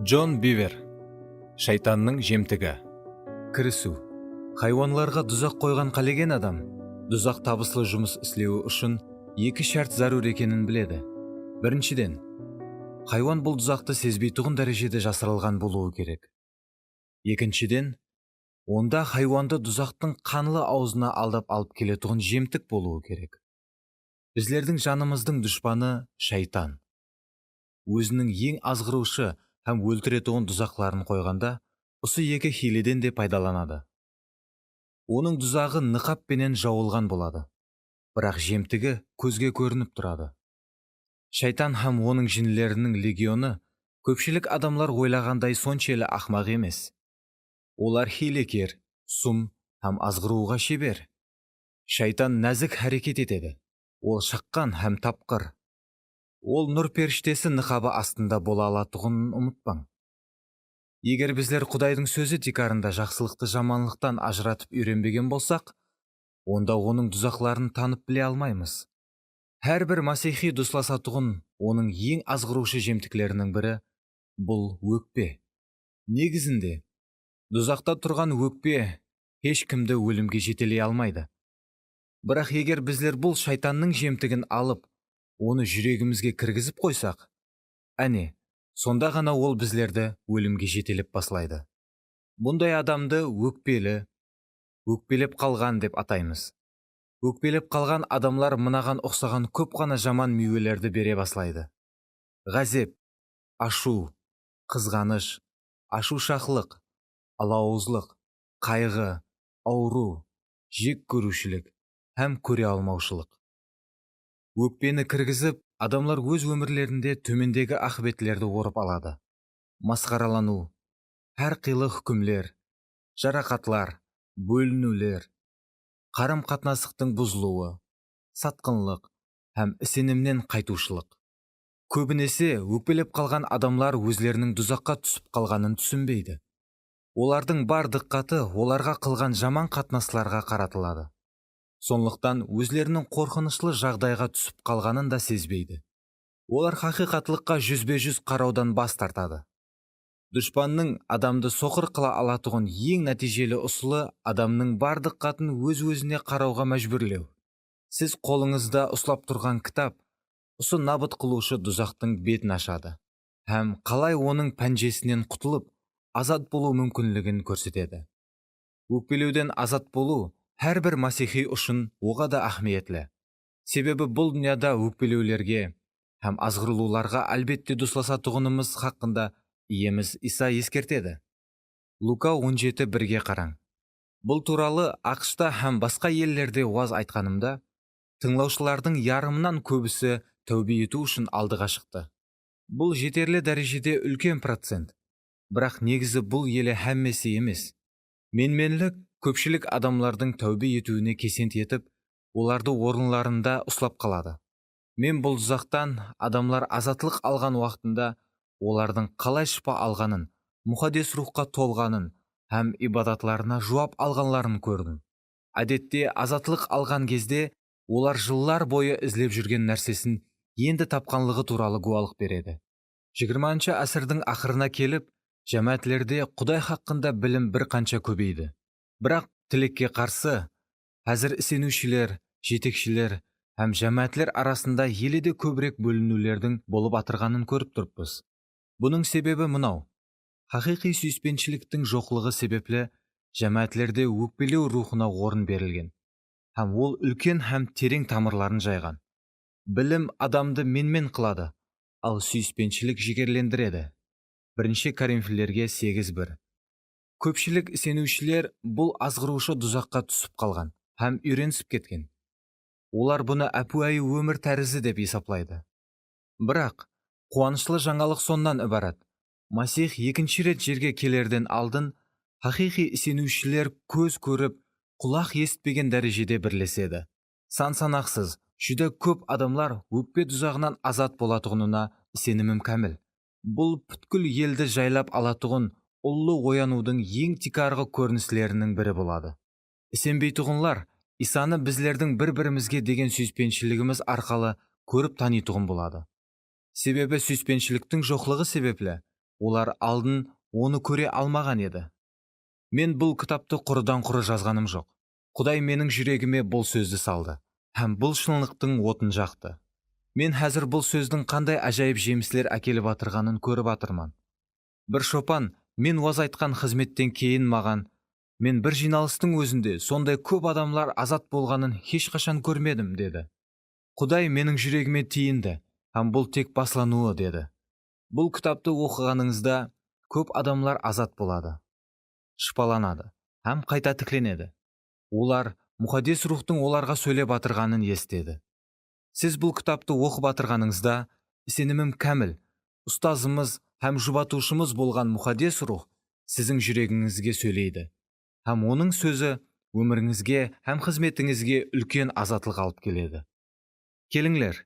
Джон Бивер. Шайтанның жемтігі. Кірісу. Хайуанларға дұзақ қойған қалеген адам, дұзақ табыслы жұмыс істеуі үшін екі шарт зарур екенін біледі. Біріншіден, хайуан бұл дұзақты сезбейтұғын дәрежеде жасырылған болуы керек. Екіншіден, онда хайуанды дұзақтың қанлы аузына алдап алып келетұғын жемтік болуы керек. Біздердің жанымыздың дұшпаны шайтан. Өзінің ең азғырушы һәм өлтіретұғын дұзақларын қойғанда, осы екі хиледен де пайдаланады. Оның дұзағы ниқаппенен жауылған болады, бірақ жемтігі көзге көрініп тұрады. Шайтан һәм оның жинлерінің легионы көпшілік адамлар ойлағандай соншелі ақмақ емес. Олар хилекер, сұм һәм азғыруға шебер. Шайтан нәзік әрекет етеді. Ол шыққан һәм тапқыр. Ол нұр періштесі ниқабы астында бола алатұғын ұмытпаң. Егер біздер Құдайдың сөзі дикарында жақсылықты жаманлықтан ажыратып үйренбеген болсақ, онда оның дұзақларын танып біле алмаймыз. Әрбір масихи дұсласатұғын оның ең азғырушы жемтіклерінің бірі бұл өкпе. Негізінде, дұзақта тұрған өкпе ешкімді өлімге жетелей алмайды. Бірақ егер біздер бұл шайтанның жемтігін алып, оны жүрегімізге кіргізіп қойсақ, әне, сонда ғана ол біздерді өлімге жетелеп баслайды. Бұндай адамды өкпелеп қалған деп атаймыз. Өкпелеп қалған адамлар мынаған ұқсаған көп қана жаман мүйелерді бере баслайды. Ғазеп, ашу, қызғаныш, ашушақлық, алауыздық, қайғы, ауру, жек көрушілік һәм көре алмаушылық. Өкпені кіргізіп, адамлар өз өмірлерінде төмендегі ақыбетлерді орып алады. Масқаралану, әрқилы хүкімлер, жарақатлар, бөлінулер, қарым-қатынастықтың бұзылуы, сатқынлық һәм сенімнен қайтушылық. Көбінесе өкпелеп қалған адамлар өзлерінің дұзаққа түсіп қалғанын түсінбейді. Олардың бар диққаты оларға қылған жаман қатынасларға қаратылады. Сондықтан өзлерінің қорқынышлы жағдайға түсіп қалғанын да сезбейді. Олар хақиқатлыққа жүзбе-жүз қараудан бас тартады. Дұшпанның адамды соқыр қыла алатұғын ең нәтижелі ұсылы адамның бар диққатын өз-өзіне қарауға мәжбүрлеу. Сіз қолыңызда ұстап тұрған кітап, осы набыт қылушы дұзақтың бетін ашады, һәм қалай оның пәнжесінен құтылып, азат болу мүмкінлігін көрсетеді. Өкпелеуден азат болу әрбір масихи үшін оға да ахметлі. Себебі бұл дүнияда өкпелеулерге һәм азғырылуларға әлбетте дұсласатұғынымыз хақында иеміз Иса ескертеді. Лука 17:1-ге қараң. Бұл туралы ақшта һәм басқа елдерде уаз айтқанымда, тыңлаушылардың ярымынан көбісі тәубе ету үшін алдыға шықты. Бұл жетерлі дәрежеде үлкен процент, бірақ негізі бұл елі һәммесі емес. Менменлік көпшілік адамлардың тәубе етуіне кесент етіп, оларды орынларында ұслап қалады. Мен бұл дұзақтан адамлар азатлық алған уақытында олардың қалай шипа алғанын, мұқаддес рухқа толғанын һәм ибадатларына жауап алғанларын көрдім. Әдетте азатлық алған кезде олар жылдар бойы іздеп жүрген нәрсесін енді тапқанлығы туралы гуалық береді. 20-ші асырдың ақырына келіп, жәмәтлерде Құдай хақында білім бір қанша көбейді. Бірақ тілекке қарсы, әзір сенушілер, жетекшілер һәм жәмәтлер арасында еледе көбірек бөлінулердің болып атырғанын көріп тұрппыз. Бұның себебі мынау. Хақиқи сүйіспеншіліктің жоқлығы себеплі жәмәтлерде өкпелеу рухына орын берілген, һәм ол үлкен һәм терең тамырларын жайған. Білім адамды менмен қылады, ал сүйіспеншілік жігерлендіреді. 1 Коринфилерге 8:1. Көпшілік сенушілер бұл азғырушы дұзаққа түсіп қалған һәм үйренісіп кеткен. Олар бұны әпуайы өмір тәрізі деп есаплайды. Бірақ қуанышлы жаңалық соннан ібарат. Масих екінші рет жерге келерден алдын хақиқи сенушілер көз көріп, құлақ естпеген дәрежеде бірлеседі. Сан-санақсыз, жүдә көп адамлар өкпе дұзағынан азат болатұғынына сенімім кәміл. Бұл бүткіл елді жайлап алатұғын ұлы оянудың ең тикарғы көрінісілерінің бірі болады. Сенбейтұғынлар Исаны біздердің бір-бірімізге деген сүйіспеншілігіміз арқалы көріп танитұғын болады. Себебі сүйіспеншіліктің жоқлығы себеплі олар алдын оны көре алмаған еді. Мен бұл кітапты құрыдан құры жазғаным жоқ. Құдай менің жүрегіме бұл сөзді салды, һәм бұл шынлықтың отын жақты. Мен хәзір бұл сөздің қандай ажайып жеміслер әкеліп атырғанын көріп атырман. Бір шопан мен уаз айтқан қызметтен кейін мен бір жиналыстың өзінде сондай көп адамлар азат болғанын ешқашан көрмедім, деді. Құдай менің жүрегіме тиінді, һәм бұл тек баслануы, деді. Бұл кітапты оқығаныңызда көп адамлар азат болады, шыпаланады, һәм қайта тікленеді. Олар мұқаддес рухтың оларға сөйлеп атырғанын естеді. Сіз бұл кітапты оқып атырғаныңызда, сенімім кәміл, ұстазымыз һәм жұбатушымыз болған мұқаддес рух сіздің жүрегіңізге сөйлейді, һәм оның сөзі өміріңізге һәм қызметіңізге үлкен азатлық алып келеді. Келіңлер,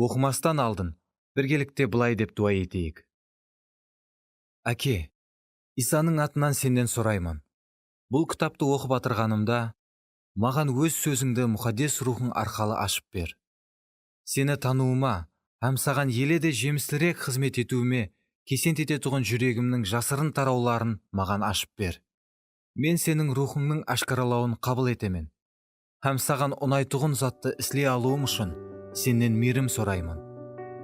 оқымастан алдын біргелікте былай деп дуа етейік. Әке, Исаның атынан сенден сұраймын. Бұл кітапты оқып атырғанымда, маған өз сөзіңді мұқаддес рухың арқалы ашып бер. Сені тануыма, һәм саған еледе жеміслірек қызмет етуіме кесент ететұғын жүрегімнің жасырын тарауларын маған ашып бер. Мен сенің рухыңның ашқаралауын қабыл етемен, һәм саған ұнайтұғын затты іслей алуым үшін сенен мейірім сұраймын.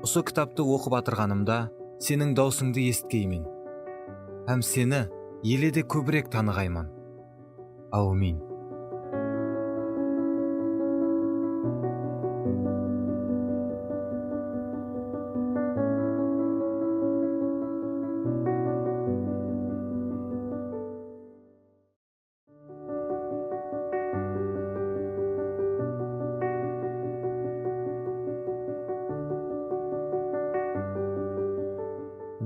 Осы кітапты оқып атырғанымда сенің даусыңды естігеймін, һәм сені еледе көбірек танығаймын. Аумин.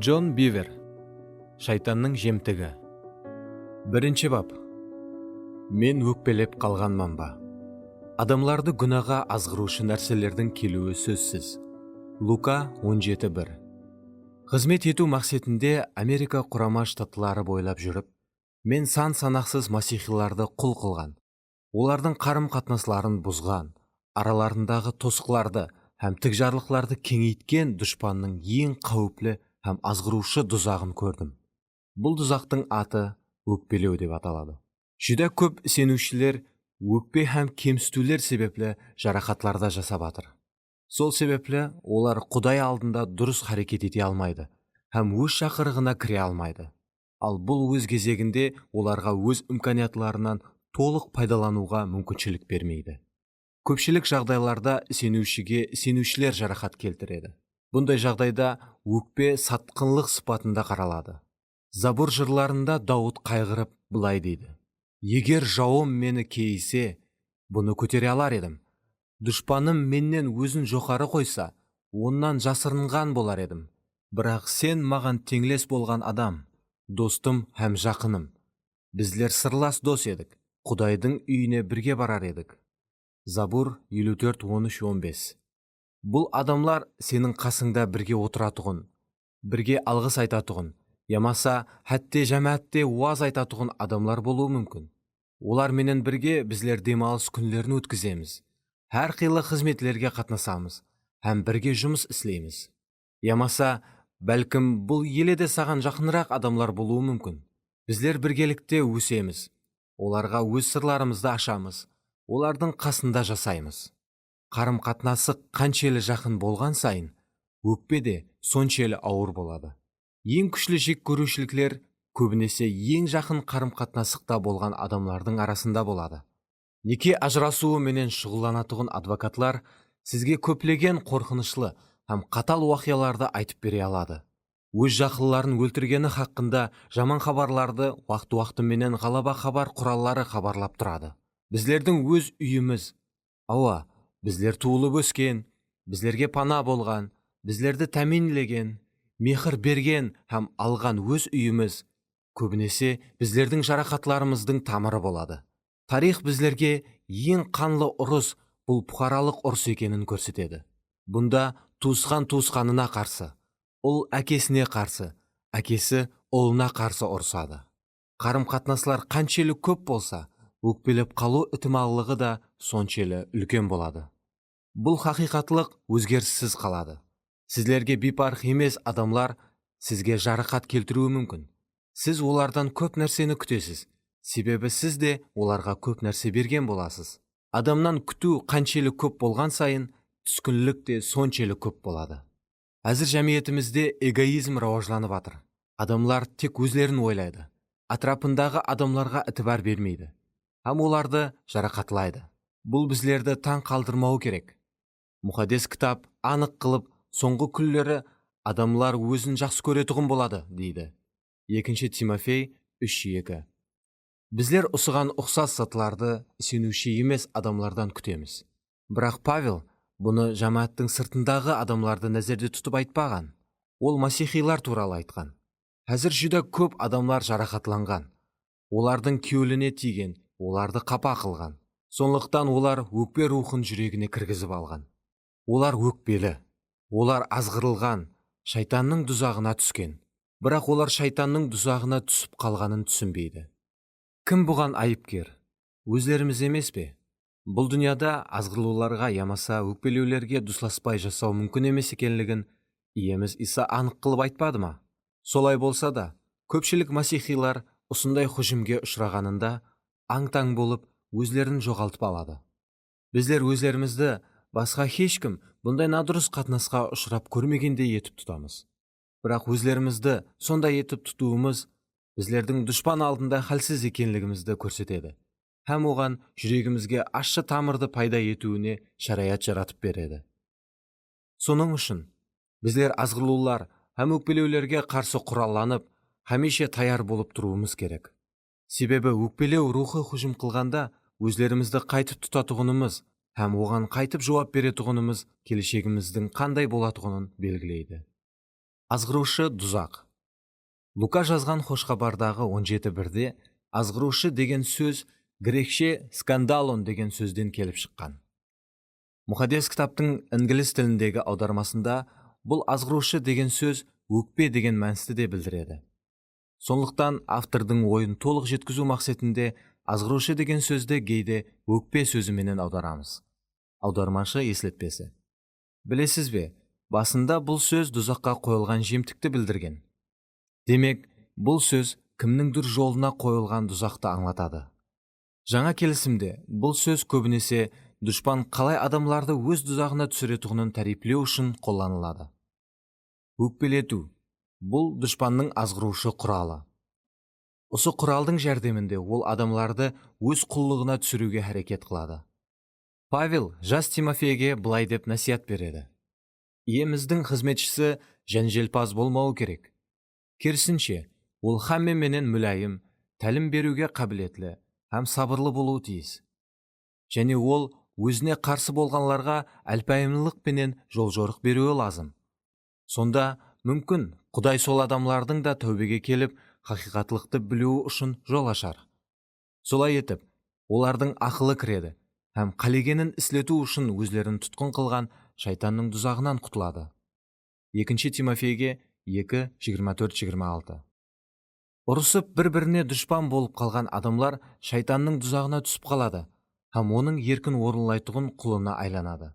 Джон Бивер. Шайтанның жемтігі. 1 бап. Мен өкпелеп қалғанман ба? Адамларды күнәға азғырушы нәрселердің келуі сөзсіз. Лука 17:1. Қызмет ету мақсатында Америка құрама штатлары бойлап жүріп, мен санақсыз масихиларды құл қылған, олардың қарым-қатынасларын бұзған, араларындағы тосқыларды һәм тікжарлықларды кеңейткен дұшпанның ең қауіплі һәм азғырушы дұзағын көрдім. Бұл дұзақтың аты өкпелеу деп аталады. Жүда көп сенушілер өкпе һәм кемсітулер себеплі жарақатларда жасап атыр. Сол себеплі олар Құдай алдында дұрыс харекет ете алмайды һәм өз шақырығына кіре алмайды. Ал бұл өз кезегінде оларға өз имканиятларынан толық пайдалануға мүмкіншілік бермейді. Көпшілік жағдайларда сенушілер жарақат келтіреді. Бұндай жағдайда өкпе сатқынлық сипатында қаралады. Забур жырларында Дауд қайғырып былай дейді: егер жауым мені кейісе, бұны көтере алар едім. Дұшпаным менен өзін жоғары қойса, оннан жасырынған болар едім. Бірақ сен маған теңлес болған адам, достым һәм жақыным. Біздер сырлас дос едік, Құдайдың үйіне бірге барар едік. Забур 54:13-15. Бұл адамлар сенің қасыңда бірге отыратұғын, бірге алғыс айтатұғын, ямаса хәтте жәмәтте уаз айтатұғын адамлар болуы мүмкін. Олар менен бірге біздер демалыс күндерін өткіземіз, әр қилы қызметлерге қатынасамыз, һәм бірге жұмыс істейміз. Ямаса бәлкім бұл еледе саған жақынырақ адамлар болуы мүмкін. Біздер біргелікте өсеміз, оларға өз сырларымызды ашамыз, олардың қасында жасаймыз. Қарым-қатынасы қаншелі жақын болған сайын, өкпе де соншелі ауыр болады. Ең күшлі жек көрушіліктер көбінесе ең жақын қарым-қатынасықта болған адамлардың арасында болады. Неке ажырасуы менен шұғыланатұғын адвокатлар сізге көплеген қорқынышлы һәм қатал уақияларды айтып бере алады. Өз жақылыларын өлтіргені хақында жаман хабарларды уақыты менен ғалаба хабар құраллары хабарлап тұрады. Біздердің өз үйіміз, біздер туылып өскен, біздерге пана болған, біздерді тәминлеген, мехір берген һәм алған өз үйіміз көбінесе біздердің жарақатларымыздың тамыры болады. Тарих біздерге ең қанлы ұрыс бұл бұқаралық ұрыс екенін көрсетеді. Бұнда туысқан туысқанына қарсы, ұл әкесіне қарсы, әкесі ұлына қарсы ұрсады. Қарым-қатынаслар қаншелі көп болса, өкпелеп қалу ықтималдығы да соншелі үлкен болады. Бұл хақиқатлық өзгеріссіз қалады. Сіздерге бейпарқ емес адамлар сізге жарақат келтіруі мүмкін. Сіз олардан көп нәрсені күтесіз, себебі сіз де оларға көп нәрсе берген боласыз. Адамнан күту қаншелік көп болған сайын, түскінлік те соншелік көп болады. Әзір жәмиетімізде эгоизм рауажланып жатыр. Адамлар тек өзлерін ойлайды. Атрапындағы адамларға ітібар бермейді. Һәм оларды жарақатлайды. Бұл біздерді таң қалдырмау керек. Мұқаддес кітап анық қылып, соңғы күндері адамлар өзін жақсы көретұғын болады, дейді. 2 Тимофей 3:2. Біздер осыған ұқсас сатыларды сенуші емес адамлардан күтеміз. Бірақ Павел бұны жамааттың сыртындағы адамларды нәзерде тұтып айтпаған. Ол масихилар туралы айтқан. Әзір жүда көп адамлар жарақатланған. Олардың кеуіліне тиген, оларды қапа қылған. Сондықтан олар өкпе рухын жүрегіне кіргізіп алған. Олар өкпелі, олар азғырылған, шайтанның тұзағына түскен. Бірақ олар шайтанның тұзағына түсіп қалғанын түсінбейді. Кім бұған айыпкер? Өздеріміз емес пе? Бұл дүнияда азғырылуларға ямаса өкпелеулерге дұсласпай жасау мүмкін емес екенлігін иеміз Иса анық қылып айтпады ма? Солай болса да, көпшілік масихилар осындай хүжімге ұшырағанында аң-таң болып өзлерін жоғалтып алады. Біздер өзлерімізді басқа ешкім бұндай надұрыс қатынасқа ұшырап көрмегендей етіп тұтамыз. Бірақ өзлерімізді сондай етіп тұтуымыз біздердің дұшпан алдында халсіз екенлігімізді көрсетеді. Һәм оған жүрегімізге ащы тамырды пайда етуіне шариғат жаратып береді. Соның үшін біздер азғырылулар һәм өкпелеулерге қарсы құралланып, хәмеше таяр болып тұруымыз керек. Себебі өкпелеу рухы хүжім қылғанда өзлерімізді қайтып тұтатұғынымыз һәм оған қайтып жауап беретұғынымыз келешегіміздің қандай болатұғынын белгілейді. Азғырушы дұзақ. Лука жазған Хошхабардағы 17:1-де азғырушы деген сөз грекше скандалон деген сөзден келіп шыққан. Мұқаддес кітаптың інгліс тіліндегі аудармасында бұл азғырушы деген сөз өкпе деген мәністі де білдіреді. Сондықтан автордың ойын толық жеткізу мақсатында азғырушы деген сөзді кейде өкпе сөзіменен аударамыз. Аудармашы еслетпесі. Білесіз бе, басында бұл сөз дұзаққа қойылған жемтікті білдірген. Демек, бұл сөз кімнің дүр жолына қойылған дұзақты аңлатады. Жаңа келісімде бұл сөз көбінесе дұшпан қалай адамларды өз дұзағына түсіретұғынын тәріплеу үшін қолданылады. Өкпелету. Бұл дұшпанның азғырушы құралы. Осы құралдың жәрдемінде ол адамларды өз құллығына түсіруге әрекет қылады. Павел жас Тимофейге былай деп насият береді. Иеміздің қызметшісі жәнжелпаз болмауы керек. Керісінше, ол менен мүлайым, тәлім беруге қабілетлі һәм сабырлы болуы тиіс. Және ол өзіне қарсы болғанларға әлпайымлылық пенен жол-жорық беруі лазым. Сонда мүмкін Құдай сол адамлардың да тәубеге келіп, хақиқатлықты білуі үшін жол ашар. Солай етіп, олардың ақылы кіреді һәм қалегенін іслету үшін өзлерін тұтқын қылған шайтанның тұзағынан құтылады. 2 Тимофейге 2:24-26. Ұрысып бір-біріне дұшпан болып қалған адамлар шайтанның тұзағына түсіп қалады һәм оның еркін орынлайтұғын құлына айланады.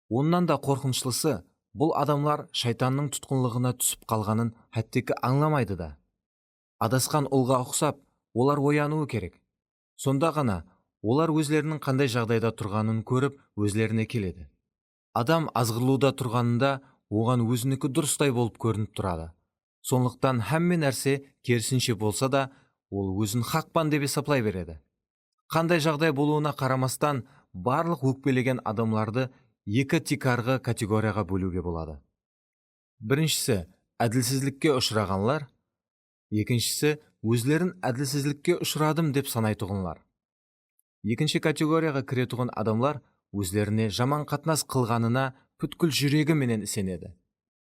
Оннан да қорқынышлысы, бұл адамлар шайтанның тұтқынлығына түсіп қалғанын әттекі аңламайды да. Адасқан ұлға ұқсап, олар оянуы керек. Сонда ғана олар өзлерінің қандай жағдайда тұрғанын көріп, өзлеріне келеді. Адам азғырлуда тұрғанында оған өзінікі дұрыстай болып көрініп тұрады. Сондықтан һәмме нәрсе керісінше болса да, ол өзін хақпан деп есаплай береді. Қандай жағдай болуына қарамастан, барлық өкпелеген адамларды екі тикарғы категорияға бөлуге болады. Біріншісі әділсізлікке ұшырағанлар, екіншісі өзлерін әділсізлікке ұшырадым деп санайтұғынлар. Екінші категорияға кіретұғын адамлар өзлеріне жаман қатынас қылғанына бүткіл жүрегі менен сенеді.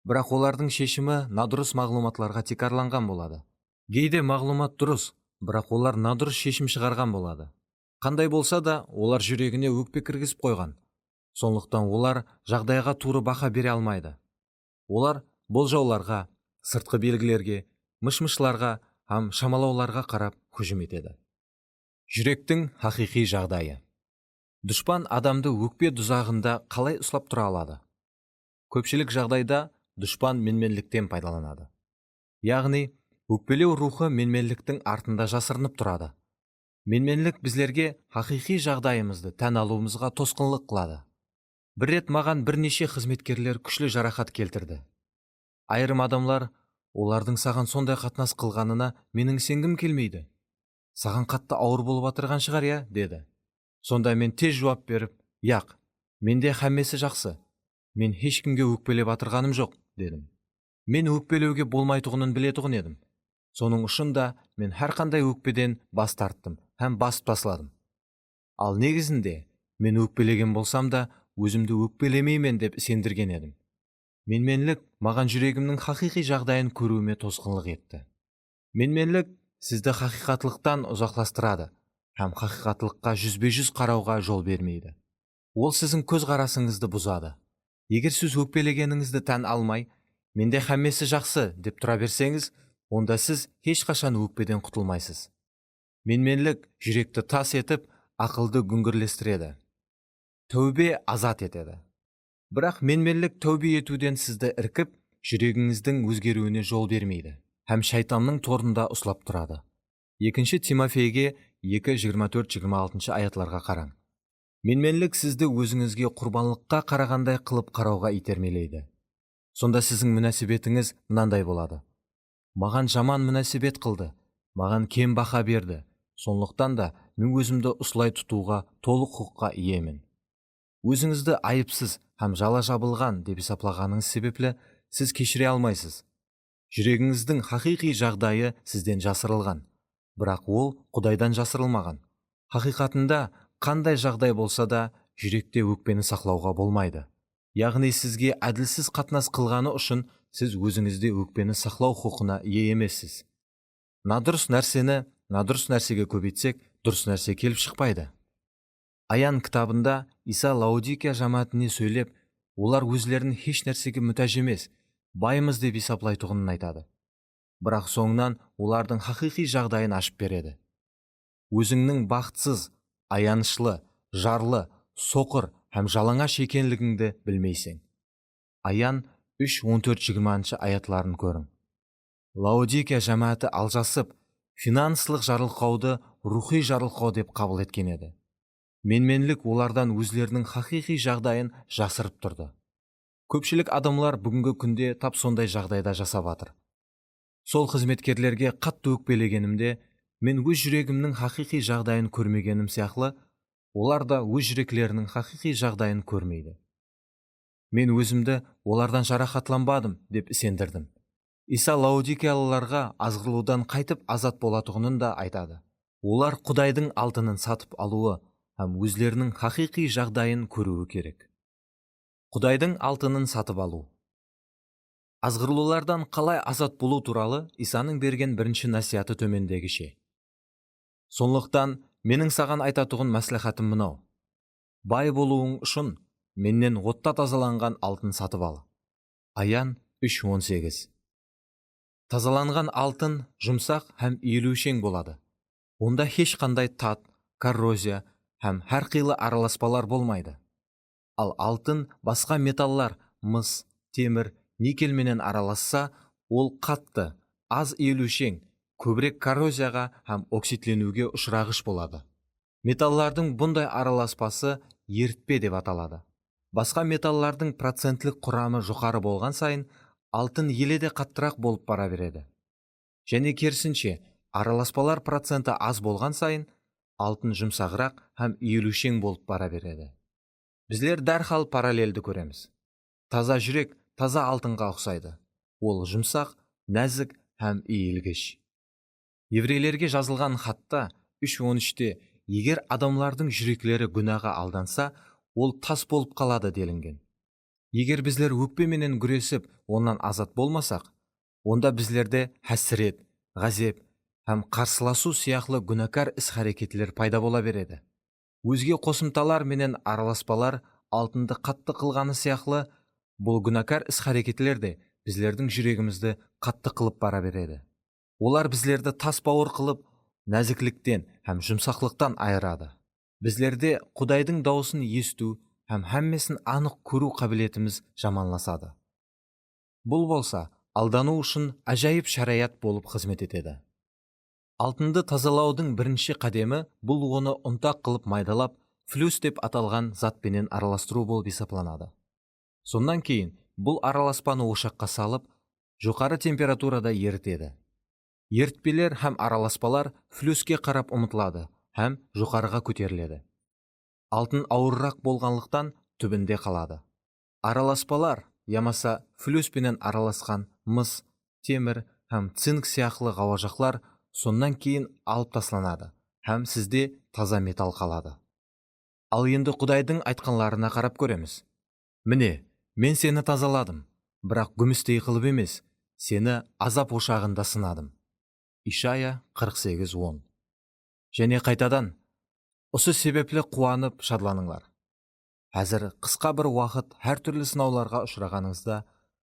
Бірақ олардың шешімі надұрыс мағлұматларға тикарланған болады. Кейде мағлұмат дұрыс, бірақ олар надұрыс шешім шығарған болады. Қандай болса да, олар жүрегіне өкпе кіргізіп қойған. Сондықтан олар жағдайға туры бақа бере алмайды. Олар болжауларға, сыртқы белгілерге, мыш-мышларға һәм шамалауларға қарап хүжім етеді. Жүректің хақиқи жағдайы. Дұшпан адамды өкпе дұзағында қалай ұслап тұра алады? Көпшілік жағдайда дұшпан менменліктен пайдаланады. Яғни, өкпелеу рухы менменліктің артында жасырынып тұрады. Менменлік біздерге хақиқи жағдайымызды тән алуымызға тосқынлық қылады. Бір рет маған бірнеше қызметкерлер күшлі жарақат келтірді. Айырым адамлар, олардың саған сондай қатынас қылғанына менің сенгім келмейді. Саған қатты ауыр болып атырған шығар, я, деді. Сонда мен тез жауап беріп, яқ, менде хәммесі жақсы. Мен ешкімге өкпелеп атырғаным жоқ, дедім. Мен өкпелеуге болмайтұғынын білетұғын едім. Соның ұшында мен әрқандай өкпеден бас тарттым, һәм басып тасладым. Ал негізінде мен өкпелеген болсам да, өзімді өкпелемеймен деп сендірген едім. Менменлік маған жүрегімнің хақиқи жағдайын көруіме тосқынлық етті. Менменлік сізді хақиқаттылықтан ұзақластырады, һәм хақиқаттылыққа жүзбе-жүз қарауға жол бермейді. Ол сіздің көз қарасыңызды бұзады. Егер сіз өкпелегеніңізді тән алмай, менде хәммесі жақсы деп тұра берсеңіз, онда сіз ешқашан өкпеден құтылмайсыз. Менменлік жүректі тас етіп, ақылды гүңгірлестіреді. Тәубе азат етеді. Бірақ менменлік тәубе етуден сізді іркіп, жүрегіңіздің өзгеруіне жол бермейді, һәм шайтанның торында ұстап тұрады. 2 Тимофейге 2:24-26 аятларға қараң. Менменлік сізді өзіңізге құрбанлыққа қарағандай қылып қарауға итермелейді. Сонда сіздің мүнәсібетіңіз мынандай болады. Маған жаман мүнәсібет қылды, маған кем бақа берді. Сондықтан да мен өзімді ұслай тұтуға толық құқыққа иемін. Өзіңізді айыпсыз һәм жала жабылған деп есептағаныңыз себеплі сіз кешіре алмайсыз. Жүрегіңіздің хақиқи жағдайы сізден жасырылған, бірақ ол Құдайдан жасырылмаған. Хақиқатында қандай жағдай болса да, жүректе өкпені сақлауға болмайды. Яғни сізге әділсіз қатынас қылғаны үшін сіз өзіңізде өкпені сақлау құқына ие емессіз. Надұрыс нәрсені надұрыс нәрсеге көбейтсек, дұрыс нәрсе келіп шықпайды. Аян кітабында Иса Лаодикия жамаатіне сөйлеп, олар өзлерін еш нәрсеге мүтәж емес, байымыз деп есептайтұғынын айтады. Бірақ соңынан олардың хақиқи жағдайын ашып береді. Өзіңнің бақытсыз, аянышлы, жарлы, соқыр һәм жалаңаш екенлігіңді білмейсің. Аян 3:14-20 аятларын көрің. Лаодикия жамааты алжасып, финанслық жарылқауды рухи жарылқау деп қабыл еткен еді. Менменлік олардан өзлерінің хақиқи жағдайын жасырып тұрды. Көпшілік адамлар бүгінгі күнде тап сондай жағдайда жасап жатыр. Сол қызметкерлерге қатты өкпелегенімде, мен өз жүрегімнің хақиқи жағдайын көрмегенім сияқты, олар да өз жүректерінің хақиқи жағдайын көрмейді. Мен өзімді олардан жарақатланбадым деп сендірдім. Иса Лаодикиялыларға азғырудан қайтып азат болатұғынын да айтады. Олар Құдайдың алтынын сатып алуы һәм өзлерінің хақиқи жағдайын көруі керек. Құдайдың алтынын сатып алу. Азғырлылардан қалай азат болу туралы Исаның берген бірінші насихаты төмендегіше. Сондықтан менің саған айтатұғын мәслихатым мынау. Бай болуың үшін менен отта тазаланған алтын сатып ал. Аян 3:18. Тазаланған алтын жұмсақ һәм иілушең болады. Онда ешқандай тат, коррозия һәм әрқилы араласпалар болмайды. Ал алтын басқа металлар, мыс, темір, никельменен араласса, ол қатты, аз иілушең, көбірек коррозияға һәм оксидленуге ұшырағыш болады. Металлардың бұндай араласпасы ерітпе деп аталады. Басқа металлардың процентлік құрамы жоғары болған сайын, алтын еледе қаттырақ болып бара береді. Және керісінше, араласпалар проценті аз болған сайын, алтын жұмсағырақ һәм иілушең болып бара береді. Біздер дәрхал параллельді көреміз. Таза жүрек таза алтынға ұқсайды. Ол жұмсақ, нәзік һәм иілгіш. Еврейлерге жазылған хатта 3:13-те егер адамлардың жүректері күнәға алданса, ол тас болып қалады делінген. Егер біздер өкпеменен күресіп, онан азат болмасақ, онда біздерде хәсрет, ғазеп һәм қарсыласу сияқлы күнәкар іс-әрекетлер пайда бола береді. Өзге қосымталар менен араласпалар алтынды қатты қылғаны сияқлы, бұл күнәкар іс-әрекетлер де біздердің жүрегімізді қатты қылып бара береді. Олар біздерді тас бауыр қылып, нәзіктіктен һәм жұмсақлықтан айырады. Біздерде Құдайдың дауысын есту һәм һәммесін анық көру қабілетіміз жаманласады. Бұл болса, алдану үшін ажайып шарият болып қызмет етеді. Алтынды тазалаудың бірінші қадемі бұл оны ұнтақ қылып майдалап, флюс деп аталған затпенен араластыру болып есептелінеді. Сондан кейін бұл араласпаны ошаққа салып, жоғары температурада ерітеді. Ерітпелер һәм араласпалар флюске қарап ұмытылады һәм жоғарыға көтеріледі. Алтын ауыррақ болғанлықтан түбінде қалады. Араласпалар, ямаса флюспенен араласқан мыс, темір һәм цинк сияқлы ғауажақлар сондан кейін алып тасланады һәм сізде таза металл қалады. Ал енді Құдайдың айтқанларына қарап көреміз. Міне, мен сені тазаладым, бірақ күмістей қылып емес, сені азап ошағында сынадым. Ишая 48:10. Және қайтадан, осы себеплі қуанып шадланыңлар. Әзір қысқа бір уақыт әртүрлі сынауларға ұшырағаныңызда,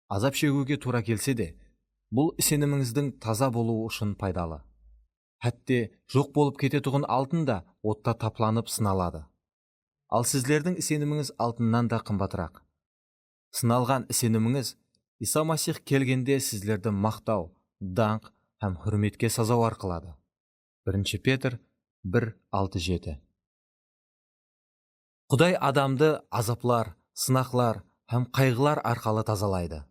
азап шегуге тура келсе де, бұл сеніміңіздің таза болуы үшін пайдалы. Хәтте жоқ болып кететұғын алтын да отта тапланып сыналады. Ал сіздердің сеніміңіз алтыннан да қымбатырақ. Сыналған сеніміңіз Иса Масих келгенде сіздерді мақтау, даңқ һәм хүрметке сазау арқылады. 1 Петр 1:6-7. Құдай адамды азаплар, сынақлар һәм қайғылар арқалы тазалайды.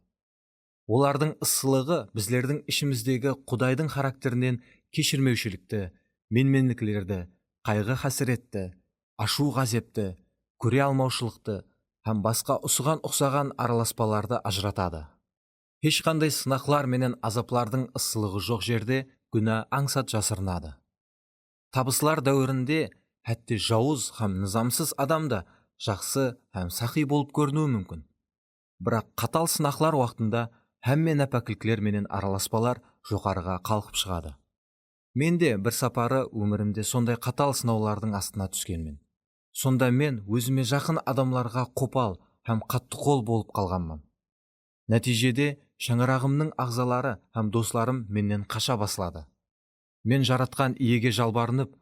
Олардың ысылығы біздердің ішіміздегі Құдайдың характерінен кешірмеушілікті, менмендіктерді, қайғы хасіретті, ашу ғазепті, көре алмаушылықты һәм басқа ұқсаған араласпаларды ажыратады. Ешқандай сынақлар менен азаплардың ысылығы жоқ жерде күнә аңсат жасырынады. Табысылар дәуірінде хәтте жауыз һәм низамсыз адамда жақсы һәм сақи болып көрінуі мүмкін. Бірақ қатал сынақлар уақытында һәмме нәпәкіліктер менен араласпалар жоғарыға қалқып шығады. Мен де бір сапары өмірімде сондай қатал сынаулардың астына түскенмін. Сонда мен өзіме жақын адамларға қопал һәм қатты қол болып қалғанмын. Нәтижеде шаңырағымның ағзалары һәм достарым менен қаша басылады. Мен жаратқан иеге жалбарынып,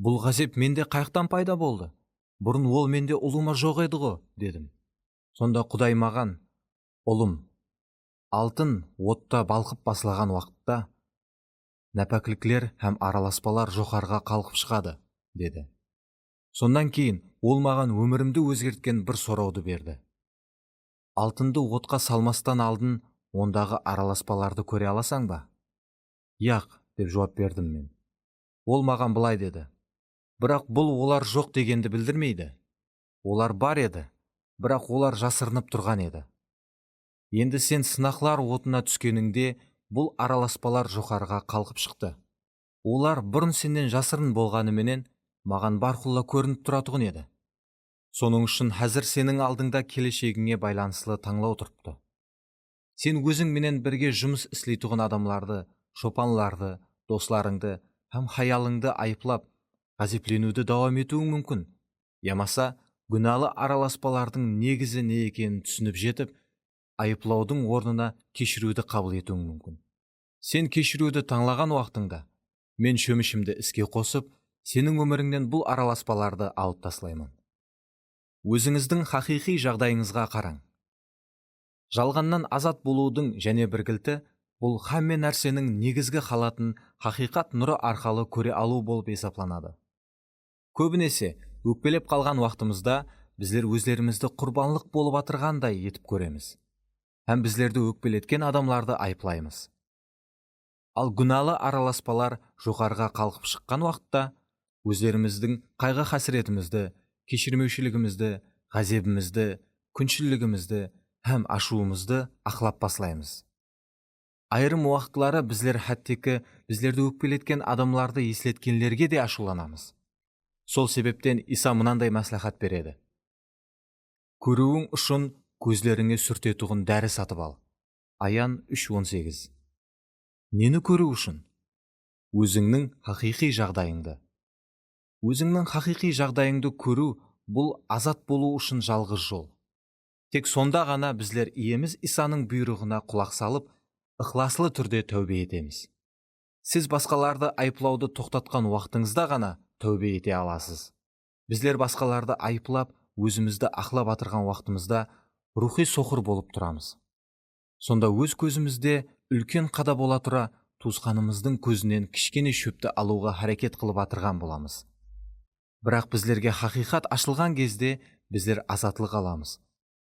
бұл ғазеп менде қайықтан пайда болды? Бұрын ол менде ұлыма жоқ еді ғой, дедім. Сонда Құдай маған, ұлым, алтын отта балқып басылған уақытта нәпәкіліктер һәм араласпалар жоғарыға қалқып шығады, деді. Сондан кейін ол маған өмірімді өзгерткен бір сұрауды берді. Алтынды отқа салмастан алдын ондағы араласпаларды көре аласаң ба? Яқ, деп жауап бердім мен. Ол маған былай деді. Бірақ бұл олар жоқ дегенді білдірмейді. Олар бар еді, бірақ олар жасырынып тұрған еді. Енді сен сынақлар отына түскеніңде бұл араласпалар жоғарыға қалқып шықты. Олар бұрын сенен жасырын болғаныменен маған барқұлла көрініп тұратұғын еді. Соның үшін әзір сенің алдыңда келешегіңе байланысылы таңлау тұрыпты. Сен өзің менен бірге жұмыс істейтұғын адамларды, шопанларды, достарыңды һәм хаялыңды айыплап, ғазепленуді дауам етуің мүмкін. Ямаса, күнәлі араласпалардың негізі не екенін түсініп жетіп, айыплаудың орнына кешіруді қабыл етуің мүмкін. Сен кешіруді таңлаған уақытыңда, мен шөмішімді іске қосып, сенің өміріңнен бұл араласпаларды алып таслаймын. Өзіңіздің хақиқи жағдайыңызға қараң. Жалғаннан азат болудың және біркілті бұл һәмме нәрсенің негізгі қалатын хақиқат нұры арқалы көре алу болып есептелінеді. Көбінесе өкпелеп қалған уақытымызда біздер өздерімізді құрбанлық болып атырғандай етіп көреміз. Һәм біздерді өкпелеткен адамларды айыплаймыз. Ал күнәлі араласпалар жоғарыға қалқып шыққан уақытта өздеріміздің қайғы хасіретімізді, кешірмеушілігімізді, ғазебімізді, күншілігімізді һәм ашуымызды ақлап басылаймыз. Айырым уақытлары біздер хәттекі біздерді өкпелеткен адамларды еслеткенлерге де ашуланамыз. Сол себептен Иса мынандай мәслихат береді. Көруің үшін көзлеріңе сүртетұғын дәрі сатып ал. Аян 3:18. Нені көру үшін? Өзіңнің хақиқи жағдайыңды. Өзіңнің хақиқи жағдайыңды көру бұл азат болу үшін жалғыз жол. Тек сонда ғана біздер иеміз Исаның бұйрығына құлақ салып, ықыласлы түрде тәубе етеміз. Сіз басқаларды айыплауды тоқтатқан уақытыңызда ғана тәубе ете аласыз. Біздер басқаларды айыплап, өзімізді ақлап атырған уақытымызда рухи соқыр болып тұрамыз. Сонда өз көзімізде үлкен қада бола тұра, туысқанымыздың көзінен кішкене шөпті алуға харекет қылып атырған боламыз. Бірақ біздерге хақиқат ашылған кезде біздер азатлық аламыз.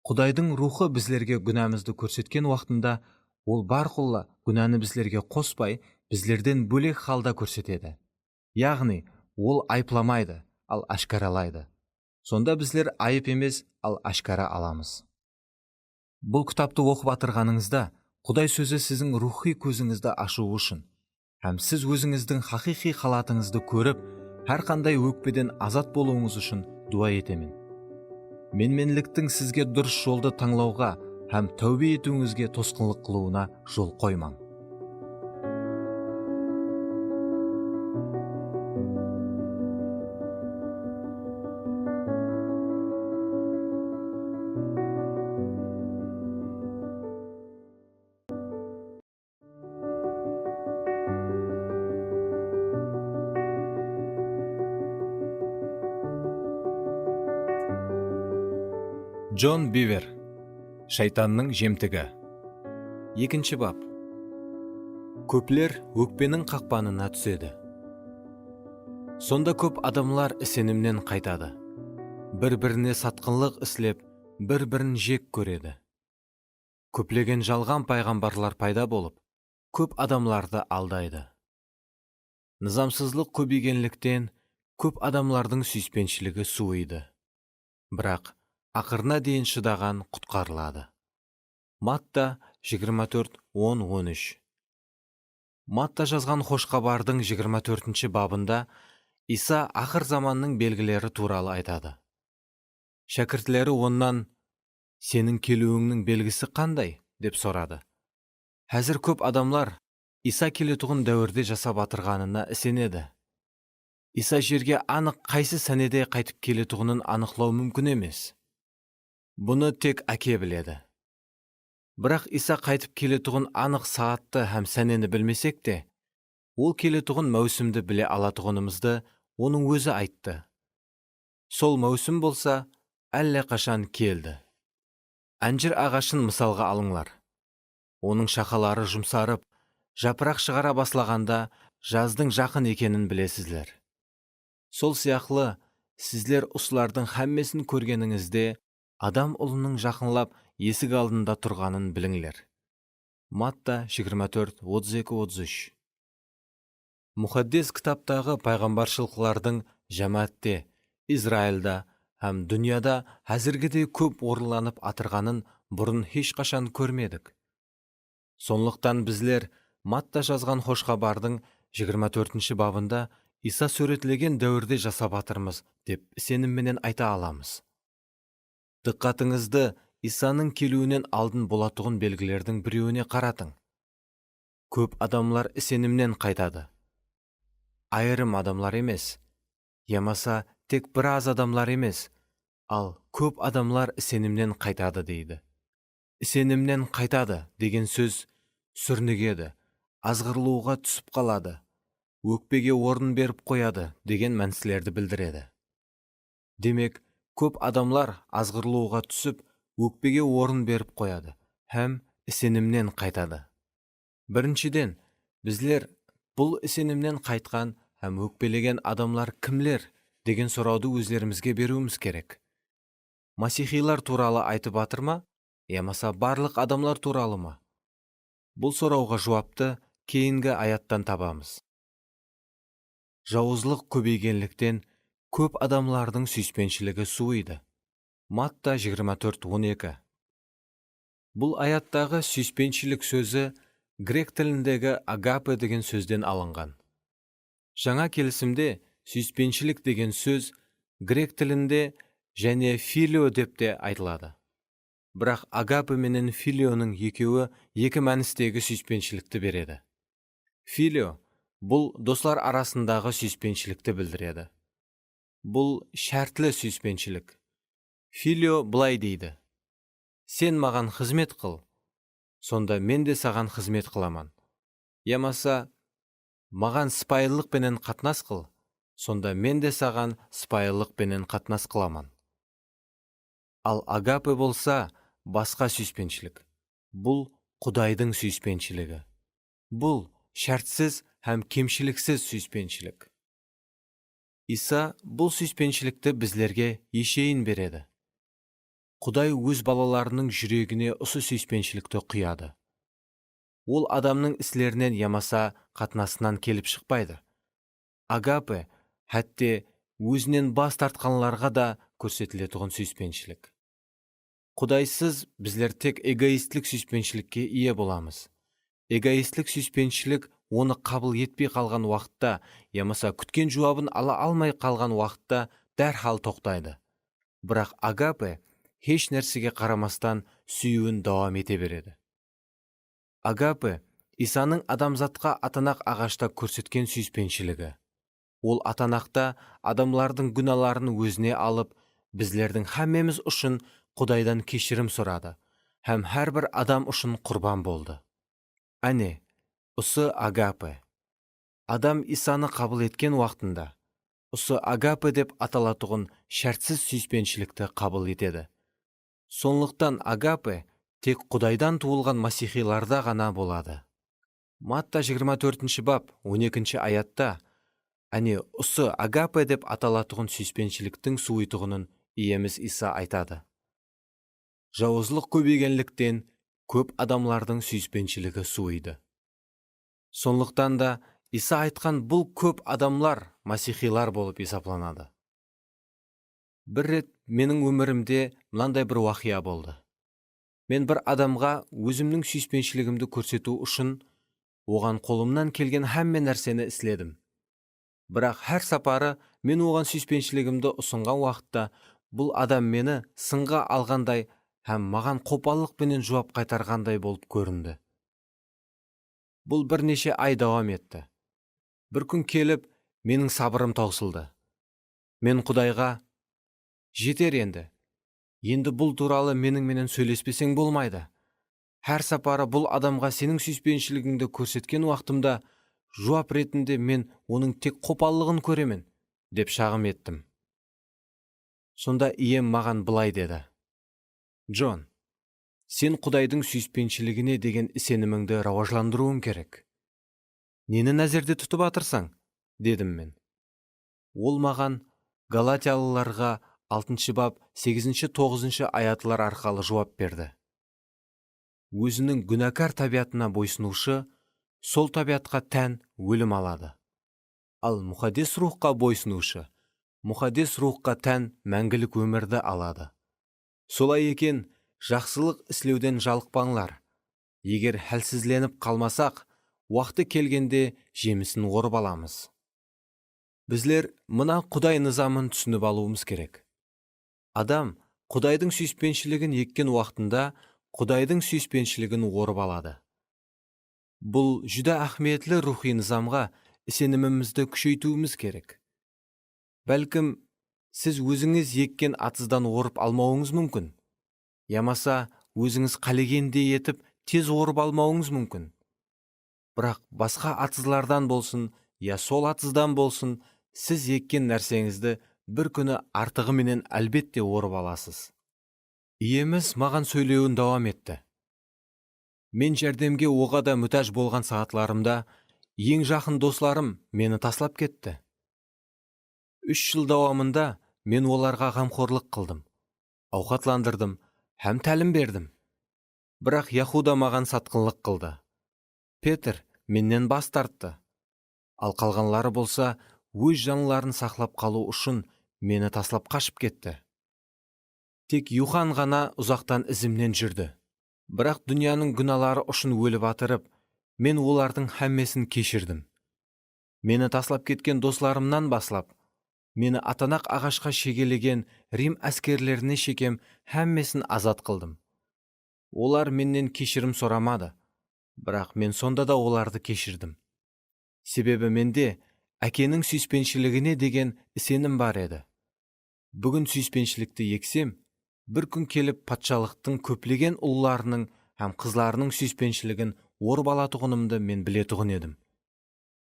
Құдайдың рухы біздерге күнәмізді көрсеткен уақытында, ол барқұлла күнәні біздерге қоспай, біздерден бөлек халда көрсетеді. Яғни, ол айыпламайды, ал ашкаралайды. Сонда біздер айып емес, ал ашкара аламыз. Бұл кітапты оқып атырғаныңызда, Құдай сөзі сіздің рухи көзіңізді ашу үшін, һәм сіз өзіңіздің хақиқи халатыңызды көріп, әрқандай өкпеден азат болуыңыз үшін дуа етемін. Менменліктің сізге дұрыс жолды таңлауға һәм тәубе етуіңізге тосқынлық қылуына жол қоймаң. Джон Бивер, Шайтанның жемтігі. 2 бап. Көплер өкпенің қақпанына түседі. Сонда көп адамлар сенімнен қайтады. Бір-біріне сатқынлық іслеп, бір-бірін жек көреді. Көплеген жалған пайғамбарлар пайда болып, көп адамларды алдайды. Нызамсызлық көбейгенліктен көп адамлардың сүйіспеншілігі суиды. Бірақ ақырына дейін шыдаған құтқарылады. Матта 24:10-13. Матта жазған хош хабардың 24 бабында Иса ақыр заманның белгілері туралы айтады. Шәкіртлері оннан, сенің келуіңнің белгісі қандай? Деп сұрады. Әзір көп адамлар Иса келетұғын дәуірде жасап атырғанына сенеді. Иса жерге анық қайсы сәнеде қайтып келетұғынын анықлау мүмкін емес. Бұны тек әке біледі. Бірақ Иса қайтып келетұғын анық саатты һәм сәнені білмесек те, ол келетұғын мәусімді біле алатұғынымызды оның өзі айтты. Сол мәусім болса, әлі қашан келді. Әнжір ағашын мысалға алыңлар. Оның шақалары жұмсарып, жапырақ шығара баслағанда жаздың жақын екенін білесізлер. Сол сияқлы, сізлер ұсылардың хәммесін көргеніңізде, адам ұлының жақынлап есік алдында тұрғанын біліңлер. Матта 24:32-33. Мұхаддес кітаптағы пайғамбаршылықлардың жәмәтте, Израильда һәм дүнияда әзіргідей көп орынланып атырғанын бұрын ешқашан көрмедік. Сонлықтан біздер Матта жазған хош хабардың 24 бабында Иса сөретлеген дәуірде жасап атырмыз деп сенімменен айта аламыз. Диққатыңызды Исаның келуінен алдын болатұғын белгілердің біреуіне қаратың. Көп адамлар сенімнен қайтады. Айырым адамлар емес, ямаса тек біраз адамлар емес, ал көп адамлар сенімнен қайтады дейді. Сенімнен қайтады деген сөз сүрнігеді, азғырлуға түсіп қалады, өкпеге орын беріп қояды деген мәнсілерді білдіреді. Демек, көп адамлар азғырлуға түсіп, өкпеге орын беріп қояды, һәм сенімнен қайтады. Біріншіден, біздер бұл сенімнен қайтқан һәм өкпелеген адамлар кімлер деген сұрауды өздерімізге беруіміз керек. Масихилар туралы айтып атыр ма, ямаса барлық адамлар туралы ма? Бұл сұрауға жауапты кейінгі аяттан табамыз. Жауызлық көбейгенліктен көп адамлардың сүйіспеншілігі суиды. Матта 24:12. Бұл аяттағы сүйіспеншілік сөзі грек тіліндегі агапе деген сөзден алынған. Жаңа келісімде сүйіспеншілік деген сөз грек тілінде және филио деп те айтылады. Бірақ агапе менен филионың екеуі екі мәністегі сүйіспеншілікті береді. Филио бұл достар арасындағы сүйіспеншілікті білдіреді. Бұл шәртлі сүйіспеншілік. Филио былай дейді: сен маған қызмет қыл, сонда мен де саған қызмет қыламан. Ямаса, маған сыпайылықпенен қатынас қыл, сонда мен де саған сыпайылықпенен қатынас қыламан. Ал агапе болса басқа сүйіспеншілік. Бұл Құдайдың сүйіспеншілігі. Бұл шартсыз һәм кемшіліксіз сүйіспеншілік. Иса бұл сүйіспеншілікті біздерге ешейін береді. Құдай өз балаларының жүрегіне осы сүйіспеншілікті құяды. Ол адамның іслерінен ямаса қатынасынан келіп шықпайды. Агапе, хәтте өзінен бас тартқанларға да көрсетілетұғын сүйіспеншілік. Құдайсыз біздер тек эгоистлік сүйіспеншілікке ие боламыз. Эгоистлік сүйіспеншілік оны қабыл етпей қалған уақытта, ямаса күткен жауабын ала алмай қалған уақытта дәрхал тоқтайды. Бірақ агапе еш нәрсеге қарамастан сүюін давам ете береді. Агапе Исаның адамзатқа атанақ ағашта көрсеткен сүйіспеншілігі. Ол атанақта адамлардың күнәларын өзіне алып, біздердің һәммеміз үшін Құдайдан кешірім сұрады, һәм әрбір адам үшін құрбан болды. Әне, осы агапе. Адам Исаны қабыл еткен уақытында, осы агапе деп аталатұғын шартсыз сүйіспеншілікті қабыл етеді. Сондықтан агапе тек Құдайдан туылған масихиларда ғана болады. Матта 24 бап 12 аятта, әне осы агапе деп аталатұғын сүйіспеншіліктің суытығының иеміз Иса айтады. Жауызлық көбейгенліктен көп адамлардың сүйіспеншілігі суиды. Сондықтан да Иса айтқан бұл көп адамлар масихилар болып есапланады. Бір рет менің өмірімде мынандай бір уақия болды. Мен бір адамға өзімнің сүйіспеншілігімді көрсету үшін оған қолымнан келген һәмме нәрсені істедім. Бірақ әр сапары мен оған сүйіспеншілігімді ұсынған уақытта бұл адам мені сынға алғандай һәм маған қопалықпенен жауап қайтарғандай болып көрінді. Бұл бірнеше ай давам етті. Бір күн келіп, менің сабырым таусылды. Мен Құдайға, жетер енді бұл туралы менің сөйлеспесең болмайды. Әр сапары бұл адамға сенің сүйіспеншілігіңді көрсеткен уақытымда жауап ретінде мен оның тек қопалығын көремін, деп шағым еттім. Сонда ием маған былай деді: Джон, сен Құдайдың сүйіспеншілігіне деген сеніміңді рауажландыруың керек. Нені нәзерде тұтып атырсаң? Дедім мен. Ол маған Галатиялыларға 6 бап 8-9 аятлар арқалы жауап берді. Өзінің күнәкар табиатына бойсынушы сол табиатқа тән өлім алады. Ал мұқаддес рухқа бойсынушы мұқаддес рухқа тән мәңгілік өмірді алады. Солай екен, жақсылық істеуден жалықпаңлар. Егер хәлсізленіп қалмасақ, уақыты келгенде жемісін орып аламыз. Біздер мына Құдай нызамын түсініп алуымыз керек. Адам Құдайдың сүйіспеншілігін еккен уақытында Құдайдың сүйіспеншілігін орып алады. Бұл жүдә ахметлі рухи нызамға сенімімізді күшейтуіміз керек. Бәлкім, сіз өзіңіз еккен атыздан орып алмауыңыз мүмкін. Ямаса, өзіңіз қалегендей етіп, тез орып алмауыңыз мүмкін. Бірақ басқа атызлардан болсын, я сол атыздан болсын, сіз еккен нәрсеңізді бір күні артығыменен әлбетте орып аласыз. Иеміз маған сөйлеуін давам етті. Мен жәрдемге оға да мүтәж болған сағатларымда, ең жақын достарым мені таслап кетті. 3 жыл давамында мен оларға қамқорлық қылдым, ауқатландырдым, һәм тәлім бердім. Бірақ Яхуда маған сатқынлық қылды. Петр менен бас тартты. Ал қалғанлары болса, өз жанларын сақлап қалу үшін мені таслап қашып кетті. Тек Юхан ғана ұзақтан ізімнен жүрді. Бірақ дүнияның күнәлары үшін өліп атырып, мен олардың һәммесін кешірдім. Мені таслап кеткен достарымнан баслап, мені атанақ ағашқа шегелеген Рим әскерлеріне шекем һәммесін азат қылдым. Олар менен кешірім сұрамады, бірақ мен сонда да оларды кешірдім. Себебі менде әкенің сүйіспеншілігіне деген сенім бар еді. Бүгін сүйіспеншілікті ексем, бір күн келіп патшалықтың көплеген ұлларының һәм қызларының сүйіспеншілігін орып алатұғынымды мен білетұғын едім.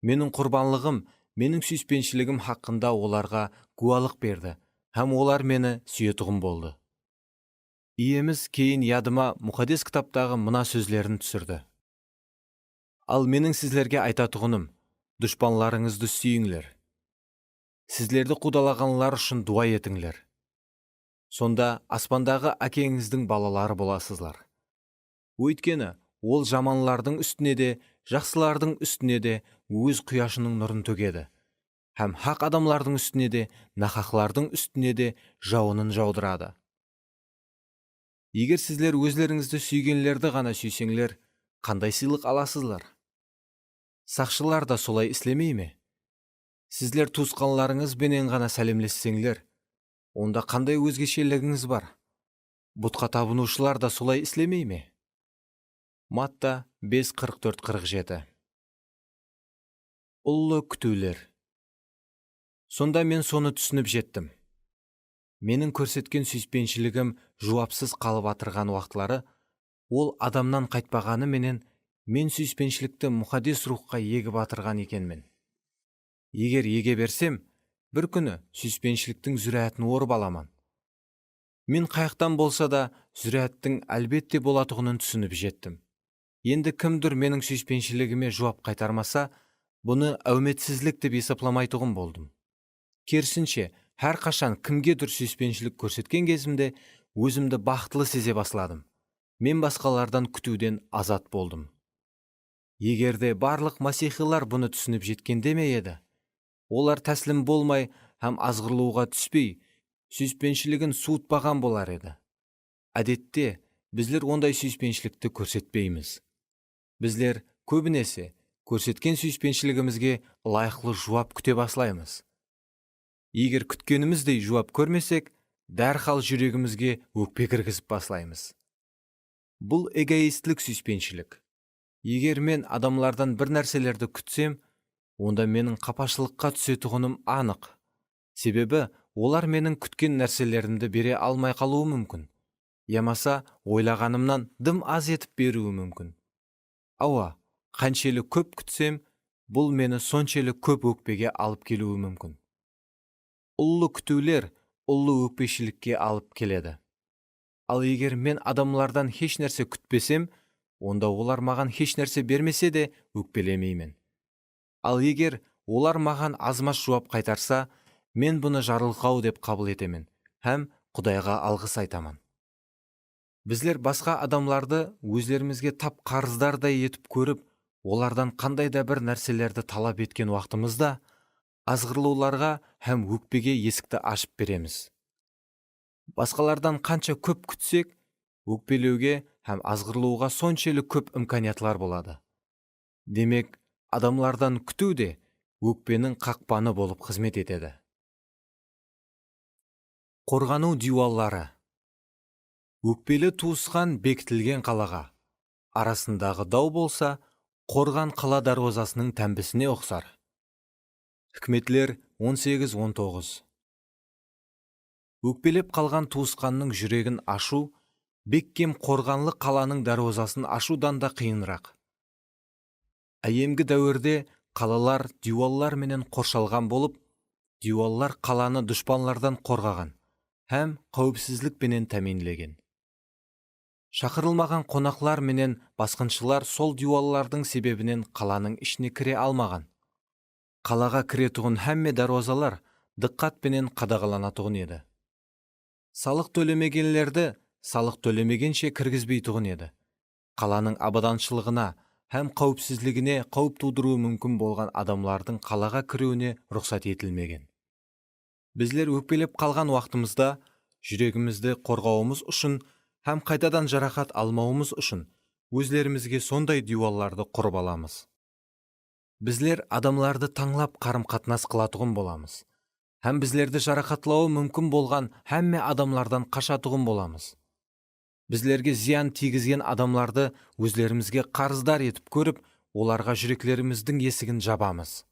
Менің құрбанлығым, менің сүйіспеншілігім хақында оларға куәлік берді, һәм олар мені сүйетұғын болды. Иеміз кейін ядыма мұқадес кітаптағы мына сөзлерін түсірді. Ал менің сіздерге айтатұғыным, дұшпанларыңызды сүйіңлер. Сіздерді қудалағанлар үшін дуа етіңлер. Сонда аспандағы әкеңіздің балалары боласызлар. Өйткені ол жаманлардың үстіне де, жақсылардың үстіне де өз құяшының нұрын төгеді. Һәм хақ адамлардың үстіне де, нақақлардың үстіне де жауынын жаудырады. Егер сіздер өзлеріңізді сүйгенлерді ғана сүйсеңлер, қандай сыйлық аласызлар? Сақшылар да солай істемей ме? Сіздер туысқанларыңызбенен ғана сәлемлессеңлер, онда қандай өзгешелігіңіз бар? Бұтқа табынушылар да солай істемей ме? Матта 5:44-47. Ұлы күтулер. Сонда мен соны түсініп жеттім. Менің көрсеткен сүйіспеншілігім жуапсыз қалып атырған уақытлары, ол адамнан қайтпағаны менен мен сүйіспеншілікті мұқадес рухқа егіп атырған екенмін. Егер еге берсем, бір күні сүйіспеншіліктің зүрәтін орып аламан. Мен қайықтан болса да зүрәттің әлбетте болатұғынын түсініп жеттім. Енді кімдір менің сүйіспеншілігіме жауап қайтармаса, бұны әуметсізлік деп есапламайтұғын болдым. Керісінше, әр қашан кімге-дір сүйіспеншілік көрсеткен кезімде өзімді бақытлы сезе басладым. Мен басқалардан күтуден азат болдым. Егерде барлық масихилар бұны түсініп жеткенде ме еді, олар тәслім болмай һәм азғырлауға түспей, сүйіспеншілігін суытпаған болар еді. Әдетте, біздер ондай сүйіспеншілікті көрсетпейміз. Біздер көбінесе көрсеткен сүйіспеншілігімізге лайықлы жауап күте баслаймыз. Егер күткеніміздей жауап көрмесек, дәрхал жүрегімізге өкпе кіргізіп баслаймыз. Бұл эгоистлік сүйіспеншілік. Егер мен адамлардан бір нәрселерді күтсем, онда менің қапашылыққа түсетұғыным анық. Себебі олар менің күткен нәрселерімді бере алмай қалуы мүмкін. Ямаса ойлағанымнан дым аз етіп беруі мүмкін. Ауа, қаншелі көп күтсем, бұл мені соншелі көп өкпеге алып келуі мүмкін. Ұлы күтулер ұлы өкпешілікке алып келеді. Ал егер мен адамлардан хеш нәрсе күтпесем, онда олар маған хеш нәрсе бермесе де өкпелемеймін. Ал егер олар маған азмаш жауап қайтарса, мен бұны жарылқау деп қабыл етемін, һәм Құдайға алғыс айтамын. Біздер басқа адамларды өздерімізге тап қарыздардай етіп көріп, олардан қандай да бір нәрселерді талап еткен уақытымызда, азғырлауларға һәм өкпеге есікті ашып береміз. Басқалардан қанша көп күтсек, өкпелеуге һәм азғырлауға соншелі көп имканиятлар болады. Демек, адамлардан күту де өкпенің қақпаны болып қызмет етеді. Қорғану диуаллары. Өкпелі туысқан бекітілген қалаға, арасындағы дау болса, қорған қала дарвазасының тәмбісіне ұқсар. Хикметлер 18-19. Өкпелеп қалған туысқанның жүрегін ашу, беккем қорғанлы қаланың дарвазасын ашудан да қиынырақ. Әйемгі дәуірде қалалар диуаллар менен қоршалған болып, диуаллар қаланы дұшпанлардан қорғаған, һәм қауіпсізлік менен тәминлеген. Шақырылмаған қонақлар менен басқыншылар сол диуаллардың себебінен қаланың ішіне кіре алмаған. Қалаға кіретұғын һәмме дарвазалар дыққат пенен қадағаланатұғын еді. Салық төлемегенлерді салық төлемегенше кіргізбейтұғын еді. Қаланың абаданшылығына һәм қауіпсізлігіне қауіп тудыруы мүмкін болған адамлардың қалаға кіруіне рұқсат етілмеген. Біздер өкпелеп қалған уақытымызда жүрегімізді қорғауымыз үшін һәм қайтадан жарақат алмауымыз үшін өзлерімізге сондай диуалларды құрып аламыз. Біздер адамларды таңлап қарым-қатынас қылатұғын боламыз. Һәм біздерді жарақатлауы мүмкін болған һәмме адамлардан қашатұғын боламыз. Біздерге зиян тигізген адамларды өзлерімізге қарыздар етіп көріп, оларға жүреклеріміздің есігін жабамыз.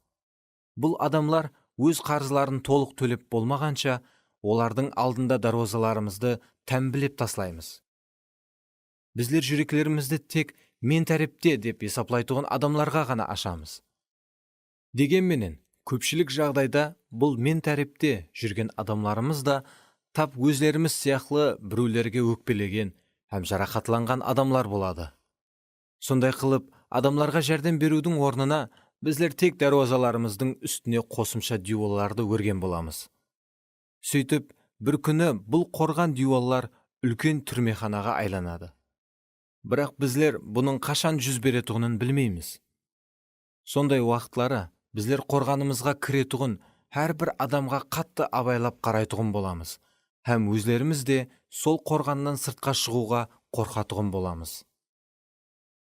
Бұл адамлар өз қарызларын толық төлеп болмағанша, олардың алдында дарвазаларымызды тәмбілеп таслаймыз. Біздер жүреклерімізді тек мен тәріпте деп есаплайтұғын адамларға ғана ашамыз. Дегенменен, көпшілік жағдайда бұл мен тәріпте жүрген адамларымыз да тап өзлерimiz сияқлы біреулерге өкпелеген һәм жарақатланған адамлар болады. Сондай қылып, адамларға жәрдем берудің орнына біздер тек дәруазаларымыздың үстіне қосымша дюаларды өрген боламыз. Сөйтіп, бір күні бұл қорған дюаллар үлкен түрмеханаға айланады. Бірақ біздер бұның қашан жүз беретұғынын білмейміз. Сондай уақытлары біздер қорғанымызға кіретұғын әрбір адамға қатты абайлап қарайтұғын боламыз. Һәм өзлеріміз де сол қорғаннан сыртқа шығуға қорқатұғын боламыз.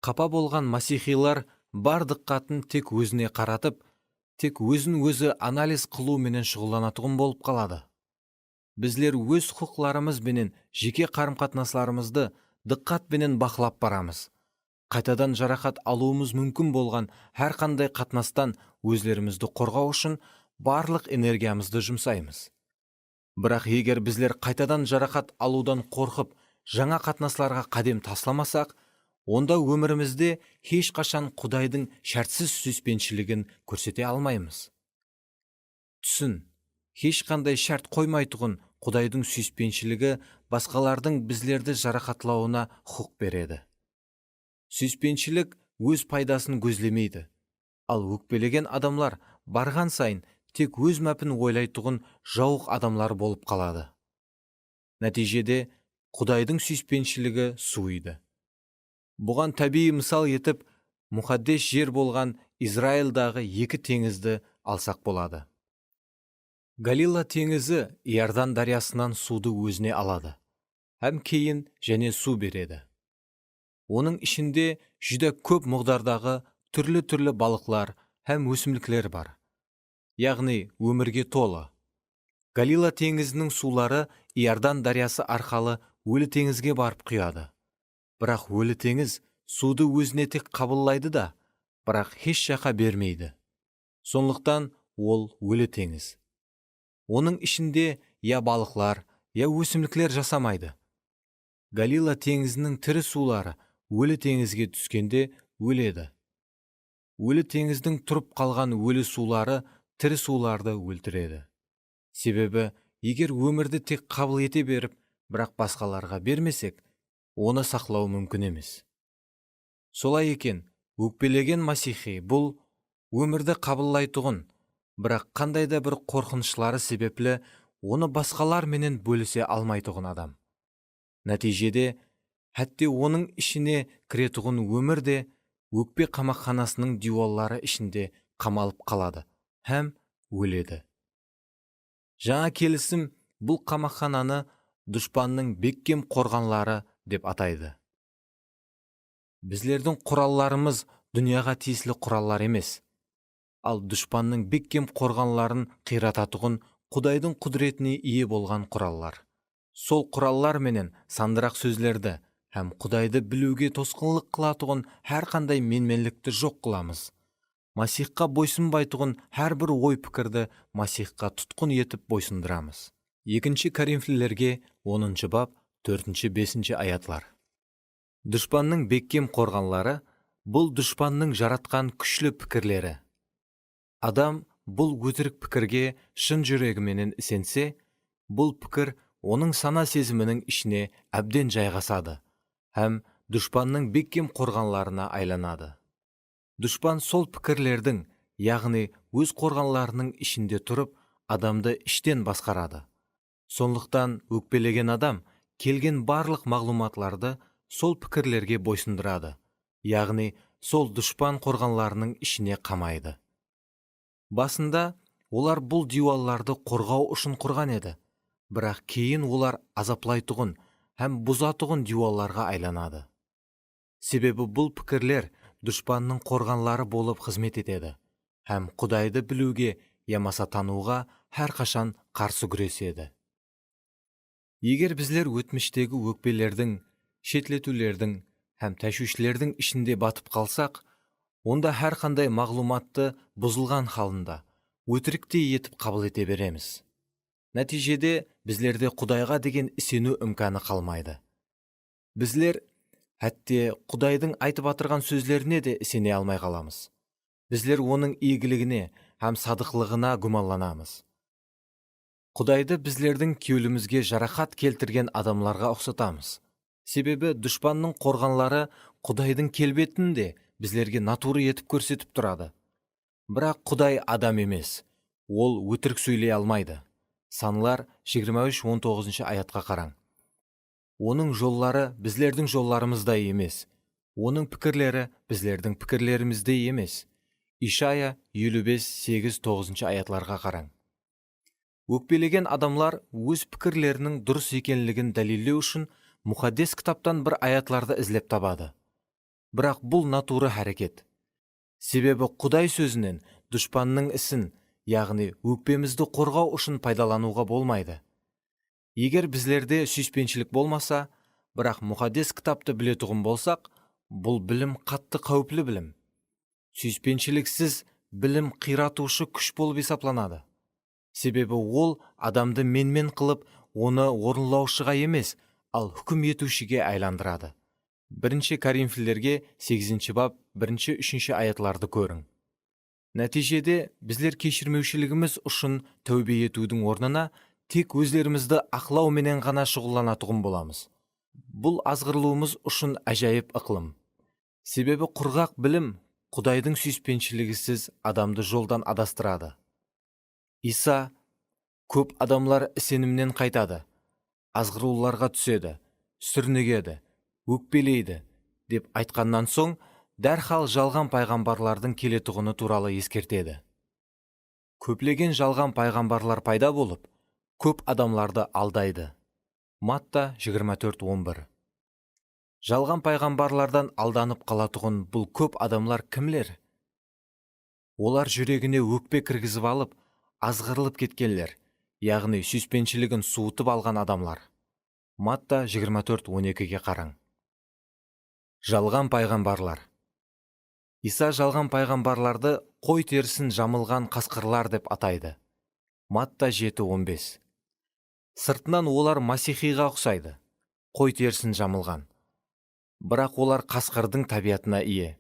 Қапа болған масихилар бар диққатын тек өзіне қаратып, тек өзін өзі анализ қылу менен шұғылданатұғын болып қалады. Біздер өз құқыларымыз менен жеке қарым-қатынасларымызды диққат менен бақылап барамыз. Қайтадан жарақат алуымыз мүмкін болған әр қандай қатынастан өзлерімізді қорғау үшін барлық энергиямызды жұмсаймыз. Бірақ егер біздер қайтадан жарақат алудан қорқып, жаңа қатынасларға қадем тасламасақ, онда өмірімізде ешқашан Құдайдың шартсыз сүйіспеншілігін көрсете алмаймыз. Түсін, ешқандай шарт қоймайтұғын Құдайдың сүйіспеншілігі басқалардың біздерді жарақатлауына құқық береді. Сүйіспеншілік өз пайдасын көзлемейді. Ал өкпелеген адамлар барған сайын тек өз мәпін ойлайтұғын жауық адамлар болып қалады. Нәтижеде Құдайдың сүйіспеншілігі суиды. Бұған табиғи мысал етіп, мұқаддес жер болған Израильдағы екі теңізді алсақ болады. Галила теңізі Иордан дариясынан суды өзіне алады, һәм кейін және су береді. Оның ішінде жүдә көп мұғдардағы түрлі балықлар һәм өсімліктер бар. Яғни өмірге толы. Галила теңізінің сулары Иордан дариясы арқалы өлі теңізге барып құяды. Бірақ өлі теңіз суды өзіне тек қабылдайды да, бірақ еш жаққа бермейді. Сондықтан ол өлі теңіз. Оның ішінде я балықлар, я өсімліктер жасамайды. Галила теңізінің тірі сулары өлі теңізге түскенде өледі. Өлі теңіздің тұрып қалған өлі сулары тірі суларды өлтіреді. Себебі, егер өмірді тек қабыл ете беріп, бірақ басқаларға бермесек, оны сақлау мүмкін емес. Солай екен, өкпелеген масихи бұл өмірді қабылдайтұғын, бірақ қандай да бір қорқынышлары себеплі оны басқалар менен бөлісе алмайтұғын адам. Нәтижеде, әтте оның ішіне кіретұғын өмірде өкпе қамақханасының дюаллары ішінде қамалып қалады, һәм өледі. Жаңа келісім бұл қамақхананы дұшпанның беккем қорғанлары деп атайды. Біздердің құралларымыз дүнияға тиесілі құраллар емес, ал дұшпанның беккем қорғанларын қирататұғын Құдайдың құдіретіне ие болған құраллар. Сол құраллар менен сандырақ сөзлерді һәм Құдайды білуге тосқынлық қылатұғын әр қандай менменлікті жоқ қыламыз. Масихқа бойсынбайтұғын әрбір ой пікірді Масихқа тұтқын етіп бойсындырамыз. 2 Коринфилерге 10 бап 4-5 аятлар. Дұшпанның беккем қорғанлары бұл дұшпанның жаратқан күшлі пікірлері. Адам бұл өтірік пікірге шын жүрегіменен сенсе, бұл пікір оның сана сезімінің ішіне әбден жайғасады, һәм дұшпанның беккем қорғанларына айланады. Дұшпан сол пікірлердің, яғни өз қорғанларының ішінде тұрып, адамды іштен басқарады. Сондықтан өкпелеген адам келген барлық мағлұматларды сол пікірлерге бойсындырады, яғни сол дұшпан қорғанларының ішіне қамайды. Басында олар бұл дюалларды қорғау үшін құрған еді, бірақ кейін олар азаплайтұғын һәм бұзатұғын дюалларға айланады. Себебі бұл пікірлер дұшпанның қорғанлары болып қызмет етеді, һәм Құдайды білуге, ямаса тануға әрқашан қарсы күреседі. Егер біздер өтміштегі өкпелердің, шетлетулердің һәм тәшвиштердің ішінде батып қалсақ, онда әрқандай мағлұматты бұзылған халында өтіріктей етіп қабыл ете береміз. Нәтижеде біздерде Құдайға деген сену үмканы қалмайды. Біздер әтте Құдайдың айтып атырған сөздеріне де сене алмай қаламыз. Біздер оның игілігіне һәм садықлығына гуманланамыз. Құдайды біздердің кеулімізге жарақат келтірген адамларға ұқсатамыз. Себебі дұшпанның қорғанлары Құдайдың келбетін де біздерге натуры етіп көрсетіп тұрады. Бірақ Құдай адам емес. Ол өтірік сөйлей алмайды. Санлар 23-19 аятқа қараң. Оның жоллары біздердің жолларымыздай емес. Оның пікірлері біздердің пікірлеріміздей емес. Ишая 55-8-9 аятларға қараң. Өкпелеген адамлар өз пікірлерінің дұрыс екенлігін дәлелдеу үшін мұқаддес кітаптан бір аятларды ізлеп табады. Бірақ бұл натуры әрекет. Себебі Құдай сөзінен дұшпанның ісін, яғни өкпемізді қорғау үшін пайдалануға болмайды. Егер біздерде сүйіспеншілік болмаса, бірақ мұқаддес кітапты білетұғын болсақ, бұл білім қатты қауіплі білім. Сүйіспеншіліксіз білім қиратушы күш болып есапланады. Себебі ол адамды менмен қылып, оны орынлаушыға емес, ал хүкім етушіге айландырады. 1 Коринфилерге 8 бап 1-3 аятларды көрің. Нәтижеде біздер кешірмеушілігіміз үшін тәубе етудің орнына тек өздерімізді ақлау менен ғана шұғылланатұғын боламыз. Бұл азғырылуымыз үшін әжайып ықылым. Себебі құрғақ білім Құдайдың сүйіспеншілігісіз адамды жолдан адастырады. Иса, көп адамлар сенімнен қайтады, азғыруларға түседі, сүрнігеді, өкпелейді, деп айтқаннан соң, дәрхал жалған пайғамбарлардың келетұғыны туралы ескертеді. Көплеген жалған пайғамбарлар пайда болып, көп адамларды алдайды. Матта 24-11. Жалған пайғамбарлардан алданып қалатұғын бұл көп адамлар кімлер? Олар жүрегіне өкпе кіргізіп алып, азғырылып кеткенлер, яғни сүйіспеншілігін суытып алған адамлар. Матта 24-12-ге қараң. Жалған пайғамбарлар. Иса жалған пайғамбарларды қой терісін жамылған қасқырлар деп атайды. Матта 7-15. Сыртынан олар Масихиға ұқсайды, қой терісін жамылған. Бірақ олар қасқырдың табиатына ие.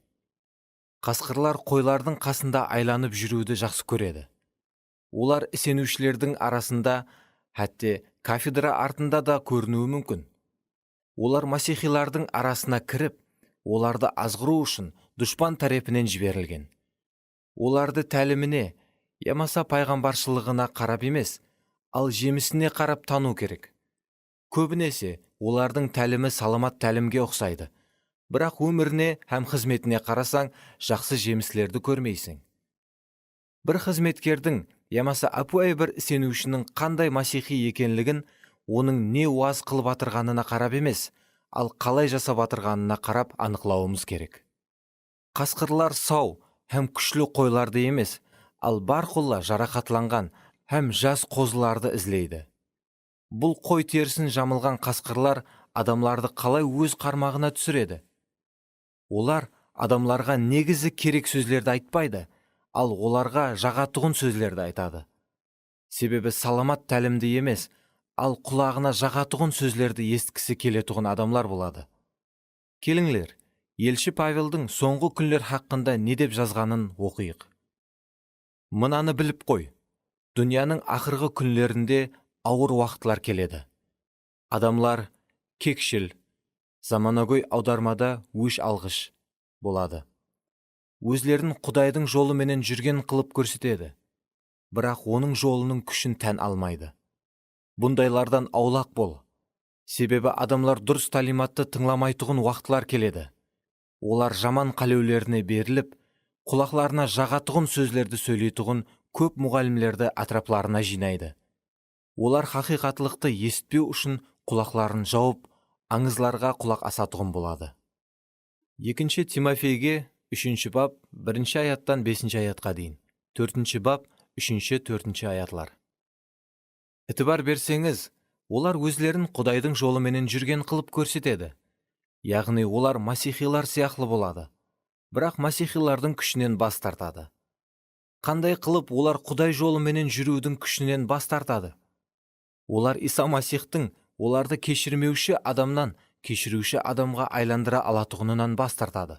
Қасқырлар қойлардың қасында айланып жүруді жақсы көреді. Олар сенушілердің арасында, хәтте кафедра артында да көрінуі мүмкін. Олар масихилардың арасына кіріп, оларды азғыру үшін дұшпан тарапынан жіберілген. Оларды тәліміне, ямаса пайғамбаршылығына қарап емес, ал жемісіне қарап тану керек. Көбінесе олардың тәлімі саламат тәлімге ұқсайды. Бірақ өміріне һәм қызметіне қарасаң, жақсы жеміслерді көрмейсің. Бір қызметкердің, ямаса апуай бір сенушінің қандай масихи екенлігін, оның не уаз қылып атырғанына қарап емес, ал қалай жасап атырғанына қарап анықлауымыз керек. Қасқырлар сау һәм күшлі қойларды емес, ал бар қолла жарақатланған һәм жас қозыларды ізлейді. Бұл қой терісін жамылған қасқырлар адамларды қалай өз қармағына түсіреді? Олар адамларға негізі керек сөздерді айтпайды, ал оларға жағатұғын сөздерді айтады. Себебі саламат тәлімді емес, ал құлағына жағатұғын сөздерді естікісі келетұғын адамлар болады. Келіңлер, елші Павелдің соңғы күнлер хақында не деп жазғанын оқиық. Мынаны біліп қой, дүнияның ақырғы күнлерінде ауыр уақытлар келеді. Адамлар кекшіл, заманауи аудармада өш алғыш болады. Өзлерін Құдайдың жолы менен жүрген қылып көрсетеді, бірақ оның жолының күшін тән алмайды. Бұндайлардан аулақ бол. Себебі адамлар дұрыс талиматты тыңламайтұғын уақытлар келеді. Олар жаман қалеулеріне беріліп, құлақларына жағатұғын сөздерді сөйлейтұғын көп мұғалімлерді атрапларына жинайды. Олар хақиқатлықты естпеу үшін құлақларын жауып, аңызларға құлақ асатұғын болады. 2 Тимофейге 3 бап 1 аяттан 5 аятқа дейін, 4 бап 3-4 аятлар. Ітібар берсеңіз, олар өзлерін Құдайдың жолы менен жүрген қылып көрсетеді. Яғни олар масихилар сияқлы болады, бірақ масихилардың күшінен бас тартады. Қандай қылып олар Құдай жолы менен жүрудің күшінен бас тартады? Олар Иса Масихтың оларды кешірмеуші адамнан кешіруші адамға айландыра алатұғынынан бас тартады.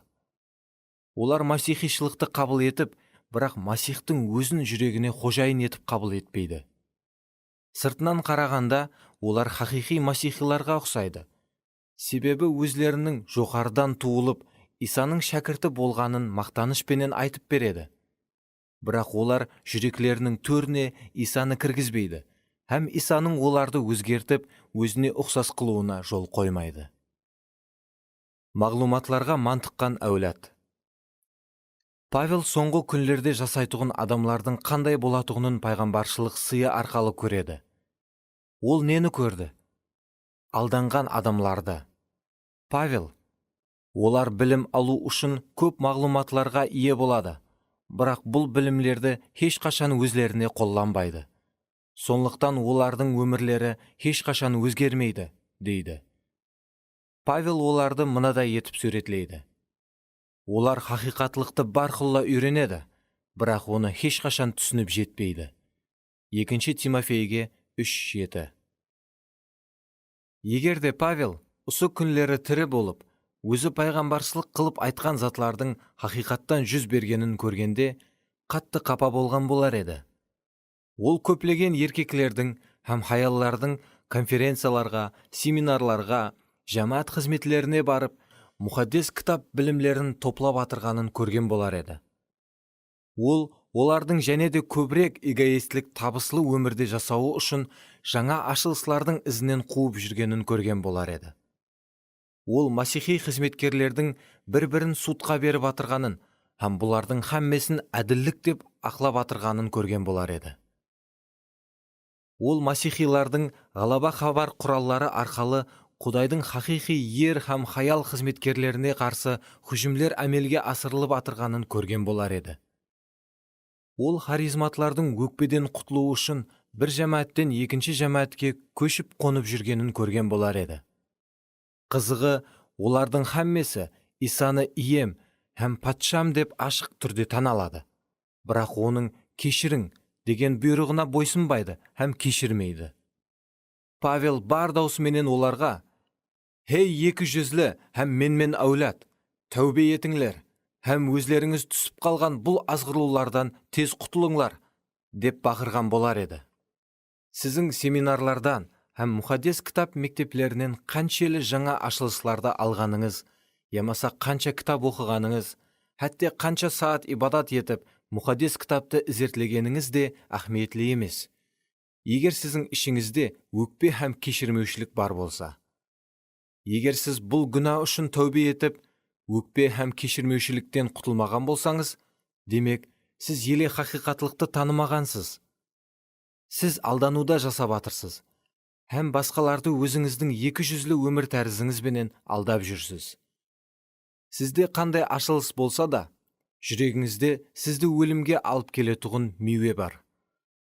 Олар масихишылықты қабыл етіп, бірақ Масихтың өзін жүрегіне қожайын етіп қабыл етпейді. Сыртынан қарағанда олар хақиқи масихиларға ұқсайды. Себебі өздерінің жоғарыдан туылып, Исаның шәкірті болғанын мақтанышпенен айтып береді. Бірақ олар жүректерінің төріне Исаны кіргізбейді, һәм Исаның оларды өзгертіп, өзіне ұқсас қылуына жол қоймайды. Мағлуматларға мантыққан әулет. Павел соңғы күнлерде жасайтұғын адамлардың қандай болатұғынын пайғамбаршылық сыйы арқалы көреді. Ол нені көрді? Алданған адамларды. Павел, олар білім алу үшін көп мағлуматларға ие болады, бірақ бұл білімлерді ешқашан өзлеріне қолданбайды. Сондықтан олардың өмірлері ешқашан өзгермейді, дейді. Павел оларды мынадай етіп суретлейді. Олар хақиқатлықты барқылла үйренеді, бірақ оны ешқашан түсініп жетпейді. 2 Тимофейге 3:7. Егер де Павел осы күнлері тірі болып, өзі пайғамбаршылық қылып айтқан затлардың хақиқаттан жүз бергенін көргенде, қатты қапа болған болар еді. Ол көплеген еркеклердің һәм хаяллардың конференцияларға, семинарларға, жамаат қызметлеріне барып, мұхаддес кітап білімлерін топлап атырғанын көрген болар еді. Ол олардың және де көбірек эгоистлік табыслы өмірде жасауы үшін жаңа ашылыслардың ізінен қуып жүргенін көрген болар еді. Ол масихи қызметкерлердің бір-бірін сутқа беріп атырғанын, һәм бұлардың хаммесін әділдік деп ақлап атырғанын көрген болар еді. Ол масихилардың ғалаба хабар құраллары арқалы Құдайдың хақиқи ер һәм хаял қызметкерлеріне қарсы хүжімлер әмелге асырылып атырғанын көрген болар еді. Ол харизматлардың өкпеден құтылуы үшін бір жамааттен екінші жамаатке көшіп қонып жүргенін көрген болар еді. Қызығы, олардың хаммесі Исаны ием һәм патшам деп ашық түрде таналады. Бірақ оның кешірің деген бұйрығына бойсынбайды һәм кешірмейді. Павел бар даусыменен оларға: «Хей, екі жүзлі һәм менмен әулет, тәубе етіңлер, һәм өзлеріңіз түсіп қалған бұл азғырулардан тез құтылыңлар», деп бақырған болар еді. Сіздің семинарлардан һәм мұхаддес кітап мектеплерінен қаншелі жаңа ашылысларды алғаныңыз, ямаса қанша кітап оқығаныңыз, хәтте қанша саат ибадат етіп, мұхаддес кітапты ізертлегеніңіз де ахметлі емес. Егер сіздің ішіңізде өкпе һәм кешірмеушілік бар болса, егер сіз бұл күнә үшін тәубе етіп, өкпе һәм кешірмеушіліктен құтылмаған болсаңыз, демек, сіз еле хақиқатлықты танымағансыз. Сіз алдануда жасап атырсыз, һәм басқаларды өзіңіздің екі жүзлі өмір тәрізіңізбенен алдап жүрсіз. Сізде қандай ашылыс болса да, жүрегіңізде сізді өлімге алып келетұғын меуе бар.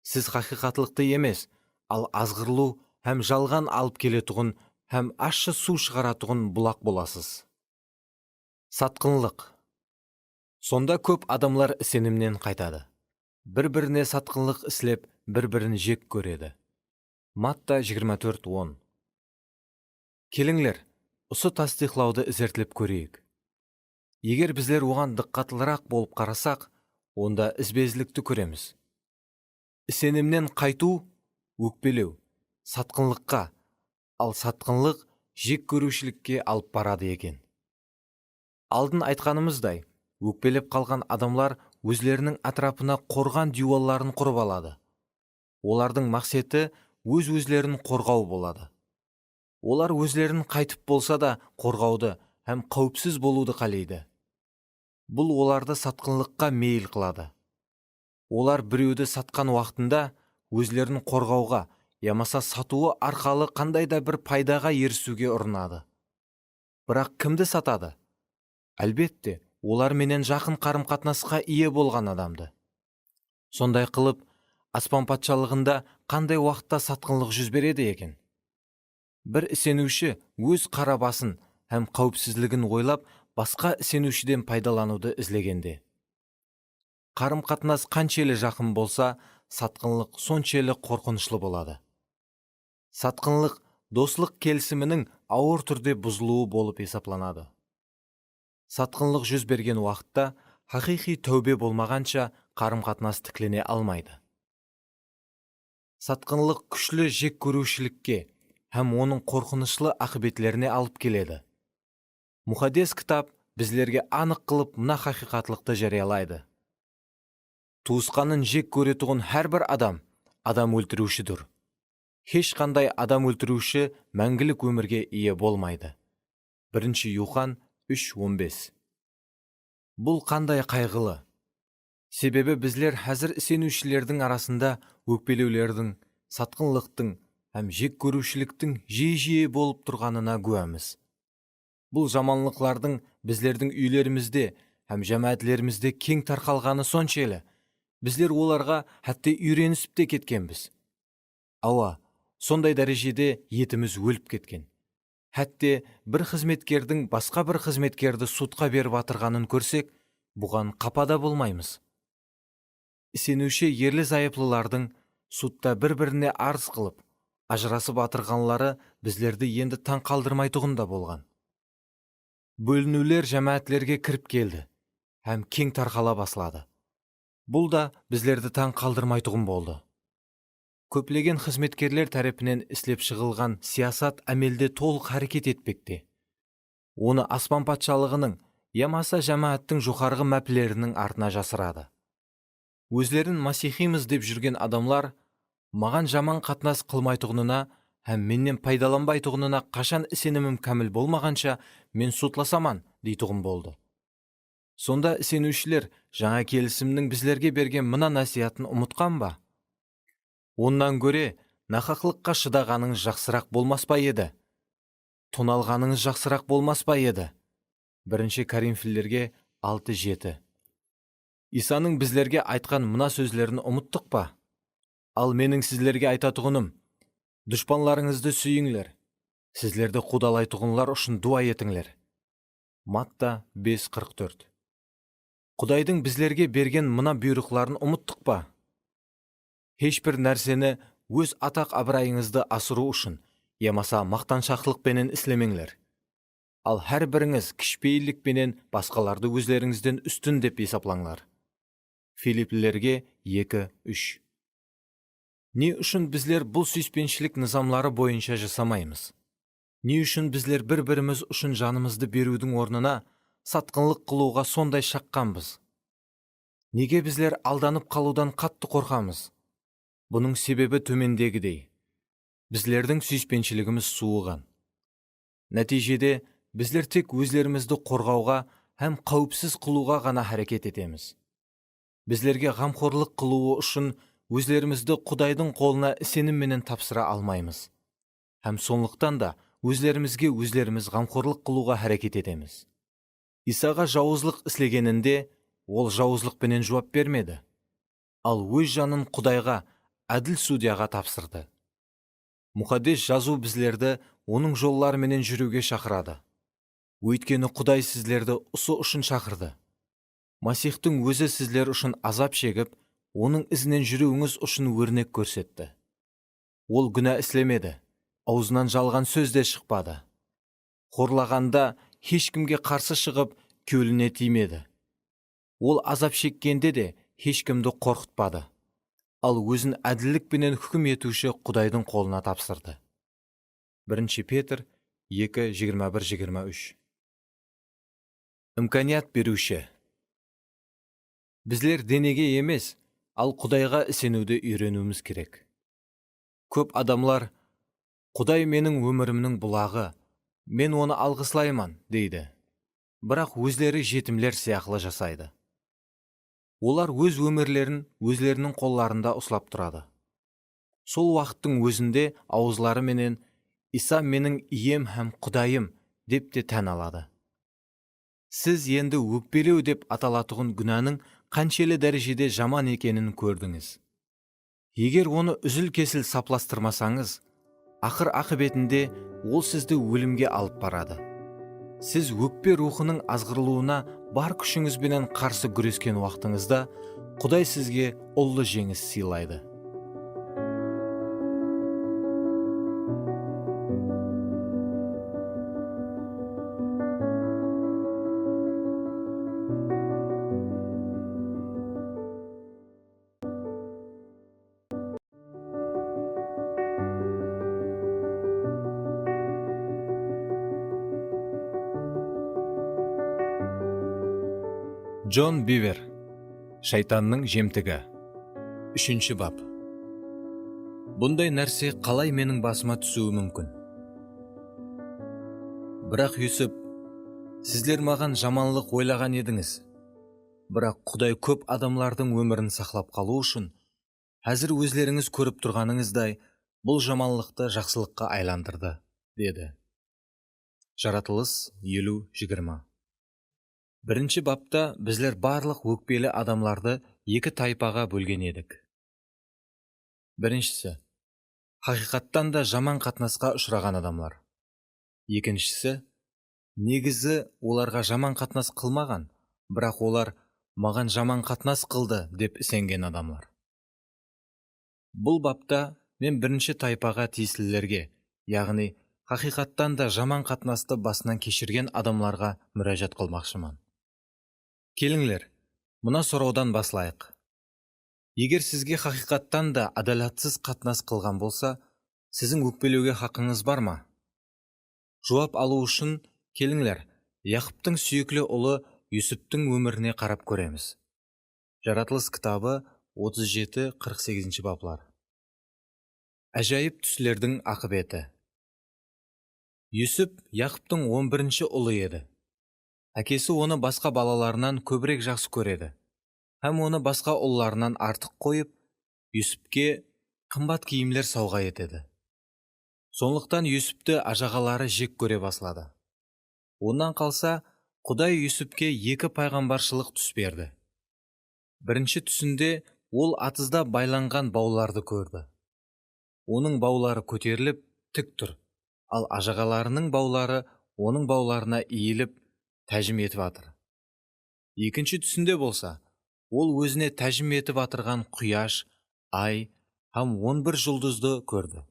Сіз хақиқатлықты емес, ал азғырлу һәм жалған алып келетұғын һәм ащы су шығаратұғын бұлақ боласыз. Сатқынлық. Сонда көп адамлар сенімнен қайтады. Бір-біріне сатқынлық іслеп, бір-бірін жек көреді. Матта 24:10. Келіңлер, осы тастиқлауды ізертіліп көрейік. Егер біздер оған диққатлырақ болып қарасақ, онда ізбезлікті көреміз. Сенімнен қайту, өкпелеу, сатқынлыққа, ал сатқынлық жек көрушілікке алып барады екен. Алдын айтқанымыздай, өкпелеп қалған адамлар өзлерінің атрапына қорған дюалларын құрып алады. Олардың мақсеті өз-өзлерін қорғау болады. Олар өзлерін қайтып болса да қорғауды һәм қауіпсіз болуды қалайды. Бұл оларды сатқынлыққа мейл қылады. Олар біреуді сатқан уақытында өзлерін қорғауға, ямаса сатуы арқалы қандай да бір пайдаға ерісуге ұрынады. Бірақ кімді сатады? Әлбетте, олар менен жақын қарым-қатынасқа ие болған адамды. Сондай қылып, аспан патшалығында қандай уақытта сатқынлық жүз береді екен? Бір сенуші өз қарабасын һәм қауіпсізлігін ойлап, басқа сенушіден пайдалануды ізлегенде. Қарым-қатынас қаншелі жақын болса, сатқынлық соншелі қорқынышлы болады. Сатқынлық достық келісімінің ауыр түрде бұзылуы болып есапланады. Сатқынлық жүз берген уақытта хақиқи тәубе болмағанша қарым-қатынас тіклене алмайды. Сатқынлық күшлі жек көрушілікке һәм оның қорқынышлы ақыбетлеріне алып келеді. Мұқаддес кітап біздерге анық қылып мына хақиқатлықты жариялайды. Туысқанын жек көретұғын әрбір адам өлтірушідір. Ешқандай адам өлтіруші мәңгілік өмірге ие болмайды. 1 Юхан 3:15. Бұл қандай қайғылы. Себебі біздер әзір сенушілердің арасында өкпелеулердің, сатқынлықтың һәм жек көрушіліктің жиі болып тұрғанына куәміз. Бұл жаманлықлардың біздердің үйлерімізде һәм жәмәәтлерімізде кең тарқалғаны соншелі, біздер оларға хәтте үйренісіп те кеткенбіз. Сондай дәрежеде етіміз өліп кеткен. Хәтте бір қызметкердің басқа бір қызметкерді сотқа беріп атырғанын көрсек, бұған қапада болмаймыз. Сенуші ерлі зайыплылардың сотта бір-біріне арыз қылып, ажырасып атырғанлары біздерді енді таң қалдырмайтұғында болған. Бөлінулер жәмәәтлерге кіріп келді, һәм кең тарқала басылады. Бұл да біздерді таң қалдырмайтұғын болды. Көплеген қызметкерлер тарапынан іслеп шығылған сиясат әмелде толық әрекет етпекте. Оны аспан патшалығының, ямаса жәмәәттің жоғарғы мәпілерінің артына жасырады. Өздерін масихимыз деп жүрген адамлар маған жаман қатынас қылмайтұғынына һәм менен пайдаланбайтұғынына қашан сенімім кәміл болмағанша мен сотласаман дейтұғын болды. Сонда сенушілер жаңа келісімнің біздерге берген мына насихатын ұмытқан ба? Оннан көре нақақлыққа шыдағаныңыз жақсырақ болмас па еді? Тоналғаныңыз жақсырақ болмас па еді? 1 Коринфилерге 6:7. Исаның біздерге айтқан мына сөзлерін ұмыттық па? Ал менің сіздерге айтатұғыным, дұшпанларыңызды сүйіңлер, сіздерді қудалайтұғынлар үшін дуа етіңлер. Матта 5:44. Құдайдың біздерге берген мына бұйрықларын ұмыттық па? Ешбір нәрсені өз атақ абырайыңызды асыру үшін, ямаса мақтаншақлықпенен іслемеңлер. Ал әрбіріңіз кішіпейілдікпенен басқаларды өздеріңізден үстін деп есаплаңлар. Филиппилерге 2:3. Не үшін біздер бұл сүйіспеншілік низамлары бойынша жасамаймыз? Не үшін біздер бір-біріміз үшін жанымызды берудің орнына сатқынлық қылуға сондай шаққанбыз? Неге біздер алданып қалудан қатты қорқамыз? Бұның себебі төмендегідей. Біздердің сүйіспеншілігіміз суыған. Нәтижеде біздер тек өзлерімізді қорғауға һәм қауіпсіз қылуға ғана әрекет етеміз. Біздерге ғамқорлық қылуы үшін өзлерімізді Құдайдың қолына сенімменен тапсыра алмаймыз. Һәм сондықтан да өзлерімізге өзлеріміз ғамқорлық қылуға әрекет етеміз. Исаға жауызлық іслегенінде ол жауызлықпенен жауап бермеді. Ал өз жанын Құдайға, әділ судьяға тапсырды. Мұқаддес жазу біздерді оның жолларыменен жүруге шақырады. Өйткені Құдай сіздерді осы үшін шақырды. Масихтың өзі сіздер үшін азап шегіп, оның ізінен жүруіңіз үшін өрнек көрсетті. Ол күнә іслемеді, аузынан жалған сөз де шықпады. Қорлағанда ешкімге қарсы шығып, көліне тимеді. Ол азап шеккенде де ешкімді қорқытпады. Ал өзін әділдікпенен хүкім етуші Құдайдың қолына тапсырды. 1 Петр 2:21-23. Имканият беруші. Біздер денеге емес, ал Құдайға сенуді үйренуіміз керек. Көп адамлар, Құдай менің өмірімнің бұлағы, мен оны алғыслайман, дейді. Бірақ өздері жетімлер сияқлы жасайды. Олар өз өмірлерін өзлерінің қолларында ұслап тұрады. Сол уақыттың өзінде ауызлары менен Иса менің ием һәм Құдайым деп те тән алады. Сіз енді өкпелеу деп аталатұғын күнәнің қаншелі дәрежеде жаман екенін көрдіңіз. Егер оны үзіл-кесіл сапластырмасаңыз, ақыр ақыбетінде ол сізді өлімге алып барады. Сіз өкпе рухының азғырылуына бар күшіңізбенен қарсы күрескен уақытыңызда Құдай сізге ұлы жеңіс сыйлайды. Джон Бивер. Шайтанның жемтігі. 3 бап. Бұндай нәрсе қалай менің басыма түсуі мүмкін? Бірақ Юсіп, сіздер маған жаманлық ойлаған едіңіз. Бірақ Құдай көп адамлардың өмірін сақлап қалу үшін, әзір өзлеріңіз көріп тұрғаныңыздай, бұл жаманлықты жақсылыққа айландырды, деді. Жаратылыс 50:20. 1 бапта біздер барлық өкпелі адамларды 2 тайпаға бөлген едік. Біріншісі, хақиқаттан да жаман қатынасқа ұшыраған адамлар. Екіншісі, негізі оларға жаман қатынас қылмаған, бірақ олар маған жаман қатынас қылды деп сенген адамлар. Бұл бапта мен 1 тайпаға тиесілілерге, яғни хақиқаттан да жаман қатынасты басынан кешірген адамларға мүрәжат қылмақшымын. Келіңлер, мына сұраудан басылайық. Егер сізге хақиқаттан да адалатсыз қатынас қылған болса, сіздің өкпелеуге хақыңыз бар ма? Жауап алу үшін келіңлер, Яқыптың сүйеклі ұлы Юсіптің өміріне қарап көреміз. Жаратылыс кітабы 37-48 баплар. Әжайып түслердің ақыбеті. Юсіп Яқыптың 11 ұлы еді. Әкесі оны басқа балаларынан көбірек жақсы көреді. Һәм оны басқа ұлларынан артық қойып, Юсіпке қымбат киімлер сауға етеді. Сондықтан Юсіпті ажағалары жек көре басылады. Онан қалса, Құдай Юсіпке 2 пайғамбаршылық түс берді. Бірінші түсінде ол атызда байланған бауларды көрді. Оның баулары көтеріліп, тік тұр, ал ажағаларының баулары оның бауларына иіліп, тәжім етіп атыр. Екінші түсінде болса, ол өзіне тәжім етіп атырған құяш, ай, һәм 11 жұлдызды көрді.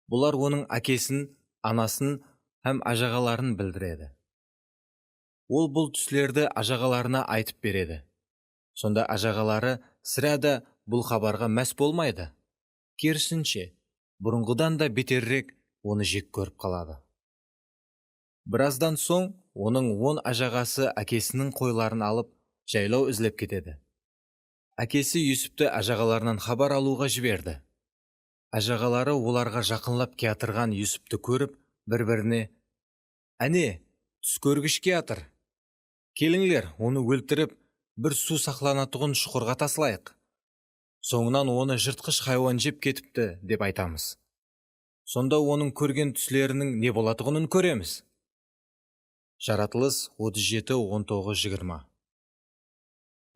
Бұлар оның әкесін, анасын һәм ажағаларын білдіреді. Ол бұл түслерді ажағаларына айтып береді. Сонда ажағалары сірә да бұл хабарға мәс болмайды. Керісінше, бұрынғыдан да бетерірек оны жек көріп қалады. Біраздан соң, оның 10 ажағасы әкесінің қойларын алып, жайлау ізлеп кетеді. Әкесі Юсіпті ажағаларынан хабар алуға жіберді. Ажағалары оларға жақынлап келатырған Юсіпті көріп, бір-біріне: «Әне, түс көргішке атыр. Келіңлер, оны өлтіріп, бір су сақланатұғын шұқырға тасылайық. Соңынан оны жыртқыш хайуан жеп кетіпті» деп айтамыз. Сонда оның көрген түслерінің не болатығынын көреміз. Жаратылыс 37-19-20.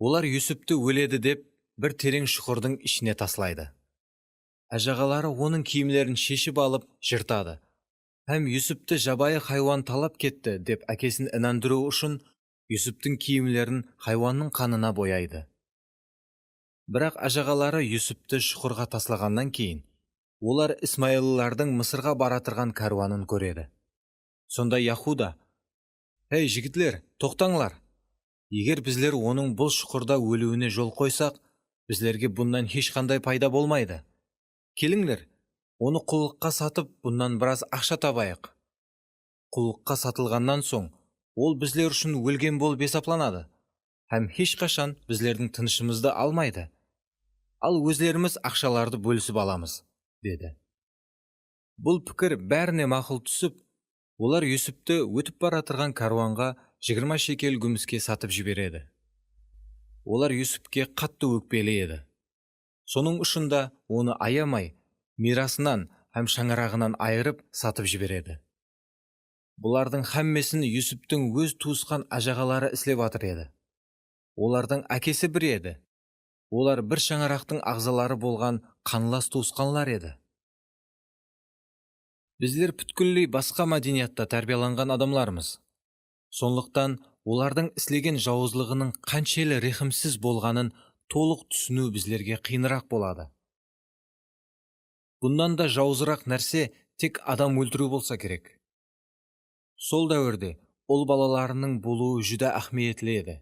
Олар Юсіпті өледі деп бір терең шұқырдың ішіне таслайды. Ажағалары оның киімлерін шешіп алып жыртады. Һәм Юсіпті жабайы хайуан талап кетті деп әкесін інандыру үшін Юсіптің киімлерін хайуанның қанына бояйды. Бірақ ажағалары Юсіпті шұқырға таслағаннан кейін, олар Исмаилылардың Мысырға баратырған кәруанын көреді. Сонда Яхуда: «Ей, жігітлер, тоқтаңлар. Егер біздер оның бұл шұқырда өлуіне жол қойсақ, біздерге бұннан ешқандай пайда болмайды. Келіңлер, оны құлыққа сатып, бұннан біраз ақша табайық. Құлыққа сатылғаннан соң, ол біздер үшін өлген болып есапланады, һәм ешқашан біздердің тынышымызды алмайды. Ал өзлеріміз ақшаларды бөлісіп аламыз», деді. Бұл пікір бәріне мақұл түсіп, олар Юсіпті өтіп баратырған каруанға 20 шекел күміске сатып жібереді. Олар Юсіпке қатты өкпелі еді. Соның ұшында оны аямай, мирасынан һәм шаңырағынан айырып сатып жібереді. Бұлардың һәммесін Юсіптің өз туысқан ажағалары іслеп атыр еді. Олардың әкесі бір еді. Олар бір шаңырақтың ағзалары болған қанлас туысқанлар еді. Біздер бүткіллей басқа мәдениетта тәрбияланған адамлармыз. Сондықтан олардың іслеген жауызлығының қаншелі рехімсіз болғанын толық түсіну біздерге қиынырақ болады. Бұндан да жауызырақ нәрсе тек адам өлтіру болса керек. Сол дәуірде ұл балаларының болуы жүдә әхмиетлі еді.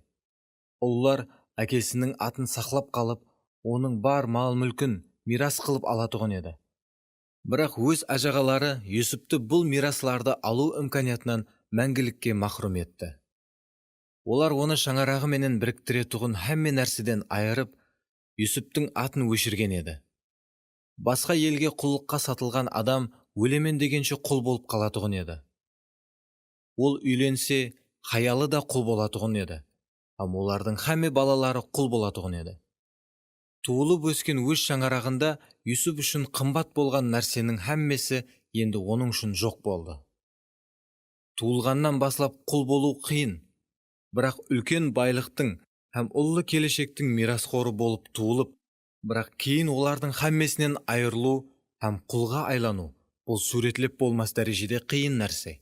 Ұллар әкесінің атын сақлап қалып, оның бар мал-мүлкін мирас қылып алатұғын еді. Бірақ өз ажағалары Юсіпті бұл мирасларды алу имканиятынан мәңгілікке махрум етті. Олар оны шаңарағы менен біріктіре тұғын һәмме нәрседен айырып, Юсуптың атын өшірген еді. Басқа елге құллыққа сатылған адам өлемен дегенше құл болып қалатұғын еді. Ол үйленсе, хаялы да құл болатұғын еді. Ам олардың һәмме балалары құл болатұғын еді. Туылып өскен өз шаңарағында Юсуп үшін қымбат болған нәрсенің һәммесі енді оның үшін жоқ болды. Туылғаннан баслап құл болу қиын, бірақ үлкен байлықтың һәм ұлы келешектің мирасқоры болып туылып, бірақ кейін олардың һәммесінен айырылу һәм құлға айлану бұл суретлеп болмас дәрежеде қиын нәрсе.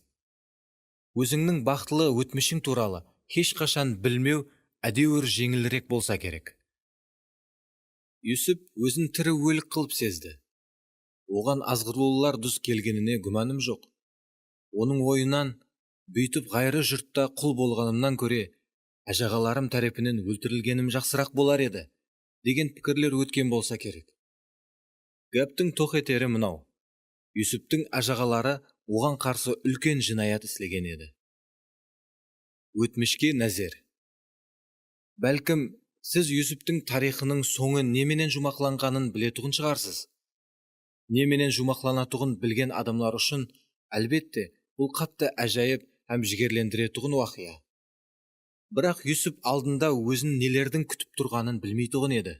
Өзіңнің бақытлы өтмішің туралы ешқашан білмеу әдеуір жеңілірек болса керек. Юсуп өзін тірі өлік қылып сезді. Оған азғырлаулар дұс келгеніне күмәнім жоқ. Оның ойынан, бүйтіп ғайры жұртта құл болғанымнан көре, әжағаларым тәрепінен өлтірілгенім жақсырақ болар еді, деген пікірлер өткен болса керек. Гәптің тоқ етері мынау. Юсуптың әжағалары оған қарсы үлкен жинаят істеген еді. Өтмішке нәзер. Бәлкім, сіз Юсуптың тарихының соңы неменен жұмақланғанын білетұғын шығарсыз. Неменен жұмақланатұғын білген адамлар үшін, әлбетте, бұл қатты әжайып һәм жігерленdiретұғын уақия. Бірақ Юсуп алдында өзін нелердің күтіп тұрғанын білмейтұғын еді.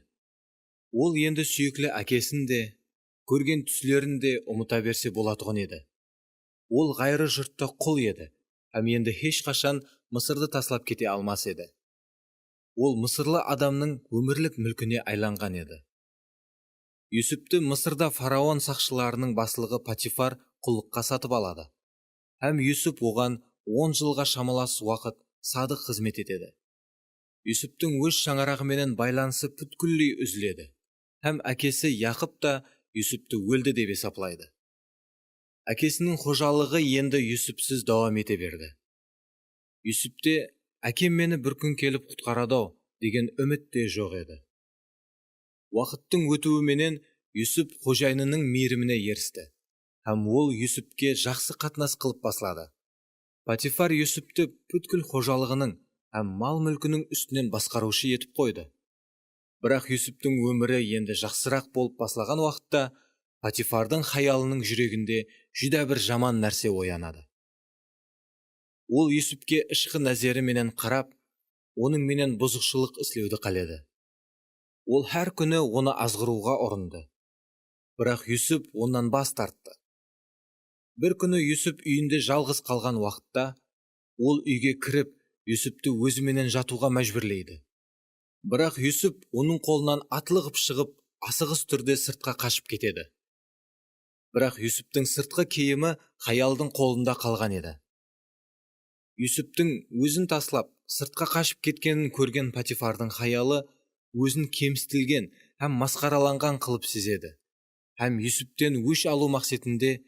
Ол енді сүйіклі әкесін де, көрген түслерін де ұмыта берсе болатұғын еді. Ол ғайры жұртта құл еді, һәм енді ешқашан Мысырды таслап кете алмас еді. Ол мысырлы адамның өмірлік мүлкіне айланған еді. Юсупты Мысырда фараон сақшыларының басылығы Патифар құллыққа сатып алады. Һәм Юсуп оған 10 жылға шамалас уақыт садық қызмет етеді. Юсуптың өз шаңарағыменен байланысы бүткіллей үзіледі. Һәм әкесі Яқып та Юсупты өлді деп есаплайды. Әкесінің қожалығы енді Юсупсыз дауам ете берді. Юсупте әкем мені бір күн келіп құтқарадау деген үміт те жоқ еді. Уақыттың өтуіменен Юсуп қожайынының мейіріміне ерісті. Һәм ол Юсупке жақсы қатынас қылып баслады. Патифар Юсупты бүткіл қожалығының һәм мал мүлкінің үстінен басқарушы етіп қойды. Бірақ Юсуптың өмірі енді жақсырақ болып баслаған уақытта Патифардың хаялының жүрегінде жүдә бір жаман нәрсе оянады. Ол Юсупке ішқы нәзері менен қарап, оның менен бұзықшылық істеуді қаледі. Ол әр күні оны азғыруға ұрынды. Бірақ Юсуп онан бас тартты. Бір күні Юсуп үйінде жалғыз қалған уақытта, ол үйге кіріп, Юсупты өзіменен жатуға мәжбүрлейді. Бірақ Юсуп оның қолынан атылығып шығып, асығыс түрде сыртқа қашып кетеді. Бірақ Юсуптың сыртқы киімі хаялдың қолында қалған еді. Юсуптың өзін таслап, сыртқа қашып кеткенін көрген Патифардың хаялы өзін кемсітілген һәм масқараланған қылып сезеді. Һәм Юсуптен өш алу мақсатында,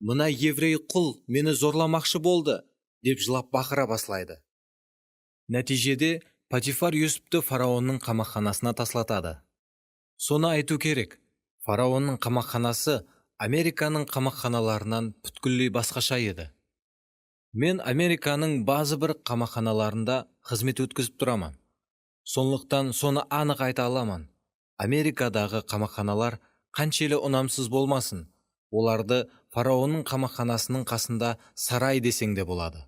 «Мына еврей құл мені зорламақшы болды», деп жылап бақыра баслайды. Нәтижеде Патифар Юсупты фараонның қамақханасына таслатады. Соны айту керек, фараонның қамақханасы Американың қамақханаларынан бүткіллей басқаша еді. Мен Американың базы бір қамақханаларында қызмет өткізіп тұрамын. Сондықтан соны анық айта аламын. Америкадағы қамақханалар қаншелі ұнамсыз болмасын, оларды фараонның қамақханасының қасында сарай десең де болады.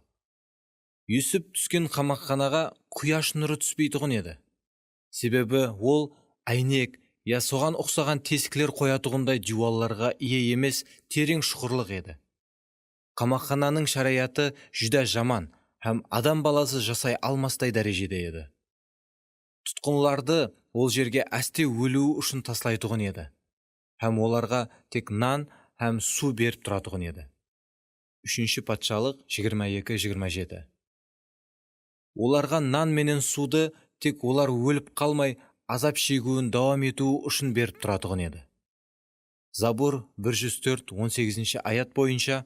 Юсуп түскен қамақханаға құяш нұры түспейтұғын еді. Себебі ол әйнек я соған ұқсаған тесікілер қоятұғындай жуаларға ие емес терең шұқырлық еді. Қамақхананың шараяты жүдә жаман һәм адам баласы жасай алмастай дәрежеде еді. Тұтқынларды ол жерге әсте өлуі үшін таслайтұғын еді. Һәм оларға тек нан һәм су беріп тұратұғын еді. 3 патшалық 22-27. Оларға нан менен суды тек олар өліп қалмай, азап шегуін дауам етуі үшін беріп тұратұғын еді. Забур 104-18 аят бойынша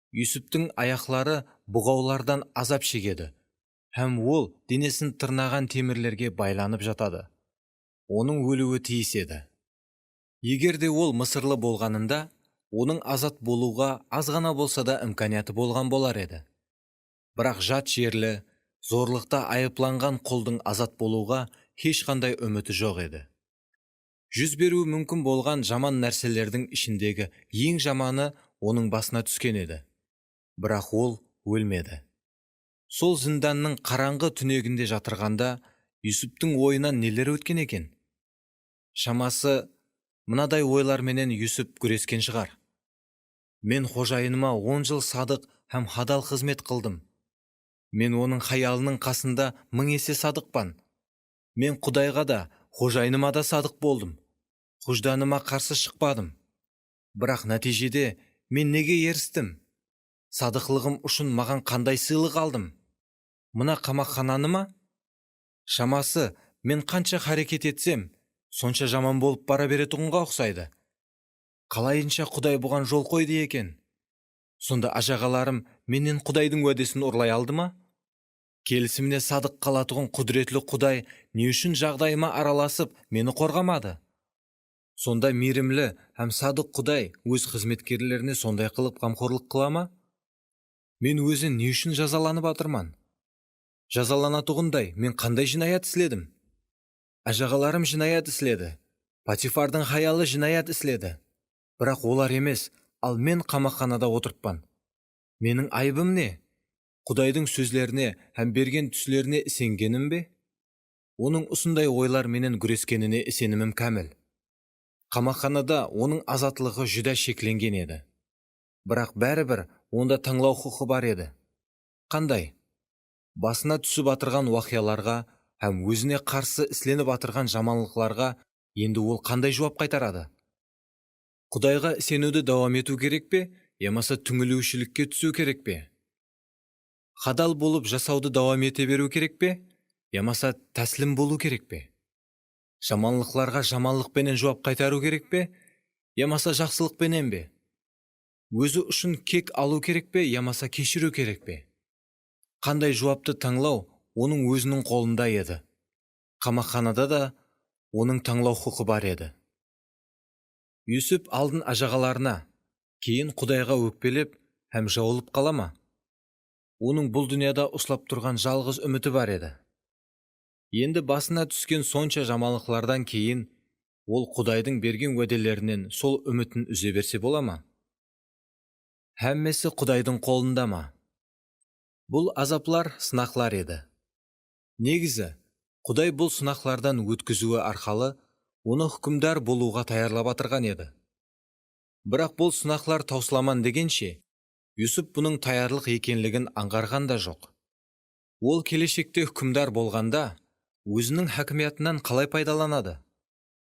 Юсуптың аяқлары бұғаулардан азап шегеді, һәм ол денесін тырнаған темірлерге байланып жатады. Оның өлуі тиіс еді. Егер де ол мысырлы болғанында, оның азат болуға аз ғана болса да имканияты болған болар еді. Бірақ жат жерлі, зорлықта айыпланған құлдың азат болуға ешқандай үміті жоқ еді. Жүз беруі мүмкін болған жаман нәрселердің ішіндегі ең жаманы оның басына түскен еді. Бірақ ол өлмеді. Сол зинданның қараңғы түнегінде жатырғанда Юсуптың ойынан нелер өткен екен? Шамасы, мынадай ойларменен Юсуп күрескен шығар. Мен қожайыныма 10 жыл садық һәм хадал қызмет қылдым. Мен оның хаялының қасында 1000 есе садықпан. Мен Құдайға да, қожайыныма да садық болдым. Құжданыма қарсы шықпадым. Бірақ нәтижеде мен неге ерістім? Садықлығым үшін маған қандай сыйлық алдым? Мына қамақхананы ма? Шамасы, мен қанша харекет етсем, сонша жаман болып бара беретұғынға ұқсайды. Қалайынша Құдай бұған жол қойды екен? Сонда ажағаларым менен Құдайдың уәдесін ұрлай алды ма? Келісіміне садық қалатұғын құдіретлі Құдай не үшін жағдайыма араласып, мені қорғамады? Сонда мейірімлі һәм садық Құдай өз қызметкерлеріне сондай қылып қамқорлық қыла ма? Мен өзі не үшін жазаланып атырман? Жазаланатұғындай мен қандай жинаят істедім? Ажағаларым жинаят істеді. Патифардың хаялы жинаят істеді. Бірақ олар емес, ал мен қамақханада отырыппан. Менің айыбым не? Құдайдың сөзлеріне һәм берген түслеріне сенгенім бе? Оның осындай ойлар менен күрескеніне сенімім кәміл. Қамақханада оның азатлығы жүдә шекленген еді. Бірақ бәрібір онда таңлау құқы бар еді. Қандай? Басына түсіп атырған уақияларға һәм өзіне қарсы ісленіп атырған жаманлықларға енді ол қандай жауап қайтарады? Құдайға сенуді давам ету керек пе, ямаса түңілушілікке түсу керек пе? Хадал болып жасауды давам ете беру керек пе, ямаса тәслім болу керек пе? Жаманлықларға жаманлықпенен жауап қайтару керек пе, ямаса жақсылықпенен бе? Өзі үшін кек алу керек пе, ямаса кешіру керек пе? Қандай жауапты таңлау оның өзінің қолында еді. Қамақханада да оның таңлау құқы бар еді. Юсуп алдын ажағаларына, кейін Құдайға өкпелеп һәм жауылып қала ма? Оның бұл дүнияда ұслап тұрған жалғыз үміті бар еді. Енді басына түскен сонша жаманлықтардан кейін ол Құдайдың берген уәделерінен сол үмітін үзе берсе бола ма? Һәммесі Құдайдың қолында ма? Бұл азаплар сынақлар еді. Негізі, Құдай бұл сынақлардан өткізуі арқалы оны хүкімдар болуға таярлап атырған еді. Бірақ бұл сынақлар таусыламан дегенше, Юсуп бұның таярлық екенлігін аңғарған да жоқ. Ол келешекте хүкімдар болғанда, өзінің хакімиятынан қалай пайдаланады?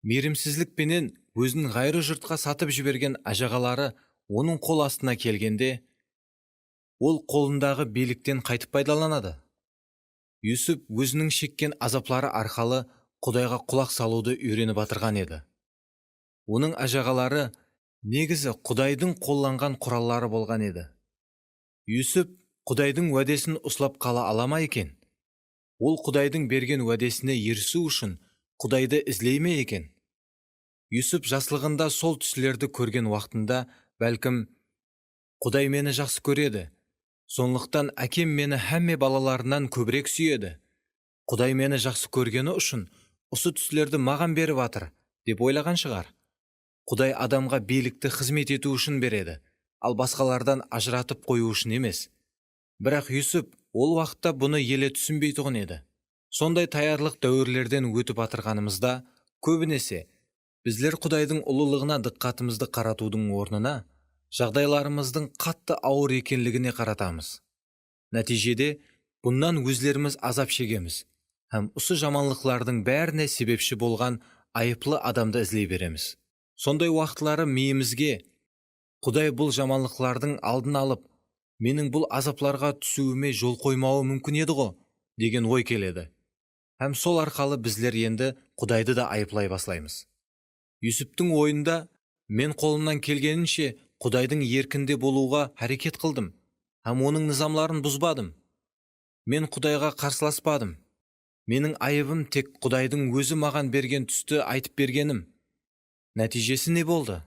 Мейірімсіздікпенен өзінің ғайры жұртқа сатып жіберген ажағалары оның қол астына келгенде, ол қолындағы биліктен қайтып пайдаланады. Юсуп өзінің шеккен азаплары арқалы Құдайға құлақ салуды үйреніп атырған еді. Оның ажағалары негізі Құдайдың қолланған құраллары болған еді. Юсуп Құдайдың уәдесін ұслап қала ала ма екен? Ол Құдайдың берген уәдесіне ерісу үшін Құдайды іздей ме екен? Юсуп жаслығында сол түслерді көрген уақытында бәлкім Құдай мені жақсы көреді. Сондықтан әкем мені һәмме балаларынан көбірек сүйеді. Құдай мені жақсы көргені үшін осы түслерді маған беріп атыр, деп ойлаған шығар. Құдай адамға билікті қызмет ету үшін береді, ал басқалардан ажыратып қою үшін емес. Бірақ Юсуп ол уақытта бұны еле түсінбейтұғын еді. Сондай таярлық дәуірлерден өтіп атырғанымызда, көбінесе біздер Құдайдың ұлылығына диққатымызды қаратудың орнына, жағдайларымыздың қатты ауыр екенлігіне қаратамыз. Нәтижеде, бұннан өзлеріміз азап шегеміз, һәм осы жаманлықлардың бәріне себепші болған айыплы адамды іздей береміз. Сондай уақытлары миымізге, Құдай бұл жаманлықлардың алдын алып, менің бұл азапларға түсуіме жол қоймауы мүмкін еді ғой, деген ой келеді. Һәм сол арқалы біздер енді Құдайды да айыплай баслаймыз. Юсуптың ойында, мен қолымнан келгенінше Құдайдың еркінде болуға әрекет қылдым, һәм оның низамларын бұзбадым. Мен Құдайға қарсыласпадым. Менің айыбым тек Құдайдың өзі маған берген түсті айтып бергенім. Нәтижесі не болды?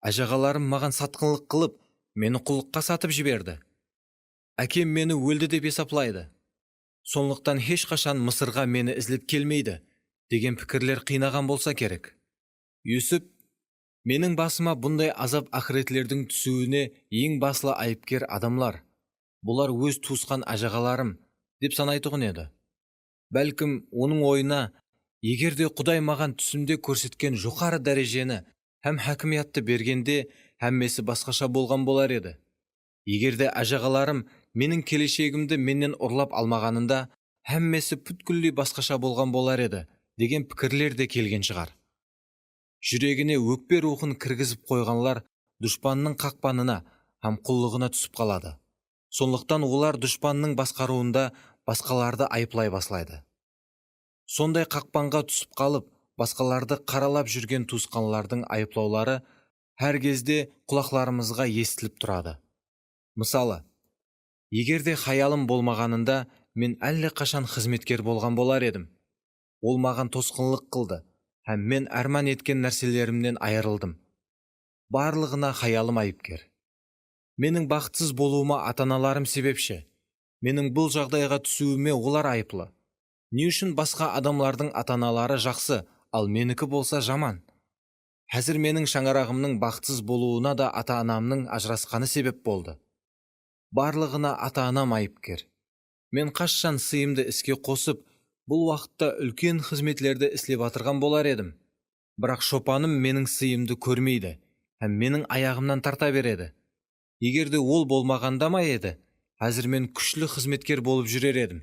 Ажағаларым маған сатқынлық қылып, мені құлыққа сатып жіберді. Әкем мені өлді деп есаплайды. Сондықтан ешқашан Мысырға мені ізлеп келмейді деген пікірлер қинаған болса керек. Юсіп, менің басыма бұндай азап ақыретлердің түсуіне ең басылы айыпкер адамлар, бұлар өз туысқан ажағаларым деп санайтұғын еді. Бәлкім оның ойына, егерде Құдай маған түсімде көрсеткен жоғары дәрежені һәм хакимиятты бергенде, һәммесі басқаша болған болар еді. Егерде ажағаларым менің келешегімді менен ұрлап алмағанында, һәммесі бүткілдей басқаша болған болар еді деген пікірлер де келген шығар. Жүрегіне өкпе рухын кіргізіп қойғанлар дұшпанның қақпанына һәм құллығына түсіп қалады. Сондықтан олар дұшпанның басқаруында басқаларды айыплай баслайды. Сондай қақпанға түсіп қалып, басқаларды қаралап жүрген туысқанлардың айыплаулары әр кезде құлақларымызға естіліп тұрады. Мысалы, егерде хаялым болмағанында, мен әлі қашан қызметкер болған болар едім. Ол маған тосқынлық қылды, һәм мен арман еткен нәрселерімнен айырылдым. Барлығына хаялым айыпкер. Менің бақытсыз болуыма ата-аналарым себепші. Менің бұл жағдайға түсуіме олар айыплы. Не үшін басқа адамлардың ата-аналары жақсы, ал менікі болса жаман? Әзір менің шаңырағымның бақытсыз болуына да ата-анамның ажырасқаны себеп болды. Барлығына ата-анам айыпкер. Мен қашан сыйымды іске қосып, бұл уақытта үлкен қызметлерді істеп атырған болар едім. Бірақ шопаным менің сыйымды көрмейді, һәм менің аяғымнан тарта береді. Егерде ол болмағанда ма еді, әзір мен күшлі қызметкер болып жүрер едім.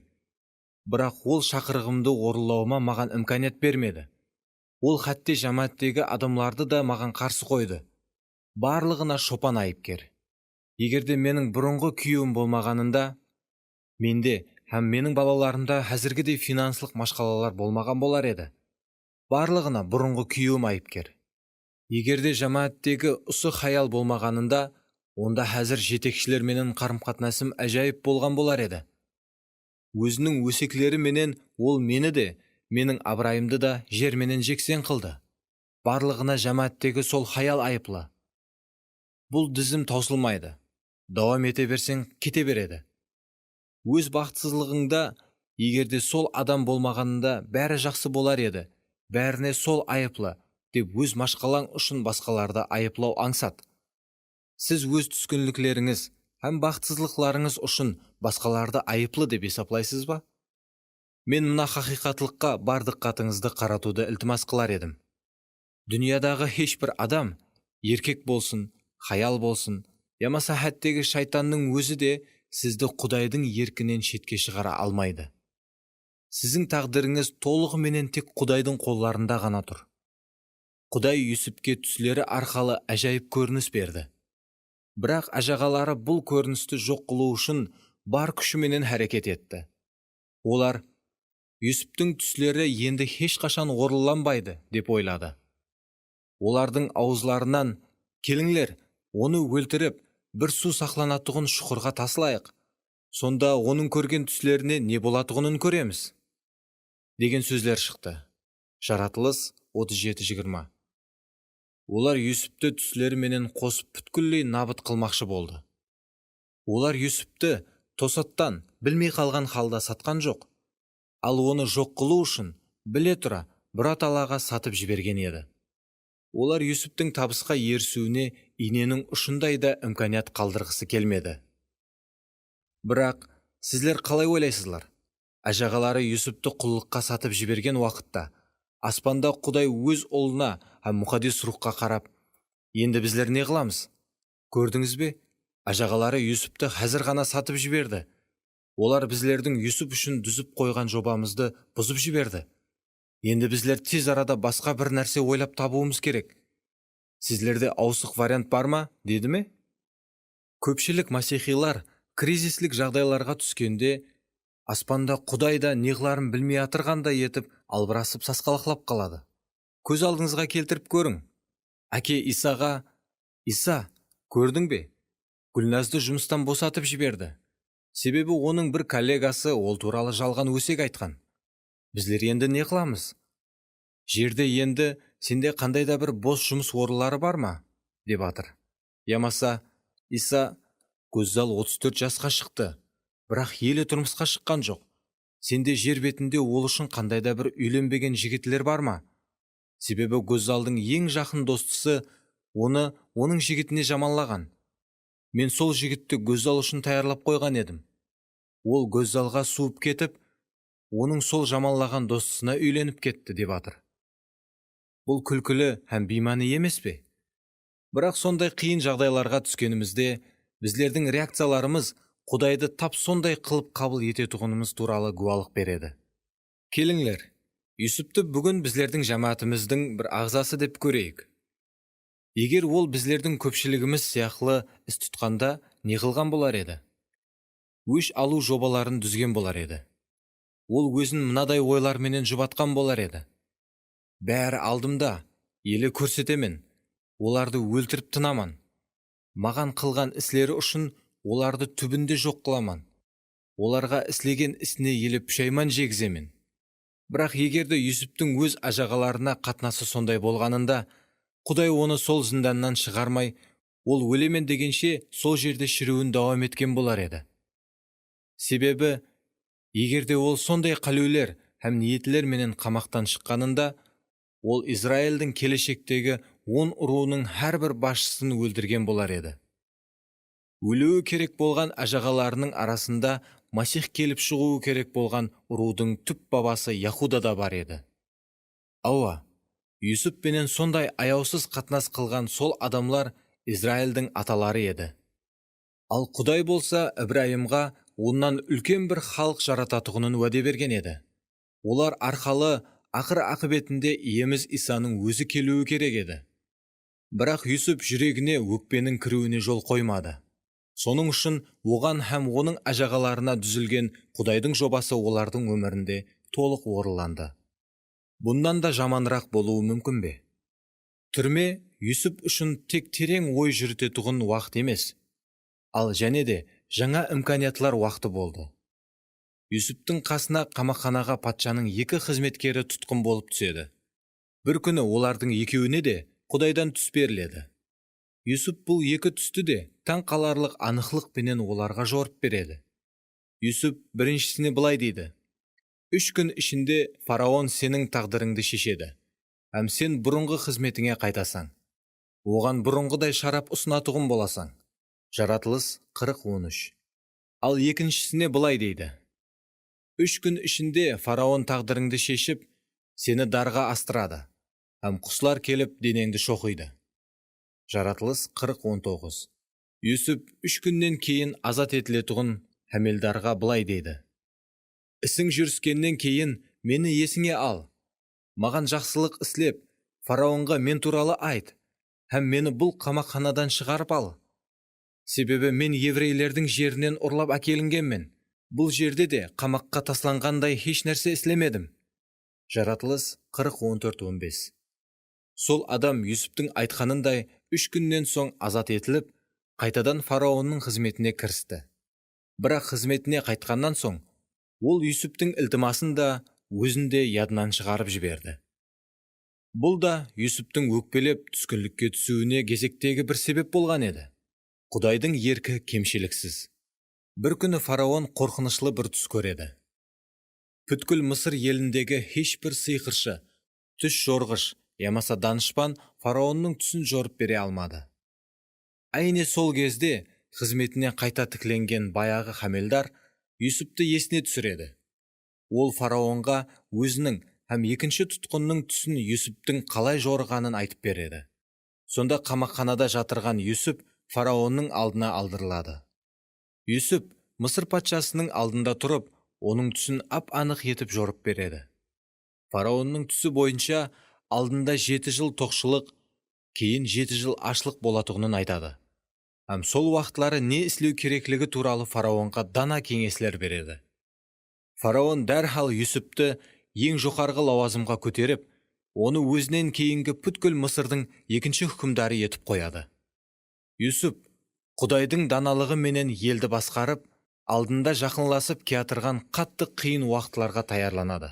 Бірақ ол шақырғымды орындауыма маған имканият бермеді. Ол хәтте жамааттегі адамларды да маған қарсы қойды. Барлығына шопан айыпкер. Егерде менің бұрынғы күйеуім болмағанында, менде һәм менің балаларымда әзіргідей финанслық машқалалар болмаған болар еді. Барлығына бұрынғы күйеуім айыпкер. Егерде жамааттегі ұсы хаял болмағанында, онда әзір жетекшілер менен қарым-қатынасым әжайып болған болар еді. Өзінің өсеклері менен ол мені де, менің абырайымды да жер менен жексен қылды. Барлығына жамааттегі сол хаял айыплы. Бұл дізім таусылмайды. Давам ете берсең, кете береді. Өз бақытсызлығыңда, егерде сол адам болмағанында бәрі жақсы болар еді, бәріне сол айыплы деп өз машқалаң үшін басқаларды айыплау аңсат. Сіз өз түскінліклеріңіз һәм бақытсызлықларыңыз үшін басқаларды айыплы деп есаплайсыз ба? Мен мына хақиқатлыққа бар диққатыңызды қаратуды iltimos қылар едім. Дүниядағы ешбір адам, еркек болсын, хаял болсын, ямаса хәттегі шайтанның өзі де сізді Құдайдың еркінен шетке шығара алмайды. Сіздің тағдырыңыз толығыменен тек Құдайдың қолдарында ғана тұр. Құдай Юсіпке түслері арқалы әжайып көрініс берді. Бірақ ажағалары бұл көріністі жоқ қылу үшін бар күшіменен әрекет етті. Олар, Юсіптің түслері енді ешқашан орынланбайды деп ойлады. Олардың аузларынан, келіңлер, оны өлтіріп, бір су сақланатұғын шұқырға тасылайық. Сонда оның көрген түслеріне не болатұғынын көреміз. Деген сөздер шықты. Жаратылыс 37:20. Олар Юсіпті түслері менен қосып бүткіллей набыт қылмақшы болды. Олар Юсіпті тосаттан білмей қалған халда сатқан жоқ. Ал оны жоқ қылу үшін біле тұра бұраталаға сатып жіберген еді. Олар Юсіптің табысқа ерсуіне иненің ұшындай да имканият қалдырғысы келмеді. Бірақ сіздер қалай ойлайсызлар? Ажағалары Юсіпті құллыққа сатып жіберген уақытта, аспанда Құдай өз ұлына һәм мұқаддес рухқа қарап, енді біздер не қыламыз? Көрдіңіз бе? Ажағалары Юсіпті қазір ғана сатып жіберді. Олар біздердің Юсіп үшін дүзіп қойған жобамызды бұзып жіберді. Енді біздер тез арада басқа бір нәрсе ойлап табуымыз керек. Сіздерде ауысық вариант бар ма, деді ме? Көпшілік масихилар кризислік жағдайларға түскенде, аспанда Құдай да неғыларын білмей атырғандай етіп, албырасып сасқалақлап қалады. Көз алдыңызға келтіріп көрің. Әке Исаға, Иса, көрдің бе? Гүлназды жұмыстан босатып жіберді. Себебі оның бір коллегасы ол туралы жалған өсек айтқан. Біздер енді не қыламыз? Жерде енді сенде қандай да бір бос жұмыс орынлары бар ма? Деп атыр. Ямаса, Иса Көззал 34 жасқа шықты, бірақ елі тұрмысқа шыққан жоқ. Сенде жер бетінде ол үшін қандайда бір үйленбеген жігітлер бар ма? Себебі Гөззалдың ең жақын достысы оның жігітіне жаманлаған. Мен сол жігітті Гөззал үшін таярлап қойған едім. Ол Гөззалға суып кетіп, оның сол жаманлаған достысына үйленіп кетті деп атыр. Бұл күлкілі һәм беймәні емес пе? Бірақ сондай қиын жағдайларға түскенімізде, біздердің реакцияларымыз Құдайды тап сондай қылып қабыл ететұғынымыз туралы гуалық береді. Келіңлер, Юсупты бүгін біздердің жамаатымыздың бір ағзасы деп көрейік. Егер ол біздердің көпшілігіміз сияқлы іс тұтқанда не қылған болар еді? Өш алу жобаларын дүзген болар еді. Ол өзін мынадай ойларменен жұбатқан болар еді. Бәрі алдымда, елі көрсетемен, оларды өлтіріп тынаман. Маған қылған іслері үшін оларды түбінде жоқ қыламан. Оларға іслеген ісіне елі пүшайман жегіземен. Бірақ егерде Юсуптың өз ажағаларына қатнасы сондай болғанында, Құдай оны сол зынданнан шығармай, ол өлемен дегенше сол жерде шіруін дауам еткен болар еді. Себебі, егерде ол сондай қалеулер һәм ниетлер менен қамақтан шыққанында, ол Израильдің келешектегі 10 руының әрбір басшысын өлдірген болар еді. Өлуі керек болған ажағаларының арасында Масих келіп шығуы керек болған рудың түп бабасы Яхуда да бар еді. Ауа, Юсуп пенен сондай аяусыз қатынас қылған сол адамлар Израильдің аталары еді. Ал Құдай болса Ибраимға оннан үлкен бір халық жарататұғынын уәде берген еді. Олар арқалы ақыр ақыбетінде иеміз Исаның өзі келуі керек еді. Бірақ Юсуп жүрегіне өкпенің кіруіне жол қоймады. Соның үшін оған һәм оның ажағаларына дүзілген Құдайдың жобасы олардың өмірінде толық орыланды. Бұндан да жаманырақ болуы мүмкін бе? Түрме Юсуп үшін тек терең ой жүрітетұғын уақыт емес, ал және де жаңа имканиятлар уақыты болды. Юсуптың қасына қамақханаға патшаның 2 қызметкері тұтқын болып түседі. Бір күні олардың екеуіне де Құдайдан түс беріледі. Юсуп бұл 2 түсті де таң қаларлық анықлық пенен оларға жорып береді. Юсуп біріншісіне былай дейді: 3 күн ішінде фараон сенің тағдырыңды шешеді, һәм сен бұрынғы қызметіңе қайтасаң. Оған бұрынғыдай шарап ұсынатұғын боласаң. Жаратылыс 40:13. Ал екіншісіне былай дейді: 3 күн ішінде фараон тағдырыңды шешіп, сені дарға астырады, һәм құслар келіп денеңді шоқиды. Жаратылыс 40:19. Юсуп 3 күннен кейін азат етілетұғын Хәмелдарға былай дейді: ісің жүріскеннен кейін мені есіңе ал. Маған жақсылық істеп, фараонға мен туралы айт, һәм мені бұл қамақханадан шығарып ал. Себебі мен еврейлердің жерінен ұрлап әкелінгенмен, бұл жерде де қамаққа тасланғандай еш нәрсе істемедім. Жаратылыс 40:14-15. Сол адам Юсуптың айтқанындай 3 күннен соң азат етіліп, қайтадан фараонның қызметіне кірісті. Бірақ қызметіне қайтқаннан соң, ол Юсуптың ілтимасын да өзінде ядынан шығарып жіберді. Бұл да Юсуптың өкпелеп түскінлікке түсуіне кезектегі бір себеп болған еді. Құдайдың еркі кемшіліксіз. Бір күні фараон қорқынышлы бір түс көреді. Бүткіл Мысыр еліндегі ешбір сиқыршы, түс жорғыш, ямаса данышпан фараонның түсін жорып бере алмады. Әйне сол кезде қызметіне қайта тікленген баяғы Хәмелдар Юсупты есіне түсіреді. Ол фараонға өзінің һәм екінші тұтқынның түсін Юсуптың қалай жорығанын айтып береді. Сонда қамақханада жатырған Юсуп фараонның алдына алдырылады. Юсуп Мысыр патшасының алдында тұрып, оның түсін ап-анық етіп жорып береді. Фараонның түсі бойынша алдында 7 жыл тоқшылық, кейін 7 жыл ашлық болатұғынын айтады. Һәм сол уақытлары не істеу керектігі туралы фараонға дана кеңеслер береді. Фараон дәрхал Юсупты ең жоғарғы лауазымға көтеріп, оны өзінен кейінгі бүткіл Мысырдың екінші хүкімдары етіп қояды. Юсуп Құдайдың даналығы менен елді басқарып, алдында жақынласып кеатырған қатты қиын уақытларға таярланады.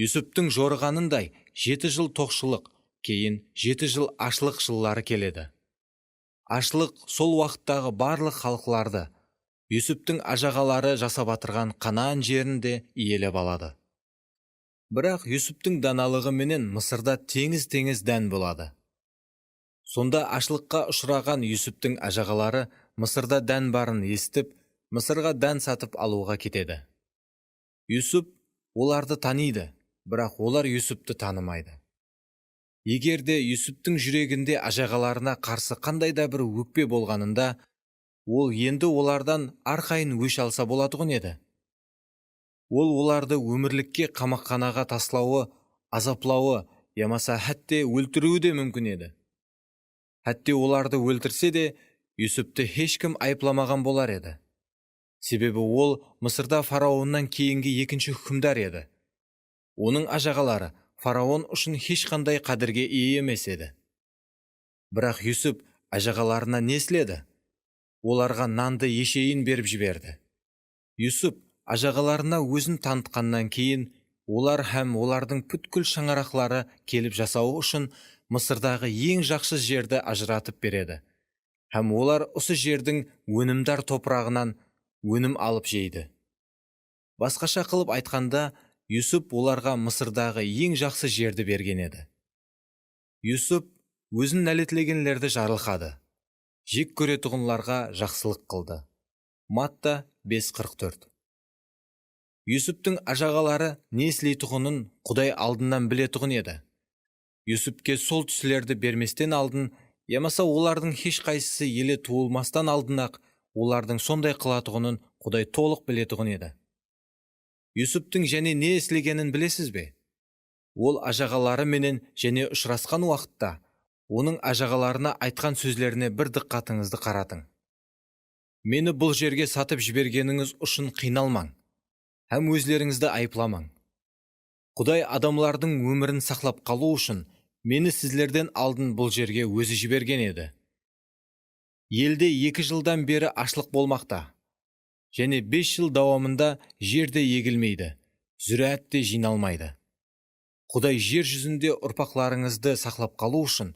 Юсуптың жорығанындай 7 жыл тоқшылық, кейін 7 жыл ашлық жыллары келеді. Ашлық сол уақыттағы барлық халықларды, Юсуптың ажағалары жасап атырған Канаан жерін де иелеп алады. Бірақ Юсуптың даналығы менен Мысырда теңіз дән болады. Сонда ашлыққа ұшыраған Юсуптың ажағалары Мысырда дән барын естіп, Мысырға дән сатып алуға кетеді. Юсуп оларды таниды, бірақ олар Юсупты танымайды. Егер де Юсуптың жүрегінде ажағаларына қарсы қандай да бір өкпе болғанында, ол енді олардан арқайын өш алса болатұғын еді. Ол оларды өмірлікке қамақханаға таслауы, азаплауы, ямаса хәтте өлтіруі де мүмкін еді. Хәтте оларды өлтірсе де, Юсупты ешкім айыпламаған болар еді. Себебі ол Мысырда фараоннан кейінгі екінші хүкімдар еді. Оның ажағалары фараон үшін ешқандай қадірге ие емес еді. Бірақ Юсуп ажағаларына не істеді? Оларға нанды ешейін беріп жіберді. Юсуп ажағаларына өзін танытқаннан кейін, олар һәм олардың бүткіл шаңырақлары келіп жасауы үшін Мысырдағы ең жақсы жерді ажыратып береді. Һәм олар осы жердің өнімдар топырағынан өнім алып жейді. Басқаша қылып айтқанда, Юсуп оларға Мысырдағы ең жақсы жерді берген еді. Юсуп өзін нәлетлегенлерді жарылқады. Жек көретұғынларға жақсылық қылды. Матта 5:44. Юсуптың ажағалары не істейтұғынын Құдай алдынан білетұғын еді. Юсупке сол түсілерді берместен алдын, ямаса олардың ешқайсысы елі туылмастан алдын-ақ олардың сондай қылатұғынын Құдай толық білетұғын еді. Юсуптың және не істегенін білесіз бе? Ол ажағалары менен және ұшырасқан уақытта, оның ажағаларына айтқан сөзлеріне бір диққатыңызды қаратың. Мені бұл жерге сатып жібергеніңіз үшін қиналмаң, һәм өзлеріңізді айыпламаң. Құдай адамлардың өмірін сақлап қалу үшін мені сіздерден алдын бұл жерге өзі жіберген еді. Елде 2 жылдан бері ашлық болмақта, және 5 жыл давамында жерде егілмейді, зүраат те жиналмайды. Құдай жер жүзінде ұрпақларыңызды сақлап қалу үшін,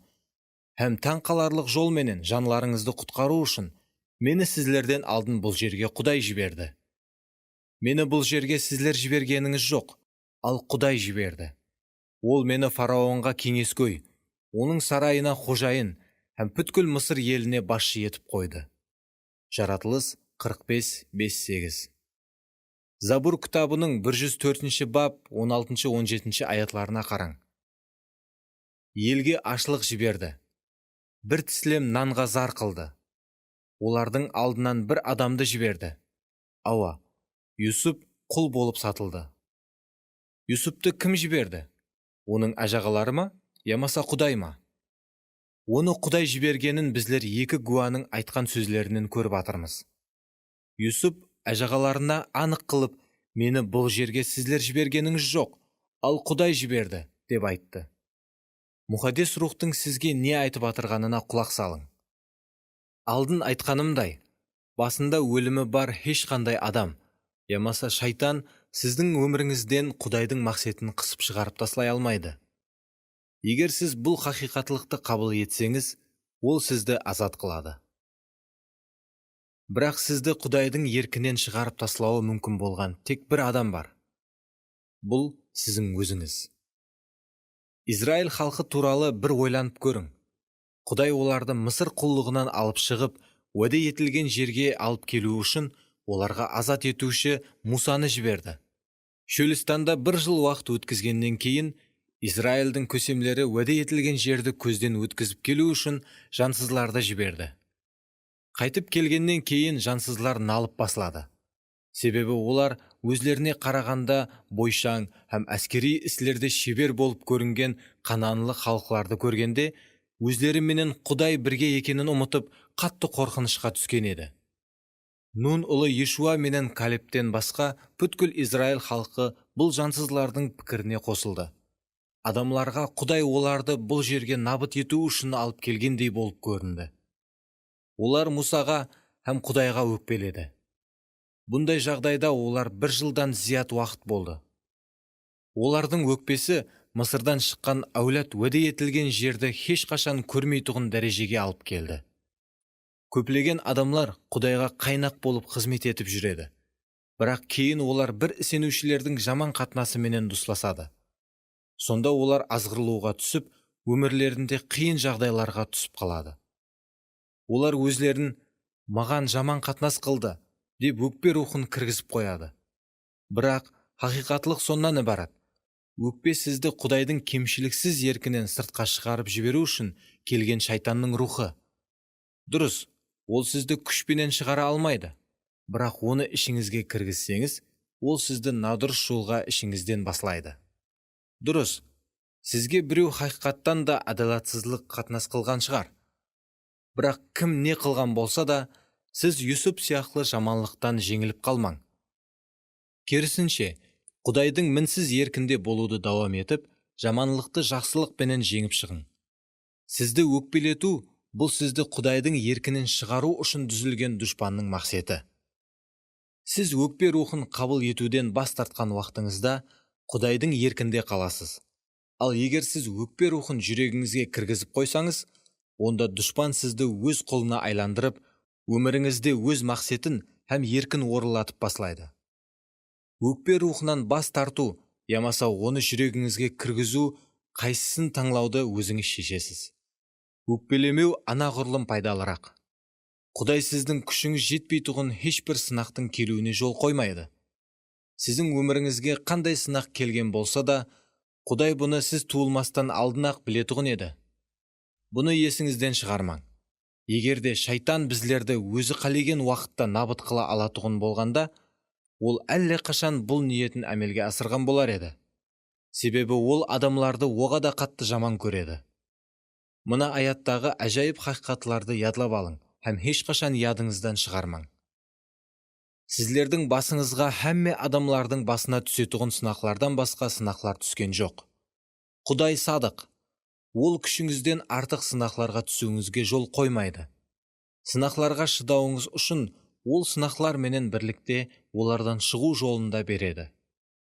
һәм таң қаларлық жолменен жанларыңызды құтқару үшін, мені сіздерден алдын бұл жерге Құдай жіберді. Мені бұл жерге сіздер жібергеніңіз жоқ, ал Құдай жіберді. Ол мені фараонға кеңескөй, оның сарайына қожайын, һәм бүткіл Мысыр еліне басшы етіп қойды. Жаратылыс 45:5-8. Забур кітабының 104 бап 16-17 аятларына қараң. Елге ашлық жіберді. Бір тіслем нанға зар қылды. Олардың алдынан бір адамды жіберді. Ауа, Юсуп құл болып сатылды. Юсупты кім жіберді? Оның ажағалары ма, ямаса Құдай ма? Оны Құдай жібергенін біздер екі гуаның айтқан сөзлерінен көріп атырмыз. Юсуп ажағаларына анық қылып, мені бұл жерге сіздер жібергеніңіз жоқ, ал Құдай жіберді, деп айтты. Мұхаддис рухтың сізге не айтып атырғанына құлақ салың. Алдын айтқанымдай, басында өлімі бар ешқандай адам, ямаса шайтан сіздің өміріңізден Құдайдың мақсатын қысып шығарып таслай алмайды. Егер сіз бұл хақиқатлықты қабыл етсеңіз, ол сізді азат қылады. Бірақ сізді Құдайдың еркінен шығарып таслауы мүмкін болған тек бір адам бар. Бұл сіздің өзіңіз. Израиль халқы туралы бір ойланып көрің. Құдай оларды Мысыр құллығынан алып шығып, уәде етілген жерге алып келу үшін оларға азат етуші Мусаны жіберді. Шөлістанда 1 жыл уақыт өткізгеннен кейін, Израильдің көсемлері уәде етілген жерді көзден өткізіп келу үшін жансызларды жіберді. Қайтып келгеннен кейін жансызлар налып басылады. Себебі олар өзлеріне қарағанда бойшаң һәм әскери істерде шебер болып көрінген Қананлы халықларды көргенде, өзлері менен Құдай бірге екенін ұмытып, қатты қорқынышқа түскен еді. Нун ұлы Ешуа менен Калептен басқа бүткіл Израиль халқы бұл жансызлардың пікіріне қосылды. Адамларға Құдай оларды бұл жерге набыт ету үшін алып келгендей болып көрінді. Олар Мусаға һәм Құдайға өкпеледі. Бұндай жағдайда олар 1 жылдан зият уақыт болды. Олардың өкпесі Мысырдан шыққан әулет уәде етілген жерді ешқашан көрмейтұғын дәрежеге алып келді. Көплеген адамлар Құдайға қайнақ болып қызмет етіп жүреді. Бірақ кейін олар бір сенушілердің жаман қатынасы менен дұсласады. Сонда олар азғырлауға түсіп, өмірлерінде қиын жағдайларға түсіп қалады. Олар өзлерін маған жаман қатынас қылды деп өкпе рухын кіргізіп қояды. Бірақ хақиқатлық соннан ібарат. Өкпе сізді Құдайдың кемшіліксіз еркінен сыртқа шығарып жіберу үшін келген шайтанның рухы. Дұрыс, ол сізді күшпенен шығара алмайды. Бірақ оны ішіңізге кіргізсеңіз, ол сізді надұрыс жолға ішіңізден баслайды. Дұрыс, сізге біреу хақиқаттан да адалатсыздық қатынас қылған шығар. Бірақ кім не қылған болса да, сіз Юсуп сияқлы жаманлықтан жеңіліп қалмаң. Керісінше, Құдайдың мінсіз еркінде болуды дауам етіп, жаманлықты жақсылықпенен жеңіп шығың. Сізді өкпелету, бұл сізді Құдайдың еркінен шығару үшін дүзілген дұшпанның мақсеті. Сіз өкпе рухын қабыл етуден бас тартқан уақытыңызда Құдайдың еркінде қаласыз. Ал егер сіз өкпе рухын жүрегіңізге кіргізіп қойсаңыз, онда дұшпан сізді өз қолына айландырып, өміріңізде өз мақсетін һәм еркін орылатып баслайды. Өкпе рухынан бас тарту, ямаса оны жүрегіңізге кіргізу, қайсысын таңлауды өзіңіз шешесіз. Өкпелемеу анағұрлым пайдалырақ. Құдай сіздің күшіңіз жетпей тұғын ешбір сынақтың келуіне жол қоймайды. Сіздің өміріңізге қандай сынақ келген болса да, Құдай бұны сіз туылмастан алдын-ақ білетұғын еді. Бұны есіңізден шығармаң. Егерде шайтан біздерді өзі қалеген уақытта набыт қыла алатұғын болғанда, ол әлі қашан бұл ниетін әмелге асырған болар еді. Себебі ол адамларды оға да қатты жаман көреді. Мына аяттағы әжайып хақиқатларды ядлап алың, һәм ешқашан ядыңыздан шығармаң. Сізлердің басыңызға һәмме адамлардың басына түсетұғын сынақлардан басқа сынақлар түскен жоқ. Құдай садық. Ол күшіңізден артық сынақларға түсуіңізге жол қоймайды. Сынақларға шыдауыңыз үшін ол сынақлар менен бірлікте олардан шығу жолында береді.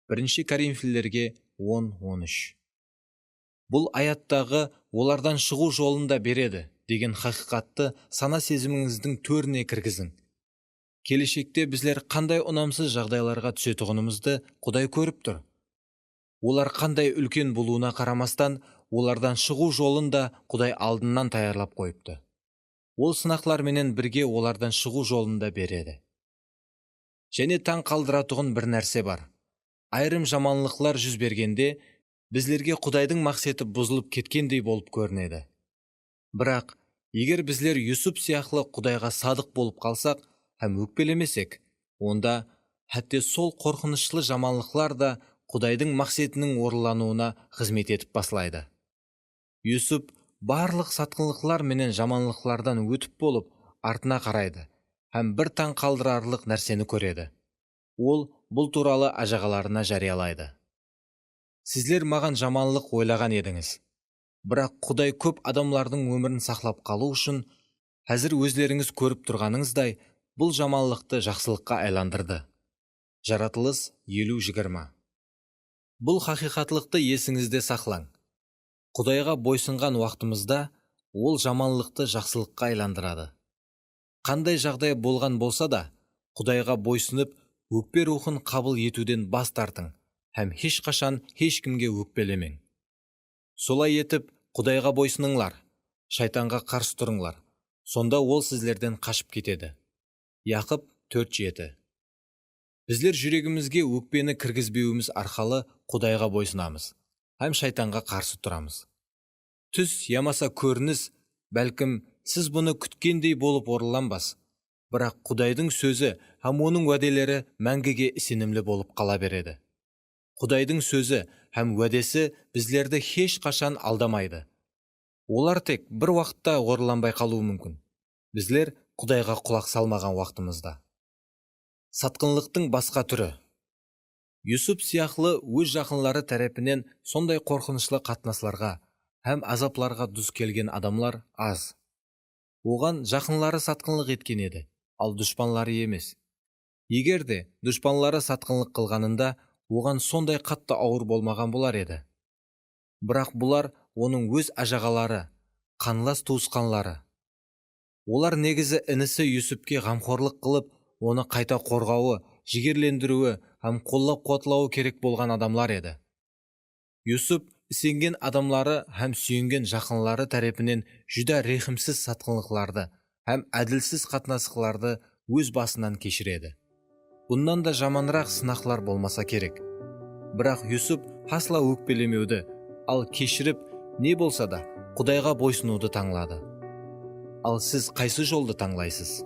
1 Коринфилерге 10:13. Бұл аяттағы олардан шығу жолында береді деген хақиқатты сана сезіміңіздің төріне кіргізің. Келешекте біздер қандай ұнамсыз жағдайларға түсетұғынымызды Құдай көріп тұр. Олар қандай үлкен болуына қарамастан, олардан шығу жолын да Құдай алдынан таярлап қойыпты. Ол сынақлар менен бірге олардан шығу жолында береді. Және таң қалдыратұғын бір нәрсе бар. Айрым жаманлықлар жүз бергенде, біздерге Құдайдың мақсеті бұзылып кеткендей болып көрінеді. Бірақ, егер біздер Юсуп сияқлы Құдайға садық болып қалсақ, һәм өкпелемесек, онда хәтте сол қорқынышлы жаманлықлар да Құдайдың мақсетінің орылануына қызмет етіп баслайды. Юсуп барлық сатқынлықлар менен жаманлықлардан өтіп болып, артына қарайды, һәм бір таң қалдырарлық нәрсені көреді. Ол бұл туралы ажағаларына жариялайды. Сізлер маған жаманлық ойлаған едіңіз. Бірақ Құдай көп адамлардың өмірін сақлап қалу үшін, әзір өзлеріңіз көріп тұрғаныңыздай, бұл жаманлықты жақсылыққа айландырды. Жаратылыс 50:20. Бұл хақиқатлықты есіңізде сақлаң. Құдайға бойсынған уақытымызда, ол жаманлықты жақсылыққа айландырады. Қандай жағдай болған болса да, Құдайға бойсынып, өкпе рухын қабыл етуден бас тартың, һәм ешқашан ешкімге өкпелемең. Солай етіп, Құдайға бойсыныңлар, шайтанға қарсы тұрыңлар, сонда ол сіздерден қашып кетеді. Яқып 4:7. Біздер жүрегімізге өкпені кіргізбеуіміз арқалы Құдайға бойсынамыз, һәм шайтанға қарсы тұрамыз. Түс, ямаса көрініс, бәлкім сіз бұны күткендей болып орыланбас. Бірақ Құдайдың сөзі һәм оның уәделері мәңгіге сенімлі болып қала береді. Құдайдың сөзі һәм уәдесі біздерді ешқашан алдамайды. Олар тек бір уақытта орыланбай қалуы мүмкін. Біздер Құдайға құлақ салмаған уақытымызда. Сатқынлықтың басқа түрі. Юсуп сияқлы өз жақынлары тарапынан сондай қорқынышлы қатынасларға һәм азапларға дүз келген адамлар аз. Оған жақынлары сатқынлық еткен еді, ал дұшпанлары емес. Егер де дұшпанлары сатқынлық қылғанында, оған сондай қатты ауыр болмаған болар еді. Бірақ бұлар оның өз ажағалары, қанлас туысқанлары. Олар негізі інісі Юсупке қамқорлық қылып, оны қайта қорғауы, жігерлендіруі һәм қоллап қуатлауы керек болған адамлар еді. Юсуп сенген адамлары һәм сүйенген жақынлары тарапынан жүдә рехимсіз сатқынлықларды һәм әділсіз қатынасқыларды өз басынан кешіреді. Бұндан да жаманырақ сынақлар болмаса керек. Бірақ Юсуп асла өкпелемеуді, ал кешіріп, не болса да Құдайға бойсынуды таңлады. Ал сіз қайсы жолды таңлайсыз?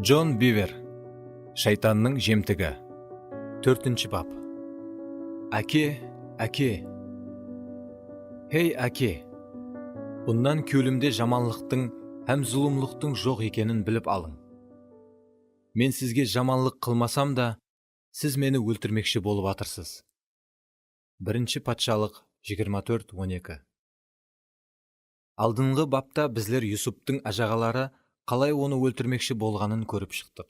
Джон Бивер. Шайтанның жемтігі. 4 бап. Әке, әке. Хей, әке. Бұндан көлімде жаманлықтың һәм зұлымлықтың жоқ екенін біліп алың. Мен сізге жаманлық қылмасам да, сіз мені өлтірмекші болып атырсыз. 1 Патшалық 24:12. Алдыңғы бапта біздер Юсуптың ажағалары қалай оны өлтірмекші болғанын көріп шықтық.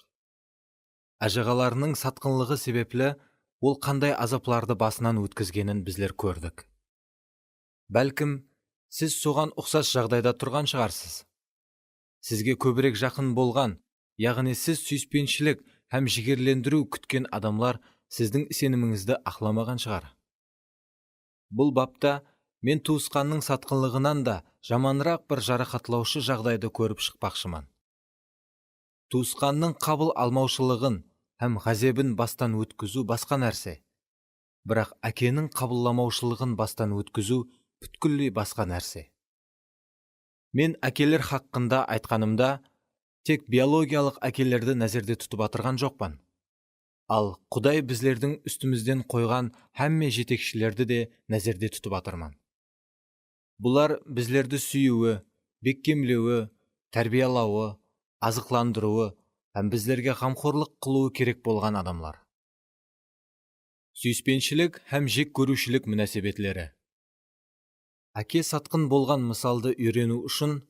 Ажағаларының сатқынлығы себеплі ол қандай азапларды басынан өткізгенін біздер көрдік. Бәлкім, сіз соған ұқсас жағдайда тұрған шығарсыз. Сізге көбірек жақын болған, яғни сіз сүйіспеншілік һәм жігерлендіру күткен адамлар сіздің сеніміңізді ақламаған шығар. Бұл бапта мен туысқанның сатқынлығынан да жаманырақ бір жарақатлаушы жағдайды көріп шықпақшыман. Туысқанның қабыл алмаушылығын һәм ғазебін бастан өткізу басқа нәрсе. Бірақ әкенің қабылламаушылығын бастан өткізу бүткілі басқа нәрсе. Мен әкелер хақында айтқанымда, тек биологиялық әкелерді нәзерде тұтып атырған жоқпан. Ал Құдай біздердің үстімізден қойған һәмме жетекшілерді де нәзерде тұтып атырман. Бұлар біздерді сүйуі, беккемлеуі, тәрбиялауы, азықландыруы һәм біздерге қамқорлық қылуы керек болған адамлар. Сүйіспеншілік һәм жек көрушілік мүнәсебетлері. Әке сатқын болған мысалды үйрену үшін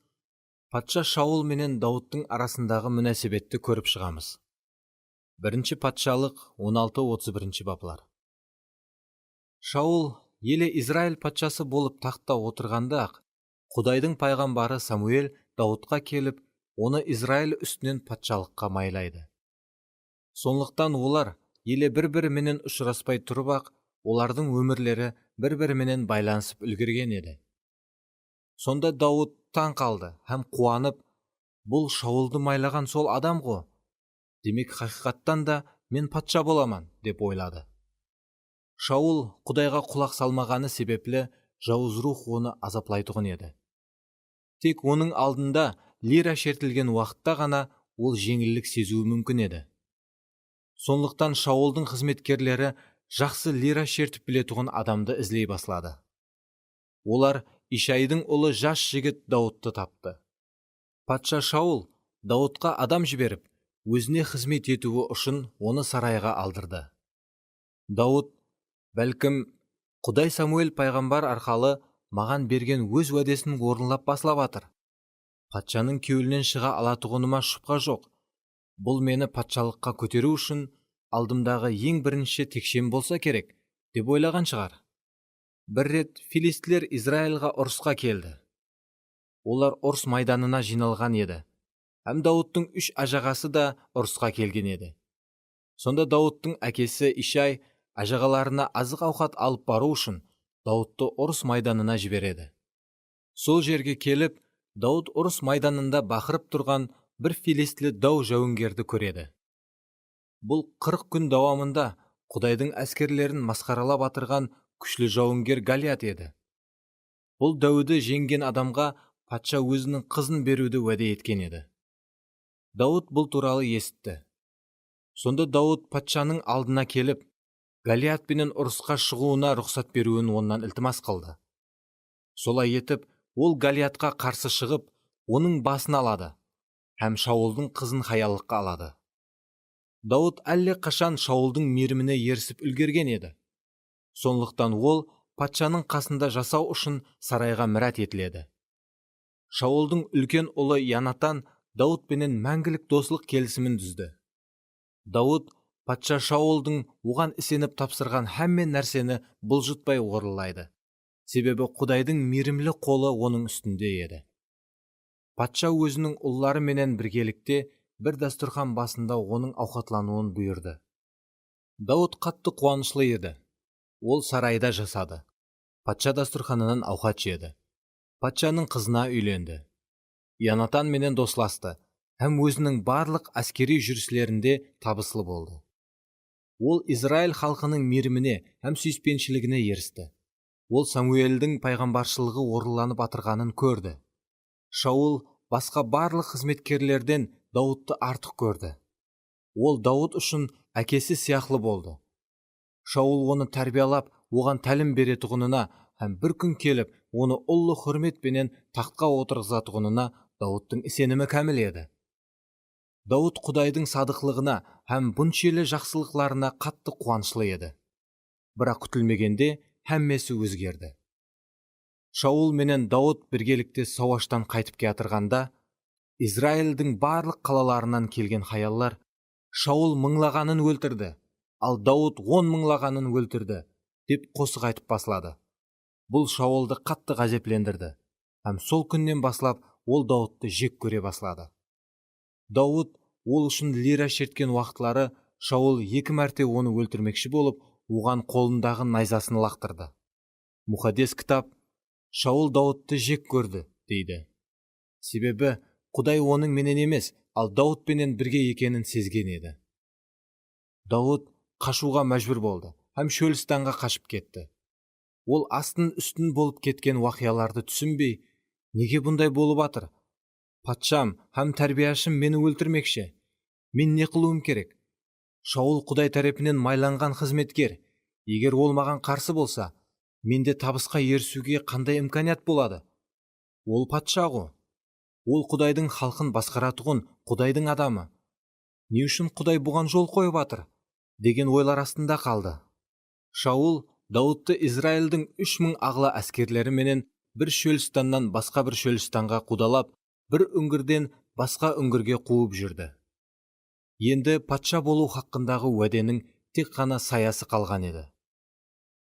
патша Шаул менен Дауыттың арасындағы мүнәсебетті көріп шығамыз. 1 Патшалық 16-31 баплар. Шаул елі Израиль патшасы болып тақта отырғанда-ақ, Құдайдың пайғамбары Самуэль Дауытқа келіп, оны Израиль үстінен патшалыққа майлайды. Сондықтан олар елі бір-біріменен ұшыраспай тұрып-ақ, олардың өмірлері бір-біріменен байланысып үлгерген еді. Сонда Дауыт таң қалды һәм қуанып, бұл Шаулды майлаған сол адам ғой. Демек хақиқаттан да мен патша боламан, деп ойлады. Шаул Құдайға құлақ салмағаны себеплі жауыз рух оны азаплайтұғын еді. Тек оның алдында лира шертілген уақытта ғана ол жеңілдік сезуі мүмкін еді. Сондықтан Шаулдың қызметкерлері жақсы лира шертіп білетұғын адамды ізлей баслады. Олар Ишайдың ұлы жас жігіт Дауытты тапты. Патша Шаул Дауытқа адам жіберіп, өзіне қызмет етуі үшін оны сарайға алдырды. Дауыт, бәлкім, Құдай Самуэль пайғамбар арқалы маған берген өз уәдесін орындап баслап атыр. Патшаның кеуілінен шыға алатұғыныма шүбһа жоқ. Бұл мені патшалыққа көтеру үшін алдымдағы ең бірінші текшем болса керек, деп ойлаған шығар. Бір рет филистілер Израильға ұрысқа келді. Олар ұрыс майданына жиналған еді. Һәм Дауыттың 3 ажағасы да ұрысқа келген еді. Сонда Дауыттың әкесі Ишай ажағаларына азық ауқат алып бару үшін Дауытты ұрыс майданына жібереді. Сол жерге келіп, Дауыт ұрыс майданында бақырып тұрған бір филистілі дау жауынгерді көреді. Бұл 40 күн давамында Құдайдың әскерлерін масқаралап атырған күшлі жауынгер Галиат еді. Бұл Дауды жеңген адамға патша өзінің қызын беруді уәде еткен еді. Дауыт бұл туралы естті. Сонда Дауыт патшаның алдына келіп, Галиатпенен ұрысқа шығуына рұқсат беруін оннан ілтимас қылды. Солай етіп, ол Галиатқа қарсы шығып, оның басын алады, һәм Шаулдың қызын хаялыққа алады. Дауд әлде қашан Шаулдың мейіріміне ерісіп үлгерген еді. Сондықтан ол патшаның қасында жасау үшін сарайға мірәт етіледі. Шаулдың үлкен ұлы Янатан Даудпенен мәңгілік достық келісімін түзді. Дауд патша Шаулдың оған ісеніп тапсырған һәмме нәрсені бұлжытпай орындайды. Себебі Құдайдың мейірімлі қолы оның үстінде еді. Патша өзінің ұллары менен біргелікте бір дастархан басында оның ауқатлануын бұйырды. Дауд қатты қуанышлы еді. Ол сарайда жасады. Патша дастарханынан ауқат жеді. Патшаның қызына үйленді. Янатан менен досласты, һәм өзінің барлық әскери жүріслерінде табыслы болды. Ол Израиль халқының мейіріміне һәм сүйіспеншілігіне ерісті. Ол Самуэльдің пайғамбаршылығы орынланып атырғанын көрді. Шаул басқа барлық қызметкерлерден Даудты артық көрді. Ол Дауд үшін әкесі сияқлы болды. Шаул оны тәрбиялап, оған тәлім беретұғынына, һәм бір күн келіп, оны ұлы құрметпенен тақтқа отырғызатұғынына Даудтың сенімі кәміл еді. Дауд Құдайдың садықлығына һәм бұншелі жақсылықларына қатты қуанышлы еді. Бірақ күтілмегенде һәммесі өзгерді. Шаул менен Дауд біргелікте сауаштан қайтып келатырғанда, Израильдің барлық қалаларынан келген хаяллар Шаул мыңлағанын өлтірді, ал Дауд 10 мыңлағанын өлтірді, деп қосық айтып басылады. Бұл Шаулды қатты ғажеплендірді, һәм сол күннен баслап ол Даудты жек көре баслады. Дауд ол үшін лира шерткен уақытлары Шаул 2 мәрте оны өлтірмекші болып, оған қолындағы найзасын лақтырды. Мұхаддес кітап Шаул Даудты жек көрді дейді. Себебі Құдай оның менен емес, ал Даудпенен бірге екенін сезген еді. Дауд қашуға мәжбүр болды, һәм шөлістанға қашып кетті. Ол астын үстін болып кеткен уақияларды түсінбей, неге бұндай болып атыр? Патшам һәм тәрбияшым мені өлтірмекші. Мен не қылуым керек? Шаул Құдай тарапынан майланған қызметкер. Егер ол маған қарсы болса, менде табысқа ерісуге қандай имканият болады? Ол патша ғой. Ол Құдайдың халқын басқаратұғын Құдайдың адамы. Не үшін Құдай бұған жол қойып атыр? Деген ойлар астында қалды. Шаул Даудты Израильдің 3000 ағла әскерлері менен бір шөлістаннан басқа бір шөлістанға қудалап, бір үңгірден басқа үңгірге қуып жүрді. Енді патша болу хақындағы уәденің тек қана саясы қалған еді.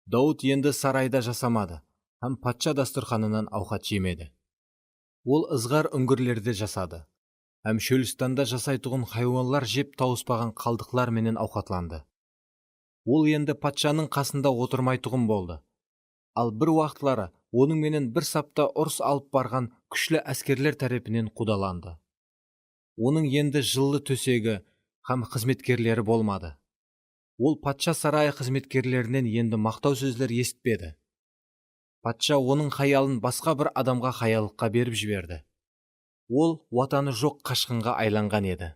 Дауд енді сарайда жасамады, һәм патша дастарханынан ауқат жемеді. Ол ызғар үңгірлерде жасады, һәм шөлістанда жасайтұғын хайуанлар жеп тауыспаған қалдықлар менен ауқатланды. Ол енді патшаның қасында отырмайтұғын болды. Ал бір уақытлары оның менен бір сапта ұрыс алып барған күшлі әскерлер тарапынан қудаланды. Оның енді жылы төсегі һәм қызметкерлері болмады. Ол патша сарайы қызметкерлерінен енді мақтау сөздер естіпеді. Патша оның хаялын басқа бір адамға хаялыққа беріп жіберді. Ол уатаны жоқ қашқынға айланған еді.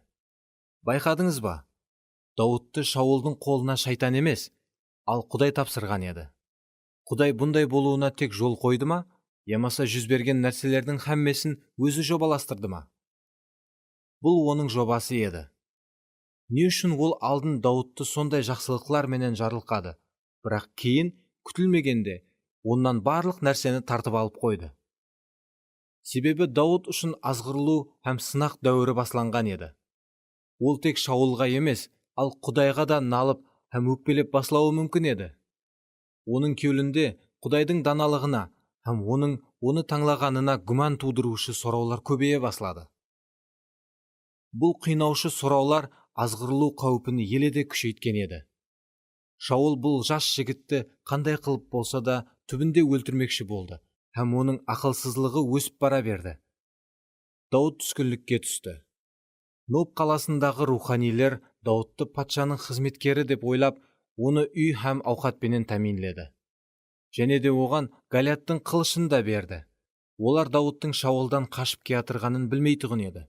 Байқадыңыз ба? Даудты Шаулдың қолына шайтан емес, ал Құдай тапсырған еді. Құдай бұндай болуына тек жол қойды ма, ямаса жүз берген нәрселердің һәммесін өзі жобаластырды ма? Бұл оның жобасы еді. Не үшін ол алдын Даудты сондай жақсылықлар менен жарылқады, бірақ кейін күтілмегенде оннан барлық нәрсені тартып алып қойды. Себебі Дауд үшін азғырылу һәм сынақ дәуірі басланған еді. Ол тек Шаулға емес, ал Құдайға да налып һәм өкпелеп баслауы мүмкін еді. Оның кеулінде Құдайдың даналығына һәм оны таңлағанына гүман тудырушы сұраулар көбейе баслады. Бұл қинаушы сұраулар азғырылу қаупін еледе күшейткен еді. Шаул бұл жас жігітті қандай қылып болса да түбінде өлтірмекші болды, һәм оның ақылсызлығы өсіп бара берді. Дауд түскінлікке түсті. Ноб қаласындағы руханилер Даудты патшаның қызметкері деп ойлап, оны үй һәм ауқатпенен тәминледі. Және де оған Голиаттың қылышын да берді. Олар Даудтың Шаулдан қашып келатырғанын білмейтұғын еді.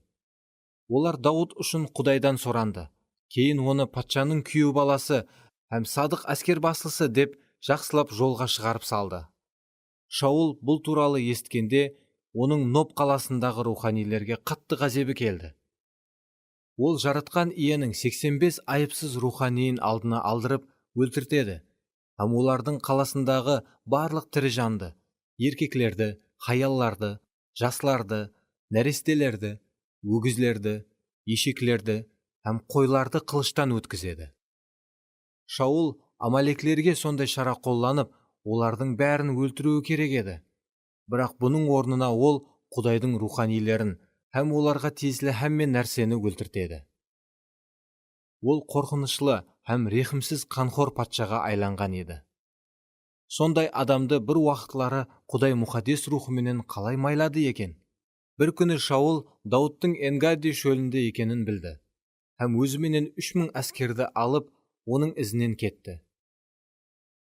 Олар Дауд үшін Құдайдан соранды. Кейін оны патшаның күйеу баласы һәм садық әскер басылысы деп жақсылап жолға шығарып салды. Шаул бұл туралы естігенде, оның Ноб қаласындағы руханилерге қатты ғазебі келді. Ол жаратқан иенің 85 айыпсыз руханийін алдына алдырып өлтіртеді. Һәм олардың қаласындағы барлық тірі жанды, еркеклерді, хаялларды, жасларды, нәрестелерді, өгізлерді, ешеклерді һәм қойларды қылыштан өткізеді. Шаул амалеклерге сондай шара қолданып, олардың бәрін өлтіруі керек еді. Бірақ бұның орнына ол Құдайдың руханилерін һәм оларға тиесілі һәмме нәрсені өлтіртеді. Ол қорқынышлы һәм рехімсіз қанқор патшаға айланған еді. Сондай адамды бір уақытлары Құдай мұқаддес рухыменен қалай майлады екен? Бір күні Шаул Дауыттың Энгади шөлінде екенін білді, һәм өзіменен 3000 әскерді алып, оның ізінен кетті.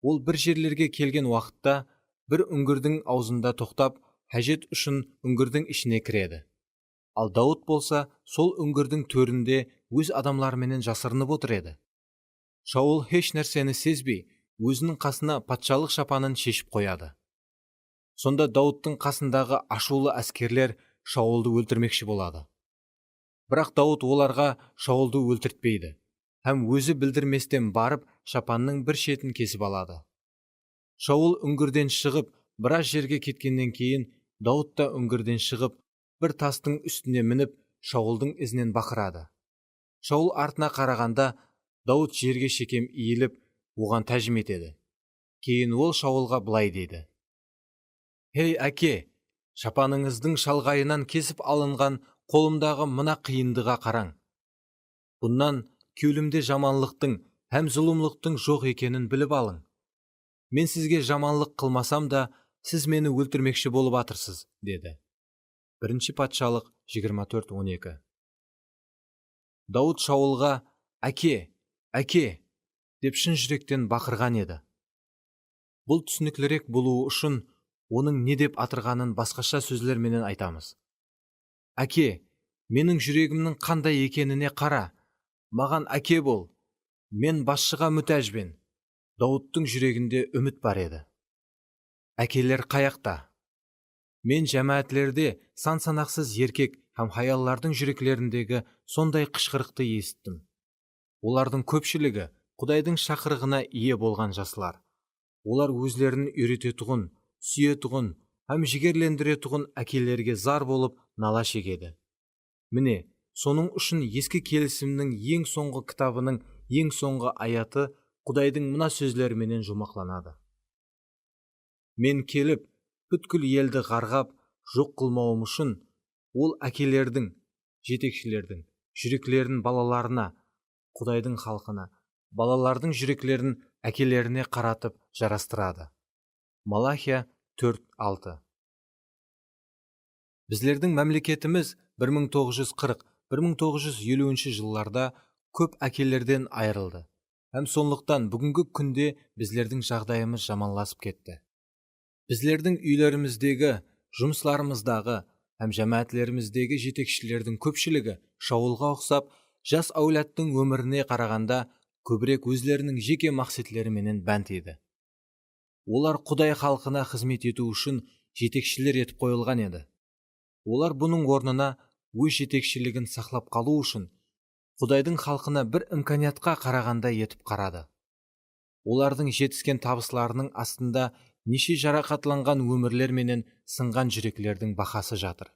Ол бір жерлерге келген уақытта, бір үңгірдің аузында тоқтап, хәжет үшін үңгірдің ішіне кіреді. Ал Дауыт болса, сол үңгірдің төрінде өз адамларымен жасырынып отыр еді. Шаул еш нәрсені сезбей, өзінің қасына патшалық шапанын шешіп қояды. Сонда Дауыттың қасындағы ашулы әскерлер Шаулды өлтірмекші болады. Бірақ Дауыт оларға Шаулды өлтіртпейді, һәм өзі білдірместен барып шапанның бір шетін кесіп алады. Шаул үңгірден шығып, біраз жерге кеткеннен кейін, Дауыт та үңгірден шығып, бір тастың үстіне мініп, Шаулдың ізінен бақырады. Шаул артына қарағанда, Дауыт жерге шекем иіліп, оған тәжім етеді. Кейін ол Шаулға былай дейді: «Хей әке, шапаныңыздың шалғайынан кесіп алынған қолымдағы мына қиындыға қараң. Бұнан кеулімде жаманлықтың һәм зұлымлықтың жоқ екенін біліп алың. Мен сізге жаманлық қылмасам да, сіз мені өлтірмекші болып атырсыз», деді. 1 патшалық 24:12. Дауыт Шаулға «Әке, әке» деп шын жүректен бақырған еді. Бұл түсініктірек болуы үшін оның не деп атырғанын басқаша сөздерменен айтамыз. «Әке, менің жүрегімнің қандай екеніне қара, маған әке бол, мен басшыға мүтәжбен». Дауыттың жүрегінде үміт бар еді. Әкелер қаяқта? Мен жәмәатлерде сан-санақсыз еркек һәм хаяллардың жүректеріндегі сондай қышқырықты естіттім. Олардың көпшілігі Құдайдың шақырығына ие болған жаслар. Олар өзлерін үйрететұғын, сүйетұғын һәм жігерленdiретұғын әкелерге зар болып нала шегеді. Міне, соның үшін ескі келісімнің ең соңғы кітабының ең соңғы аяты Құдайдың мына сөздеріменен жұмақланады: «Мен келіп, бүткіл елді қарғап, жоқ қылмауым үшін, ол әкелердің, жетекшілердің жүректерін балаларына, Құдайдың халқына, балалардың жүректерін әкелеріне қаратып жарастырады». Малахия 4:6. Біздердің мәмлекетіміз 1940-1950 жылларда көп әкелерден айырылды. Һәм сондықтан бүгінгі күнде біздердің жағдайымыз жаманласып кетті. Біздердің үйлеріміздегі, жұмысларымыздағы һәм жәмәатлеріміздегі жетекшілердің көпшілігі Шаулға ұқсап, жас әулеттің өміріне қарағанда көбірек өзлерінің жеке мақсатларыменен бәнт еді. Олар Құдай халқына қызмет ету үшін жетекшілер етіп қойылған еді. Олар бұның орнына өз жетекшілігін сақлап қалу үшін Құдайдың халқына бір имканиятқа қарағанда етіп қарады. Олардың жетіскен табысларының астында неше жарақатланған өмірлер менен сынған жүректердің бақасы жатыр.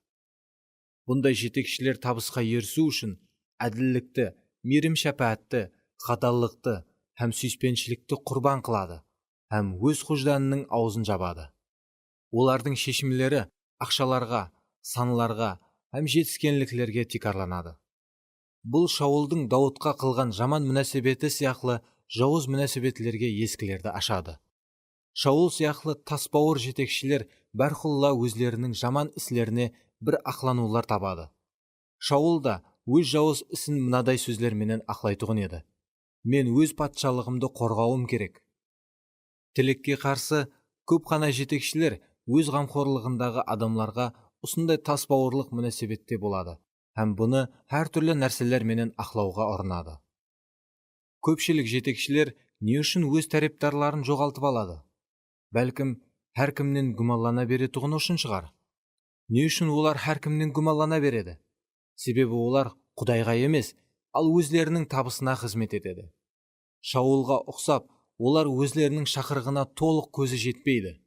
Бұндай жетекшілер табысқа ерісу үшін әділдікті, мейірім шапаатты, қадалдықты һәм сүйіспеншілікті құрбан қылады һәм өз құжданының аузын жабады. Олардың шешімлері ақшаларға, санларға һәм жетіскенліклерге тикарланады. Бұл Шаулдың Дауытқа қылған жаман мүнәсебеті сияқлы жауыз мүнәсебетлерге ескілерді ашады. Шаул сияқлы тасбауыр жетекшілер бәрхулла өзлерінің жаман іслеріне бір ақланулар табады. Шаул да өз жауыз ісін мынадай сөздерменен ақлайтұғын еді: «Мен өз патшалығымды қорғауым керек». Тілекке қарсы көп қана жетекшілер өз қамқорлығындағы адамларға осындай тасбауырлық мүнәсебетте болады һәм бұны әртүрлі нәрселер менен ақлауға ұрынады. Көпшілік жетекшілер не үшін өз тәрептарларын жоғалтып алады? Бәлкім, әркімнен гүмаллана беретұғын үшін шығар. Не үшін олар әркімнен гүмаллана береді? Себебі олар Құдайға емес, ал өзлерінің табысына қызмет етеді. Шаулға ұқсап, олар өзлерінің шақырғына толық көзі жетпейді.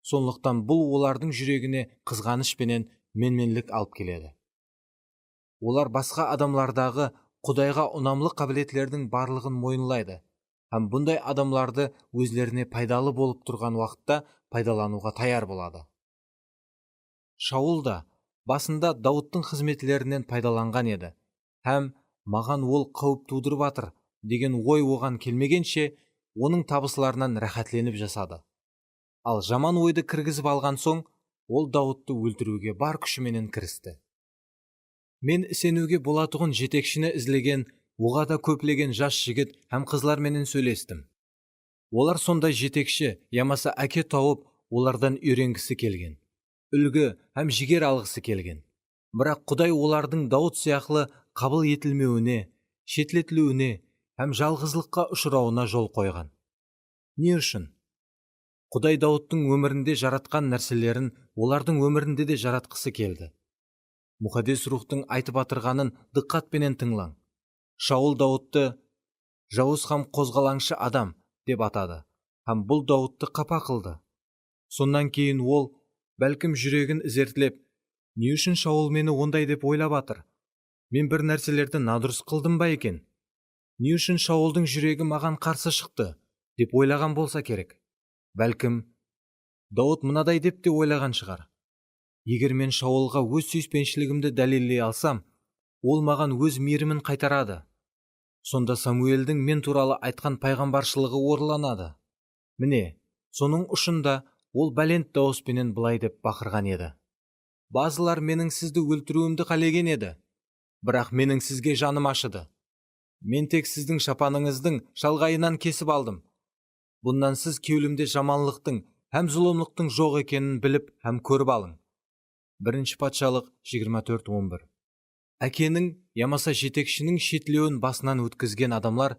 Сондықтан бұл олардың жүрегіне қызғаныш пенен менменлік алып келеді. Олар басқа адамлардағы Құдайға ұнамлы қабілетлердің барлығын мойынлайды, һәм бұндай адамларды өзлеріне пайдалы болып тұрған уақытта пайдалануға таяр болады. Шаул да басында Дауыттың қызметлерінен пайдаланған еді, һәм маған ол қауіп тудырып атыр деген ой оған келмегенше, оның табысыларынан рахатленіп жасады. Ал жаман ойды кіргізіп алған соң, ол Дауытты өлтіруге бар күшіменен кірісті. Мен сенуге болатұғын жетекшіні ізлеген, оға да көплеген жас жігіт һәм қызларменен сөйлестім. Олар сондай жетекші, ямаса әке тауып, олардан үйренгісі келген, үлгі һәм жігер алғысы келген. Бірақ Құдай олардың Дауыт сияқлы қабыл етілмеуіне, шетлетілуіне һәм жалғызлыққа ұшырауына жол қойған. Не үшін? Құдай Дауыттың өмірінде жаратқан нәрселерін олардың өмірінде де жаратқысы келді. Мұқаддес рухтың айтып атырғанын диққатпенен тыңлаң. Шаул Дауытты жауыз һәм қозғалаңшы адам деп атады, һәм бұл Дауытты қапа қылды. Сондан кейін ол, бәлкім жүрегін ізертілеп, не үшін Шаул мені ондай деп ойлап атыр? Мен бір нәрселерді надұрыс қылдым ба екен? Не үшін Шаулдың жүрегі маған қарсы шықты деп ойлаған болса керек? Бәлкім, Дауыт мынадай деп те ойлаған шығар. Егер мен Шаулға өз сүйіспеншілігімді дәлелдей алсам, ол маған өз мейірімін қайтарады. Сонда Самуэльдің мен туралы айтқан пайғамбаршылығы орыланады. Міне, соның ұшында ол бәлент дауыспенен былай деп бақырған еді. Базылар менің сізді өлтіруімді қалеген еді, бірақ менің сізге жаным ашыды. Мен тек сіздің шапаныңыздың шалғайынан кесіп алдым. Бұндан сіз кеулімде жаманлықтың һәм зұлымлықтың жоқ екенін біліп һәм көріп алың. 1 Патшалық 24:11. Әкенің, ямаса жетекшінің шетлеуін басынан өткізген адамлар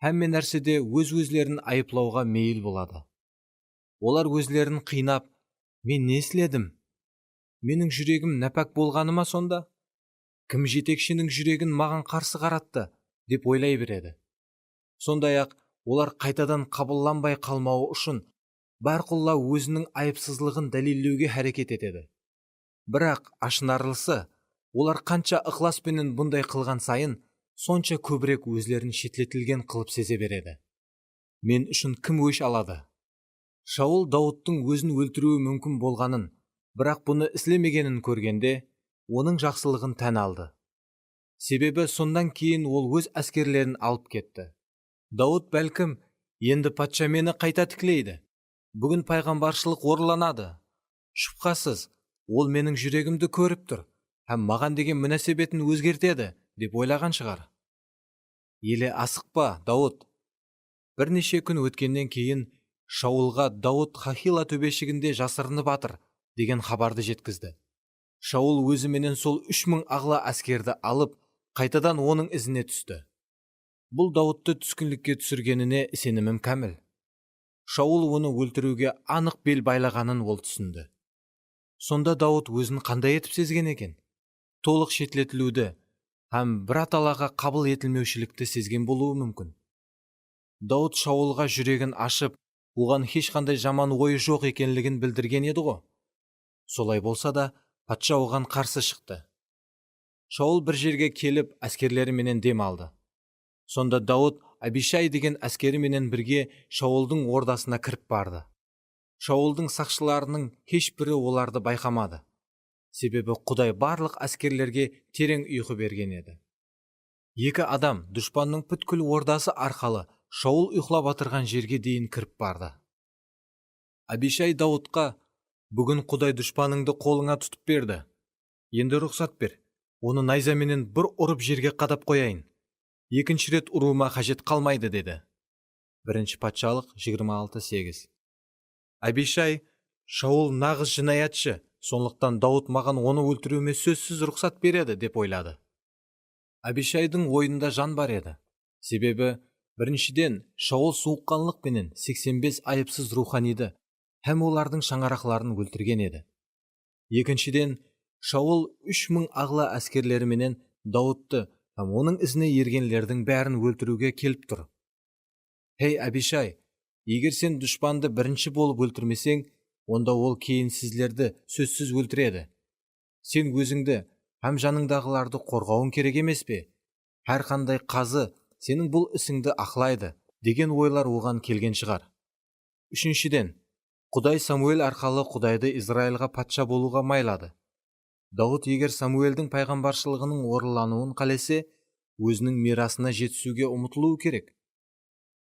һәмме нәрседе өз-өзлерін айыплауға мейіл болады. Олар өзлерін қинап, мен не істедім? Менің жүрегім нәпәк болғаны ма сонда? Кім жетекшінің жүрегін маған қарсы қаратты деп ойлай береді. Сондай-ақ олар қайтадан қабылданбай қалмауы үшін барқұлла өзінің айыпсызлығын дәлелдеуге әрекет етеді. Бірақ ашынарлысы, олар қанша ықыласпенен бұндай қылған сайын, сонша көбірек өзлерін шетлетілген қылып сезе береді. Мен үшін кім өш алады? Шаул Дауыттың өзін өлтіруі мүмкін болғанын, бірақ бұны істемегенін көргенде, оның жақсылығын тән алды. Себебі сондан кейін ол өз әскерлерін алып кетті. Дауыт бәлкім, енді патша мені қайта тіклейді. Бүгін пайғамбаршылық орыланады. Шүбһасыз, ол менің жүрегімді көріп тұр, һәм маған деген мүнәсебетін өзгертеді деп ойлаған шығар. Еле асықпа, Дауыт. Бірнеше күн өткеннен кейін Шаулға Дауыт Хахила төбешігінде жасырынып атыр деген хабарды жеткізді. Шаул өзіменен сол 3000 ағла әскерді алып, қайтадан оның ізіне түсті. Бұл Дауытты түскінлікке түсіргеніне сенімім кәміл. Шаул оны өлтіруге анық бел байлағанын ол түсінді. Сонда Дауыт өзін қандай етіп сезген екен? Толық шетлетілуді, һәм бір аталаға қабыл етілмеушілікті сезген болуы мүмкін. Дауыт Шаулға жүрегін ашып, оған ешқандай жаман ойы жоқ екенлігін білдірген еді ғой. Солай болса да, патша оған қарсы шықты. Шаул бір жерге келіп, әскерлеріменен дем алды. Сонда Дауыт Абишай деген әскеріменен бірге Шаулдың ордасына кіріп барды. Шаулдың сақшыларының ешбірі оларды байқамады. Себебі Құдай барлық әскерлерге терең ұйқы берген еді. Екі адам дұшпанның бүткіл ордасы арқалы Шаул ұйқылап атырған жерге дейін кіріп барды. Абишай Дауытқа, бүгін Құдай дұшпаныңды қолыңа тұтып берді. Енді рұқсат бер, оны найзаменен бір ұрып жерге қадап қояйын. Екінші рет ұруыма қажет қалмайды деді. 1 Патшалық 26:8. Абишай, Шаул нағыз жинаятшы, сондықтан Дауыт маған оны өлтіруіме сөзсіз рұқсат береді деп ойлады. Абишайдың ойында жан бар еді. Себебі, біріншіден, Шаул суыққанлықпенен 85 айыпсыз руханиді һәм олардың шаңырақларын өлтірген еді. Екіншіден, Шаул 3000 ағла әскерлеріменен Дауытты һәм оның ізіне ергенлердің бәрін өлтіруге келіп тұр. Хей Абишай, егер сен дұшпанды бірінші болып өлтірмесең, онда ол кейін сіздерді сөзсіз өлтіреді. Сен өзіңді һәм жаныңдағыларды қорғауың керек емес пе? Әрқандай қазы сенің бұл ісіңді ақылайды деген ойлар оған келген шығар. Үшіншіден, Құдай Самуэль арқалы Құдайды Израильға патша болуға майлады. Дауд егер Самуэльдің пайғамбаршылығының орынлануын қалесе, өзінің мирасына жетісуге ұмытылуы керек.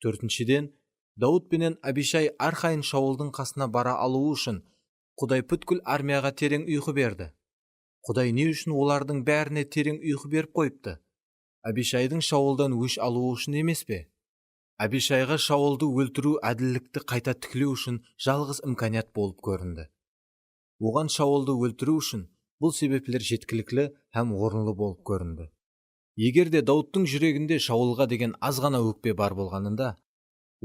Төртіншіден, Дауд пенен Абишай әрқайын Шаулдың қасына бара алуы үшін Құдай бүткіл армияға терең ұйқы берді. Құдай не үшін олардың бәріне терең ұйқы беріп қойыпты? Абишайдың Шаулдан өш алуы үшін емес пе? Абишайға Шаулды өлтіру әділдікті қайта тікілеу үшін жалғыз имканият болып көрінді. Оған Шаулды өлтіру үшін бұл себеплер жеткілікті һәм орынлы болып көрінді. Егер де Дауттың жүрегінде Шаулға деген аз ғана өкпе бар болғанында,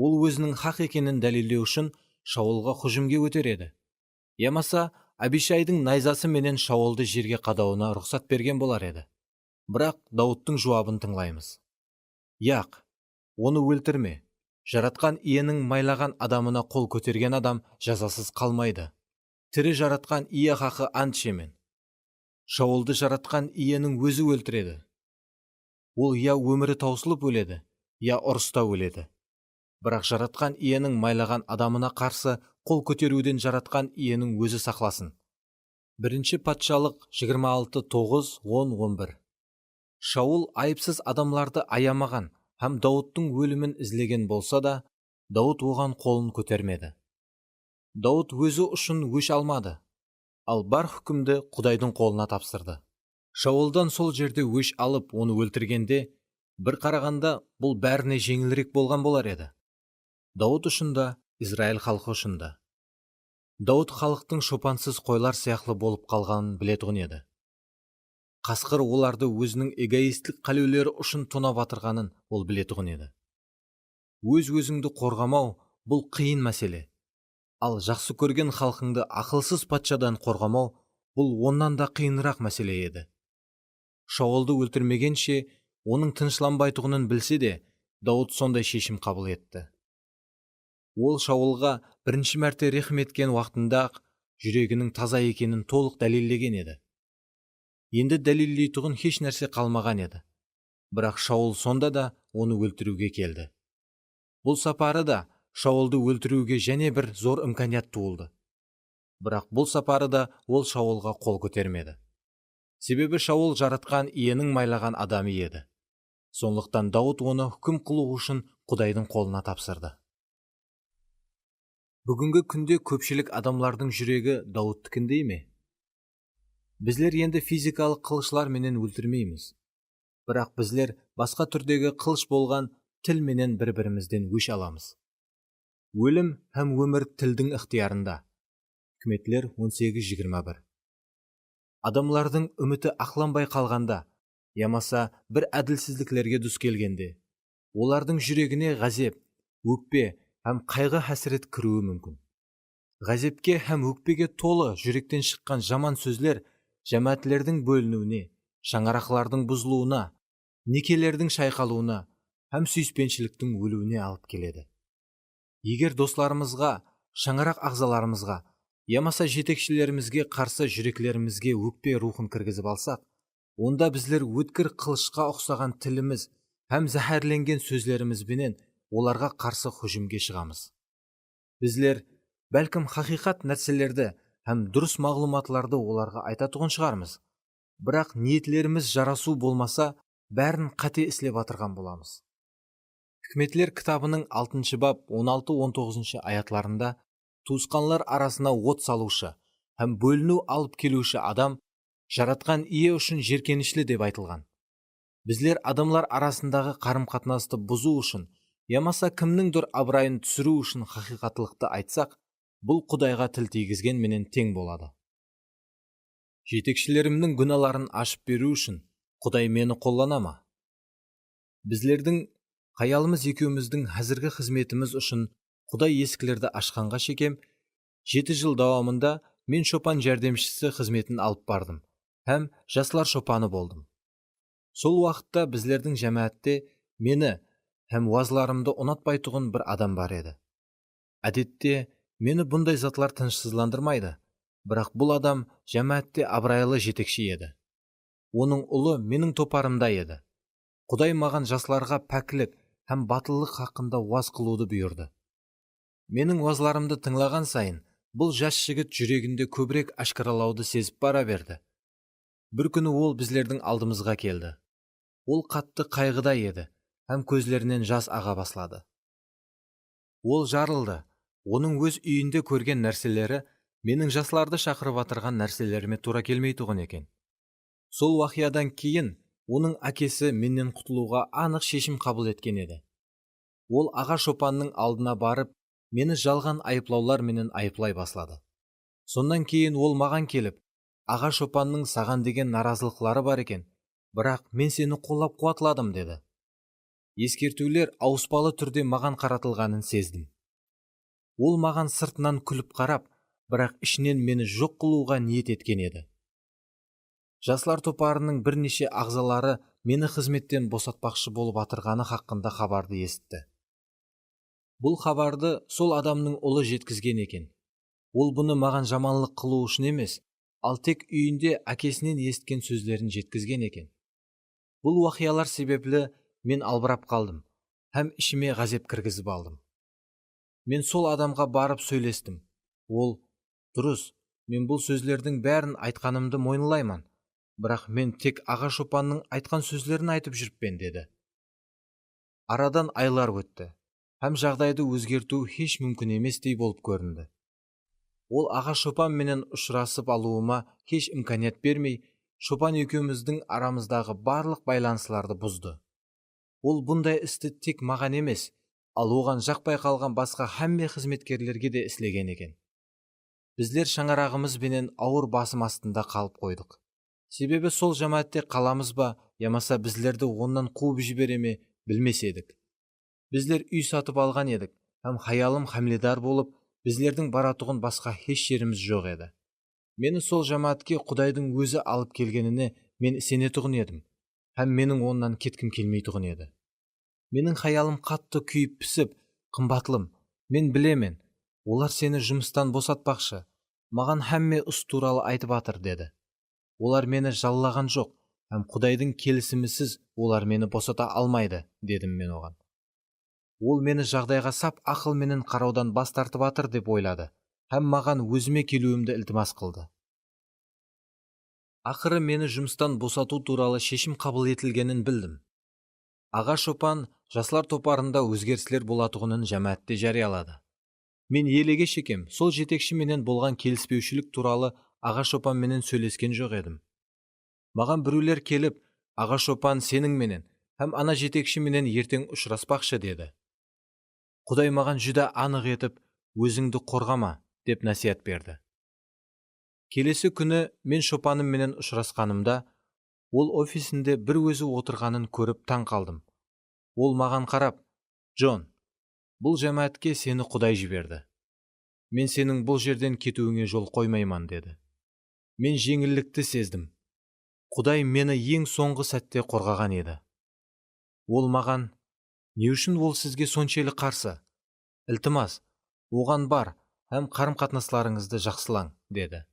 ол өзінің хақ екенін дәлелдеу үшін Шаулға хұжымге өтереді. Ямаса Абишайдың найзасы менен Шаулды жерге қадауына рұқсат берген болар еді. Бірақ Дауттың жауабын тыңлаймыз. Яқ, оны өлтірме. Жаратқан иенің майлаған адамына қол көтерген адам жазасыз қалмайды. Тірі жаратқан ие хақы ант жемен. Шаулды жаратқан иенің өзі өлтіреді. Ол я өмірі таусылып өледі, я ұрыста өледі. Бірақ жаратқан иенің майлаған адамына қарсы қол көтеруден жаратқан иенің өзі сақласын. 1 Патшалық 26:9-10-11. Шаул айыпсыз адамларды аямаған һәм Дауттың өлімін ізлеген болса да, Дауд оған қолын көтермеді. Дауд өзі үшін өш алмады, ал бар хүкімді Құдайдың қолына тапсырды. Шаулдан сол жерде өш алып, оны өлтіргенде, бір қарағанда бұл бәріне жеңілірек болған болар еді. Дауд үшін да, Израиль халқы үшін да. Дауд халықтың шопансыз қойлар сияқлы болып қалғанын білетұғын еді. Қасқыр оларды өзінің эгоисттік қалеулері үшін тонап батырғанын ол білетұғын еді. Өз-өзіңді қорғамау бұл қиын мәселе. Ал жақсы көрген халқыңды ақылсыз патшадан қорғамау бұл оннан да қиынырақ мәселе еді. Шаулды өлтірмегенше, оның тынышланбайтұғынын білсе де, Дауд сондай шешім қабыл етті. Ол Шаулға бірінші мәрте рехім еткен уақытында жүрегінің таза екенін толық дәлелдеген еді. Енді дәлелдейтұғын еш нәрсе қалмаған еді. Бірақ Шаул сонда да оны өлтіруге келді. Бұл сапары да Шаулды өлтіруге және бір зор имканият туылды. Бірақ бұл сапары да ол Шаулға қол көтермеді. Себебі Шаул жаратқан иенің майлаған адамы еді. Сондықтан Дауд оны хүкім қылу үшін Құдайдың қолына тапсырды. Бүгінгі күнде көпшілік адамлардың жүрегі Дауттікіндей ме? Біздер енді физикалық қылышлар менен өлтірмейміз. Бірақ біздер басқа түрдегі қылыш болған тіл менен бір-бірімізден өш аламыз. Өлім һәм өмір тілдің ықтиярында. Hikmetler 18:21. Адамлардың үміті ақланбай қалғанда, ямаса бір әділсіздіктерге дүс келгенде, олардың жүрегіне ғазеп, өкпе һәм қайғы хәсрет кіруі мүмкін. Ғазепке һәм өкпеге толы жүректен шыққан жаман сөздер жәмәтлердің бөлінуіне, шаңырақлардың бұзылуына, некелердің шайқалуына һәм сүйіспеншіліктің өлуіне алып келеді. Егер достарымызға, шаңырақ ағзаларымызға, ямаса жетекшілерімізге қарсы жүреклерімізге өкпе рухын кіргізіп алсақ, онда біздер өткір қылышқа ұқсаған тіліміз һәм зәһәрленген сөздерімізбенен оларға қарсы хұжымге шығамыз. Біздер бәлкім хақиқат нәрселерді һәм дұрыс мағлұматларды оларға айтатұғын шығармыз. Бірақ ниетлеріміз жарасу болмаса, бәрін қате іслеп атырған боламыз. Hikmetler кітабының 6 бап 16-19 аятларында туысқанлар арасына от салушы һәм бөліну алып келуші адам жаратқан ие үшін жеркенішлі деп айтылған. Біздер адамлар арасындағы қарым-қатынасты бұзу үшін, ямаса кімнің-дір абырайын түсіру үшін хақиқаттылықты айтсақ, бұл Құдайға тіл тигізген менен тең болады. Жетекшілерімнің күналарын ашып беру үшін Құдай мені қоллана ма? Біздердің қаялымыз екеуміздің әзіргі қызметіміз үшін Құдай есіктерді ашқанға шекем, 7 жыл давамында мен шопан жәрдемшісі қызметін алып бардым, һәм жаслар шопаны болдым. Сол уақытта біздердің жәмәатте мені һәм уазларымды ұнатпайтұғын бір адам бар еді. Әдетте мені бұндай затлар тынышсызландырмайды, бірақ бұл адам жәмәатте абырайлы жетекші еді. Оның ұлы менің топарымда еді. Құдай маған жасларға пәкілік һәм батыллық хақында уаз қылуды бұйырды. Менің уазларымды тыңлаған сайын, бұл жас жігіт жүрегінде көбірек ашқаралауды сезіп бара берді. Бір күні ол біздердің алдымызға келді. Ол қатты қайғыда еді, һәм көзлерінен жас аға баслады. Ол жарылды. Оның өз үйінде көрген нәрселері менің жасларды шақырып атырған нәрселеріме тура келмей тұғын екен. Сол уақиядан кейін оның әкесі менен құтылуға анық шешім қабыл еткен еді. Ол аға шопанның алдына барып, мені жалған айыплаулар менен айыплай баслады. Сондан кейін ол маған келіп, аға шопанның саған деген наразылықлары бар екен, бірақ мен сені қолап қуатладым деді. Ескертулер ауыспалы түрде маған қаратылғанын сездім. Ол маған сыртынан күліп қарап, бірақ ішінен мені жоқ қылуға ниет еткен еді. Жаслар топарының бірнеше ағзалары мені қызметтен босатпақшы болып атырғаны хақында хабарды естті. Бұл хабарды сол адамның ұлы жеткізген екен. Ол бұны маған жаманлық қылу үшін емес, ал тек үйінде әкесінен есткен сөздерін жеткізген екен. Бұл уақиялар себеплі мен албырап қалдым, һәм ішіме ғазеп кіргізіп алдым. Мен сол адамға барып сөйлестім. Ол, дұрыс, мен бұл сөздердің бәрін айтқанымды мойнылаймын, бірақ мен тек аға шопанның айтқан сөздерін айтып жүріппен деді. Арадан айлар өтті, һәм жағдайды өзгерту еш мүмкін еместей болып көрінді. Ол аға шопан менен ұшырасып алуыма еш имканият бермей, шопан екеуміздің арамыздағы барлық байланыстарды бұзды. Ол бұндай істі тек маған емес, ал оған жақпай қалған басқа һәмме қызметкерлерге де істеген екен. Біздер шаңырағымыз бенен ауыр басым астында қалып қойдық. Себебі сол жамаатте қаламыз ба, ямаса біздерді оннан қуып жібере ме білмес едік. Біздер үй сатып алған едік, һәм хаялым хамледар болып, біздердің баратұғын басқа еш жеріміз жоқ еді. Мені сол жамаатке Құдайдың өзі алып келгеніне мен сенетұғын едім, һәм менің оннан кеткім келмейтұғын еді. Менің хаялым қатты күйіп пісіп, қымбатлым, мен білемен, олар сені жұмыстан босатпақшы, маған һәмме іс туралы айтып атыр деді. Олар мені жаллаған жоқ, һәм Құдайдың келісімісіз олар мені босата алмайды, дедім мен оған. Ол мені жағдайға сап ақыл менен қараудан бас тартып атыр деп ойлады, һәм маған өзіме келуімді ілтимас қылды. Ақыры мені жұмыстан босату туралы шешім қабыл етілгенін білдім. Аға шопан жаслар топарында өзгеріслер болатұғынын жәмәатте жариялады. Мен елеге шекем, сол жетекші менен болған келіспеушілік туралы аға шопан менен сөйлескен жоқ едім. Маған біреулер келіп, аға шопан сенің менен, һәм ана жетекші менен ертең ұшыраспақшы деді. Құдай маған жүдә анық етіп, өзіңді қорғама, деп насият берді. Келесі күні мен шопаным менен ұшырасқанымда, ол офисінде бір өзі отырғанын көріп таң қалдым. Ол маған қарап, Джон, бұл жәмәатке сені Құдай жіберді. Мен сенің бұл жерден кетуіңе жол қоймайман деді. Мен жеңілдікті сездім. Құдай мені ең соңғы сәтте қорғаған еді. Ол маған, не үшін ол сізге соншелі қарсы? Ілтимас, оған бар, һәм қарым-қатынасларыңызды жақсылаң, деді.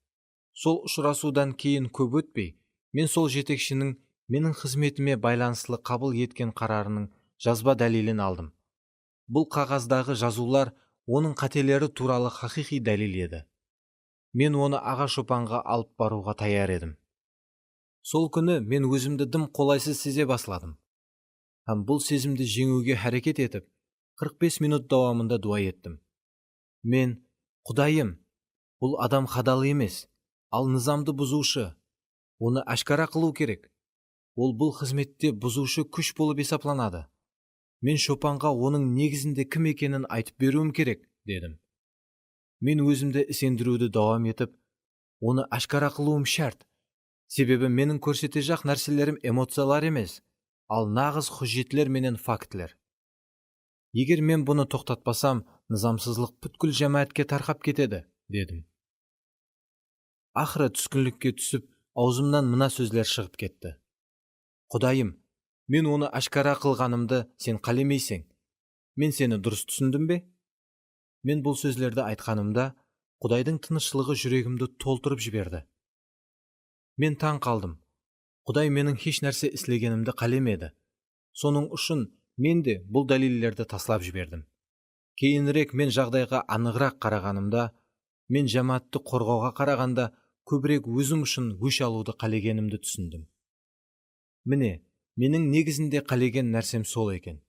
Сол ұшырасудан кейін көп өтпей, мен сол жетекшінің менің қызметіме байланысты қабыл еткен қарарының жазба дәлелін алдым. Бұл қағаздағы жазулар оның қателері туралы хақиқи дәлел еді. Мен оны аға шопанға алып баруға таяр едім. Сол күні мен өзімді дым қолайсыз сезе басладым. Һәм бұл сезімді жеңуге әрекет етіп, 45 минут давамында дуа еттім. Мен, Құдайым, бұл адам қадалы емес, ал низамды бұзушы. Оны ашкара қылу керек. Ол бұл қызметте бұзушы күш болып есапланады. Мен шопанға оның негізінде кім екенін айтып беруім керек, дедім. Мен өзімді ісендіруді давам етіп, оны ашкара қылуым шарт. Себебі менің көрсете жақ нәрселерім эмоциялар емес, ал нағыз хұжетлер менен фактілер. Егер мен бұны тоқтатпасам, низамсызлық бүткіл жәмәатке тарқап кетеді, дедім. Ақыры түскінлікке түсіп, аузымнан мына сөздер шығып кетті. Құдайым, мен оны ашкара қылғанымды сен қалемейсің. Мен сені дұрыс түсіндім бе? Мен бұл сөзлерді айтқанымда, Құдайдың тыныштылығы жүрегімді толтырып жіберді. Мен таң қалдым. Құдай менің еш нәрсе істегенімді қалемеді. Соның үшін мен де бұл дәлелдерді таслап жібердім. Кейінірек мен жағдайға анығырақ қарағанымда, мен жамаатты қорғауға қарағанда көбірек өзім үшін өш алуды қалегенімді түсіндім. Міне, менің негізінде қалеген нәрсем сол екен.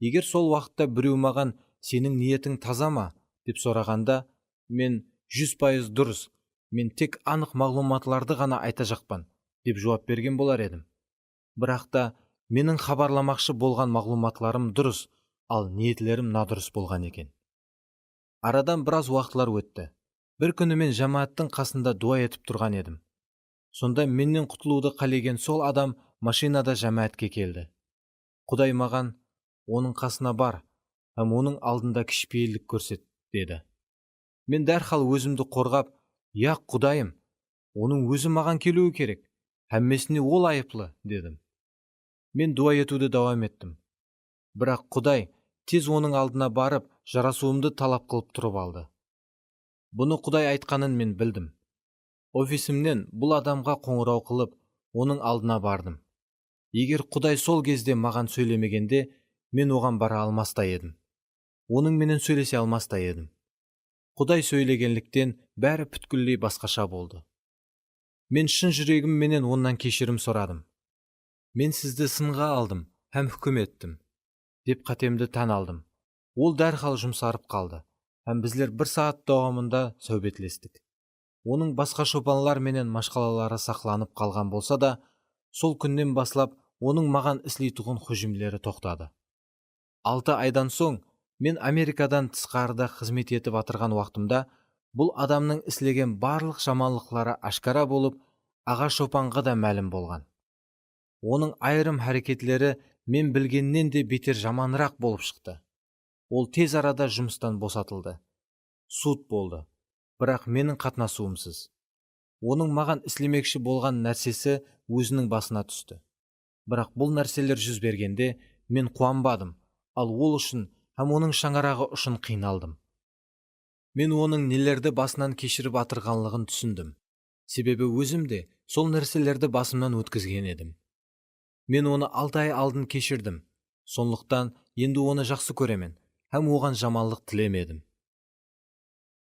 Егер сол уақытта біреу маған сенің ниетің таза ма деп сұрағанда, мен 100% дұрыс, мен тек анық мағлұматларды ғана айта жақпан деп жауап берген болар едім. Бірақ та менің хабарламақшы болған мағлұматларым дұрыс, ал ниетлерім надұрыс болған екен. Арадан біраз уақытлар өтті. Бір күні мен жамааттың қасында дуа етіп тұрған едім. Сонда менен құтылуды қалеген сол адам машинада жамаатке келді. Құдай маған, оның қасына бар, һәм оның алдында кішіпейілдік көрсет, деді. Мен дәрхал өзімді қорғап, я Құдайым, оның өзі маған келуі керек, һәммесіне ол айыплы, дедім. Мен дуа етуді давам еттім. Бірақ Құдай тез оның алдына барып, жарасуымды талап қылып тұрып алды. Бұны Құдай айтқанын мен білдім. Офисімнен бұл адамға қоңырау қылып, оның алдына бардым. Егер Құдай сол кезде маған сөйлемегенде, мен оған бара алмаста едім. Оның менен сөйлесе алмаста едім. Құдай сөйлегенліктен бәрі бүткілдей басқаша болды. Мен шын жүрегім менен оннан кешірім сұрадым. Мен сізді сынға алдым, һәм хүкім еттім, деп қатемді тан алдым. Ол дәрхал жұмсарып қалды, һәм біздер 1 сағат davamында сөйбетлестік. Оның басқа шопанлар менен машқалалары сақланып қалған болса да, сол күннен баслап оның маған іслейтұғын хүжімлері тоқтады. 6 айдан соң мен Америкадан тысқарыда қызмет етіп атырған уақытымда, бұл адамның іслеген барлық жаманлықлары ашкара болып, аға шопанға да мәлім болған. Оның айрым әрекетлері мен білгеннен де бетер жаманырақ болып шықты. Ол тез арада жұмыстан босатылды. Суд болды, бірақ менің қатынасуымсыз. Оның маған іслемекші болған нәрсесі өзінің басына түсті. Бірақ бұл нәрселер жүз бергенде мен қуанбадым, ал ол үшін һәм оның шаңырағы үшін қиналдым. Мен оның нелерді басынан кешіріп атырғанлығын түсіндім. Себебі өзім де сол нәрселерді басымнан өткізген едім. Мен оны 6 ай алдын кешірдім. Сондықтан енді оны жақсы көремін, һәм оған жаманлық тілемедім.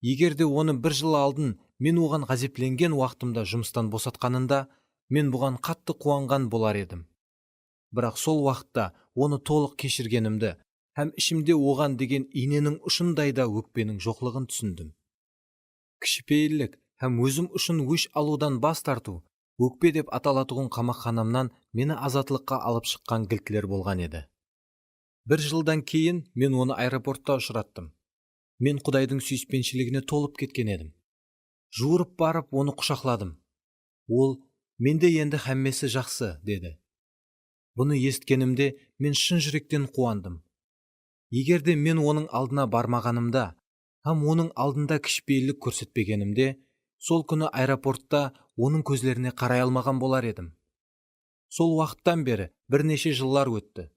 Егер де оны 1 жыл алдын мен оған ғазепленген уақытымда жұмыстан босатқанында, мен бұған қатты қуанған болар едім. Бірақ сол уақытта оны толық кешіргенімді, һәм ішімде оған деген иненің ұшындай да өкпенің жоқлығын түсіндім. Кішіпейілдік һәм өзім үшін өш алудан бас тарту, өкпе деп аталатұғын қамақханамнан мені азатлыққа алып шыққан кілттер болған еді. 1 жылдан кейін мен оны аэропортта ұшыраттым. Мен Құдайдың сүйіспеншілігіне толып кеткен едім. Жуырып барып оны құшақладым. Ол, менде енді һәммесі жақсы, деді. Бұны есткенімде мен шын жүректен қуандым. Егер де мен оның алдына бармағанымда, һәм оның алдында кішіпейілдік көрсетпегенімде, сол күні аэропортта оның көзлеріне қарай алмаған болар едім. Сол уақыттан бері бірнеше жыллар өтті.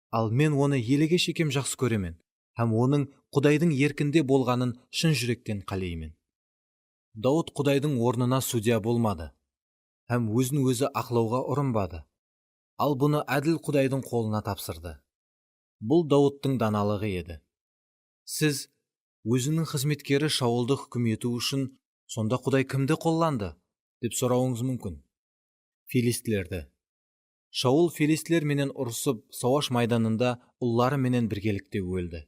Ал мен оны елеге шекем жақсы көремін, һәм оның Құдайдың еркінде болғанын шын жүректен қалеймін. Дауд Құдайдың орнына судья болмады, һәм өзін өзі ақлауға ұрынбады. Ал бұны әділ Құдайдың қолына тапсырды. Бұл Дауттың даналығы еді. Сіз өзінің қызметкері Шаулды хүкім ету үшін сонда Құдай кімді қолланды деп сұрауыңыз мүмкін. Филистілерді. Шаул филистілер менен ұрысып, сауаш майданында ұллары менен біргелікте өлді.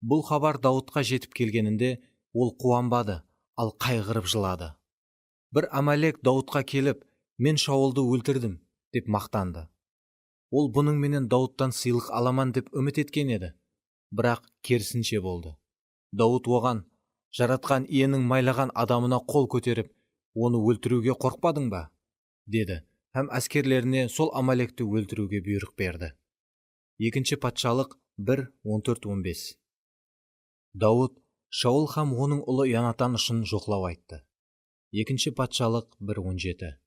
Бұл хабар Даудқа жетіп келгенінде ол қуанбады, ал қайғырып жылады. Бір Амалек Даудқа келіп, мен Шаулды өлтірдім деп мақтанды. Ол бұның менен Дауттан сыйлық аламан деп үміт еткен еді. Бірақ керісінше болды. Дауд оған, жаратқан иенің майлаған адамына қол көтеріп, оны өлтіруге қорқпадың ба? Деді, һәм әскерлеріне сол Амалекті өлтіруге бұйрық берді. 2 патшалық 1:14-15. Дауд Шаул һәм оның ұлы Янатан үшін жоқлау айтты. 2 патшалық 1:17.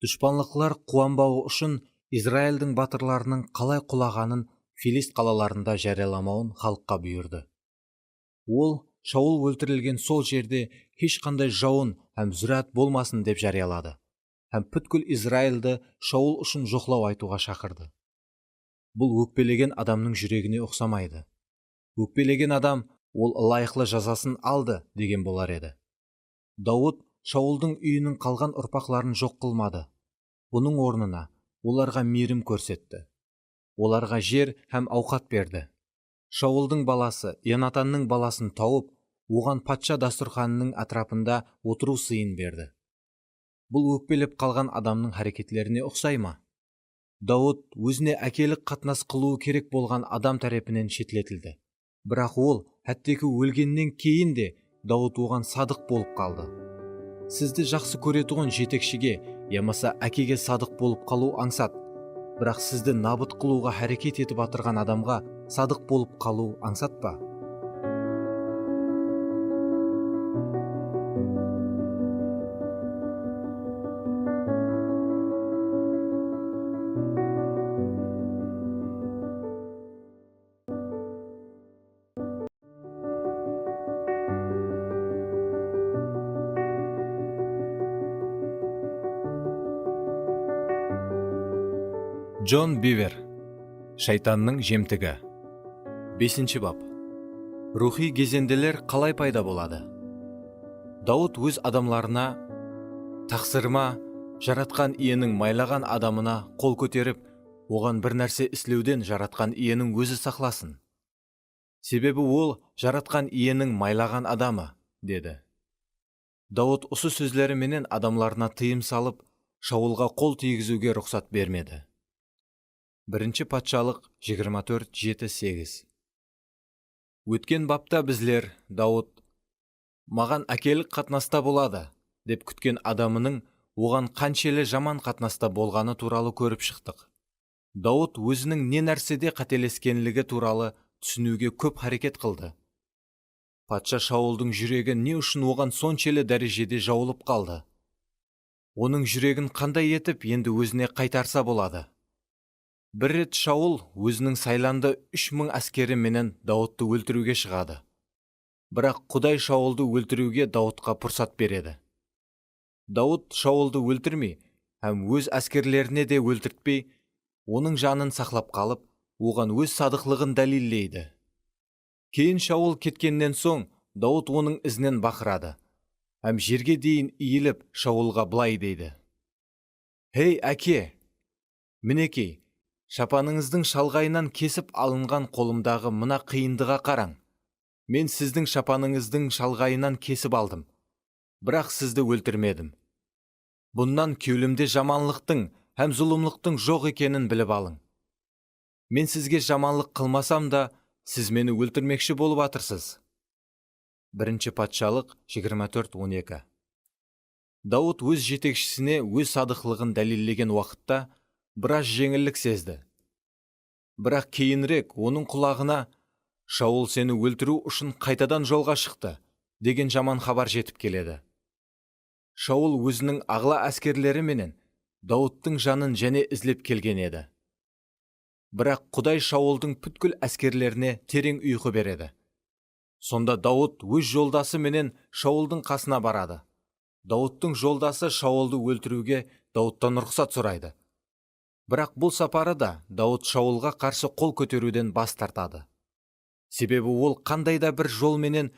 Дұшпанлықлар қуанбауы үшін Израильдің батырларының қалай құлағанын Филист қалаларында жарияламауын халыққа бұйырды. Ол Шаул өлтірілген сол жерде ешқандай жауын һәм зүрат болмасын деп жариялады, һәм бүткіл Израильді Шаул үшін жоқлау айтуға шақырды. Бұл өкпелеген адамның жүрегіне ұқсамайды. Өкпелеген адам ол лайықлы жазасын алды деген болар еді. Дауд Шаулдың үйінің қалған ұрпақларын жоқ қылмады. Бұның орнына оларға мейірім көрсетті. Оларға жер һәм ауқат берді. Шаулдың баласы Йонатанның баласын тауып, оған патша дастарханының атрапында отыру сыйын берді. Бұл өкпелеп қалған адамның әрекетлеріне ұқсай ма? Дауд өзіне әкелік қатынас қылуы керек болған адам тарапынан шетілетілді. Бірақ ол, әттекі өлгеннен кейін де Дауд оған садық болып қалды. Сізді жақсы көретұғын жетекшіге, ямаса әкеге садық болып қалу аңсат. Бірақ сізді набыт қылуға әрекет етіп атырған адамға садық болып қалу аңсат па? Джон Бивер. Шайтанның жемтігі. 5 бап. Рухи кезенделер қалай пайда болады? Дауд өз адамларына, тақсырма, жаратқан иенің майлаған адамына қол көтеріп, оған бір нәрсе істеуден жаратқан иенің өзі сақласын. Себебі ол жаратқан иенің майлаған адамы, деді. Дауд осы сөзлері менен адамларына тыйым салып, Шаулға қол тигізуге рұқсат бермеді. 1 патшалық 24:7-8. Өткен бапта біздер, Дауд, маған әкелік қатынаста болады, деп күткен адамының оған қаншелі жаман қатынаста болғаны туралы көріп шықтық. Дауд өзінің не нәрседе қателескенлігі туралы түсінуге көп харекет қылды. Патша Шаулдың жүрегі не үшін оған соншелі дәрежеде жаулып қалды? Оның жүрегін қандай етіп енді өзіне қайтарса болады? Бір рет Шаул өзінің сайланды 3000 әскері менен Даудты өлтіруге шығады. Бірақ Құдай Шаулды өлтіруге Даудқа пұрсат береді. Дауд Шаулды өлтірмей, һәм өз әскерлеріне де өлтіртпей, оның жанын сақлап қалып, оған өз садықлығын дәлелдейді. Кейін Шаул кеткеннен соң, Дауд оның ізінен бақырады, һәм жерге дейін иіліп Шаулға былай дейді: «Хей, әке, мінекей, шапаныңыздың шалғайынан кесіп алынған қолымдағы мына қиындыға қараң. Мен сіздің шапаныңыздың шалғайынан кесіп алдым, бірақ сізді өлтірмедім. Бұннан кеулімде жаманлықтың һәм зұлымлықтың жоқ екенін біліп алың. Мен сізге жаманлық қылмасам да, сіз мені өлтірмекші болып атырсыз». 1 патшалық 24:12. Дауд өз жетекшісіне өз садықлығын дәлелдеген уақытта біраз жеңілдік сезді. Бірақ кейінірек оның құлағына «Шаул сені өлтіру үшін қайтадан жолға шықты» деген жаман хабар жетіп келеді. Шаул өзінің ағла әскерлері менен Дауттың жанын және ізлеп келген еді. Бірақ Құдай Шаулдың бүткіл әскерлеріне терең ұйқы береді. Сонда Дауд өз жолдасы менен Шаулдың қасына барады. Дауттың жолдасы Шаулды өлтіруге Дауттан рұқсат сұрайды. Бірақ бұл сапары да Дауд Шаулға қарсы қол көтеруден бас тартады. Себебі ол қандай да бір жол менен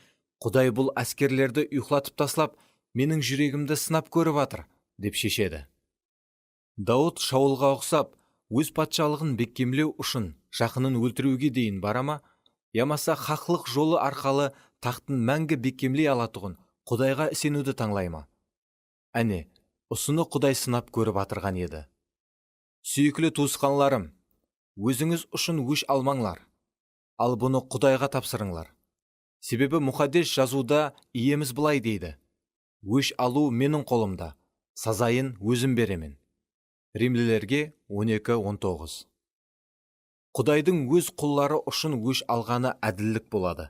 Құдай бұл әскерлерді ұйқылатып таслап, менің жүрегімді сынап көріп атыр, деп шешеді. Дауд Шаулға ұқсап, өз патшалығын бекемлеу үшін жақынын өлтіруге дейін барама, ямаса хақлық жолы арқалы тақтын мәңгі бекемлей алатұғын Құдайға сенуді таңлайма. Әне, ұсыны Құдай сынап көріп атырған еді. Сүйіклі туысқанларым, өзіңіз үшін өш алмаңлар, ал бұны Құдайға тапсырыңлар. Себебі Мұқаддес жазуда иеміз былай дейді: «Өш алу менің қолымда, сазайын өзім беремін». Римлілерге 12:19. Құдайдың өз құллары үшін өш алғаны әділдік болады.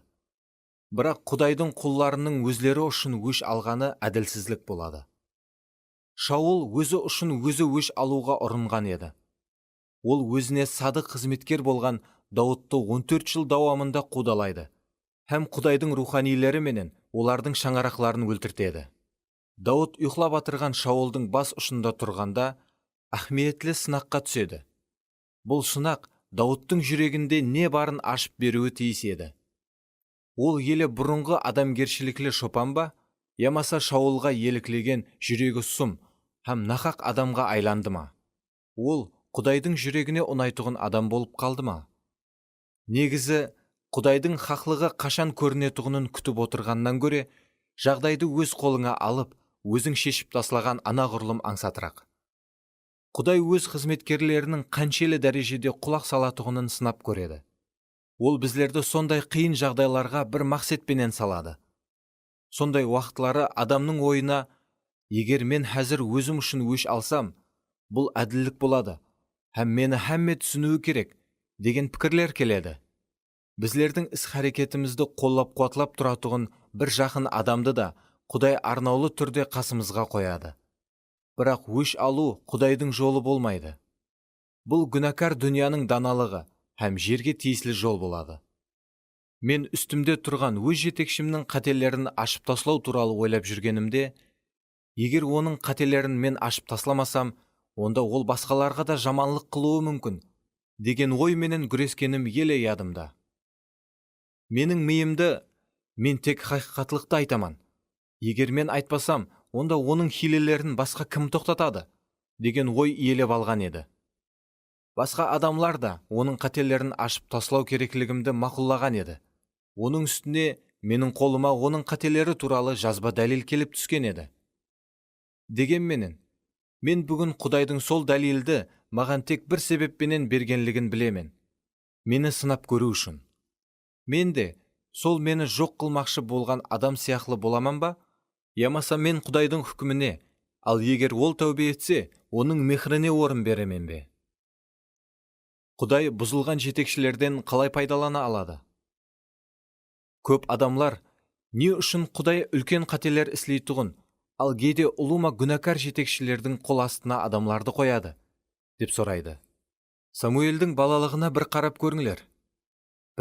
Бірақ Құдайдың құлларының өзлері үшін өш алғаны әділсізлік болады. Шаул өзі үшін өзі өш алуға ұрынған еді. Ол өзіне садық қызметкер болған Дауытты 14 жыл давамында қудалайды, һәм Құдайдың руханилері менен олардың шаңарақларын өлтіртеді. Дауыт ұйқылап атырған Шаолдың бас ұшында тұрғанда ахметлі сынаққа түседі. Бұл сынақ Дауыттың жүрегінде не барын ашып беруі тиіс еді. Ол елі бұрынғы адамгершіліклі шопан ба, ямаса Шаолға еліклеген жүрегі сұм һәм нақақ адамға айланды ма? Ол Құдайдың жүрегіне ұнайтығын адам болып қалды ма? Негізі, Құдайдың хақлығы қашан көрінетұғынын күтіп отырғаннан көре, жағдайды өз қолыңа алып, өзің шешіп таслаған анағұрлым аңсатырақ. Құдай өз қызметкерлерінің қаншелі дәрежеде құлақ салатұғынын сынап көреді. Ол біздерді сондай қиын жағдайларға бір мақсатпенен салады. Сондай уақытлары адамның ойына, егер мен хәзір өзім үшін өш алсам, бұл әділдік болады, һәм мені һәмме түсінуі керек, деген пікірлер келеді. Біздердің іс-харекетімізді қоллап қуатлап тұратұғын бір жақын адамды да Құдай арнаулы түрде қасымызға қояды. Бірақ өш алу Құдайдың жолы болмайды. Бұл күнәкар дүнияның даналығы һәм жерге тиесілі жол болады. Мен үстімде тұрған өз жетекшімнің қателерін ашып таслау туралы ойлап жүргенімде, егер оның қателерін мен ашып тасламасам, онда ол басқаларға да жаманлық қылуы мүмкін, деген ой менен күрескенім еле ядымда. Менің миымды, мен тек хақиқатлықты айтаман. Егер мен айтпасам, онда оның хилелерін басқа кім тоқтатады, деген ой иелеп алған еді. Басқа адамлар да оның қателерін ашып таслау керектігімді мақұллаған еді. Оның үстіне менің қолыма оның қателері туралы жазба дәлел келіп түскен еді. Дегенменен, мен бүгін Құдайдың сол дәлелді маған тек бір себеппенен бергенлігін білемен. Мені сынап көру үшін. Мен де сол мені жоқ қылмақшы болған адам сияқлы боламан ба? Ямаса мен Құдайдың хүкіміне, ал егер ол тәубе етсе, оның мехріне орын беремен бе? Құдай бұзылған жетекшілерден қалай пайдалана алады? Көп адамлар, не үшін Құдай үлкен қателер іслейтұғын, ал кейде ұлыма күнәкар жетекшілердің қол астына адамларды қояды, деп сұрайды. Самуэльдің балалығына бір қарап көріңлер.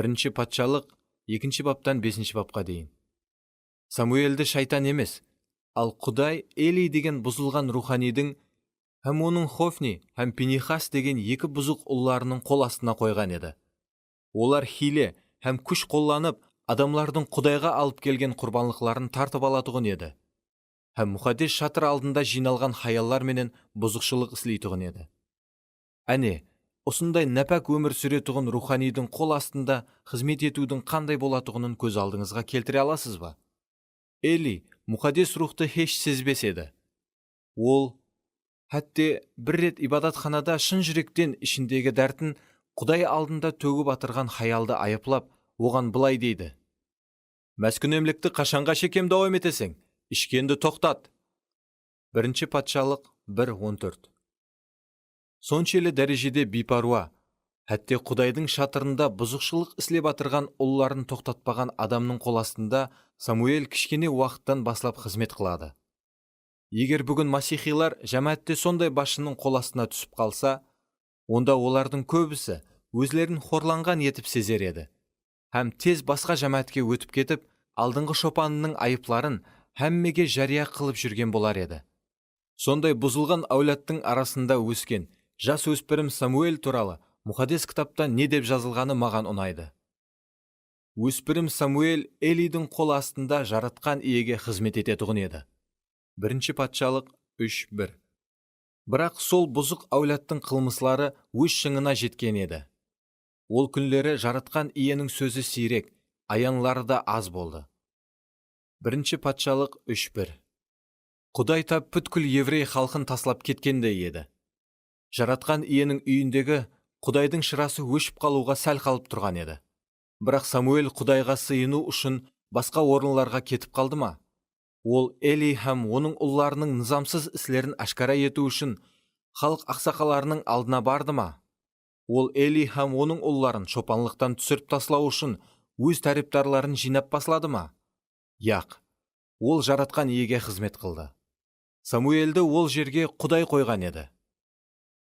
1 патшалық 2 баптан 5 бапқа дейін. Самуэльді шайтан емес, ал Құдай Эли деген бұзылған руханидің һәм оның Хофни һәм Пинихас деген 2 бұзық ұлларының қол астына қойған еді. Олар хиле һәм күш қолланып, адамлардың Құдайға алып келген құрбанлықларын тартып алатұғын еді. Һәм мұқаддес шатыр алдында жиналған хаяллар менен бұзықшылық іслейтұғын еді. Әне, осындай нәпәк өмір сүретұғын руханидың қол астында қызмет етудің қандай болатұғынын көз алдыңызға келтіре аласыз ба? Эли мұқаддес рухты хеш сезбес еді. Ол, хәтте бір рет ибадатханада шын жүректен ішіндегі дәртін Құдай алдында төгіп атырған хаялды айыплап, оған былай дейді. Мәскүнемлікті қашанға шекем дауам етесің? Ішкенді тоқтат. 1 патшалық 1:14. Соншелі дәрежеде бейпаруа, хәтте Құдайдың шатырында бұзықшылық іслеп атырған ұлларын тоқтатпаған адамның қол астында Самуэль кішкене уақыттан баслап қызмет қылады. Егер бүгін масихилар жәмәтте сондай басшының қол астына түсіп қалса, онда олардың көбісі өзлерін хорланған етіп сезер еді. Һәм тез басқа жәмәтке өтіп кетіп, алдыңғы шопанының айыпларын һәммеге жария қылып жүрген болар еді. Сондай бұзылған әулеттің арасында өскен жас өспірім Самуэль туралы мұқаддес кітапта не деп жазылғаны маған ұнайды. Өспірім Самуэль Элидің қол астында жаратқан иеге қызмет ететұғын еді. 1 патшалық 3:1. Бірақ сол бұзық әулеттің қылмыслары өз шыңына жеткен еді. Ол күнлері жаратқан иенің сөзі сирек, аянлары да аз болды. 1 патшалық 3:1. Құдай тап бүткіл еврей халқын таслап кеткендей еді. Жаратқан иенің үйіндегі Құдайдың шырасы өшіп қалуға сәл қалып тұрған еді. Бірақ Самуэль Құдайға сыйыну үшін басқа орынларға кетіп қалды ма? Ол Эли һәм оның ұлларының нызамсыз іслерін ашкара ету үшін халық ақсақаларының алдына барды ма? Ол Эли һәм оның ұлларын шопанлықтан түсіріп таслау үшін өз тәріптарларын жинап баслады ма? Яқ, ол жаратқан иеге қызмет қылды. Самуэльді ол жерге Құдай қойған еді.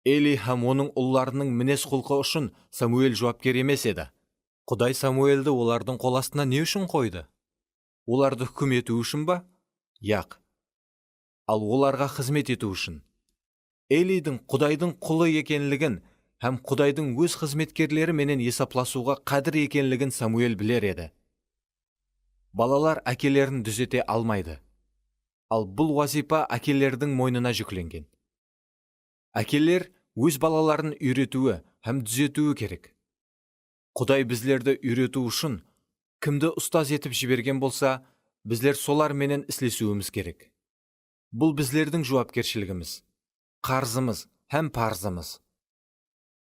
Эли һәм оның ұлларының мінез құлқы үшін Самуэль жауапкер емес еді. Құдай Самуэльді олардың қол астына не үшін қойды? Оларды хүкім ету үшін ба? Яқ. Ал оларға қызмет ету үшін. Элидің Құдайдың құлы екенлігін һәм Құдайдың өз қызметкерлері менен есапласуға қадір екенлігін Самуэль білер еді. Балалар әкелерін дүзете алмайды. Ал бұл вазипа әкелердің мойнына жүкленген. Әкелер өз балаларын үйретуі һәм дүзетуі керек. Құдай біздерді үйрету үшін кімді ұстаз етіп жіберген болса, біздер солар менен іслесуіміз керек. Бұл біздердің жауапкершілігіміз, қарзымыз һәм парзымыз.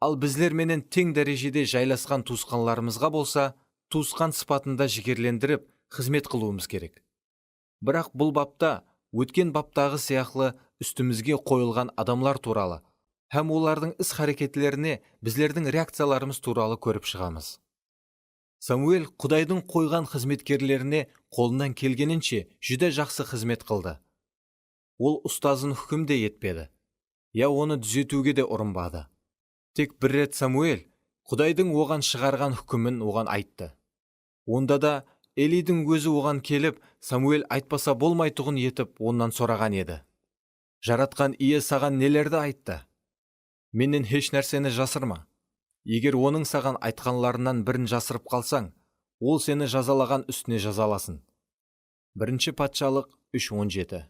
Ал біздер менен тең дәрежеде жайласқан туысқанларымызға болса, туысқан сыпатында жігерлендіріп, қызмет қылуымыз керек. Бірақ бұл бапта, өткен баптағы сияқлы үстімізге қойылған адамлар туралы, һәм олардың іс-харекетлеріне біздердің реакцияларымыз туралы көріп шығамыз. Самуэль Құдайдың қойған қызметкерлеріне қолынан келгенінше жүдә жақсы қызмет қылды. Ол ұстазын хүкім де етпеді, я оны дүзетуге де ұрынбады. Тек бір рет Самуэль Құдайдың оған шығарған хүкімін оған айтты. Онда да Элидің өзі оған келіп, Самуэль айтпаса болмайтұғын етіп, оннан сұраған еді. Жаратқан ие саған нелерді айтты? Менен еш нәрсені жасырма. Егер оның саған айтқанларынан бірін жасырып қалсаң, ол сені жазалаған үстіне жазаласын. 1 Патшалық 3:17.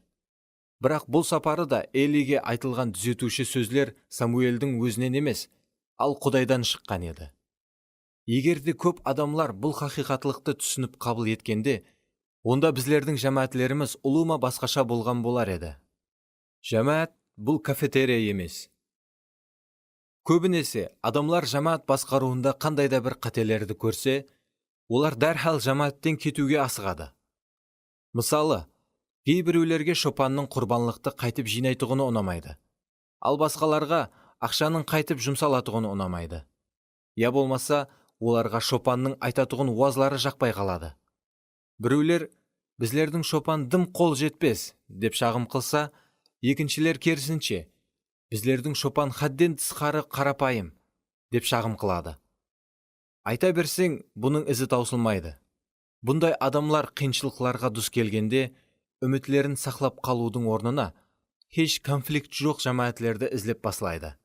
Бірақ бұл сапары да Элиге айтылған дүзетуші сөзлер Самуэльдің өзінен емес, ал Құдайдан шыққан еді. Егерде көп адамлар бұл хақиқатлықты түсініп қабыл еткенде, онда біздердің жамаатлеріміз ұлыма басқаша болған болар еді. Жамаат бұл кафетерия емес. Көбінесе адамлар жамаат басқаруында қандайда бір қателерді көрсе, олар дәрхал жамааттен кетуге асығады. Мысалы, кейбіреулерге шопанның құрбанлықты қайтып жинайтұғыны ұнамайды. Ал басқаларға ақшаның қайтып жұмсалатұғыны ұнамайды. Я болмаса, оларға шопанның айтатұғын уазлары жақпай қалады. Біреулер, біздердің шопан дым қол жетпес, деп шағым қылса, екіншілер керісінше, біздердің шопан хадден тысқары қарапайым, деп шағым қылады. Айта берсең, бұның ізі таусылмайды. Бұндай адамлар қиыншылықларға дұс келгенде, үмітлерін сақлап қалудың орнына, еш конфликт жоқ жамаатлерді ізлеп басылайды.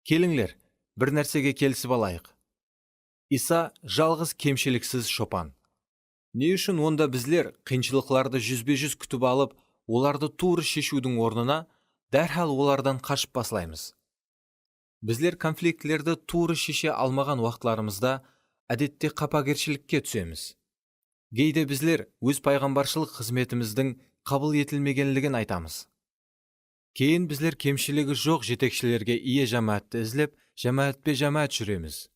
Келіңлер, бір нәрсеге келісіп алайық. Иса жалғыз кемшіліксіз шопан. Не үшін онда біздер қиыншылықларды жүзбе-жүз күтіп алып, оларды туыры шешудің орнына, дәрхал олардан қашып басылаймыз. Біздер конфликтлерді туыры шеше алмаған уақытларымызда әдетте қапагершілікке түсеміз. Кейде біздер өз пайғамбаршылық қызметіміздің қабыл етілмегенлігін айтамыз. Кейін біздер кемшілігі жоқ жетекшілерге ие жамаатты ізлеп, жамаатпе жамаат жүреміз.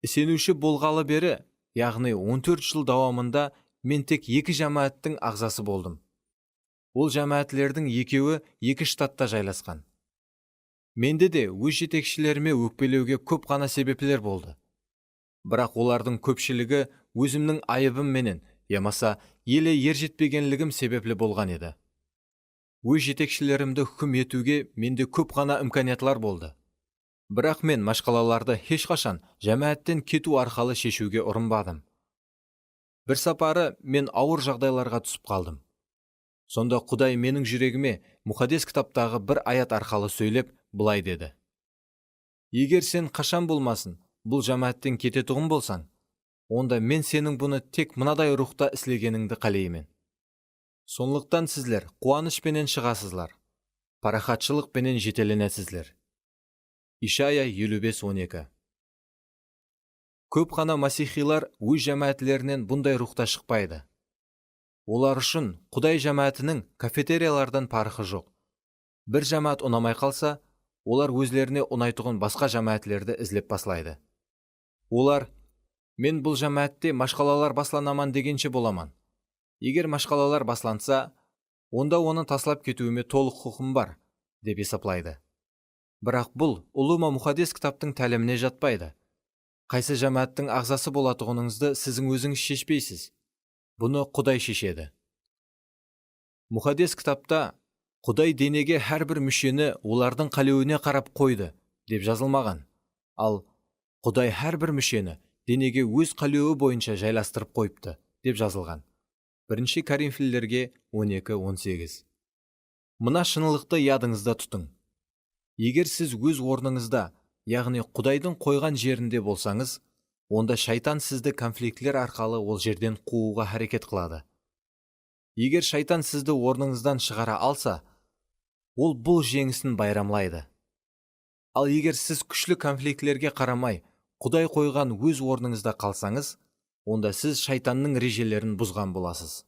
Сенуші болғалы бері, яғни 14 жыл давамында мен тек 2 жамааттың ағзасы болдым. Ол жамаатлердің екеуі 2 штатта жайласқан. Менде де өз жетекшілеріме өкпелеуге көп қана себеплер болды. Бірақ олардың көпшілігі өзімнің айыбым менен, ямаса еле ержетпегенлігім себеплі болған еді. Өз жетекшілерімді хүкім етуге менде көп қана имканиятлар болды. Бірақ мен машқалаларды ешқашан жамааттен кету арқалы шешуге ұрынбадым. Бір сапары мен ауыр жағдайларға түсіп қалдым. Сонда Құдай менің жүрегіме Мұқаддес кітаптағы бір аят арқалы сөйлеп, былай деді. Егер сен қашан болмасын, бұл жамааттен кететұғын болсаң, онда мен сенің бұны тек мынадай рухта іслегеніңді қалеймін. Сонлықтан сізлер қуанышпенен шығасызлар, парахатшылықпенен жетеленесізлер. Ишая 55:12. Көп қана масихилар өз жамаатлерінен бұндай рухта шықпайды. Олар үшін Құдай жамаатының кафетериялардан парқы жоқ. Бір жамаат ұнамай қалса, олар өзлеріне ұнайтұғын басқа жамаатлерді ізлеп басылайды. Олар, мен бұл жамаатте машқалалар басланаман дегенше боламан. Егер машқалалар басланса, онда оны таслап кетуіме толық құқым бар, деп есаплайды. Бірақ бұл ұлыма Мұқаддес кітаптың тәліміне жатпайды. Қайсы жамааттың ағзасы болатұғыныңызды сізің өзіңіз шешпейсіз. Бұны Құдай шешеді. Мұқаддес кітапта Құдай денеге әрбір мүшені олардың қалеуіне қарап қойды, деп жазылмаған. Ал Құдай әрбір мүшені денеге өз қалауы бойынша жайластырып қойыпты деп жазылған. 1 Коринфилерге 12:18. Мына шынылықты ядыңызда тұтың. Егер сіз өз орныңызда, яғни Құдайдың қойған жерінде болсаңыз, онда шайтан сізді конфликтлер арқалы ол жерден қууға әрекет қылады. Егер шайтан сізді орныңыздан шығара алса, ол бұл жеңісін байрамлайды. Ал егер сіз күшлі конфликтлерге қарамай, Құдай қойған өз орныңызда қалсаңыз, онда сіз шайтанның режелерін бұзған боласыз.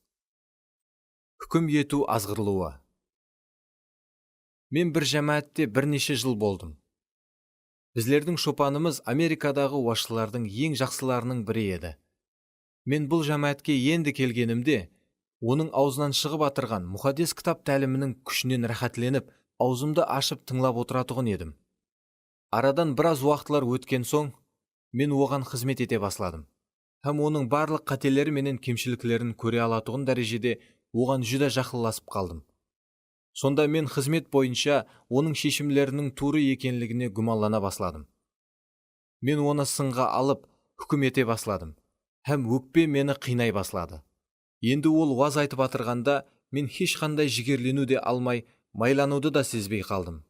Хүкім ету азғырлуы. Мен бір жәмәатте бірнеше жыл болдым. Біздердің шопанымыз Америкадағы уашылардың ең жақсыларының бірі еді. Мен бұл жәмәатке енді келгенімде, оның аузынан шығып атырған мұхаддис кітап тәлімінің күшінен рахатленіп, аузымды ашып тыңлап отыратұғын едім. Арадан біраз уақытлар өткен соң, мен оған қызмет ете басладым. Һәм оның барлық қателері менен кемшіліктерін көре алатұғын дәрежеде оған жүдә жақынласып қалдым. Сонда мен қызмет бойынша оның шешімлерінің туры екенлігіне гүманлана басладым. Мен оны сынға алып, хүкім ете басладым. Һәм өкпе мені қинай баслады. Енді ол уаз айтып атырғанда, мен ешқандай жігерлену де алмай, майлануды да сезбей қалдым.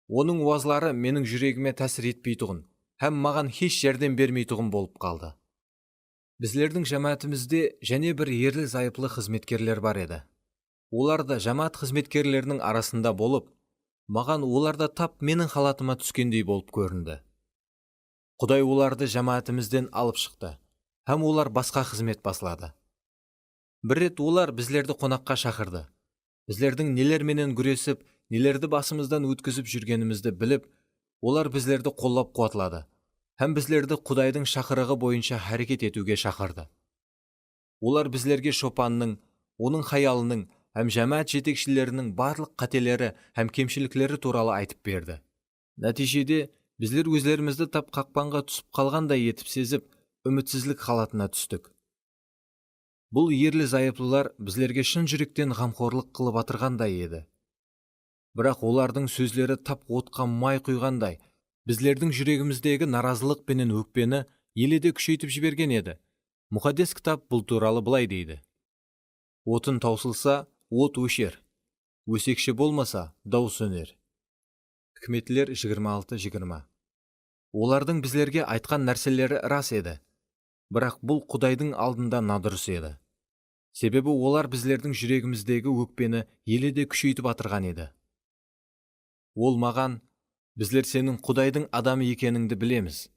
Оның уазлары менің жүрегіме тәсір етпейтұғын, һәм маған еш жәрдем бермейтұғын болып қалды. Біздердің жәмәтімізде және бір ерлі зайыплы қызметкерлер бар еді. Олар да жәмәт қызметкерлерінің арасында болып, маған оларда тап менің халатыма түскендей болып көрінді. Құдай оларды жәмәтімізден алып шықты, һәм олар басқа қызмет баслады. Бір рет олар біздерді қонаққа шақырды. Біздердің нелерменен күресіп, нелерді басымыздан өткізіп жүргенімізді біліп, олар біздерді қоллап қуатлады, һәм біздерді Құдайдың шақырығы бойынша әрекет етуге шақырды. Олар біздерге шопанның, оның хаялының, һәм жәмәт жетекшілерінің барлық қателері һәм кемшіліктері туралы айтып берді. Нәтижеде, біздер өзлерімізді тап қақпанға түсіп қалғандай етіп сезіп, үмітсізлік халатына түстік. Бұл ерлі зайыплылар біздерге шын жүректен ғамқорлық қылып атырғандай еді. Бірақ олардың сөзлері тап отқа май құйғандай, біздердің жүрегіміздегі наразылық пенен өкпені еледе күшейтіп жіберген еді. Мұқаддес кітап бұл туралы былай дейді: отын таусылса, от өшер, өсекші болмаса, дау сөнер. Хикметлер 26:20. Олардың біздерге айтқан нәрселері рас еді, бірақ бұл Құдайдың алдында надұрыс еді. Себебі олар біздердің жүрегіміздегі өкпені еледе күшейтіп атырған еді. Ол маған: біздер сенің Құдайдың адамы екеніңді білеміз.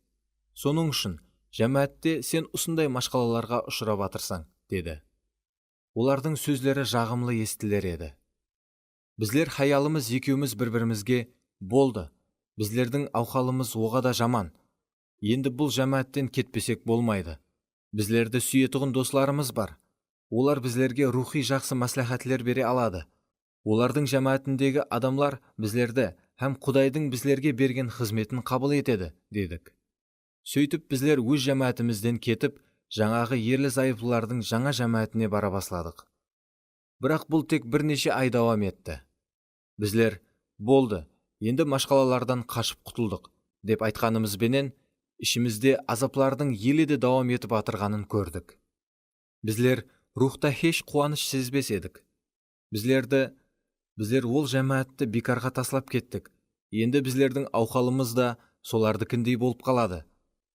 Соның үшін, жәмәтте сен осындай машқалаларға ұшырап атырсаң, деді. Олардың сөздері жағымлы естілер еді. Біздер хаялымыз екеуміз бір-бірімізге: болды, біздердің ауқалымыз оғада жаман. Енді бұл жәмәттен кетпесек болмайды. Біздерді сүйетұғын досларымыз бар. Олар біздерге рухи жақсы мәслихатлер бере алады. Олардың жәмәтіндегі адамлар біздерді һәм Құдайдың біздерге берген қызметін қабыл етеді, дедік. Сөйтіп біздер өз жәмәтімізден кетіп, жаңағы ерлі зайыплылардың жаңа жәмәтіне бара басладық. Бірақ бұл тек бірнеше ай давам етті. Біздер: болды, енді машқалалардан қашып құтылдық, деп айтқанымызбенен, ішімізде азаплардың еледе давам етіп атырғанын көрдік. Біздер рухта еш қуаныш сезбес едік. Біздер ол жәмәатты бекарға таслап кеттік. Енді біздердің ауқалымыз да солардыкіндей болып қалады,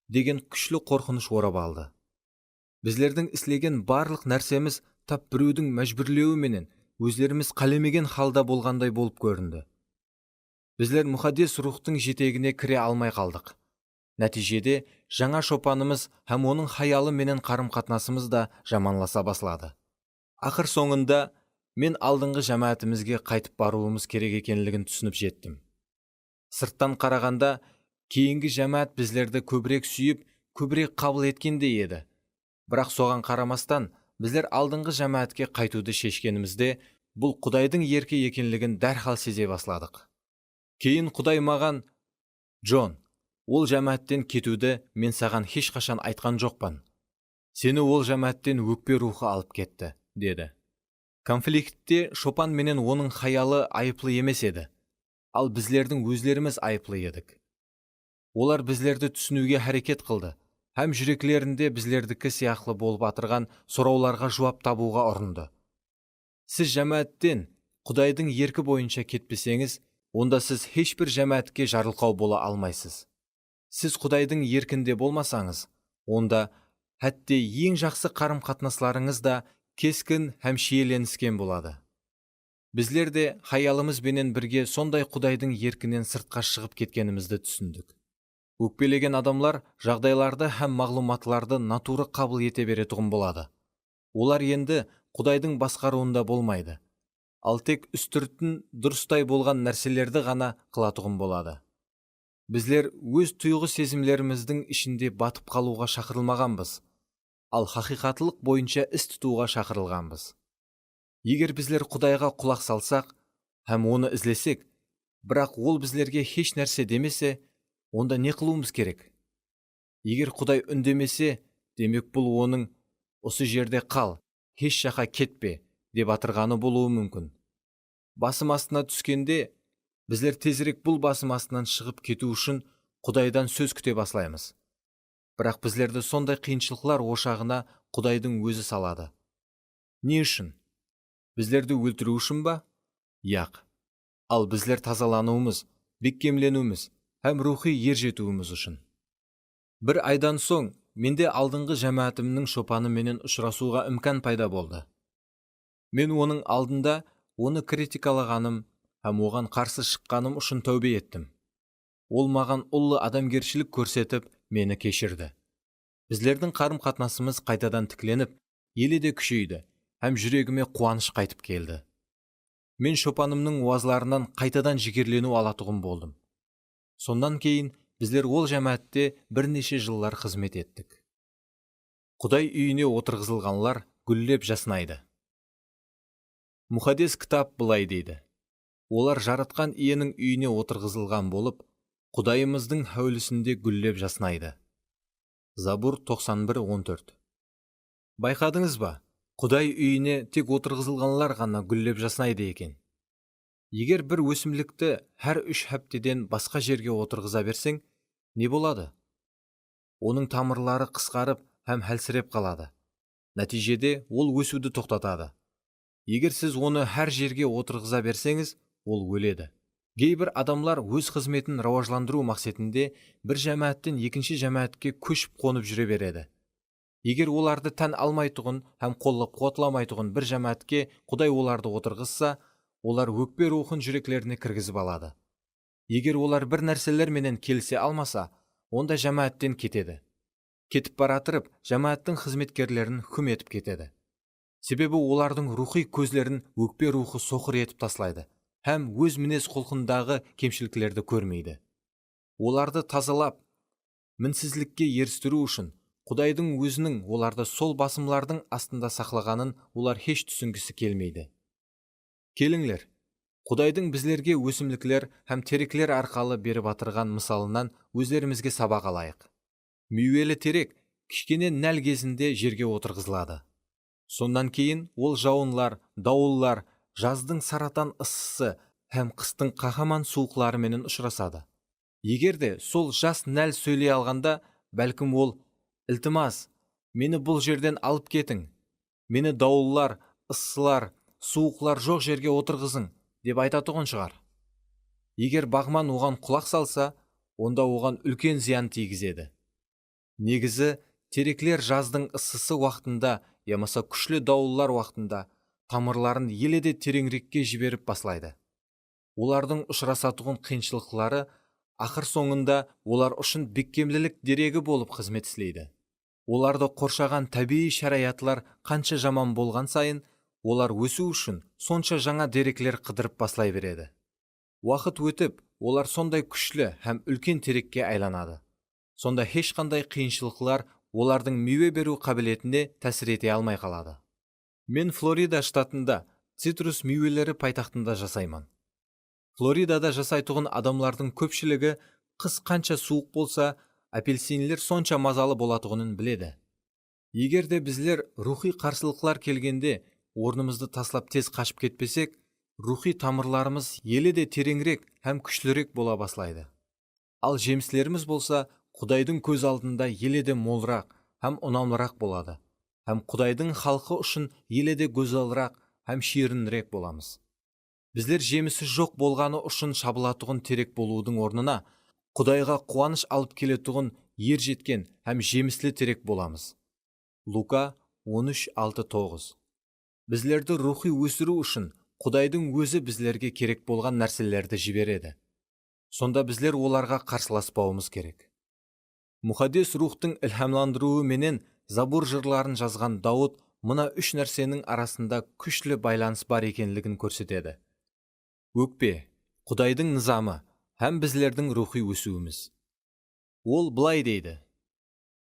деген күшлі қорқыныш орап алды. Біздердің істеген барлық нәрсеміз тап біреудің мәжбүрлеуі менен өздеріміз қалемеген халда болғандай болып көрінді. Біздер мұхаддис рухтың жетегіне кіре алмай қалдық. Нәтижеде жаңа шопанымыз һәм оның хаялы менен қарым-қатынасымыз да жаманласа баслады. Ақыр соңында мен алдыңғы жәмәтімізге қайтып баруымыз керек екенлігін түсініп жеттім. Сырттан қарағанда, кейінгі жәмәт біздерді көбірек сүйіп, көбірек қабыл еткендей еді. Бірақ соған қарамастан, біздер алдыңғы жәмәтке қайтуды шешкенімізде, бұл Құдайдың еркі екенлігін дәрхал сезе басладық. Кейін Құдай маған: Джон, ол жәмәттен кетуді мен саған ешқашан айтқан жоқпан. Сені ол жәмәттен өкпе рухы алып кетті, деді. Конфликтте шопан менен оның хаялы айыплы емес еді. ал bizlerдің өзлерimiz айыплы едік. Олар bizlerді түсінуге әрекет қылды, һәм жүреклерінде bizlerdікі сияқлы болып атырған сұрауларға жауап табуға ұрынды. Сіз жәмәттен Құдайдың еркі бойынша кетпесеңіз, онда сіз ешбір жәмәтке жарылқау бола алмайсыз. Сіз Құдайдың еркінде болмасаңыз, онда әтте ең жақсы қарым-қатынасларыңыз да кескін һәм шиеленіскен болады. Біздер де хаялымызбенен бірге сондай Құдайдың еркінен сыртқа шығып кеткенімізді түсіндік. Өкпелеген адамлар жағдайларды һәм мағлұматларды натуры қабыл ете беретұғын болады. Олар енді Құдайдың басқаруында болмайды, ал тек үстіртін дұрыстай болған нәрселерді ғана қылатұғын болады. Біздер өз тұйғы сезімлеріміздің ішінде батып қалуға шақырылмағанбыз, ал хақиқатылық бойынша іс тұтуға шақырылғанбыз. Егер біздер Құдайға құлақ салсақ, һәм оны ізлесек, бірақ ол біздерге еш нәрсе демесе, онда не қылуымыз керек? Егер Құдай үндемесе, демек бұл оның осы жерде қал, еш жаққа кетпе деп атырғаны болуы мүмкін. Басым астына түскенде, біздер тезірек бұл басым астынан шығып кету үшін Құдайдан сөз күте баслаймыз. Бірақ біздерді сондай қиыншылықтар ошағына Құдайдың өзі салады. Не үшін? Біздерді өлтіру үшін ба? Яқ. Ал біздер тазалануымыз, бекемленуіміз һәм рухи ержетуіміз үшін. Бір айдан соң менде алдыңғы жәмәтімнің шопаны менен ұшырасуға имкан пайда болды. Мен оның алдында оны критикалағаным һәм оған қарсы шыққаным үшін тәубе еттім. Ол маған ұлы адамгершілік көрсетіп, мені кешірді. Біздердің қарым-қатынасымыз қайтадан тікленіп, елі де күшейді, һәм жүрегіме қуаныш қайтып келді. Мен шопанымның уазларынан қайтадан жігерлену алатұғым болдым. Сондан кейін біздер ол жәмәтте бірнеше жыллар қызмет еттік. Құдай үйіне отырғызылғанлар гүллеп жаснайды. Мұхаддес кітап былай дейді: олар жаратқан иенің үйіне отырғызылған болып, Құдайымыздың әулісінде гүллеп жаснайды. Забур 91:14. Байқадыңыз ба? Құдай үйіне тек отырғызылғанлар ғана гүллеп жаснайды екен. Егер бір өсімлікті әр 3 хәптеден басқа жерге отырғыза берсең, не болады? Оның тамырлары қысқарып һәм әлсіреп қалады. Нәтижеде ол өсуді тоқтатады. Егер сіз оны әр жерге отырғыза берсеңіз, ол өледі. Кейбір адамлар өз қызметін рауажландыру мақсатында бір жәмәттен екінші жәмәтке көшіп қонып жүре береді. Егер оларды тән алмайтұғын һәм қоллап қуатламайтұғын бір жәмәтке Құдай оларды отырғызса, олар өкпе рухын жүреклеріне кіргізіп алады. Егер олар бір нәрселер менен келісе алмаса, онда жәмәттен кетеді. Кетіп баратырып, жәмәттің қызметкерлерін хүм етіп кетеді. Себебі олардың рухи көзлерін өкпе рухы соқыр етіп таслайды, һәм өз мінез құлқындағы кемшіліктерді көрмейді. Оларды тазалап, мінсізлікке ерістіру үшін Құдайдың өзінің оларды сол басымлардың астында сақлағанын олар еш түсінгісі келмейді. Келіңлер, Құдайдың біздерге өсімліклер һәм тереклер арқалы беріп атырған мысалынан өздерімізге сабақ алайық. Мүйелі терек кішкене нәр кезінде жерге отырғызылады. Сондан кейін ол жауынлар, дауыллар, жаздың саратан ысысы һәм қыстың қаһаман суықлары менен ұшырасады. Егер де сол жас нәр сөйлей алғанда, бәлкім ол: «Ілтимас, мені бұл жерден алып кетің. Мені дауыллар, ысылар, суықлар жоқ жерге отырғызың» деп айтатұғын шығар. Егер бағман оған құлақ салса, онда оған үлкен зиян тигізеді. Негізі, тереклер жаздың ысысы уақытында, ямаса күшлі дауыллар уақытында тамырларын еледе тереңірекке жіберіп баслайды. Олардың ұшырасатұғын қиыншылықтары ақыр соңында олар үшін бекемлілік дерегі болып қызмет істейді. Оларды қоршаған табиғи шараятлар қанша жаман болған сайын, олар өсу үшін сонша жаңа дереклер қыдырып баслай береді. Уақыт өтіп, олар сондай күшлі һәм үлкен терекке айланады. Сонда ешқандай қиыншылықтар олардың мейве беру қабілетіне тәсір ете алмай қалады. Мен Флорида штатында цитрус мейвелері пайтақтында жасаймын. Флоридада жасайтұғын адамлардың көпшілігі қыс қанша суық болса, апельсинлер сонша мазалы болатұғынын біледі. Егер де біздер рухи қарсылықлар келгенде орнымызды таслап тез қашып кетпесек, рухи тамырларымыз еледе тереңірек һәм күчлірек бола баслайды. Ал жеміслеріміз болса, Құдайдың көз алдында еледе молырақ һәм ұнамлырақ болады. Һәм Құдайдың халқы үшін еледе гөзалырақ һәм ширинірек боламыз. Біздер жемісі жоқ болғаны үшін шабылатұғын терек болудың орнына, Құдайға қуаныш алып келетұғын ер жеткен һәм жеміслі терек боламыз. Лука 13:6-9. Біздерді рухи өсіру үшін Құдайдың өзі біздерге керек болған нәрселерді жібереді. Сонда біздер оларға қарсыласпауымыз керек. Мұхаддис рухтың ilhamlandыруы менен Забур жырларын жазған Дауд мына үш нәрсенің арасында күшлі байланыс бар екенлігін көрсетеді. Өкпе, Құдайдың низамы һәм біздердің рухи өсуіміз. Ол былай дейді: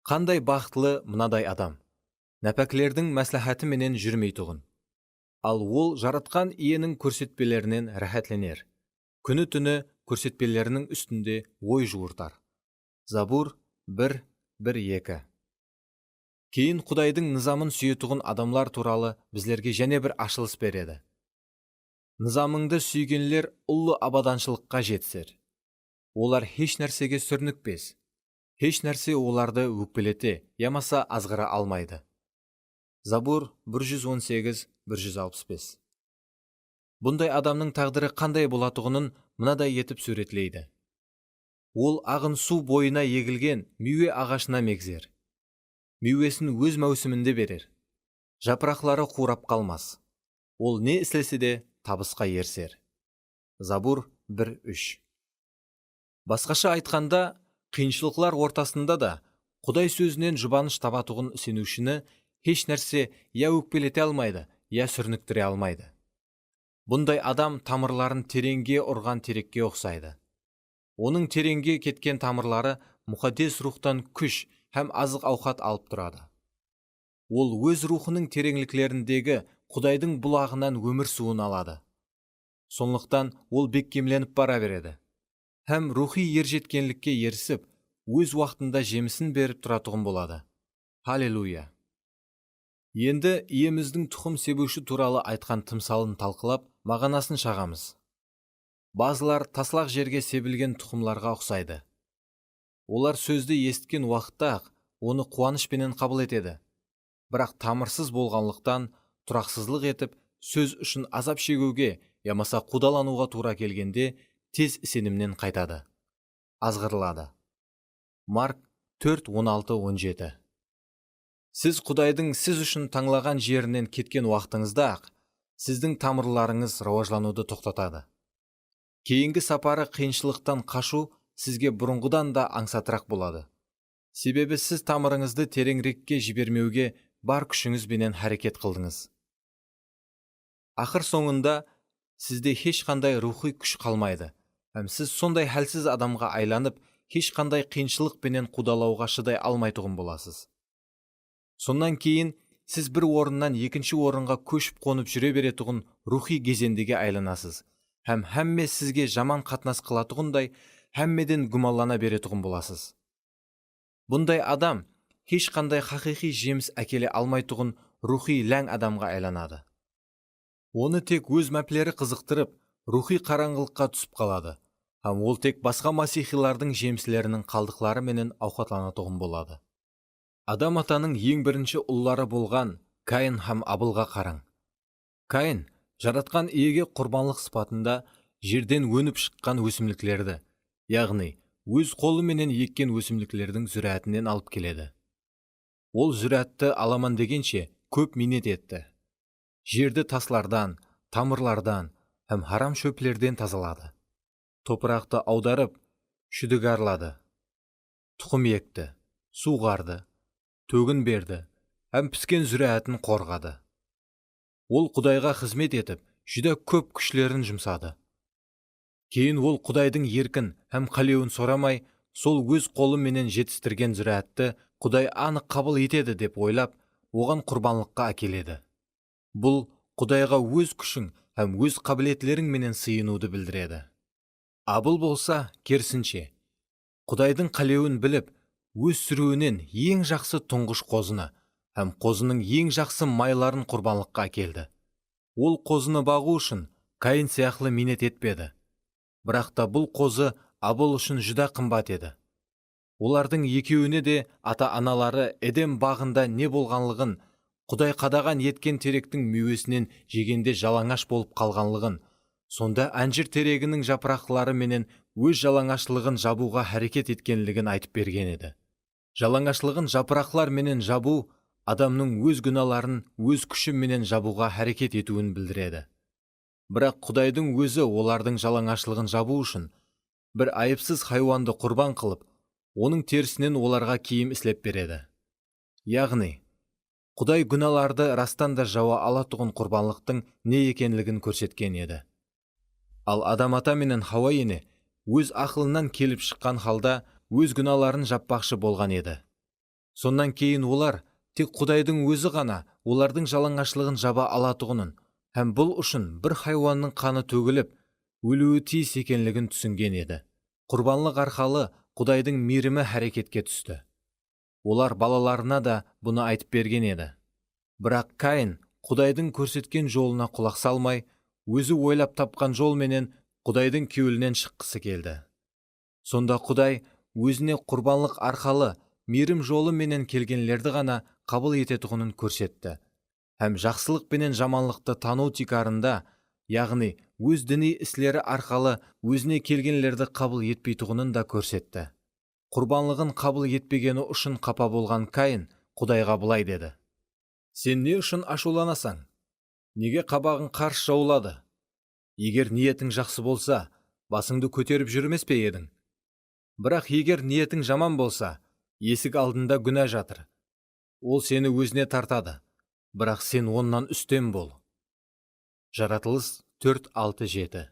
Қандай бақытлы мынадай адам, нәпәклердің мәслихаты менен жүрмейтұғын. Ал ол жаратқан иенің көрсетпелерінен рәхәтленер. Күні түні көрсетпелерінің үстінде ой жуыртар. Забур 1:1-2. Кейін Құдайдың низамын сүйетұғын адамлар туралы біздерге және бір ашылыс береді. Низамыңды сүйгенлер ұлы абаданшылыққа жетсер. Олар хеш нәрсеге сүрнікпес. Хеш нәрсе оларды өкпелете, ямаса азғыра алмайды. Забур 118:165. Бұндай адамның тағдыры қандай болатұғынын мынадай етіп сөретлейді. Ол ағын су бойына егілген мүйе ағашына мегзер. Мүйесін өз мәусімінде берер. Жапырақлары қурап қалмас. Ол не істесе де табысқа ерсер. Забур 1:3. Басқаша айтқанда, қиыншылықлар ортасында да Құдай сөзінен жұбаныш табатұғын сенушіні еш нәрсе я өкпелете алмайды, я сүрніктіре алмайды. Бұндай адам тамырларын тереңге ұрған терекке ұқсайды. Оның тереңге кеткен тамырлары мұқаддес рухтан күш һәм азық ауқат алып тұрады. Ол өз рухының тереңліклеріндегі Құдайдың бұлағынан өмір суын алады. Сондықтан ол беккемленіп бара береді. Һәм рухи ержеткенлікке ерісіп, өз уақытында жемісін беріп тұратұғын болады. Халелуя! Енді иеміздің тұқым себуші туралы айтқан тымсалын талқылап, мағынасын шағамыз. Базылар таслақ жерге себілген тұқымларға ұқсайды. Олар сөзді есткен уақытта-ақ оны қуанышпенен қабыл етеді. Бірақ тамырсыз болғанлықтан тұрақсызлық етіп, сөз үшін азап шегуге, ямаса қудалануға тура келгенде тез сенімнен қайтады. Азғырылады. Марк 4:16-17. Сіз Құдайдың сіз үшін таңлаған жерінен кеткен уақытыңызда-ақ, сіздің тамырларыңыз рауажлануды тоқтатады. Кейінгі сапары қиыншылықтан қашу сізге бұрынғыдан да аңсатырақ болады. Себебі сіз тамырыңызды тереңірекке жібермеуге бар күшіңізбенен әрекет қылдыңыз. Ақыр соңында сізде ешқандай рухи күш қалмайды, һәм сіз сондай хәлсіз адамға айланып, ешқандай қиыншылықпенен қудалауға шыдай алмайтұғын боласыз. Сонан кейін сіз бір орыннан екінші орынға көшіп қонып жүре беретұғын рухи кезендеге айланасыз, һәм һәмме сізге жаман қатынас қылатұғындай, һәммеден гүмаллана беретұғын боласыз. Бұндай адам ешқандай хақиқи жеміс әкеле алмайтұғын рухи ләң адамға айланады. Оны тек өз мәплері қызықтырып, рухи қараңғылыққа түсіп қалады, һәм ол тек басқа масихилардың жеміслерінің қалдықлары менен ауқатланатұғын болады. Адам атаның ең бірінші ұллары болған Каин һәм Абылға қараң. Каин жаратқан иеге құрбанлық сыпатында жерден өніп шыққан өсімліклерді, яғни өз қолы менен еккен өсімліклердің зүрәтінен алып келеді. Ол зүрәтті аламан дегенше көп минет етті. Жерді таслардан, тамырлардан һәм харам шөплерден тазалады. Топырақты аударып, шүдігарлады. Тұқым екті, суғарды, төгін берді, һәм піскен зүрәтін қорғады. Ол Құдайға қызмет етіп, жүдә көп күшлерін жұмсады. Кейін ол Құдайдың еркін һәм қалеуін сорамай, сол өз қолы менен жетістірген зүрәтті Құдай анық қабыл етеді деп ойлап, оған құрбанлыққа әкеледі. Бұл Құдайға өз күшің һәм өз қабілетлерің менен сыйынуды білдіреді. Абыл болса, керісінше, Құдайдың қалеуін біліп, өз сүруінен ең жақсы тұңғыш қозыны һәм қозының ең жақсы майларын құрбанлыққа әкелді. Ол қозыны бағу үшін Каин сияқлы минет етпеді. Бірақ та бұл қозы Абыл үшін жүда қымбат еді. Олардың екеуіне де ата-аналары Эдем бағында не болғанлығын, Құдай қадаған еткен теректің мүйесінен жегенде жалаңаш болып қалғанлығын, сонда әнжір терегінің жапырақтары менен өз жалаңашлығын жабуға әрекет еткенлігін айтып берген еді. Жалаңашлығын жапырақлар менен жабу адамның өз күнәларын өз күші менен жабуға әрекет етуін білдіреді. Бірақ Құдайдың өзі олардың жалаңашлығын жабу үшін бір айыпсыз хайуанды құрбан қылып, оның терісінен оларға киім іслеп береді. Яғни, Құдай күнәларды растан да жауа алатұғын құрбанлықтың не екенлігін көрсеткен еді. Ал Адам ата менен Хауа ене өз ақылынан келіп шыққан халда өз күнәларын жаппақшы болған еді. Сондан кейін олар тек Құдайдың өзі ғана олардың жалаңашлығын жаба алатұғынын, һәм бұл үшін бір хайуанның қаны төгіліп, өлуі тиіс екенлігін түсінген еді. Құрбанлық арқалы Құдайдың мейірімі әрекетке түсті. Олар балаларына да бұны айтып берген еді. Бірақ Каин Құдайдың көрсеткен жолына құлақ салмай, өзі ойлап тапқан жол менен Құдайдың кеуілінен шыққысы келді. Сонда Құдай өзіне құрбанлық арқалы мейірім жолы менен келгенлерді ғана қабыл ететұғынын көрсетті. Һәм жақсылық пенен жаманлықты тану тикарында, яғни өз діни іслері арқалы өзіне келгенлерді қабыл етпейтұғынын да көрсетті. Құрбанлығын қабыл етпегені үшін қапа болған Каин Құдайға былай деді: «Сен не үшін ашуланасың? Неге қабағың қарс жаулады? Егер ниетің жақсы болса, басыңды көтеріп жүрмес пе едің? Бірақ егер ниетің жаман болса, есік алдында күнә жатыр. Ол сені өзіне тартады, бірақ сен оннан үстем бол». Жаратылыс 4:6-7.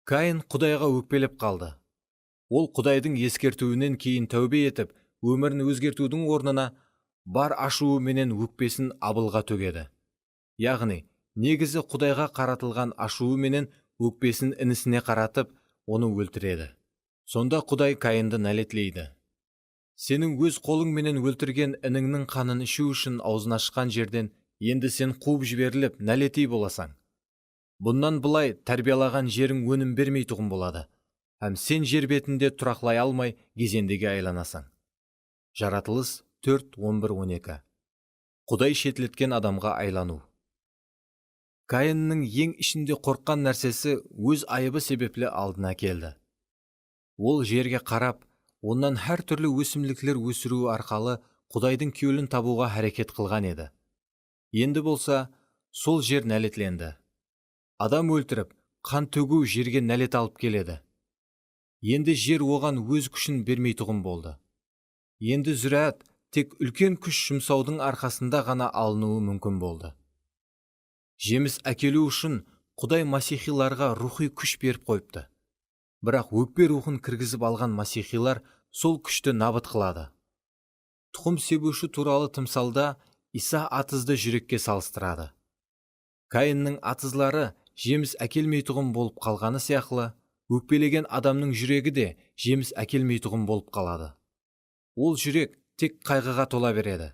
Каин Құдайға өкпелеп қалды. Ол Құдайдың ескертуінен кейін тәубе етіп, өмірін өзгертудің орнына бар ашуы менен өкпесін Абылға төгеді. Яғни, негізі Құдайға қаратылған ашуы менен өкпесін інісіне қаратып, оны өлтіреді. Сонда Құдай Каинді нәлетлейді: «Сенің өз қолың менен өлтірген ініңнің қанын ішу үшін аузын ашқан жерден енді сен қуып жіберіліп нәлетей боласың. Бұннан былай тәрбиялаған жерің өнім бермейтұғын болады, һәм сен жер бетінде тұрақлай алмай кезендеге айланасың». Жаратылыс 4:11-12. Құдай шетілеткен адамға айлану. Каиннің ең ішінде қорққан нәрсесі өз айыбы себеплі алдына келді. Ол жерге қарап, оннан әр түрлі өсімліктер өсіру арқалы Құдайдың кеуілін табуға әрекет қылған еді. Енді болса, сол жер нәлетленді. Адам өлтіріп, қан төгу жерге нәлет алып келеді. Енді жер оған өз күшін бермейтұғын болды. Енді зүраат тек үлкен күш жұмсаудың арқасында ғана алынуы мүмкін болды. Жеміс әкелу үшін Құдай масихиларға рухи күш беріп қойыпты. Бірақ өкпе рухын кіргізіп алған масихилар сол күшті набыт қылады. Тұқым себуші туралы тымсалда Иса атызды жүрекке салыстырады. Каиннің атызлары жеміс әкелмейтұғын болып қалғаны сияқлы, өкпелеген адамның жүрегі де жеміс әкелмейтұғын болып қалады. Ол жүрек тек қайғыға тола береді.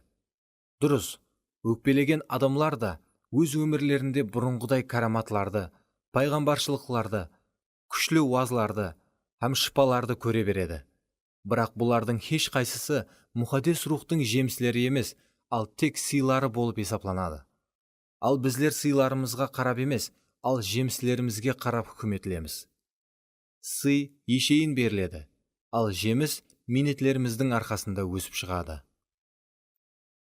Дұрыс, өкпелеген адамлар да өз өмірлерінде бұрынғыдай караматларды, пайғамбаршылықларды, күшлі уазларды һәм шипаларды көре береді. Бірақ бұлардың еш қайсысы мұқаддес рухтың жеміслері емес, ал тек сыйлары болып есапланады. Ал біздер сыйларымызға қарап емес, ал жеміслерімізге қарап үкім етілеміз. Сый ешейін беріледі, ал жеміс минетлеріміздің арқасында өсіп шығады.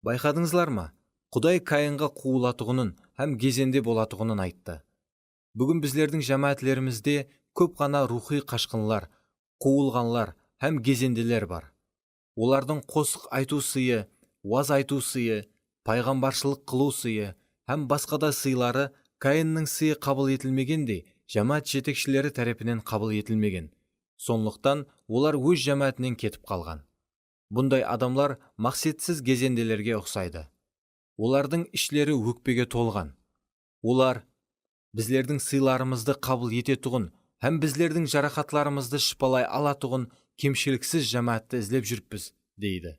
Байқадыңызлар ма? Құдай Каинға қуылатұғынын һәм кезенде болатұғынын айтты. Бүгін біздердің жамаатлерімізде көп қана рухи қашқынлар, қуылғанлар һәм кезенделер бар. Олардың қосық айту сыйы, уаз айту сыйы, пайғамбаршылық қылу сыйы һәм басқада сыйлары Каиннің сыйы қабыл етілмегендей, жамаат жетекшілері тарапынан қабыл етілмеген. Сондықтан олар өз жамаатінен кетіп қалған. Бұндай адамлар мақсатсыз кезенделерге ұқсайды. Олардың ішлері өкпеге толған. Олар біздердің сыйларымызды қабыл ететұғын һәм біздердің жарақатларымызды шипалай алатұғын кемшіліксіз жамаатты іздеп жүріппіз, дейді.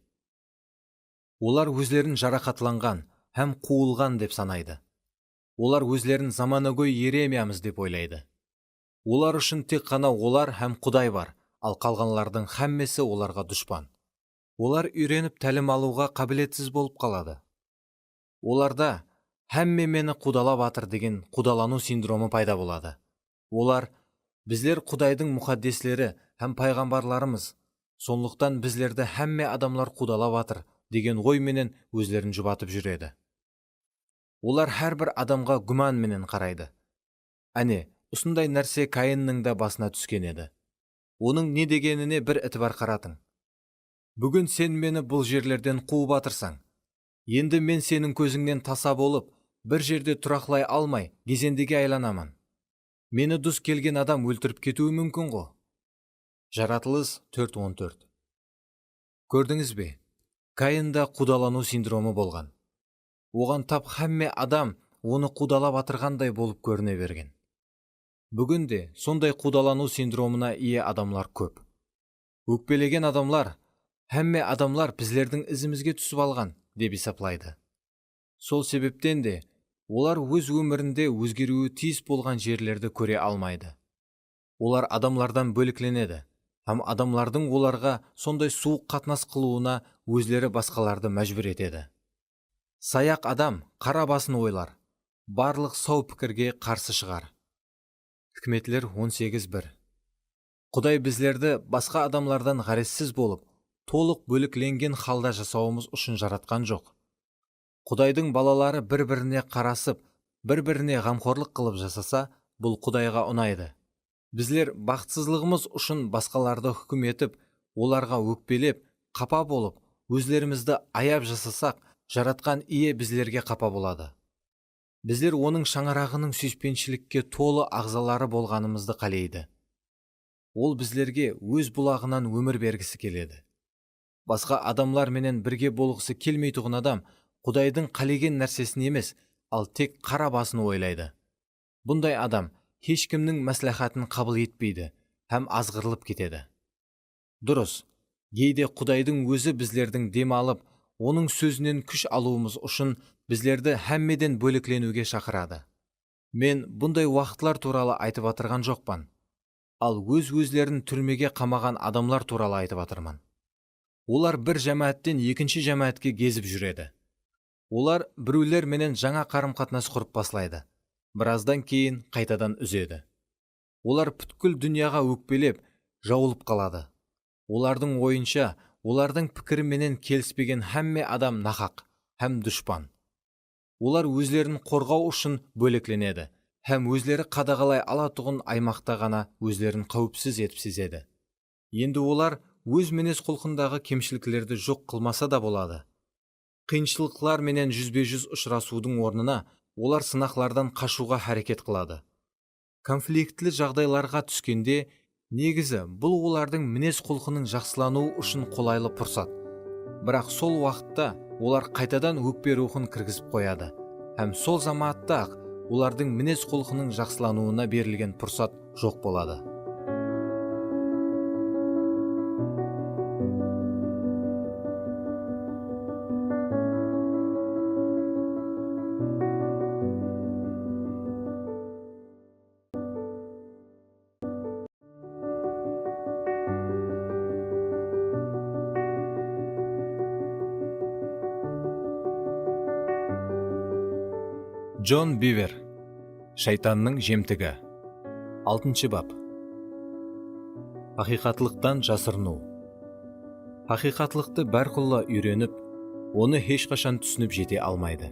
Олар өзлерін жарақатланған һәм қуылған деп санайды. Олар өзлерін заманауи Еремиямыз деп ойлайды. Олар үшін тек қана олар һәм Құдай бар, ал қалғанлардың һәммесі оларға дұшпан. Олар үйреніп тәлім алуға қабілетсіз болып қалады. Оларда һәмме мені қудалап атыр деген қудалану синдромы пайда болады. Олар bizler Құдайдың мұқаддеслері һәм пайғамбарларымыз, сондықтан bizlerді һәмме адамлар қудалап атыр деген ой менен өзлерін жұбатып жүреді. Олар әрбір адамға гүман менен қарайды. Әне, осындай нәрсе Каиннің да басына түскен еді. Оның не дегеніне бір ітібар қаратың. Бүгін сен мені бұл жерлерден қуып атырсаң, енді мен сенің көзіңнен таса болып, бір жерде тұрақлай алмай, кезендеге айланамын. Мені дұс келген адам өлтіріп кетуі мүмкін ғой. Жаратылыс 4:14. Көрдіңіз бе? Каинда қудалану синдромы болған. Оған тап һәмме адам оны қудалап атырғандай болып көріне берген. Бүгінде сондай қудалану синдромына ие адамлар көп. Өкпелеген адамлар, һәмме адамлар біздердің ізімізге түсіп алған деп есептейді. Сол себептен де олар өз өмірінде өзгеруі тиіс болған жерлерді көре алмайды. Олар адамлардан бөлікленеді, һәм адамлардың оларға сондай суық қатынас қылуына өзлері басқаларды мәжбүр етеді. Саяқ адам қара басын ойлар, барлық сау пікірге қарсы шығар. Хикметлер 18:1. Құдай біздерді басқа адамлардан ғарезсіз болып, толық бөлікленген халда жасауымыз үшін жаратқан жоқ. Құдайдың балалары бір-біріне қарасып, бір-біріне ғамқорлық қылып жасаса, бұл Құдайға ұнайды. Біздер бақытсызлығымыз үшін басқаларды хүкім етіп, оларға өкпелеп, қапа болып, өзлерімізді аяп жасасақ, жаратқан ие біздерге қапа болады. Біздер оның шаңырағының сүйіспеншілікке толы ағзалары болғанымызды қалейді. Ол біздерге өз бұлағынан өмір бергісі келеді. Басқа адамлар менен бірге болғысы келмейтұғын адам Құдайдың қалеген нәрсесін емес, ал тек қара басын ойлайды. Бұндай адам ешкімнің мәслихатын қабыл етпейді, һәм азғырылып кетеді. Дұрыс, кейде Құдайдың өзі біздердің дем алып, оның сөзінен күш алуымыз үшін біздерді һәммеден бөлікленуге шақырады. Мен бұндай уақытлар туралы айтып атырған жоқпан, ал өз-өзлерін түрмеге қамаған адамлар туралы айтып атырман. Олар бір жамааттен екінші жамаатке кезіп жүреді. Олар біреулер менен жаңа қарым-қатынас құрып баслайды. Біраздан кейін қайтадан үзеді. Олар бүткіл дүнияға өкпелеп, жауылып қалады. Олардың ойынша, олардың пікірі менен келіспеген һәмме адам нақақ, һәм дұшпан. Олар өзлерін қорғау үшін бөлекленеді, һәм өзлері қадағалай алатұғын аймақта ғана өзлерін қауіпсіз етіп сезеді. Енді олар өз мінез құлқындағы кемшіліктерді жоқ қылмаса да болады. Қиыншылықтар менен жүзбе-жүз ұшырасудың орнына олар сынақлардан қашуға әрекет қылады. Конфликтлі жағдайларға түскенде, негізі бұл олардың мінез құлқының жақсылануы үшін қолайлы пұрсат. Бірақ сол уақытта олар қайтадан өкпе рухын кіргізіп қояды, һәм сол заматта ақ олардың мінез құлқының жақсылануына берілген пұрсат жоқ болады. Джон Бивер. Шайтанның жемтігі. 6 бап. Хақиқатлықтан жасырыну. Хақиқатлықты бәрқұлла үйреніп, оны ешқашан түсініп жете алмайды.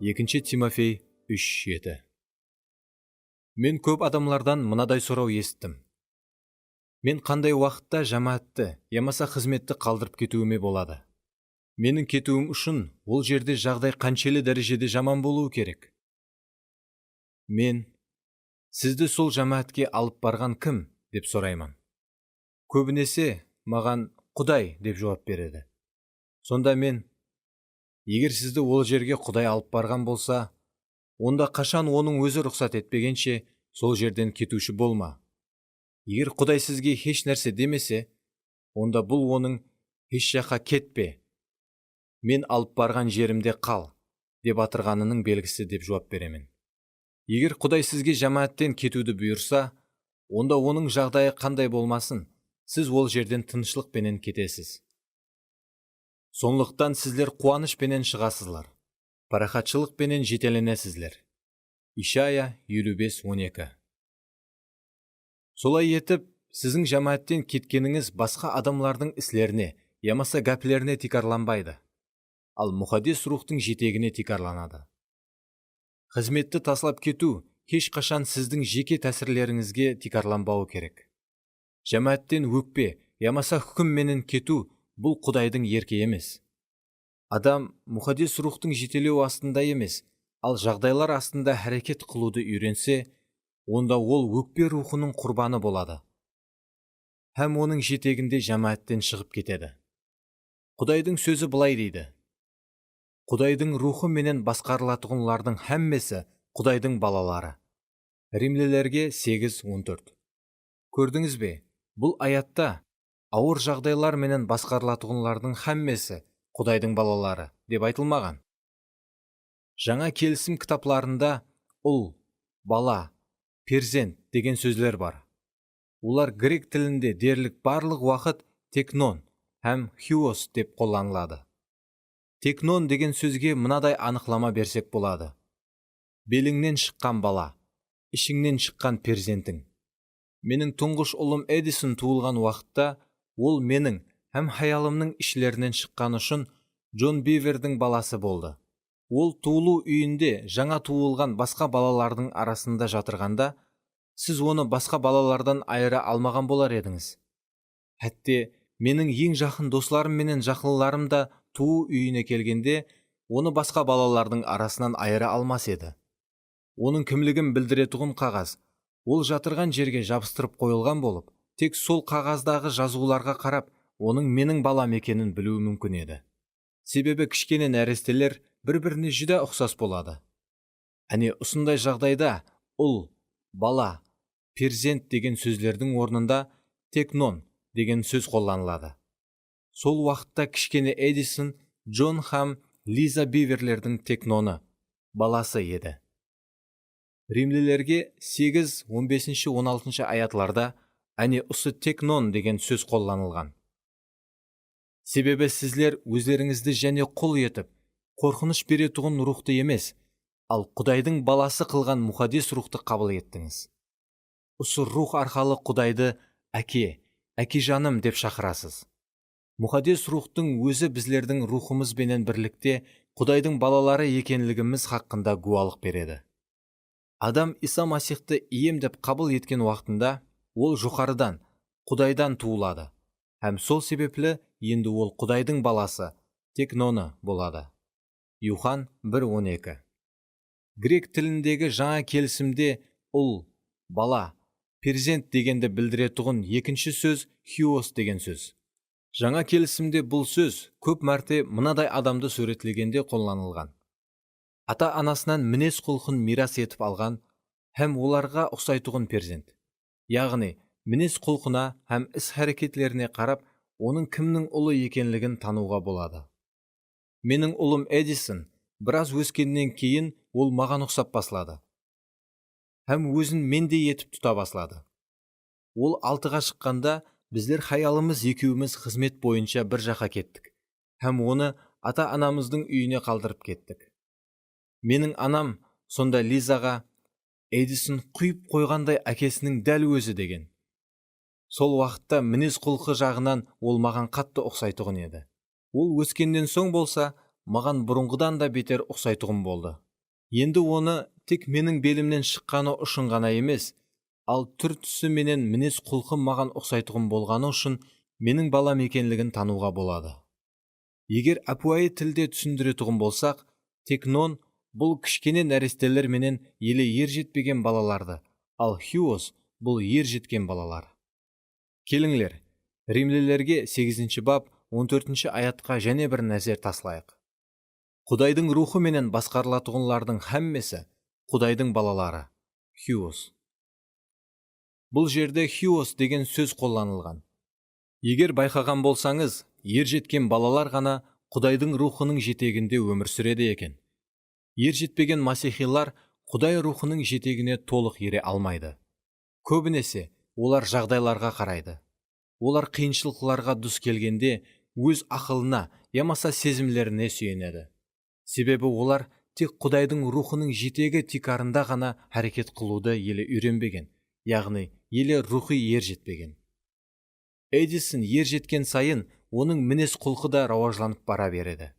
2 Тимофей 3:7. Мен көп адамлардан мынадай сұрау естім. Мен қандай уақытта жамаатты, ямаса қызметті қалдырып кетуіме болады? Менің кетуім үшін ол жерде жағдай қаншелі дәрежеде жаман болуы керек? Мен, сізді сол жамаатке алып барған кім деп сұраймын. Көбінесе маған Құдай деп жауап береді. Сонда мен, егер сізді ол жерге Құдай алып барған болса, онда қашан оның өзі рұқсат етпегенше сол жерден кетуші болма. Егер Құдай сізге еш нәрсе демесе, онда бұл оның еш жаққа кетпе. Мен алып барған жерімде қал деп атырғанының белгісі деп жауап беремін. Егер Құдай сізге жамааттен кетуді бұйырса, онда оның жағдайы қандай болмасын, сіз ол жерден тынышлықпенен кетесіз. Сондықтан сіздер қуанышпенен шығасызлар, парақатшылықпенен жетеленесіздер. Ишая 55:12. Солай етіп, сіздің жамааттен кеткеніңіз басқа адамлардың іслеріне, ямаса гәплеріне тикарланбайды, ал мұхаддис рухтың жетегіне тикарланады. Қызметті таслап кету ешқашан сіздің жеке тәсірлеріңізге тикарланбауы керек. Жамааттен өкпе, ямаса хүкімменен кету бұл Құдайдың ерке емес. Адам мұхаддис рухтың жетелеу астында емес, ал жағдайлар астында әрекет қылуды үйренсе, онда ол өкпе рухының құрбаны болады. Һәм оның жетегінде жамааттен шығып кетеді. Құдайдың сөзі былай дейді: Құдайдың рухы менен басқарылатығынлардың һәммесі Құдайдың балалары. Римлілерге 8:14. Көрдіңіз бе? Бұл аятта ауыр жағдайлар менен басқарылатығынлардың һәммесі Құдайдың балалары деп айтылмаған. Жаңа келісім кітапларында ұл, бала, перзент деген сөздер бар. Олар грек тілінде дерлік барлық уақыт текнон һәм хиос деп қолданылады. Текнон деген сөзге мынадай анықлама берсек болады: беліңнен шыққан бала, ішіңнен шыққан перзентің. Менің тұңғыш ұлым Эдисон туылған уақытта, ол менің һәм хаялымның ішлерінен шыққан үшін Джон Бивердің баласы болды. Ол туылу үйінде жаңа туылған басқа балалардың арасында жатырғанда, сіз оны басқа балалардан айыра алмаған болар едіңіз. Әтте менің ең жақын достарым менен жақынларым да туу үйіне келгенде, оны басқа балалардың арасынан айыра алмас еді. Оның кімлігін білдіретұғын қағаз, ол жатырған жерге жабыстырып қойылған болып, тек сол қағаздағы жазуларға қарап, оның менің балам екенін білуі мүмкін еді. Себебі кішкене нәрестелер бір-біріне жүдә ұқсас болады. Әне осындай жағдайда ұл, бала, перзент деген сөздердің орнында текнон деген сөз қолданылады. Сол уақытта кішкене Эдисон Джон һәм Лиза Биверлердің текноны, баласы еді. Римлілерге 8:15-16 аятларда әне осы текнон деген сөз қолданылған. Себебі сізлер өздеріңізді және құл етіп, қорқыныш беретұғын рухты емес, ал Құдайдың баласы қылған мұхаддис рухты қабыл еттіңіз. Осы рух арқалы Құдайды әке жаным деп шақырасыз. Мұхаддис рухтың өзі біздердің рухымызбенен бірлікте Құдайдың балалары екенлігіміз хақында гуалық береді. Адам Иса Масихты ием деп қабыл еткен уақытында, ол жоғарыдан, Құдайдан туылады. Һәм сол себеплі енді ол Құдайдың баласы, текноны болады. Юхан 1:12. Грек тіліндегі жаңа келісімде ұл, бала, перзент дегенді білдіретұғын екінші сөз хиос деген сөз. Жаңа келісімде бұл сөз көп мәрте мынадай адамды сөретлегенде қолданылған: ата-анасынан мінез құлқын мирас етіп алған һәм оларға ұқсайтұғын перзент. Яғни, мінез құлқына һәм іс-әрекетлеріне қарап, оның кімнің ұлы екенлігін тануға болады. Менің ұлым Эдисон біраз өскеннен кейін ол маған ұқсап басылады. Һәм өзін мендей етіп тұта басылады. Ол 6-ға шыққанда, біздер хаялымыз екеуміз қызмет бойынша бір жаққа кеттік. Һәм оны ата-анамыздың үйіне қалдырып кеттік. Менің анам сонда Лизаға Эдисон құйып қойғандай әкесінің дәл өзі деген. Сол уақытта мінез құлқы жағынан ол маған қатты ұқсайтұғын еді. Ол өскеннен соң болса, маған бұрынғыдан да бетер ұқсайтұғын болды. Енді оны тек менің белімнен шыққаны үшін ғана емес, ал түр-түсі менен мінез құлқы маған ұқсайтұғын болғаны үшін менің балам екенлігін тануға болады. Егер әпуайы тілде түсіндіретұғын болсақ, текнон бұл кішкене нәрестелер менен еле ер жетпеген балаларды, ал хиос бұл ер жеткен балалар. Келіңлер, Римлілерге 8 бап 14 аятқа және бір нәзер таслайық. Құдайдың рухы менен басқарылатығынлардың һәммесі Құдайдың балалары, хиос. Бұл жерде хиос деген сөз қолданылған. Егер байқаған болсаңыз, ер жеткен балалар ғана Құдайдың рухының жетегінде өмір сүреді екен. Ержетпеген масихилар Құдай рухының жетегіне толық ере алмайды. Көбінесе олар жағдайларға қарайды. Олар қиыншылықтарға дүс келгенде өз ақылына, ямаса сезімлеріне сүйенеді. Себебі олар тек Құдайдың рухының жетегі тикарында ғана әрекет қылуды елі үйренбеген, яғни елі рухи ержетпеген. Эдисон ержеткен сайын оның мінез құлқы да рауажланып бара береді.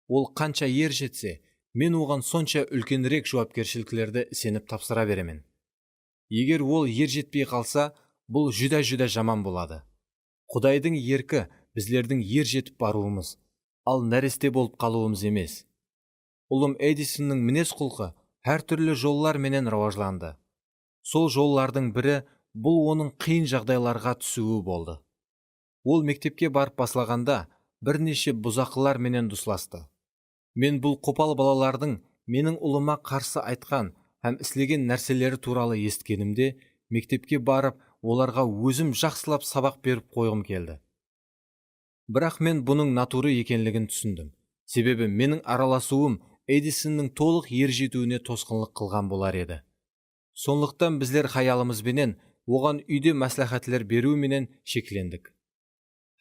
Ол қанша ержетсе, мен оған сонша үлкенірек жауапкершіліктерді сеніп тапсыра беремін. Егер ол ержетпей қалса, бұл жүдә жаман болады. Құдайдың еркі біздердің ержетіп баруымыз, ал нәресте болып қалуымыз емес. Ұлым Эдисонның мінез құлқы әртүрлі жоллар менен рауажланды. Сол жоллардың бірі бұл оның қиын жағдайларға түсуі болды. Ол мектепке барып баслағанда бірнеше бұзақылар менен дусласты. Мен бұл қопал балалардың менің ұлыма қарсы айтқан һәм істеген нәрселері туралы есткенімде, мектепке барып, оларға өзім жақсылап сабақ беріп қойғым келді. Бірақ мен бұның натуры екенлігін түсіндім. Себебі менің араласуым Эдисонның толық ержетуіне тосқынлық қылған болар еді. Сондықтан біздер хаялымызбенен оған үйде мәслихатлар беруменен шеклендік.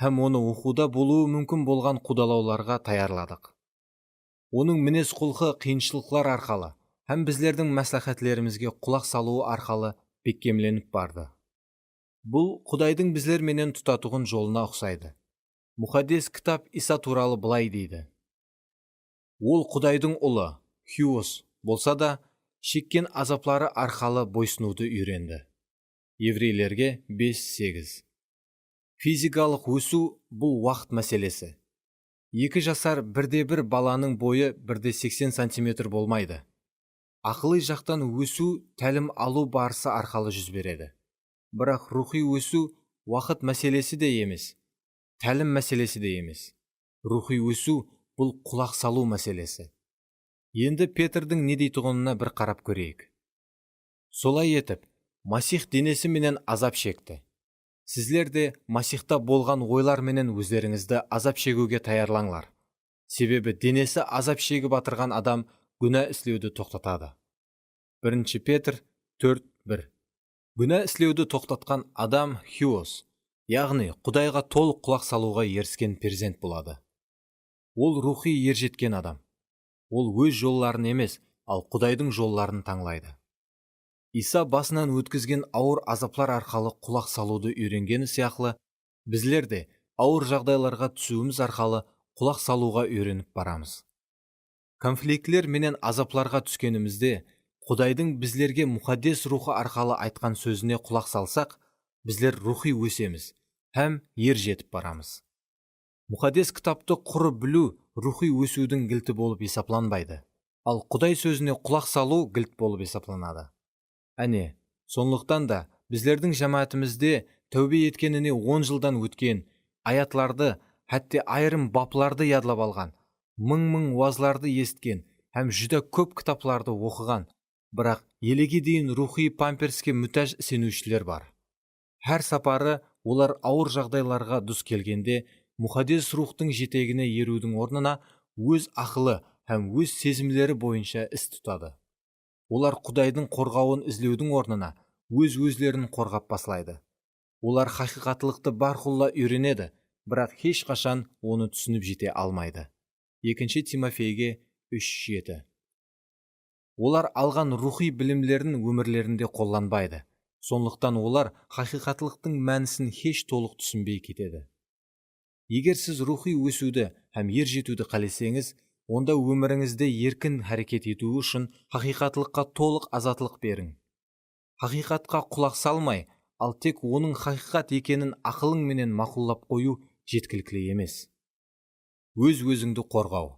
Һәм оны оқуда болуы мүмкін болған қудалауларға таярладық. Оның мінез құлқы қиыншылықтар арқалы һәм біздердің мәслихатлерімізге құлақ салуы арқалы бекемленіп барды. Бұл Құдайдың біздер менен тұтатуғын жолына ұқсайды. Мұқаддес кітап Иса туралы былай дейді: Ол Құдайдың ұлы, Хюос болса да, шеккен азаплары арқалы бойсынуды үйренді. Еврейлерге 5:8. Физикалық өсу бұл уақыт мәселесі. 2 жасар бірде-бір баланың бойы 1,80 сантиметр болмайды. Ақылы жақтан өсу тәлім алу барысы арқалы жүз береді. Бірақ рухи өсу уақыт мәселесі де емес, тәлім мәселесі де емес. Рухи өсу бұл құлақ салу мәселесі. Енді Петрдің не дейтұғынына бір қарап көрейік. Солай етіп, Масих денесі менен азап шекті. Сізлер де Масихта болған ойлар менен өздеріңізді азап шегуге таярлаңлар. Себебі денесі азап шегіп батырған адам күнә іслеуді тоқтатады. 1 Петр 4:1. Күнә іслеуді тоқтатқан адам Хюос, яғни Құдайға толық құлақ салуға еріскен перзент болады. Ол рухи ержеткен адам. Ол өз жолларын емес, ал Құдайдың жолларын таңлайды. Иса басынан өткізген ауыр азаплар арқалы құлақ салуды үйренгені сияқлы, біздер де ауыр жағдайларға түсуіміз арқалы құлақ салуға үйреніп барамыз. Конфликтлер менен азапларға түскенімізде, Құдайдың біздерге мұқаддес рухы арқалы айтқан сөзіне құлақ салсақ, біздер рухи өсеміз, һәм ержетіп барамыз. Мұқаддес кітапты құры білу рухи өсудің кілті болып есапланбайды, ал Құдай сөзіне құлақ салу кілт болып есапланады. Әне, сондықтан да біздердің жамаатымызде тәубе еткеніне 10 жылдан өткен, аятларды, хәтте айрым бапларды ядлап алған, мың уазларды есткен, һәм жүдә көп кітапларды оқыған, бірақ елеге дейін рухи памперске мүтәж сенушілер бар. Әр сапары олар ауыр жағдайларға дүс келгенде, мұқаддес рухтың жетегіне ерудің орнына өз ақылы һәм өз сезімлері бойынша іс тұтады. Олар Құдайдың қорғауын іздеудің орнына өз-өзлерін қорғап баслайды. Олар хақиқатылықты барқұлла үйренеді, бірақ ешқашан оны түсініп жете алмайды. 2 Тимофейге 3:7. Олар алған рухи білімлерін өмірлерінде қолданбайды. Сондықтан олар хақиқатылықтың мәнісін еш толық түсінбей кетеді. Егер сіз рухи өсуді һәм ержетуді қалесеңіз, онда өміріңізде еркін әрекет ету үшін хақиқатылыққа толық азатлық берің. Хақиқатқа құлақ салмай, ал тек оның хақиқат екенін ақылың менен мақұллап қою жеткілікті емес. Өз-өзіңді қорғау.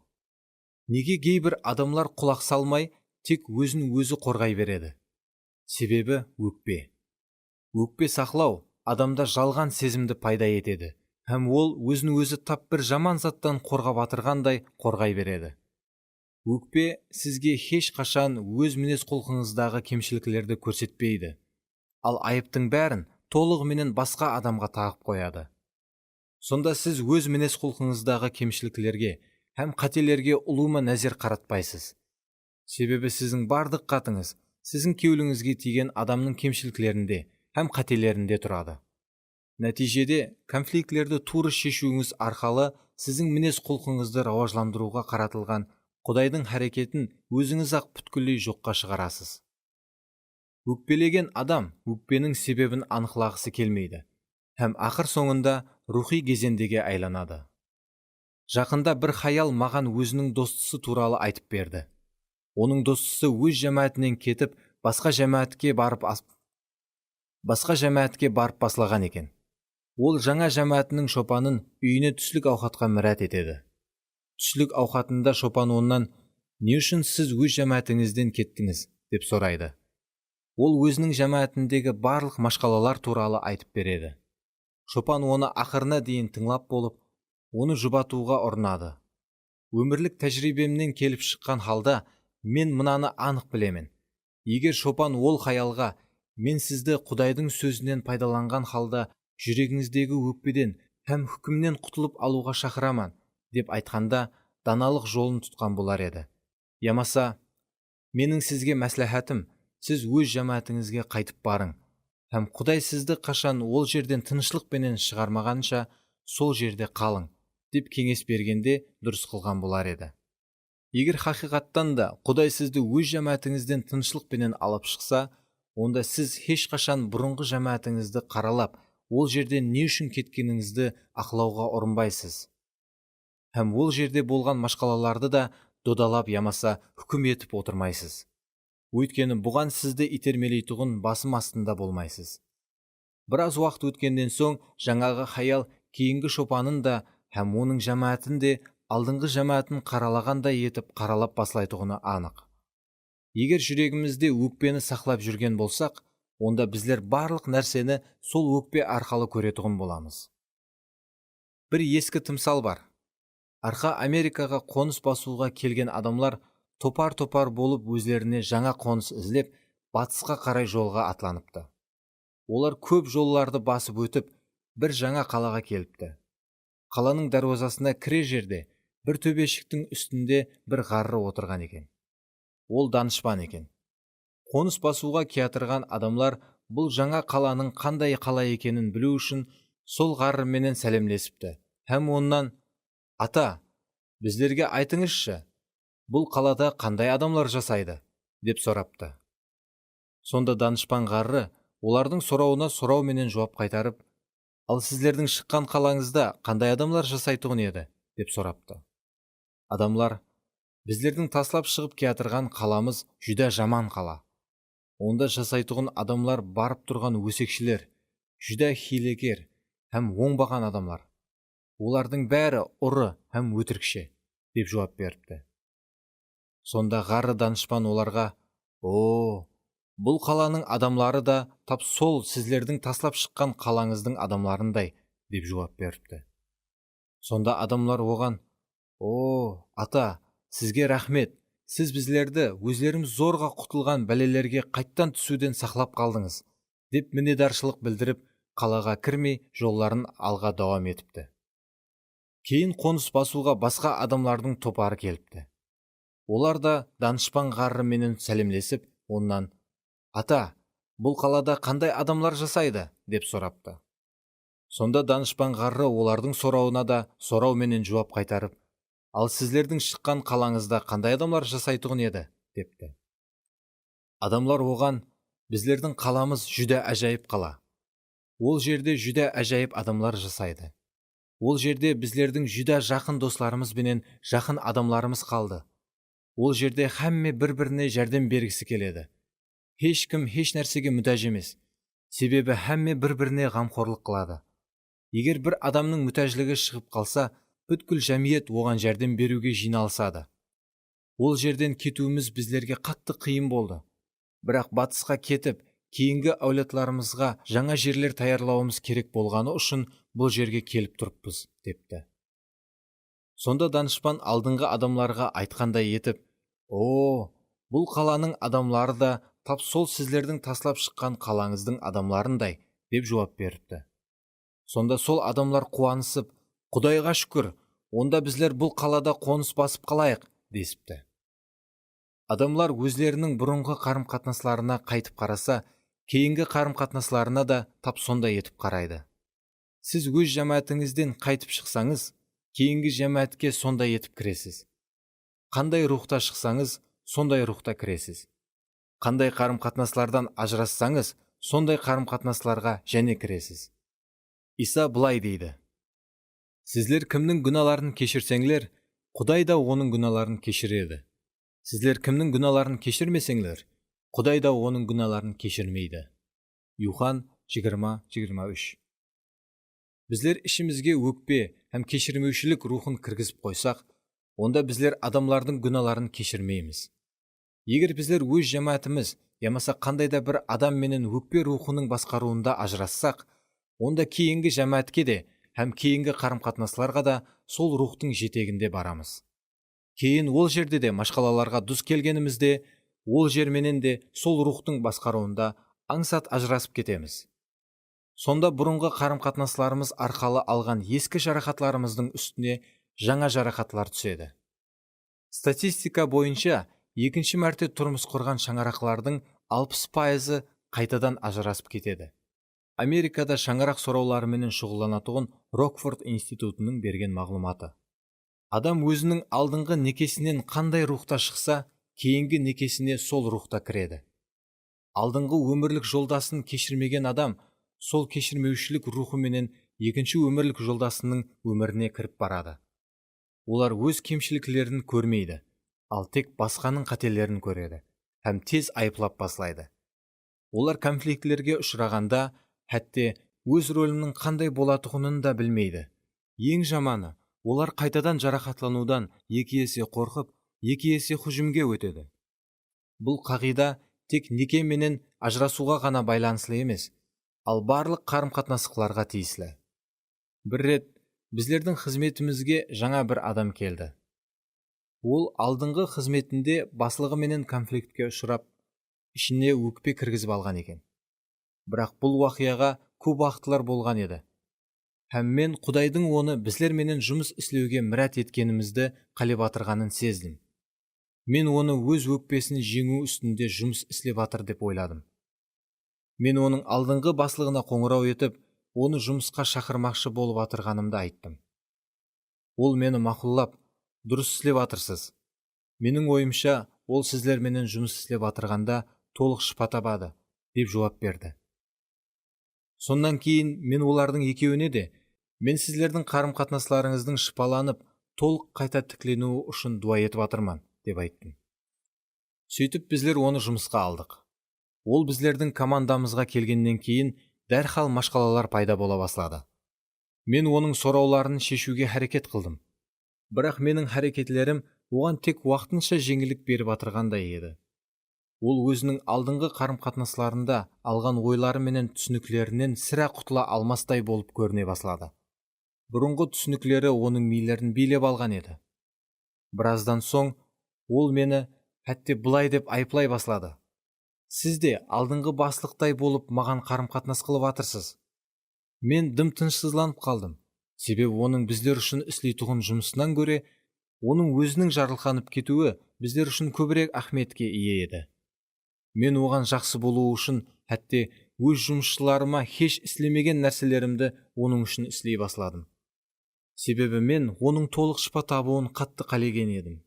Неге кейбір адамлар құлақ салмай, тек өзін өзі қорғай береді? Себебі өкпе. Өкпе сақлау адамда жалған сезімді пайда етеді, һәм ол өзін өзі тап бір жаман заттан қорғап атырғандай қорғай береді. Өкпе сізге еш қашан өз мінез құлқыңыздағы кемшіліктерді көрсетпейді, ал айыптың бәрін толығыменен басқа адамға тағып қояды. Сонда сіз өз мінез құлқыңыздағы кемшіліктерге һәм қателерге ұлыма нәзер қаратпайсыз. Себебі сіздің бардық қатыңыз сіздің кеуіліңізге тиген адамның кемшіліктерінде һәм қателерінде тұрады. Нәтижеде конфликтлерді туры шешуіңіз арқылы сіздің мінез құлқыңызды рауажландыруға қаратылған Құдайдың әрекетін өзіңіз-ақ бүткілдей жоққа шығарасыз. Өкпелеген адам өкпенің себебін анықтағысы келмейді һәм ақыр соңында рухи кезендеге айланады. Жақында бір хаял маған өзінің достысы туралы айтып берді. Оның достысы өз жәмәтінен кетіп, басқа жәмәтке барып баслаған екен. Ол жаңа жәмәтінің шопанын үйіне түслік ауқатқа мірәт етеді. Түслік ауқатында шопан онан, «Не үшін сіз өз жәмәтіңізден кеттіңіз?» деп сұрайды. Ол өзінің жәмәтіндегі барлық машқалалар туралы айтып береді. Шопан оны ақырына дейін тыңлап болып, оны жұбатуға ұрынады. Өмірлік тәжірибемнен келіп шыққан халда мен мынаны анық білемін. Егер шопан ол хаялға, мен сізді Құдайдың сөзінен пайдаланған халда жүрегіңіздегі өкпеден һәм хүкімнен құтылып алуға шақыраман деп айтқанда, даналық жолын тұтқан болар еді. Ямаса, менің сізге мәслихатым, сіз өз жәмәтіңізге қайтып барың һәм Құдай сізді қашан ол жерден тынышлықпенен шығармағанша сол жерде қалың деп кеңес бергенде дұрыс қылған болар еді. Егер хақиқаттан да Құдай сізді өз жәмәтіңізден тынышлықпенен алып шықса, онда сіз ешқашан бұрынғы жәмәтіңізді қаралап, ол жерден не үшін кеткеніңізді ақылауға ұрынбайсыз. Һәм ол жерде болған машқалаларды да додалап ямаса хүкім етіп отырмайсыз. Өйткені бұған сізді итермелейтұғын басым астында болмайсыз. Біраз уақыт өткеннен соң жаңағы хаял кейінгі шопанын да һәм оның жәмәтін де алдыңғы жәмәтін қаралағандай етіп қаралап баслайтұғыны анық. Егер жүрегімізде өкпені сақлап жүрген болсақ, онда біздер барлық нәрсені сол өкпе арқылы көретұғын боламыз. Бір ескі тымсал бар. Арқа Америкаға қоныс басуға келген адамлар топар-топар болып өздеріне жаңа қоныс ізлеп, батысқа қарай жолға атланыпты. Олар көп жолларды басып өтіп, бір жаңа қалаға келіпті. Қаланың дарвазасына кіре жерде бір төбешіктің үстінде бір ғарры отырған екен. Ол данышпан екен. Қоныс басуға киятырған адамлар бұл жаңа қаланың қандай қала екенін білу үшін сол ғаррыменен сәлемлесіпті. Һәм оннан, «Ата, біздерге айтыңызшы, бұл қалада қандай адамлар жасайды?» деп сұрапты. Сонда данышпан ғарры олардың сұрауына сұрауменен жауап қайтарып, «Ал сіздердің шыққан қалаңызда қандай адамлар жасайтұғын еді?» деп сұрапты. Адамлар, «Біздердің таслап шығып киятырған қаламыз жүдә жаман қала. Онда жасайтұғын адамлар барып тұрған өсекшілер, жүдә хилегер һәм оңбаған адамлар. Олардың бәрі ұры һәм өтірікші» деп жауап беріпті. Сонда ғарры данышпан оларға, бұл қаланың адамлары да тап сол сіздердің таслап шыққан қалаңыздың адамларындай» деп жауап беріпті. Сонда адамлар оған, ата, сізге рахмет, сіз біздерді өздеріміз зорға құтылған бәлелерге қайттан түсуден сақлап қалдыңыз деп мінедаршылық білдіріп, қалаға кірмей жолларын алға давам етіпті. Кейін қоныс басуға басқа адамлардың топары келіпті. Олар да данышпан ғаррыменен сәлемлесіп, оннан, «Ата, бұл қалада қандай адамлар жасайды?» деп сұрапты. Сонда данышпан ғарры олардың сұрауына да сұрауменен жауап қайтарып, «Ал сіздердің шыққан қалаңызда қандай адамлар жасайтұғын еді?» депті. Адамлар оған, «Біздердің қаламыз жүдә әжайып қала. Ол жерде жүдә әжайып адамлар жасайды. Ол жерде біздердің жүдә жақын достарымыз бенен жақын адамларымыз қалды. Ол жерде һәмме бір-біріне жәрдем бергісі келеді. Ешкім еш нәрсеге мұқтаж емес. Себебі һәмме бір-біріне ғамқорлық қылады. Егер бір адамның мұқтажлығы шығып қалса, бүткіл жәмиет оған жәрдем беруге жиналысады. Ол жерден кетуіміз біздерге қатты қиын болды. Бірақ батысқа кетіп, кейінгі әулетларымызға жаңа жерлер таярлауымыз керек болғаны үшін бұл жерге келіп тұрыппыз» депті. Сонда данышпан алдыңғы адамларға айтқандай етіп, бұл қаланың адамлары да тап сол сіздердің таслап шыққан қалаңыздың адамларындай» деп жауап беріпті. Сонда сол адамлар қуанысып, «Құдайға шүкір, онда біздер бұл қалада қоныс басып қалайық» десіпті. Адамлар өзлерінің бұрынғы қарым-қатынастарына қайтып қараса, кейінгі қарым-қатынастарына да тап сондай етіп қарайды. Сіз өз жәмәтіңізден қайтып шықсаңыз, кейінгі жәмәтке сондай етіп кіресіз. Қандай рухта шықсаңыз, сондай рухта кіресіз. Қандай қарым-қатынастардан ажырассаңыз, сондай қарым-қатынастарға және кіресіз. Иса былай дейді: сіздер кімнің күнәларын кешірсеңлер, Құдай да оның күнәларын кешіреді. Сіздер кімнің күнәларын кешірмесеңлер, Құдай да оның күнәларын кешірмейді. Юхан 20:23. Біздер ішімізге өкпе һәм кешірмеушілік рухын кіргізіп қойсақ, онда біздер адамлардың күнәларын кешірмейміз. Егер біздер өз жәмәтіміз, ямаса қандай да бір адам менен өкпе рухының басқаруында ажырассақ, онда кейінгі жәмәтке де һәм кейінгі қарым-қатынастарға да сол рухтың жетегінде барамыз. Кейін ол жерде де машқалаларға дұс келгенімізде, ол жерменен де сол рухтың басқаруында аңсат ажырасып кетеміз. Сонда бұрынғы қарым-қатынастарымыз арқалы алған ескі жарақатларымыздың үстіне жаңа жарақатлар түседі. Статистика бойынша екінші мәрте тұрмыс құрған шаңырақлардың 60% қайтадан ажырасып кетеді. Америкада шаңырақ сұрауларымен шұғылданатұғын Рокфорд институтының берген мағлұматы. Адам өзінің алдыңғы некесінен қандай рухта шықса, кейінгі некесіне сол рухта кіреді. Алдыңғы өмірлік жолдасын кешірмеген адам сол кешірмеушілік рухыменен екінші өмірлік жолдасының өміріне кіріп барады. Олар өз кемшіліктерін көрмейді, ал тек басқаның қателерін көреді, һәм тез айыплап баслайды. Олар конфликтілерге ұшырағанда, хәтте өз рөлінің қандай болатұғынын да білмейді. Ең жаманы, олар қайтадан жарақатланудан екі есе қорқып, екі есе хүжімге өтеді. Бұл қағида тек неке менен ажырасуға ғана байланыслы емес, ал барлық қарым-қатынастарға тиесілі. Бір рет біздердің қызметімізге жаңа бір адам келді. Ол алдыңғы қызметінде басылығы менен конфликтке ұшырап, ішіне өкпе кіргізіп алған екен. Бірақ бұл уақияға көп уақытлар болған еді. Һәм мен Құдайдың оны біздер менен жұмыс істеуге мұрат еткенімізді қалеп атырғанын сездім. Мен оны өз өкпесін жеңу үстінде жұмыс істеп атыр деп ойладым. Мен оның алдыңғы басылығына қоңырау етіп, оны жұмысқа шақырмақшы болып атырғанымды айттым. Ол мені мақұллап, дұрыс істеп атырсыз. Менің ойымша, ол сіздер менен жұмыс істеп атырғанда толық шипа табады, деп жауап берді. Сондан кейін мен олардың екеуіне де, мен сіздердің қарым-қатынастарыңыздың шипаланып, толық қайта тікленуі үшін дуа етіп атырман, деп айттым. Сөйтіп біздер оны жұмысқа алдық. Ол біздердің командамызға келгеннен кейін дәрхал машқалалар пайда бола бастады. Мен оның сұрауларын шешуге әрекет қылдым. Бірақ менің әрекетлерім оған тек уақытынша жеңілдік беріп атырғандай еді. Ол өзінің алдыңғы қарым-қатынастарында алған ойлары менен түсініктерінен сірә құтыла алмастай болып көріне бастады. Бұрынғы түсініктері оның мийлерін билеп алған еді. Біраздан соң ол мені хәтте былай деп айыплай бастады. Сіз де алдыңғы баслықтай болып маған қарым-қатынас қылып атырсыз. Мен дым-тынышсызланып қалдым. Себебі оның біздер үшін істейтұғын жұмысынан көре, оның өзінің жарылқанып кетуі біздер үшін көбірек ахметке ие еді. Мен оған жақсы болуы үшін хәтте өз жұмысшыларыма еш істемеген нәрселерімді оның үшін істей басладым. Себебі мен оның толық шипа табуын қатты қалеген едім.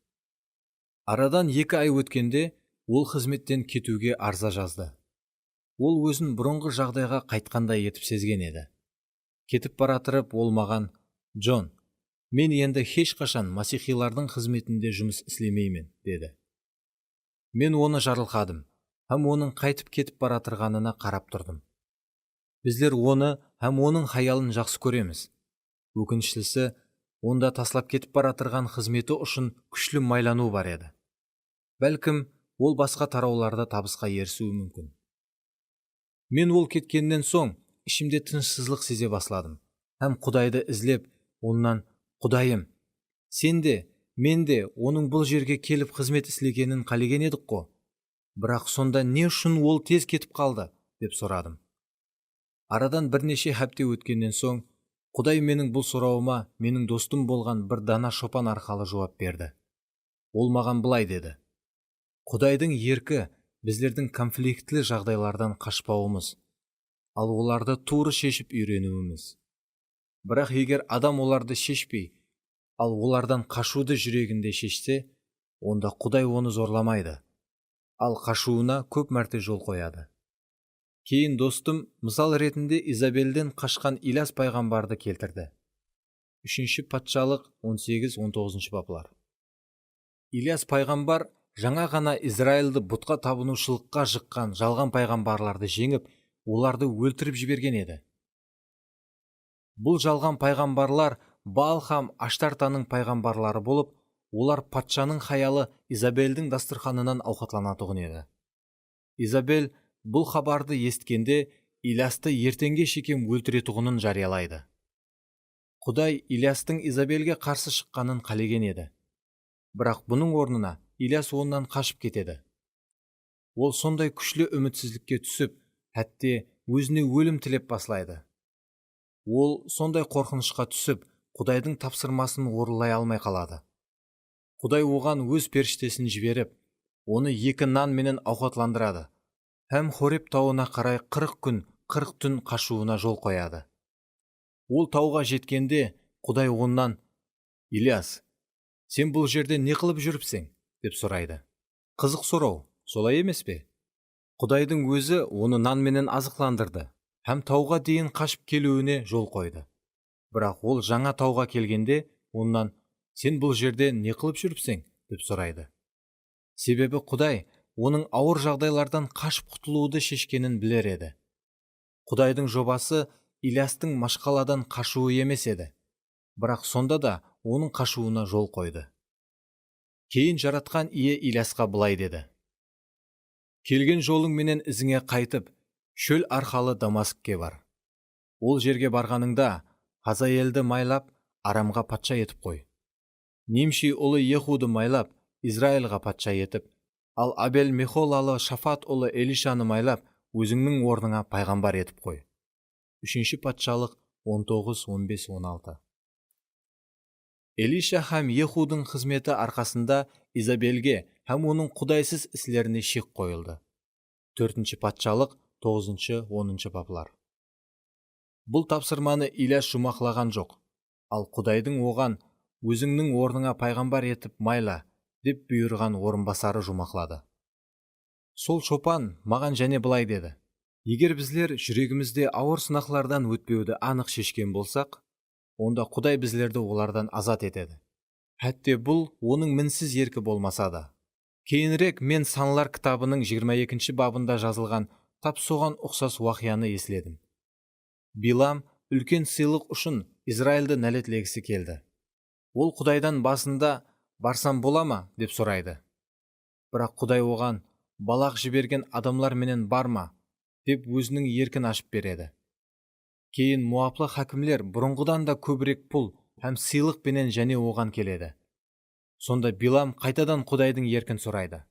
Арадан 2 ай өткенде ол қызметтен кетуге арыза жазды. Ол өзін бұрынғы жағдайға қайтқандай етіп сезген еді. Кетіп баратырып ол маған: «Джон, мен енді ешқашан масихилардың қызметінде жұмыс істемеймін», деді. Мен оны жарылқадым, һәм оның қайтып кетіп баратырғанына қарап тұрдым. Біздер оны һәм оның хаялын жақсы көреміз. Өкініштісі, онда таслап кетіп баратырған қызметі үшін күшлі майлану бар еді. Бәлкім, ол басқа тарауларда табысқа ерісуі мүмкін. Мен ол кеткеннен соң ішімде тынышсыздық сезе басладым. Һәм Құдайды іздеп, оннан: «Құдайым, сен де, мен де оның бұл жерге келіп қызмет істегенін қалеген едік қо. Бірақ сонда не үшін ол тез кетіп қалды?» деп сұрадым. Арадан бірнеше хәпте өткеннен соң, Құдай менің бұл сұрауыма менің достым болған бір дана шопан арқалы жауап берді. Ол маған былай деді: Құдайдың еркі біздердің конфликтлі жағдайлардан қашпауымыз, ал оларды тура шешіп үйренуіміз. Бірақ егер адам оларды шешпей, ал олардан қашуды жүрегінде шешсе, онда Құдай оны зорламайды, ал қашуына көп мәрте жол қояды. Кейін достым мысал ретінде Изабельден қашқан Ильяс пайғамбарды келтірді. 3 патшалық 18-19 баблар. Ильяс пайғамбар жаңа ғана Израильді бұтқа табынушылыққа жыққан жалған пайғамбарларды жеңіп, оларды өлтіріп жіберген еді. Бұл жалған пайғамбарлар Баал-хам Аштартаның пайғамбарлары болып, олар патшаның хаялы Изабельдің дастарханынан ауқатланатұғын еді. Изабель бұл хабарды есткенде Ильясты ертеңге шекем өлтіретұғынын жариялайды. Құдай Ильястың Изабельге қарсы шыққанын қалеген еді. Бірақ бұның орнына Ильяс онан қашып кетеді. Ол сондай күшлі үмітсіздікке түсіп, әтте өзіне өлім тілеп басылайды. Ол сондай қорқынышқа түсіп, Құдайдың тапсырмасын орындай алмай қалады. Құдай оған өз періштесін жіберіп, оны 2 нан менен ауқатландырады. Һәм Хореб тауына қарай 40 күн, 40 түн қашуына жол қояды. Ол тауға жеткенде, Құдай онан: «Ильяс, сен бұл жерде не қылып жүріпсің?» деп сұрайды. Қызық сұрау, солай емес пе? Құдайдың өзі оны нан менен азықландырды, һәм тауға дейін қашып келуіне жол қойды. Бірақ ол жаңа тауға келгенде, онан: «Сен бұл жерде не қылып жүріпсің?» деп сұрайды. Себебі Құдай оның ауыр жағдайлардан қашып құтылуды шешкенін білер еді. Құдайдың жобасы Ильястың машқаладан қашуы емес еді, бірақ сонда да оның қашуына жол қойды. Кейін жаратқан ие Ильясқа былай деді: «Келген жолың менен ізіңе қайтып, шөл арқалы Дамаскке бар. Ол жерге барғаныңда Хазаелді майлап, Арамға патша етіп қой. Немши ұлы Ехуды майлап, Израильға патша етіп, ал Абел-Мехолалы Шафат ұлы Элишаны майлап, өзіңнің орныңа пайғамбар етіп қой». 3 патшалық 19-15-16. Элиша һәм Ехудың қызметі арқасында Изабельге һәм оның құдайсыз іслеріне шек қойылды. 4 патшалық 9-10 баблар. Бұл тапсырманы Ильяс жұмақлаған жоқ, ал Құдайдың оған «Өзіңнің орныңа пайғамбар етіп майла» деп бұйырған орынбасары жұмақлады. Сол шопан маған және былай деді: «Егер біздер жүрегімізде ауыр сынақлардан өтпеуді анық шешкен болсақ, онда Құдай біздерді олардан азат етеді. Әтте бұл оның мінсіз еркі болмаса да». Кейінірек мен Саналар кітабының 22 бабында жазылған тап соған ұқсас уақияны еследім. Билам үлкен сыйлық үшін Израильді нәлетлегісі келді. Ол Құдайдан басында «Барсам бола ма?» деп сұрайды. Бірақ Құдай оған «Балақ жіберген адамлар менен барма» деп өзінің еркін ашып береді. Кейін Муаплы хакімлер бұрынғыдан да көбірек пұл һәм сыйлық пенен және оған келеді. Сонда Билам қайтадан Құдайдың еркін сұрайды.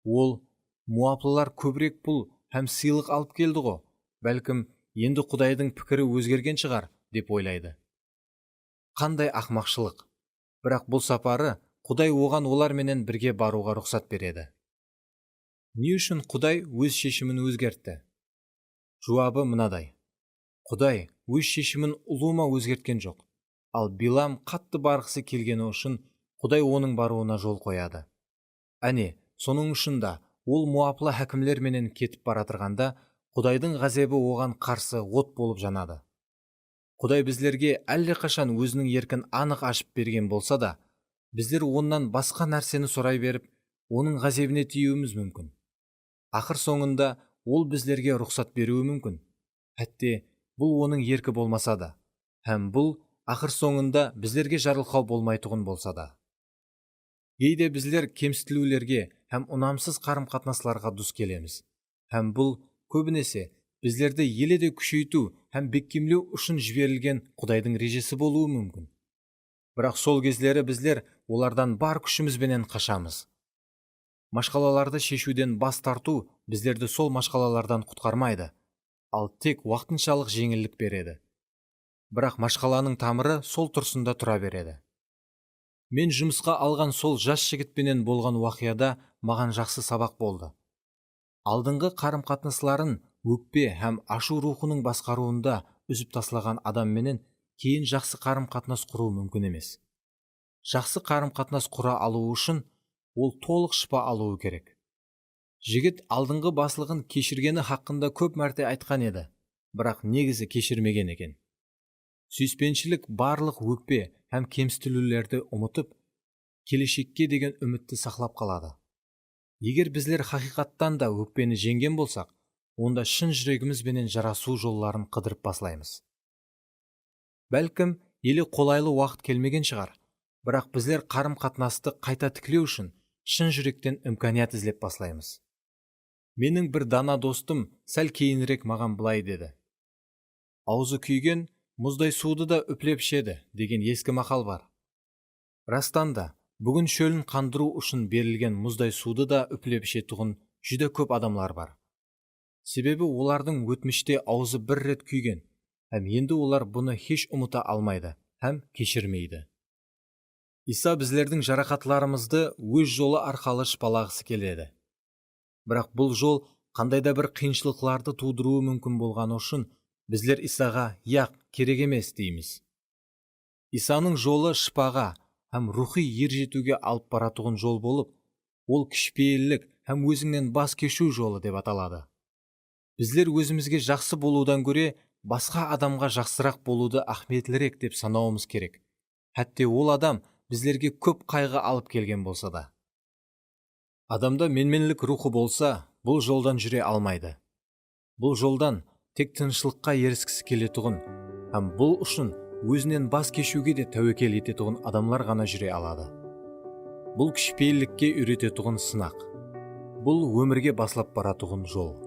Ол: «Муаплылар көбірек пұл һәм сыйлық алып келді ғой, бәлкім енді Құдайдың пікірі өзгерген шығар» деп ойлайды. Қандай ақмақшылық! Бірақ бұл сапары Құдай оған олар менен бірге баруға рұқсат береді. Не үшін Құдай өз шешімін өзгертті? Жауабы мынадай: Құдай өз шешімін ұлыма өзгерткен жоқ, ал Билам қатты барғысы келгені үшін Құдай оның баруына жол қояды. Әне, соның ұшында ол Муаплы хакімлер менен кетіп баратырғанда, Құдайдың ғазабы оған қарсы от болып жанады. Құдай біздерге әлдеқашан өзінің еркін анық ашып берген болса да, біздер оннан басқа нәрсені сұрай беріп, оның ғазабіне тиюіміз мүмкін. Ақыр соңында ол біздерге рұқсат беруі мүмкін. Әтте бұл оның еркі болмаса да, һәм бұл ақыр соңында біздерге жарылқау болмайтұғын болса да. Кейде біздер кемсітілулерге һәм ұнамсыз қарым-қатынасларға дұс келеміз. Һәм бұл көбінесе біздерді еледе күшейту һәм бекемлеу үшін жіберілген Құдайдың режесі болуы мүмкін. Бірақ сол кездері біздер олардан бар күшімізбенен қашамыз. Машқалаларды шешуден бас тарту біздерді сол машқалалардан құтқармайды, ал тек уақытыншалық жеңілдік береді. Бірақ машқаланың тамыры сол тұрсында тұра береді. Мен жұмысқа алған сол жас жігітпенен болған уақияда маған жақсы сабақ болды. Алдыңғы қарым-қатынасларын өкпе һәм ашу рухының басқаруында үзіп таслаған адам менен кейін жақсы қарым-қатынас құру мүмкін емес. Жақсы қарым-қатынас құра алу үшін ол толық шипа алуы керек. Жігіт алдыңғы басылығын кешіргені хақында көп мәрте айтқан еді, бірақ негізі кешірмеген екен. Сүйіспеншілік барлық өкпе һәм кемсітілулерді ұмытып, келешекке деген үмітті сақлап қалады. Егер біздер хақиқаттан да өкпені жеңген болсақ, онда шын жүрегімізбенен жарасу жолларын қыдырып баслаймыз. Бәлкім, елі қолайлы уақыт келмеген шығар, бірақ біздер қарым-қатынасты қайта тікілеу үшін шын жүректен имканият іздеп баслаймыз. Менің бір дана достым сәл кейінірек маған былай деді: аузы күйген мұздай суды да үплеп ішеді деген ескі мақал бар. Растан да, бүгін шөлін қандыру үшін берілген мұздай суды да үплеп ішетұғын жүдә көп адамлар бар. Себебі олардың өтміште аузы бір рет күйген, һәм енді олар бұны хеш ұмыта алмайды һәм кешірмейді. Иса біздердің жарақатларымызды өз жолы арқалы шпалағысы келеді. Бірақ бұл жол қандайда бір қиыншылықтарды тудыруы мүмкін болғаны үшін біздер Исаға яқ керек емес дейміз. Исаның жолы шипаға һәм рухи ержетуге алып баратұғын жол болып, ол кішіпейіллік һәм өзіңнен бас кешу жолы деп аталады. Біздер өзімізге жақсы болудан көре басқа адамға жақсырақ болуды ахметлірек деп санауымыз керек. Хәтте ол адам біздерге көп қайғы алып келген болса да. Адамда менменлік рухы болса, бұл жолдан жүре алмайды. Бұл жолдан тек тыныштыққа еріскісі келетұғын, һәм бұл үшін өзінен бас кешуге де тәуекел ететұғын адамлар ғана жүре алады. Бұл кішіпейілікке үйрететұғын сынақ. Бұл өмірге баслап баратұғын жол.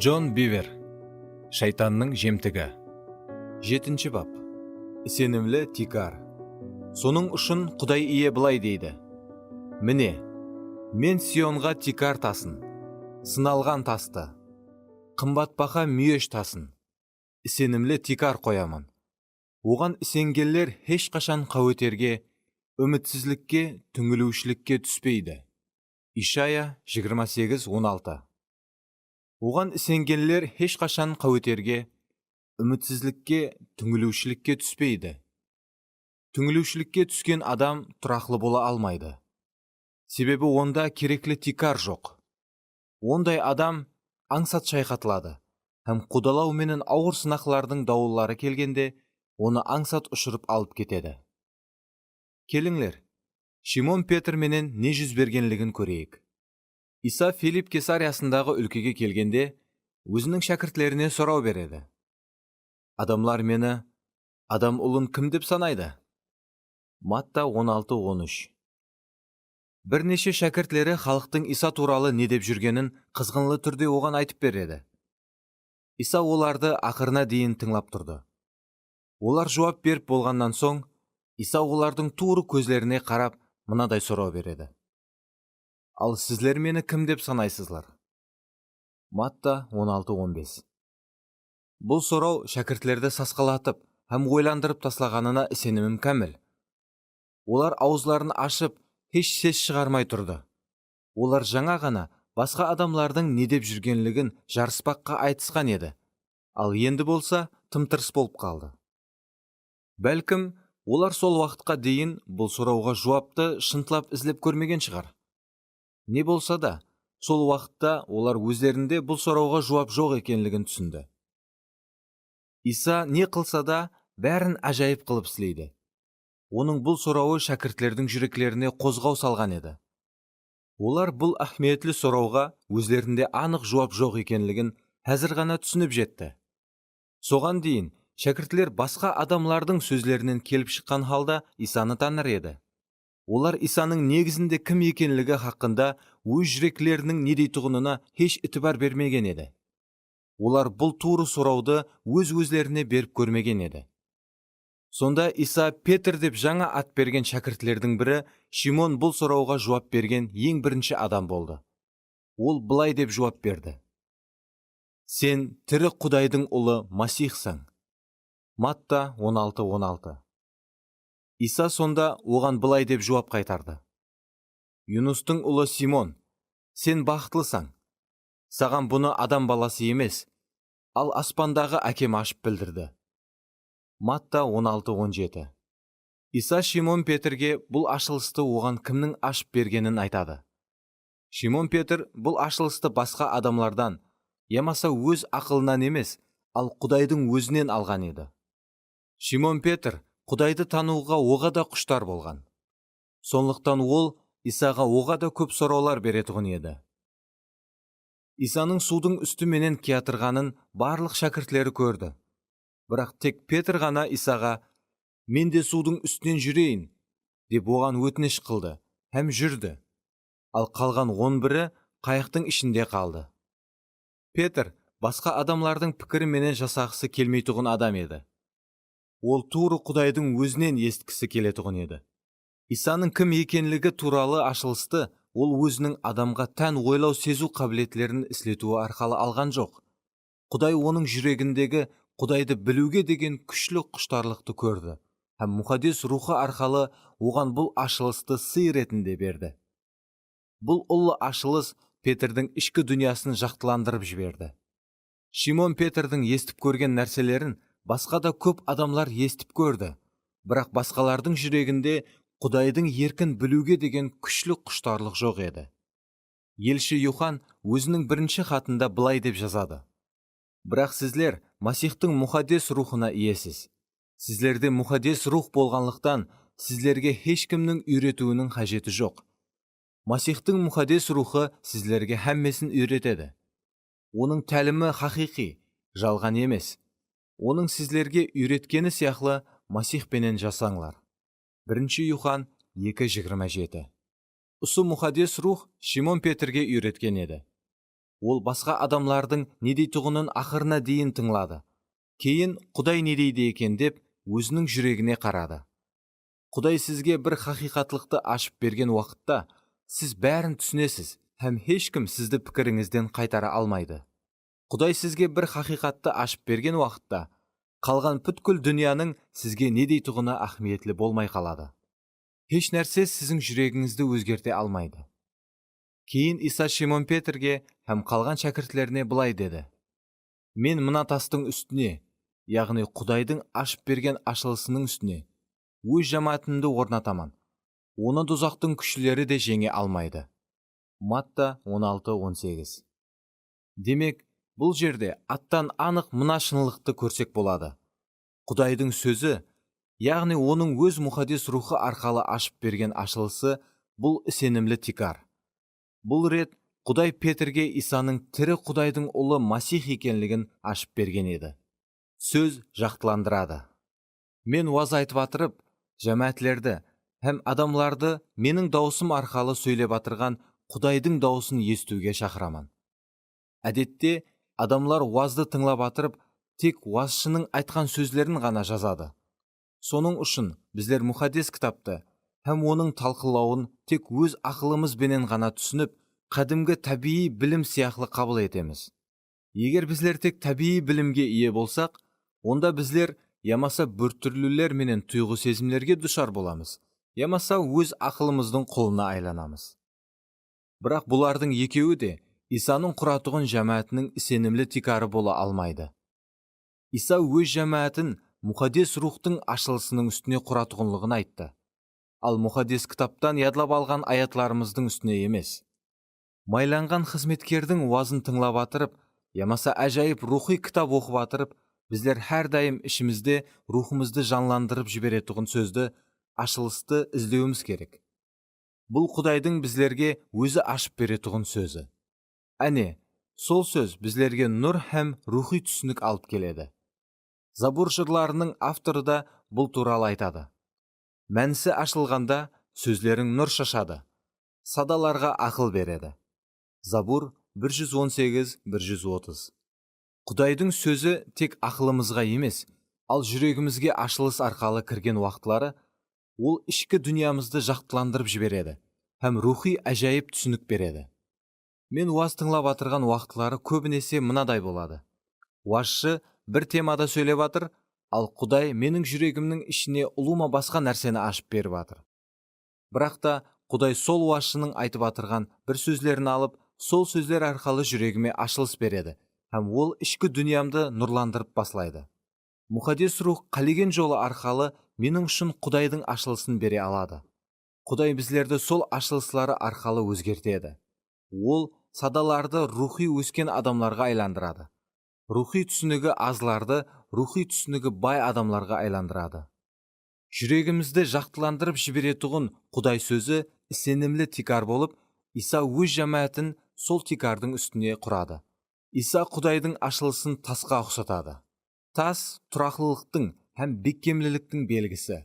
Джон Бивер. Шайтанның жемтігі. 7 бап. Сенімлі тикар. Соның үшін Құдай ие былай дейді: міне, мен Сионға тикар тасын, сыналған тасты, қымбат бақа мүйеш тасын, сенімлі тикар қоямын. Оған сенгелер ешқашан қауетерге, үмітсізлікке, түңілушілікке түспейді. Ишая 28:16. Оған сенгенлер ешқашан қауетерге, үмітсізлікке, түңілушілікке түспейді. Түңілушілікке түскен адам тұрақлы бола алмайды. Себебі онда кереклі тикар жоқ. Ондай адам аңсат шайқатылады, һәм қудалау менен ауыр сынақлардың дауыллары келгенде, оны аңсат ұшырып алып кетеді. Келіңлер, Шимон Петр менен не жүз бергенлігін көрейік. Иса Филипп Кесариясындағы өлкеге келгенде, өзінің шәкіртлеріне сұрау береді: адамлар мені, адам ұлын кім деп санайды? Матта 16:13. Бірнеше шәкіртлері халықтың Иса туралы не деп жүргенін қызғынлы түрде оған айтып береді. Иса оларды ақырына дейін тыңлап тұрды. Олар жауап беріп болғаннан соң, Иса олардың туыры көзлеріне қарап, мынадай сұрау береді: ал сіздер мені кім деп санайсызлар? Матта 16:15. Бұл сұрау шәкіртлерді сасқалатып һәм ойландырып таслағанына сенімім кәміл. Олар аузларын ашып, еш сес шығармай тұрды. Олар жаңа ғана басқа адамлардың не деп жүргенлігін жарыспаққа айтысқан еді, ал енді болса тым-тырыс болып қалды. Бәлкім, олар сол уақытқа дейін бұл сұрауға жауапты шынтылап ізлеп көрмеген шығар. Не болса да, сол уақытта олар өздерінде бұл сұрауға жауап жоқ екенлігін түсінді. Иса не қылса да бәрін ажайып қылып істейді. Оның бұл сұрауы шәкіртлердің жүректеріне қозғау салған еді. Олар бұл ахметлі сұрауға өздерінде анық жауап жоқ екенлігін әзір ғана түсініп жетті. Соған дейін шәкіртлер басқа адамлардың сөзлерінен келіп шыққан халда Исаны таныр еді. Олар Исаның негізінде кім екенлігі хақында өз жүректерінің не дейтұғынына еш итибар бермеген еді. Олар бұл туыры сұрауды өз-өзлеріне беріп көрмеген еді. Сонда Иса Петр деп жаңа ат берген шәкіртлердің бірі Шимон бұл сұрауға жауап берген ең бірінші адам болды. Ол былай деп жауап берді: «Сен тірі Құдайдың ұлы Масихсың». Матта 16:16. Иса сонда оған былай деп жауап қайтарды: «Юнустың ұлы Симон, сен бақытлысың. Саған бұны адам баласы емес, ал аспандағы әкем ашып білдірді». Матта 16:17. Иса Шимон Петрге бұл ашылысты оған кімнің ашып бергенін айтады. Шимон Петр бұл ашылысты басқа адамлардан, ямаса өз ақылынан емес, ал Құдайдың өзінен алған еді. Шимон Петр Құдайды тануға оға да құштар болған. Сондықтан ол Исаға оға да көп сұраулар беретұғын еді. Исаның судың үсті менен киятырғанын барлық шәкіртлері көрді. Бірақ тек Петр ғана Исаға «Мен де судың үстінен жүрейін» деп оған өтініш қылды, һәм жүрді. Ал қалған 11-і қайықтың ішінде қалды. Петр басқа адамлардың пікірі менен жасағысы келмейтұғын адам еді. Ол туыры Құдайдың өзінен есткісі келетұғын еді. Исаның кім екенлігі туралы ашылысты ол өзінің адамға тән ойлау сезу қабілетлерін іслетуі арқалы алған жоқ. Құдай оның жүрегіндегі Құдайды білуге деген күшлі құштарлықты көрді, һәм мұқаддес рухы арқалы оған бұл ашылысты сый ретінде берді. Бұл ұлы ашылыс Петрдің ішкі дүниясын жақтыландырып жіберді. Шимон Петрдің естіп көрген нәрселерін басқа да көп адамлар естіп көрді, бірақ басқалардың жүрегінде Құдайдың еркін білуге деген күшлі құштарлық жоқ еді. Елші Юхан өзінің бірінші хатында былай деп жазады: «Бірақ сізлер Масихтың мұқаддес рухына иесіз. Сізлерде мұқаддес рух болғанлықтан, сізлерге ешкімнің үйретуінің қажеті жоқ. Масихтың мұқаддес рухы сізлерге һәммесін үйретеді. Оның тәлімі хақиқи, жалған емес. Оның сізлерге үйреткені сияқлы Масихпенен жасаңлар». 1 Юхан 2:27. Осы мұқаддес рух Шимон Петрге үйреткен еді. Ол басқа адамлардың не дейтұғынын ақырына дейін тыңлады. Кейін Құдай не дейді екен деп өзінің жүрегіне қарады. Құдай сізге бір хақиқатлықты ашып берген уақытта сіз бәрін түсінесіз, һәм ешкім сізді пікіріңізден қайтара алмайды. Құдай сізге бір хақиқатты ашып берген уақытта қалған бүткіл дүнияның сізге не дейтұғына ахметлі болмай қалады. Еш нәрсе сіздің жүрегіңізді өзгерте алмайды. Кейін Иса Шимон Петрге һәм қалған шәкіртлеріне былай деді: «Мен мына тастың үстіне, яғни Құдайдың ашып берген ашылысының үстіне, өз жамаатымды орнатаман. Оны дозақтың күшілері де жеңе алмайды». Матта 16:18. Демек, бұл жерде аттан анық мына шынылықты көрсек болады. Құдайдың сөзі, яғни оның өз мұқаддес рухы арқалы ашып берген ашылысы, бұл сенімлі тикар. Бұл рет Құдай Петрге Исаның тірі Құдайдың ұлы Масих екенлігін ашып берген еді. Сөз жақтыландырады. Мен уаз айтып атырып, жәмәтлерді һәм адамларды менің даусым арқалы сөйлеп атырған Құдайдың даусын естуге шақыраман. Әдетте, адамлар уазды тыңлап атырып, тек уазшының айтқан сөздерін ғана жазады. Соның үшін біздер мұқаддес кітапты һәм оның талқылауын тек өз ақылымыз бенен ғана түсініп, қадімгі табиғи білім сияқлы қабыл етеміз. Егер біздер тек табиғи білімге ие болсақ, онда біздер ямаса біртүрлілер менен тұйғы сезімлерге душар боламыз, ямаса өз ақылымыздың құлына айланамыз. Бірақ бұлардың екеуі де Исаның құратұғын жәмәтінің сенімлі тикары бола алмайды. Иса өз жәмәтін мұқаддес рухтың ашылысының үстіне құратұғынлығын айтты. Ал мұқаддес кітаптан ядлап алған аятларымыздың үстіне емес. Майланған қызметкердің уазын тыңлап атырып, ямаса әжайып рухи кітап оқып атырып, біздер әрдайым ішімізде рухымызды жанландырып жіберетұғын сөзді, ашылысты іздеуіміз керек. Бұл Құдайдың біздерге өзі ашып беретұғын сөзі. Әне, сол сөз біздерге нұр һәм рухи түсінік алып келеді. Забур жырларының авторы да бұл туралы айтады. Мәнісі ашылғанда сөзлерің нұр шашады, садаларға ақыл береді. Забур 118-130. Құдайдың сөзі тек ақылымызға емес, ал жүрегімізге ашылыс арқалы кірген уақытлары, ол ішкі дүниямызды жақтыландырып жібереді, һәм рухи әжайып түсінік береді. Мен уаз тыңлап атырған уақытлары көбінесе мынадай болады. Уазшы бір темада сөйлеп атыр, ал Құдай менің жүрегімнің ішіне ұлыма басқа нәрсені ашып беріп атыр. Бірақ та Құдай сол уазшының айтып атырған бір сөздерін алып, сол сөздер арқалы жүрегіме ашылыс береді, һәм ол ішкі дүниямды нұрландырып баслайды. Мұқаддес рух қалеген жолы арқалы менің үшін Құдайдың ашылысын бере алады. Құдай біздерді сол ашылыслары арқалы өзгертеді. Ол садаларды рухи өскен адамларға айландырады. Рухи түсінігі азларды рухи түсінігі бай адамларға айландырады. Жүрегімізді жақтыландырып жіберетұғын Құдай сөзі сенімлі тикар болып, Иса өз жамаатын сол тикардың үстіне құрады. Иса Құдайдың ашылысын тасқа ұқсатады. Тас тұрақлылықтың һәм беккемліліктің белгісі.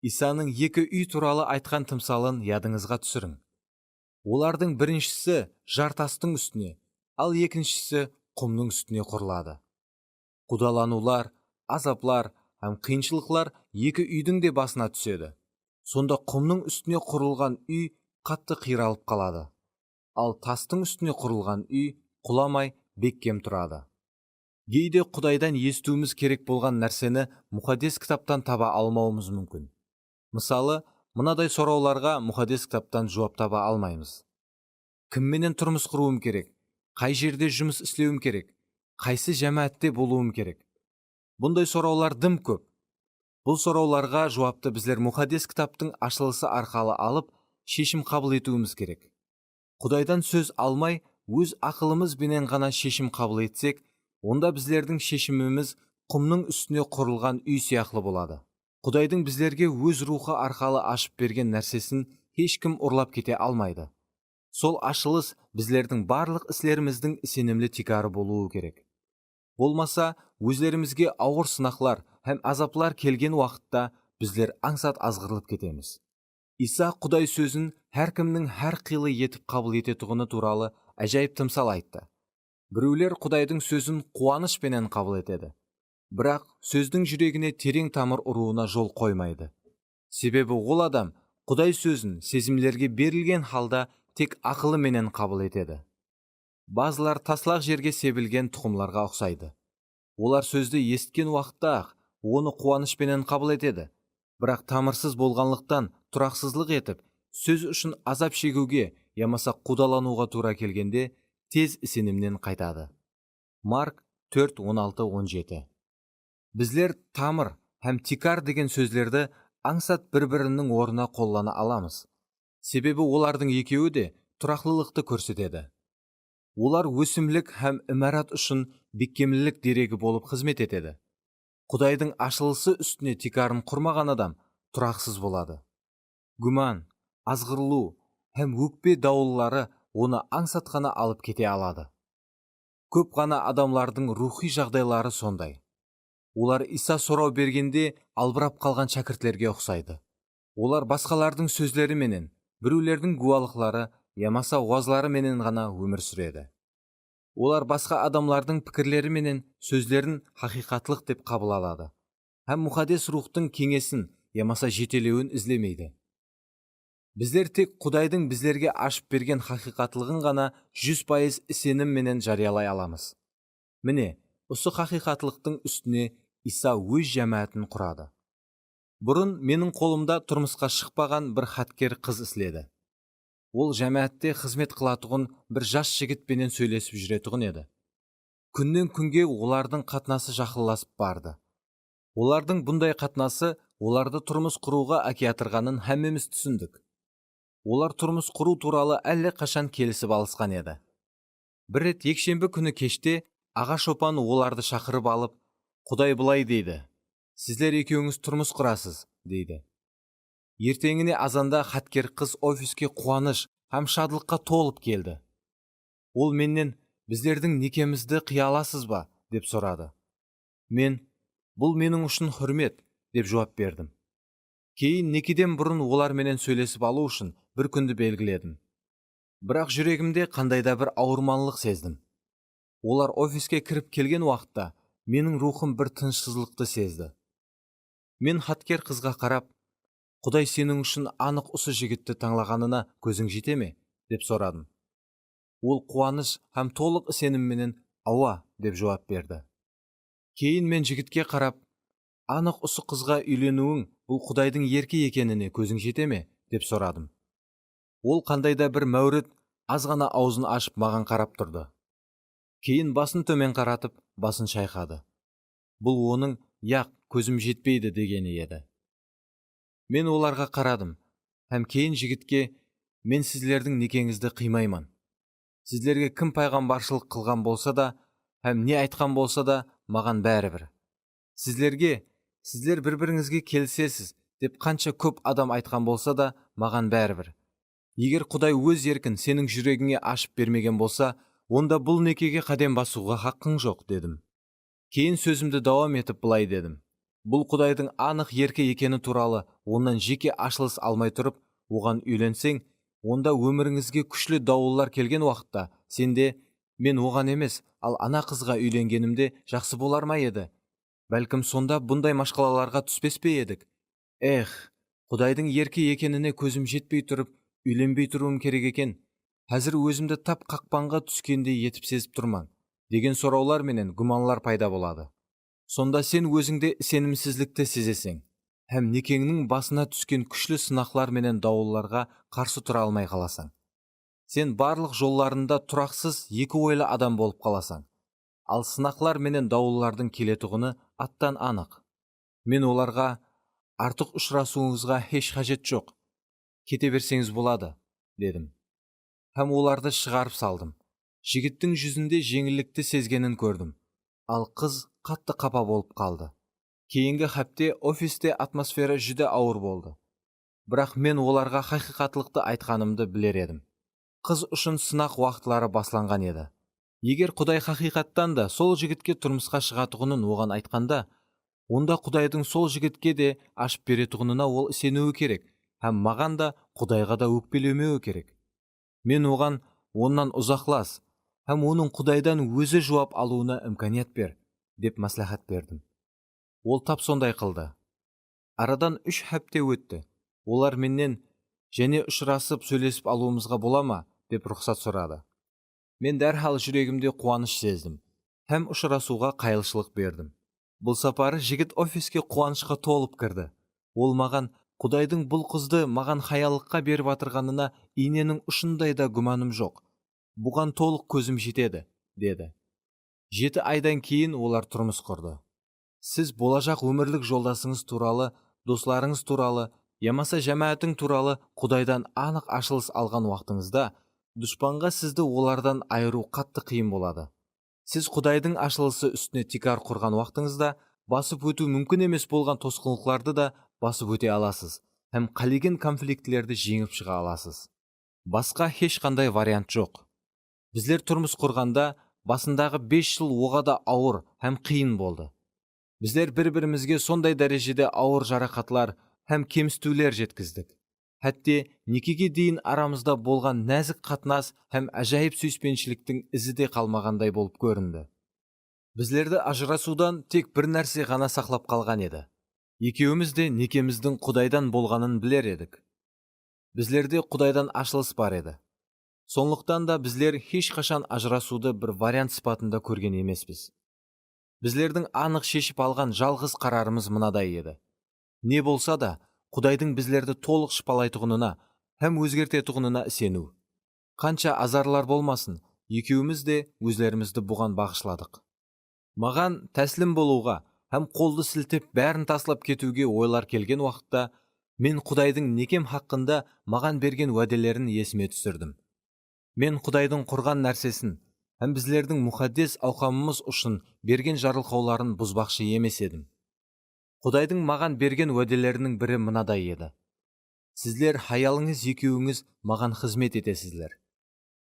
Исаның екі үй туралы айтқан тымсалын ядыңызға түсірің. Олардың біріншісі жартастың үстіне, ал екіншісі құмның үстіне құрылады. Құдаланулар, азаплар һәм қиыншылықлар екі үйдің де басына түседі. Сонда құмның үстіне құрылған үй қатты қиралып қалады, ал тастың үстіне құрылған үй құламай беккем тұрады. Кейде Құдайдан естуіміз керек болған нәрсені Мұқаддес кітаптан таба алмауымыз мүмкін. Мысалы, мынадай сұрауларға Мұқаддес кітаптан жауап таба алмаймыз. Кімменен тұрмыс құруым керек? Қай жерде жұмыс істеуім керек? Қайсы жамаатте болуым керек? Бұндай сұраулар дым көп. Бұл сұрауларға жауапты біздер Мұқаддес кітаптың ашылысы арқалы алып, шешім қабыл етуіміз керек. Құдайдан сөз алмай, өз ақылымыз бенен ғана шешім қабыл етсек, онда біздердің шешіміміз құмның үстіне құрылған үй сияқлы болады. Құдайдың біздерге өз рухы арқалы ашып берген нәрсесін ешкім ұрлап кете алмайды. Сол ашылыс біздердің барлық іслеріміздің сенімлі тикары болуы керек. Болмаса, өзлерімізге ауыр сынақлар һәм азаплар келген уақытта біздер аңсат азғырылып кетеміз. Иса Құдай сөзін әркімнің әр қилы етіп қабыл ететұғыны туралы әжайып тымсал айтты. Біреулер Құдайдың сөзін қуанышпенен қабыл етеді, бірақ сөздің жүрегіне терең тамыр ұруына жол қоймайды. Себебі ол адам Құдай сөзін сезімлерге берілген халда тек ақылыменен қабыл етеді. Базылар таслақ жерге себілген тұқымларға ұқсайды. Олар сөзді есткен уақытта-ақ оны қуанышпенен қабыл етеді, бірақ тамырсыз болғанлықтан тұрақсызлық етіп, сөз үшін азап шегуге, ямаса қудалануға тура келгенде тез сенімнен қайтады. Марк 4:16-17. Біздер тамыр һәм тикар деген сөздерді аңсат бір-бірінің орнына қоллана аламыз. Себебі олардың екеуі де тұрақлылықты көрсетеді. Олар өсімлік һәм имарат үшін беккемлілік дерегі болып қызмет етеді. Құдайдың ашылысы үстіне тикарын құрмаған адам тұрақсыз болады. Гүман, азғырылу һәм өкпе дауыллары оны аңсатқана алып кете алады. Көп ғана адамлардың рухи жағдайлары сондай. Олар Иса сұрау бергенде албырап қалған шәкіртлерге ұқсайды. Олар басқалардың сөздері менен, біреулердің гуалықлары, ямаса уазлары менен ғана өмір сүреді. Олар басқа адамлардың пікірлері менен сөздерін хақиқатлық деп қабыл алады. Һәм Мұқаддес рухтың кеңесін, ямаса жетелеуін ізлемейді. Біздер тек Құдайдың біздерге ашып берген хақиқатлығын ғана 100% сенім менен жариялай аламыз. Міне, осы хақиқатлықтың үстіне Иса өз жамаатын құрады. Бұрын менің қолымда тұрмысқа шықпаған бір хаткер қыз іследі. Ол жамаатте қызмет қылатұғын бір жас жігітпенен сөйлесіп жүретұғын еді. Күннен күнге олардың қатынасы жақыласып барды. Олардың бұндай қатынасы оларды тұрмыс құруға әкетірғанын һәммеміз түсіндік. Олар тұрмыс құру туралы әлі қашан келісіп алысқан еді. Бір рет екшембі күні кеште аға шопан оларды шақырып алып, Құдай былай дейді: сіздер екеуіңіз тұрмыс құрасыз, дейді. Ертеңіне азанда хаткер қыз офиске қуаныш һәм шатлыққа толып келді. Ол менен: біздердің некемізді қия аласыз ба, деп сұрады. Мен: бұл менің үшін хүрмет, деп жауап бердім. Кейін некеден бұрын олар менен сөйлесіп алу үшін бір күнді белгіледім. Бірақ жүрегімде қандайда бір ауырманлық сездім. Олар офиске кіріп келген уақытта менің рухым бір тынышсыздықты сезді. Мен хаткер қызға қарап, Құдай сенің үшін анық осы жігітті таңлағанына көзің жете ме? Деп сұрадым. Ол қуаныш һәм толық сенімменен ауа деп жауап берді. Кейін мен жігітке қарап, анық осы қызға үйленуің бұл Құдайдың еркі екеніне көзің жете ме? Деп сұрадым. Ол қандайда бір мәуріт аз ғана аузын ашып маған қарап тұрды. Кейін басын төмен қаратып, басын шайқады. Бұл оның яқ көзім жетпейді дегені еді. Мен оларға қарадым, һәм кейін жігітке, мен сіздердің некеңізді қимаймын. Сіздерге кім пайғамбаршылық қылған болса да, һәм не айтқан болса да, маған бәрібір. Сіздер бір-біріңізге келісесіз деп қанша көп адам айтқан болса да, маған бәрібір. Егер Құдай өз еркін сенің жүрегіңе ашып бермеген болса, онда бұл некеге қадам басуға хақың жоқ, дедім. Кейін сөзімді давам етіп былай дедім. Бұл Құдайдың анық еркі екені туралы онан жеке ашылыс алмай тұрып, оған үйленсең, онда өміріңізге күшлі дауылдар келген уақытта, сенде, мен оған емес, ал ана қызға үйленгенімде жақсы болар ма еді? Бәлкім сонда бұндай машқалаларға түспес пе едік? Құдайдың еркі екеніне көзім жетпей тұрып, үйленбей тұруым керек екен. Қазір өзімді тап қақпанға түскендей етіп сезіп тұрман, деген сұраулар менен гуманлар пайда болады. Сонда сен өзіңде сенімсіздікті сезесең, һәм некеңнің басына түскен күшлі сынақлар менен дауылларға қарсы тұра алмай қаласаң. Сен барлық жолларында тұрақсыз екі ойлы адам болып қаласаң. Ал сынақлар менен дауыллардың келетұғыны аттан анық. Мен оларға, артық ұшырасуыңызға еш қажет жоқ, кете берсеңіз болады, дедім. Һәм оларды шығарып салдым. Жігіттің жүзінде жеңілдікті сезгенін көрдім. Ал қыз қатты қапа болып қалды. Кейінгі хәпте офисте атмосфера жүде ауыр болды. Бірақ мен оларға хақиқатлықты айтқанымды білер едім. Қыз үшін сынақ уақытлары басланған еді. Егер Құдай хақиқаттан да сол жігітке тұрмысқа шығатұғынын оған айтқанда, онда Құдайдың сол жігітке де ашып беретұғынына ол сенуі керек, һәм маған да Құдайға да өкпелемеуі керек. Мен оған оннан ұзақлас, һәм оның Құдайдан өзі жауап алуына имканият бер, деп мәслихат бердім. Ол тап сондай қылды. Арадан 3 хәпте өтті. Олар менен, және ұшырасып сөйлесіп алуымызға бола ма, деп рұқсат сұрады. Мен дәрхал жүрегімде қуаныш сездім, һәм ұшырасуға қайылшылық бердім. Бұл сапары жігіт офиске қуанышқа толып кірді. Ол маған, Құдайдың бұл қызды маған хаялыққа беріп атырғанына иненің ұшындай да гуманым жоқ. Бұған толық көзім жетеді, деді. 7 айдан кейін олар тұрмыс құрды. Сіз болашақ өмірлік жолдасыңыз туралы, достарыңыз туралы, ямаса жәмәатың туралы Құдайдан анық ашылыс алған уақытыңызда, дұшпанға сізді олардан айыру қатты қиын болады. Сіз Құдайдың ашылысы үстіне тикар құрған уақытыңызда, басып өту мүмкін емес болған тосқынлықтарды да басып өте аласыз, һәм қалеген конфликтілерді жеңіп шыға аласыз. Басқа ешқандай вариант жоқ. Біздер тұрмыс құрғанда, басындағы 5 жыл оға да ауыр һәм қиын болды. Біздер бір-бірімізге сондай дәрежеде ауыр жарақатлар һәм кемсітулер жеткіздік. Хәтте некеге дейін арамызда болған нәзік қатынас һәм әжайып сүйіспеншіліктің ізі де қалмағандай болып көрінді. Біздерді ажырасудан тек бір нәрсе ғана сақлап қалған еді. Екеуміз де некеміздің Құдайдан болғанын білер едік. Біздерде Құдайдан ашылыс бар еді. Сондықтан да біздер ешқашан ажырасуды бір вариант сипатында көрген емеспіз. Біздердің анық шешіп алған жалғыз қарарымыз мынадай еді. Не болса да, Құдайдың біздерді толық шпалайтұғынына һәм өзгертетұғынына сену. Қанша азарлар болмасын, екеуміз де өзлерімізді бұған бағышладық. Маған тәслім болуға һәм қолды сілтеп бәрін таслап кетуге ойлар келген уақытта, мен Құдайдың некем хақында маған берген уәделерін есіме түсірдім. Мен Құдайдың құрған нәрсесін һәм біздердің мұқаддес ауқамымыз үшін берген жарылқауларын бұзбақшы емес едім. Құдайдың маған берген уәделерінің бірі мынадай еді. Сіздер хаялыңыз екеуіңіз маған қызмет етесіздер.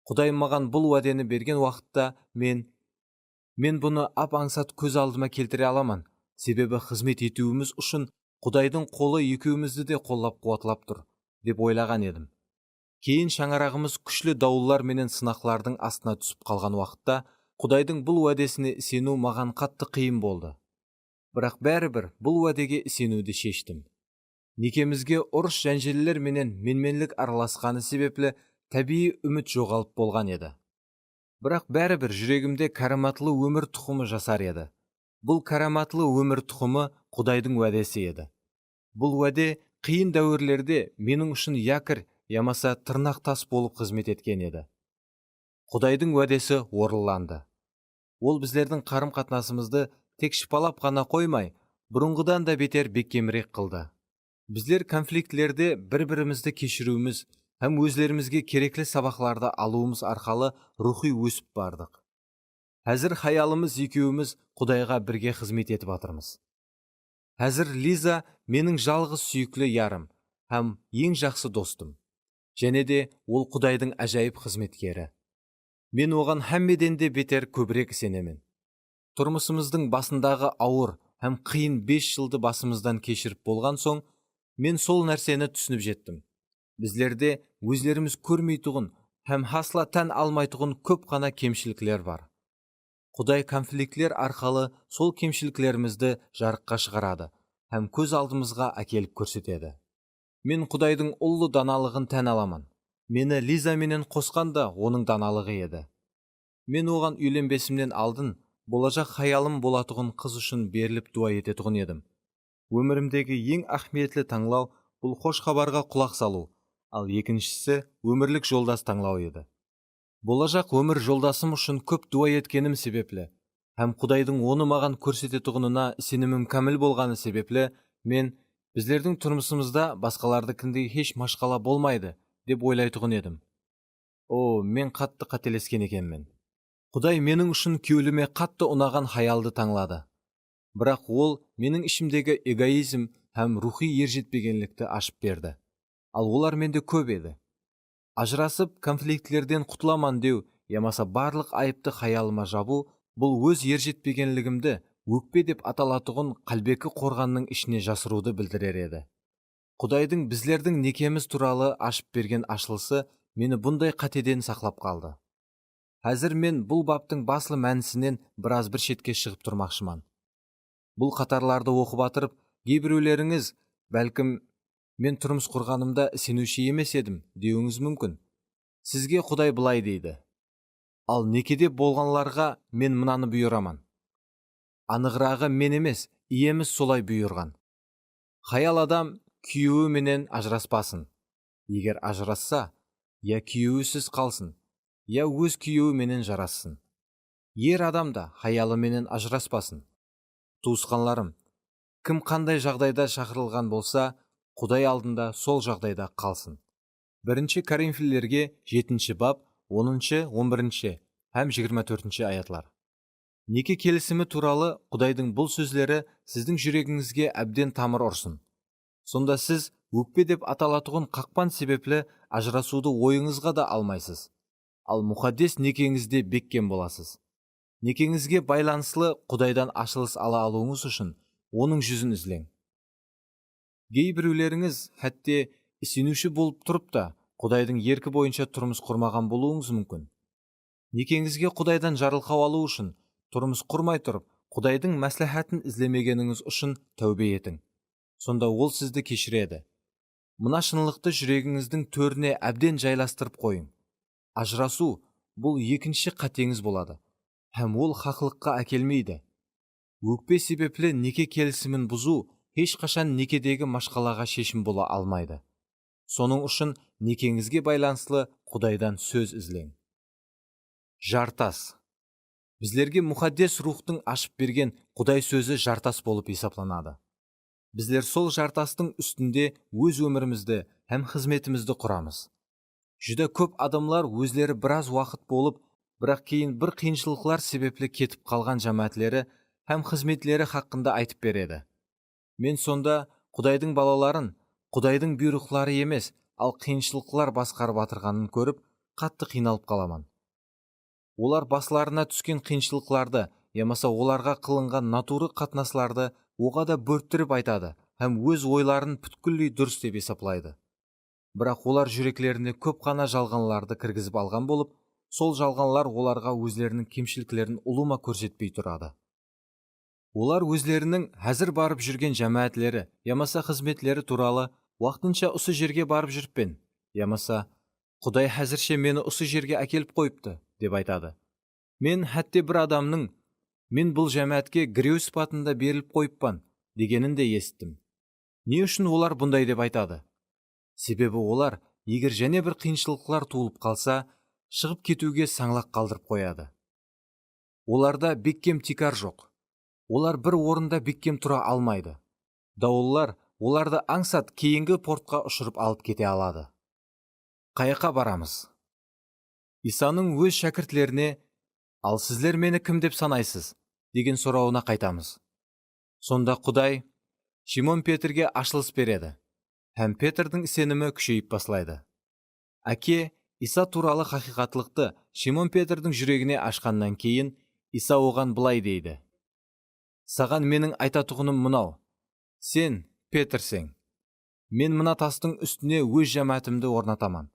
Құдай маған бұл уәдені берген уақытта мен бұны ап-аңсат көз алдыма келтіре аламын, себебі қызмет етуіміз үшін Құдайдың қолы екеумізді де қоллап қуатлап тұр, деп ойлаған едім. Кейін шаңырағымыз күшлі дауыллар менен сынақлардың астына түсіп қалған уақытта, Құдайдың бұл уәдесіне сену маған қатты қиын болды. Бірақ бәрібір бұл уәдеге сенуді шештім. Некемізге ұрыс жәнжелілер менен менменлік араласқаны себеплі табиғи үміт жоғалып болған еді. Бірақ бәрібір жүрегімде кәріматлы өмір тұқымы жасар еді. Бұл кәріматлы өмір тұқымы Құдайдың уәдесі еді. Бұл уәде қиын дәуірлерде менің үшін якір, ямаса тырнақ тас болып қызмет еткен еді. Құдайдың уәдесі орындалды. Ол біздердің қарым-қатынасымызды тек шипалап қана қоймай, бұрынғыдан да бетер бекемірек қылды. Біздер конфликтлерде бір-бірімізді кешіруіміз, һәм өзлерімізге кереклі сабақларды алуымыз арқалы рухи өсіп бардық. Әзір хаялымыз екеуіміз Құдайға бірге қызмет етіп атырмыз. Әзір Лиза менің жалғыз сүйіклі ярым, һәм ең жақсы достым. Және де ол Құдайдың әжайып қызметкері. Мен оған һәммеден де бетер көбірек сенемін. Тұрмысымыздың басындағы ауыр һәм қиын 5 жылды басымыздан кешіріп болған соң, мен сол нәрсені түсініп жеттім. Біздерде өзлеріміз көрмейтұғын һәм асла тән алмайтұғын көп қана кемшіліктер бар. Құдай конфликтлер арқалы сол кемшіліктерімізді жарыққа шығарады һәм көз алдымызға әкеліп көрсетеді. Мен Құдайдың ұлы даналығын тән аламын. Мені Лиза менен қосқанда оның даналығы еді. Мен оған үйленбесімнен алдын болашақ хаялым болатұғын қыз үшін беріліп дуа ететұғын едім. Өмірімдегі ең ахметлі таңлау бұл қош хабарға құлақ салу, ал екіншісі өмірлік жолдас таңлау еді. Болашақ өмір жолдасым үшін көп дуа еткенім себеплі, һәм Құдайдың оны маған көрсететұғынына сенімім кәміл болғаны себеплі, мен біздердің тұрмысымызда басқалардыкіндей еш машқала болмайды деп ойлайтұғын едім. Мен қатты қателескен екенмін. Құдай менің үшін күйеуліме қатты ұнаған хаялды таңлады. Бірақ ол менің ішімдегі эгоизм һәм рухи ержетпегенлікті ашып берді. Ал олар менде көп еді. Ажырасып, конфликтлерден құтыламан деу, ямаса барлық айыпты хаялыма жабу, бұл өз ержетпегенлігімді өкпе деп аталатұғын қалбекі қорғанның ішіне жасыруды білдірер еді. Құдайдың біздердің некеміз туралы ашып берген ашылысы мені бұндай қатеден сақлап қалды. Әзір мен бұл баптың баслы мәнісінен біраз бір шетке шығып тұрмақшыман. Бұл қатарларды оқып атырып, кейбіреулеріңіз, бәлкім, мен тұрмыс құрғанымда сенуші емес едім, деуіңіз мүмкін. Сізге Құдай былай дейді. Ал некеде болғанларға мен мынаны бұйырамын. Анығырағы мен емес, иеміз солай бұйырған. Хаял адам күйеуі менен ажыраспасын. Егер ажырасса, я күйеуісіз қалсын, я өз күйеуі менен жарассын. Ер адам да хаялы менен ажыраспасын. Туысқанларым, кім қандай жағдайда шақырылған болса, Құдай алдында сол жағдайда қалсын. 1 Коринфилерге 7 бап 10-11 һәм 24 аятлар. Неке келісімі туралы Құдайдың бұл сөздері сіздің жүрегіңізге әбден тамыр ұрсын. Сонда сіз өкпе деп аталатұғын қақпан себеплі ажырасуды ойыңызға да алмайсыз. Ал мұқаддес некеңізде беккен боласыз. Некеңізге байланыслы Құдайдан ашылыс ала алуыңыз үшін оның жүзін ізлең. Кейбіреулеріңіз хәтте сенуші болып тұрып та Құдайдың еркі бойынша тұрмыс құрмаған болуыңыз мүмкін. Некеңізге Құдайдан жарылқау алу үшін тұрмыс құрмай тұрып, Құдайдың мәслихатын ізлемегеніңіз үшін тәубе етің. Сонда ол сізді кешіреді. Мына шынылықты жүрегіңіздің төріне әбден жайластырып қойың. Ажырасу бұл екінші қатеңіз болады, һәм ол хақлыққа әкелмейді. Өкпе себеплі неке келісімін бұзу ешқашан некедегі машқалаға шешім бола алмайды. Соның үшін некеңізге байланыслы Құдайдан сөз ізлең. Жартас. Біздерге мұқаддес рухтың ашып берген Құдай сөзі жартас болып есапланады. Біздер сол жартастың үстінде өз өмірімізді һәм қызметімізді құрамыз. Жүда көп адамлар өзлері біраз уақыт болып, бірақ кейін бір қиыншылықлар себеплі кетіп қалған жамаатлері һәм қызметлері хақында айтып береді. Мен сонда Құдайдың балаларын, Құдайдың бұйрықтары емес, ал қиыншылықлар басқарып атырғанын көріп, қатты қиналып қаламын. Олар басыларына түскен қиыншылықларды, ямаса оларға қылынған натуры қатынасларды оғада бөрттіріп айтады, һәм өз ойларын бүткілдей дұрыс деп есаплайды. Бірақ олар жүреклеріне көп қана жалғанларды кіргізіп алған болып, сол жалғанлар оларға өзлерінің кемшіліктерін ұлыма көрсетпей тұрады. Олар өзлерінің әзір барып жүрген жәмәәтлері, ямаса қызметлері туралы уақытынша осы жерге барып жүріппен, ямаса Құдай әзірше мені осы жерге әкеліп қойыпты, деп айтады. Мен хәтте бір адамның мен бұл жәмәәтке гіреу сыпатында беріліп қойыппан дегенін де естім. Не үшін олар бұндай деп айтады? Себебі олар, егер және бір қиыншылықтар туылып қалса, шығып кетуге саңлақ қалдырып қояды. Оларда беккем тикар жоқ. Олар бір орында беккем тұра алмайды. Дауыллар оларды аңсат кейінгі портқа ұшырып алып кете алады. Қаяққа барамыз? Исаның өз шәкіртлеріне, ал сіздер мені кім деп санайсыз? Деген сұрауына қайтамыз. Сонда Құдай Шимон Петрге ашылыс береді. Һәм Петрдің сенімі күшейіп басылайды. Әке Иса туралы хақиқатлықты Шимон Петрдің жүрегіне ашқаннан кейін, Иса оған былай дейді. Саған менің айтатұғыным мынау. Сен Петрсің. Мен мына тастың үстіне өз жәмәтімді орнатаман.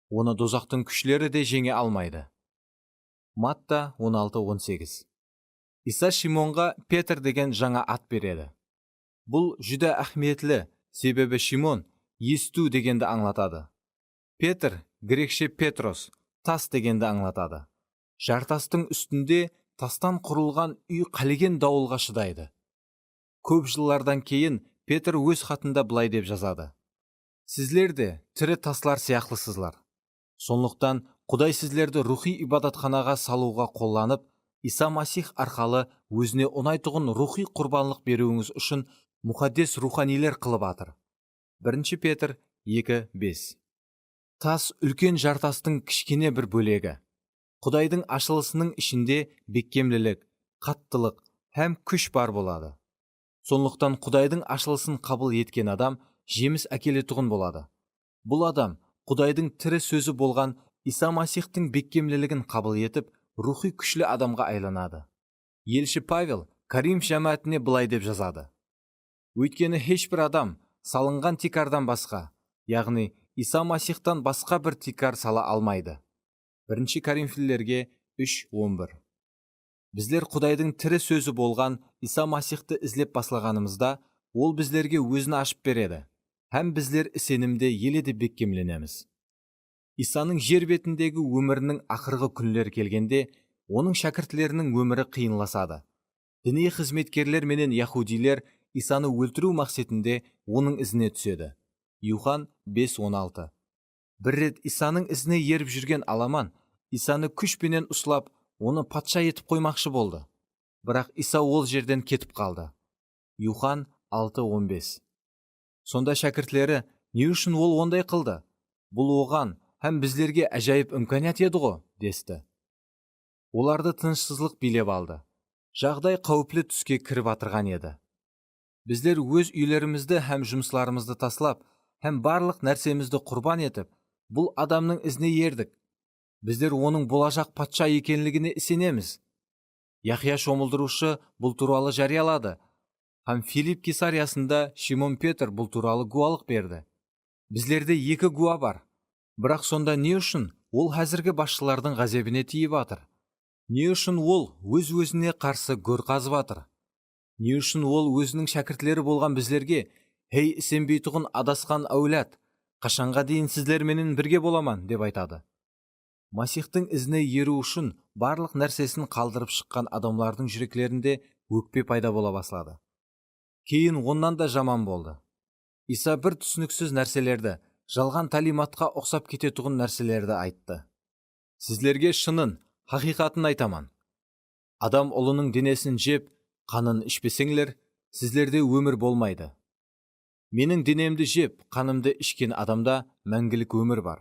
Оны дозақтың күшлері де жеңе алмайды. Матта 16:18. Иса Шимонға Петр деген жаңа ат береді. Бұл жүдә әхметлі, себебі Шимон есту дегенді аңлатады. Петр, грекше Петрос, тас дегенді аңлатады. Жартастың үстінде тастан құрылған үй қалеген дауылға шыдайды. Көп жылдардан кейін Петр өз хатында былай деп жазады. Сізлер де тірі таслар сияқтысызлар. Сондықтан Құдай сізлерді рухи ибадатханаға салуға қолланып, Иса Масих арқалы өзіне ұнайтұғын рухи құрбанлық беруіңіз үшін мұқаддес руханилер қылып атыр. 1 Петр 2:5. Тас үлкен жартастың кішкене бір бөлегі. Құдайдың ашылысының ішінде беккемлілік, қаттылық һәм күш бар болады. Сондықтан Құдайдың ашылысын қабыл еткен адам жеміс әкелетұғын болады. Бұл адам Құдайдың тірі сөзі болған Иса Масихтың беккемлілігін қабыл етіп, рухи күшлі адамға айланады. Елші Павел Карим жәмәтіне былай деп жазады. Өйткені ешбір адам салынған тикардан басқа, яғни Иса Масихтан басқа бір тикар сала алмайды. 1 Коринфилерге 3:11. Біздер Құдайдың тірі сөзі болған Иса Масихты ізлеп басылағанымызда, ол біздерге өзін ашып береді. Һәм біздер сенімде еледі беккемленеміз. Исаның жер бетіндегі өмірінің ақырғы күнлер келгенде, оның шәкіртлерінің өмірі қиынласады. Діни қызметкерлер менен яхудилер Исаны өлтіру мақсатында оның ізіне түседі. Юхан 5:16. Бір рет Исаның ізіне еріп жүрген аламан, Исаны күшпенен ұслап, оны патша етіп қоймақшы болды. Бірақ Иса ол жерден кетіп қалды. Юхан 6:15. Сонда шәкіртлері, не үшін ол ондай қылды? Бұл оған һәм біздерге әжайып үмкәният еді ғой, десті. Оларды тынышсызлық билеп алды. Жағдай қауіплі түске кіріп атырған еді. Біздер өз үйлерімізді һәм жұмысларымызды таслап, һәм барлық нәрсемізді құрбан етіп, бұл адамның ізіне ердік. Біздер оның болашақ патша екенлігіне сенеміз. Яхия шомылдырушы бұл туралы жариялады. Һәм Филипп Кесариясында Шимон Петр бұл туралы гуалық берді. Біздерде 2 гуа бар. Бірақ сонда не үшін ол әзіргі басшылардың ғазебіне тиіп атыр? Не үшін ол өз-өзіне қарсы гөр қазып атыр? Не үшін ол өзінің шәкіртлері болған біздерге, «Хей, сенбейтұғын адасқан әулет, қашанға дейін сіздер менен бірге боламан?» деп айтады. Масихтың ізіне еру үшін барлық нәрсесін қалдырып шыққан адамлардың жүректерінде өкпе пайда бола бастады. Кейін оннан да жаман болды. Иса бір түсініксіз нәрселерді, жалған талиматқа ұқсап кететұғын нәрселерді айтты. Сіздерге шынын, хақиқатын айтаман. Адам ұлының денесін жеп, қанын ішпесеңлер, сіздерде өмір болмайды. Менің денемді жеп, қанымды ішкен адамда мәңгілік өмір бар.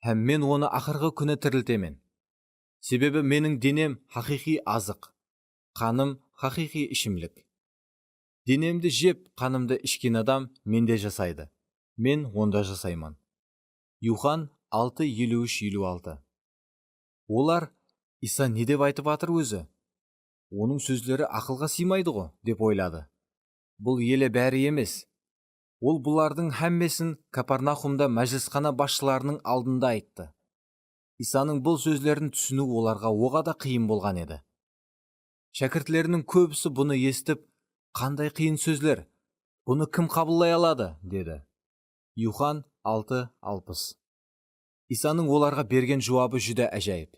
Һәм мен оны ақырғы күні тірілтемен. Себебі менің денем хақиқи азық, қаным хақиқи ішімлік. Денемді жеп, қанымды ішкен адам менде жасайды. Мен онда жасайман. Юхан 6:53-56. Олар, Иса не деп айтып атыр өзі? Оның сөздері ақылға сыймайды ғой, деп ойлады. Бұл елі бәрі емес. Ол бұлардың һәммесін Капернаумда мәжілісхана басшыларының алдында айтты. Исаның бұл сөздерін түсіну оларға оғада қиын болған еді. Шәкіртлерінің көбісі бұны естіп, «Қандай қиын сөздер? Бұны кім қабылдай алады?» деді. Юхан 6:60. Исаның оларға берген жауабы жүдә әжайып.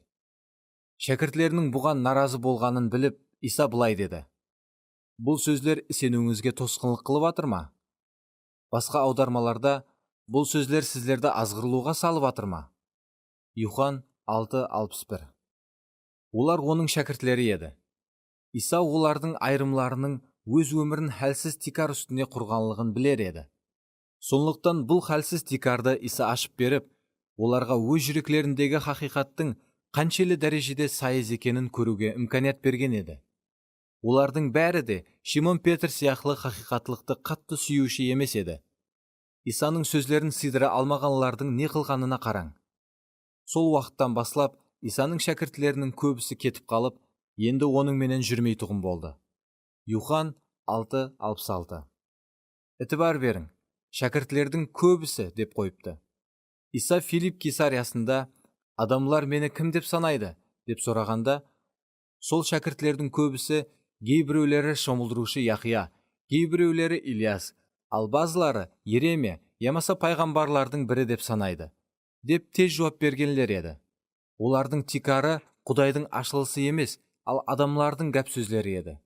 Шәкіртлерінің бұған наразы болғанын біліп, Иса былай деді: «Бұл сөздер сенуіңізге тосқынлық қылып атыр ма?» Басқа аудармаларда бұл сөздер сіздерді азғырылуға салып атыр ма? Юхан 6:61. Олар оның шәкіртлері еді. Иса олардың айрымларының өз өмірін хәлсіз тикар үстіне құрғанлығын білер еді. Сондықтан бұл хәлсіз тикарды Иса ашып беріп, оларға өз жүректеріндегі хақиқаттың қаншелі дәрежеде сайыз екенін көруге имканият берген еді. Олардың бәрі де Шимон Петр сияқлы хақиқатлықты қатты сүюші емес еді. Исаның сөздерін сыйдыра алмағанлардың не қылғанына қараң. Сол уақыттан баслап Исаның шәкіртлерінің көбісі кетіп қалып, енді оның менен жүрмейтұғын болды. Юхан 6:66. Ітібар берің, шәкіртлердің көбісі деп қойыпты. Иса Филипп Кесариясында «Адамлар мені кім деп санайды?» деп сұрағанда, сол шәкіртлердің көбісі кейбіреулері шомылдырушы Яхия, кейбіреулері Ильяс, ал базылары Еремия, ямаса пайғамбарлардың бірі деп санайды, деп тез жауап бергенлер еді. Олардың тикары Құдайдың ашылысы емес, ал адамлардың гәп сөздері еді.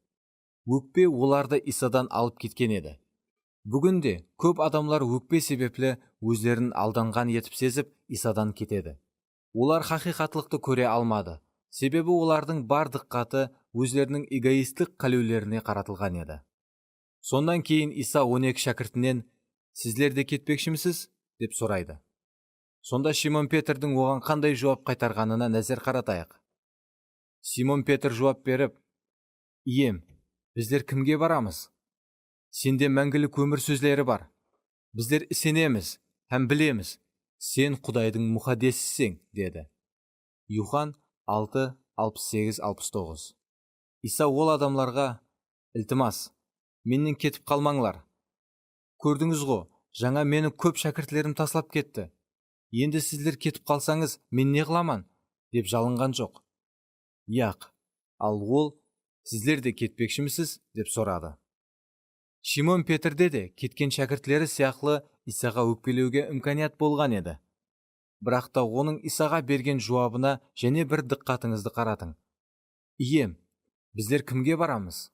Өкпе оларды Исадан алып кеткен еді. Бүгінде көп адамлар өкпе себеплі өздерін алданған етіп сезіп Исадан кетеді. Олар хақиқатлықты көре алмады, себебі олардың бар диққаты өздерінің эгоисттік қалеулеріне қаратылған еді. Сондан кейін Иса 12 шәкіртінен «Сіздер де кетпекшімсіз?» деп сұрайды. Сонда Шимон Петрдің оған қандай жауап қайтарғанына нәзір қаратайық. Симон Петр жауап беріп: «Ием, біздер кімге барамыз? Сенде мәңгілік өмір сөздері бар. Біздер сенеміз, һәм білеміз, сен Құдайдың мұхаддесісің» деді. Юхан 6:68-69. Иса ол адамларға: «Ілтимас, менен кетіп қалмаңлар. Көрдіңіз ғо, жаңа мені көп шәкіртлерім таслап кетті. Енді сіздер кетіп қалсаңыз, мен не қыламан?» деп жалынған жоқ. Яқ, ал ол: «Сіздер де кетпекшімсіз?» деп сұрады. Шимон Петрде де кеткен шәкіртлері сияқлы Исаға өкпелеуге имканият болған еді. Бірақ та оның Исаға берген жауабына және бір диққатыңызды қаратың. «Ием, біздер кімге барамыз?»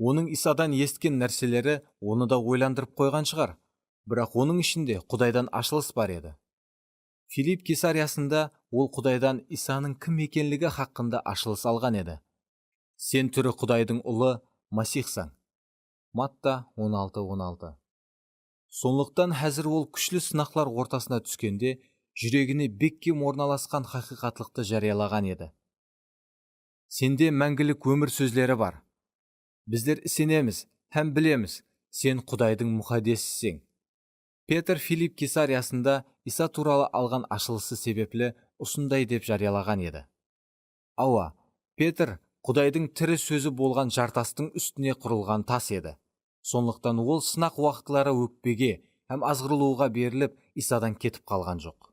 Оның Исадан есткен нәрселері оны да ойландырып қойған шығар, бірақ оның ішінде Құдайдан ашылыс бар еді. Филипп Кесариясында ол Құдайдан Исаның кім екенлігі хақында ашылыс алған еді. «Сен түрі Құдайдың ұлы, Масихсың». Матта 16:16. Сондықтан әзір ол күшлі сынақлар ортасына түскенде, жүрегіне беккем орналасқан хақиқатлықты жариялаған еді. «Сенде мәңгілік өмір сөздері бар. Біздер сенеміз, һәм білеміз, сен Құдайдың мұхаддесісің». Петр Филипп Кесариясында Иса туралы алған ашылысы себеплі осындай деп жариялаған еді. Ауа, Петр Құдайдың тірі сөзі болған жартастың үстіне құрылған тас еді. Сондықтан ол сынақ уақытлары өкпеге һәм азғырылуға беріліп, Исадан кетіп қалған жоқ.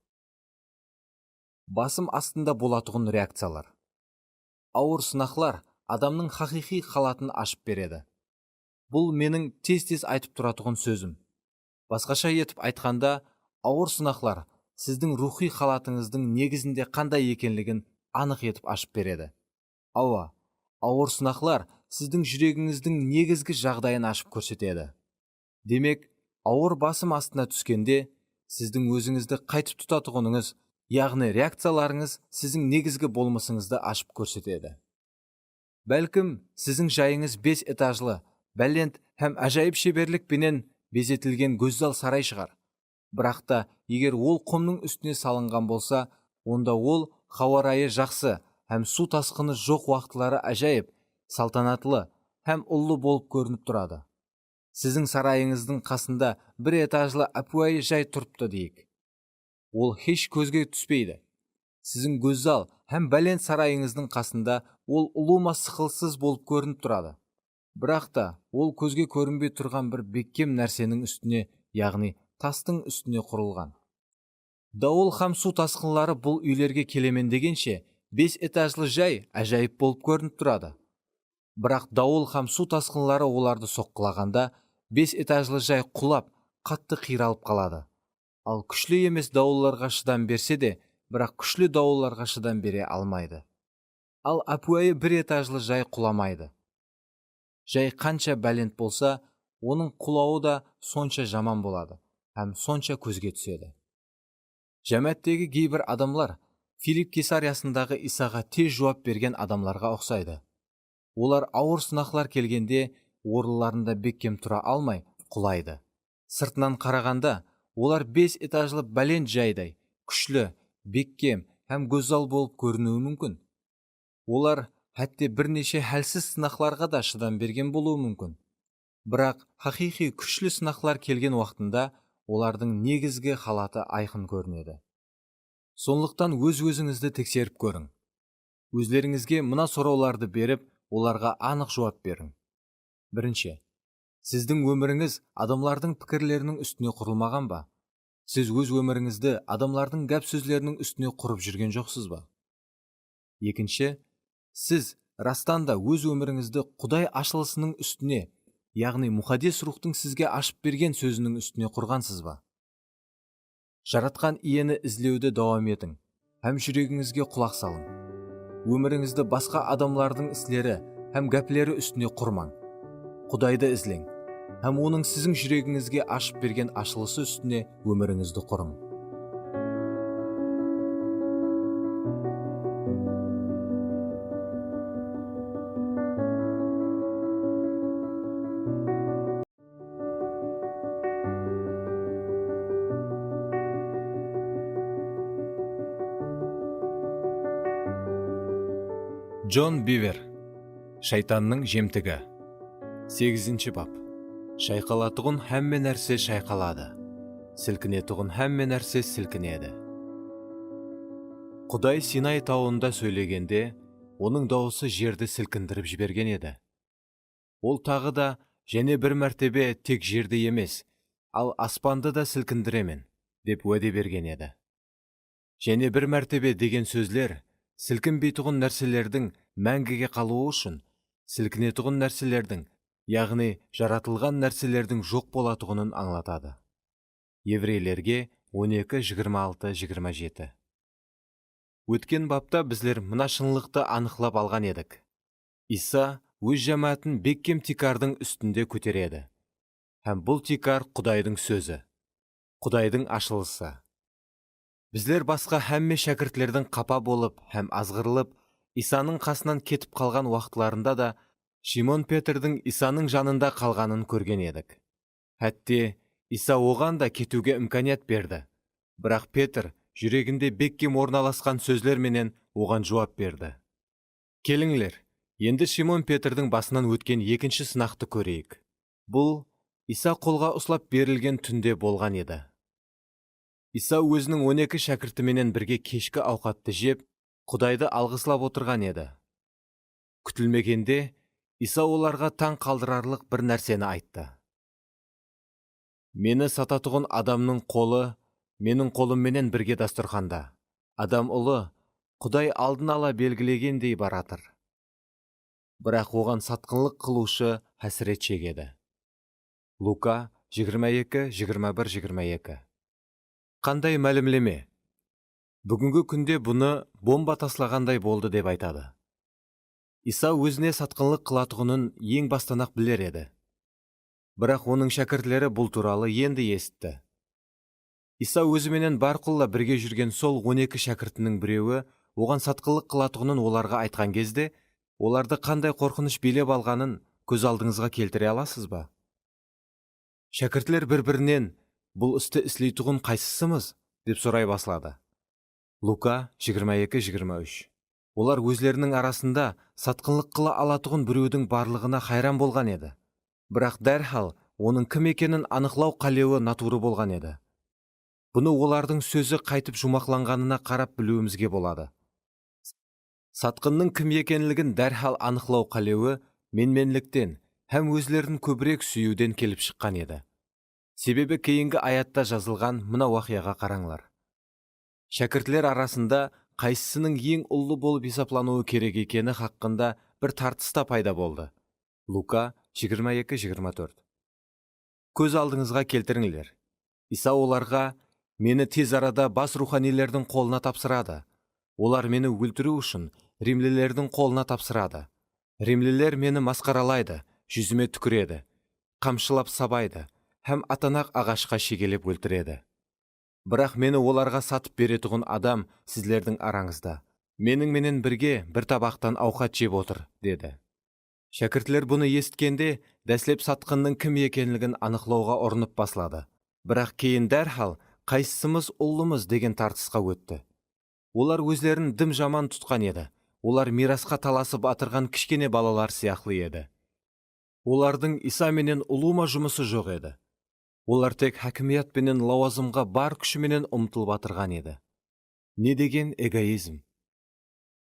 Басым астында болатұғын реакциялар. Ауыр сынақлар адамның хақиқи халатын ашып береді. Бұл менің тез-тез айтып тұратұғын сөзім. Басқаша етіп айтқанда, ауыр сынақлар сіздің рухи халатыңыздың негізінде қандай екенлігін анық етіп ашып береді. Ауыр сынақлар сіздің жүрегіңіздің негізгі жағдайын ашып көрсетеді. Демек, ауыр басым астына түскенде, сіздің өзіңізді қайтып тұтатығыныңыз, яғни реакцияларыңыз сіздің негізгі болмысыңызды ашып көрсетеді. Бәлкім, сіздің жайыңыз 5 этажлы, бәлент һәм әжайып шеберлікпенен безетілген көззал сарай шығар. Бірақ та, егер ол құмның үстіне салынған болса, онда ол хауарайы жақсы һәм су тасқыны жоқ уақытлары әжайып, салтанатлы һәм ұлы болып көрініп тұрады. Сіздің сарайыңыздың қасында 1 этажлы әпуайы жай тұрыпты дейік. Ол хеш көзге түспейді. Сіздің көззал һәм бәлент сарайыңыздың қасында ол ұлыма сықылсыз болып көрініп тұрады. Бірақ та, ол көзге көрінбей тұрған бір беккем нәрсенің үстіне, яғни тастың үстіне құрылған. Дауыл һәм су тасқынлары бұл үйлерге келемен дегенше 5 этажлы жай әжайып болып көрініп тұрады. Бірақ дауыл һәм су тасқынлары оларды соққылағанда 5 этажлы жай құлап, қатты қиралып қалады. Ал күшлі емес дауылларға шыдам берсе де, бірақ күшлі дауылларға шыдам бере алмайды. Ал әпуайы 1 этажлы жай құламайды. Жай қанша бәлент болса, оның құлауы да сонша жаман болады, һәм сонша көзге түседі. Жәмәттегі кейбір адамлар Филипп Кесариясындағы Исаға тез жауап берген адамларға ұқсайды. Олар ауыр сынақлар келгенде орынларында бекем тұра алмай құлайды. Сыртынан қарағанда олар 5 этажлы бәлент жайдай, күшлі, бекем һәм көзал болып көрінуі мүмкін. Олар хәтте бірнеше хәлсіз сынақларға да шыдам берген болуы мүмкін. Бірақ хақиқи күшлі сынақлар келген уақытында олардың негізгі халаты айқын көрінеді. Сондықтан өз-өзіңізді тексеріп көрің. Өздеріңізге мына сұрауларды беріп, оларға анық жауап берің. Бірінші, сіздің өміріңіз адамлардың пікірлерінің үстіне құрылмаған ба? Сіз өз өміріңізді адамлардың гәп сөздерінің үстіне құрып жүрген жоқсыз ба? Екінші, сіз растан да өз өміріңізді Құдай ашылысының үстіне, яғни мұхаддес рухтың сізге ашып берген сөзінің үстіне құрғансыз ба? Жаратқан иені ізлеуді дауам етің, һәм жүрегіңізге құлақ салың. Өміріңізді басқа адамлардың істері һәм гәплері үстіне құрмаң. Құдайды ізлең, һәм оның сіздің жүрегіңізге ашып берген ашылысы үстіне өміріңізді құрың. Джон Бивер, Шайтанның жемтігі. 8-ші бап. Шайқалатұғын һәмме нәрсе шайқалады. Сілкінетұғын һәмме нәрсе сілкінеді. Құдай Синай тауында сөйлегенде, оның дауысы жерді сілкіндіріп жіберген еді. Ол тағы да, және бір мәртебе тек жерді емес, ал аспанды да сілкіндіремен, деп уәде берген еді. Және бір мәртебе деген сөзлер, сілкінбейтұғын нәрселердің мәңгіге қалуы үшін, сілкінетұғын нәрселердің, яғни жаратылған нәрселердің жоқ болатұғынын аңлатады. Еврейлерге 12:26-27. Өткен бапта біздер мына шынлықты анықлап алған едік. Иса өз жамаатын беккем тикардың үстінде көтереді. Һәм бұл тикар Құдайдың сөзі, Құдайдың ашылысы. Біздер басқа һәмме шәкіртлердің қапа болып һәм азғырылып, Исаның қасынан кетіп қалған уақытларында да Шимон Петрдің Исаның жанында қалғанын көрген едік. Хәтте Иса оған да кетуге имканият берді. Бірақ Петр жүрегінде беккем орналасқан сөзлерменен оған жауап берді. Келіңлер, енді Шимон Петрдің басынан өткен екінші сынақты көрейік. Бұл Иса қолға ұстап берілген түнде болған еді. Иса өзінің 12 шәкіртіменен бірге кешкі ауқатты жеп, Құдайды алғыслап отырған еді. Күтілмегенде, Иса оларға таң қалдырарлық бір нәрсені айтты. Мені сататұғын адамның қолы, менің қолымменен бірге дастарханда. Адам ұлы, Құдай алдын ала белгілегендей баратыр. Бірақ оған сатқынлық қылушы хәсірет шегеді. Лука 22:21-22. Қандай мәлімлеме? Бүгінгі күнде бұны бомба таслағандай болды деп айтады. Иса өзіне сатқынлық қылатұғынын ең бастан-ақ білер еді. Бірақ оның шәкіртлері бұл туралы енді естті. Иса өзіменен бар құлла бірге жүрген сол 12 шәкіртінің біреуі оған сатқынлық қылатұғынын оларға айтқан кезде, оларды қандай қорқыныш билеп алғанын көз алдыңызға келтіре аласыз ба? Шәкіртлер бір-бірінен бұл істі істейтұғын қайсысымыз деп сұрай басылады. Лука 22:23. Олар өзлерінің арасында сатқынлық қыла алатұғын біреудің барлығына хайран болған еді. Бірақ дәрхал оның кім екенін анықлау қалеуі натуры болған еді. Бұны олардың сөзі қайтып жұмақланғанына қарап білуімізге болады. Сатқынның кім екенлігін дәрхал анықлау қалеуі менменліктен һәм өзлерін көбірек сүюден келіп шыққан еді. Себебі кейінгі аятта жазылған мына уақиғаға қараңлар. Шәкіртлер арасында қайсысының ең ұлы болып есеплануы керек екені хақында бір тартыста пайда болды. Лука 22-24. Көз алдыңызға келтіріңдер. Иса оларға: мені тез арада бас руханилердің қолына тапсырады. Олар мені өлтіру үшін римлілердің қолына тапсырады. Римлілер мені масқаралайды, жүзіме түкіреді, қамшылап сабайды, һәм атанақ ағашқа шегелеп өлтіреді. Бірақ мені оларға сатып беретұғын адам сізлердің араңызда. Менің менен бірге бір табақтан ауқат жеп отыр, деді. Шәкіртлер бұны есіткенде дәслеп сатқынның кім екенлігін анықлауға ұрынып басылады. Бірақ кейін дәрхал қайсымыз ұлымыз деген тартысқа өтті. Олар өзлерін дым жаман тұтқан еді. Олар мирасқа таласып атырған кішкене балалар сияқлы еді. Олардың Иса менен ұлыма жұмысы жоқ еді. Олар тек хакимият менен лауазымға бар күшіменен ұмтылып атырған еді. Не деген эгоизм!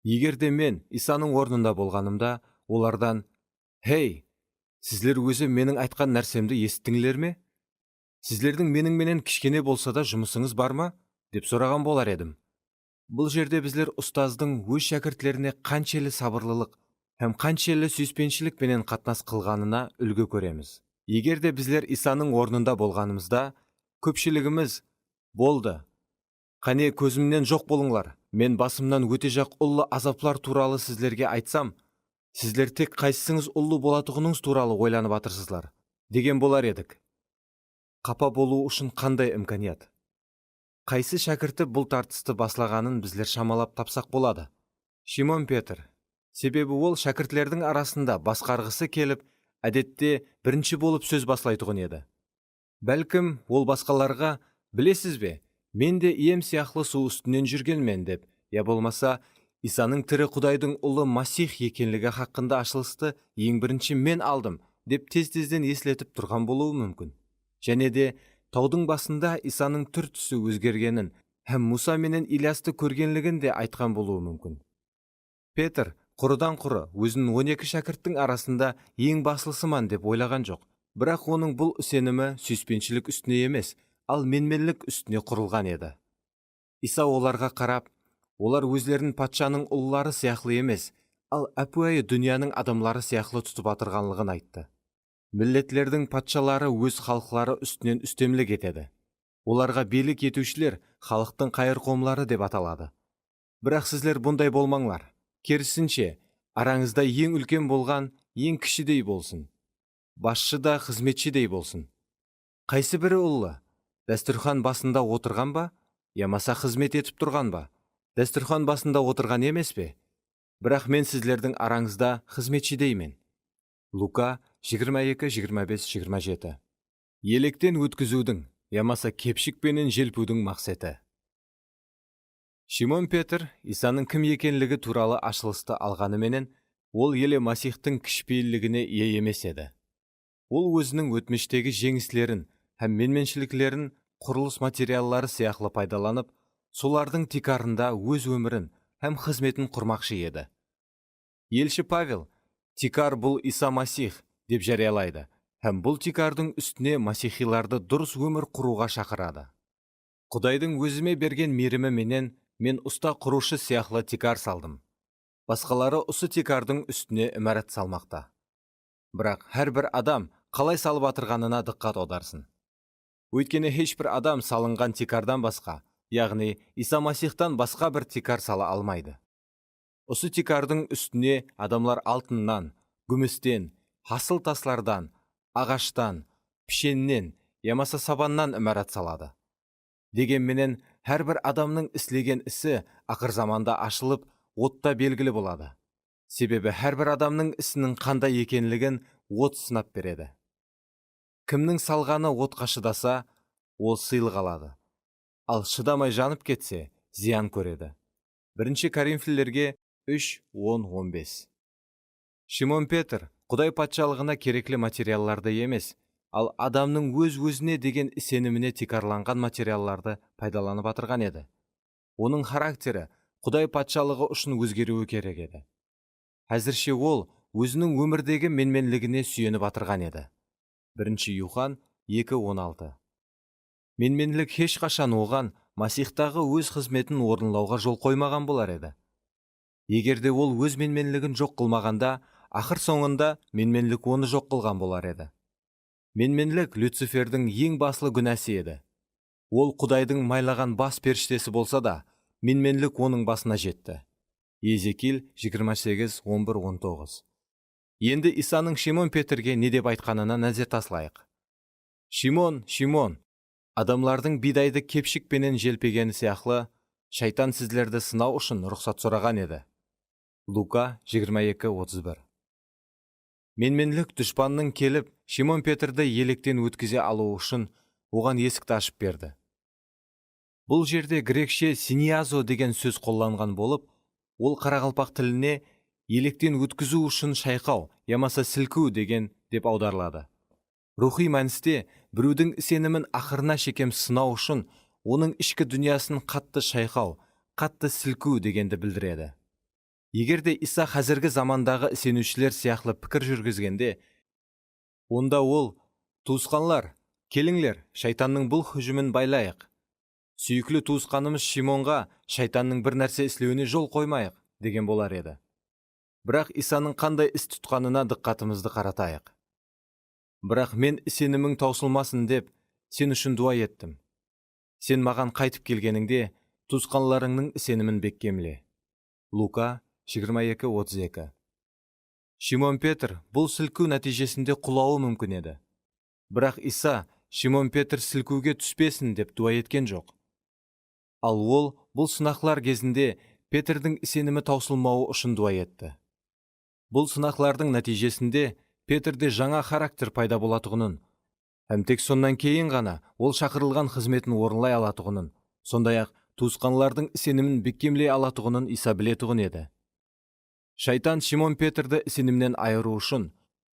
Егерде мен Исаның орнында болғанымда, олардан: «Хей, сіздер өзі менің айтқан нәрсемді естіңдер ме? Сіздердің менің кішкене болса да жұмысыңыз бар ма?» деп сұраған болар едім. Бұл жерде біздер ұстаздың өз шәкіртлеріне қаншелі сабырлылық һәм қаншелі сүйіспеншілік менен қатынас қылғанына үлгі көреміз. Егерде біздер Исаның орнында болғанымызда, көпшілігіміз: «Болды, қане көзімнен жоқ болыңлар, мен басымнан өте жақ ұлы азаплар туралы сіздерге айтсам, сіздер тек қайсыңыз ұлы болатұғыныңыз туралы ойланып атырсызлар», деген болар едік. Қапа болу үшін қандай имканият! Қайсы шәкірті бұл тартысты баслағанын біздер шамалап тапсақ болады? Шимон Петр. Себебі ол шәкіртлердің арасында басқарғысы келіп, әдетте бірінші болып сөз баслайтұғын еді. Бәлкім ол басқаларға: «Білесіз бе, мен де ием сияқлы су үстінен жүргенмен» деп, я болмаса Исаның тірі Құдайдың ұлы Масих екенлігі хақында ашылысты ең бірінші мен алдым деп тез-тезден еслетіп тұрған болуы мүмкін. Және де таудың басында Исаның түр-түсі өзгергенін һәм Муса менен Ильясты көргенлігін де айтқан болуы мүмкін. Петр құрыдан құры өзінің 12 шәкірттің арасында ең басылысыман деп ойлаған жоқ. Бірақ оның бұл сенімі сүйіспеншілік үстіне емес, ал менменлік үстіне құрылған еді. Иса оларға қарап: «Олар өзлерін патшаның ұлылары сияқлы емес, ал әпуайы дүнияның адамлары сияқлы тұтып атырғанлығын айтты. Миллетлердің патшалары өз халықлары үстінен үстемлік етеді. Оларға билік етушілер халықтың қайырқомлары деп аталады. Бірақ сіздер бұндай болмаңлар. Керісінше, араңызда ең үлкен болған ең кішідей болсын. Басшы да қызметшідей болсын. Қайсы бірі ұлы? Дәстүрхан басында отырған ба? Ямаса қызмет етіп тұрған ба? Дәстүрхан басында отырған емес пе? Бірақ мен сіздердің араңызда қызметшідеймін». Лука 22-25-27. Електен өткізудің, ямаса кепшікпенен желпудің мақсаты. Шимон Петр Исаның кім екенлігі туралы ашылысты алғаныменен, ол елі Масихтың кішіпейілігіне ие емес еді. Ол өзінің өтміштегі жеңіслерін һәм менменшіліклерін құрылыс материаллары сияқлы пайдаланып, солардың тикарында өз өмірін һәм қызметін құрмақшы еді. Елші Павел тикар бұл Иса Масих деп жариялайды, һәм бұл тикардың үстіне масихиларды дұрыс өмір құруға шақырады. Құдайдың өзіме берген мейірімі менен мен ұста құрушы сияқлы тикар салдым. Басқалары осы тикардың үстіне имарат салмақта. Бірақ әрбір адам қалай салып атырғанына диққат аударсын. Өйткені ешбір адам салынған тикардан басқа, яғни Иса Масихтан басқа бір тикар сала алмайды. Осы тикардың үстіне адамлар алтыннан, күмістен, хасыл таслардан, ағаштан, пішеннен, ямаса сабаннан имарат салады. Дегенменен, әрбір адамның істеген ісі ақыр заманда ашылып, отта белгілі болады. Себебі әрбір адамның ісінің қандай екенлігін от сынап береді. Кімнің салғаны отқа шыдаса, ол сыйлық алады. Ал шыдамай жанып кетсе, зиян көреді. 1 Коринфилерге 3:10-15. Шимон Петр Құдай патшалығына кереклі материалларды емес, ал адамның өз-өзіне деген сеніміне тикарланған материалларды пайдаланып атырған еді. Оның характері Құдай патшалығы үшін өзгеруі керек еді. Әзірше ол өзінің өмірдегі менменлігіне сүйеніп атырған еді. 1 Юхан 2:16. Менменлік ешқашан оған Масихтағы өз қызметін орынлауға жол қоймаған болар еді. Егерде ол өз менменлігін жоқ қылмағанда, ақыр соңында менменлік оны жоқ қылған болар еді. Менменлік Люцифердің ең басылы күнәсі еді. Ол Құдайдың майлаған бас періштесі болса да, менменлік оның басына жетті. Езекил 28:11-19. Енді Исаның Шимон Петрге не деп айтқанына назар таслайық. Шимон, Шимон, адамлардың бидайды кепшікпенен желпегені сияқлы, шайтан сіздерді сынау үшін рұқсат сұраған еді. Лука 22:31. Менменлік дұшпанның келіп, Шимон Петрді електен өткізе алу үшін оған есікті ашып берді. Бұл жерде грекше синиазо деген сөз қолданған болып, ол қарақалпақ тіліне електен өткізу үшін шайқау, ямаса сілку деген деп аударылады. Рухи мәністе біреудің сенімін ақырына шекем сынау үшін оның ішкі дүниясын қатты шайқау, қатты сілку дегенді білдіреді. Егерде Иса қазіргі замандағы сенушілер сияқлы пікір жүргізгенде, онда ол: туысқанлар, келіңлер, шайтанның бұл хүжімін байлайық. Сүйіклі туысқанымыз Шимонға шайтанның бір нәрсе істеуіне жол қоймайық деген болар еді. Бірақ Исаның қандай іс тұтқанына диққатымызды қаратайық. Бірақ мен сенімің таусылмасын деп сен үшін дуа еттім. Сен маған қайтып келгеніңде туысқанларыңның сенімін бекемле. Лука 22:32. Шимон Петр бұл сілку нәтижесінде құлауы мүмкін еді. Бірақ Иса Шимон Петр сілкуге түспесін деп дуа еткен жоқ. Ал ол бұл сынақлар кезінде Петрдің сенімі таусылмауы үшін дуа етті. Бұл сынақлардың нәтижесінде Петрде жаңа характер пайда болатұғынын, һәм тек сондан кейін ғана ол шақырылған қызметін орынлай алатұғынын, сондай-ақ туысқанлардың сенімін бекемлей алатұғынын Иса білетұғын еді. Шайтан Шимон Петрді сенімнен айыру үшін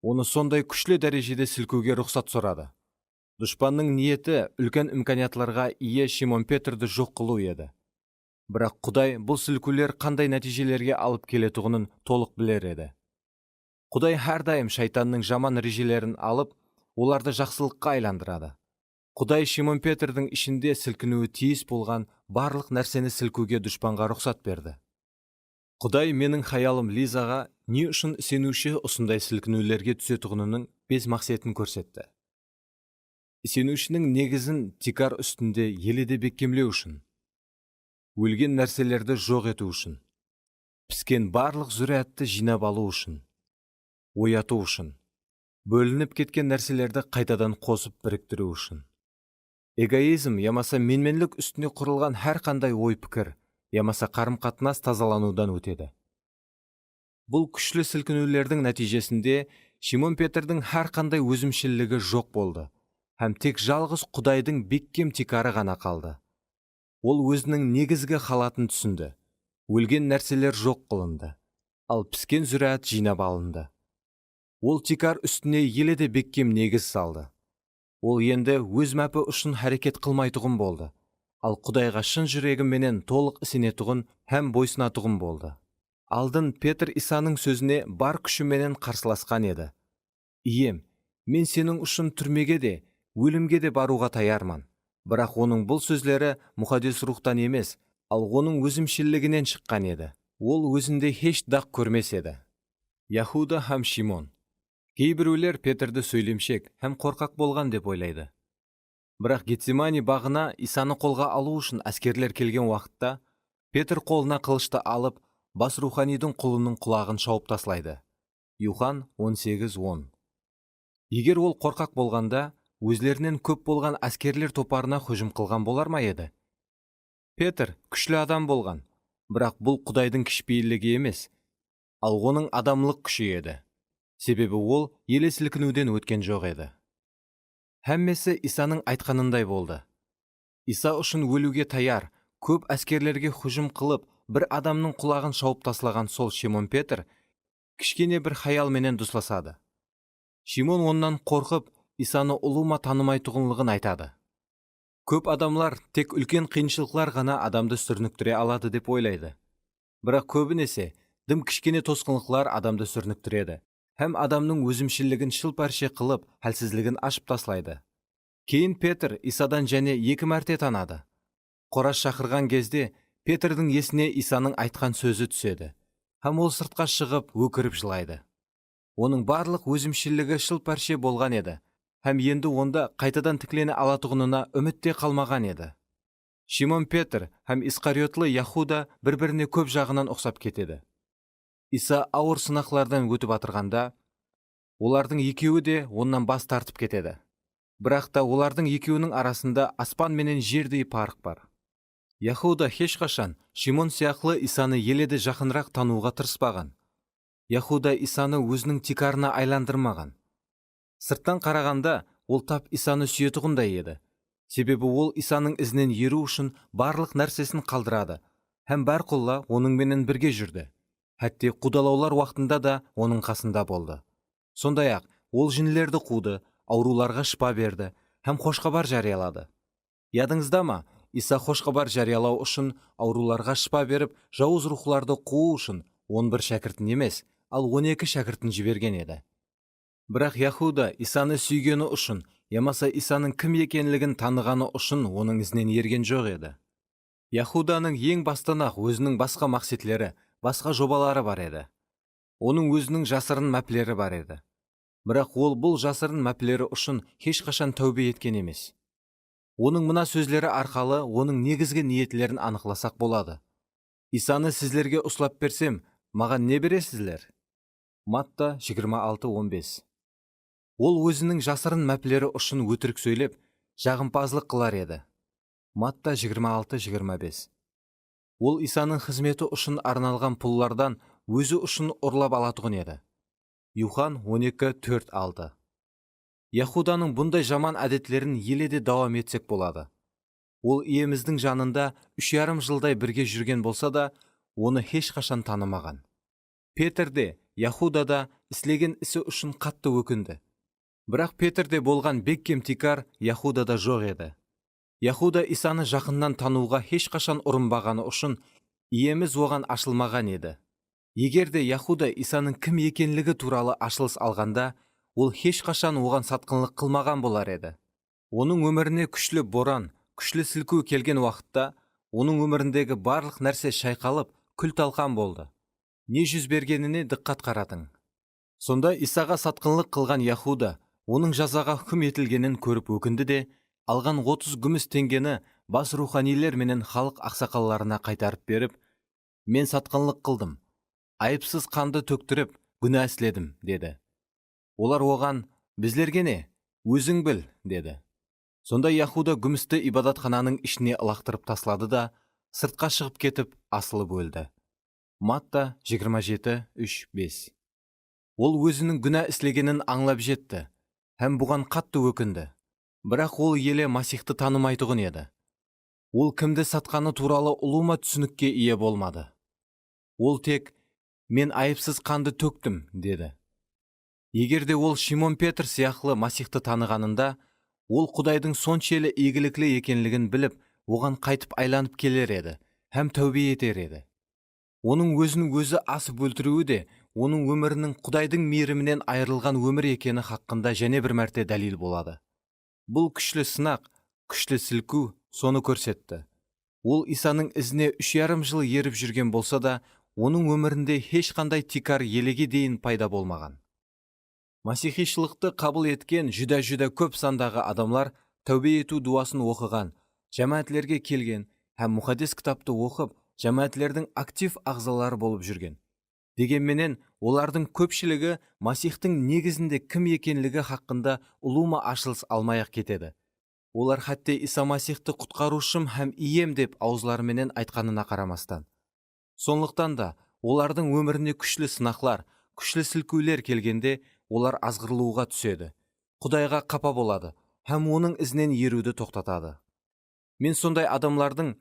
оны сондай күшлі дәрежеде сілкуге рұқсат сұрады. Дұшпанның ниеті үлкен имканиятларға ие Шимон Петрді жоқ қылу еді. Бірақ Құдай бұл сілкулер қандай нәтижелерге алып келетұғынын толық білер еді. Құдай әрдайым шайтанның жаман режелерін алып, оларды жақсылыққа айландырады. Құдай Шимон Петрдің ішінде сілкінуі тиіс болған барлық нәрсені сілкуге дұшпанға рұқсат берді. Құдай менің хаялым Лизаға не үшін сенуші осындай сілкінулерге түсетұғынының без мақсетін көрсетті. Сенушінің негізін тикар үстінде еледе бекемлеу үшін, өлген нәрселерді жоқ ету үшін, піскен барлық зүриятты жинап алу үшін, ояту үшін, бөлініп кеткен нәрселерді қайтадан қосып біріктіру үшін. Эгоизм ямаса менменлік үстіне құрылған әр қандай ой пікір, ямаса қарым-қатынас тазаланудан өтеді. Бұл күшлі сілкінулердің нәтижесінде Шимон Петрдің әр қандай өзімшілігі жоқ болды, һәм тек жалғыз Құдайдың беккем тикары ғана қалды. Ол өзінің негізгі халатын түсінді. Өлген нәрселер жоқ қылынды, ал піскен зүрият жинап алынды. Ол тикар үстіне еледе беккем негіз салды. Ол енді өз мәпі үшін әрекет қылмайтұғын болды, ал Құдайға шын жүрегіменен толық сенетұғын һәм бойсынатұғын болды. Алдын Петр Исаның сөзіне бар күшіменен қарсыласқан еді. Ием, мен сенің үшін түрмеге де, өлімге де баруға таярман. Бірақ оның бұл сөзлері мұқаддес рухтан емес, ал оның өзімшілігінен шыққан еді. Ол өзінде еш дақ көрмес еді. Яхуда һәм Шимон. Кейбіреулер Петрді сөйлемшек һәм қорқақ болған деп ойлайды. Бірақ Гетсемани бағына Исаны қолға алу үшін әскерлер келген уақытта, Петр қолына қылышты алып, бас руханидың құлының құлағын шауып таслайды. Юхан 18:10. Егер ол қорқақ болғанда, өзлерінен көп болған әскерлер топарына хүжім қылған болар ма еді? Петр күшлі адам болған, бірақ бұл Құдайдың кішіпейілігі емес, ал оның адамлық күші еді. Себебі ол еле сілкінуден өткен жоқ еді. Әммесі Исаның айтқанындай болды. Иса үшін өлуге таяр, көп әскерлерге хүжім қылып, бір адамның құлағын шауып таслаған сол Шимон Петр кішкене бір хаялменен дұсласады. Шимон оннан қорқып, Исаны ұлыма танымайтұғынлығын айтады. Көп адамлар тек үлкен қиыншылықтар ғана адамды сүрініктіре алады деп ойлайды. Бірақ көбінесе дым кішкене тосқынлықтар адамды сүрініктіреді, һәм адамның өзімшілігін шылпарше қылып, әлсізлігін ашып таслайды. Кейін Петр Исадан және екі мәрте танады. қораз шақырған кезде Петрдің есіне Исаның айтқан сөзі түседі. Һәм ол сыртқа шығып өкіріп жылайды. Оның барлық өзімшілігі шыл-пәрше болған еді. Һәм енді онда қайтадан тіклене алатұғынына үмітте қалмаған еді. Шимон Петр һәм Искариотлы Яхуда бір-біріне көп жағынан ұқсап кетеді. Иса ауыр сынақлардан өтіп атырғанда, олардың екеуі де оннан бас тартып кетеді. Бірақ та олардың екеуінің арасында аспан менен жердей парық бар. Яхуда ешқашан Шимон сияқлы Исаны еледі жақынырақ тануға тырыспаған. Яхуда Исаны өзінің тикарына айландырмаған. Сырттан қарағанда ол тап Исаны сүйетұғындай еді. Себебі ол Исаның ізінен еру үшін барлық нәрсесін қалдырады. Һәм бәрқұлла оның менен бірге жүрді. Хәтте қудалаулар уақытында да оның қасында болды. Сондай-ақ ол жінлерді қуды, ауруларға шипа берді, һәм қошқабар жариялады. Ядыңызда ма, Иса қошқабар жариялау үшін, ауруларға шипа беріп, жауыз рухларды қуу үшін 11 шәкіртін емес, ал 12 шәкіртін жіберген еді. Бірақ Яхуда Исаны сүйгені үшін, ямаса Исаның кім екенлігін танығаны үшін оның ізінен ерген жоқ еді. Яхуданың ең бастан-ақ өзінің басқа мақсетлері, басқа жобалары бар еді. Оның өзінің жасырын мәплері бар еді. Бірақ ол бұл жасырын мәплері үшін ешқашан тәубе еткен емес. Оның мына сөздері арқалы оның негізгі ниетлерін анықласақ болады. Исаны сіздерге ұслап берсем, маған не бересіздер? Матта 26:15. Ол өзінің жасырын мәплері үшін өтірік сөйлеп, жағымпазлық қылар еді. Матта 26:25. Ол Исаның қызметі үшін арналған пұллардан өзі үшін ұрлап алатұғын еді. Юхан 12:4-6. Яхуданың бұндай жаман әдетлерін еледе давам етсек болады. Ол иеміздің жанында 3,5 жылдай бірге жүрген болса да, оны ешқашан танымаған. Петр де, Яхуда да істеген ісі үшін қатты өкінді. Бірақ Петрде болған беккем тикар Яхудада жоқ еді. Яхуда Исаны жақыннан тануға ешқашан ұрынбағаны үшін иеміз оған ашылмаған еді. Егерде Яхуда Исаның кім екенлігі туралы ашылыс алғанда, ол ешқашан оған сатқынлық қылмаған болар еді. Оның өміріне күшлі боран, күшлі сілку келген уақытта, оның өміріндегі барлық нәрсе шайқалып, күл-талқан болды. Не жүз бергеніне диққат қаратың. Сонда Исаға сатқынлық қылған Яхуда, оның жазаға хүкім етілгенін көріп өкінді де, алған 30 күміс теңгені бас руханилер менен халық ақсақалларына қайтарып беріп, мен сатқынлық қылдым, айыпсыз қанды төктіріп, күнә істедім, деді. Олар оған, біздерге не, өзің біл, деді. Сонда Яхуда күмісті ибадатхананың ішіне лақтырып таслады да, сыртқа шығып кетіп, асылып өлді. Матта 27:3-5. Ол өзінің күнә істегенін аңлап жетті, һәм бұған қатты өкінді. Бірақ ол еле Масихты танымайтұғын еді. Ол кімді сатқаны туралы ұлыма түсінікке ие болмады. Ол тек, мен айыпсыз қанды төктім, деді. Егерде ол Шимон Петр сияқлы Масихты танығанында, ол Құдайдың соншелі игіліклі екенлігін біліп, оған қайтып айланып келер еді, һәм тәубе етер еді. Оның өзін өзі асып өлтіруі де, оның өмірінің Құдайдың мейірімінен айырылған өмір екені хақында және бір мәрте дәлел болады. Бұл күшлі сынақ, күшлі сілку соны көрсетті. Ол Исаның ізіне 3,5 жыл еріп жүрген болса да, оның өмірінде ешқандай тикар елеге дейін пайда болмаған. Масихишылықты қабыл еткен жүдә көп сандағы адамлар тәубе ету дуасын оқыған, жәмәтлерге келген, һәм мұхаддис кітапты оқып, жәмәтлердің актив ағзалары болып жүрген. Дегенменен, олардың көпшілігі Масихтың негізінде кім екенлігі хақында ұлыма ашылыс алмай-ақ кетеді. Олар хәтте Иса Масихты құтқарушым һәм ием деп аузларыменен айтқанына қарамастан. Сондықтан да, олардың өміріне күшлі сынақлар, күшлі сілкулер келгенде, олар азғырлауға түседі. Құдайға қапа болады, һәм оның ізінен еруді тоқтатады. Мен сондай адамлардың,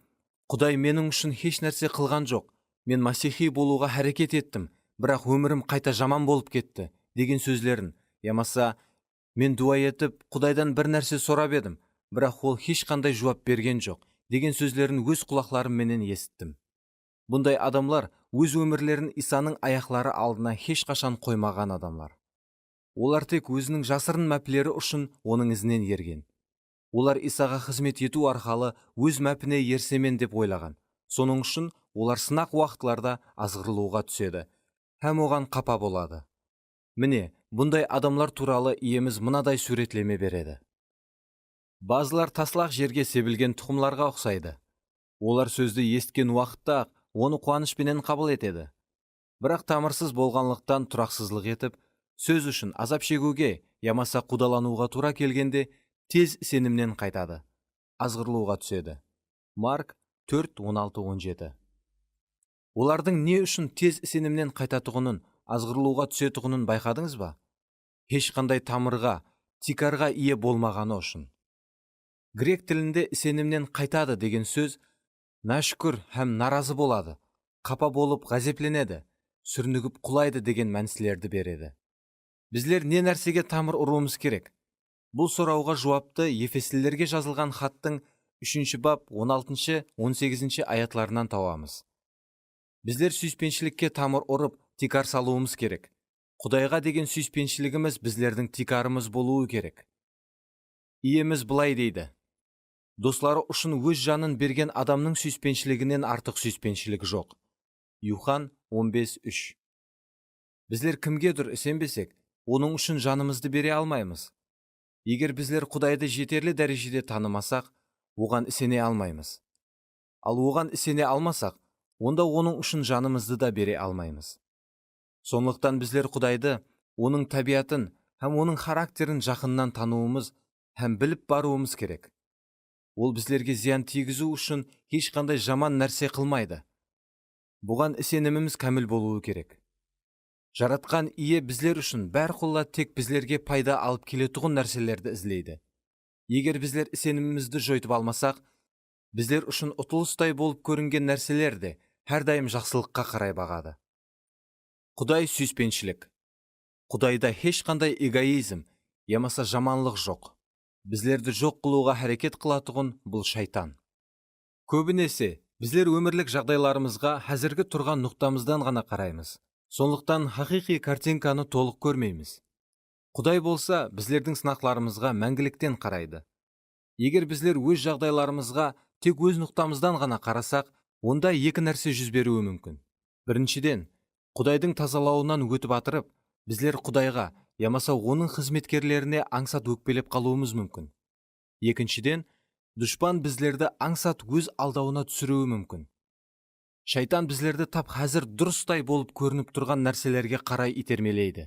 Құдай менің үшін еш нәрсе қылған жоқ, мен Масихи болуға әрекет еттім, бірақ өмірім қайта жаман болып кетті, деген сөзлерін, ямаса, мен дуа етіп, Құдайдан бір нәрсе сұрап едім, бірақ ол ешқандай жауап берген жоқ, деген сөзлерін өз құлақларым менен есіттім. Бұндай адамлар өз өмірлерін Исаның аяқлары алдына ешқашан қоймаған адамлар. Олар тек өзінің жасырын мәплері үшін оның ізінен ерген. Олар Исаға қызмет ету арқалы өз мәпіне ерсемен деп ойлаған. Соның үшін олар сынақ уақытларда азғырылуға түседі, һәм оған қапа болады. Міне, бұндай адамлар туралы иеміз мынадай суретлеме береді. Базылар таслақ жерге себілген тұқымларға ұқсайды. Олар сөзді есткен уақытта оны қуанышпенен қабыл етеді. Бірақ тамырсыз болғанлықтан тұрақсызлық етіп, сөз үшін азап шегуге, ямаса қудалануға тура келгенде тез сенімнен қайтады, азғырылуға түседі. Марк 4:16-17. Олардың не үшін тез сенімнен қайтатұғынын, азғырылуға түсетұғынын байқадыңыз ба? Ешқандай тамырға, тикарға ие болмағаны үшін. Грек тілінде сенімнен қайтады деген сөз нашүкір һәм наразы болады, қапа болып ғазепленеді, сүрінігіп құлайды деген мәнсілерді береді. Біздер не нәрсеге тамыр ұруымыз керек? Бұл сұрауға жауапты Ефесілерге жазылған хаттың 3 бап 16-18 аятларынан табамыз. Біздер сүйіспеншілікке тамыр ұрып, тикар салуымыз керек. Құдайға деген сүйіспеншілігіміз біздердің тикарымыз болуы керек. Иеміз былай дейді: достары үшін өз жанын берген адамның сүйіспеншілігінен артық сүйіспеншілік жоқ. Юхан 15:3. Біздер кімге-дүр сенбесек, оның үшін жанымызды бере алмаймыз. Егер біздер Құдайды жетерлі дәрежеде танымасақ, оған сене алмаймыз. Ал оған сене алмасақ, онда оның үшін жанымызды да бере алмаймыз. Сондықтан біздер Құдайды, оның табиатын һәм оның характерін жақыннан тануымыз һәм біліп баруымыз керек. Ол біздерге зиян тигізу үшін ешқандай жаман нәрсе қылмайды. Бұған сеніміміз кәміл болуы керек. Жаратқан ие біздер үшін бәрқұлла тек біздерге пайда алып келетұғын нәрселерді ізлейді. Егер біздер сенімімізді жойтып алмасақ, біздер үшін ұтылыстай болып көрінген нәрселер де әрдайым жақсылыққа қарай бағады. Құдай сүйіспеншілік. Құдайда ешқандай эгоизм, ямаса жаманлық жоқ. Біздерді жоқ қылуға әрекет қылатұғын бұл шайтан. Көбінесе біздер өмірлік жағдайларымызға әзіргі тұрған нұқтамыздан ғана қараймыз. Сондықтан хақиқи картинканы толық көрмейміз. Құдай болса, біздердің сынақларымызға мәңгіліктен қарайды. Егер біздер өз жағдайларымызға тек өз нұқтамыздан ғана қарасақ, онда екі нәрсе жүз беруі мүмкін. Біріншіден, Құдайдың тазалауынан өтіп атырып, біздер Құдайға, ямаса оның қызметкерлеріне аңсат өкпелеп қалуымыз мүмкін. Екіншіден, дұшпан біздерді аңсат өз алдауына түсіруі мүмкін. Шайтан біздерді тап қазір дұрыстай болып көрініп тұрған нәрселерге қарай итермелейді.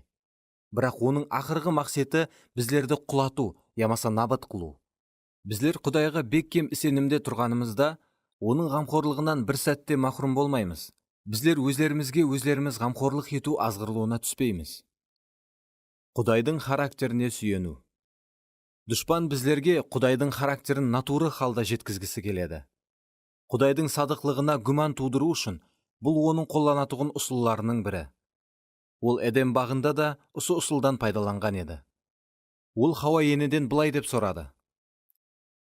Бірақ оның ақырғы мақсеті біздерді құлату, ямаса набат қылу. Біздер Құдайға бек кем сенімде тұрғанымызда, оның ғамқорлығынан бір сәтте махрұм болмаймыз. Біздер өзлеріміз ғамқорлық ету азғырылуына түспейміз. Құдайдың характеріне сүйену. Дұшпан біздерге Құдайдың характерін натуры халда жеткізгісі келеді. Құдайдың садықлығына күмән тудыру үшін бұл оның қолданатұғын ұсылларының бірі. Ол Эдем бағында да осы ұсылдан пайдаланған еді. Ол Хауа енеден былай деп сұрады: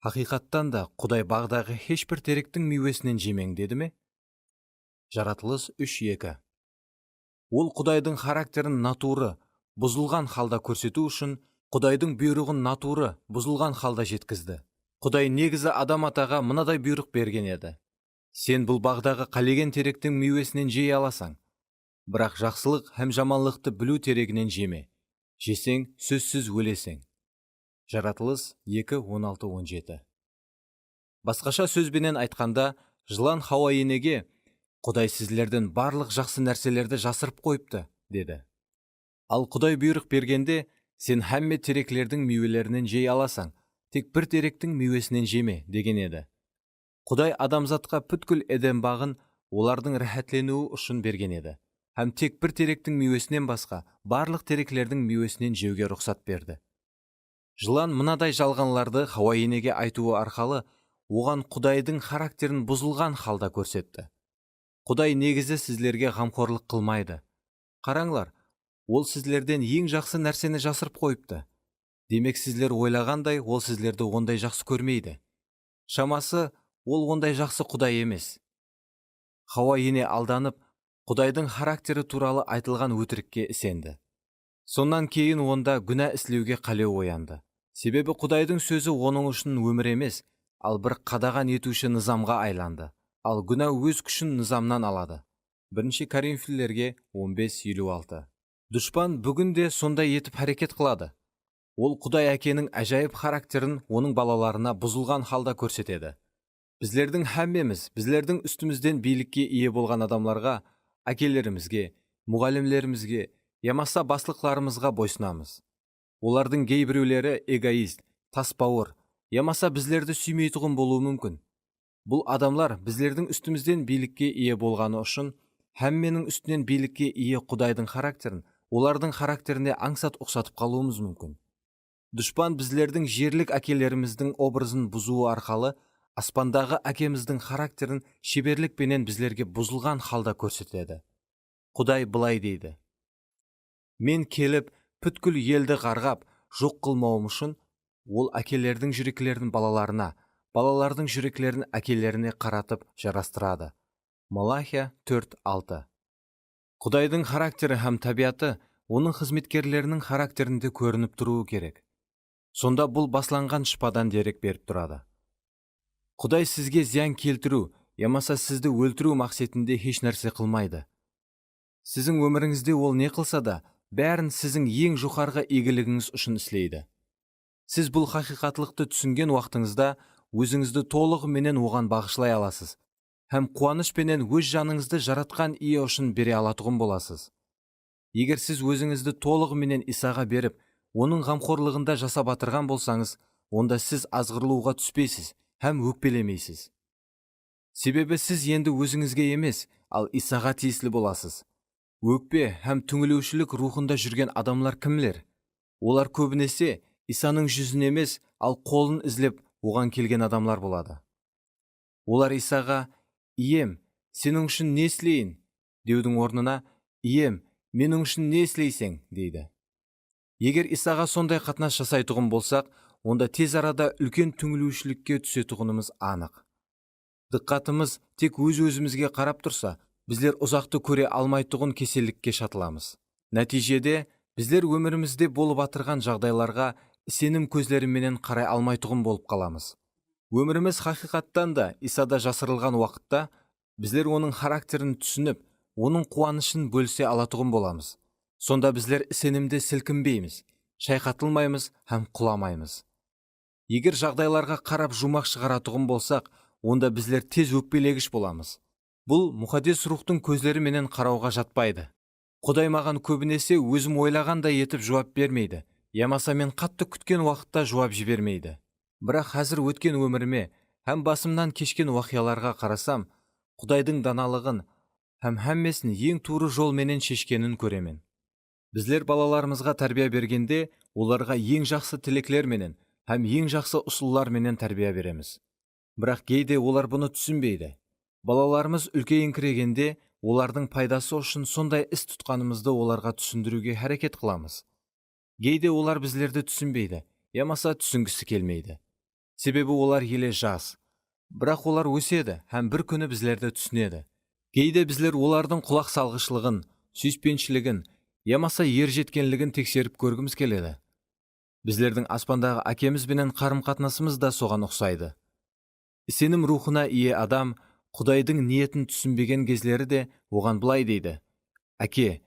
Хақиқаттан да Құдай бағдағы ешбір теректің мейуесінен жемең деді ме? Жаратылыс 3:2. Ол Құдайдың характерін натуры, бұзылған халда көрсету үшін Құдайдың бұйрығын натуры, бұзылған халда жеткізді. Құдай негізі адам атаға мынадай бұйрық берген еді: сен бұл бағдағы қалеген теректің мейуесінен жей аласың, бірақ жақсылық һәм жаманлықты білу терегінен жеме. Жесең, сөзсіз өлесің. Жаратылыс 2:16-17. Басқаша сөзбенен айтқанда, жылан Хауа енеге: Құдай сіздерден барлық жақсы нәрселерді жасырып қойыпты, деді. Ал Құдай бұйрық бергенде, сен һәмме теректердің мейуелерінен жей аласың, тек бір теректің мейуесінен жеме, деген еді. Құдай адамзатқа бүткіл Эдем бағын олардың рәхәтленуі үшін берген еді, һәм тек бір теректің мейуесінен басқа барлық теректердің мейуесінен жеуге рұқсат берді. Жылан мынадай жалғанларды Хауа енеге айтуы арқалы оған Құдайдың характерін бұзылған халда көрсетті. Құдай негізі сіздерге ғамқорлық қылмайды. Қараңлар, ол сіздерден ең жақсы нәрсені жасырып қойыпты. Демек сіздер ойлағандай, ол сіздерді ондай жақсы көрмейді. Шамасы, ол ондай жақсы Құдай емес. Хауа ене алданып, Құдайдың характері туралы айтылған өтірікке сенді. Сонан кейін онда күнә істеуге қалеу оянды. Себебі Құдайдың сөзі оның үшін өмір емес, ал бір қадаған етуші нызамға айланды. Ал күнә өз күшін нызамнан алады. 1 Коринфилерге 15:56. Дұшпан бүгін де сондай етіп әрекет қылады. Ол Құдай әкенің әжайып характерін оның балаларына бұзылған халда көрсетеді. Біздердің һәммеміз, біздердің үстімізден билікке ие болған адамларға, әкелерімізге, мұғалімлерімізге, ямаса баслықларымызға бойсынамыз. Олардың кейбіреулері эгоист, тасбауыр, ямаса біздерді сүймейтұғын болуы мүмкін. Бұл адамлар біздердің үстімізден билікке ие болғаны үшін, һәмменің үстінен билікке ие Құдайдың характерін, олардың характеріне аңсат ұқсатып қалуымыз мүмкін. Дұшпан біздердің жерлік әкелеріміздің образын бұзуы арқалы, аспандағы әкеміздің характерін шеберлікпенен біздерге бұзылған халда көрсетеді. Құдай былай дейді: мен келіп, бүткіл елді қарғап, жоқ қылмауым үшін, ол әкелердің жүректерін балаларына, балалардың жүректерін әкелеріне қаратып жарастырады. Малахия 4:6. Құдайдың характері һәм табиаты оның қызметкерлерінің характерінде көрініп тұруы керек. Сонда бұл басланған шпадан дерек беріп тұрады. Құдай сізге зиян келтіру, ямаса сізді өлтіру мақсатында еш нәрсе қылмайды. Сіздің өміріңізде ол не қылса да, бәрін сіздің ең жоғарғы игілігіңіз үшін істейді. Сіз бұл хақиқатлықты түсінген уақытыңызда өзіңізді толығыменен оған бағышлай аласыз, һәм қуанышпенен өз жаныңызды жаратқан ие үшін бере алатұғын боласыз. Егер сіз өзіңізді толығыменен Исаға беріп, оның ғамқорлығында жасап атырған болсаңыз, онда сіз азғырлауға түспейсіз, һәм өкпелемейсіз. Себебі сіз енді өзіңізге емес, ал Исаға тиесілі боласыз. Өкпе һәм түңілушілік рухында жүрген адамлар кімлер? Олар көбінесе Исаның жүзін емес, ал қолын ізлеп оған келген адамлар болады. Олар Исаға: ием, сенің үшін не істейін? Деудің орнына: ием, менің үшін не істейсің? дейді. Егер Исаға сондай қатынас жасайтұғын болсақ, онда тез арада үлкен түңілушілікке түсетұғынымыз анық. Диққатымыз тек өз-өзімізге қарап тұрса, біздер ұзақты көре алмайтұғын кеселікке шатыламыз. Нәтижеде, біздер өмірімізде болып атырған жағдайларға сенім көзлеріменен қарай алмайтұғын болып қаламыз. Өміріміз хақиқаттан да Исада жасырылған уақытта, біздер оның характерін түсініп, оның қуанышын бөлісе алатұғын боламыз. Сонда біздер сенімде сілкінбейміз, шайқатылмаймыз һәм құламаймыз. Егер жағдайларға қарап жұмақ шығаратұғын болсақ, онда біздер тез өкпелегіш боламыз. Бұл мұқаддес рухтың көзлеріменен қарауға жатпайды. Құдай маған көбінесе өзім ойлағандай етіп жауап бермейді, ямаса мен қатты күткен уақытта жауап жібермейді. Бірақ қазір өткен өміріме һәм басымнан кешкен уақияларға қарасам, Құдайдың даналығын һәм һәммесін ең туыры жолменен шешкенін көремен. Біздер балаларымызға тәрбие бергенде, оларға ең жақсы тілеклерменен һәм ең жақсы ұсуларменен тәрбие береміз. Бірақ кейде олар бұны түсінбейді. Балаларымыз үлкейіңкірегенде, олардың пайдасы үшін сондай іс тұтқанымызды оларға түсіндіруге әрекет қыламыз. Кейде олар біздерді түсінбейді, ямаса түсінгісі келмейді. Себебі олар еле жас. Бірақ олар өседі һәм бір күні біздерді түсінеді. Кейде біздер олардың құлақ салғышлығын, сүйіспеншілігін, ямаса ержеткенлігін тексеріп көргіміз келеді. Біздердің аспандағы әкемізбенен қарым-қатынасымыз да соған ұқсайды. Сенім рухына ие адам Құдайдың ниетін түсінбеген кезлері де оған былай дейді: әке,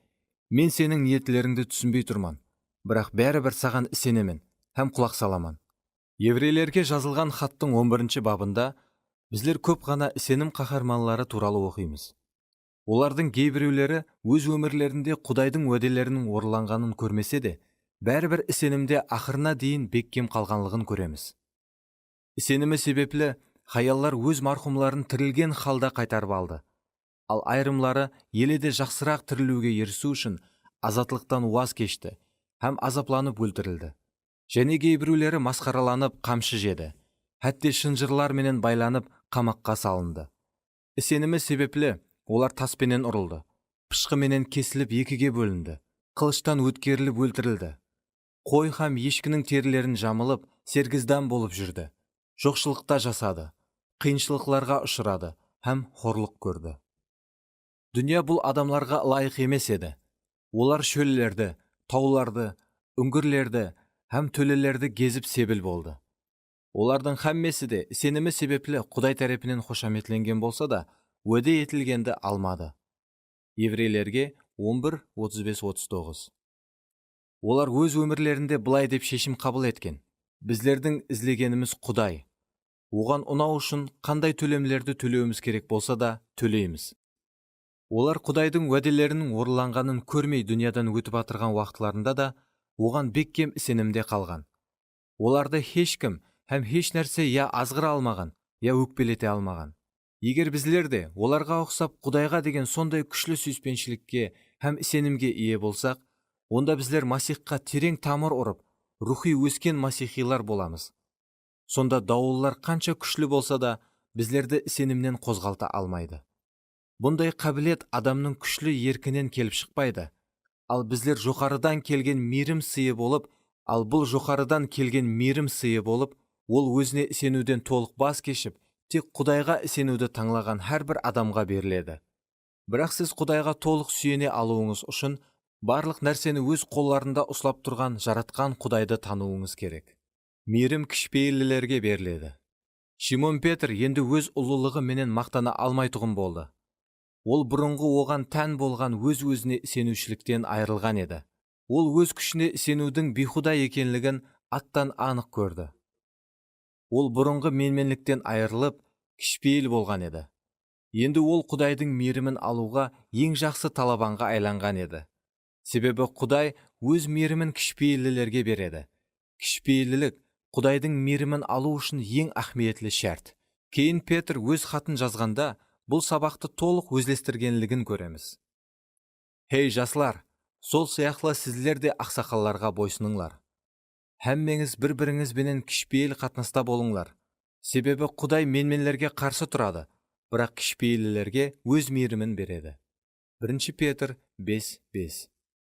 мен сенің ниетлеріңді түсінбей тұрман, бірақ бәрібір саған сенемін һәм құлақ саламан. Еврейлерге жазылған хаттың 11 бабында біздер көп ғана сенім қаһарманлары туралы оқимыз. Олардың кейбіреулері өз өмірлерінде Құдайдың уәделерінің орындалғанын көрмесе де, бәрібір сенімде ақырына дейін бекем қалғанлығын көреміз. Сенімі себеплі хаяллар өз марқұмларын тірілген халда қайтарып алды. Ал айрымлары еледе жақсырақ тірілуге ерісу үшін азатлықтан уаз кешті һәм азапланып өлтірілді. Және кейбіреулері масқараланып қамшы жеді, хәтте шынжырлар менен байланып қамаққа салынды. Сенімі себеплі олар таспенен ұрылды, пышқыменен кесіліп екіге бөлінді, қылыштан өткеріліп өлтірілді. Қой һәм ешкінің терілерін жамылып, сергіздан болып жүрді. Жоқшылықта жасады, қиыншылықларға ұшырады һәм хорлық көрді. Дүния бұл адамларға лайық емес еді. Олар шөллерді, тауларды, үңгірлерді һәм төлелерді кезіп себіл болды. Олардың хаммесі де сенімі себеплі Құдай тарапынан қошаметленген болса да, уәде етілгенді алмады. Еврейлерге 11:35-39. Олар өз өмірлерінде былай деп шешім қабыл еткен: біздердің ізлегеніміз Құдай. Оған ұнау үшін қандай төлемлерді төлеуіміз керек болса да төлейміз. Олар Құдайдың уәделерінің орындалғанын көрмей дүниядан өтіп атырған уақытларында да оған беккем сенімде қалған. Оларды ешкім һәм еш нәрсе я азғыра алмаған, я өкпелете алмаған. Егер біздер де оларға ұқсап Құдайға деген сондай күшлі сүйіспеншілікке һәм сенімге ие болсақ, онда біздер Масихқа терең тамыр ұрып, рухи өскен масихилар боламыз. Сонда дауыллар қанша күшлі болса да, біздерді сенімнен қозғалта алмайды. Бұндай қабілет адамның күшлі еркінен келіп шықпайды. Ал біздер жоғарыдан келген мейірім сыйы болып, ол өзіне сенуден толық бас кешіп, тек Құдайға сенуді таңлаған әрбір адамға беріледі. Бірақ сіз Құдайға толық сүйене алуыңыз үшін барлық нәрсені өз қолларында ұстап тұрған жаратқан Құдайды тануыңыз керек. Мейірім кішіпейілділерге беріледі. Шимон Петр енді өз ұлылығы менен мақтана алмайтұғын болды. Ол бұрынғы оған тән болған өз-өзіне сенушіліктен айырылған еді. Ол өз күшіне сенудің бейхуда екенлігін аттан анық көрді. Ол бұрынғы менменліктен айырылып, кішіпейіл болған еді. Енді ол Құдайдың мейірімін алуға ең жақсы талабанға айланған еді. Себебі Құдай өз мейірімін кішіпейілділерге береді. Кішіпейілділік Құдайдың мейірімін алу үшін ең ахметлі шарт. Кейін Петр өз хатын жазғанда бұл сабақты толық өзлестіргенлігін көреміз. Хей жаслар, сол сияқлы сіздер де ақсақалларға бойсыныңлар. Һәммеңіз бір-біріңізбенен кішіпейіл қатынаста болыңлар. Себебі Құдай менменлерге қарсы тұрады, бірақ кішіпейілділерге өз мейірімін береді. 1 Петр 5:5.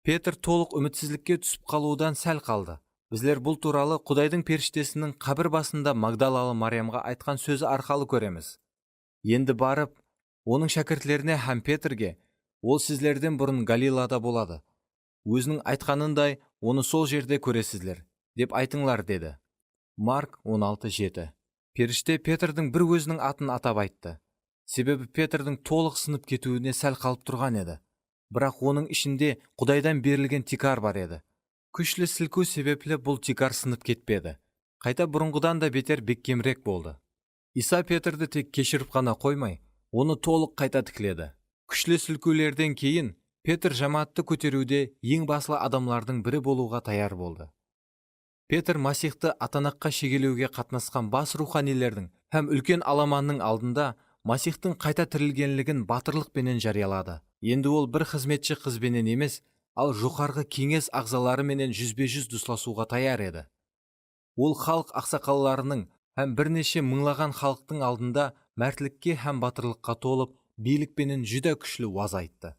Петр толық үмітсізлікке түсіп қалудан сәл қалды. Біздер бұл туралы Құдайдың періштесінің қабір басында Магдалалы Мариямға айтқан сөзі арқалы көреміз. Енді барып, оның шәкіртлеріне һәм Петрге, ол сіздерден бұрын Галилада болады. Өзінің айтқанындай, оны сол жерде көресіздер, деп айтыңлар деді. Марк 16:7. Періште Петрдің бір өзінің атын атап айтты. Себебі Петрдің толық сынып кетуіне сәл қалып тұрған еді. Бірақ оның ішінде Құдайдан берілген тикар бар еді. Күшлі сілку себеплі бұл тикар сынып кетпеді. Қайта бұрынғыдан да бетер беккемірек болды. Иса Петрді тек кешіріп қана қоймай, оны толық қайта тікіледі. Күшлі сілкулерден кейін Петр жамаатты көтеруде ең басылы адамлардың бірі болуға таяр болды. Петр Масихты атанаққа шегелеуге қатынасқан бас руханилердің һәм үлкен аламанның алдында Масихтың қайта тірілгенлігін батырлықпенен жариялады. Енді ол бір қызметші қызбенен емес, ал жоғарғы кеңес ағзалары менен жүзбе-жүз дусласуға таяр еді. Ол халық ақсақалларының һәм бірнеше мыңлаған халықтың алдында мәртлікке һәм батырлыққа толып, билікпенен жүдә күшлі уаз айтты.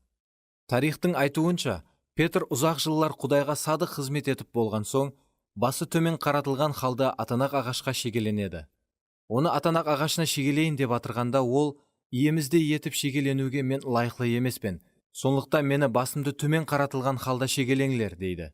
Тарихтың айтуынша, Петр ұзақ жыллар Құдайға садық қызмет етіп болған соң, басы төмен қаратылған халда атанақ ағашқа шегеленеді. Оны атанақ ағашына шегелейін деп атырғанда ол, иемізде етіп шегеленуге мен лайықлы емеспен, сондықтан мені басымды төмен қаратылған халда шегелеңлер, дейді.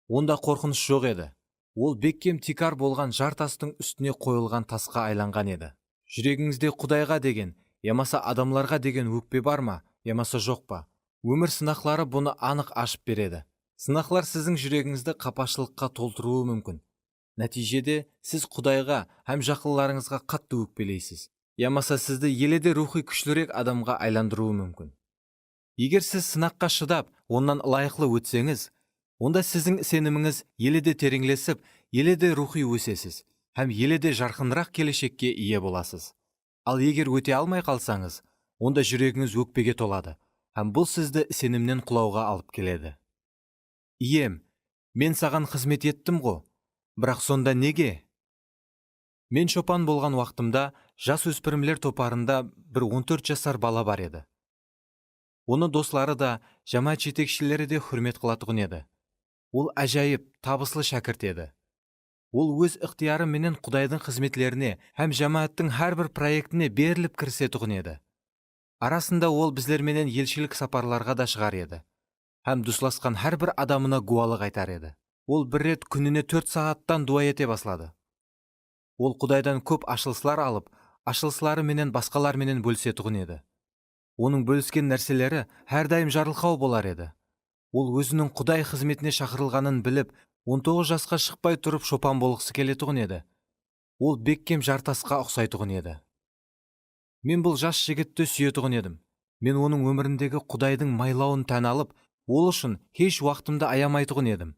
Онда қорқыныш жоқ еді. Ол беккем тикар болған жар тастың үстіне қойылған тасқа айланған еді. Жүрегіңізде Құдайға деген, ямаса адамларға деген өкпе бар ма, ямаса жоқ па? Өмір сынақлары бұны анық ашып береді. Сынақлар сіздің жүрегіңізді қапашылыққа толтыруы мүмкін. Нәтижеде сіз Құдайға һәм жақынларыңызға қатты өкпелейсіз. Ямаса сізді еледе рухи күшлірек адамға айландыруы мүмкін. Егер сіз сынаққа шыдап, оннан лайықлы өтсеңіз, онда сіздің сеніміңіз еледе тереңлесіп, еледе рухи өсесіз, һәм еледе жарқынырақ келешекке ие боласыз. Ал егер өте алмай қалсаңыз, онда жүрегіңіз өкпеге толады, һәм бұл сізді сенімнен құлауға алып келеді. Ием, мен саған қызмет еттім ғой, бірақ сонда неге? Мен шопан болған уақытымда жас өспірімлер топарында бір 14 жасар бала бар еді. Оны достары да, жамаат жетекшілері де хүрмет қылатұғын еді. Ол әжайып, табыслы шәкірт еді. Ол өз ықтияры менен Құдайдың қызметлеріне һәм жамааттың әрбір проектіне беріліп кірісетұғын еді. Арасында ол біздерменен елшілік сапарларға да шығар еді. Һәм дусласқан әрбір адамына гуалық айтар еді. Ол бір рет күніне 4 сағаттан дуа ете баслады. Ол Құдайдан көп ашылсылар алып, ашылсылары менен басқалар менен бөлісетұғын еді. Оның бөліскен нәрселері әрдайым жарылқау болар еді. Ол өзінің Құдай қызметіне шақырылғанын біліп, 19 жасқа шықпай тұрып шопан болғысы келетұғын еді. Ол беккем жартасқа ұқсайтұғын еді. Мен бұл жас жігітті сүйетұғын едім. Мен оның өміріндегі Құдайдың майлауын тән алып, ол үшін еш уақытымды аямайтұғын едім.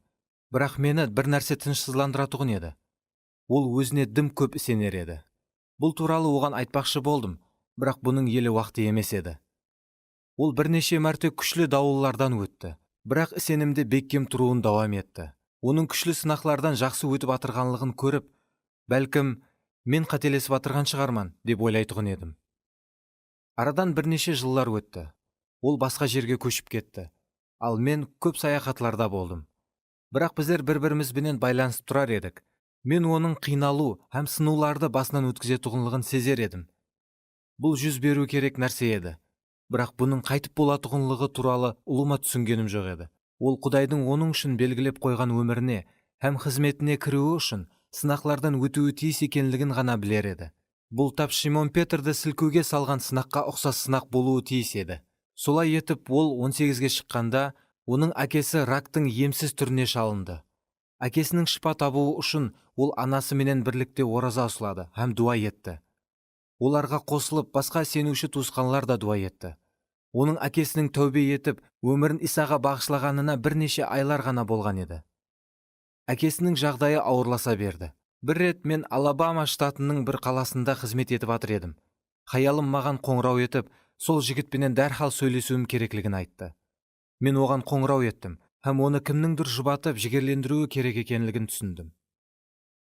Бірақ мені бір нәрсе тынышсызландыратұғын еді. Ол өзіне дым көп сенер еді. Бұл туралы оған айтпақшы болдым, бірақ бұның елі уақыты емес еді. Ол бірнеше мәрте күшлі дауыллардан өтті, бірақ сенімде беккем тұруын давам етті. Оның күшлі сынақлардан жақсы өтіп атырғанлығын көріп, бәлкім мен қателесіп атырған шығарман деп ойлайтұғын едім. Арадан бірнеше жыллар өтті. Ол басқа жерге көшіп кетті. Ал мен көп саяхатларда болдым. Бірақ біздер бір-бірімізбенен байланысып тұрар едік. Мен оның қиналу һәм сынуларды басынан өткізетұғынлығын сезер едім. Бұл жүз беру керек нәрсе еді. Бірақ бұның қайтып болатұғынлығы туралы ұлыма түсінгенім жоқ еді. Ол Құдайдың оның үшін белгілеп қойған өміріне һәм қызметіне кіруі үшін сынақлардан өтуі тиіс екенлігін ғана білер еді. Бұл тап Шимон Петрді сілкуге салған сынаққа ұқсас сынақ болуы тиіс еді. Солай етіп ол 18-ге шыққанда, оның әкесі рактың емсіз түріне шалынды. Әкесінің шипа табуы үшін ол анасы менен бірлікте ораза ұстады һәм дуа етті. Оларға қосылып басқа сенуші туысқанлар да дуа етті. Оның әкесінің тәубе етіп, өмірін Исаға бағышлағанына бірнеше айлар ғана болған еді. Әкесінің жағдайы ауырласа берді. Бір рет мен Алабама штатының бір қаласында қызмет етіп атыр едім. Хаялым маған қоңырау етіп, сол жігітпенен дәрхал сөйлесуім керектігін айтты. Мен оған қоңырау еттім, һәм оны кімніңдір жұбатып жігерлендіруі керек екенлігін түсіндім.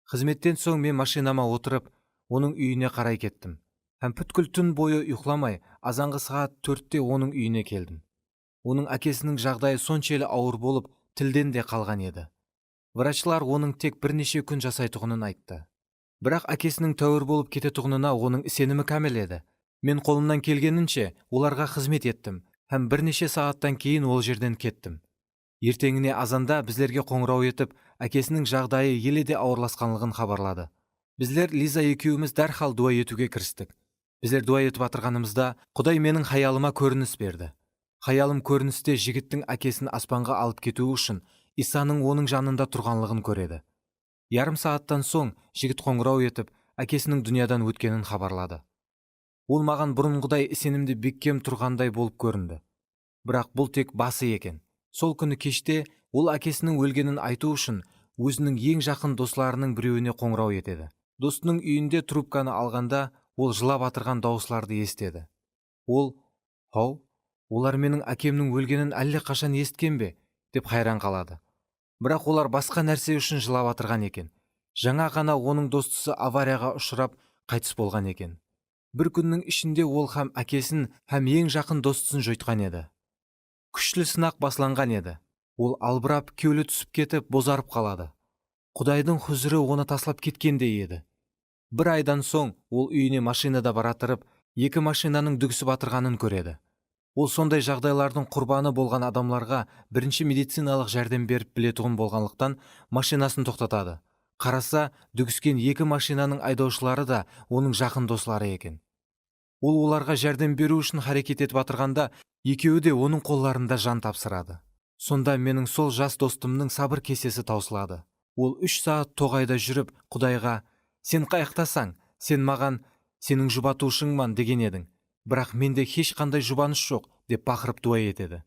Қызметтен соң мен машинама отырып, оның үйіне қарай кеттім. Һәм бүткіл түн бойы ұйқыламай, азанғы сағат 4-те оның үйіне келдім. Оның әкесінің жағдайы соншелі ауыр болып, тілден де қалған еді. Врачлар оның тек бірнеше күн жасайтұғынын айтты. Бірақ әкесінің тәуір болып кететұғынына оның сенімі кәміл еді. Мен қолымнан келгенінше оларға қызмет еттім, һәм бірнеше сағаттан кейін ол жерден кеттім. Ертеңіне азанда біздерге қоңырау етіп, әкесінің жағдайы еле де ауырласқанлығын хабарлады. Біздер Лиза екеуміз дәрхал дуа етуге кірістік. Біздер дуа етіп атырғанымызда Құдай менің хаялыма көрініс берді. Хаялым көріністе жігіттің әкесін аспанға алып кетуі үшін Исаның оның жанында тұрғанлығын көреді. Ярым сағаттан соң жігіт қоңырау етіп, әкесінің дүниядан өткенін хабарлады. Ол маған бұрынғыдай сенімде беккем тұрғандай болып көрінді. Бірақ бұл тек басы екен. Сол күні кеште ол әкесінің өлгенін айту үшін өзінің ең жақын достарының біреуіне қоңырау етеді. Достының үйінде трубканы алғанда ол жылап атырған дауысларды естеді. Ол, «Хау, олар менің әкемнің өлгенін әлде қашан есткен бе?» деп хайран қалады. Бірақ олар басқа нәрсе үшін жылап атырған екен. Жаңа ғана оның достысы аварияға ұшырап қайтыс болған екен. Бір күннің ішінде ол һәм әкесін һәм ең жақын достысын жойтқан еді. Күшлі сынақ басланған еді. Ол албырап, кеулі түсіп кетіп, бозарып қалады. Құдайдың хұзыры оны таслап кеткендей еді. Бір айдан соң ол үйіне машинада баратырып, екі машинаның дүгісіп атырғанын көреді. Ол сондай жағдайлардың құрбаны болған адамларға бірінші медициналық жәрдем беріп білетұғын болғанлықтан машинасын тоқтатады. Қараса, дүгіскен екі машинаның айдаушылары да оның жақын достары екен. Ол оларға жәрдем беру үшін харекет етіп атырғанда, екеуі де оның қолларында жан тапсырады. Сонда менің сол жас достымның сабыр кесесі таусылады. Ол 3 сағат тоғайда жүріп, Құдайға, «Сен қайықтасаң, сен маған, сенің жұбатушыңман» деген едің. Бірақ менде еш қандай жұбаныш жоқ деп бақырып дуа етеді.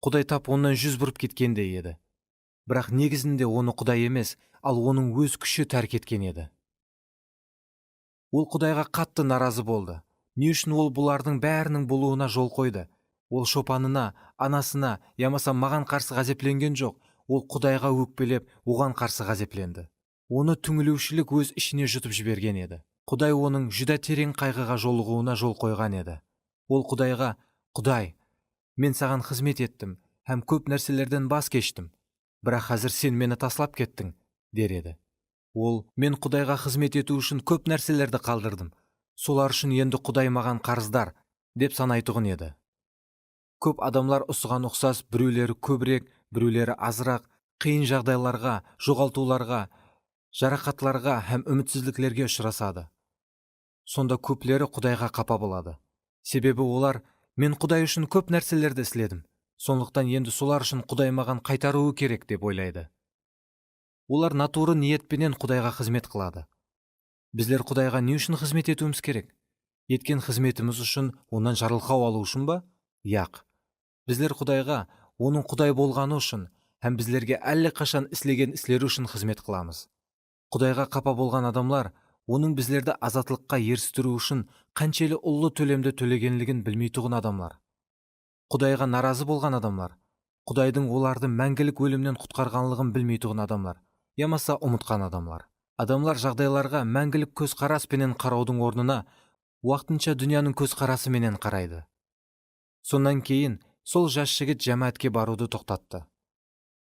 Құдай тап онан жүз бұрып кеткендей еді. Бірақ негізінде оны Құдай емес, ал оның өз күші тәрк еткен еді. Ол Құдайға қатты наразы болды. Не үшін ол бұлардың бәрінің болуына жол қойды? Ол шопанына, анасына, ямаса маған қарсы ғазепленген жоқ. Ол Құдайға өкпелеп, оған қарсы ғазепленді. Оны түңілушілік өз ішіне жұтып жіберген еді. Құдай оның жүда терең қайғыға жолығуына жол қойған еді. Ол Құдайға, «Құдай, мен саған қызмет еттім, һәм көп нәрселерден бас кештім. Бірақ қазір сен мені таслап кеттің», дер еді. Ол, «Мен Құдайға қызмет ету үшін көп нәрселерді қалдырдым. Солар үшін енді Құдай маған қарыздар», деп санайтұғын еді. Көп адамлар осыған ұқсас, біреулері көбірек, біреулері азырақ, Қиын жағдайларға, жоғалтуларға, жарақатларға һәм үмітсіздіктерге ұшырасады. Сонда көплері Құдайға қапа болады. Себебі олар: мен Құдай үшін көп нәрселерді істедім, сондықтан енді солар үшін Құдай маған қайтаруы керек деп ойлайды. Олар натуры ниетпенен Құдайға қызмет қылады. Біздер Құдайға не үшін қызмет етуіміз керек? Еткен қызметіміз үшін, онан жарылқау алу үшін ба? Яқ. Біздер Құдайға оның Құдай болғаны үшін һәм біздерге әлі қашан істеген істері үшін қызмет қыламыз. Құдайға қапа болған адамлар оның біздерді азатлыққа ерістіру үшін қаншелі ұлы төлемді төлегенлігін білмей тұғын адамлар. Құдайға наразы болған адамлар, Құдайдың оларды мәңгілік өлімнен құтқарғанлығын білмей тұғын адамлар, ямаса ұмытқан адамлар. Адамлар жағдайларға мәңгілік көзқараспенен қараудың орнына уақытынша дүнияның көзқарасыменен қарайды. Сонан кейін сол жас жігіт жәмәатке баруды тоқтатты.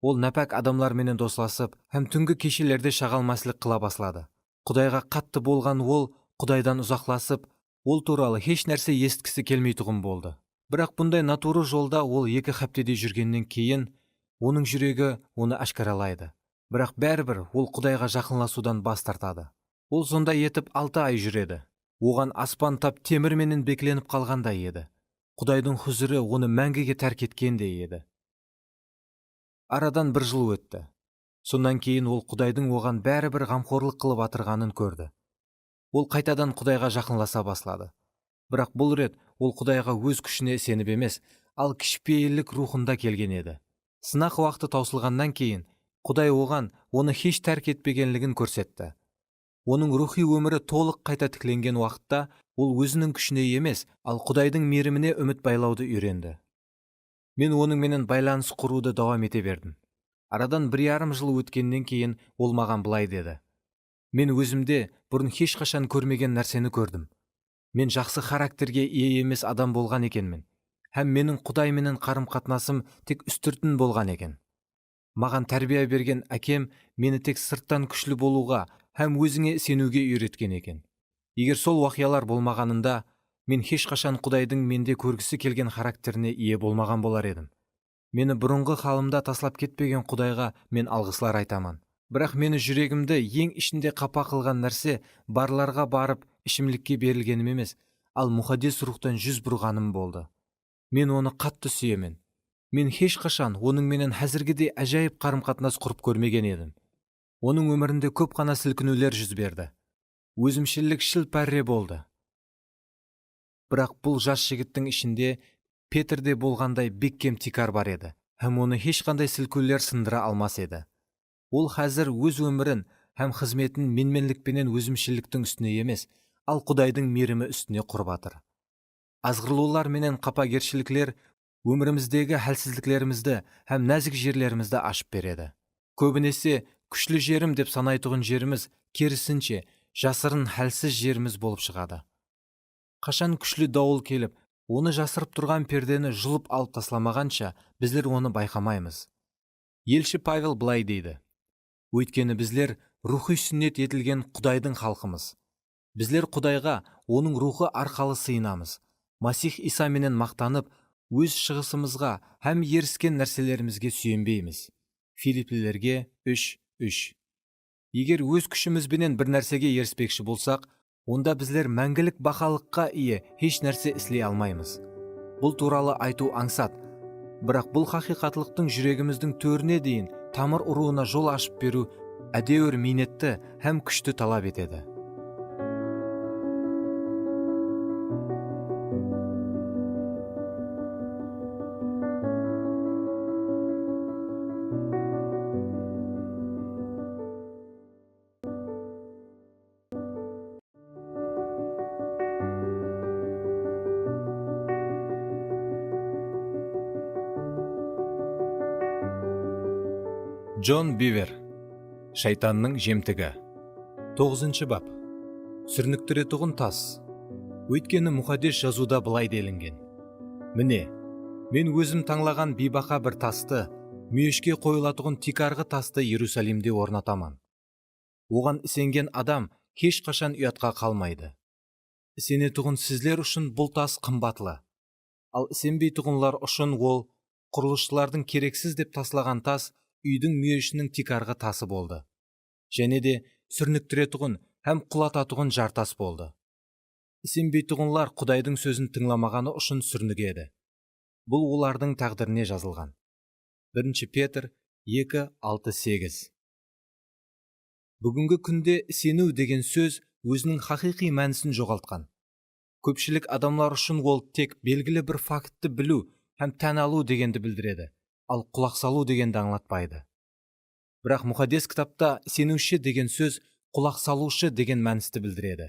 Ол нәпәк адамларменен досласып, һәм түнгі кешелерде шағалмаслық қыла баслады. Құдайға қатты болған ол Құдайдан ұзақласып, ол туралы еш нәрсе естігісі келмей тұғын болды. Бірақ бұндай натуры жолда ол 2 хаптеде жүргеннен кейін, оның жүрегі оны ашқаралайды. Бірақ бәрібір ол Құдайға жақынласудан бас тартады. Ол сонда етіп 6 ай жүреді. Оған аспан тап темірменен бекленіп қалғандай еді. Құдайдың хұзыры оны мәңгіге тәрк еткендей еді. Арадан 1 жыл өтті. Сондан кейін ол Құдайдың оған бәрібір ғамқорлық қылып атырғанын көрді. Ол қайтадан Құдайға жақынласа баслады. Бірақ бұл рет ол Құдайға өз күшіне сеніп емес, ал кішіпейілдік рухында келген еді. Сынақ уақыты таусылғаннан кейін Құдай оған оны еш тәрк етпегенлігін көрсетті. Оның рухи өмірі толық қайта тікленген уақытта ол өзінің күшіне емес, ал Құдайдың мейіріміне үміт байлауды үйренді. Мен оныңменен байланыс құруды давам ете бердім. Арадан 1,5 жыл өткеннен кейін ол маған былай деді: мен өзімде бұрын ешқашан көрмеген нәрсені көрдім. Мен жақсы характерге ие емес адам болған екенмін, һәм менің Құдайменен қарым-қатынасым тек үстіртін болған екен. Маған тәрбие берген әкем мені тек сырттан күшлі болуға һәм өзіңе сенуге үйреткен екен. Егер сол уақиялар болмағанында, мен ешқашан Құдайдың менде көргісі келген характеріне ие болмаған болар едім. Мені бұрынғы халымда таслап кетпеген Құдайға мен алғыслар айтамын. Бірақ мені жүрегімді ең ішінде қапа қылған нәрсе барларға барып ішімлікке берілгенім емес, ал мұхаддис рухтан жүз бұрғаным болды. Мен оны қатты сүйемін. Мен ешқашан оның менен әзіргідей әжайып қарым-қатынас құрып көрмеген едім. Оның өмірінде көп қана сілкінулер жүз берді. Өзімшілдік пәрре болды. Бірақ бұл жас жігіттің ішінде Петрде болғандай беккем тикар бар еді, һәм оны ешқандай сілкулер сындыра алмас еді. Ол қазір өз өмірін һәм қызметін менменлікпенен өзімшілдіктің үстіне емес, ал Құдайдың мейірімі үстіне құрып атыр. Азғырлаулар менен қапагершіліктер өміріміздегі хәлсіздіктерімізді һәм нәзік жерлерімізді ашып береді. Көбінесе күшлі жерім деп санайтұғын жеріміз керісінше жасырын хәлсіз жеріміз болып шығады. Қашан күшлі дауыл келіп, оны жасырып тұрған пердені жұлып алып тасламағанша, біздер оны байқамаймыз. Елші Павел былай дейді: өйткені біздер рухи сүннет етілген Құдайдың халқымыз. Біздер Құдайға оның рухы арқалы сыйынамыз. Масих Иса менен мақтанып, өз шығысымызға һәм еріскен нәрселерімізге сүйенбейміз. Филиппилерге 3:3. Егер өз күшімізбенен бір нәрсеге еріспекші болсақ, онда біздер мәңгілік бақалыққа ие еш нәрсе істей алмаймыз. Бұл туралы айту аңсат, бірақ бұл хақиқатлықтың жүрегіміздің төріне дейін тамыр ұруына жол ашып беру әдеуір минетті һәм күшті талап етеді. Джон Бивер, Шайтанның жемтігі. 9 бап. Сүрініктіретұғын тас. Өйткені мұхаддис жазуда былай делінген: міне, мен өзім таңлаған бейбақа бір тасты, мүйешке қойылатұғын тикарғы тасты Иерусалимде орнатаман. Оған ісенген адам ешқашан ұятқа қалмайды. Ісенетұғын сізлер үшін бұл тас қымбатлы. Ал ісенбейтұғынлар үшін ол, құрылысшылардың керексіз деп таслаған тас, үйдің мүйешінің тикарғы тасы болды. Және де сүрніктіретұғын һәм құлататұғын жартас болды. Сенбейтұғынлар Құдайдың сөзін тыңламағаны үшін сүрнігеді. Бұл олардың тағдыріне жазылған. 1 Петр 2:6-8. Бүгінгі күнде сену деген сөз өзінің хақиқи мәнісін жоғалтқан. Көпшілік адамлар үшін ол тек белгілі бір фактты білу һәм тән алу дегенді білдіреді, ал құлақ салу дегенді аңлатпайды. Бірақ мұқаддес кітапта сенуші деген сөз құлақ салушы деген мәністі білдіреді.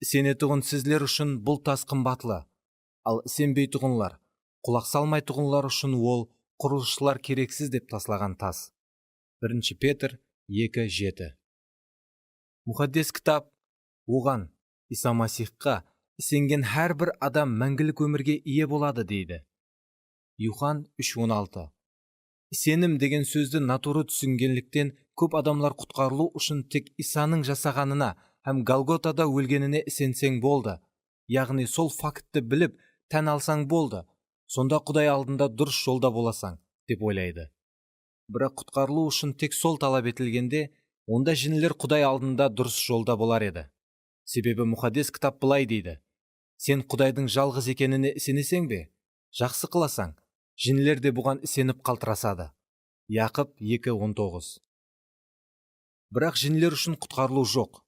Сенетұғын сізлер үшін бұл тас қымбатлы, ал сенбейтұғынлар, құлақ салмайтұғынлар үшін ол құрылысшылар керексіз деп тасылаған тас. 1 Петр 2:7. Мұқаддес кітап оған, Иса Масихқа сенген әрбір адам мәңгілік өмірге ие болады дейді. Юхан 3:16. Сенім деген сөзді натуры түсінгенліктен көп адамлар құтқарылу үшін тек Исаның жасағанына һәм Голготада өлгеніне сенсең болды. Яғни сол фактті біліп, тән алсаң болды. Сонда Құдай алдында дұрыс жолда боласаң, деп ойлайды. Бірақ құтқарылу үшін тек сол талап етілгенде, онда жинілер Құдай алдында дұрыс жолда болар еді. Себебі мұқаддес кітап былай дейді. Сен Құдайдың жалғыз екеніне сенесең бе? Жақсы қыласаң, жинілер де бұған сеніп қалтырасады. Яқып 2:19. Бірақ жинілер үшін құтқарылу жоқ.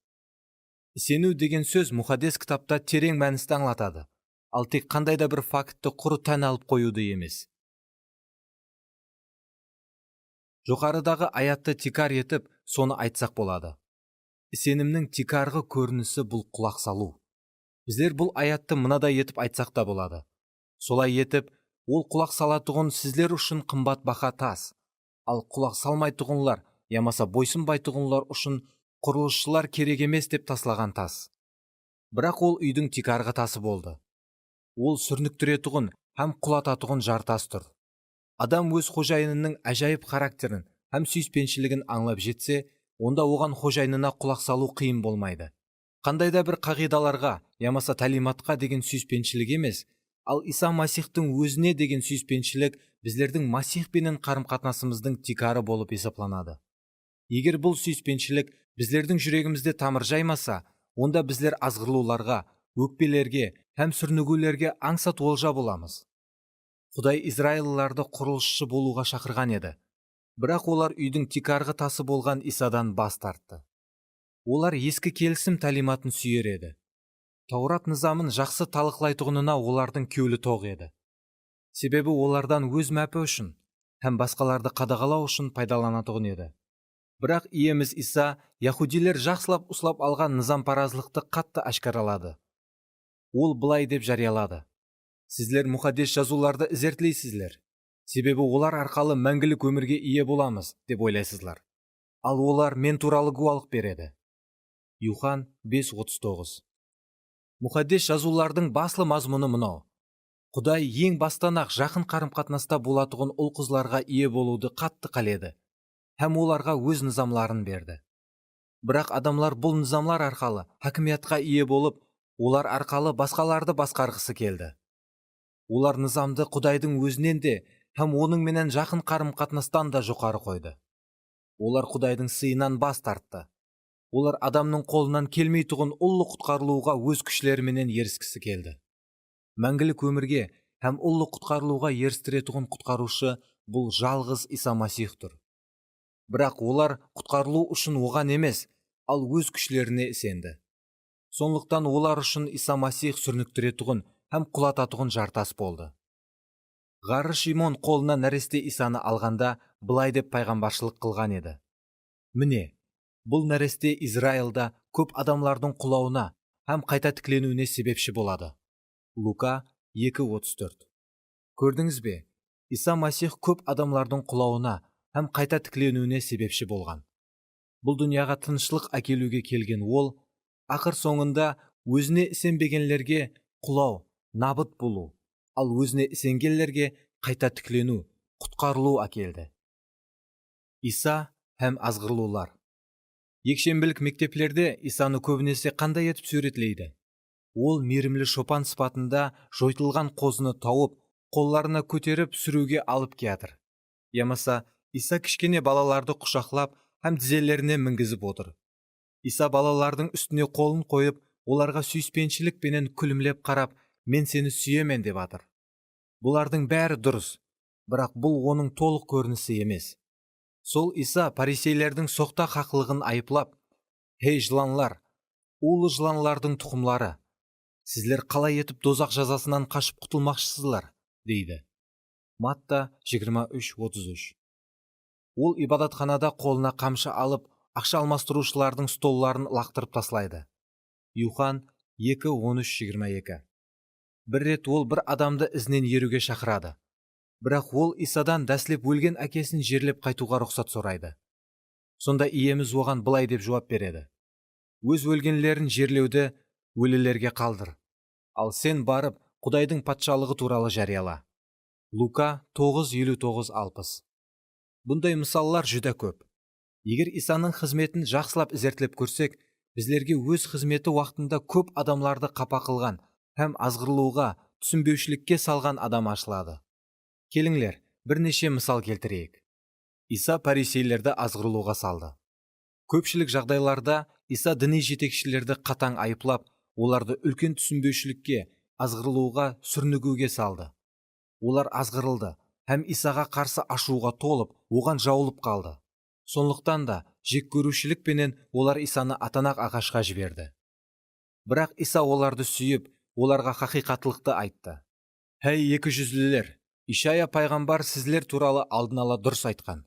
Сену деген сөз мұқаддес кітапта терең мәністі аңлатады, ал тек қандай да бір фактті құры тән алып қоюды емес. Жоғарыдағы аятты тикар етіп, соны айтсақ болады. Сенімнің тикарғы көрінісі бұл құлақ салу. Біздер бұл аятты мынадай етіп айтсақ та болады. Солай етіп, ол құлақ салатұғын сізлер үшін қымбат бақа тас, ал құлақ салмайтұғынлар, ямаса бойсынбайтұғынлар үшін құрылысшылар керек емес деп тасылаған тас. Бірақ ол үйдің тикарғы тасы болды. Ол сүрніктіретұғын һәм құлататұғын жартас тұр. Адам өз қожайынының әжайып характерін һәм сүйіспеншілігін аңлап жетсе, онда оған қожайынына құлақ салу қиын болмайды. Қандай да бір қағидаларға, ямаса талиматқа деген сүйіспеншілік емес, ал Иса Масихтың өзіне деген сүйіспеншілік біздердің Масихпенен қарым-қатынасымыздың тикары болып есепланады. Егер бұл сүйіспеншілік біздердің жүрегімізде тамыр жаймаса, онда біздер азғырлуларға, өкпелерге һәм сүрнігулерге аңсат олжа боламыз. Құдай Израилыларды құрылысшы болуға шақырған еді. Бірақ олар үйдің тикарғы тасы болған Исадан бас тартты. Олар ескі келісім талиматын сүйер еді. Таурат нызамын жақсы талықлайтұғынына олардың көйлі тоқ еді. Себебі олардан өз мәпі үшін һәм басқаларды қадағалау үшін пайдаланатұғын еді. Бірақ иеміз Иса яһудилер жақсылап ұслап алған нызам-паразлықты қатты ашқаралады. Ол былай деп жариялады. Сізлер мұқаддес жазуларды ізертлейсізлер. Себебі олар арқалы мәңгілік өмірге ие боламыз, деп ойлайсызлар. Ал олар мен туралы гуалық береді. Юхан 5:39. Мұқаддес жазулардың баслы мазмұны мынау. Құдай ең бастан-ақ жақын қарым-қатынаста болатұғын ұл-қызларға ие болуды қатты қаледі, һәм оларға өз нызамларын берді. Бірақ адамлар бұл нызамлар арқалы хакимиятқа ие болып, олар арқалы басқаларды басқарғысы келді. Олар нызамды Құдайдың өзінен де һәм оның менен жақын қарым-қатынастан да жоғары қойды. Олар Құдайдың сыйынан бас тартты. Олар адамның қолынан келмейтұғын ұлы құтқарылуға өз күшлеріменен еріскісі келді. Мәңгілік өмірге һәм ұлы құтқарылуға ерістіретұғын құтқарушы бұл жалғыз Иса Масих тұр. Бірақ олар құтқарылу үшін оған емес, ал өз күшлеріне сенді. Сондықтан олар үшін Иса Масих сүрніктіретұғын һәм құлататұғын жартас болды. Ғары Шимон қолына нәресте Исаны алғанда былай деп пайғамбаршылық қылған еді. Міне, бұл нәресте Израилда көп адамлардың құлауына һәм қайта тікленуіне себепші болады. Лука 2:34. Көрдіңіз бе? Иса Масих көп адамлардың құлауына һәм қайта тікленуіне себепші болған. Бұл дүнияға тынышлық әкелуге келген ол, ақыр соңында өзіне сенбегенлерге құлау, набыт болу, ал өзіне сенгенлерге қайта тіклену, құтқарылу әкелді. Иса һәм азғырлулар. Екшембілік мектеплерде Исаны көбінесе қандай етіп суретлейді? Ол мейірімлі шопан сыпатында жойтылған қозыны тауып, қолларына көтеріп сүруге алып келатыр. Ямаса, Иса кішкене балаларды құшақлап, һәм тізелеріне мінгізіп отыр. Иса балалардың үстіне қолын қойып, оларға сүйіспеншілік пенен күлімлеп қарап, мен сені сүйемен деп атыр. Бұлардың бәрі дұрыс, бірақ бұл оның толық көрінісі емес. Сол Иса парисейлердің соқта хақлығын айыплап, «Хей жыланлар, улы жыланлардың тұқымлары, сіздер қалай етіп дозақ жазасынан қашып құтылмақшысызлар?» дейді. Матта 23:33. Ол ибадатханада қолына қамшы алып, ақша алмастырушылардың столларын лақтырып таслайды. Юхан 2:13-22. Бір рет ол бір адамды ізінен еруге шақырады. Бірақ ол Исадан дәслеп өлген әкесін жерлеп қайтуға рұқсат сұрайды. Сонда иеміз оған былай деп жауап береді: өз өлгенлерін жерлеуді өлілерге қалдыр. Ал сен барып, Құдайдың патшалығы туралы жарияла. Лука 9:59-60. Бұндай мысаллар жүдә көп. Егер Исаның қызметін жақсылап зерттеп көрсек, біздерге өз қызметі уақытында көп адамларды қапа қылған һәм азғырлауға, түсінбеушілікке салған адам ашылады. Келіңлер, бірнеше мысал келтірейік. Иса парисейлерді азғырлауға салды. Көпшілік жағдайларда Иса діни жетекшілерді қатаң айыплап, оларды үлкен түсінбеушілікке, азғырлауға, сүрнігуге салды. Олар азғырылды, һәм Исаға қарсы ашуға толып, оған жаулып қалды. Сондықтан да жек көрушілік пенен олар Исаны атанақ ағашқа жіберді. Бірақ Иса оларды сүйіп, оларға хақиқаттылықты айтты. «Хей екі жүзлілер, Ишая пайғамбар сізлер туралы алдын ала дұрыс айтқан.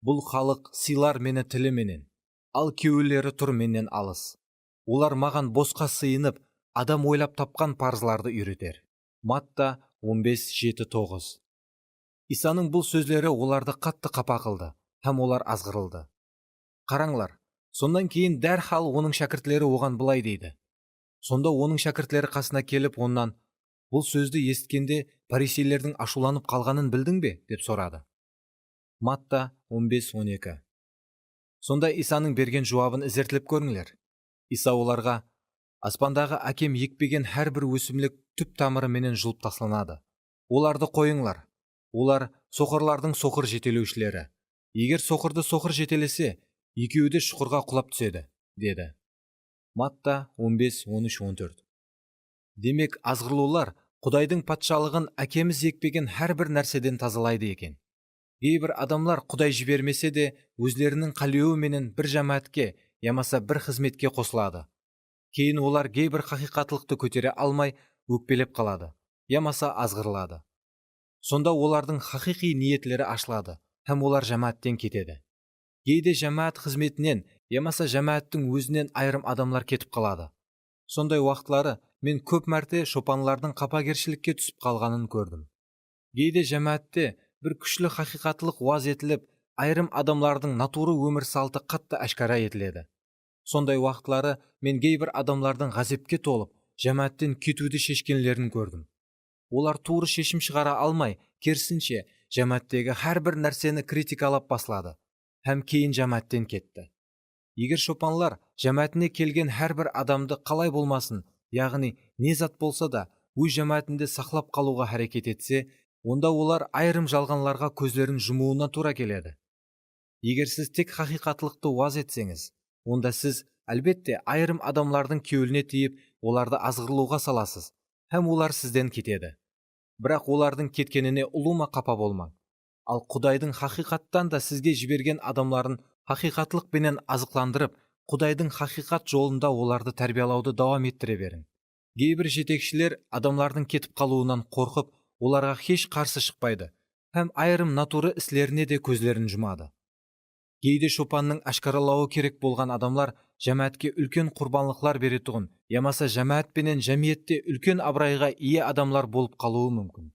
Бұл халық сыйлар мені тіліменен, ал кеуілері тұр менен алыс. Олар маған босқа сыйынып, адам ойлап тапқан парызларды үйретер». Матта 15:7-9. Исаның бұл сөздері оларды қатты қапа қылды, һәм олар азғырылды. Қараңлар, сондан кейін дәрхал оның шәкіртлері оған былай дейді. Сонда оның шәкіртлері қасына келіп, оннан: «Бұл сөзді естігенде парисейлердің ашуланып қалғанын білдің бе?» деп сұрады. Матта 15:12. Сонда Исаның берген жауабын зерттеп көріңлер. Иса оларға: «Аспандағы әкем екпеген әрбір өсімлік түп тамыры менен жұлып тасланады. Оларды қойыңлар. Олар соқырлардың соқыр жетелеушілері. Егер соқырды соқыр жетелесе, екеуі де шұқырға құлап түседі», деді. Матта 15:13-14. Демек, азғырлаулар Құдайдың патшалығын әкеміз екпеген әрбір нәрседен тазалайды екен. Кейбір адамлар Құдай жібермесе де, өзлерінің қалеуі менен бір жамаатке, ямаса бір қызметке қосылады. Кейін олар кейбір хақиқаттылықты көтере алмай, өкпелеп қалады, ямаса азғырылады. Сонда олардың хақиқи ниетлері ашылады, һәм олар жамааттен кетеді. Кейде жамаат қызметінен, ямаса жамааттың өзінен айырым адамлар кетіп қалады. Сондай уақытлары мен көп мәрте шопанлардың қапагершілікке түсіп қалғанын көрдім. Кейде жамаатте бір күшлі хақиқаттылық уаз етіліп, айырым адамлардың натуры өмір салты қатты ашкара етіледі. Сондай уақытлары мен кейбір адамлардың ғазепке толып, жамааттен кетуді шешкенлерін көрдім. Олар тура шешім шығара алмай, керісінше, жамааттегі әрбір нәрсені критикалап басылады, һәм кейін жамааттен кетті. Егер шопанлар жамаатіне келген әрбір адамды қалай болмасын, яғни не зат болса да, өз жамаатінде сақлап қалуға әрекет етсе, онда олар айырым жалғанларға көздерін жұмуына тура келеді. Егер сіз тек хақиқаттылықты уаз етсеңіз, онда сіз әлбетте айырым адамлардың кеуіліне тиіп, оларды азғырлауға саласыз, һәм олар сізден кетеді. Бірақ олардың кеткеніне ұлыма қапа болмаң. Ал Құдайдың хақиқаттан да сізге жіберген адамларын хақиқаттылық пенен азықландырып, Құдайдың хақиқат жолында оларды тәрбиялауды давам еттіре берің. Кейбір жетекшілер адамлардың кетіп қалуынан қорқып, оларға еш қарсы шықпайды, һәм айырым натуры іслеріне де көзлерін жұмады. Кейде шопанның ашқаралауы керек болған адамлар жамаатке үлкен құрбанлықлар беретұғын, ямаса жамаат пенен жамиетте үлкен абырайға ие адамлар болып қалуы мүмкін.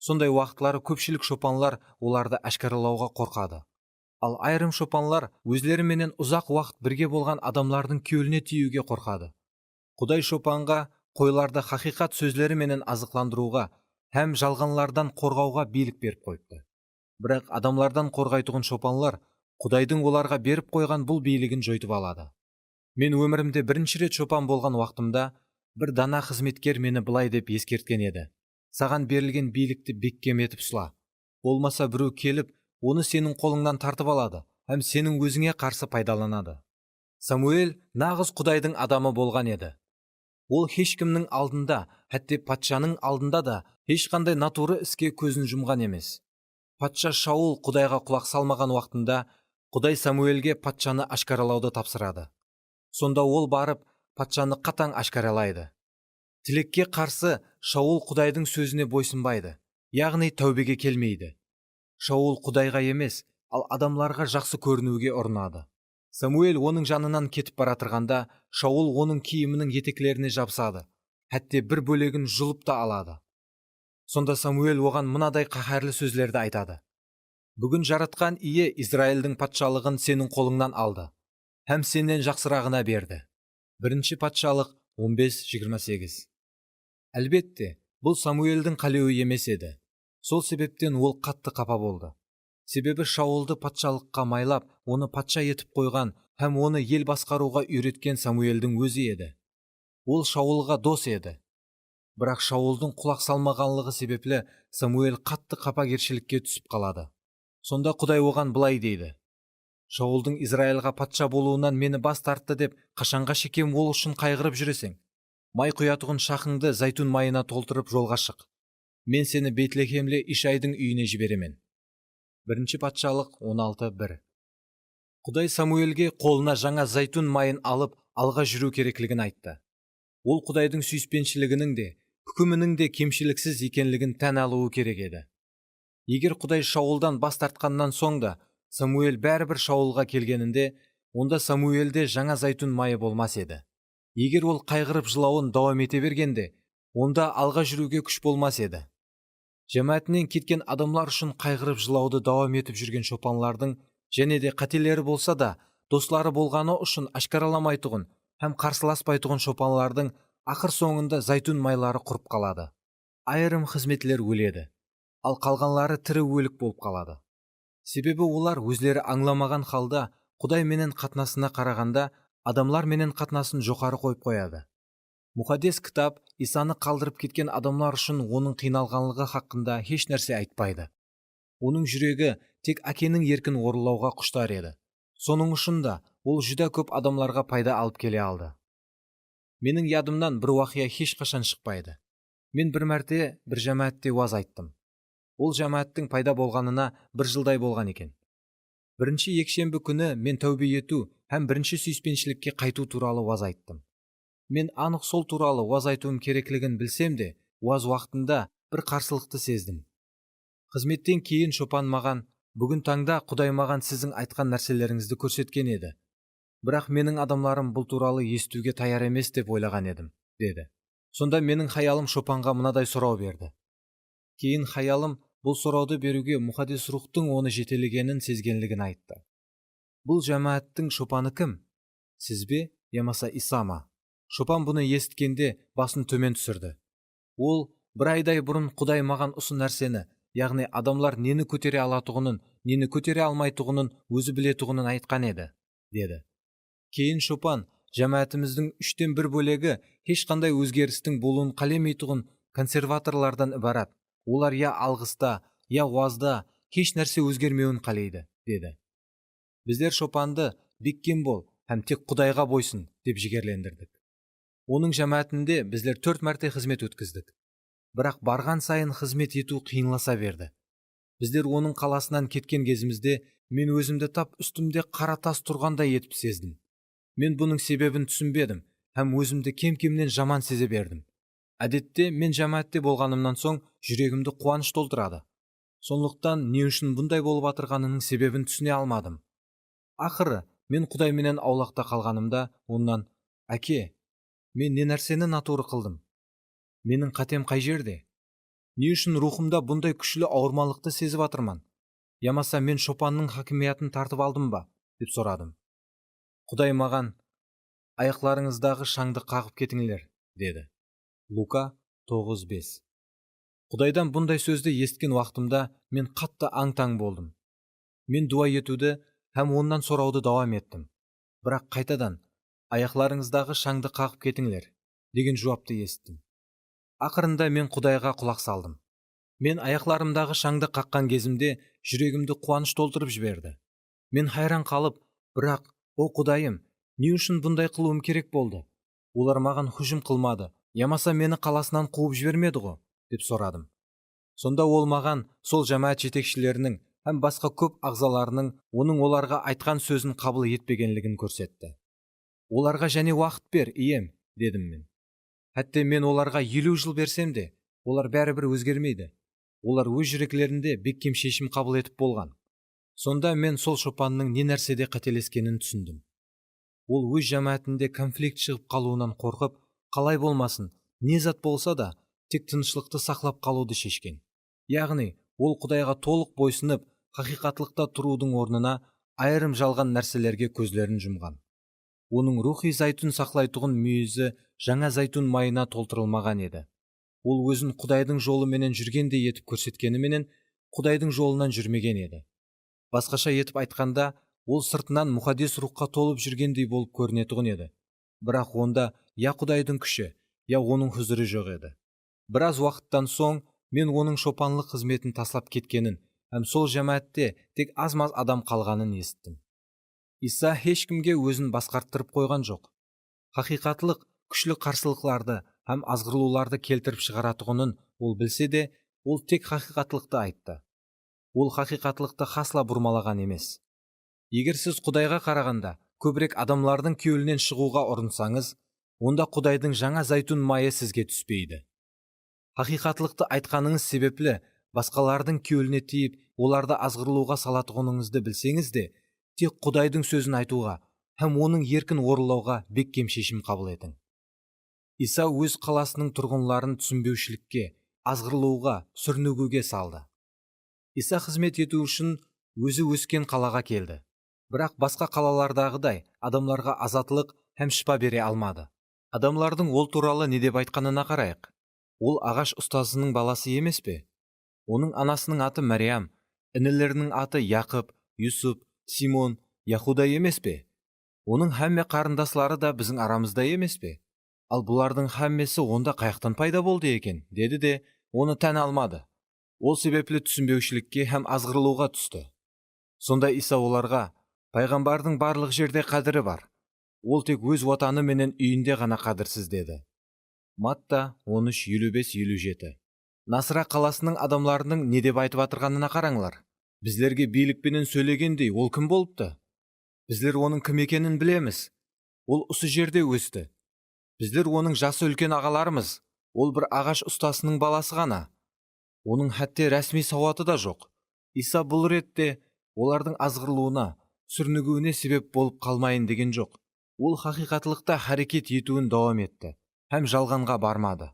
Сондай уақытлары көпшілік шопанлар оларды ашқаралауға қорқады. Ал айырым шопанлар өзлеріменен ұзақ уақыт бірге болған адамлардың кеуіліне тиюге қорқады. Құдай шопанға қойларды хақиқат сөзлері менен азықландыруға һәм жалғанлардан қорғауға билік беріп қойыпты. Бірақ адамлардан қорғайтұғын шопанлар Құдайдың оларға беріп қойған бұл билігін жойтып алады. Мен өмірімде бірінші рет шопан болған уақытымда бір дана қызметкер мені былай деп ескерткен еді: «Саған берілген билікті беккем етіп сұла. болмаса біреу келіп оны сенің қолыңнан тартып алады һәм сенің өзіңе қарсы пайдаланады. Самуэль нағыз Құдайдың адамы болған еді. Ол ешкімнің алдында, хәтте патшаның алдында да ешқандай натуры іске көзін жұмған емес. Патша Шаул Құдайға құлақ салмаған уақытында Құдай Самуэльге патшаны ашкаралауды тапсырады. Сонда ол барып патшаны қатаң ашкаралайды. Тілекке қарсы Шаул Құдайдың сөзіне бойсынбайды, яғни тәубеге келмейді. Шаул Құдайға емес, ал адамларға жақсы көрінуге ұрынады. Самуэль оның жанынан кетіп бара тұрғанда, Шаул оның киімінің етеклеріне жабысады, хәтте бір бөлегін жұлып та алады. Сонда Самуэль оған мынадай қаһарлы сөздерді айтады: «Бүгін жаратқан ие Израильдің патшалығын сенің қолыңнан алды, һәм сенен жақсырағына берді». Бірінші патшалық 15:28. Әлбетте, бұл Самуэльдің қалеуі емес еді. Сол себептен ол қатты қапа болды. Себебі Шаулды патшалыққа майлап, оны патша етіп қойған һәм оны ел басқаруға үйреткен Самуэльдің өзі еді. Ол Шаулға дос еді. Бірақ Шаулдың құлақ салмағанлығы себеплі Самуэль қатты қапагершілікке түсіп қалады. Сонда Құдай оған былай дейді: «Шаулдың Израильға патша болуынан мені бас тартты деп қашанға шекем ол үшін қайғырып жүресің? Май құятұғын шақыңды зайтун майына толтырып жолға шық. Мен сені Бейтлехемле Ишайдың үйіне жіберемен». Бірінші патшалық 16:1. Құдай Самуэльге қолына жаңа зайтун майын алып алға жүру керектігін айтты. Ол Құдайдың сүйіспеншілігінің де, үкімінің де кемшіліксіз екенлігін тән алуы керек еді. Егер Құдай Шаулдан бас тартқаннан соң да Самуэль бәрібір Шаулға келгенінде, онда Самуэльде жаңа зайтун майы болмас еді. Егер ол қайғырып жылауын дауам ете бергенде, онда алға жүруге күш болмас еді. Жамаатінен кеткен адамлар үшін қайғырып жылауды дауам етіп жүрген шопанлардың және де қателері болса да, достары болғаны үшін ашкараламайтұғын һәм қарсыласпайтұғын шопанлардың ақыр соңында зайтун майлары құрып қалады. Айырым қызметлер өледі, ал қалғанлары тірі өлік болып қалады. Себебі олар өзлері аңламаған халда Құдай менен қатынасына қарағанда адамлар менен қатынасын жоғары қойып қояды. Мұқаддес кітап Исаны қалдырып кеткен адамлар үшін оның қиналғанлығы хақында еш нәрсе айтпайды. Оның жүрегі тек әкенің еркін орындауға құштар еді. Соның үшін да ол жүда көп адамларға пайда алып келе алды. Менің ядымнан бір уақия ешқашан шықпайды. Мен бір мәрте бір жамаатте уаз айттым. Ол жамааттың пайда болғанына 1 жылдай болған екен. Бірінші екшембі күні мен тәубе ету һәм бірінші сүйіспеншілікке қайту туралы уаз айттым. Мен анық сол туралы уаз айтуым керектігін білсем де, уаз уақытында бір қарсылықты сездім. Қызметтен кейін шопан маған: «Бүгін таңда Құдай маған сіздің айтқан нәрселеріңізді көрсеткен еді. Бірақ менің адамларым бұл туралы естуге таяр емес деп ойлаған едім», деді. Сонда менің хаялым шопанға мынадай сұрау берді. Кейін хаялым бұл сұрауды беруге Мұқаддес рухтың оны жетелегенін сезгенлігін айтты. «Бұл жамааттың шопаны кім? Сіз бе, ямаса Иса ма?» Шопан бұны есіткенде басын төмен түсірді. Ол бір айдай бұрын Құдай маған осы нәрсені, яғни адамлар нені көтере алатұғынын, нені көтере алмайтұғынын өзі білетұғынын айтқан еді, деді. Кейін шопан жамаатымыздың 1/3 бөлегі ешқандай өзгерістің болуын қалемейтұғын консерваторлардан ібарат. Олар я алғыста, я уазда еш нәрсе өзгермеуін қалейді, деді. Біздер шопанды беккен бол һәм тек Құдайға бойсын деп жігерлендірдік. Оның жамаатінде біздер 4 мәрте қызмет өткіздік. Бірақ барған сайын қызмет ету қиынласа берді. Біздер оның қаласынан кеткен кезімізде мен өзімді тап үстімде қара тас тұрғандай етіп сездім. Мен бұның себебін түсінбедім һәм өзімді кем-кемнен жаман сезе бердім. Әдетте мен жамаатте болғанымнан соң жүрегімді қуаныш толтырады. Сондықтан не үшін бұндай болып атырғанының себебін түсіне алмадым. Ақыры мен Құдай менен аулақта қалғанымда оннан: «Әке, мен не нәрсені натуры қылдым? Менің қатем қай жерде? Не үшін рухымда бұндай күшлі ауырмалықты сезіп атырман? Ямаса мен шопанның хакимиятын тартып алдым ба?» деп сұрадым. Құдай маған: «Аяқларыңыздағы шаңды қағып кетіңдер», деді. Лука 9:5. Құдайдан бұндай сөзді есткен уақытымда мен қатты аң-таң болдым. Мен дуа етуді һәм ондан сұрауды дауам еттім. Бірақ қайтадан «Аяқларыңыздағы шаңды қағып кетіңдер» деген жауапты естім. Ақырында мен Құдайға құлақ салдым. Мен аяқларымдағы шаңды қаққан кезімде жүрегімді қуаныш толтырып жіберді. Мен хайран қалып, бірақ, о Құдайым, не үшін бұндай қылуым керек болды? Олар маған хүжім қылмады, ямаса мені қаласынан қуып жібермеді ғой, деп сұрадым. Сонда ол маған сол жамаат жетекшілерінің һәм басқа көп ағзаларының оның оларға айтқан сөзін қабыл етпегенлігін көрсетті. Оларға және уақыт бер, ием, дедім мен. Хәтте мен оларға 50 жыл берсем де, олар бәрібір өзгермейді. Олар өз жүректерінде бекем шешім қабыл етіп болған. Сонда мен сол шопанның не нәрседе қателескенін түсіндім. Ол өз жамаатінде конфликт шығып қалуынан қорқып, қалай болмасын, не зат болса да, тек тыныштықты сақлап қалуды шешкен. Яғни, ол Құдайға толық бойсынып, хақиқатлықта тұрудың орнына айырым жалған нәрселерге көздерін жұмған. Оның рухи зайтун сақлайтұғын мүйізі жаңа зайтун майына толтырылмаған еді. Ол өзін Құдайдың жолы менен жүргендей етіп көрсеткеніменен, Құдайдың жолынан жүрмеген еді. Басқаша етіп айтқанда, ол сыртынан мұхаддис рухқа толып жүргендей болып көрінетұғын еді. Бірақ онда я Құдайдың күші, я оның хүзірі жоқ еді. Біраз уақыттан соң мен оның шопанлық қызметін таслап кеткенін, һәм сол жамаатте тек аз-маз адам қалғанын естіттім. Иса ешкімге өзін басқарттырып қойған жоқ. Хақиқатлық күшлі қарсылықларды һәм азғырылуларды келтіріп шығаратұғынын ол білсе де, ол тек хақиқатлықты айтты. Ол хақиқатлықты хасла бұрмалаған емес. Егер сіз Құдайға қарағанда көбірек адамлардың кеуілінен шығуға ұрынсаңыз, онда Құдайдың жаңа зайтун майы сізге түспейді. Хақиқатлықты айтқаныңыз себеплі басқалардың кеуіліне тиіп, оларды азғырылуға салатұғыныңызды білсеңіз де, тек Құдайдың сөзін айтуға һәм оның еркін орындауға бекем шешім қабыл етің. Иса өз қаласының тұрғынларын түсінбеушілікке, азғырылуға, сүрінуге салды. Иса қызмет ету үшін өзі өскен қалаға келді. Бірақ басқа қалалардағыдай адамларға азатлық һәм шипа бере алмады. Адамлардың ол туралы не деп айтқанына қарайық. Ол ағаш ұстазының баласы емес пе? Оның анасының аты Мәриям, інілерінің аты Яқып, Юсуп, Симон, Яхуда емес пе? Оның һәмме қарындаслары да біздің арамызда емес пе? Ал бұлардың һәммесі онда қаяқтан пайда болды екен, деді де, оны тән алмады. Ол себеплі түсінбеушілікке һәм азғырылуға түсті. Сонда Иса оларға, пайғамбардың барлық жерде қадірі бар. Ол тек өз отаны менен үйінде ғана қадірсіз деді. Матта 13:55-57. Насыра қаласының адамларының не деп айтып атырғанына қараңлар. Біздерге билікпенен сөйлегендей ол кім болыпты? Біздер оның кім екенін білеміз. Ол осы жерде өсті. Біздер оның жасы үлкен ағаларымыз. Ол бір ағаш ұстасының баласы ғана. Оның хәтте рәсми сауаты да жоқ. Иса бұл ретте олардың азғырылуына, сүрінуіне себеп болып қалмайын деген жоқ. Ол хақиқатлықта харекет етуін дауам етті, һәм жалғанға бармады.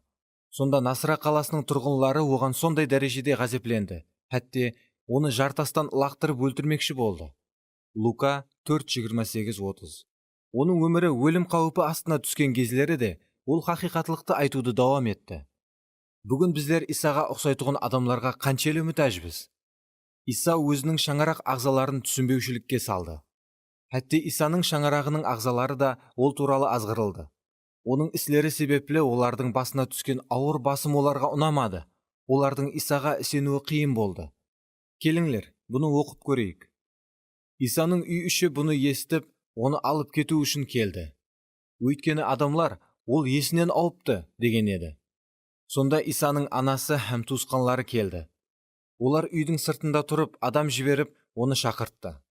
Сонда Насыра қаласының тұрғынлары оған сондай дәрежеде ғазепленді, хәтте оны жартастан лақтырып өлтірмекші болды. Лука 4:28-30. Оның өмірі өлім қаупі астына түскен кезлері де ол хақиқатлықты айтуды дауам етті. Бүгін біздер Исаға ұқсайтұғын адамларға қаншелі мүтәжбіз. Иса өзінің шаңарақ ағзаларын түсінбеушілікке салды. Хәтте Исаның шаңарағының ағзалары да ол туралы азғырылды. Оның іслері себеплі олардың басына түскен ауыр басым оларға ұнамады. Олардың Исаға сенуі қиын болды. Келіңлер, бұны оқып көрейік. Исаның үй іші бұны естіп, оны алып кету үшін келді. Өйткені адамлар, ол есінен ауыпты, деген еді. Сонда Исаның анасы һәм туысқанлары келді. Олар үйдің сыртында тұрып, адам жіберіп, оны шақыртты.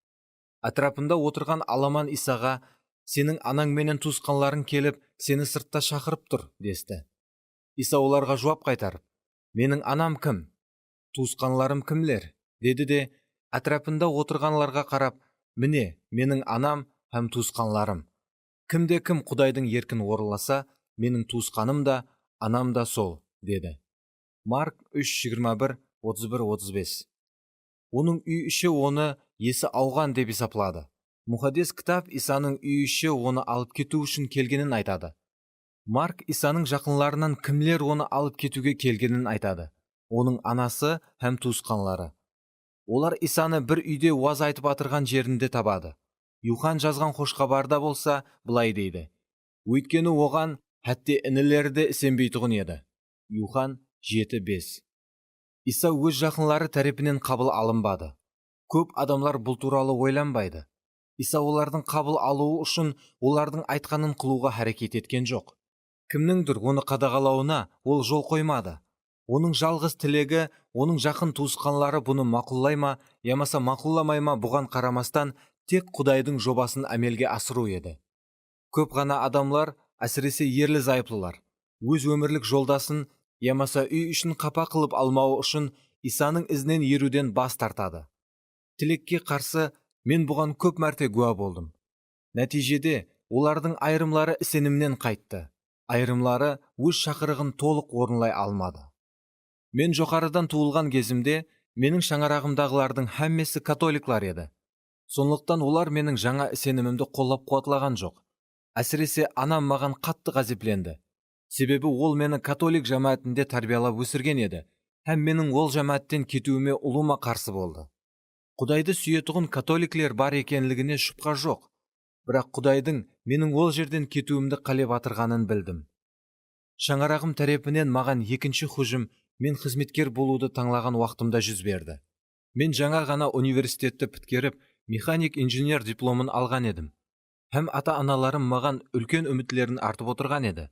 Атрапында отырған аламан Исаға, сенің анаң менен туысқанларың келіп, сені сыртта шақырып тұр, десті. Иса оларға жауап қайтарып, менің анам кім? Туысқанларым кімлер? Деді де, атрапында отырғанларға қарап, міне, менің анам һәм туысқанларым. Кімде-кім Құдайдың еркін орынласа, менің туысқаным да, анам да сол, деді. Марк 3:21-31-35. Оның үй іші оны есі ауған деп есаплады. Мұхаддис кітап Исаның үй іші оны алып кету үшін келгенін айтады. Марк Исаның жақынларынан кімлер оны алып кетуге келгенін айтады. Оның анасы һәм туысқанлары. Олар Исаны бір үйде уаз айтып атырған жерінде табады. Юхан жазған қошқабарда болса, былай дейді. Өйткені оған хәтте інілері де сенбейтұғын еді. Юхан 7:5. Иса өз жақынлары тарапынан қабыл алынбады. Көп адамлар бұл туралы ойланбайды. Иса олардың қабыл алуы үшін олардың айтқанын қылуға әрекет еткен жоқ. Кімніңдір оны қадағалауына ол жол қоймады. Оның жалғыз тілегі, оның жақын туысқанлары бұны мақұллай ма, ямаса мақұлламай ма, бұған қарамастан тек Құдайдың жобасын әмелге асыру еді. Көп ғана адамлар, әсіресе ерлі зайыплылар, өз өмірлік жолдасын, ямаса үй үшін қапа қылып алмауы үшін Исаның ізінен еруден бас тартады. Тілекке қарсы мен бұған көп мәрте куә болдым. Нәтижеде олардың айырымлары сенімнен қайтты. Айырымлары өз шақырығын толық орынлай алмады. Мен жоғарыдан туылған кезімде менің шаңырағымдағылардың әммесі католиклар еді. Сондықтан олар менің жаңа сенімімді қолдап қуатлаған жоқ. Әсіресе анам маған қатты ғазипленді. Себебі ол мені католик жамаатінде тәрбиялап өсірген еді. Һәм менің ол жамааттен кетуіме ұлыма қарсы болды. Құдайды сүйетұғын католиклер бар екенлігіне шүбһа жоқ. Бірақ Құдайдың менің ол жерден кетуімді қалеп атырғанын білдім. Шаңырағым тарапынан маған екінші хужым, мен қызметкер болуды таңлаған уақытымда жүз берді. Мен жаңа ғана университетті біткеріп, механик инженер дипломын алған едім. Һәм ата-аналарым маған үлкен үмітлерін артып отырған еді.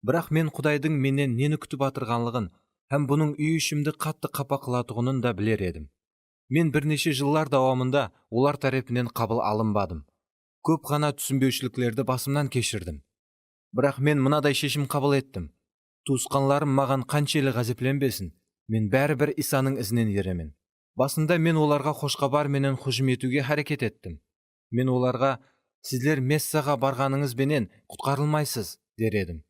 Бірақ мен Құдайдың менен нені күтіп атырғанлығын, һәм бұның үй ішімді қатты қапа қылатұғынын да білер едім. Мен бірнеше жыллар давамында олар тарапынан қабыл алынбадым. Көп ғана түсінбеушіліктерді басымнан кешірдім. Бірақ мен мынадай шешім қабыл еттім. Туысқанларым маған қаншелі ғазипленбесін, мен бәрібір Исаның ізінен еремін. Басында мен оларға қошқабар менен хұжым етуге әрекет еттім. Мен оларға, сіздер Мессаға барғаныңызбенен құтқарылмайсыз, дер едім.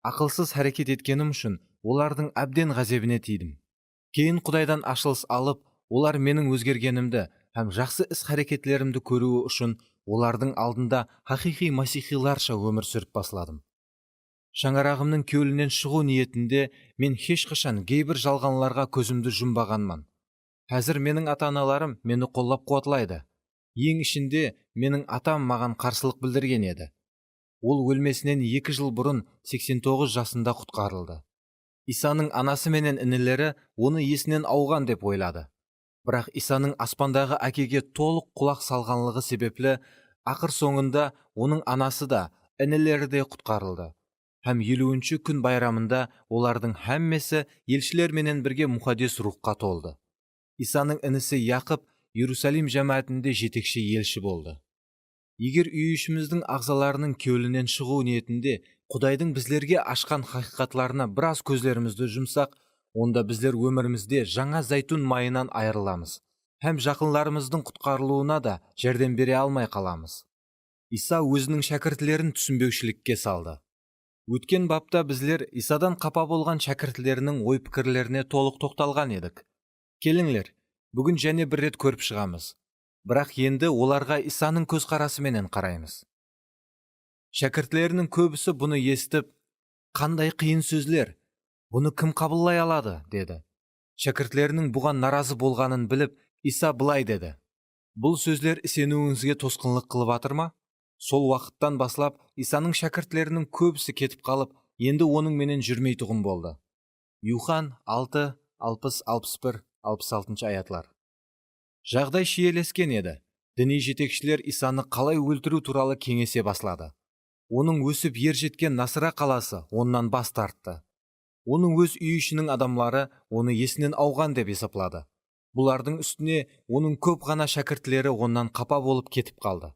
Ақылсыз әрекет еткенім үшін олардың әбден ғазебіне тидім. Кейін Құдайдан ашылыс алып, олар менің өзгергенімді һәм жақсы іс әрекетлерімді көруі үшін олардың алдында хақиқи масихиларша өмір сүріп басладым. Шаңырағымның көлінен шығу ниетінде мен ешқашан кейбір жалғанларға көзімді жұмбағанман. Қазір менің ата-аналарым мені қолдап қуатлайды. Ең ішінде менің атам маған қарсылық білдірген еді. Ол өлмесінен 2 жыл бұрын 89 жасында құтқарылды. Исаның анасы менен інілері оны есінен ауған деп ойлады. Бірақ Исаның аспандағы әкеге толық құлақ салғанлығы себеплі, ақыр соңында оның анасы да, інілері де құтқарылды. Һәм 50-ші күн байрамында олардың әммесі елшілер менен бірге мұқаддес рухқа толды. Исаның інісі Яқып Иерусалим жамаатінде жетекші елші болды. Егер үй ішіміздің ағзаларының көлінен шығу ниетінде Құдайдың біздерге ашқан хақиқатларына біраз көзлерімізді жұмсақ, онда біздер өмірімізде жаңа зәйтүн майынан айырыламыз. Һәм жақынларымыздың құтқарылуына да жәрдем бере алмай қаламыз. Иса өзінің шәкіртлерін түсінбеушілікке салды. Өткен бапта біздер Исадан қапа болған шәкіртлерінің ой пікірлеріне толық тоқталған едік. Келіңлер, бүгін және бір рет көріп шығамыз. Бірақ енді оларға Исаның көзқарасыменен қараймыз. Шәкіртлерінің көбісі бұны естіп, «Қандай қиын сөзлер, бұны кім қабылдай алады?» деді. Шәкіртлерінің бұған наразы болғанын біліп, Иса былай деді: «Бұл сөзлер сенуіңізге тосқынлық қылып атыр ма?» Сол уақыттан баслап Исаның шәкіртлерінің көбісі кетіп қалып, енді оның менен жүрмейтұғын болды. Юхан 6, 60, 61, 66 аятлар. Жағдай шиелескен еді. Діни жетекшілер Исаны қалай өлтіру туралы кеңесе баслады. Оның өсіп ер жеткен Насыра қаласы оннан бас тартты. Оның өз үй ішінің адамлары оны есінен ауған деп есаплады. Бұлардың үстіне оның көп ғана шәкіртлері оннан қапа болып кетіп қалды.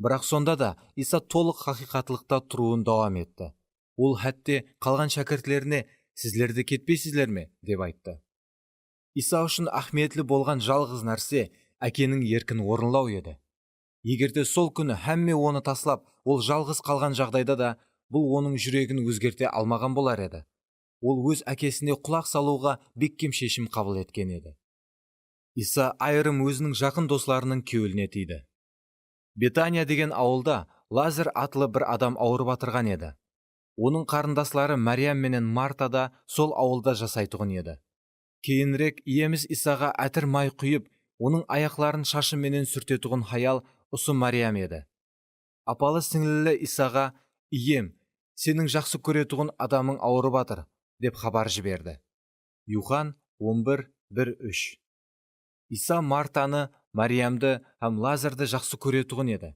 Бірақ сонда да Иса толық хақиқатлықта тұруын давам етті. Ол хәтте қалған шәкіртлеріне «Сіздерді кетпейсіздер ме?» деп айтты. Иса үшін ахметлі болған жалғыз нәрсе әкенің еркін орынлау еді. Егерде сол күні әмме оны таслап, ол жалғыз қалған жағдайда да, бұл оның жүрегін өзгерте алмаған болар еді. Ол өз әкесіне құлақ салуға беккем шешім қабыл еткен еді. Иса айырым өзінің жақын достарының кеуіліне тиді. Бетания деген ауылда Лазар атлы бір адам ауырып атырған еді. Оның қарындаслары Мариям менен Марта да сол ауылда жасайтұғын еді. Кейінірек иеміз Исаға әтір май құйып, оның аяқларын шашы менен сүртетұғын хаял ұсы Мариям еді. Апалы сіңлілі Исаға: «Ием, сенің жақсы көретұғын адамың ауырып атыр», деп хабар жіберді. Юхан 11:1-3. Иса Мартаны, Мариямды һәм Лазарды жақсы көретұғын еді.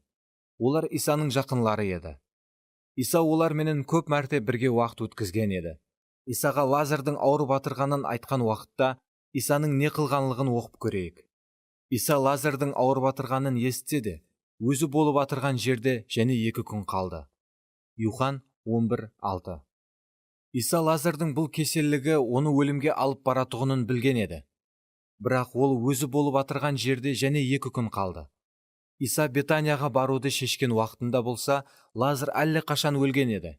Олар Исаның жақынлары еді. Иса олар менен көп мәрте бірге уақыт өткізген еді. Исаға Лазардың ауырып батырғанын айтқан уақытта Исаның не қылғанлығын оқып көрейік. Иса Лазардың ауырып батырғанын естісе де, өзі болып батырған жерде және 2 күн қалды. Юхан 11:6. Иса Лазардың бұл кеселігі оны өлімге алып баратұғынын білген еді. Бірақ ол өзі болып батырған жерде және 2 күн қалды. Иса Бетанияға баруды шешкен уақытында болса, Лазар әлі қашан өлген еді.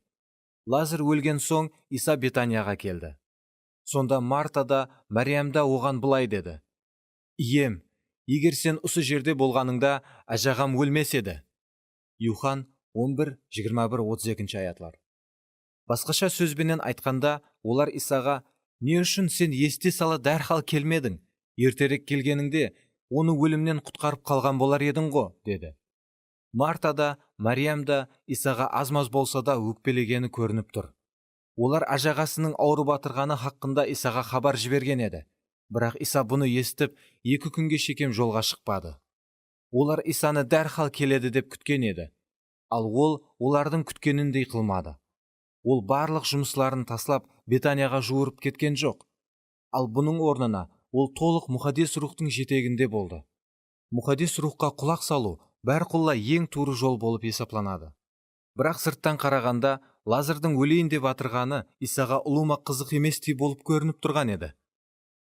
Лазар өлген соң Иса Бетанияға келді. Сонда Марта да, Мариям да оған былай деді: «Ием, егер сен осы жерде болғаныңда, ажағам өлмес еді». Юхан 11:21-32 аятлар. Басқаша сөзбенен айтқанда, олар Исаға: «Не үшін сен есте сала дәрхал келмедің? Ертерек келгеніңде, оны өлімнен құтқарып қалған болар едің ғой», деді. Марта да, Мариям да Исаға аз-маз болса да өкпелегені көрініп тұр. Олар ажағасының ауырып батырғаны хақында Исаға хабар жіберген еді. Бірақ Иса бұны естіп, 2 күнге шекем жолға шықпады. Олар Исаны дәрхал келеді деп күткен еді. Ал ол олардың күткеніндей қылмады. Ол барлық жұмысларын таслап, Бетанияға жуырып кеткен жоқ. Ал бұның орнына ол толық мұхаддис рухтың жетегінде болды. Мұхаддис рухқа құлақ салу бәрқұлла ең туры жол болып есепланады. Бірақ сырттан қарағанда, Лазардың өлейін деп батырғаны Исаға ұлыма қызық еместей болып көрініп тұрған еді.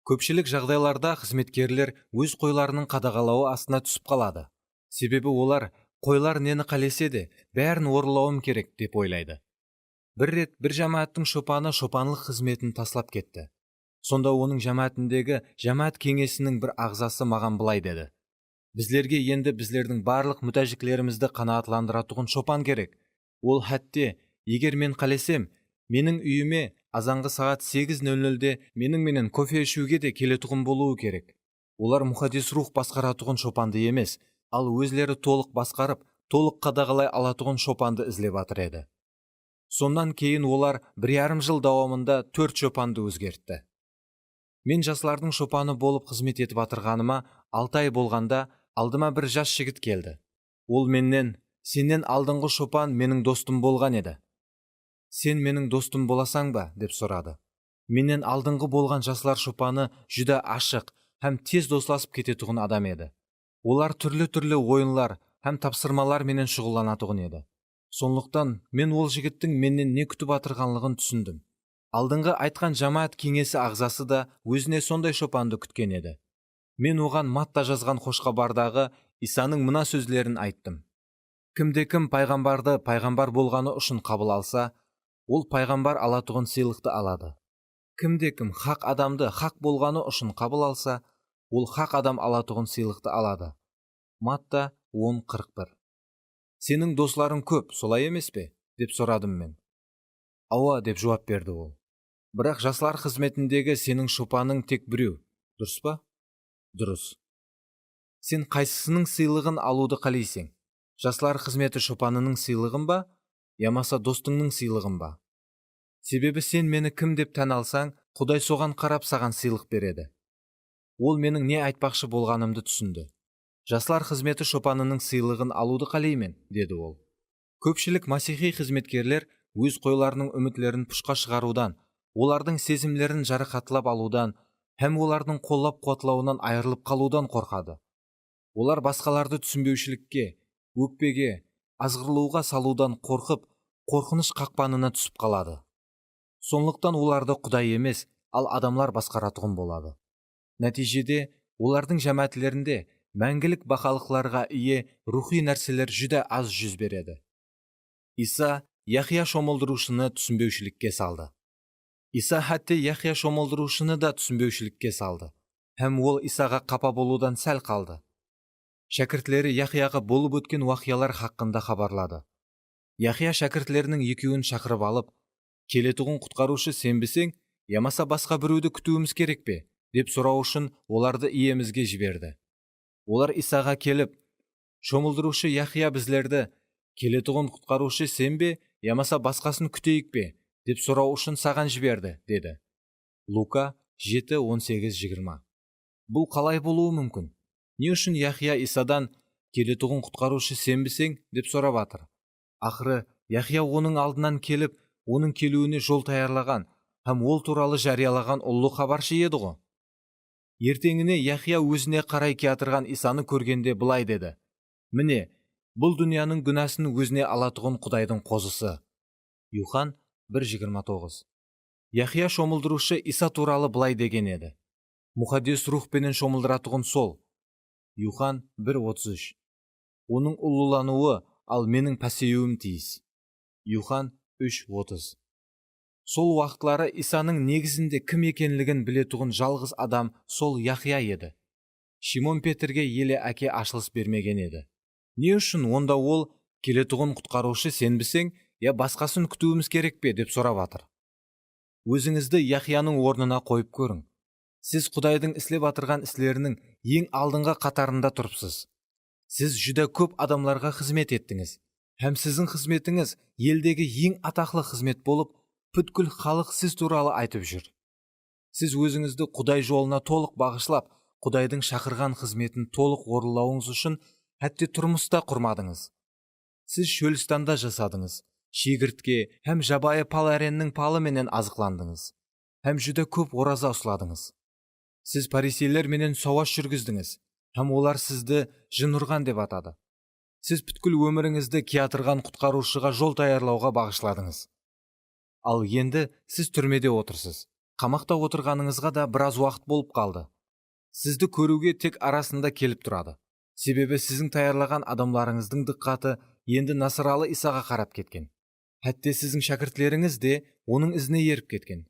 Көпшілік жағдайларда қызметкерлер өз қойларының қадағалауы астына түсіп қалады. Себебі олар қойлар нені қалесе де бәрін орылауым керек деп ойлайды. Бір рет бір жамааттың шопаны шопанлық қызметін таслап кетті. Сонда оның жамаатіндегі жамаат кеңесінің бір ағзасы маған былай деді: «Біздерге енді біздердің барлық мүтәжіклерімізді қанағатландыратұғын шопан керек. Ол хәтте, егер мен қалесем, менің үйіме азанғы сағат 8:00-де менің кофе ішуге де келетұғын болуы керек». Олар мұхаддис рух басқаратұғын шопанды емес, ал өзлері толық басқарып, толық қадағалай алатұғын шопанды ізлеп атыр еді. Сондан кейін олар 1,5 жыл давамында 4 шопанды өзгертті. Мен жаслардың шопаны болып қызмет етіп атырғаныма 6 ай болғанда алдыма бір жас жігіт келді. Ол менен: «Сенен алдыңғы шопан менің достым болған еді. Сен менің достым боласаң ба?» деп сұрады. Менен алдыңғы болған жаслар шопаны жүдә ашық һәм тез досласып кететұғын адам еді. Олар түрлі ойынлар һәм тапсырмалар менен шұғылланатұғын еді. Сонлықтан мен ол жігіттің менен не күтіп атырғанлығын түсіндім. Алдыңғы айтқан жамаат кеңесі ағзасы да өзіне сондай шопанды күткен еді. Мен оған Матта жазған Қошқабардағы Исаның мына сөзлерін айттым: «Кімде-кім пайғамбарды пайғамбар болғаны үшін қабыл алса, ол пайғамбар алатұғын сыйлықты алады. Кімде-кім хақ адамды хақ болғаны үшін қабыл алса, ол хақ адам алатұғын сыйлықты алады». Матта 10:41. «Сенің досларың көп, солай емес пе?» деп сұрадым мен. «Ауа» деп жауап берді ол. «Бірақ жаслар қызметіндегі сенің шопаның тек біреу, дұрыс па?» «Дұрыс». «Сен қайсысының сыйлығын алуды қалайсың? Жаслар қызметі шопанының сыйлығын ба, ямаса достыңның сыйлығын ба? Себебі сен мені кім деп тән алсаң, Құдай соған қарап саған сыйлық береді». Ол менің не айтпақшы болғанымды түсінді. «Жаслар қызметі шопанының сыйлығын алуды қалаймен», деді ол. Көпшілік масихи қызметкерлер өз қойларының үмітлерін пұшқа шығарудан, олардың сезімлерін жарақатлап алудан, һәм олардың қоллап қуатлауынан айырылып қалудан қорқады. Олар басқаларды түсінбеушілікке, өкпеге, азғырлауға салудан қорқып, қорқыныш қақпанына түсіп қалады. Сонлықтан оларды Құдай емес, ал адамлар басқаратұғын болады. Нәтижеде олардың жамаатлерінде мәңгілік бақалықларға ие рухи нәрселер жүдә аз жүз береді. Иса Яхия шомылдырушыны түсінбеушілікке салды. Иса хәтте Яхия шомылдырушыны да түсінбеушілікке салды. Һәм ол Исаға қапа болудан сәл қалды. Шәкіртлері Яхияға болып өткен уақиялар хақында хабарлады. Яхия шәкіртлерінің екеуін шақырып алып: «Келетұғын құтқарушы сен бісең, ямаса басқа біреуді күтуіміз керек пе?» деп сұрау үшін оларды иемізге жіберді. Олар Исаға келіп: «Шомылдырушы Яхия біздерді: келетұғын құтқарушы сен бе, ямаса басқасын күтейік пе?» деп сұрау үшін саған жіберді, деді. Лука 7:18-20. Бұл қалай болуы мүмкін? Не үшін Яхия Исадан келетұғын құтқарушы сенбісең деп сұрап атыр? Ақыры Яхия оның алдынан келіп, оның келуіне жол таярлаған һәм ол туралы жариялаған ұлы хабаршы еді ғой. Ертеңіне Яхия өзіне қарай келатырған Исаны көргенде былай деді: міне, бұл дүнияның күнәсін өзіне алатұғын Құдайдың қозысы. Юхан 1:29. Яхия шомылдырушы Иса туралы былай деген еді: мұқаддес рухпенен шомылдыратұғын сол. Юхан 1:33. Оның ұлылануы, ал менің пәсеуім тиіс. Юхан 3:30. Сол уақытлары Исаның негізінде кім екенлігін білетұғын жалғыз адам сол Яхия еді. Шимон Петрге еле әке ашылыс бермеген еді. Не үшін онда ол келетұғын құтқарушы сенбісең, я басқасын күтуіміз керек пе деп сұрап атыр? Өзіңізді Яхияның орнына қойып көрің. Сіз Құдайдың істеп атырған іслерінің ең алдыңғы қатарында тұрыпсыз. Сіз жүдә көп адамларға қызмет еттіңіз. Һәм сіздің қызметіңіз елдегі ең атақлы қызмет болып, бүткіл халық сіз туралы айтып жүр. Сіз өзіңізді Құдай жолына толық бағышлап, Құдайдың шақырған қызметін толық орындауыңыз үшін әтте тұрмыста құрмадыңыз. Сіз шөлістанда жасадыңыз, шегіртке һәм жабайы пал әреннің палы менен азықландыңыз, һәм жүдә көп ораза ұсладыңыз. Сіз фарисейлер менен сауаш жүргіздіңіз, һәм олар сізді жын ұрған деп атады. Сіз бүткіл өміріңізді келатырған құтқарушыға жол таярлауға бағышладыңыз. Ал енді сіз түрмеде отырсыз. Қамақта отырғаныңызға да біраз уақыт болып қалды. Сізді көруге тек арасында келіп тұрады. Себебі сіздің таярлаған адамларыңыздың диққаты енді Насыралы Исаға қарап кеткен. Әтте сіздің шәкіртлеріңіз де оның ізіне еріп кеткен.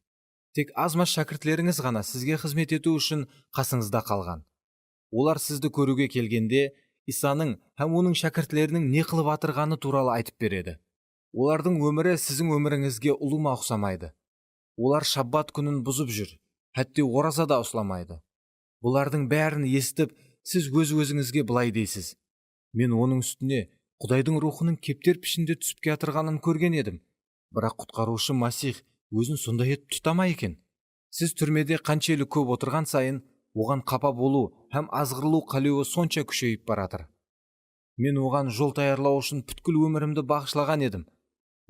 Тек аз-маз шәкіртлеріңіз ғана сізге қызмет ету үшін қасыңызда қалған. Олар сізді көруге келгенде Исаның һәм оның шәкіртлерінің не қылып атырғаны туралы айтып береді. Олардың өмірі сіздің өміріңізге ұлыма ұқсамайды. Олар шаббат күнін бұзып жүр, әтте ораза да ұсламайды. Бұлардың бәрін естіп, сіз өз-өзіңізге былай дейсіз: мен оның үстіне Құдайдың рухының кептер пішінде түсіп келатырғанын көрген едім. Бірақ құтқарушы Масих өзін сондай етіп тұтама екен. Сіз түрмеде қаншелі көп отырған сайын, оған қапа болу һәм азғырылу қалеуі сонша күшейіп баратыр. Мен оған жол таярлау үшін бүткіл өмірімді бағышлаған едім.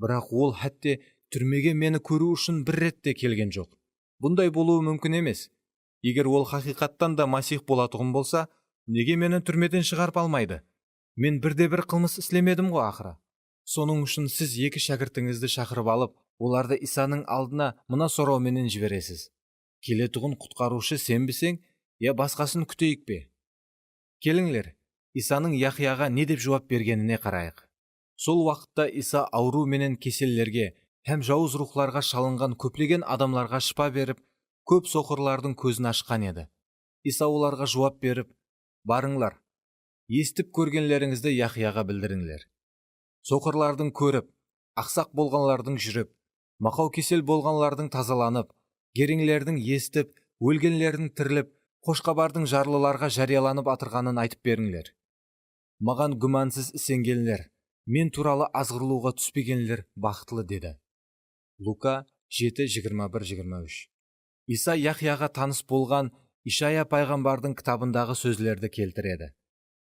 Бірақ ол әтте түрмеге мені көру үшін бір ретте келген жоқ. Бұндай болуы мүмкін емес. Егер ол хақиқаттан да Масих болатұғын болса, неге мені түрмеден шығарып алмайды? Мен бірде-бір қылмыс істемедім ғой ақыры. Соның үшін сіз екі шәкіртіңізді шақырып алып, оларды Исаның алдына мына сұрауменен жібересіз: келетұғын құтқарушы сенбісең, я басқасын күтейік пе? Келіңлер, Исаның Яхияға не деп жауап бергеніне қарайық. Сол уақытта Иса ауру менен кеселлерге һәм жауыз рухларға шалынған көплеген адамларға шипа беріп, көп соқырлардың көзін ашқан еді. Иса оларға жауап беріп: барыңлар, естіп көргенлеріңізді Яхияға білдіріңлер. Соқырлардың көріп, ақсақ болғанлардың жүріп, мақау кесел болғанлардың тазаланып, кереңлердің естіп, өлгенлердің тіріліп, қошқабардың жарлыларға жарияланып атырғанын айтып беріңлер. Маған күмәнсіз ісенгенлер, мен туралы азғырылуға түспегенлер бақытлы деді. Лука 7:21-23. Иса Яхияға таныс болған Ишая пайғамбардың кітабындағы сөзлерді келтіреді.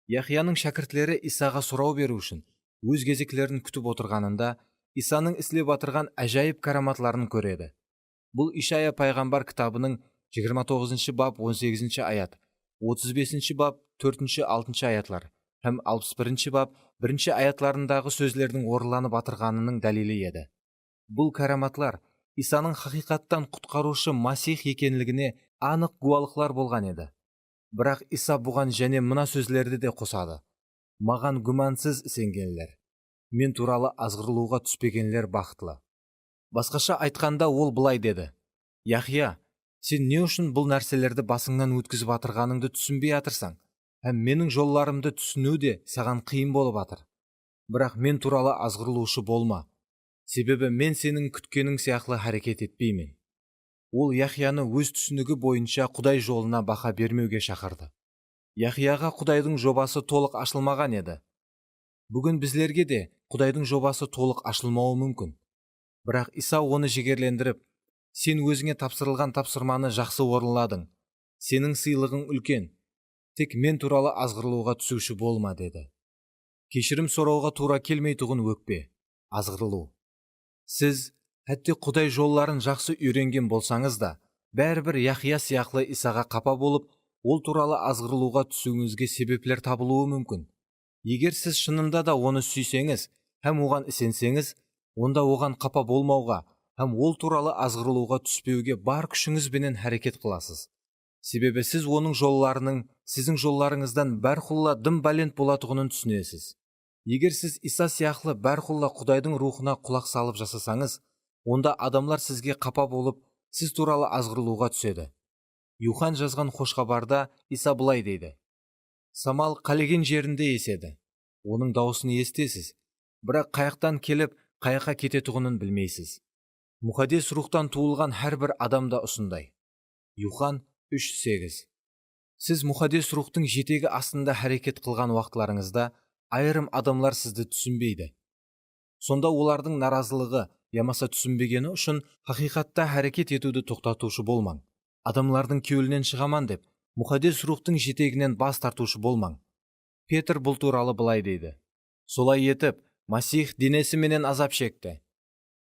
Яхияның шәкіртлері Исаға сұрау беру үшін өз кезеклерін күтіп отырғанында Исаның істеп атырған әжайып караматларын көреді. Бұл Ишая пайғамбар кітабының 29 бап 18 аят, 35 бап 4-6 аятлар һәм 61 бап 1 аятларындағы сөзлердің орыланып атырғанының дәлелі еді. Бұл караматлар Исаның хақиқаттан құтқарушы Масих екенлігіне анық гуалықлар болған еді. Бірақ Иса бұған және мына сөзлерді де қосады: маған күмәнсіз сенгенлер, мен туралы азғырылуға түспегенлер бақытлы. Басқаша айтқанда ол былай деді: Яхия, сен не үшін бұл нәрселерді басыңнан өткізіп атырғаныңды түсінбей атырсаң, һәм менің жолларымды түсіну де саған қиын болып атыр. Бірақ мен туралы азғырылушы болма, себебі мен сенің күткенің сияқлы әрекет етпеймін. Ол Яхияны өз түсінігі бойынша Құдай жолына бақа бермеуге шақырды. Яхияға Құдайдың жобасы толық ашылмаған еді. Бүгін біздерге де Құдайдың жобасы толық ашылмауы мүмкін. Бірақ Иса оны жігерлендіріп, Сен өзіңе тапсырылған тапсырманы жақсы орынладың. Сенің сыйлығың үлкен. Тек мен туралы азғырлауға түсуші болма, деді. Кешірім сұрауға тура келмейтұғын өкпе, азғырылу. Сіз, әтте Құдай жолларын жақсы үйренген болсаңыз да, бәрібір Яхия сияқлы Исаға қапа болып, ол туралы азғырылуға түсуіңізге себеплер табылуы мүмкін. Егер сіз шынында да оны сүйсеңіз, һәм оған ісенсеңіз, онда оған қапа болмауға, һәм ол туралы азғырылуға түспеуге бар күшіңізбенен әрекет қыласыз. Себебі сіз оның жолларының, сіздің жолларыңыздан бәрқұлла дым бәлент болатұғынын түсінесіз. Егер сіз Иса сияқлы бәрқұлла Құдайдың рухына құлақ салып жасасаңыз, онда адамлар сізге қапа болып, сіз туралы азғырылуға түседі. Юхан жазған қошқабарда Иса былай дейді: самал қалеген жерінде еседі. Оның дауысын естесіз, бірақ қаяқтан келіп, қаяққа кететұғынын білмейсіз. Мұқаддес рухтан туылған әрбір адамда осындай. Юхан 3:8. Сіз мұқаддес рухтың жетегі астында әрекет қылған уақытларыңызда айырым адамлар сізді түсінбейді. Сонда олардың наразылығы, ямаса түсінбегені үшін хақиқатта әрекет етуді тоқтатушы болмаң. Адамлардың кеуілінен шығаман деп, мұқаддес рухтың жетегінен бас тартушы болмаң. Петр бұл туралы былай дейді: солай етіп, Масих денесі менен азап шекті.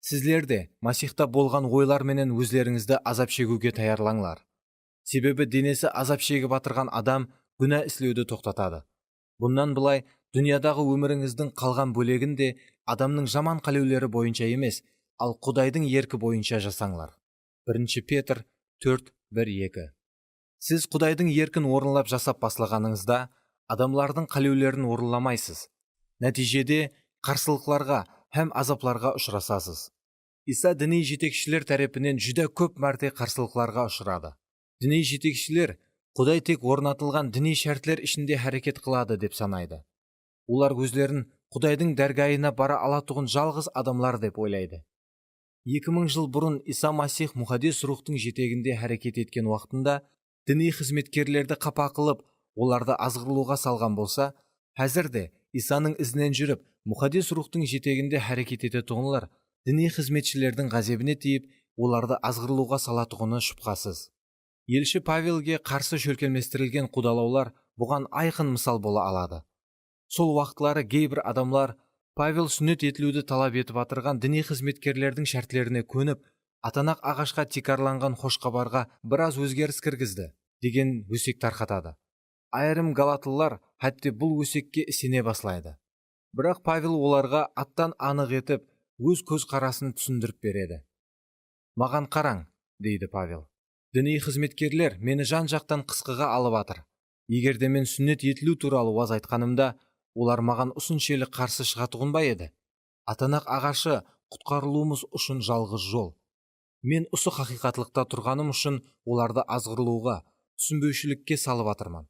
Сізлер де Масихта болған ойлар менен өзлеріңізді азап шегуге таярлаңлар. Себебі денесі азап шегіп батырған адам күнә іслеуді тоқтатады. Бұнан былай, дүниядағы өміріңіздің қалған бөлегінде адамның жаман қалеулері бойынша емес, ал Құдайдың еркі бойынша жасаңлар. 1 Петр 4:1-2. Сіз Құдайдың еркін орынлап жасап баслағаныңызда, адамлардың қалеулерін орынламайсыз. Нәтижеде қарсылықларға һәм азапларға ұшырасасыз. Иса діни жетекшілер тарапынан жүдә көп мәрте қарсылықларға ұшырады. Діни жетекшілер Құдай тек орнатылған діни шәртлер ішінде әрекет қылады деп санайды. Олар өзлерін Құдайдың дәргайына бара алатұғын жалғыз адамлар деп ойлайды. 2000 жыл бұрын Иса Масих мұқаддес рухтың жетегінде әрекет еткен уақытында діни қызметкерлерді қапа қылып, оларды азғырылуға салған болса, әзір де Исаның ізінен жүріп, мұқаддес рухтың жетегінде әрекет ететұғынлар діни қызметшілердің ғазебіне тиіп, оларды азғырылуға салатұғыны шүбһасыз. Елші Павелге қарсы шөлкелместірілген қудалаулар бұған айқын мысал бола алады. Сол уақытлары кейбір адамлар Павел сүннет етілуді талап етіп атырған діни қызметкерлердің шәртлеріне көніп, атанақ ағашқа тикарланған қошқабарға біраз өзгеріс кіргізді деген өсек тарқатады. Айырым галатылар хәтте бұл өсекке сене баслайды. Бірақ Павел оларға аттан анық етіп, өз көз қарасын түсіндіріп береді. Маған қараң, дейді Павел. Діни қызметкерлер мені жан жақтан қысқыға алып атыр. Егерде мен сүннет етілу туралы уаз айтқанымда, олар маған ұсыншелі қарсы шығатұғын ба еді? Атанақ ағашы құтқарылуымыз үшін жалғыз жол. Мен ұсы хақиқатлықта тұрғаным үшін оларды азғырылуға, түсінбеушілікке салып атырман.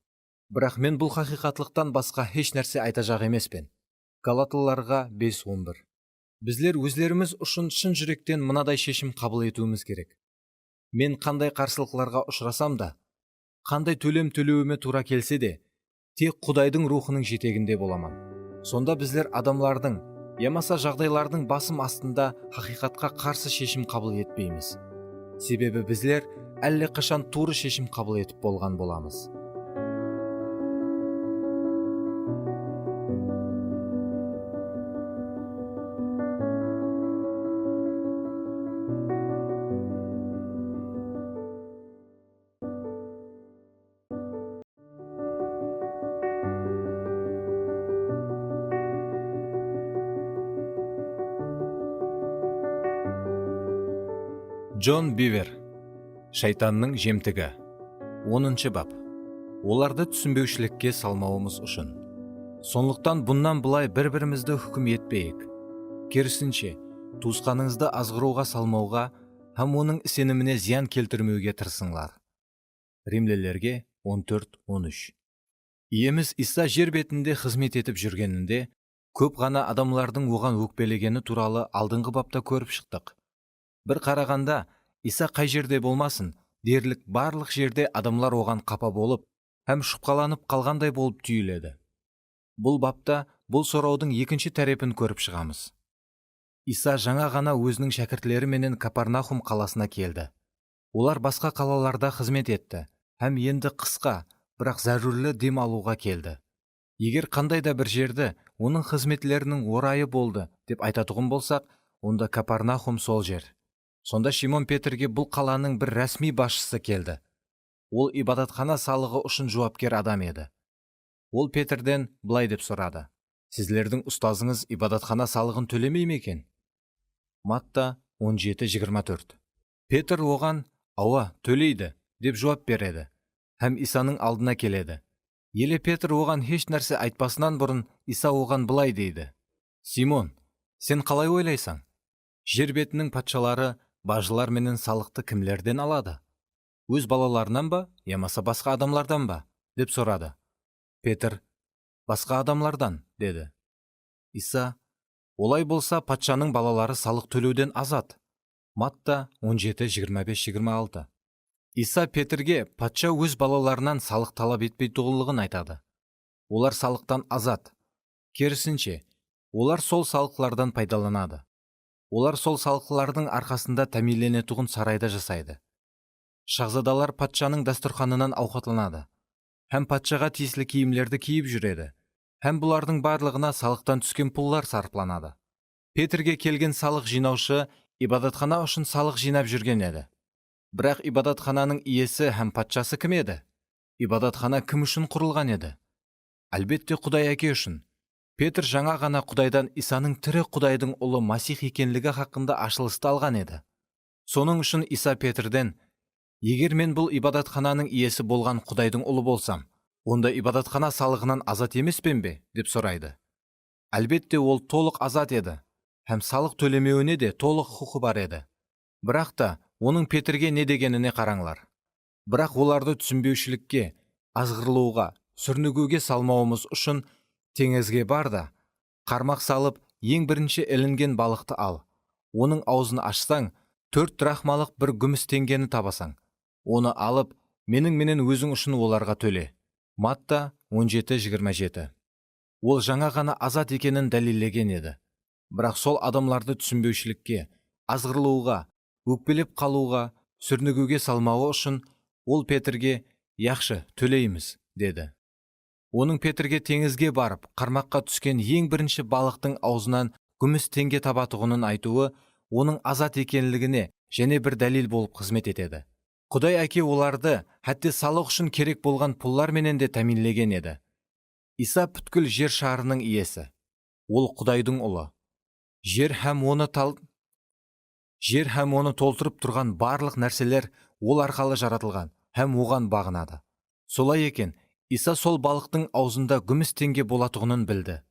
Бірақ мен бұл хақиқатлықтан басқа еш нәрсе айтажақ емеспен. Галатыларға 5:11. Біздер өзлеріміз үшін шын жүректен мынадай шешім қабыл етуіміз керек. Мен қандай қарсылықларға ұшырасам да, қандай төлем төлеуіме тура келсе де, тек Құдайдың рухының жетегінде боламан. Сонда біздер адамлардың, ямаса жағдайлардың басым астында хақиқатқа қарсы шешім қабыл етпейміз. Себебі біздер әлі қашан туры шешім қабыл етіп болған боламыз. Джон Бивер, Шайтанның жемтігі. 10 бап. Оларды түсінбеушілікке салмауымыз үшін. Сондықтан бұннан былай бір-бірімізді хүкім етпейік. Керісінше, туысқаныңызды азғыруға салмауға, һәм оның сеніміне зиян келтірмеуге тырысыңлар. Римлілерге 14:13. Иеміз Иса жер бетінде қызмет етіп жүргенінде, көп ғана адамлардың оған өкпелегені туралы алдыңғы бапта көріп шықтық. Бір қарағанда, Иса қай жерде болмасын, дерлік барлық жерде адамлар оған қапа болып, һәм шұқаланып қалғандай болып түйіледі. Бұл бапта бұл сұраудың екінші тәрепін көріп шығамыз. Иса жаңа ғана өзінің шәкіртлері менен Капарнахум қаласына келді. Олар басқа қалаларда қызмет етті, һәм енді қысқа, бірақ зәрурлі дем алуға келді. Егер қандай да бір жерді оның қызметлерінің орайы болды деп айтатұғын болсақ, онда Капарнахум сол жер. Сонда Шимон Петрге бұл қаланың бір рәсми басшысы келді. Ол ибадатхана салығы үшін жауапкер адам еді. Ол Петрден былай деп сұрады: сіздердің ұстазыңыз ибадатхана салығын төлемей ме екен? Матта 17:24. Петр оған: ауа, төлейді, деп жауап береді, һәм Исаның алдына келеді. Еле Петр оған еш нәрсе айтпасынан бұрын Иса оған былай дейді: Симон, сен қалай ойлайсың? Жер бетінің патшалары, бажылар менен салықты кімлерден алады? Өз балаларынан ба, ямаса басқа адамдардан ба? Деп сұрады. Петр: басқа адамдардан, деді. Иса: олай болса патшаның балалары салық төлеуден азат. Матта 17:25-26. Иса Петрге патша өз балаларынан салық талап етпейтұғылығын айтады. Олар салықтан азат. Керісінше, олар сол салықлардан пайдаланады. Олар сол салықлардың арқасында тәмеленетұғын сарайда жасайды. Шахзадалар патшаның дастұрханынан ауқатланады, һәм патшаға тиесілі киімдерді киіп жүреді, һәм бұлардың барлығына салықтан түскен пұллар сарпланады. Петрге келген салық жинаушы ибадатхана үшін салық жинап жүрген еді. Бірақ ибадатхананың иесі һәм патшасы кім еді? Ибадатхана кім үшін құрылған еді? Әлбетте Құдай Әке үшін. Петр жаңа ғана Құдайдан Исаның тірі Құдайдың ұлы Масих екенлігі хақында ашылысты алған еді. Соның үшін Иса Петрден: егер мен бұл ибадатхананың иесі болған Құдайдың ұлы болсам, онда ибадатхана салығынан азат емеспен бе? Деп сұрайды. Әлбетте ол толық азат еді, һәм салық төлемеуіне де толық құқы бар еді. Бірақ та оның Петрге не дегеніне қараңлар. Бірақ оларды түсінбеушілікке, азғырлауға, сүрнігуге салмауымыз үшін теңізге бар да, қармақ салып, ең бірінші ілінген балықты ал. Оның аузын ашсаң, 4 драхмалық бір күміс теңгені табасаң. Оны алып, менің өзің үшін оларға төле. Матта 17:27. Ол жаңа ғана азат екенін дәлелдеген еді. Бірақ сол адамларды түсінбеушілікке, азғырлауға, өкпелеп қалуға, сүрнігуге салмауы үшін ол Петрге: яқшы, төлейміз, деді. Оның Петрге теңізге барып, қармаққа түскен ең бірінші балықтың аузынан күміс теңге табатұғынын айтуы оның азат екенлігіне және бір дәлел болып қызмет етеді. Құдай Әке оларды хәтте салық үшін керек болған пұллар менен де тәминлеген еді. Иса бүткіл жер шарының иесі. Ол Құдайдың ұлы. Жер һәм оны толтырып тұрған барлық нәрселер ол арқалы жаратылған һәм оған бағынады. Солай екен, Иса сол балықтың аузында күміс теңге болатұғынын білді.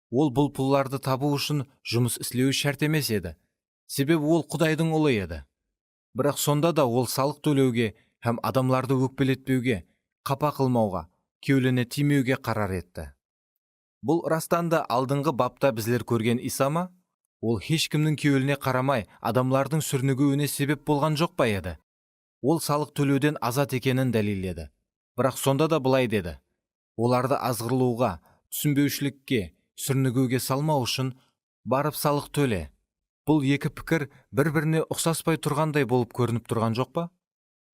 Ол бұл пұлларды табу үшін жұмыс істеуі шарт емес еді. Себебі ол Құдайдың ұлы еді. Бірақ сонда да ол салық төлеуге һәм адамларды өкпелетпеуге, қапа қылмауға, кеулене тимеуге қарар етті. Бұл растан да алдыңғы бапта біздер көрген Иса ма? Ол ешкімнің кеуіліне қарамай, адамлардың сүрнігуіне себеп болған жоқ па еді? Ол салық төлеуден азат екенін дәлелдеді. Бірақ сонда да былай деді: оларды азғырлауға, түсінбеушілікке, сүрнігуге салмау үшін барып салық төле. Бұл екі пікір бір-біріне ұқсаспай тұрғандай болып көрініп тұрған жоқ па?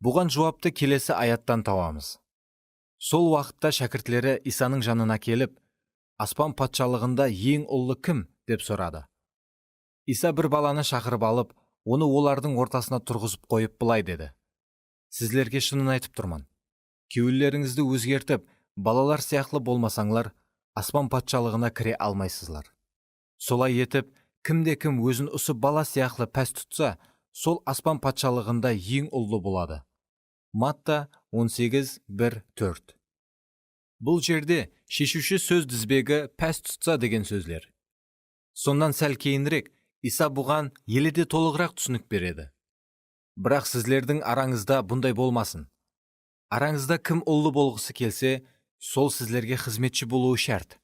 Бұған жауапты келесі аяттан табамыз. Сол уақытта шәкіртлері Исаның жанына келіп, аспан патшалығында ең ұлы кім? Деп сұрады. Иса бір баланы шақырып алып, оны олардың ортасына тұрғызып қойып былай деді: сіздерге шынын айтып тұрмын. Кеуілеріңізді өзгертіп, балалар сияқлы болмасаңлар, аспан патшалығына кіре алмайсызлар. Солай етіп, кімде-кім өзін ұсып бала сияқлы пәс тұтса, сол аспан патшалығында ең ұлы болады. Матта 18:1-4. Бұл жерде шешуші сөз дізбегі пәс тұтса деген сөзлер. Сондан сәл кейінірек Иса бұған еледе толығырақ түсінік береді. Бірақ сіздердің араңызда бұндай болмасын. Араңызда кім ұлы болғысы келсе, сол сіздерге қызметші болуы шарт.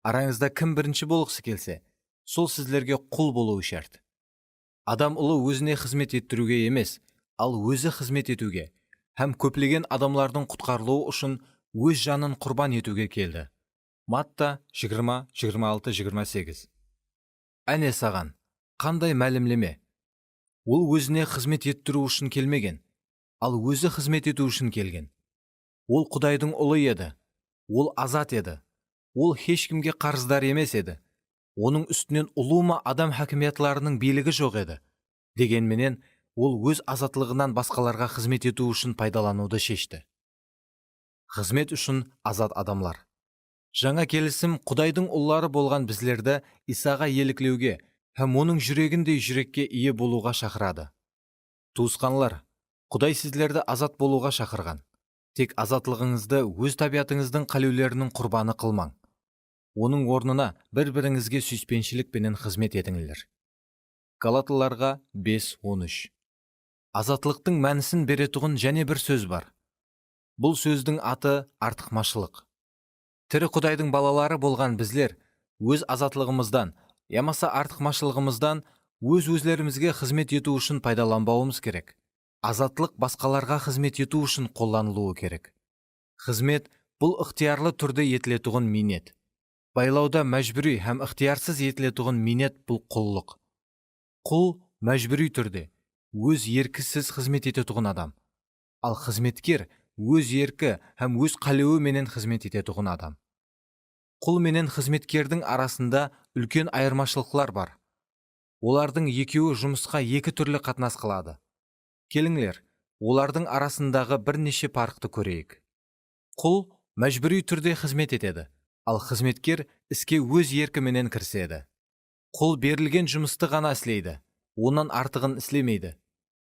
Араңызда кім бірінші болғысы келсе, сол сіздерге құл болуы шарт. Адам ұлы өзіне қызмет еттіруге емес, ал өзі қызмет етуге, һәм көплеген адамлардың құтқарылуы үшін өз жанын құрбан етуге келді. Матта 20:26-28. Әне саған, қандай мәлімлеме? Ол өзіне қызмет еттіру үшін келмеген, ал өзі қызмет ету үшін келген. Ол Құдайдың ұлы еді. Ол азат еді. Ол ешкімге қарыздар емес еді. Оның үстінен ұлыма адам хакимиятларының билігі жоқ еді. Дегенменен, ол өз азатлығынан басқаларға қызмет ету үшін пайдалануды шешті. Қызмет үшін азат адамлар. Жаңа келісім Құдайдың ұллары болған біздерді Исаға еліктеуге һәм оның жүрегіндей жүрекке ие болуға шақырады. Туысқанлар, Құдай сіздерді азат болуға шақырған. Тек азатлығыңызды өз табиғатыңыздың қалеулерінің құрбаны қылмаң. Оның орнына бір-біріңізге сүйіспеншілікпенен қызмет етіңіздер. Галатыларға 5:13. Азатлықтың мәнісін беретұғын және бір сөз бар. Бұл сөздің аты артықмашылық. Тірі Құдайдың балалары болған біздер өз азатлығымыздан, ямаса артықмашылығымыздан өз-өзлерімізге қызмет ету үшін пайдаланбауымыз керек. Азатлық басқаларға қызмет ету үшін қолданылуы керек. Қызмет бұл ықтиярлы түрде етілетұғын минет. Байлауда мәжбүри һәм ықтиярсыз етілетұғын минет бұл құллық. Құл мәжбүри түрде өз еркісіз қызмет ететұғын адам. Ал қызметкер өз еркі һәм өз қалеуі менен қызмет ететұғын адам. Құл менен қызметкердің арасында үлкен айырмашылықтар бар. Олардың екеуі жұмысқа екі түрлі қатынас қылады. Келіңлер, олардың арасындағы бірнеше парықты көрейік. Құл мәжбүри түрде қызмет етеді, ал қызметкер іске өз еркіменен кіріседі. Құл берілген жұмысты ғана істейді, онан артығын істемейді.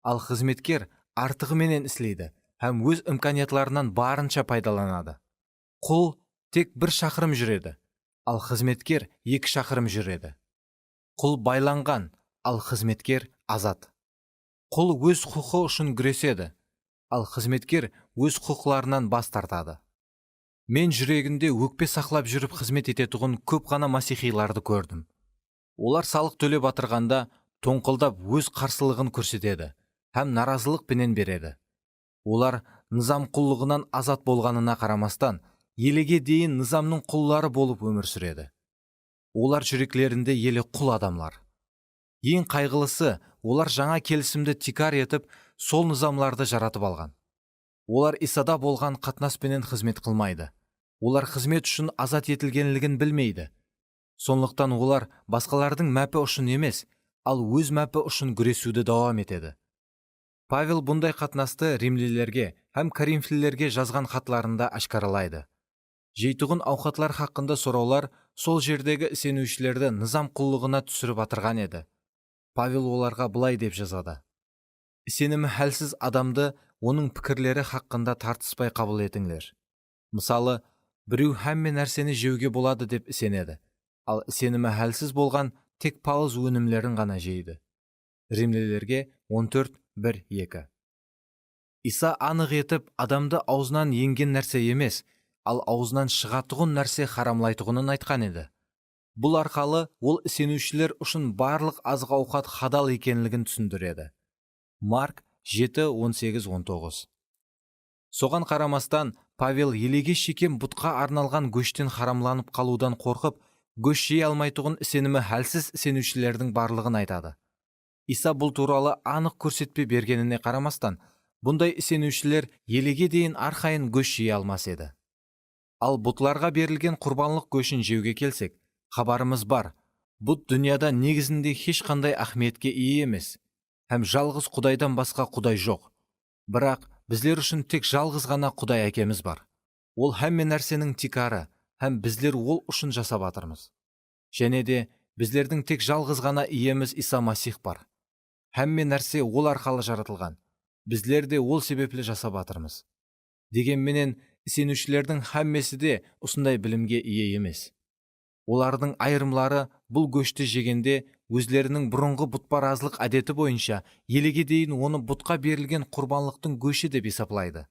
Ал қызметкер артығыменен істейді һәм өз имканиятларынан барынша пайдаланады. Құл тек 1 шақырым жүреді, ал қызметкер 2 шақырым жүреді. Құл байланған, ал қызметкер азат. Құл өз құқы үшін күреседі, ал қызметкер өз құқыларынан бас тартады. Мен жүрегінде өкпе сақлап жүріп қызмет ететұғын көп қана масихиларды көрдім. Олар салық төлеп атырғанда тоңқылдап өз қарсылығын көрсетеді һәм наразылық пенен береді. Олар низам құллығынан азат болғанына қарамастан, елеге дейін низамның құллары болып өмір сүреді. Олар жүреклерінде елі құл адамлар. Ең қайғылысы, олар жаңа келісімді тикар етіп, сол низамларды жаратып алған. Олар Исада болған қатынаспенен қызмет қылмайды. Олар қызмет үшін азат етілгенлігін білмейді. Сондықтан олар басқалардың мәпі үшін емес, ал өз мәпі үшін күресуді давам етеді. Павел бұндай қатынасты римлилерге һәм коринфилерге жазған хаттарында ашқаралайды. Жейтұғын ауқатлар хақында сұраулар сол жердегі сенушілерді низам құллығына түсіріп атырған еді. Павел оларға былай деп жазады: сенімі хәлсіз адамды оның пікірлері хақында тартыспай қабыл етіңдер. Мысалы, біреу һәмме нәрсені жеуге болады деп сенеді, ал сенімі хәлсіз болған тек палыз өнімлерін ғана жейді. Римлилерге 14:1-2. Иса анық етіп адамды аузынан енген нәрсе емес, ал аузынан шығатұғын нәрсе харамлайтұғынын айтқан еді. Бұл арқалы ол сенушілер үшін барлық азық ауқат хадал екенлігін түсіндіреді. Марк 7:18-19. Соған қарамастан, Павел елеге шекем бұтқа арналған көштен харамланып қалудан қорқып, көш жей алмайтұғын сенімі хәлсіз сенушілердің барлығын айтады. Иса бұл туралы анық көрсетпе бергеніне қарамастан, бұндай сенушілер елеге дейін арқайын көш жей алмас еді. Ал бұтларға берілген құрбанлық көшін жеуге келсек, хабарымыз бар. Бұт дүнияда негізінде ешқандай ахметке ие емес, һәм жалғыз Құдайдан басқа Құдай жоқ. Бірақ біздер үшін тек жалғыз ғана Құдай әкеміз бар. Ол һәмме нәрсенің тикары, һәм біздер ол үшін жасап атырмыз. Және де біздердің тек жалғыз ғана иеміз Иса Масих бар. Һәмме нәрсе ол арқалы жаратылған. Біздер де ол себеплі жасап атырмыз. Дегенменен, сенушілердің һәммесі де осындай білімге ие емес. Олардың айырымлары бұл көшті жегенде өзлерінің бұрынғы бұтпаразлық әдеті бойынша елеге дейін оны бұтқа берілген құрбанлықтың көші деп есаплайды.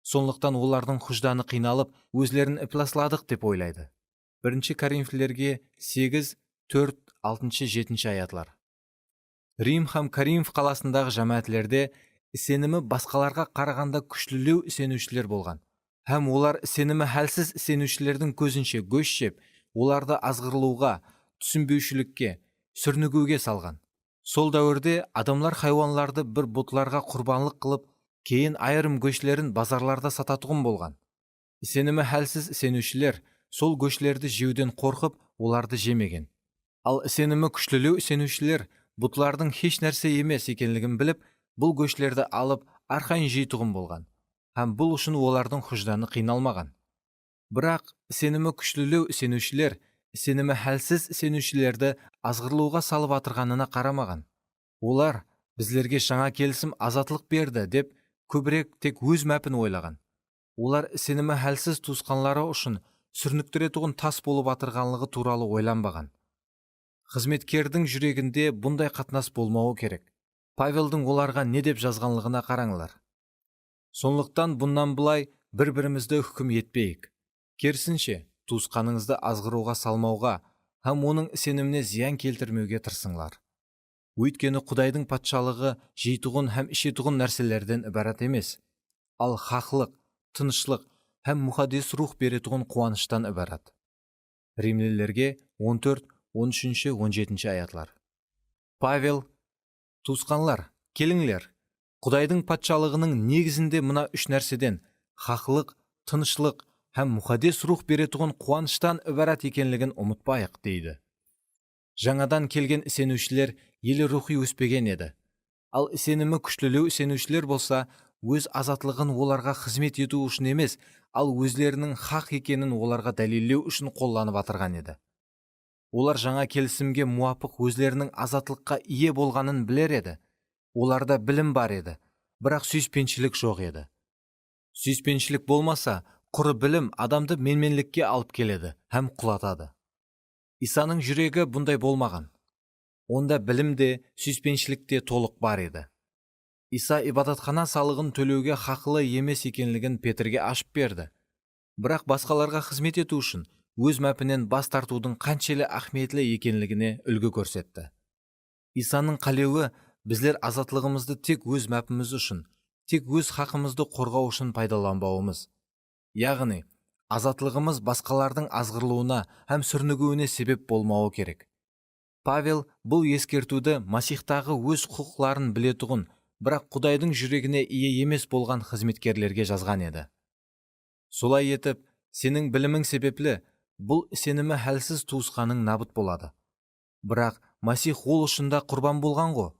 Сондықтан олардың құжданы қиналып, өзлерін ыпласладық деп ойлайды. 1 Коринфилерге 8:4-6-7 аятлар. Рим һәм Коринф қаласындағы жамаатлерде сенімі басқаларға қарағанда күшлілеу сенушілер болған. Һәм олар сенімі хәлсіз сенушілердің көзінше көш жеп, оларды азғырлауға, түсінбеушілікке, сүрнігуге салған. Сол дәуірде адамлар хайуанларды бір бұтларға құрбанлық қылып, кейін айырым көшлерін базарларда сататұғын болған. Сенімі хәлсіз сенушілер сол көшлерді жеуден қорқып, оларды жемеген. Ал сенімі күшлілеу сенушілер бұтлардың хеш нәрсе емес екенлігін біліп, бұл көшлерді алып арқайын жейтұғын болған. Һәм бұл үшін олардың құжданы қиналмаған. Бірақ сенімі күшлілеу сенушілер сенімі хәлсіз сенушілерді азғырлауға салып атырғанына қарамаған. Олар біздерге жаңа келісім азатлық берді деп көбірек тек өз мәпін ойлаған. Олар сенімі хәлсіз туысқанлары үшін сүрніктіретұғын тас болып атырғанлығы туралы ойланбаған. Қызметкердің жүрегінде бұндай қатынас болмауы керек. Павелдің оларға не деп жазғанлығына қараңылар. Сондықтан бұннан былай бір-бірімізді үкім етпейік. Керісінше, туысқаныңызды азғыруға салмауға, һәм оның сеніміне зиян келтірмеуге тырсыңлар. Өйткені Құдайдың патшалығы жейтұғын һәм ішетұғын нәрселерден ібарат емес, ал хақлық, тынышлық һәм мұхаддес рух беретұғын қуаныштан ібарат. Римлілерге 14, 13, 17 аятлар. Павел: туысқанлар, келіңлер, Құдайдың патшалығының негізінде мына үш нәрседен хақлық, тынышлық һәм мұхаддес рух беретұғын қуаныштан ібарат екенлігін ұмытпайық дейді. Жаңадан келген сенушілер елі рухи өспеген еді. Ал сенімі күшлілеу сенушілер болса, өз азатлығын оларға қызмет ету үшін емес, ал өзлерінің хақ екенін оларға дәлелдеу үшін қолданып атырған еді. Олар жаңа келісімге муапық өзлерінің азатлыққа ие болғанын білер еді. Оларда білім бар еді, бірақ сүйіспеншілік жоқ еді. Сүйіспеншілік болмаса, құры білім адамды менменлікке алып келеді һәм құлатады. Исаның жүрегі бұндай болмаған. Онда білім де, сүйіспеншілік те толық бар еді. Иса ибадатхана салығын төлеуге хақылы емес екенлігін Петрге ашып берді. Бірақ басқаларға қызмет ету үшін өз мәпінен бас тартудың қаншелі ахметлі екенлігіне үлгі көрсетті. Исаның қалеуі біздер азатлығымызды тек өз мәпіміз үшін, тек өз хақымызды қорғау үшін пайдаланбауымыз. Яғни, азатлығымыз басқалардың азғырлауына һәм сүрнігуіне себеп болмауы керек. Павел бұл ескертуді Масихтағы өз құқыларын білетұғын, бірақ Құдайдың жүрегіне ие емес болған қызметкерлерге жазған еді. Солай етіп, сенің білімің себеплі, бұл сенімі хәлсіз туысқаның набыт болады. Бірақ Масих ол ұшында құрбан болған ғой.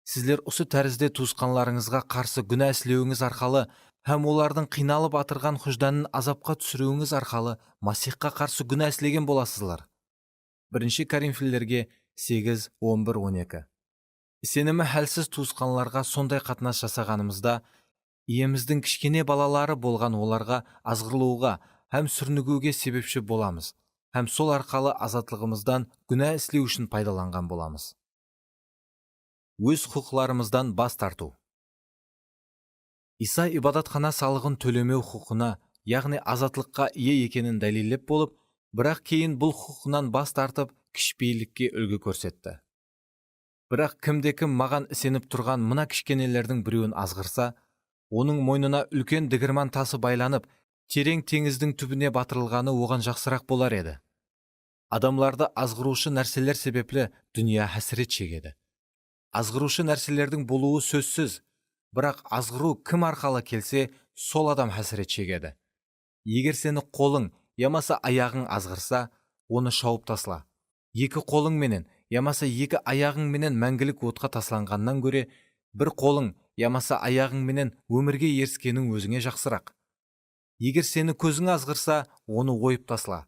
Сіздер осы тәрізде туысқанларыңызға қарсы күнә істеуіңіз арқалы һәм олардың қиналып атырған құжданын азапқа түсіруіңіз арқалы Масихқа қарсы күнә істеген боласызлар. 1 Коринфилерге 8, 11, 12. Сенімі хәлсіз туысқанларға сондай қатынас жасағанымызда, иеміздің кішкене балалары болған оларға азғырлауға һәм сүрнігуге себепші боламыз, һәм сол арқалы азатлығымыздан күнә істеу үшін пайдаланған боламыз. Өз құқыларымыздан бас тарту. Иса ибадатхана салығын төлемеу құқына, яғни азатлыққа ие екенін дәлелдеп болып, бірақ кейін бұл құқынан бас тартып, кішіпейілікке үлгі көрсетті. Бірақ кімде-кім маған сеніп тұрған мына кішкенелердің біреуін азғырса, оның мойнына үлкен дігірман тасы байланып, терең теңіздің түбіне батырылғаны оған жақсырақ болар еді. Адамларды азғырушы нәрселер себеплі дүния хәсірет шегеді. Азғырушы нәрселердің болуы сөзсіз, бірақ азғыру кім арқалы келсе, сол адам хәсірет шегеді. Егер сені қолың, ямаса аяғың азғырса, оны шауып тасла. Екі қолың менен, ямаса екі аяғың менен мәңгілік отқа тасланғаннан көре, бір қолың, ямаса аяғың менен өмірге еріскенің өзіңе жақсырақ. Егер сені көзің азғырса, оны ойып тасла.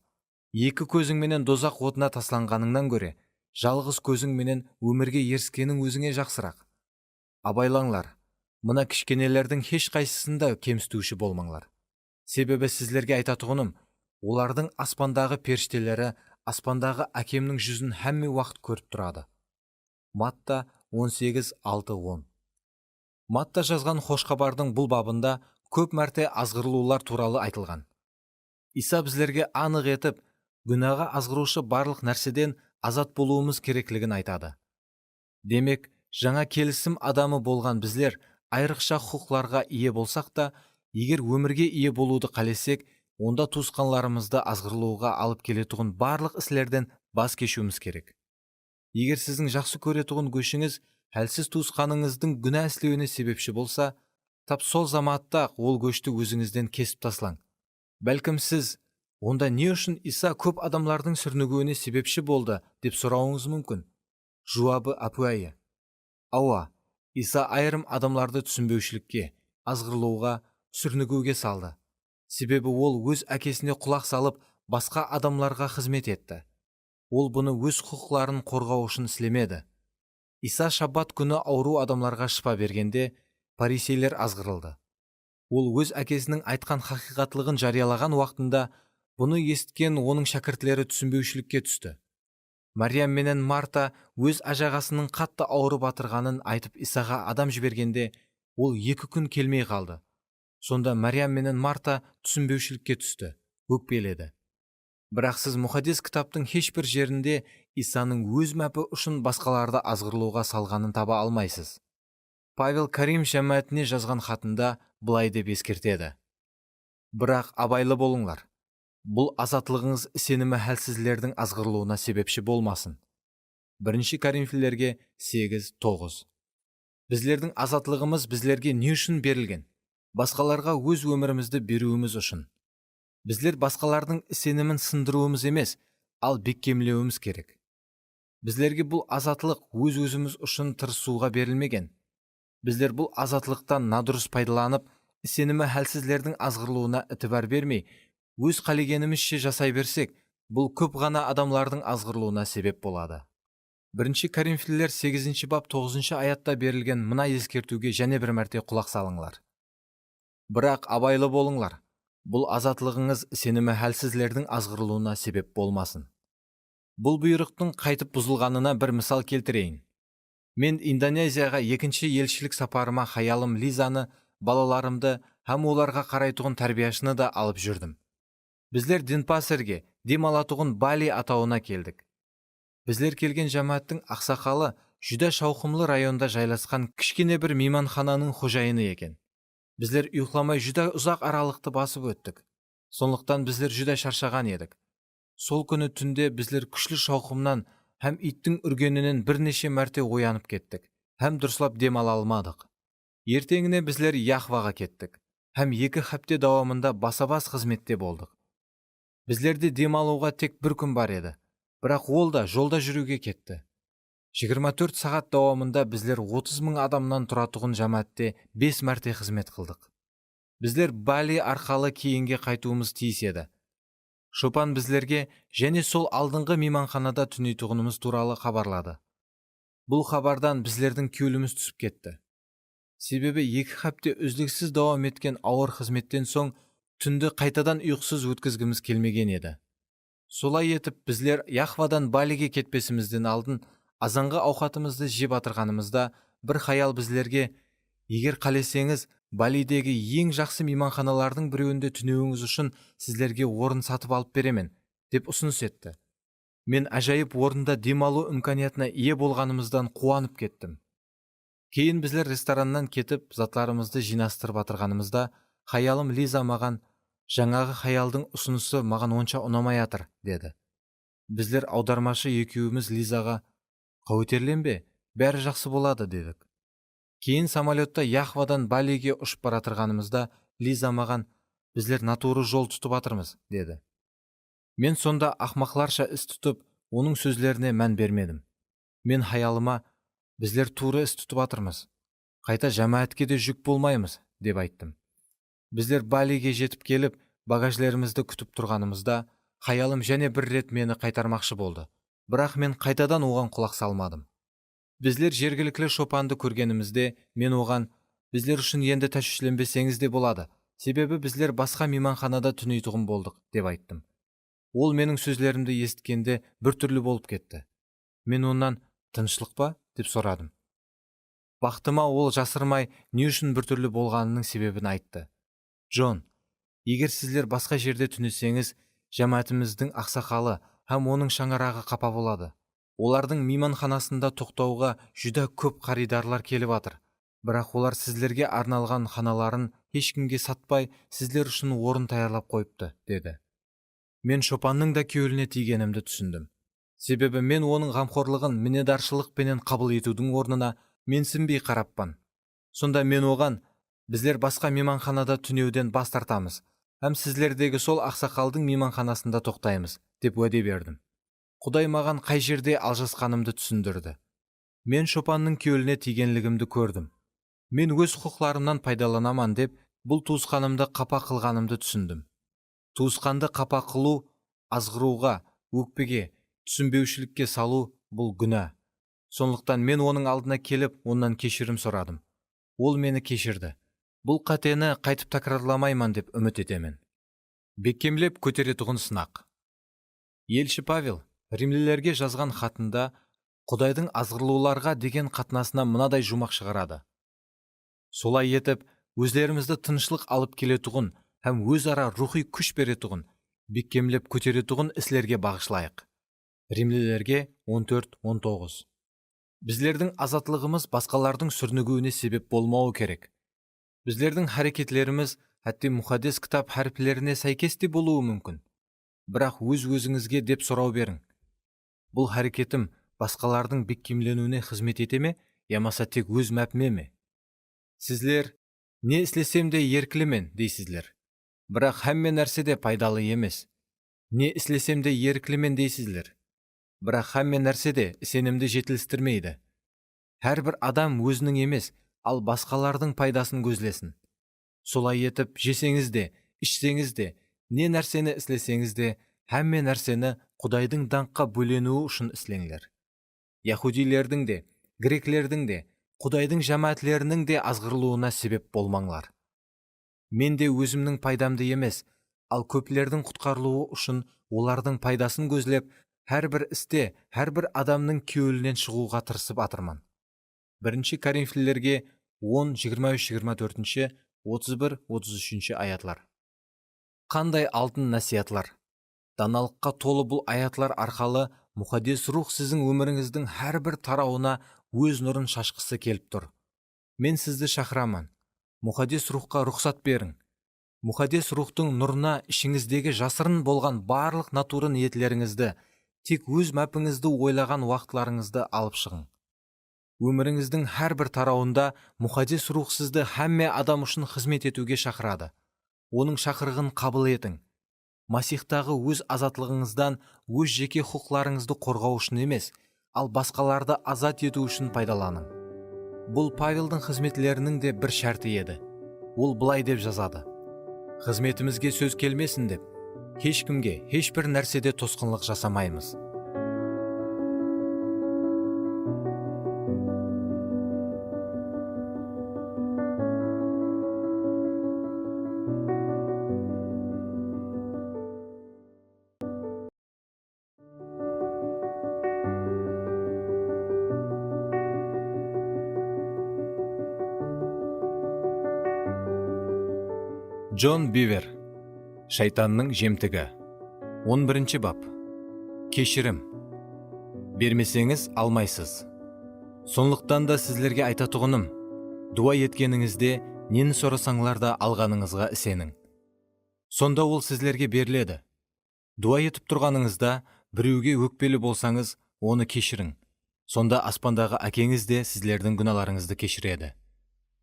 Екі көзің менен дозақ отына тасланғаныңнан көре, жалғыз көзің менен өмірге еріскенің өзіңе жақсырақ. Абайлаңлар, мына кішкенелердің еш қайсысында кемсітуші болмаңлар. Себебі сіздерге айтатұғыным, олардың аспандағы періштелері аспандағы әкемнің жүзін һәмме уақыт көріп тұрады. Матта 18:6-10. Матта жазған хошхабардың бұл бабында көп мәрте азғырылулар туралы айтылған. Иса біздерге анық етіп, күнәға азғырушы барлық нәрседен азат болуымыз керектігін айтады. Демек, жаңа келісім адамы болған біздер айрықша құқыларға ие болсақ та, егер өмірге ие болуды қалесек, онда туысқанларымызды азғырлауға алып келетұғын барлық іслерден бас кешуіміз керек. егер сіздің жақсы көретұғын көшіңіз әлсіз туысқаныңыздың күнә істеуіне себепші болса, тап сол заматта ол көшті өзіңізден кесіп таслаң. Бәлкім сіз онда не үшін Иса көп адамлардың сүрнігуіне себепші болды деп сұрауыңыз мүмкін. Жауабы апуайы. Ауа, Иса айырым адамларды түсінбеушілікке, азғырлауға, сүрнігуге салды. Себебі ол өз әкесіне құлақ салып, басқа адамларға қызмет етті. Ол бұны өз құқыларын қорғау үшін істемеді. Иса шаббат күні ауру адамларға шипа бергенде, фарисейлер азғырылды. Ол өз әкесінің айтқан хақиқатлығын жариялаған уақытында, бұны естіген оның шәкіртлері түсінбеушілікке түсті. Мариям менен Марта өз ажағасының қатты ауырып атырғанын айтып Исаға адам жібергенде, ол 2 күн келмей қалды. Сонда Мариям менен Марта түсінбеушілікке түсті, өкпеледі. Бірақ сіз мұхаддис кітаптың ешбір жерінде Исаның өз мәпі үшін басқаларды азғырлауға салғанын таба алмайсыз. Павел Карим жәмәтіне жазған хатында былай деп ескертеді. Бірақ абайлы болыңлар. Бұл азатлығыңыз сенімі әлсіздердің азғырлауына себепші болмасын. 1 Коринфилерге 8:9. Біздердің азатлығымыз біздерге не үшін берілген? Басқаларға өз өмірімізді беруіміз үшін. Біздер басқалардың сенімін сындыруымыз емес, ал бекемлеуіміз керек. Біздерге бұл азатлық өз-өзіміз үшін тырысуға берілмеген. Біздер бұл азатлықтан надұрыс пайдаланып, сенімі әлсіздердің азғырлауына ітібар бермей, өз қалегенімізше жасай берсек, бұл көп ғана адамлардың азғырлауына себеп болады. 1 Коринфилер 8 бап 9 аятта берілген мына ескертуге және бір мәрте құлақ салыңлар. Бірақ абайлы болыңлар. Бұл азатлығыңыз сенімі әлсіздердің азғырлауына себеп болмасын. Бұл бұйрықтың қайтып бұзылғанына бір мысал келтірейін. Мен Индонезияға 2-ші елшілік сапарыма хаялым Лизаны, балаларымды, һәм оларға қарайтұғын тәрбияшыны да алып жүрдім. Біздер Денпасерге, демалатұғын Бали атауына келдік. Біздер келген жамааттың ақсақалы жүдә шауқымлы районда жайласқан кішкене бір мейманхананың қожайыны екен. Біздер ұйқыламай жүдә ұзақ аралықты басып өттік. Сондықтан біздер жүдә шаршаған едік. Сол күні түнде біздер күшлі шауқымнан һәм иттің үргенінен бірнеше мәрте оянып кеттік, һәм дұрыслап демала алмадық. Ертеңіне біздер Яхваға кеттік, һәм 2 хапте давамында басабас қызметте болдық. Біздерде демалуға тек 1 күн бар еді, бірақ ол да жолда жүруге кетті. 24 сағат давамында біздер 30.000 адамнан тұратұғын жамаатте 5 мәрте қызмет қылдық. Біздер Бали арқалы кейінге қайтуымыз тиіс еді. Шопан біздерге және сол алдыңғы мейманханада түнейтұғынымыз туралы хабарлады. Бұл хабардан біздердің көңіліміз түсіп кетті. Себебі 2 хапте үздіксіз давам еткен ауыр қызметтен соң түнді қайтадан ұйқысыз өткізгіміз келмеген еді. Солай етіп біздер Яхвадан Балиге кетпесімізден алдын азанғы ауқатымызды жеп атырғанымызда бір хаял біздерге: егер қалесеңіз, Балидегі ең жақсы мейманханалардың біреуінде түнеуіңіз үшін сіздерге орын сатып алып беремен, деп ұсыныс етті. Мен ажайып орында демалу имканиятына ие болғанымыздан қуанып кеттім. Кейін біздер рестораннан кетіп, затларымызды жинастырып атырғанымызда, хаялым Лиза маған: жаңағы хаялдың ұсынысы маған онша ұнамай атыр, деді. Біздер аудармашы екеуіміз Лизаға: қауітерленбе, бәрі жақсы болады, дедік. Кейін самолетта Яхвадан Балиге ұшып баратырғанымызда Лиза маған: біздер натуры жол тұтып атырмыз, деді. Мен сонда ақмақларша іс тұтып, оның сөзлеріне мән бермедім. Мен хаялыма: біздер туры іс тұтып атырмыз, қайта жамаатке де жүк болмаймыз, деп айттым. Біздер Балиге жетіп келіп, багажлерімізді күтіп тұрғанымызда, хаялым және бір рет мені қайтармақшы болды. Бірақ мен қайтадан оған құлақ салмадым. Біздер жергілікті шопанды көргенімізде, мен оған: біздер үшін енді тәшвишленбесеңіз де болады, себебі біздер басқа мейманханада түнейтұғын болдық, деп айттым. Ол менің сөзлерімді естігенде бір түрлі болып кетті. Мен онан: тынышлық па, деп сұрадым. Бақтыма ол жасырмай не үшін бір түрлі болғанының себебін айтты. Джон, егер сіздер басқа жерде түнесеңіз, жамаатымыздың ақсақалы һәм оның шаңырағы қапа болады. Олардың мейманханасында тоқтауға жүдә көп қаридарлар келіп атыр. Бірақ олар сіздерге арналған ханаларын ешкімге сатпай, сіздер үшін орын таярлап қойыпты, деді. Мен шопанның да көңіліне тигенімді түсіндім. Себебі мен оның қамқорлығын мінедаршылықпенен қабыл етудің орнына менсінбей қараппан. Сонда мен оған, біздер басқа мейманханада түнеуден бас тартамыз, һәм сіздердегі сол ақсақалдың мейманханасында тоқтаймыз, деп уәде бердім. Құдай маған қай жерде алжасқанымды түсіндірді. Мен шопанның кеуіліне тигенлігімді көрдім. Мен өз құқыларымнан пайдаланаман деп, бұл туысқанымды қапа қылғанымды түсіндім. Туысқанды қапа қылу, азғыруға, өкпеге, түсінбеушілікке салу бұл күнә. Сондықтан мен оның алдына келіп, онан кешірім сұрадым. Ол мені кешірді. Бұл қатені қайтып такрарламайман деп үміт етемін. Бекемлеп көтеретұғын сынақ. Елші Павел римлілерге жазған хатында Құдайдың азғырлауларға деген қатынасына мынадай жұмақ шығарады. Солай етіп, өздерімізді тынышлық алып келетұғын һәм өзара рухи күш беретұғын, бекемлеп көтеретұғын іслерге бағышлайық. Римлілерге 14-19. Біздердің азатлығымыз басқалардың сүрнігуіне себеп болмауы керек. Біздердің харекетлеріміз әтті мұхаддес кітап әрпілеріне сәйкесте болуы мүмкін. Бірақ өз-өзіңізге деп сұрау берің. Бұл харекетім басқалардың бекемленуіне қызмет ете ме, ямаса тек өз мәпіме ме? Сізлер, не істесем де еркілімен, дейсізлер. Бірақ һәмме нәрседе пайдалы емес. Не істесем де еркілімен дейсізлер. Бірақ һәмме нәрседе сенімді жетілістірмейді. Әрбір адам өзінің емес, ал басқалардың пайдасын көзлесін. Солай етіп, жесеңіз де, ішсеңіз де, не нәрсені істесеңіз де, һәмме нәрсені Құдайдың даңққа бөленуі үшін істеңдер. Яһудилердің де, греклердің де, Құдайдың жамаатлерінің де азғырылуына себеп болмаңлар. Мен де өзімнің пайдамды емес, ал көпілердің құтқарылуы үшін олардың пайдасын көзлеп, әрбір істе, әрбір адамның кеуілінен шығуға тырысып атырман. 1 Коринфилерге 10-23-24, 31-33 аятлар. Қандай алтын насихатлар! Даналыққа толы бұл аятлар арқалы мұқаддес рух сіздің өміріңіздің әрбір тарауына өз нұрын шашқысы келіп тұр. Мен сізді шақырамын. Мұқаддес рухқа рұқсат берің. Мұқаддес рухтың нұрына ішіңіздегі жасырын болған барлық натуры ниетлеріңізді, тек өз мәпіңізді ойлаған уақытларыңызды алып шығың. Өміріңіздің әрбір тарауында мұқаддес рух сізді һәмме адам үшін қызмет етуге шақырады. Оның шақырығын қабыл етің. Масихтағы өз азатлығыңыздан өз жеке құқыларыңызды қорғау үшін емес, ал басқаларды азат ету үшін пайдаланың. Бұл Павелдің қызметлерінің де бір шарты еді. Ол былай деп жазады: қызметімізге сөз келмесін деп, ешкімге, ешбір нәрседе тосқынлық жасамаймыз. Джон Бивер. Шайтанның жемтігі. 11 бап. Кешірім. Бермесеңіз алмайсыз. Сондықтан да сіздерге айтатұғыным, дуа еткеніңізде нені сұрасаңлар да алғаныңызға ісенің. Сонда ол сіздерге беріледі. Дуа етіп тұрғаныңызда біреуге өкпелі болсаңыз, оны кешірің. Сонда аспандағы әкеңіз де сіздердің күнәларыңызды кешіреді.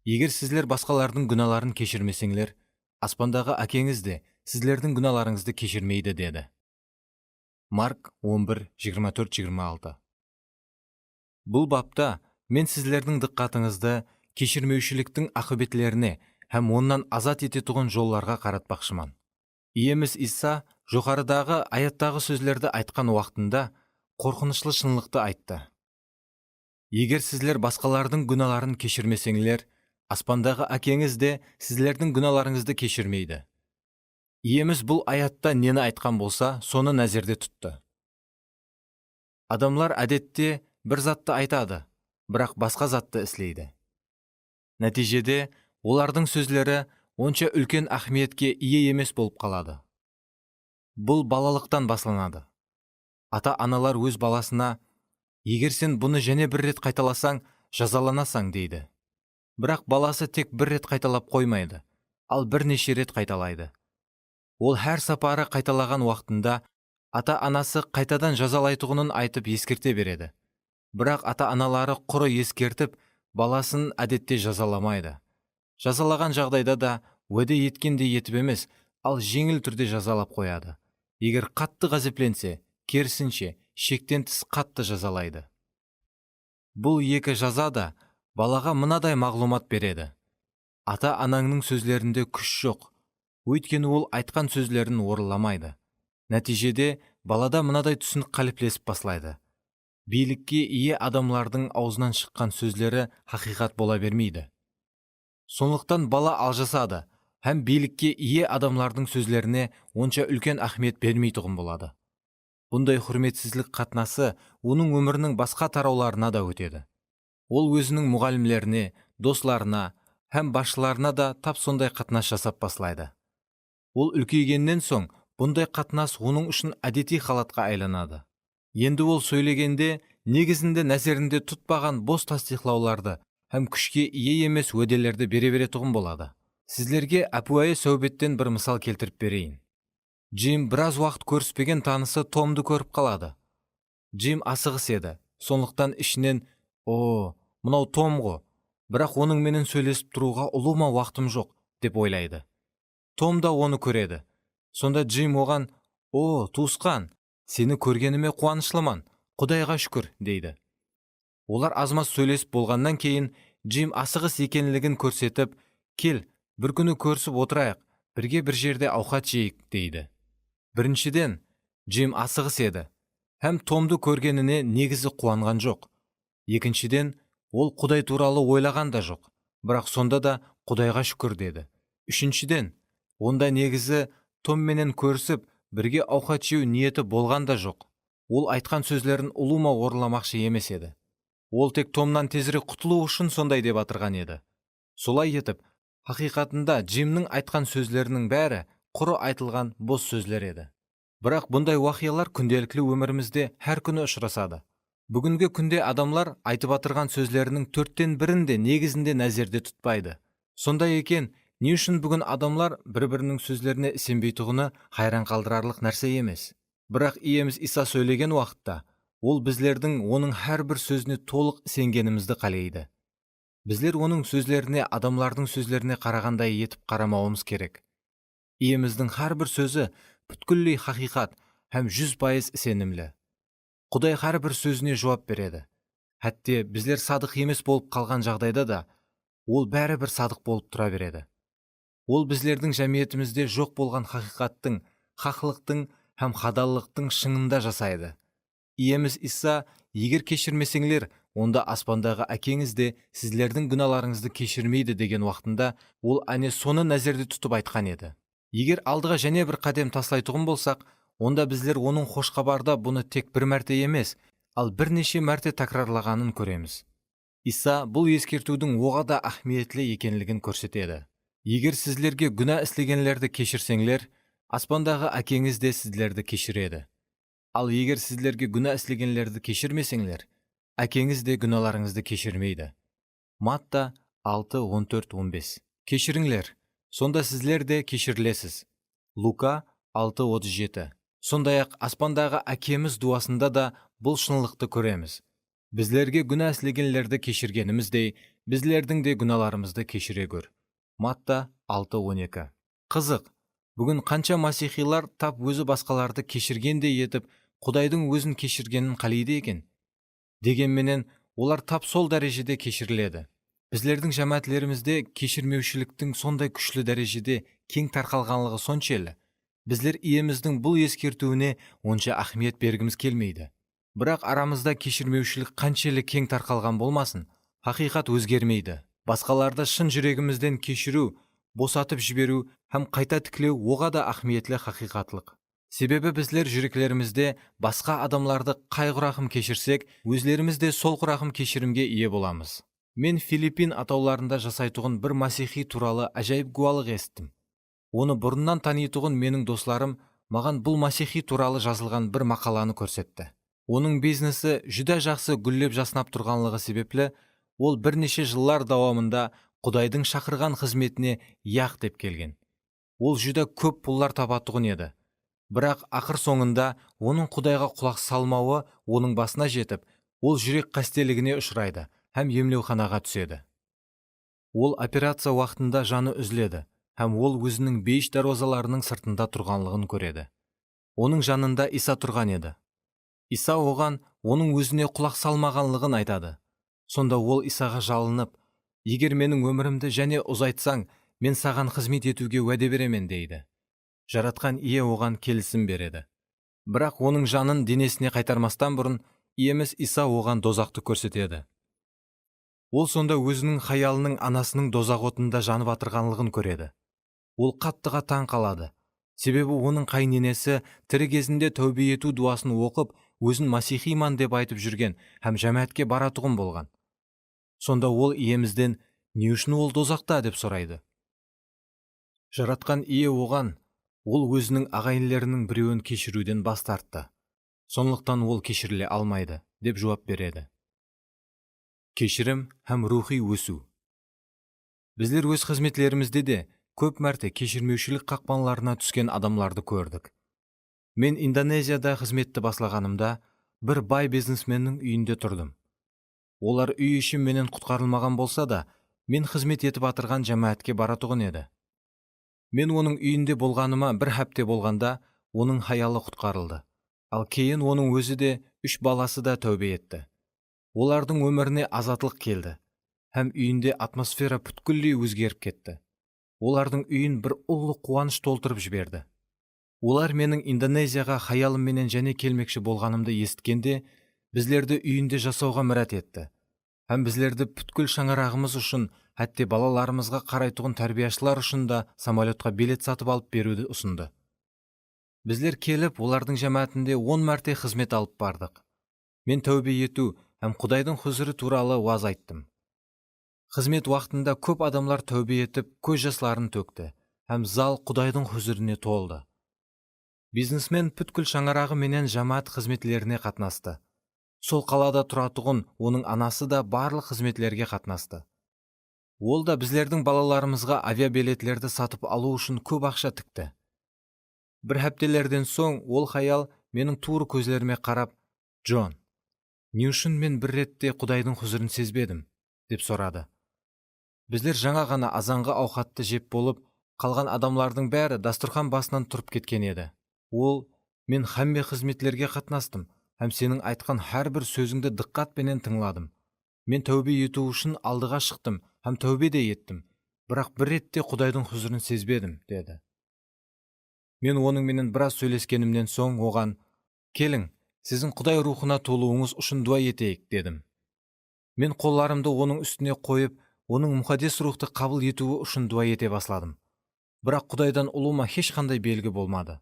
Егер сіздер басқалардың күнәларын кешірмесеңлер, аспандағы әкеңіз де сіздердің күнәларыңызды кешірмейді, деді. Марк 11:24-26. Бұл бапта мен сіздердің диққатыңызды кешірмеушіліктің ақыбетлеріне һәм оннан азат ететұғын жолларға қаратпақшыман. Иеміз Иса жоғарыдағы аяттағы сөздерді айтқан уақытында қорқынышлы шынлықты айтты. Егер сіздер басқалардың күнәларын кешірмесеңлер, аспандағы әкеңіз де сіздердің күнәларыңызды кешірмейді. Иеміз бұл аятта нені айтқан болса, соны нәзерде тұтты. Адамлар әдетте бір затты айтады, бірақ басқа затты істейді. Нәтижеде олардың сөздері онша үлкен ахметке ие емес болып қалады. Бұл балалықтан басланады. Ата-аналар өз баласына: егер сен бұны және бір рет қайталасаң, жазаланасың, дейді. Бірақ баласы тек бір рет қайталап қоймайды, ал бірнеше рет қайталайды. Ол әр сапары қайталаған уақытында ата-анасы қайтадан жазалайтұғынын айтып ескерте береді. Бірақ ата-аналары құры ескертіп, баласын әдетте жазаламайды. Жазалаған жағдайда да уәде еткендей етіп емес, ал жеңіл түрде жазалап қояды. Егер қатты ғазепленсе, керісінше, шектен тыс қатты жазалайды. Бұл екі жаза да балаға мынадай мағлұмат береді. Ата-анаңның сөзлерінде күш жоқ, өйткені ол айтқан сөзлерін орынламайды. Нәтижеде балада мынадай түсінік қалыптасып бастайды. Билікке ие адамлардың аузынан шыққан сөздері хақиқат бола бермейді. Сондықтан бала алжасады, һәм билікке ие адамлардың сөзлеріне онша үлкен ахмет бермейтұғын болады. Бұндай құрметсізлік қатынасы оның өмірінің басқа тарауларына да өтеді. Ол өзінің мұғалімлеріне, достарына һәм басшыларына да тап сондай қатынас жасап бастайды. Ол үлкейгеннен соң бұндай қатынас оның үшін әдети халатқа айланады. Енді ол сөйлегенде негізінде нәзерінде тұтпаған бос тастиқлауларды һәм күшке ие емес уәделерді бере беретұғын болады. Сіздерге әпуайы сәубеттен бір мысал келтіріп берейін. Джим біраз уақыт көріспеген танысы Томды көріп қалады. Джим асығыс еді, сондықтан ішінен, мынау Том ғой, бірақ оның менен сөйлесіп тұруға ұлыма уақытым жоқ, деп ойлайды. Том да оны көреді. Сонда Джим оған, туысқан, сені көргеніме қуанышлыман, Құдайға шүкір, дейді. Олар азмас сөйлесіп болғаннан кейін Джим асығыс екенлігін көрсетіп, кел, бір күні көрісіп отырайық, бірге бір жерде ауқат жейік, дейді. Біріншіден, Джим асығыс еді, һәм Томды көргеніне негізі қуанған жоқ. Екіншіден, ол Құдай туралы ойлаған да жоқ, бірақ сонда да Құдайға шүкір деді. Үшіншіден, онда негізі Том менен көрісіп, бірге ауқат жеу ниеті болған да жоқ. Ол айтқан сөздерін ұлыма орынламақшы емес еді. Ол тек Томнан тезірек құтылу үшін сондай деп атырған еді. Солай етіп, хақиқатында Джимнің айтқан сөздерінің бәрі құры айтылған бос сөздер еді. Бірақ бұндай уақиялар күнделікті өмірімізде әр күні ұшырасады. Бүгінгі күнде адамлар айтып атырған сөздерінің 1/4 де негізінде нәзерде тұтпайды. Сондай екен, не үшін бүгін адамлар бір-бірінің сөздеріне сенбейтұғыны хайран қалдырарлық нәрсе емес. Бірақ иеміз Иса сөйлеген уақытта, ол біздердің оның әрбір сөзіне толық сенгенімізді қалайды. Біздер оның сөздеріне адамлардың сөздеріне қарағандай етіп қарамауымыз керек. Иеміздің әрбір сөзі бүткіллей хақиқат һәм 100% сенімлі. Құдай әрбір сөзіне жауап береді. Әтте біздер садық емес болып қалған жағдайда да, ол бәрібір садық болып тұра береді. Ол біздердің жәмиетімізде жоқ болған хақиқаттың, хақлықтың һәм хадаллықтың шыңында жасайды. Иеміз Иса, егер кешірмесеңлер, онда аспандағы әкеңіз де сіздердің күнәларыңызды кешірмейді деген уақытында, ол әне соны нәзерде тұтып айтқан еді. Егер алдыға және бір қадам таслайтұғын болсақ, онда біздер оның қошқабарда бұны тек бір мәрте емес, ал бірнеше мәрте тәкрарлағанын көреміз. Иса бұл ескертудің оға да ахметлі екенлігін көрсетеді. Егер сіздерге күнә істегенлерді кешірсеңлер, аспандағы әкеңіз де сіздерді кешіреді. Ал егер сіздерге күнә істегенлерді кешірмесеңлер, әкеңіз де күнәларыңызды кешірмейді. Матта 6:14-15. Кешіріңлер, сонда сіздер де кешірілесіз. Лука 6:37. Сондай-ақ аспандағы әкеміз дуасында да бұл шынлықты көреміз. Біздерге күнә істегенлерді кешіргеніміздей, біздердің де күнәларымызды кешіре көр. Матта 6:12. Қызық, бүгін қанша масихилар тап өзі басқаларды кешіргендей етіп, Құдайдың өзін кешіргенін қалайды екен. Дегенменен, олар тап сол дәрежеде кешіріледі. Біздердің жәмәтлерімізде кешірмеушіліктің сондай күшлі дәрежеде кең тарқалғанлығы соншелі. Біздер иеміздің бұл ескертуіне онша ахмет бергіміз келмейді. Бірақ арамызда кешірмеушілік қаншелі кең тарқалған болмасын, хақиқат өзгермейді. Басқаларды шын жүрегімізден кешіру, босатып жіберу һәм қайта тіклеу оға да ахметлі хақиқатлық. Себебі біздер жүректерімізде басқа адамларды қай құрақым кешірсек, өзлеріміз де сол құрақым кешірімге ие боламыз. Мен Филиппин атауларында жасайтұғын бір масихи туралы әжайып гуалық естім. Оны бұрыннан танитұғын менің достарым маған бұл масихи туралы жазылған бір мақаланы көрсетті. Оның бизнесі жүдә жақсы гүллеп жаснап тұрғанлығы себеплі, ол бірнеше жыллар давамында Құдайдың шақырған қызметіне яқ деп келген. Ол жүдә көп пұллар табатұғын еді. Бірақ ақыр соңында оның Құдайға құлақ салмауы оның басына жетіп, ол жүрек қастелігіне ұшырайды һәм емлеуханаға түседі. Ол операция уақытында жаны үзіледі һәм ол өзінің бейіш дарвазаларының сыртында тұрғанлығын көреді. Оның жанында Иса тұрған еді. Иса оған оның өзіне құлақ салмағанлығын айтады. Сонда ол Исаға жалынып, егер менің өмірімді және ұзайтсаң, мен саған қызмет етуге уәде беремін дейді. Жаратқан ие оған келісім береді. Бірақ оның жанын денесіне қайтармастан бұрын иеміз Иса оған дозақты көрсетеді. Ол сонда өзінің хаялының анасының дозақ отында жанып атырғанлығын көреді. Ол қаттыға таң қалады. Себебі оның қайненесі тірі кезінде тәубе ету дуасын оқып, өзін масихиман деп айтып жүрген һәм жәмәтке баратұғын болған. Сонда ол иемізден, не үшін ол дозақта деп сұрайды. Жаратқан ие оған, ол өзінің ағайынлерінің біреуін кешіруден бас тартты. Сондықтан ол кешіріле алмайды, деп жауап береді. Кешірім һәм рухи өсу. Біздер өз қызметлерімізде де көп мәрте кешірмеушілік қақпанларына түскен адамларды көрдік. Мен Индонезияда қызметті баслағанымда, бір бай бизнесменнің үйінде тұрдым. Олар үй іші менен құтқарылмаған болса да, мен қызмет етіп атырған жәмәатке баратұғын еді. Мен оның үйінде болғаныма бір хәпте болғанда, оның хаялы құтқарылды. Ал кейін оның өзі де 3 баласы да тәубе етті. Олардың өміріне азатлық келді, һәм үйінде атмосфера бүткілдей өзгеріп кетті. Олардың үйін бір ұлы қуаныш толтырып жіберді. Олар менің Индонезияға хаялымменен және келмекші болғанымды естігенде, біздерді үйінде жасауға мұрат етті. Һәм біздерді бүткіл шаңырағымыз үшін, әтте балаларымызға қарайтұғын тәрбияшылар үшін да самолетқа билет сатып алып беруді ұсынды. Біздер келіп, олардың жәмәтінде 10 мәрте қызмет алып бардық. Мен тәубе ету һәм Құдайдың хұзыры туралы уаз айттым. Қызмет уақытында көп адамлар тәубе етіп, көз жастарын төкті, һәм зал Құдайдың хұзыріне толды. Бизнесмен бүткіл шаңырағы менен жамаат қызметлеріне қатынасты. Сол қалада тұратұғын оның анасы да барлық қызметлерге қатынасты. Ол да біздердің балаларымызға авиабилетлерді сатып алу үшін көп ақша тікті. Бір хәптелерден соң ол хаял менің тура көзлеріме қарап, «Джон, не үшін мен бір ретте Құдайдың хұзырын сезбедім?» деп сұрады. Біздер жаңа ғана азанғы ауқатты жеп болып, қалған адамлардың бәрі дастархан басынан тұрып кеткен еді. Ол, мен хамме қызметлерге қатынастым, һәм сенің айтқан әрбір сөзіңді диққатпенен тыңладым. Мен тәубе ету үшін алдыға шықтым, һәм тәубе де еттім, бірақ бір ретте Құдайдың хұзырын сезбедім, деді. Мен оның менен біраз сөйлескенімнен соң оған, келің, сіздің Құдай рухына толуыңыз үшін дуа етейік, дедім. Мен қолларымды оның үстіне қойып, оның мұқаддес рухты қабыл етуі үшін дуа ете басладым. Бірақ Құдайдан ұлыма ешқандай белгі болмады.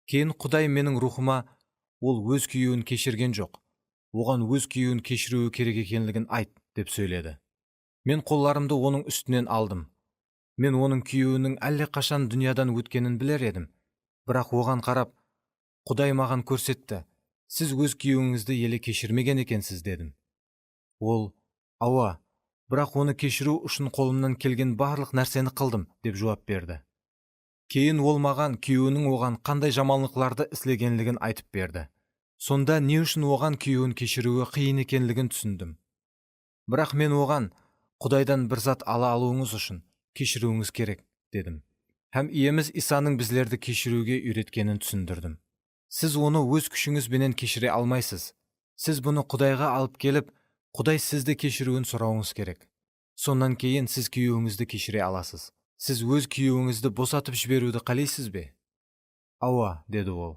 Кейін Құдай менің рухыма, ол өз күйеуін кешірген жоқ, оған өз күйеуін кешіруі керек екенлігін айт, деп сөйледі. Мен қолларымды оның үстінен алдым. Мен оның күйеуінің әлде қашан дүниядан өткенін білер едім. Бірақ оған қарап, Құдай маған көрсетті, сіз өз күйеуіңізді еле кешірмеген екенсіз, дедім. Ол, ауа, бірақ оны кешіру үшін қолымнан келген барлық нәрсені қылдым, деп жауап берді. Кейін ол маған күйеуінің оған қандай жаманлықтарды істегенлігін айтып берді. Сонда не үшін оған күйеуін кешіруі қиын екенлігін түсіндім. Бірақ мен оған, Құдайдан бір зат ала алуыңыз үшін кешіруіңіз керек, дедім. Һәм иеміз Исаның біздерді кешіруге үйреткенін түсіндірдім. Сіз оны өз күшіңізбенен кешіре алмайсыз. Сіз бұны Құдайға алып келіп, Құдай сізді кешіруін сұрауыңыз керек. Сонан кейін сіз күйеуіңізді кешіре аласыз. Сіз өз күйеуіңізді босатып жіберуді қалайсыз бе? Ауа, деді ол.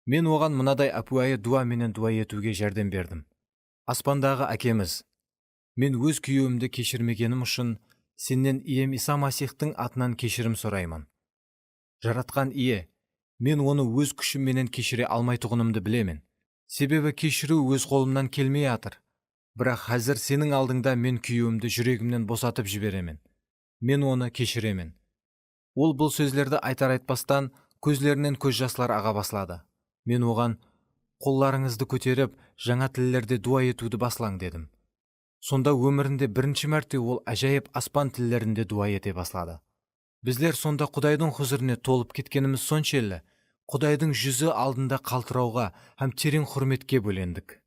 Мен оған мынадай әпуайы дуа менен дуа етуге жәрдем бердім. Аспандағы әкеміз, мен өз күйеуімді кешірмегенім үшін сенен ием Иса Масихтың атынан кешірім сұраймын. Жаратқан ие, мен оны өз күшімменен кешіре алмайтұғынымды білемін. Себебі кешіру өз қолымнан келмей атыр. Бірақ қазір сенің алдыңда мен күйеуімді жүрегімнен босатып жіберемін. Мен оны кешіремін. Ол бұл сөздерді айтар-айтпастан көзлерінен көз жастар аға баслады. Мен оған, қолларыңызды көтеріп, жаңа тілдерде дуа етуді баслаң, дедім. Сонда өмірінде бірінші мәрте ол әжайып аспан тілдерінде дуа ете баслады. Біздер сонда Құдайдың хұзыріне толып кеткеніміз соншелі, Құдайдың жүзі алдында қалтырауға һәм терең құрметке бөлендік.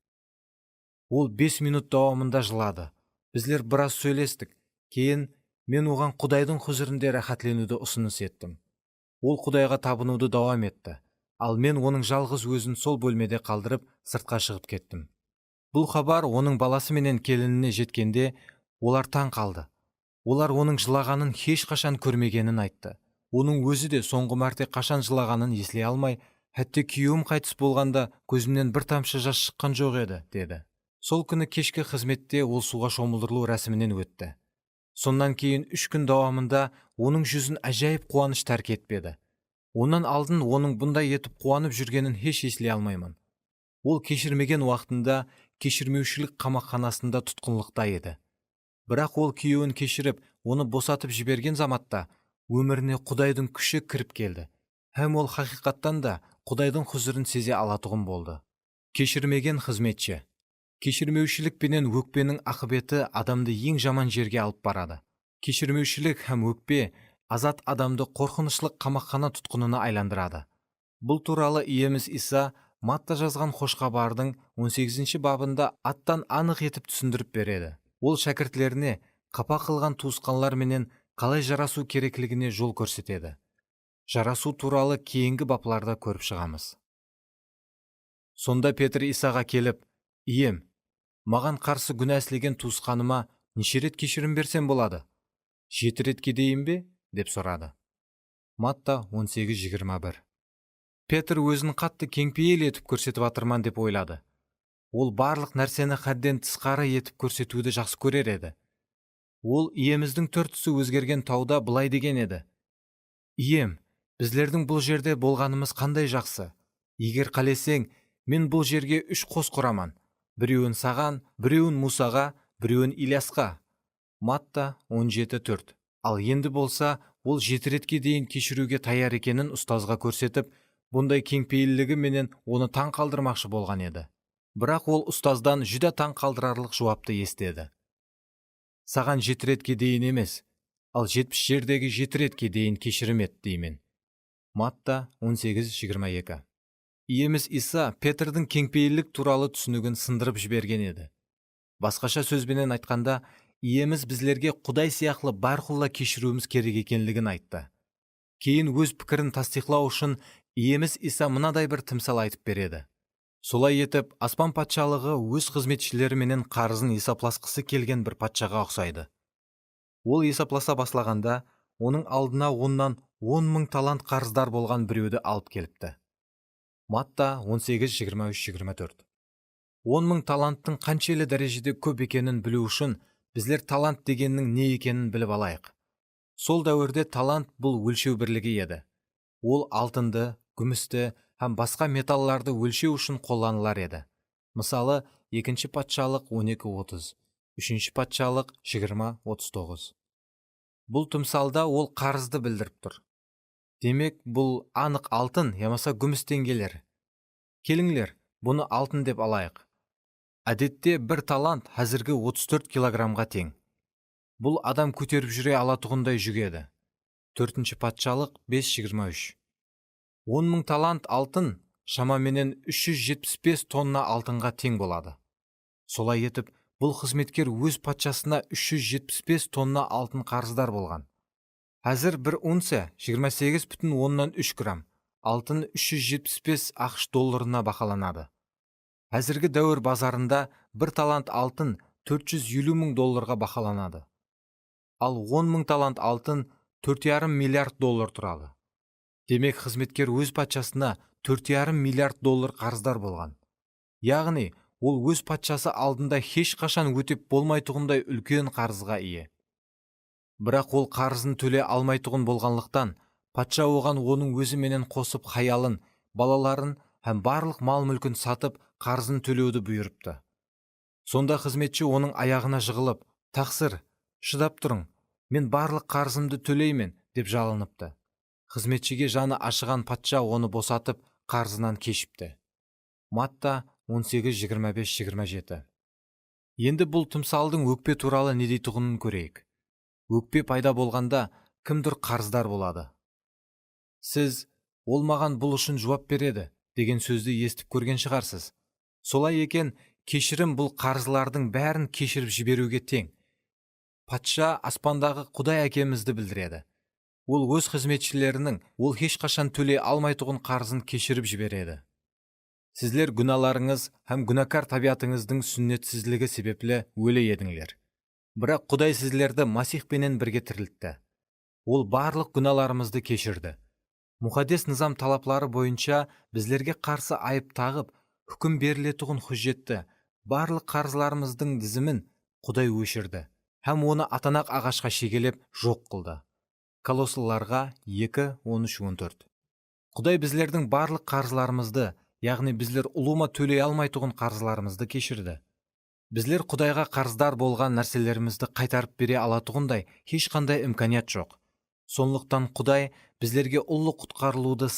Ол 5 минут давамында жылады. Bizler біраз сөйлестік. Кейін мен оған Құдайдың хұзырында рахатленуді ұсыныс еттім. Ол Құдайға табынуды давам етті. Ал мен оның жалғыз өзін сол бөлмеде қалдырып, сыртқа шығып кеттім. Бұл хабар оның баласы менен келініне жеткенде, олар таң қалды. Олар оның жылағанын ешқашан көрмегенін айтты. Оның өзі де соңғы мәрте қашан жылағанын еслей алмай, «Хәтте күйеуім қайтыс болғанда көзімнен бір тамшы жас шыққан жоқ еді», деді. Сол күні кешкі қызметте ол суға шомылдырылу рәсімінен өтті. Сондан кейін 3 күн давамында оның жүзін әжайып қуаныш тәрк етпеді. Онан алдын оның бұндай етіп қуанып жүргенін еш еслей алмаймын. Ол кешірмеген уақытында кешірмеушілік қамақханасында тұтқынлықта еді. Бірақ ол күйеуін кешіріп, оны босатып жіберген заматта өміріне Құдайдың күші кіріп келді. Һәм ол хақиқаттан да Құдайдың хұзырын сезе алатұғын болды. Кешірмеген қызметші. Кешірмеушілік пенен өкпенің ақыбеті адамды ең жаман жерге алып барады. Кешірмеушілік һәм өкпе азат адамды қорқынышлық қамақхана тұтқынына айландырады. Бұл туралы иеміз Иса Матта жазған Қошқабардың 18 бабында аттан анық етіп түсіндіріп береді. Ол шәкіртлеріне қапа қылған туысқанлар менен қалай жарасу керектігіне жол көрсетеді. Жарасу туралы кейінгі бапларда көріп шығамыз. Сонда Петр Исаға келіп, «Ием, маған қарсы күнә істеген туысқаныма неше рет кешірім берсем болады? 7 ретке дейін бе?» деп сұрады. Матта 18:21. Петр өзін қатты кеңпейіл етіп көрсетіп атырман деп ойлады. Ол барлық нәрсені хадден тысқары етіп көрсетуді жақсы көрер еді. Ол иеміздің түр-түсі өзгерген тауда былай деген еді: «Ием, біздердің бұл жерде болғанымыз қандай жақсы. Егер қалесең, мен бұл жерге 3 қос құраман. Біреуін саған, біреуін Мусаға, біреуін Ильясқа». Матта 17:4. Ал енді болса, ол 7 ретке дейін кешіруге таяр екенін ұстазға көрсетіп, бұндай кеңпейілдігі менен оны таң қалдырмақшы болған еді. Бірақ ол ұстаздан жүдә таң қалдырарлық жауапты естеді. «Саған 7 ретке дейін емес, ал 70 жердегі 7 ретке дейін кешірім ет деймін». Матта 18:22. Иеміз Иса Петрдің кеңпейілдік туралы түсінігін сындырып жіберген еді. Басқаша сөзбенен айтқанда, иеміз біздерге Құдай сияқлы барқұлла кешіруіміз керек екенлігін айтты. Кейін өз пікірін тастиқлау үшін иеміз Иса мынадай бір тымсал айтып береді. Солай етіп, аспан патшалығы өз қызметшілері менен қарызын есапласқысы келген бір патшаға ұқсайды. Ол есапласа баслағанда, оның алдына оннан 10.000 талант қарыздар болған біреуді алып келіпті. Матта 18:23-24. 10.000 таланттың қаншелі дәрежеде көп екенін білу үшін біздер талант дегеннің не екенін біліп алайық. Сол дәуірде талант бұл өлшеу бірлігі еді. Ол алтынды, күмісті һәм басқа металларды өлшеу үшін қолданылар еді. Мысалы, 2 патшалық 12:30, 3 патшалық 20:39. Бұл тымсалда ол қарызды білдіріп тұр. Демек, бұл анық алтын, ямаса күмістен келер. Келіңлер, бұны алтын деп алайық. Әдетте бір талант әзіргі 34 килограммға тең. Бұл адам көтеріп жүре алатұғындай жүгеді. 4 патшалық 5:23. 10.000 талант алтын шамаменен 375 тонна алтынға тең болады. Солай етіп, бұл қызметкер өз патшасына 375 тонна алтын қарыздар болған. Әзір бір унция 28,3 грамм алтын 375 ақш долларына бақаланады. Әзіргі дәуір базарында бір талант алтын 450 мың долларға бақаланады. Ал 10.000 талант алтын 4,5 миллиард доллар тұрады. Демек, қызметкер өз патшасына 4,5 миллиард доллар қарыздар болған. Яғни, ол өз патшасы алдында ешқашан өтеп болмайтұғындай үлкен қарызға ие. Бірақ ол қарызын төле алмайтұғын болғанлықтан, патша оған оның өзі менен қосып хаялын, балаларын һәм барлық мал-мүлкін сатып, қарызын төлеуді бұйырыпты. Сонда қызметші оның аяғына жығылып, «Тақсыр, шыдап тұрың, мен барлық қарызымды төлеймін», деп жалыныпты. Қызметшіге жаны ашыған патша оны босатып, қарызынан кешіпті. Матта 18:25-27. Енді бұл тымсалдың өкпе туралы не дейтұғынын көрейік. Өкпе пайда болғанда кімдір қарыздар болады. Сіз ол маған бұл үшін жауап береді деген сөзді естіп көрген шығарсыз. Солай екен, кешірім бұл қарызлардың бәрін кешіріп жіберуге тең. Патша аспандағы Құдай әкемізді білдіреді. Ол өз қызметшілерінің ол ешқашан төлей алмайтұғын қарызын кешіріп жібереді. Сізлер күналарыңыз һәм күнәкар табиатыңыздың сүннетсізлігі себеплі өле едіңлер. Бірақ Құдай сізлерді Масихпенен бірге тірілтті. Ол барлық күналарымызды кешірді. Мұқаддес низам талаплары бойынша біздерге қарсы айып тағып, үкім берілетұғын хүжетті, барлық қарызларымыздың дізімін Құдай өшірді, һәм оны атанақ ағашқа шегелеп жоқ қылды. Колоссаларға 2:13-14. Құдай біздердің барлық қарызларымызды, яғни біздер ұлыма төлей алмайтұғын қарызларымызды кешірді. Біздер Құдайға қарыздар болған нәрселерімізді қайтарып бере алатұғындай ешқандай имканият жоқ. Сонлықтан Құдай біздерге ұлы құтқарылуды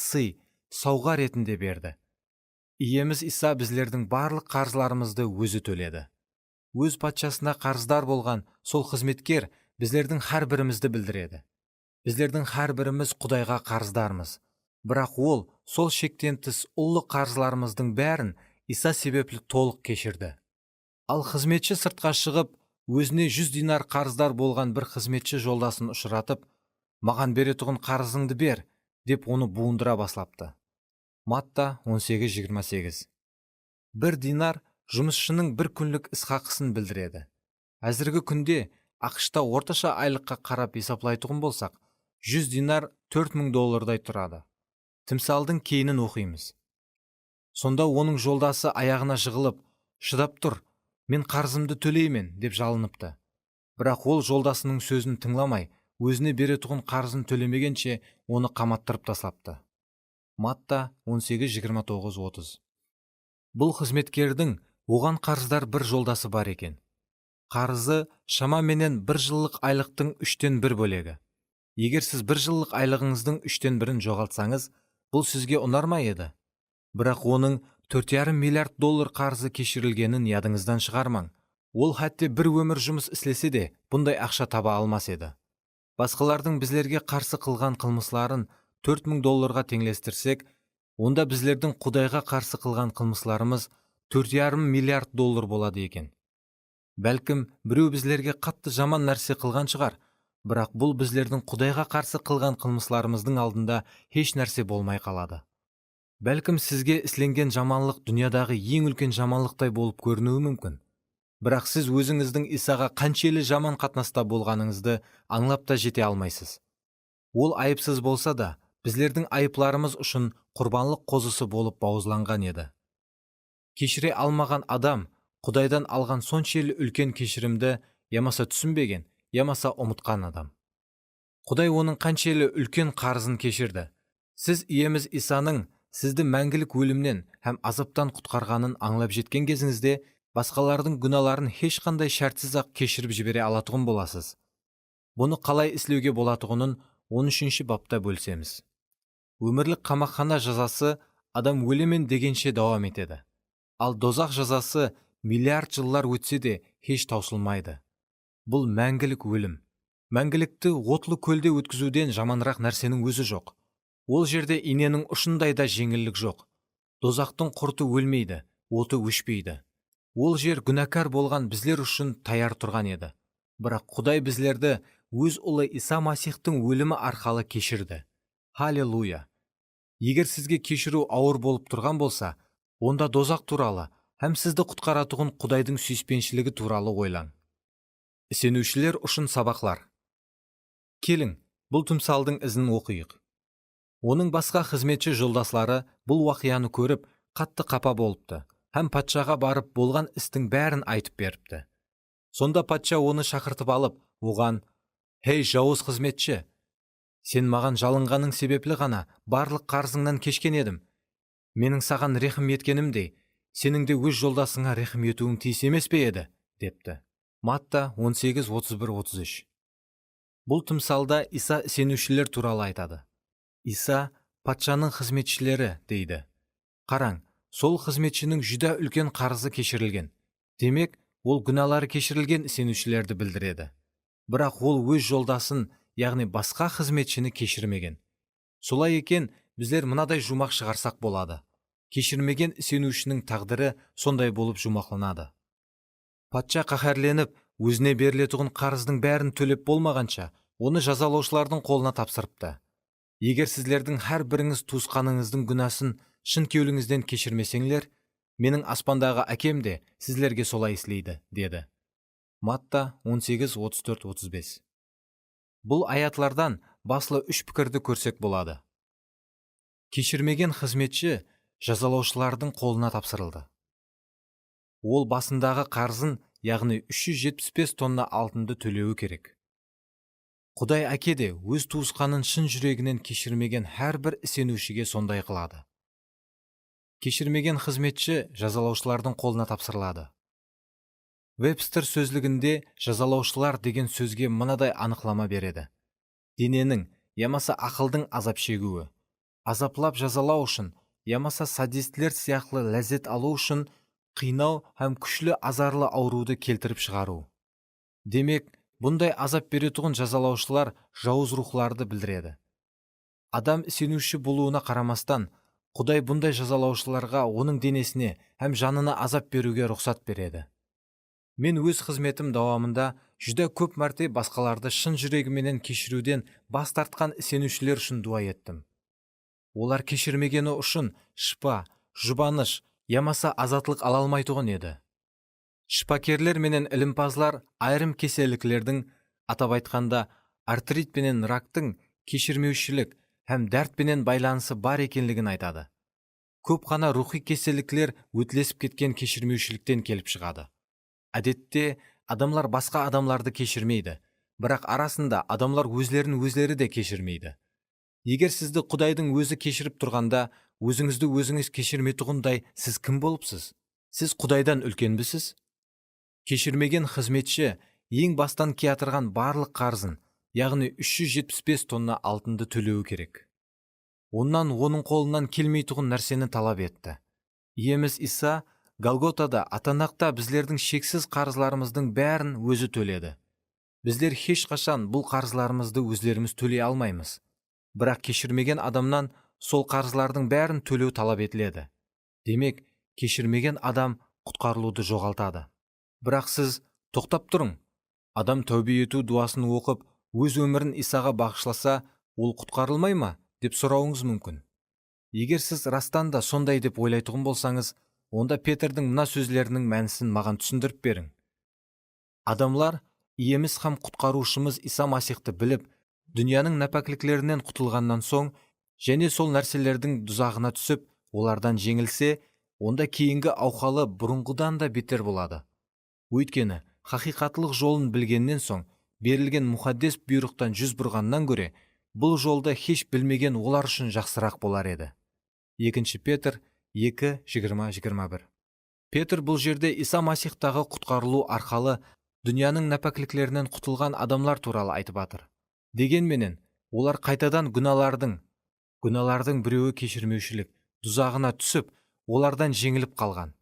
сауға ретінде берді. Иеміз Иса біздердің барлық қарызларымызды өзі төледі. Өз патшасына қарыздар болған сол қызметкер біздердің һәр бірімізді білдіреді. Біздердің һәр біріміз Құдайға қарыздармыз. Бірақ ол сол шектен тыс ұлы қарызларымыздың бәрін Иса себеплі толық кешірді. Ал қызметші сыртқа шығып, өзіне 100 динар қарыздар болған бір қызметші жолдасын ұшыратып, маған беретұғын қарызыңды бер, деп оны буындыра баслапты. Матта 18:28. Бір динар жұмысшының бір күнлік ісхақысын білдіреді. Әзіргі күнде ақшта орташа айлыққа қарап есаплайтұғын болсақ, 100 динар $4000 тұрады. Тімсалдың кейінін оқимыз. Сонда оның жолдасы аяғына жығылып, шыдап тұр, мен қарызымды төлеймін, деп жалыныпты. Бірақ ол жолдасының сөзін тыңламай, өзіне беретұғын қарызын төлемегенше оны қаматтырып таслапты. Матта 18:29-30. Бұл қызметкердің оған қарыздар бір жолдасы бар екен. Қарызы шамаменен бір жыллық айлықтың 3/1 бөлегі. Егер сіз бір жыллық айлығыңыздың 3/1 жоғалтсаңыз, бұл сізге ұнар ма еді? Бірақ оның $4,5 миллиард қарызы кешірілгенін ядыңыздан шығармаң. Ол хәтте бір өмір жұмыс істесе де, бұндай ақша таба алмас еді. Басқалардың біздерге қарсы қылған қылмысларын $4000 теңлестірсек, онда біздердің Құдайға қарсы қылған қылмысларымыз $4,5 миллиард болады екен. Бәлкім, біреу біздерге қатты жаман нәрсе қылған шығар, бірақ бұл біздердің Құдайға қарсы қылған қылмысларымыздың алдында еш нәрсе болмай қалады. Бәлкім, сізге ісленген жаманлық дүниядағы ең үлкен жаманлықтай болып көрінуі мүмкін. Бірақ сіз өзіңіздің Исаға қаншелі жаман қатынаста болғаныңызды аңлап та жете алмайсыз. Ол айыпсыз болса да, біздердің айыпларымыз үшін құрбанлық қозысы болып бауызланған еді. Кешіре алмаған адам Құдайдан алған соншелі үлкен кешірімді ямаса түсінбеген, ямаса ұмытқан адам. Құдай оның қаншелі үлкен қарызын кешірді. Сіз иеміз Исаның сізді мәңгілік өлімнен һәм азаптан құтқарғанын аңлап жеткен кезіңізде, басқалардың күналарын ешқандай шартсыз-ақ кешіріп жібере алатұғын боласыз. Бұны қалай істеуге болатұғынын 13-ші бапта бөлсеміз. Өмірлік қамақхана жазасы адам өлемен дегенше давам етеді. Ал дозақ жазасы миллиард жыллар өтсе де еш таусылмайды. Бұл мәңгілік өлім. Мәңгілікті отлы көлде өткізуден жаманырақ нәрсенің өзі жоқ. Ол жерде иненің ұшындай да жеңілдік жоқ. Дозақтың құрты өлмейді, оты өшпейді. Ол жер күнәкар болған біздер үшін таяр тұрған еді. Бірақ Құдай біздерді өз ұлы Иса Масихтың өлімі арқалы кешірді. Халлелуя! Егер сізге кешіру ауыр болып тұрған болса, онда дозақ туралы һәм сізді құтқаратұғын Құдайдың сүйіспеншілігі туралы ойлаң. Сенушілер үшін сабақлар. Келің, бұл тымсалдың ізін оқиық. Оның басқа қызметші жолдаслары бұл уақияны көріп, қатты қапа болыпты, һәм патшаға барып болған істің бәрін айтып беріпті. Сонда патша оны шақыртып алып, оған: «Хей, жауыз қызметші, сен маған жалынғаның себеплі ғана барлық қарызыңнан кешкен едім. Менің саған рехім еткенімдей, сенің де өз жолдасыңа рехім етуің тиіс емес пе еді?» депті. Матта 18:31-33. Бұл тымсалда Иса сенушілер туралы айтады. Иса патшаның қызметшілері дейді. Қараң, сол қызметшінің жүда үлкен қарызы кешірілген. Демек, ол күналары кешірілген сенушілерді білдіреді. Бірақ ол өз жолдасын, яғни басқа қызметшіні кешірмеген. Солай екен, Біздер мынадай жұмақ шығарсақ болады. Кешірмеген сенушінің тағдыры сондай болып жұмақланады. Патша қаһарленіп, өзіне берілетұғын қарыздың бәрін төлеп болмағанша, оны жазалаушылардың қолына тапсырыпты. Егер сіздердің әр біріңіз туысқаныңыздың күнәсін шын кеуіліңізден кешірмесеңлер, менің аспандағы әкем де сіздерге солай істейді, деді. Матта 18:34-35. Бұл аятлардан басылы үш пікірді көрсек болады. Кешірмеген қызметші жазалаушылардың қолына тапсырылды. Ол басындағы қарызын, яғни 375 тонна алтынды төлеуі керек. Құдай әке де өз туысқанын шын жүрегінен кешірмеген әрбір сенушіге сондай қылады. Кешірмеген қызметші жазалаушылардың қолына тапсырылады. Вебстер сөзлігінде жазалаушылар деген сөзге мынадай анықлама береді. Дененің, ямаса ақылдың азап шегуі. Азаплап жазалау үшін, ямаса садистлер сияқлы ләззет алу үшін қинау һәм күшлі азарлы ауруды келтіріп шығару. Демек, бұндай азап беретұғын жазалаушылар жауыз рухларды білдіреді. Адам сенуші болуына қарамастан, Құдай бұндай жазалаушыларға оның денесіне һәм жанына азап беруге рұқсат береді. Мен өз қызметім давамында жүдә көп мәрте басқаларды шын жүрегіменен кешіруден бас тартқан сенушілер үшін дуа еттім. Олар кешірмегені үшін шыпа, жұбаныш, ямаса азатлық ала алмайтұғын еді. Шыпакерлер менен ілімпазлар айрым кеселіклердің, атап айтқанда артрит пенен рактың кешірмеушілік һәм дәрт пенен байланысы бар екенлігін айтады. Көп қана рухи кеселіклер өтлесіп кеткен кешірмеушіліктен келіп шығады. Әдетте адамлар басқа адамларды кешірмейді, бірақ арасында адамлар өзлері де кешірмейді. Егер сізді Құдайдың өзі кешіріп тұрғанда, өзіңізді өзіңіз кешірметұғындай сіз кім болыпсыз? Сіз Құдайдан үлкенбісіз? Кешірмеген қызметші ең бастан киятырған барлық қарызын, яғни 375 тонна алтынды төлеуі керек. Оннан оның қолынан келмейтұғын нәрсені талап етті. Иеміз Иса Голготада атанақта біздердің шексіз қарызларымыздың бәрін өзі төледі. Біздер ешқашан бұл қарызларымызды өзлеріміз төлей алмаймыз. Бірақ кешірмеген адамнан сол қарызлардың бәрін төлеу талап етіледі. Демек, кешірмеген адам құтқарылуды жоғалтады. Бірақ сіз тоқтап тұрың. Адам тәубе ету дуасын оқып, өз өмірін Исаға бағышласа, ол құтқарылмай ма деп сұрауыңыз мүмкін. Егер сіз растан да сондай деп ойлайтұғын болсаңыз, онда Петрдің мына сөзлерінің мәнісін маған түсіндіріп берің. Адамлар, иеміз һәм құтқарушымыз Иса Масихты біліп, дүнияның нәпәкліклерінен құтылғаннан соң, және сол нәрселердің дұзағына түсіп, олардан жеңілсе, онда кейінгі ауқалы бұрынғыдан да бетер болады. Өйткені, хақиқатлық жолын білгеннен соң, берілген мұхаддес бұйрықтан жүз бұрғаннан көре, бұл жолда еш білмеген олар үшін жақсырақ болар еді. 2 Петр 2:20-21. Петр бұл жерде Иса Масихтағы құтқарылу арқалы дүнияның нәпәкліклерінен құтылған адамлар туралы айтып атыр. Дегенменен, олар қайтадан күнәлардың біреуі кешірмеушілік, дұзағына түсіп, олардан жеңіліп қалған.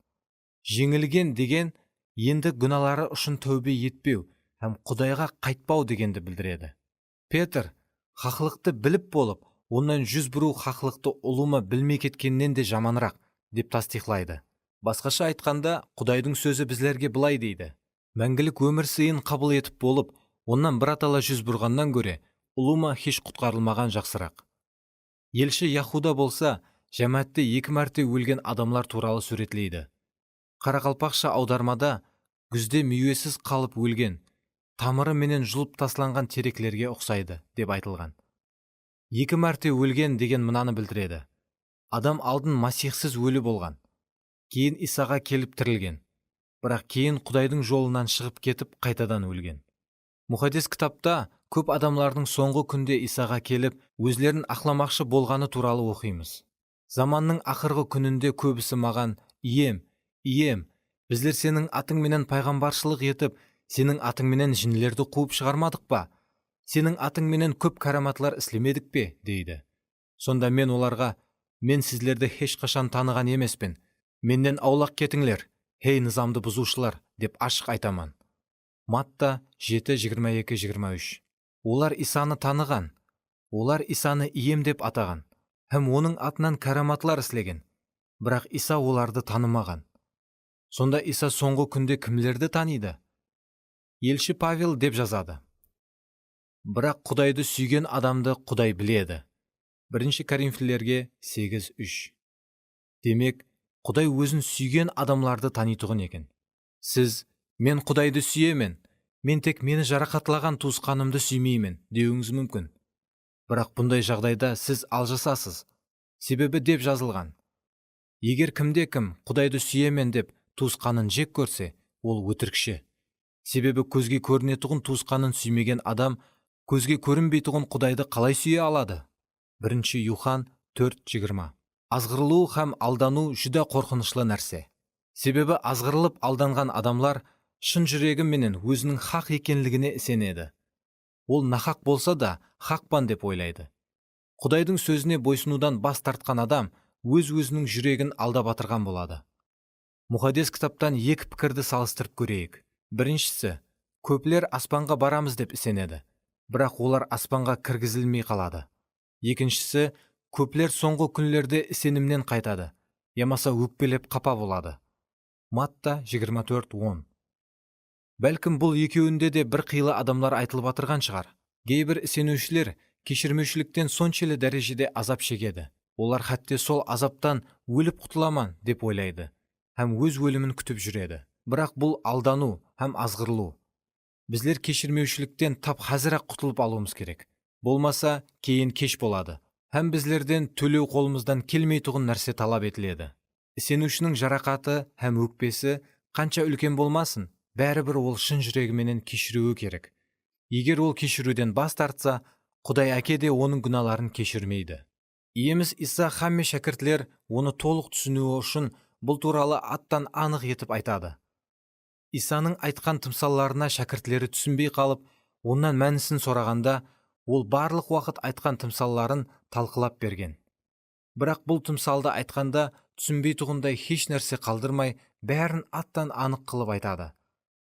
Жеңілген деген, енді күнәлары үшін тәубе етпеу, һәм Құдайға қайтпау дегенді білдіреді. Петр, хақлықты біліп болып, онан жүз бұру хақлықты ұлыма білмей кеткеннен де жаманырақ, деп тастиқлайды. Басқаша айтқанда, Құдайдың сөзі біздерге былай дейді. Мәңгілік өмір сыйын қабыл етіп болып, оннан біратала жүз бұрғаннан көре, ұлыма еш құтқарылмаған жақсырақ. Елші Яхуда болса, жәмәтте 2 мәрте өлген адамлар туралы суретлейді. Қарақалпақша аудармада, күзде мүйесіз қалып өлген, тамыры менен жұлып тасланған тереклерге ұқсайды, деп айтылған. 2 мәрте өлген деген мынаны білдіреді. Адам алдын масихсіз өлі болған. Кейін Исаға келіп тірілген. Бірақ кейін Құдайдың жолынан шығып кетіп қайтадан өлген. Мұхаддес кітапта көп адамлардың соңғы күнде Исаға келіп, өзлерін ақламақшы болғаны туралы оқимыз. Заманның ақырғы күнінде көбісі маған, ием, біздер сенің атыңменен пайғамбаршылық етіп, сенің атыңменен жинлерді қуып шығармадық па? Сенің атыңменен көп караматлар істемедік пе? дейді. Сонда мен оларға, мен сіздерді ешқашан таныған емеспін. Менден аулақ кетіңлер, хей низамды бұзушылар, деп ашық айтаман. Матта 7:22-23. Олар Исаны таныған. Олар Исаны ием деп атаған. һәм оның атынан караматлар істеген. Бірақ Иса оларды танымаған. Сонда Иса соңғы күнде кімлерді таниды? Елші Павел деп жазады. Бірақ Құдайды сүйген адамды Құдай біледі. 1 Коринфилерге 8:3. Демек, Құдай өзін сүйген адамларды танитұғын екен. Сіз, мен Құдайды сүйемен, мен тек мені жарақатлаған туысқанымды сүймеймін деуіңіз мүмкін. Бірақ бұндай жағдайда сіз алжасасыз. Себебі деп жазылған. Егер кімде-кім Құдайды сүйемен деп туысқанын жек көрсе, ол өтірікші. Себебі көзге көрінетұғын туысқанын сүймеген адам көзге көрінбейтұғын Құдайды қалай сүйе алады? 1 Юхан 4:20. Азғырылу һәм алдану жүда қорқынышлы нәрсе. Себебі азғырылып алданған адамлар шын жүрегіменен өзінің хақ екенлігіне сенеді. Ол нахақ болса да хақпан деп ойлайды. Құдайдың сөзіне бойсынудан бас тартқан адам өз-өзінің жүрегін алдап батырған болады. Мұқаддес кітаптан екі пікірді салыстырып көрейік. Біріншісі, көпілер аспанға барамыз деп сенеді, бірақ олар аспанға кіргізілмей қалады. Екіншісі, көпілер соңғы күнлерде сенімнен қайтады, ямаса өкпелеп қапа болады. Матта 24:10. Бәлкім бұл екеуінде де бір қилы адамлар айтылып атырған шығар. Кейбір сенушілер кешірмеушіліктен соншелі дәрежеде азап шегеді. Олар хәтте сол азаптан өліп құтыламан деп ойлайды, һәм өз өлімін күтіп жүреді. Бірақ бұл алдану һәм азғырылу. Біздер кешірмеушіліктен тап қазір-ақ құтылып алуымыз керек. Болмаса, кейін кеш болады. Һәм біздерден төлеу қолымыздан келмейтұғын нәрсе талап етіледі. Сенушінің жарақаты һәм өкпесі қанша үлкен болмасын, бәрібір ол шын жүрегіменен кешіруі керек. Егер ол кешіруден бас тартса, Құдай әке де оның күнәларын кешірмейді. Иеміз Иса һәм шәкіртлер оны толық түсінуі үшін бұл туралы аттан анық етіп айтады. Исаның айтқан тымсалларына шәкіртлері түсінбей қалып, оннан мәнісін сұрағанда, ол барлық уақыт айтқан тымсалларын талқылап берген. Бірақ бұл тымсалды айтқанда түсінбейтұғындай еш нәрсе қалдырмай, бәрін аттан анық қылып айтады.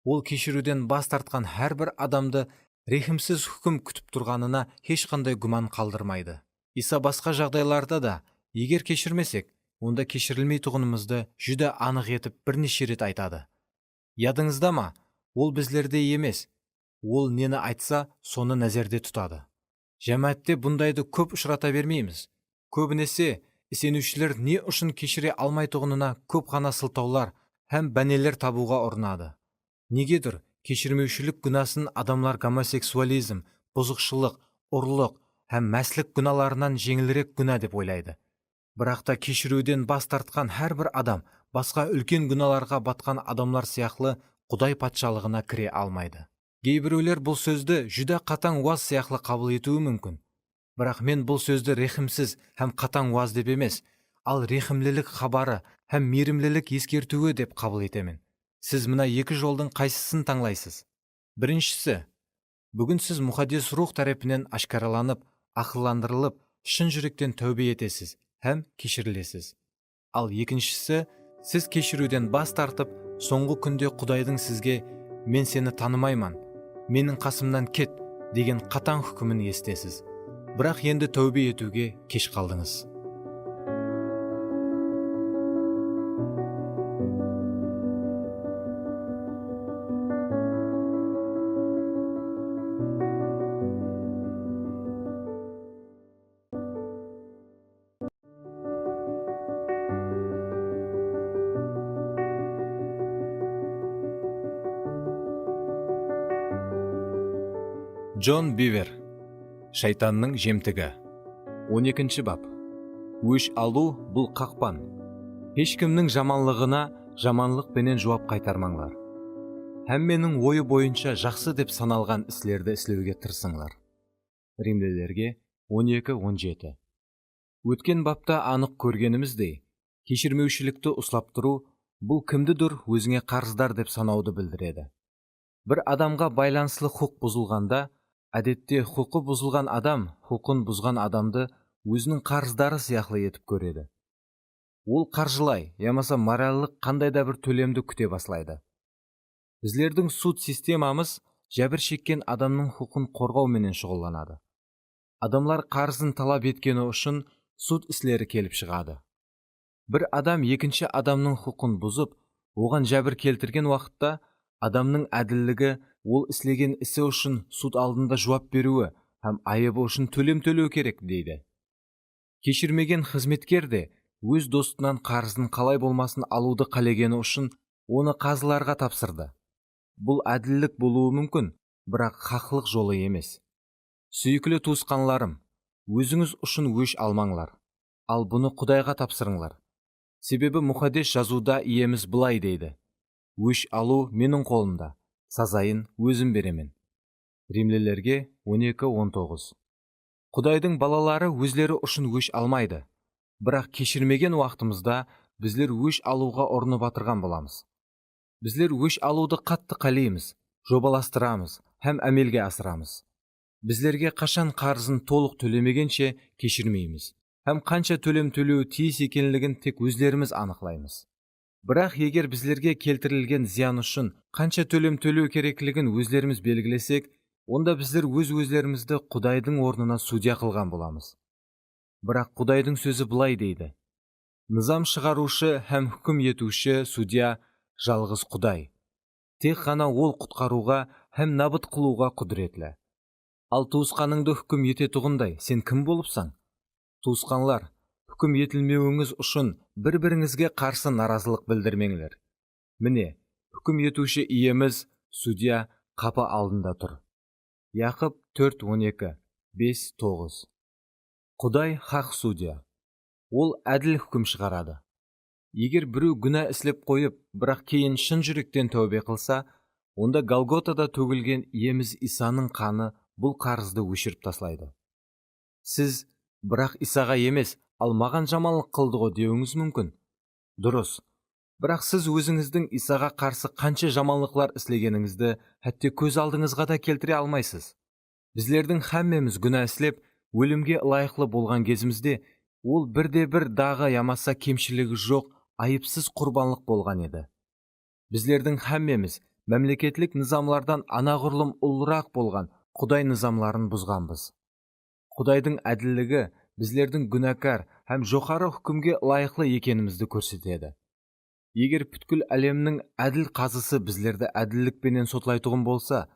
Ол кешіруден бас тартқан әрбір адамды рехімсіз хүкім күтіп тұрғанына ешқандай күмән қалдырмайды. Иса басқа жағдайларда да, егер кешірмесек, онда кешірілмейтұғынымызды жүдә анық етіп бірнеше рет айтады. Ядыңызда ма? Ол біздерде емес. Ол нені айтса, соны нәзерде тұтады. Жәмәтте бұндайды көп ұшырата бермейміз. Көбінесе, сенушілер не үшін кешіре алмайтұғынына көп қана сылтаулар һәм бәнелер табуға ұрынады. Негедір, кешірмеушілік күнасын адамлар гомосексуализм, бұзықшылық, ұрлық һәм мәслік күналарынан жеңілірек күнә деп ойлайды. Бірақ та кешіруден бас тартқан әрбір адам басқа үлкен күналарға батқан адамлар сияқлы Құдай патшалығына кіре алмайды. Кейбіреулер бұл сөзді жүдә қатаң уаз сияқлы қабыл етуі мүмкін. Бірақ мен бұл сөзді рехімсіз һәм қатаң уаз деп емес, ал рехімлілік хабары һәм мейірімлілік ескертуі деп қабыл етемін. Сіз мына екі жолдың қайсысын таңлайсыз? Біріншісі, бүгін сіз мұқаддес рух тарапынан ашқараланып, ақылландырылып, шын жүректен тәубе етесіз һәм кешірілесіз. Ал екіншісі, сіз кешіруден бас тартып, соңғы күнде Құдайдың сізге «Мен сені танымайман, менің қасымнан кет» деген қатаң хүкімін естесіз. Бірақ енді тәубе етуге кеш қалдыңыз. Джон Бивер. Шайтанның жемтігі. 12 бап. Өш алу бұл қақпан. Ешкімнің жаманлығына жаманлықпенен жауап қайтармаңлар. Һәм менің ойы бойынша жақсы деп саналған іслерді істеуге тырысыңлар. Римлілерге 12:17. Өткен бапта анық көргеніміздей, кешірмеушілікті ұстап тұру бұл кімдідір өзіңе қарыздар деп санауды білдіреді. Бір адамға байланысты құқ бұзылғанда, әдетте құқы бұзылған адам құқын бұзған адамды өзінің қарыздары сияқлы етіп көреді. Ол қаржылай, ямаса моральлық қандай да бір төлемді күте баслайды. Біздердің суд системамыз жәбір шеккен адамның құқын қорғауменен шұғылданады. Адамлар қарызын талап еткені үшін суд іслері келіп шығады. Бір адам екінші адамның құқын бұзып, оған жәбір келтірген уақытта, адамның әділдігі ол істеген ісі үшін суд алдында жауап беруі һәм айыбы үшін төлем төлеу керек дейді. Кешірмеген қызметкер де өз достынан қарызын қалай болмасын алуды қалегені үшін оны қазыларға тапсырды. Бұл әділдік болуы мүмкін, бірақ хақлық жолы емес. Сүйіклі туысқанларым, өзіңіз үшін өш алмаңлар, ал бұны Құдайға тапсырыңлар. Себебі мұқаддес жазуда иеміз былай дейді: өш алу менің қолымда, сазайын өзім беремін. Римлілерге 12:19. Құдайдың балалары өзлері үшін өш алмайды, бірақ кешірмеген уақытымызда біздер өш алуға ұрынып батырған боламыз. Біздер өш алуды қатты қалейміз, жобаластырамыз һәм әмелге асырамыз. Біздерге қашан қарызын толық төлемегенше кешірмейміз, һәм қанша төлем төлеу тиіс екенлігін тек өзлеріміз анықлаймыз. Бірақ егер біздерге келтірілген зиян үшін қанша төлем төлеу керектігін өзлеріміз белгілесек, онда біздер өз-өзлерімізді Құдайдың орнына судья қылған боламыз. Бірақ Құдайдың сөзі былай дейді: низам шығарушы һәм хүкім етуші судья жалғыз Құдай. Тек қана ол құтқаруға һәм набыт қылуға құдіретлі. Ал туысқаныңды хүкім ететұғындай сен кім болыпсың? Туысқанлар, хүкім етілмеуіңіз үшін бір-біріңізге қарсы наразылық білдірмеңлер. Міне, хүкім етуші иеміз, судья, қапы алдында тұр. Яқып 4:12, 5:9. Құдай хақ судья. Ол әділ хүкім шығарады. Егер біреу күнә іслеп қойып, бірақ кейін шын жүректен тәубе қылса, онда Голготада төгілген иеміз Исаның қаны бұл қарызды өшіріп таслайды. Сіз, бірақ Исаға емес, ал маған жаманлық қылды ғой деуіңіз мүмкін. Дұрыс. Бірақ сіз өзіңіздің Исаға қарсы қанша жаманлықлар істегеніңізді хәтте көз алдыңызға да келтіре алмайсыз. Біздердің һәммеміз күнә іслеп, өлімге лайықлы болған кезімізде, ол бірде-бір дағы ямаса кемшілігі жоқ, айыпсыз құрбанлық болған еді. Біздердің һәммеміз мәмлекетлік низамлардан анағұрлым ұлырақ болған Құдай низамларын бұзғанбыз. Құдайдың әділдігі біздердің күнәкар һәм жоғары хүкімге лайықлы екенімізді көрсетеді. Егер бүткіл әлемнің әділ қазысы біздерді әділдікпенен сотлайтұғын болса,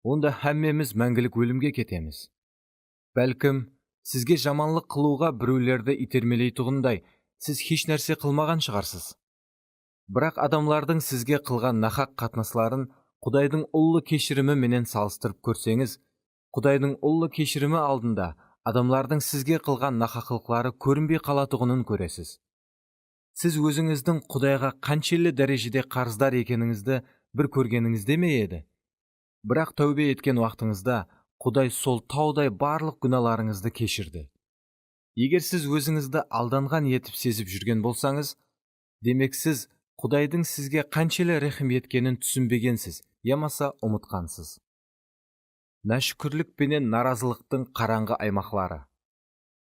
онда һәммеміз мәңгілік өлімге кетеміз. Бәлкім, сізге жаманлық қылуға біреулерді итермелейтұғындай, сіз еш нәрсе қылмаған шығарсыз. Бірақ адамлардың сізге қылған нахақ қатынасларын Құдайдың ұлы кешірімі менен салыстырып көрсеңіз, Құдайдың ұлы кешірімі алдында адамлардың сізге қылған нақақылықтары көрінбей қалатұғынын көресіз. Сіз өзіңіздің Құдайға қаншелі дәрежеде қарыздар екеніңізді бір көргеніңізде ме еді? Бірақ тәубе еткен уақытыңызда Құдай сол таудай барлық күнәларыңызды кешірді. Егер сіз өзіңізді алданған етіп сезіп жүрген болсаңыз, демек сіз Құдайдың сізге қаншелі рахым еткенін түсінбегенсіз, ямаса ұмытқансыз. Нәшүкірлік пенен наразылықтың қараңғы аймақлары.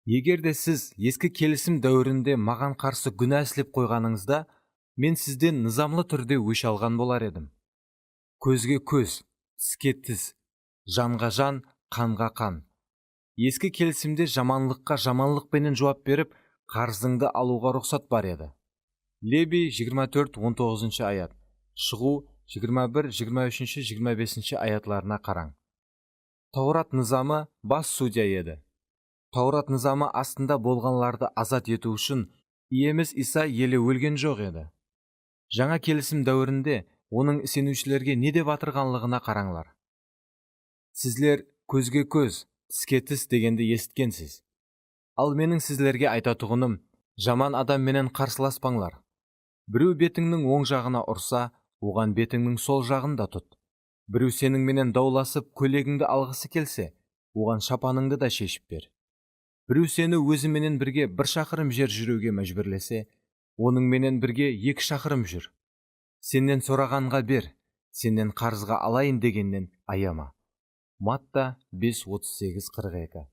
Егер де сіз ескі келісім дәуірінде маған қарсы күнә іслеп қойғаныңызда, мен сізден низамлы түрде өш алған болар едім. Көзге көз, тіске тіс, жанға жан, қанға қан. Ескі келісімде жаманлыққа жаманлықпенен жауап беріп, қарызыңды алуға рұқсат бар еді. Леби 24:19 аят, Шығу 21, 23, 25 аятларына қараң. Таурат низамы бас судья еді. Таурат низамы астында болғанларды азат ету үшін иеміз Иса елі өлген жоқ еді. Жаңа келісім дәуірінде оның сенушілерге не деп батырғанлығына қараңлар. Сізлер көзге көз, тіске тіс дегенді есіткенсіз. Ал менің сізлерге айтатұғыным, жаман адам менен қарсыласпаңлар. Біреу бетіңнің оң жағына ұрса, оған бетіңнің сол жағын да тұт. Біреу сенің менен дауласып, көйлегіңді алғысы келсе, оған шапаныңды да шешіп бер. Біреу сені өзіменен бірге 1 шақырым жер жүруге мәжбүрлесе, оның менен бірге 2 шақырым жүр. Сенен сұрағанға бер, сенен қарызға алайын дегеннен аяма. Матта 5:38-42.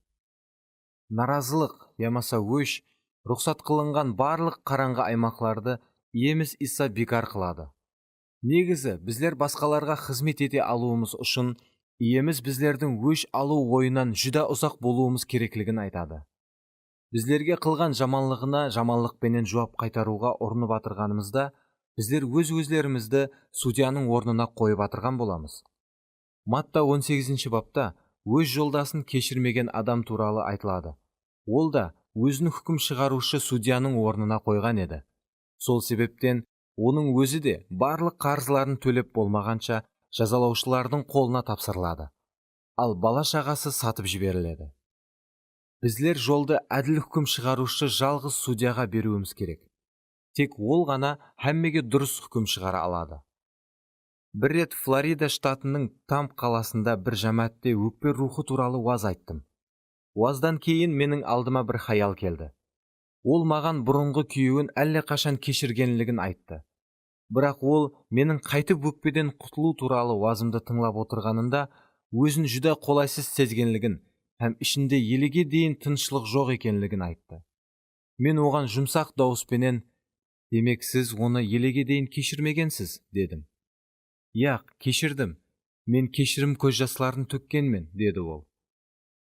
Наразылық, ямаса өш, рұқсат қылынған барлық қараңғы аймақларды иеміз Иса бекар қылады. Негізі, біздер басқаларға қызмет ете алуымыз үшін, иеміз біздердің өш алу ойынан жүда ұзақ болуымыз керектігін айтады. Bizlerге қылған жаманлығына жаманлықпенен жауап қайтаруға ұрынып атырғанымызда, біздер өз-өзлерімізді судьяның орнына қойып атырған боламыз. Матта 18 бапта өз жолдасын кешірмеген адам туралы айтылады. Ол да өзін хүкім шығарушы судьяның орнына қойған еді. Сол себептен оның өзі де барлық қарызларын төлеп болмағанша жазалаушылардың қолына тапсырылады. Ал бала-шағасы сатып жіберіледі. Біздер жолды әділ хүкім шығарушы жалғыз судьяға беруіміз керек. Тек ол ғана һәммеге дұрыс хүкім шығара алады. Бір рет Флорида штатының Тамп қаласында бір жамәтте өкпе рухы туралы уаз айттым. Уаздан кейін менің алдыма бір хаял келді. Ол маған бұрынғы күйеуін әлдеқашан кешіргенлігін айтты. Бірақ ол менің қайтып өкпеден құтылу туралы уазымды тыңлап отырғанында өзін жүдә қолайсыз сезгенлігін һәм ішінде елеге дейін тыныштық жоқ екенлігін айтты. Мен оған жұмсақ дауыспенен, демек сіз оны елеге дейін кешірмегенсіз, дедім. Яқ, кешірдім. Мен кешірім көз жастарын төккенмен, деді ол.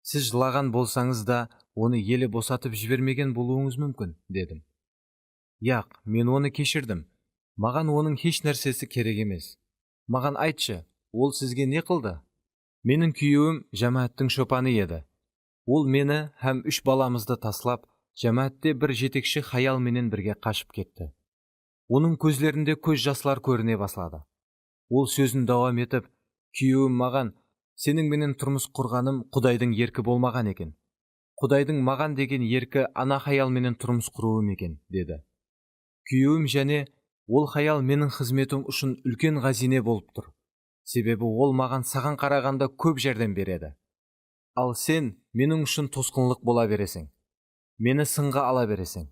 Сіз жылаған болсаңыз да, оны еле босатып жібермеген болуыңыз мүмкін, дедім. Яқ, мен оны кешірдім. Маған оның еш нәрсесі керек емес. Маған айтшы, ол сізге не қылды? Менің күйеуім жамааттың шопаны еді. Ол мені һәм 3 баламызды таслап, жамаатте бір жетекші хаял менен бірге қашып кетті. Оның көзлерінде көз жаслар көріне баслады. Ол сөзін давам етіп, күйеуім маған, сенің менен тұрмыс құрғаным Құдайдың еркі болмаған екен. Құдайдың маған деген еркі ана хаял менен тұрмыс құруым екен, деді. Күйеуім және ол хаял менің қызметім үшін үлкен ғазине болып тұр. Себебі ол маған саған қарағанда көп жәрдем береді. Ал сен менің үшін тосқынлық бола бересің. Мені сынға ала бересің.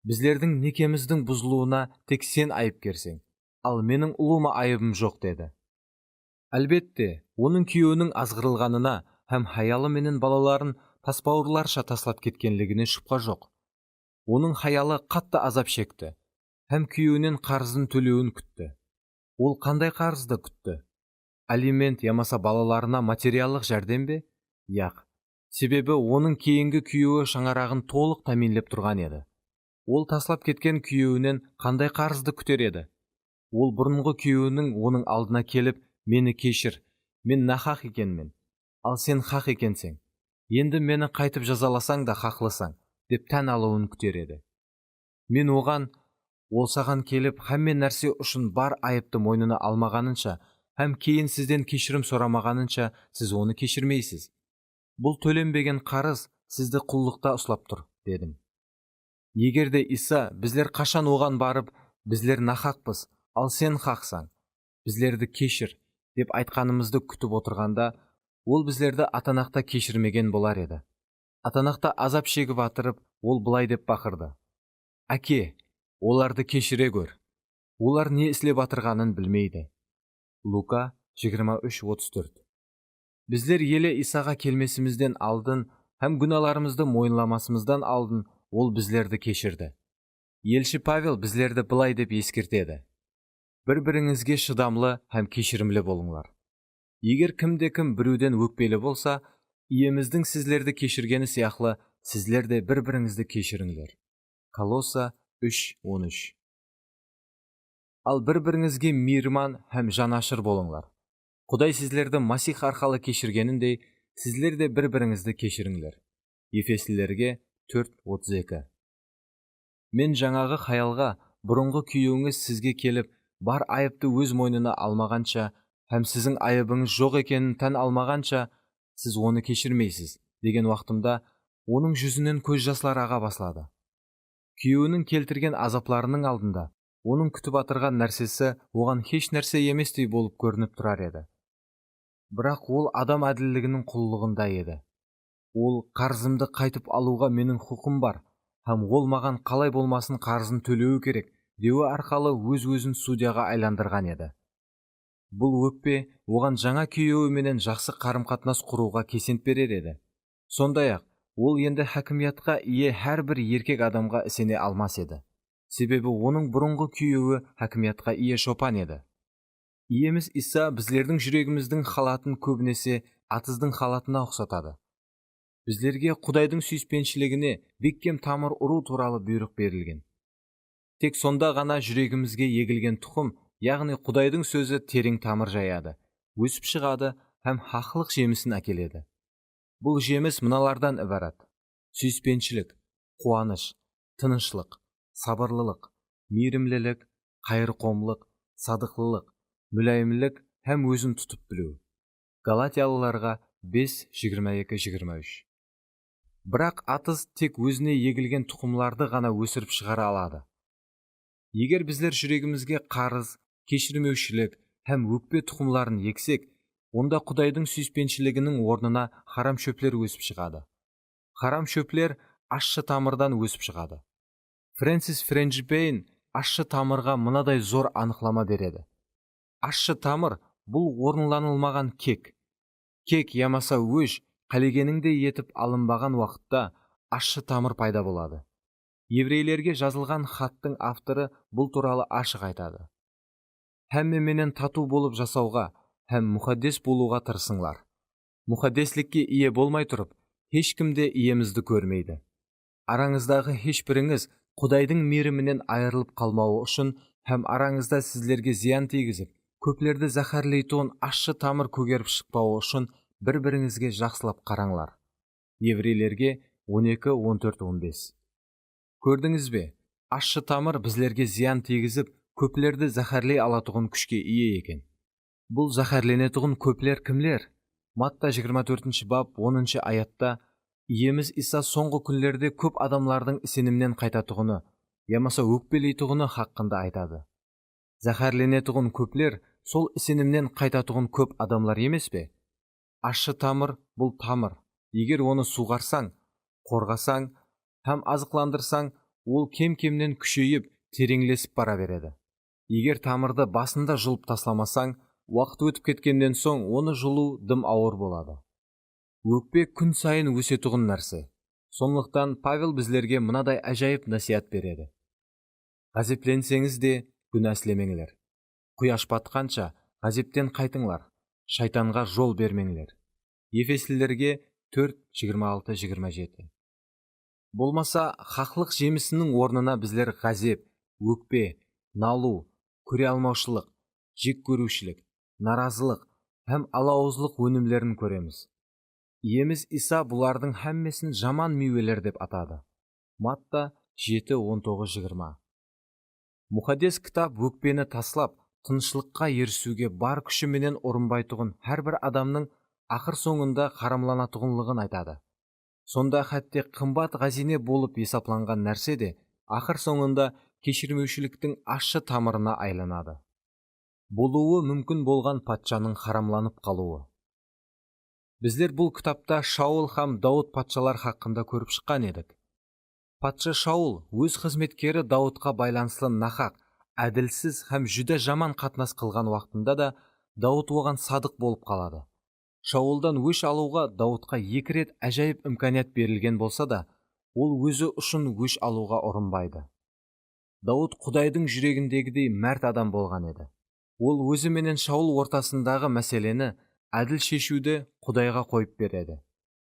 Біздердің некеміздің бұзылуына тек сен айыпкерсің. Ал менің ұлыма айыбым жоқ, деді. Әлбетте, оның күйеуінің азғырылғанына һәм хаялы менен балаларын тасбауырларша таслап кеткенлігіне шүбһә жоқ. Оның хаялы қатты азап шекті, һәм күйеуінен қарызын төлеуін күтті. Ол қандай қарызды күтті? Алимент ямаса балаларына материалдық жәрдем бе? Яқ. Себебі оның кейінгі күйеуі шаңарағын толық тәминлеп тұрған еді. Ол таслап кеткен күйеуінен қандай қарызды күтер еді? Ол бұрынғы күйеуінің оның алдына келіп, мені кешір, мен нахақ екенмін, ал сен хақ екенсің. Енді мені қайтып жазаласаң да хақлысың, деп тән алуын күтер еді. Мен оған, ол саған келіп, һәмме нәрсе үшін бар айыпты мойнына алмағанынша, һәм кейін сізден кешірім сұрамағанынша, сіз оны кешірмейсіз. Бұл төленбеген қарыз сізді құлдықта ұстап тұр, дедім. Егерде Иса, біздер қашан оған барып, біздер нахақпыз, ал сен хақсың, біздерді кешір, деп айтқанымызды күтіп отырғанда, ол біздерді атанақта кешірмеген болар еді. Атанақта азап шегіп атырып, ол былай деп бақырды. Әке, оларды кешіре көр. Олар не істеп атырғанын білмейді. Лука 23:34. Біздер еле Исаға келмесімізден алдын, һәм күнәларымызды мойынламасымыздан алдын, ол біздерді кешірді. Елші Павел біздерді былай деп ескертеді. Бір-біріңізге шыдамлы һәм кешірімлі болыңлар. Егер кімде-кім біреуден өкпелі болса, иеміздің сіздерді кешіргені сияқлы, сіздер де бір-біріңізді кешіріңдер. Колосса 3:13. Ал бір-біріңізге мейірман һәм жанашыр болыңлар. Құдай сіздерді Масих арқылы кешіргеніндей, сіздер де бір-біріңізді кешіріңдер. Ефесілерге 4:32. Мен жаңағы хаялға, бұрынғы күйеуіңіз сізге келіп, бар айыпты өз мойнына алмағанша, һәм сіздің айыбыңыз жоқ екенін тән алмағанша, сіз оны кешірмейсіз, деген уақытымда, оның жүзінен көз жаслар аға басылады. Күйеуінің келтірген азапларының алдында, оның күтіп атырған нәрсесі оған еш нәрсе еместей болып көрініп тұрар еді. Бірақ ол адам әділдігінің құллығында еді. Ол қарызымды қайтып алуға менің құқым бар, һәм ол маған қалай болмасын қарызын төлеуі керек, деуі арқылы өз-өзін судьяға айландырған еді. Бұл өкпе оған жаңа күйеуі менен жақсы қарым-қатынас құруға кесент берер еді. Сондай-ақ, ол енді хакимиятқа ие әрбір еркек адамға ісене алмас еді. Себебі оның бұрынғы күйеуі хакимиятқа ие шопан еді. Иеміз Иса біздердің жүрегіміздің халатын көбінесе атыздың халатына ұқсатады. Біздерге Құдайдың сүйіспеншілігіне бекем тамыр ұру туралы бұйрық берілген. Тек сонда ғана жүрегімізге егілген тұқым, яғни Құдайдың сөзі терең тамыр жаяды, өсіп шығады һәм хақлық жемісін әкеледі. Бұл жеміс мыналардан ібарат: сүйіспеншілік, қуаныш, тыныштық, сабырлылық, мейірімділік, қайырқомлық, садықлылық, мүлайімділік һәм өзін тұтып білу. Галатиялыларға 5:22-23. Бірақ атыз тек өзіне егілген тұқымларды ғана өсіріп шығара алады. Егер біздер жүрегімізге қарыз, кешірмеушілік һәм өкпе тұқымларын ексек, онда Құдайдың сүйіспеншілігінің орнына харам шөплер өсіп шығады. Харам шөплер ащы тамырдан өсіп шығады. Фрэнсис Френджипейн ащы тамырға мынадай зор анықлама береді: ащы тамыр бұл орынланылмаған кек. Кек ямаса өш, қалегеніңдей етіп алынбаған уақытта ащы тамыр пайда болады. Еврейлерге жазылған хаттың авторы бұл туралы ашық айтады: «Һәммеменен тату болып жасауға һәм мұхаддес болуға тырысыңлар. Мұхаддеслікке ие болмай тұрып, ешкімде иемізді көрмейді. Араңыздағы ешбіріңіз Құдайдың мейірімінен айырылып қалмауы үшін һәм араңызда сіздерге зиян тигізіп, көплерді зәһәрлейтұғын ащы тамыр көгеріп шықпауы үшін бір-біріңізге жақсылап қараңлар». Еврейлерге 12:14-15. Көрдіңіз бе, ащы тамыр біздерге зиян тигізіп, көплерді зәһәрлей алатұғын күшке ие екен. Бұл зәһәрленетұғын көплер кімлер? Матта 24 бап 10 аятта иеміз Иса соңғы күнлерде көп адамлардың сенімнен қайтатұғыны, ямаса өкпелейтұғыны хақында айтады. Зәһәрленетұғын көплер сол сенімнен қайтатұғын көп адамлар емес пе? Ащы тамыр бұл тамыр. Егер оны суғарсаң, қорғасаң һәм азықландырсаң, ол кем-кемнен күшейіп, тереңлесіп бара береді. Егер тамырды басында жұлып тасламасаң, уақыт өтіп кеткеннен соң оны жұлу дым ауыр болады. Өкпе күн сайын өсетұғын нәрсе. Сондықтан Павел біздерге мынадай әжайып насият береді: ғазепленсеңіз де күнәсілемеңлер. Құяш батқанша ғазептен қайтыңлар, шайтанға жол бермеңлер. Ефесілерге 4:26-27. Болмаса, хақлық жемісінің орнына біздер ғазеп, өкпе, налу, көре алмаушылық, жек көрушілік, наразылық һәм алауыздылық өнімдерін көреміз. Иеміз Иса бұлардың һәммесін жаман мейуелер деп атады. Матта 7:19-20. Мұхаддес кітап өкпені таслап, тыныштыққа ерісуге бар күшіменен ұрынбайтұғын әрбір адамның ақыр соңында қарамланатұғынлығын айтады. Сонда хәтте қымбат ғазине болып есапланған нәрсе де ақыр соңында кешірмеушіліктің ащы тамырына айланады. Болуы мүмкін болған патшаның харамланып қалуы. Біздер бұл кітапта Шаул һәм Дауд патшалар хақында көріп шыққан едік. Патша Шаул өз қызметкері Даудқа байланысты нақақ, әділсіз һәм жүдә жаман қатынас қылған уақытында да Дауд оған садық болып қалады. Шаулдан өш алуға Даудқа 2 рет әжайып имканият берілген болса да, ол өзі үшін өш алуға ұрынбайды. Дауд Құдайдың жүрегіндегідей мәрт адам болған еді. Ол өзі менен Шаул ортасындағы мәселені әділ шешуді Құдайға қойып береді.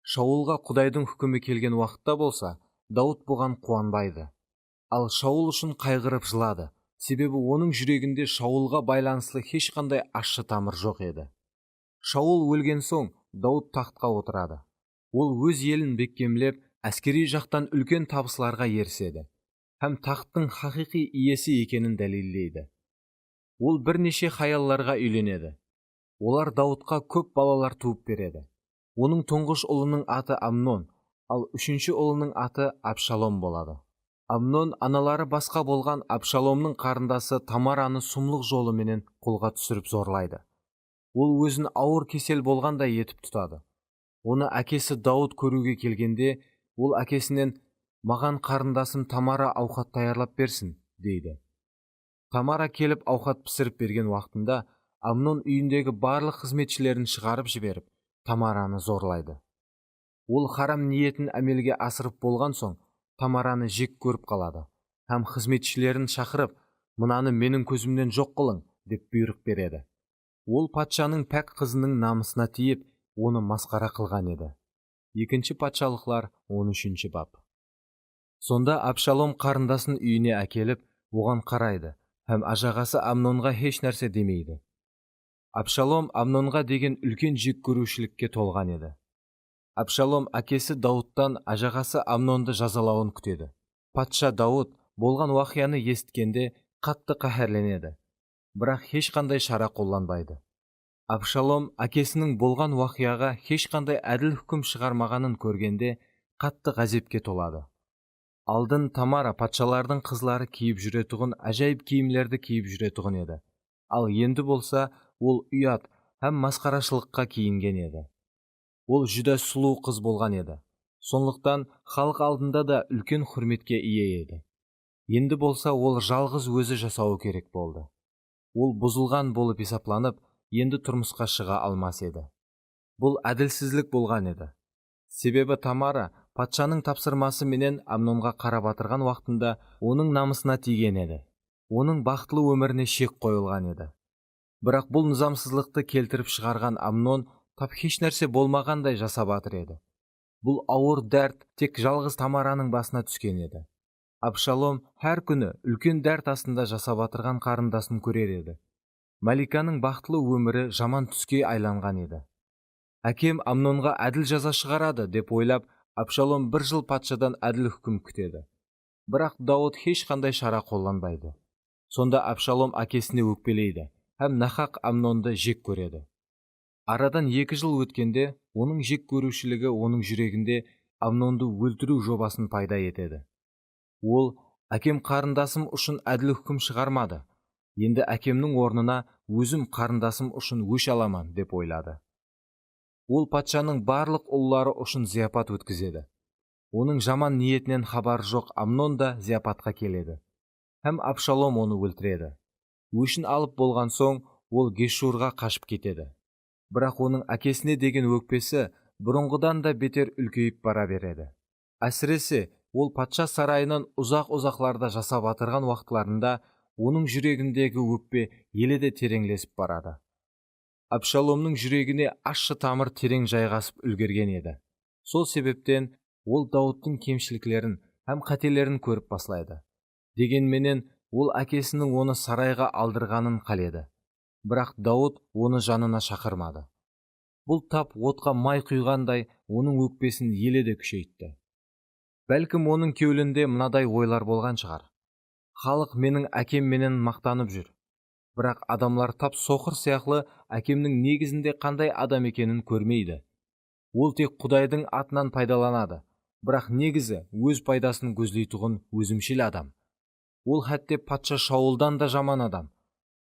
Шаулға Құдайдың хүкімі келген уақытта болса, Дауд бұған қуанбайды. Ал Шаул үшін қайғырып жылады, себебі оның жүрегінде Шаулға байланысты ешқандай ащы тамыр жоқ еді. Шаул өлген соң Дауд тақтқа отырады. Ол өз елін бекемлеп, әскери жақтан үлкен табыстарға еріседі һәм тақтың хақиқи иесі екенін дәлелдейді. Ол бірнеше хаялларға үйленеді. Олар Даудқа көп балалар туып береді. Оның тұңғыш ұлының аты Амнон, ал үшінші ұлының аты Абшалом болады. Амнон аналары басқа болған Абшаломның қарындасы Тамараны сұмлық жолыменен қолға түсіріп зорлайды. Ол өзін ауыр кесел болғандай етіп тұтады. Оны әкесі Дауд көруге келгенде, ол әкесінен «Маған қарындасым Тамара ауқат даярлап берсін» дейді. Тамара келіп ауқат пісіріп берген уақытында Амнон үйіндегі барлық қызметшілерін шығарып жіберіп, Тамараны зорлайды. Ол харам ниетін әмелге асырып болған соң, Тамараны жек көріп қалады һәм қызметшілерін шақырып, «Мынаны менің көзімнен жоқ қылың» деп бұйрық береді. Ол патшаның пәк қызының намысына тиіп, оны масқара қылған еді. Екінші патшалықлар 13 бап. Сонда Абшалом қарындасын үйіне әкеліп, оған қарайды, һәм ажағасы Амнонға еш нәрсе демейді. Абшалом Амнонға деген үлкен жек көрушілікке толған еді. Абшалом әкесі Дауыттан ажағасы Амнонды жазалауын күтеді. Патша Дауыт болған уақияны естігенде қатты қаһарленеді, бірақ ешқандай шара қолданбайды. Абшалом әкесінің болған уақияға ешқандай әділ үкім шығармағанын көргенде қатты ғазепке толады. Алдын Тамара патшалардың қызлары киіп жүретұғын әжайып киімлерді киіп жүретұғын еді. Ал енді болса, ол ұят һәм масқарашылыққа киінген еді. Ол жүдә сұлу қыз болған еді. Сондықтан халық алдында да үлкен құрметке ие еді. Енді болса, ол жалғыз өзі жасауы керек болды. Ол бұзылған болып есапланып, енді тұрмысқа шыға алмас еді. Бұл әділсізлік болған еді. Себебі Тамара патшаның тапсырмасы менен Амнонға қара батырған уақытында оның намысына тиген еді. Оның бақытлы өміріне шек қойылған еді. Бірақ бұл нызамсыздықты келтіріп шығарған Амнон тап еш нәрсе болмағандай жасап жатыр еді. Бұл ауыр дәрт тек жалғыз Тамараның басына түскен еді. Абшалом әр күні үлкен дәрт астында жасап жатырған қарындасын көрер еді. Маликаның бақытлы өмірі жаман түске айланған еді. Әкем Амнонға әділ жаза шығарады деп ойлап, Абшалом 1 жыл патшадан әділ үкім күтеді. Бірақ Дауыт ешқандай шара қолданбайды. Сонда Абшалом әкесіне өкпелейді, һәм нахақ Амнонды жек көреді. Арадан 2 жыл өткенде, оның жек көрушілігі оның жүрегінде Амнонды өлтіру жобасын пайда етеді. Ол, әкем қарындасым үшін әділ үкім шығармады. Енді әкемнің орнына өзім қарындасым үшін өш аламан деп ойлады. Ол патшаның барлық ұллары үшін зияпат өткізеді. Оның жаман ниетінен хабар жоқ Амнон да зияпатқа келеді. Һәм Абшалом оны өлтіреді. Өшін алып болған соң, ол Гешурға қашып кетеді. Бірақ оның әкесіне деген өкпесі бұрынғыдан да бетер үлкейіп бара береді. Әсіресе, ол патша сарайынан ұзақ-ұзақларда жасап атырған уақытларында оның жүрегіндегі өкпе еледе тереңлесіп барады. Абшаломның жүрегіне ащы тамыр терең жайғасып үлгерген еді. Сол себептен ол Дауыттың кемшіліктерін һәм қателерін көріп басылайды. Дегенменен ол әкесінің оны сарайға алдырғанын қаледі. Бірақ Дауыт оны жанына шақырмады. Бұл тап отқа май құйғандай оның өкпесін еледе күшейтті. Бәлкім оның кеуілінде мынадай ойлар болған шығар. Халық менің әкем менен мақтанып жүр. Бірақ адамлар тап соқыр сияқлы әкемнің негізінде қандай адам екенін көрмейді. Ол тек Құдайдың атынан пайдаланады, бірақ негізі өз пайдасын көздейтұғын өзімшіл адам. Ол хәтте патша Шаулдан да жаман адам.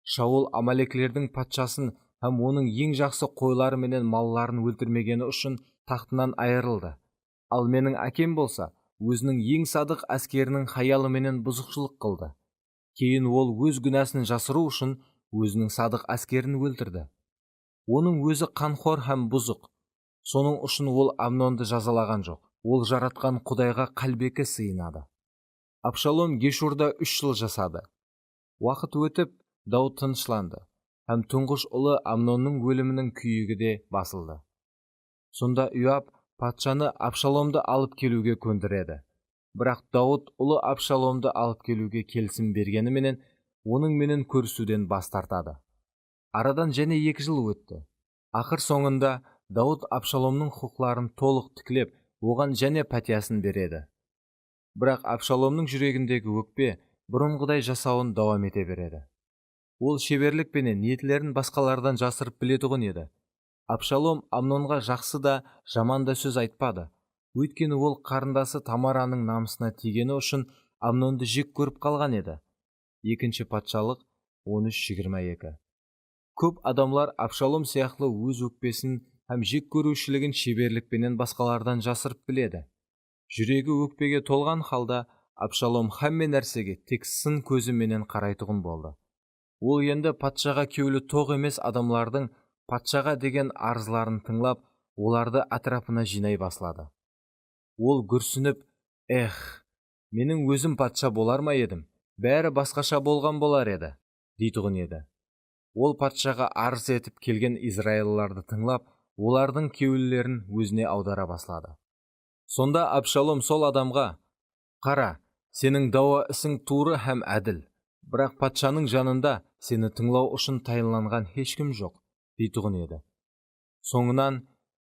Шаул Амалеклердің патшасын һәм оның ең жақсы қойлары менен малларын өлтірмегені үшін тақтынан айырылды. Ал менің әкем болса, өзінің ең садық әскерінің хаялы менен бұзықшылық қылды. Кейін ол өз күнәсін жасыру үшін өзінің садық әскерін өлтірді. Оның өзі қанқор һәм бұзық. Соның үшін ол Амнонды жазалаған жоқ. Ол жаратқан Құдайға қалбекі сыйынады. Абшалом Гешурда 3 жыл жасады. Уақыт өтіп, Дауыт тынышланды, һәм тұңғыш ұлы Амнонның өлімінің күйігі де басылды. Сонда Иоаб патшаны Абшаломды алып келуге көндіреді. Бірақ Дауыт ұлы Абшаломды алып келуге келісім бергені менен, оның менен көрісуден бас тартады. Арадан және 2 жыл өтті. Ақыр соңында Дауыт Абшаломның құқыларын толық тіклеп, оған және пәтиясын береді. Бірақ Абшаломның жүрегіндегі өкпе бұрынғыдай жасауын давам ете береді. Ол шеберлікпенен ниетлерін басқалардан жасырып білетұғын еді. Абшалом Амнонға жақсы да, жаман да сөз айтпады. Өйткені ол қарындасы Тамараның намысына тигені үшін Амнонды жек көріп қалған еді. 2 патшалық 13:22. Көп адамлар Абшалом сияқлы өз өкпесін һәм жек көрушілігін шеберлікпенен басқалардан жасырып біледі. Жүрегі өкпеге толған халда Абшалом һәмме нәрсеге тек сын көзіменен қарайтұғын болды. Ол енді патшаға кеулі тоқ емес адамлардың патшаға деген арызларын тыңлап, оларды атрапына жинай баслады. Ол күрсініп, менің өзім патша болар ма едім, бәрі басқаша болған болар еді, дейтұғын еді. Ол патшаға арыз етіп келген израильларды тыңлап, олардың кеулілерін өзіне аудара баслады. Сонда Абшалом сол адамға: «Қара, сенің дауа ісің туыры һәм әділ, бірақ патшаның жанында сені тыңлау үшін тайынланған ешкім жоқ» дейтұғын еді. Соңынан: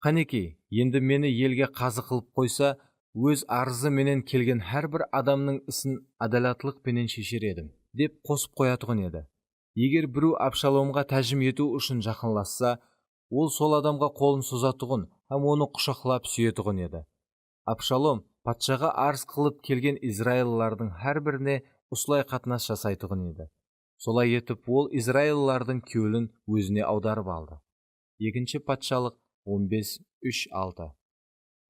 «Қанеки, енді мені елге қазы қылып қойса, өз арызы менен келген әрбір адамның ісін адалатлық пенен шешер едім» деп қосып қоятұғын еді. Егер біреу Абшаломға тәжім ету үшін жақынласса, ол сол адамға қолын созатұғын һәм оны құшақлап сүйетұғын еді. Абшалом патшаға арыз қылып келген израильлардың әрбіріне осылай қатынас жасайтұғын еді. Солай етіп ол израильлардың кеуілін өзіне аударып алды. 2 патшалық 15:3-6.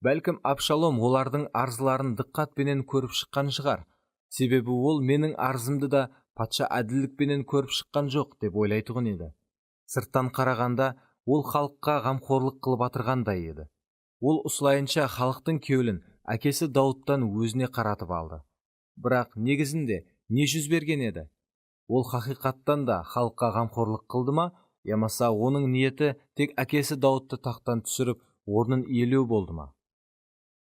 Бәлкім Абшалом олардың арызларын диққатпенен көріп шыққан шығар, себебі ол менің арызымды да патша әділдікпенен көріп шыққан жоқ деп ойлайтұғын еді. Сырттан қарағанда ол халыққа ғамқорлық қылып атырғандай еді. Ол осылайынша халықтың кеуілін әкесі Дауыттан өзіне қаратып алды. Бірақ негізінде не жүз берген еді? Ол хақиқаттан да халыққа ғамқорлық қылды ма, ямаса оның ниеті тек әкесі Дауытты тақтан түсіріп, орнын иелеу болды ма?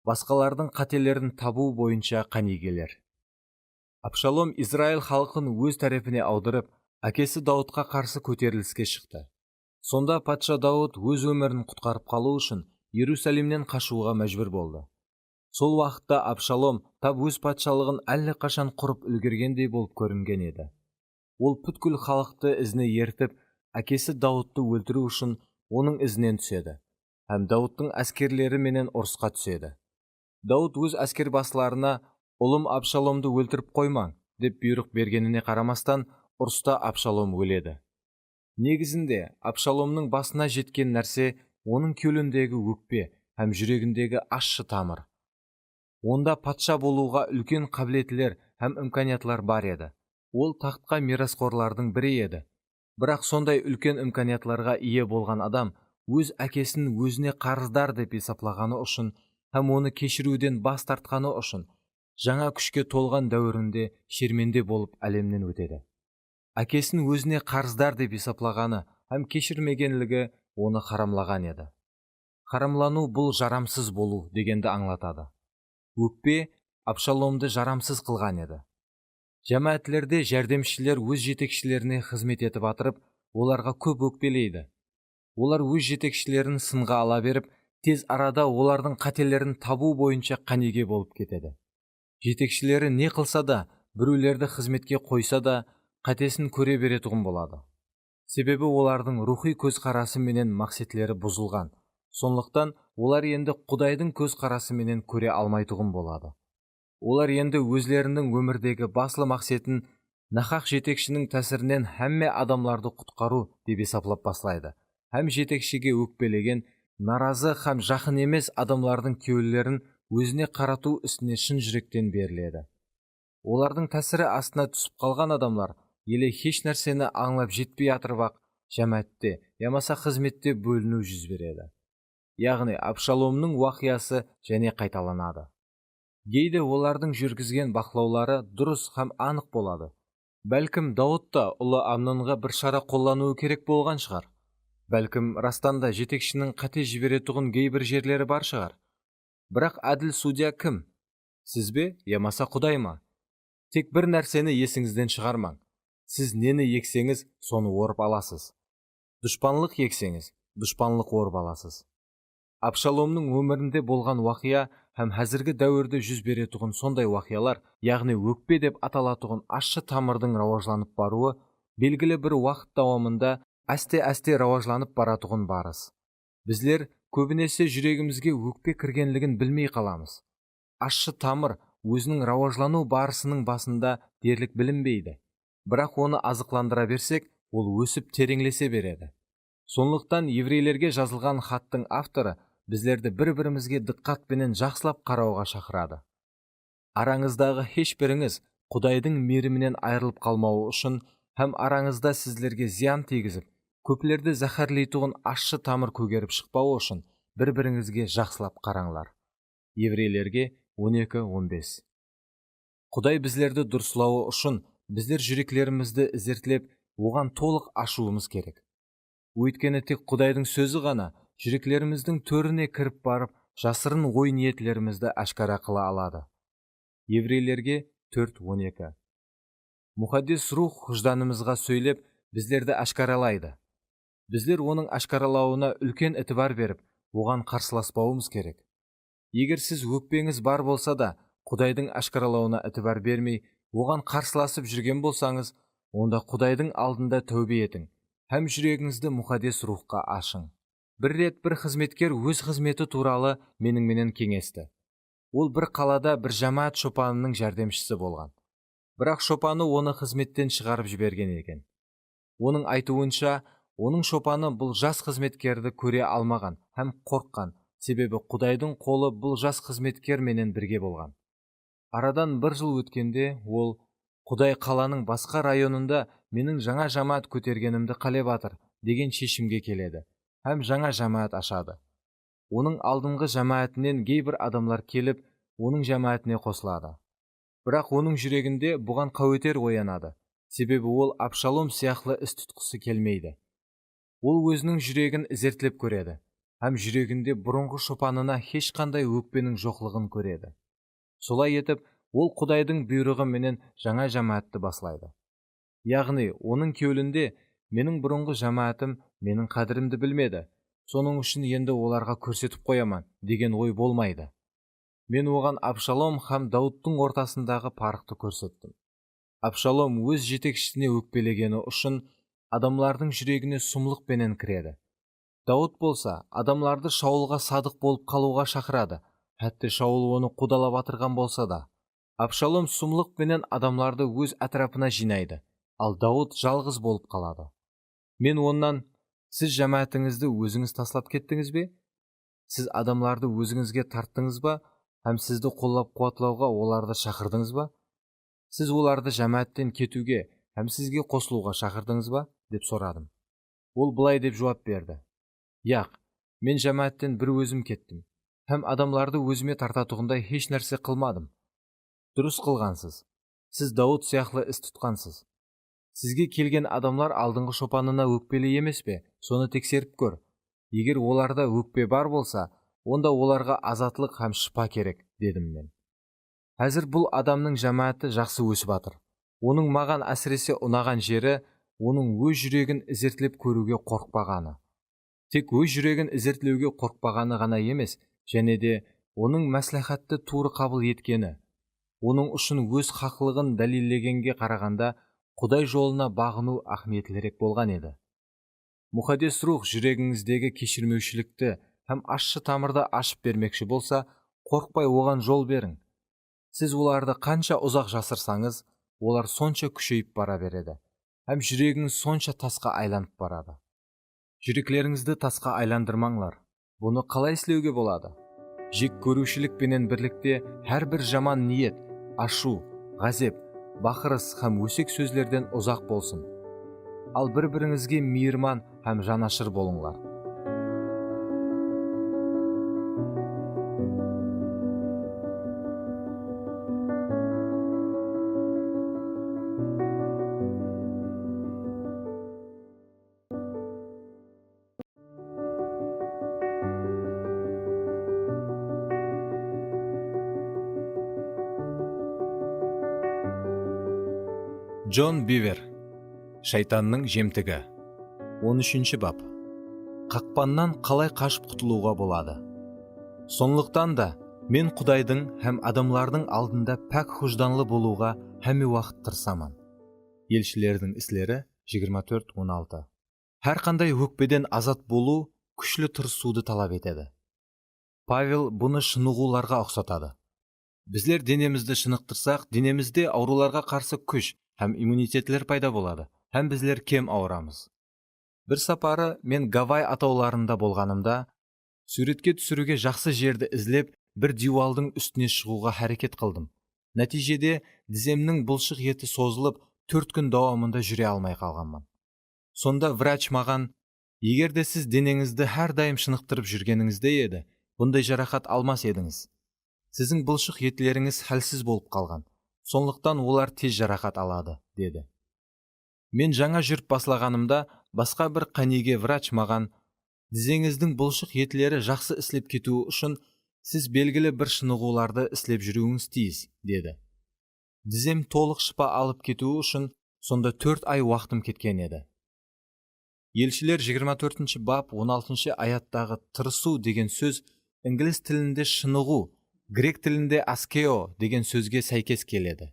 Басқалардың қателерін табу бойынша қанигелер. Абшалом Израиль халқын өз тарапіне аударып, әкесі Дауытқа қарсы көтеріліске шықты. Сонда патша Дауыт өз өмірін құтқарып қалу үшін Иерусалимнен қашуға мәжбүр болды. Сол уақытта Абшалом тап өз патшалығын әлдеқашан құрып үлгергендей болып көрінген еді. Ол бүткіл халықты ізіне ертіп, әкесі Дауытты өлтіру үшін оның ізінен түседі, һәм Дауыттың әскерлері менен ұрысқа түседі. Дауыт өз әскербасыларына: «Ұлым Абшаломды өлтіріп қоймаң» деп бұйрық бергеніне қарамастан, ұрыста Абшалом өледі. Негізінде Абшаломның басына жеткен нәрсе оның кеуіліндегі өкпе һәм жүрегіндегі ащы тамыр. Онда патша болуға үлкен қабілетлер һәм имканиятлар бар еді. Ол тақтқа мирасқорлардың бірі еді. Бірақ сондай үлкен имканиятларға ие болған адам өз әкесін өзіне қарыздар деп есаплағаны үшін һәм оны кешіруден бас тартқаны үшін жаңа күшке толған дәуірінде шерменде болып әлемнен өтеді. Әкесін өзіне қарыздар деп есаплағаны һәм кешірмегенлігі оны харамлаған еді. Харамлану бұл жарамсыз болу дегенді аңлатады. Өкпе Абшаломды жарамсыз қылған еді. Жамаатлерде жәрдемшілер өз жетекшілеріне қызмет етіп атырып, оларға көп өкпелейді. Олар өз жетекшілерін сынға ала беріп, тез арада олардың қателерін табу бойынша қанеге болып кетеді. Жетекшілері не қылса да, біреулерді қызметке қойса да, қатесін көре беретұғын болады. Себебі олардың рухи көзқарасы менен мақсетлері бұзылған. Сондықтан олар енді Құдайдың көзқарасы менен көре алмайтұғын болады. Олар енді өзлерінің өмірдегі баслы мақсетін нахақ жетекшінің тәсірінен һәмме адамларды құтқару деп есаплап баслайды. Һәм жетекшіге өкпелеген, наразы һәм жақын емес адамлардың кеуілерін өзіне қарату ісіне шын жүректен беріледі. Олардың тәсірі астына түсіп қалған адамлар еле еш нәрсені аңлап жетпей атырып-ақ жамаатте, ямаса қызметте бөліну жүз береді. Яғни Абшаломның уақиясы және қайталанады. Кейде олардың жүргізген бақылаулары дұрыс һәм анық болады. Бәлкім Дауыт та ұлы Амнонға бір шара қолдануы керек болған шығар. Бәлкім растан да жетекшінің қате жіберетұғын кейбір жерлері бар шығар. Бірақ әділ судья кім? Сіз бе, ямаса Құдай ма? Тек бір нәрсені есіңізден шығармаң. Сіз нені ексеңіз, соны орып аласыз. Дұшпанлық ексеңіз, дұшпанлық орып аласыз. Абшаломның өмірінде болған уақия һәм әзіргі дәуірде жүз беретұғын сондай уақиялар, яғни өкпе деп аталатұғын ащы тамырдың рауажланып баруы, белгілі бір уақыт давамында әсте-әсте рауажланып баратұғын барыс. Біздер көбінесе жүрегімізге өкпе кіргенлігін білмей қаламыз. Ащы тамыр өзінің рауажлану барысының басында дерлік білінбейді. Бірақ оны азықландыра берсек, ол өсіп тереңлесе береді. Сондықтан еврейлерге жазылған хаттың авторы біздерді бір-бірімізге диққатпенен жақсылап қарауға шақырады. Араңыздағы ешбіріңіз Құдайдың мейірімінен айырылып қалмауы үшін һәм араңызда сіздерге зиян тигізіп, көпілерді зәһәрлейтұғын ащы тамыр көгеріп шықпауы үшін бір-біріңізге жақсылап қараңлар. Еврейлерге 12:15. Құдай біздерді дұрыслауы үшін біздер жүректерімізді ізертлеп, оған толық ашуымыз керек. Өйткені тек Құдайдың сөзі ғана жүректеріміздің төріне кіріп барып, жасырын ой ниетлерімізді ашкара қыла алады. Еврейлерге 4:12. Мұхаддис рух жданымызға сөйлеп, біздерді ашкаралайды. Біздер оның ашкаралауына үлкен ітібар беріп, оған қарсыласпауымыз керек. Егер сіз өкпеңіз бар болса да, Құдайдың ашкаралауына ітібар бермей, оған қарсыласып жүрген болсаңыз, онда Құдайдың алдында тәубе етің, һәм жүрегіңізді мұхаддис рухқа ашың. Бір рет бір қызметкер өз қызметі туралы менің кеңесті. Ол бір қалада бір жамаат шопанының жәрдемшісі болған. Бірақ шопаны оны қызметтен шығарып жіберген екен. Оның айтуынша, оның шопаны бұл жас қызметкерді көре алмаған һәм қорққан, себебі Құдайдың қолы бұл жас қызметкер менен бірге болған. Арадан бір жыл өткенде ол, Құдай қаланың басқа районында менің жаңа жамаат көтергенімді қалеп атыр деген шешімге келеді, һәм жаңа жамаат ашады. Оның алдыңғы жамаатінен кейбір адамлар келіп, оның жамаатіне қосылады. Бірақ оның жүрегінде бұған қауетер оянады, себебі ол Абшалом сияқлы іс тұтқысы келмейді. Ол өзінің жүрегін зертлеп көреді, һәм жүрегінде бұрынғы шопанына ешқандай өкпенің жоқлығын көреді. Солай етіп, ол Құдайдың бұйрығы менен жаңа жамаатты баслайды. Яғни, оның кеулінде менің бұрынғы жамаатым менің қадірімді білмеді, соның үшін енді оларға көрсетіп қояман деген ой болмайды. Мен оған Абшалом һәм Дауыттың ортасындағы парықты көрсеттім. Абшалом өз жетекшісіне өкпелегені үшін адамлардың жүрегіне сұмлықпенен кіреді. Дауыт болса, адамларды Шаулға садық болып қалуға шақырады, хәтті Шаул оны қудалап атырған болса да. Абшалом сұмлықпенен адамларды өз әтрапына жинайды, ал Дауыт жалғыз болып қалады. Мен оннан, сіз жамаатыңызды өзіңіз таслап кеттіңіз бе? Сіз адамларды өзіңізге тарттыңыз ба, һәм сізді қоллап қуатлауға оларды шақырдыңыз ба? Сіз оларды жамааттен кетуге, һәм сізге қосылуға шақырдыңыз ба? Деп сұрадым. Ол былай деп жауап берді. Яқ, мен жамааттен бір өзім кеттім, һәм адамларды өзіме тартатұғындай еш нәрсе қылмадым. Дұрыс қылғансыз. Сіз Дауыт сияқлы іс тұтқансыз. Сізге келген адамлар алдыңғы шопанына өкпелі емес пе? Соны тексеріп көр. Егер оларда өкпе бар болса, онда оларға азатлық һәм шипа керек, дедім мен. Әзір бұл адамның жамааты жақсы өсіп атыр. Оның маған әсіресе ұнаған жері, оның өз жүрегін зертлеп көруге қорықпағаны. Тек өз жүрегін зертлеуге қорықпағаны ғана емес, және де оның мәслихатты тура қабыл еткені. Оның үшін өз хақлығын дәлелдегенге қарағанда, Құдай жолына бағыну ахметлірек болған еді. Мұхаддис рух жүрегіңіздегі кешірмеушілікті һәм ащы тамырды ашып бермекші болса, қорықпай оған жол берің. Сіз оларды қанша ұзақ жасырсаңыз, олар сонша күшейіп бара береді, һәм жүрегіңіз сонша тасқа айланып барады. Жүректеріңізді тасқа айландырмаңлар. Бұны қалай істеуге болады? Жек көрушілікпенен бірлікте әрбір жаман ниет, ашу, ғазеп, бақырыс һәм өсек сөздерден ұзақ болсын. Ал бір-біріңізге мейірман һәм жанашыр болыңлар. Джон Бивер. Шайтанның жемтігі. 13 бап. Қақпаннан қалай қашып құтылуға болады? Сондықтан да мен Құдайдың һәм адамлардың алдында пәк хужданлы болуға һәме уақыт тырысамын. Елшілердің істері 24:16. Әрқандай өкпеден азат болу күшлі тырысуды талап етеді. Павел бұны шынығуларға ұқсатады. Біздер денемізді шынықтырсақ, денемізде ауруларға қарсы күш һәм иммунитетлер пайда болады, һәм біздер кем ауырамыз. Бір сапары мен Гавай атауларында болғанымда, суретке түсіруге жақсы жерді ізлеп, бір дивалдың үстіне шығуға әрекет қылдым. Нәтижеде тіземнің бұлшық еті созылып, 4 күн дауамында жүре алмай қалғанмын. Сонда врач маған, егерде сіз денеңізді әрдайым шынықтырып жүргеніңізде еді, бұндай жарақат алмас едіңіз. Сіздің бұлшық етілеріңіз хәлсіз болып қалған. Сондықтан олар тез жарақат алады, деді. Мен жаңа жүріп баслағанымда, басқа бір қанеге врач маған, тізеңіздің бұлшық етілері жақсы іслеп кетуі үшін Сіз белгілі бір шынығуларды іслеп жүруіңіз тиіс, деді. Дізем толық шыпа алып кетуі үшін сонда 4 ай уақытым кеткен еді. Елшілер 24 бап 16 аяттағы тырысу деген сөз инглиз тілінде шынығу, грек тілінде аскео деген сөзге сәйкес келеді.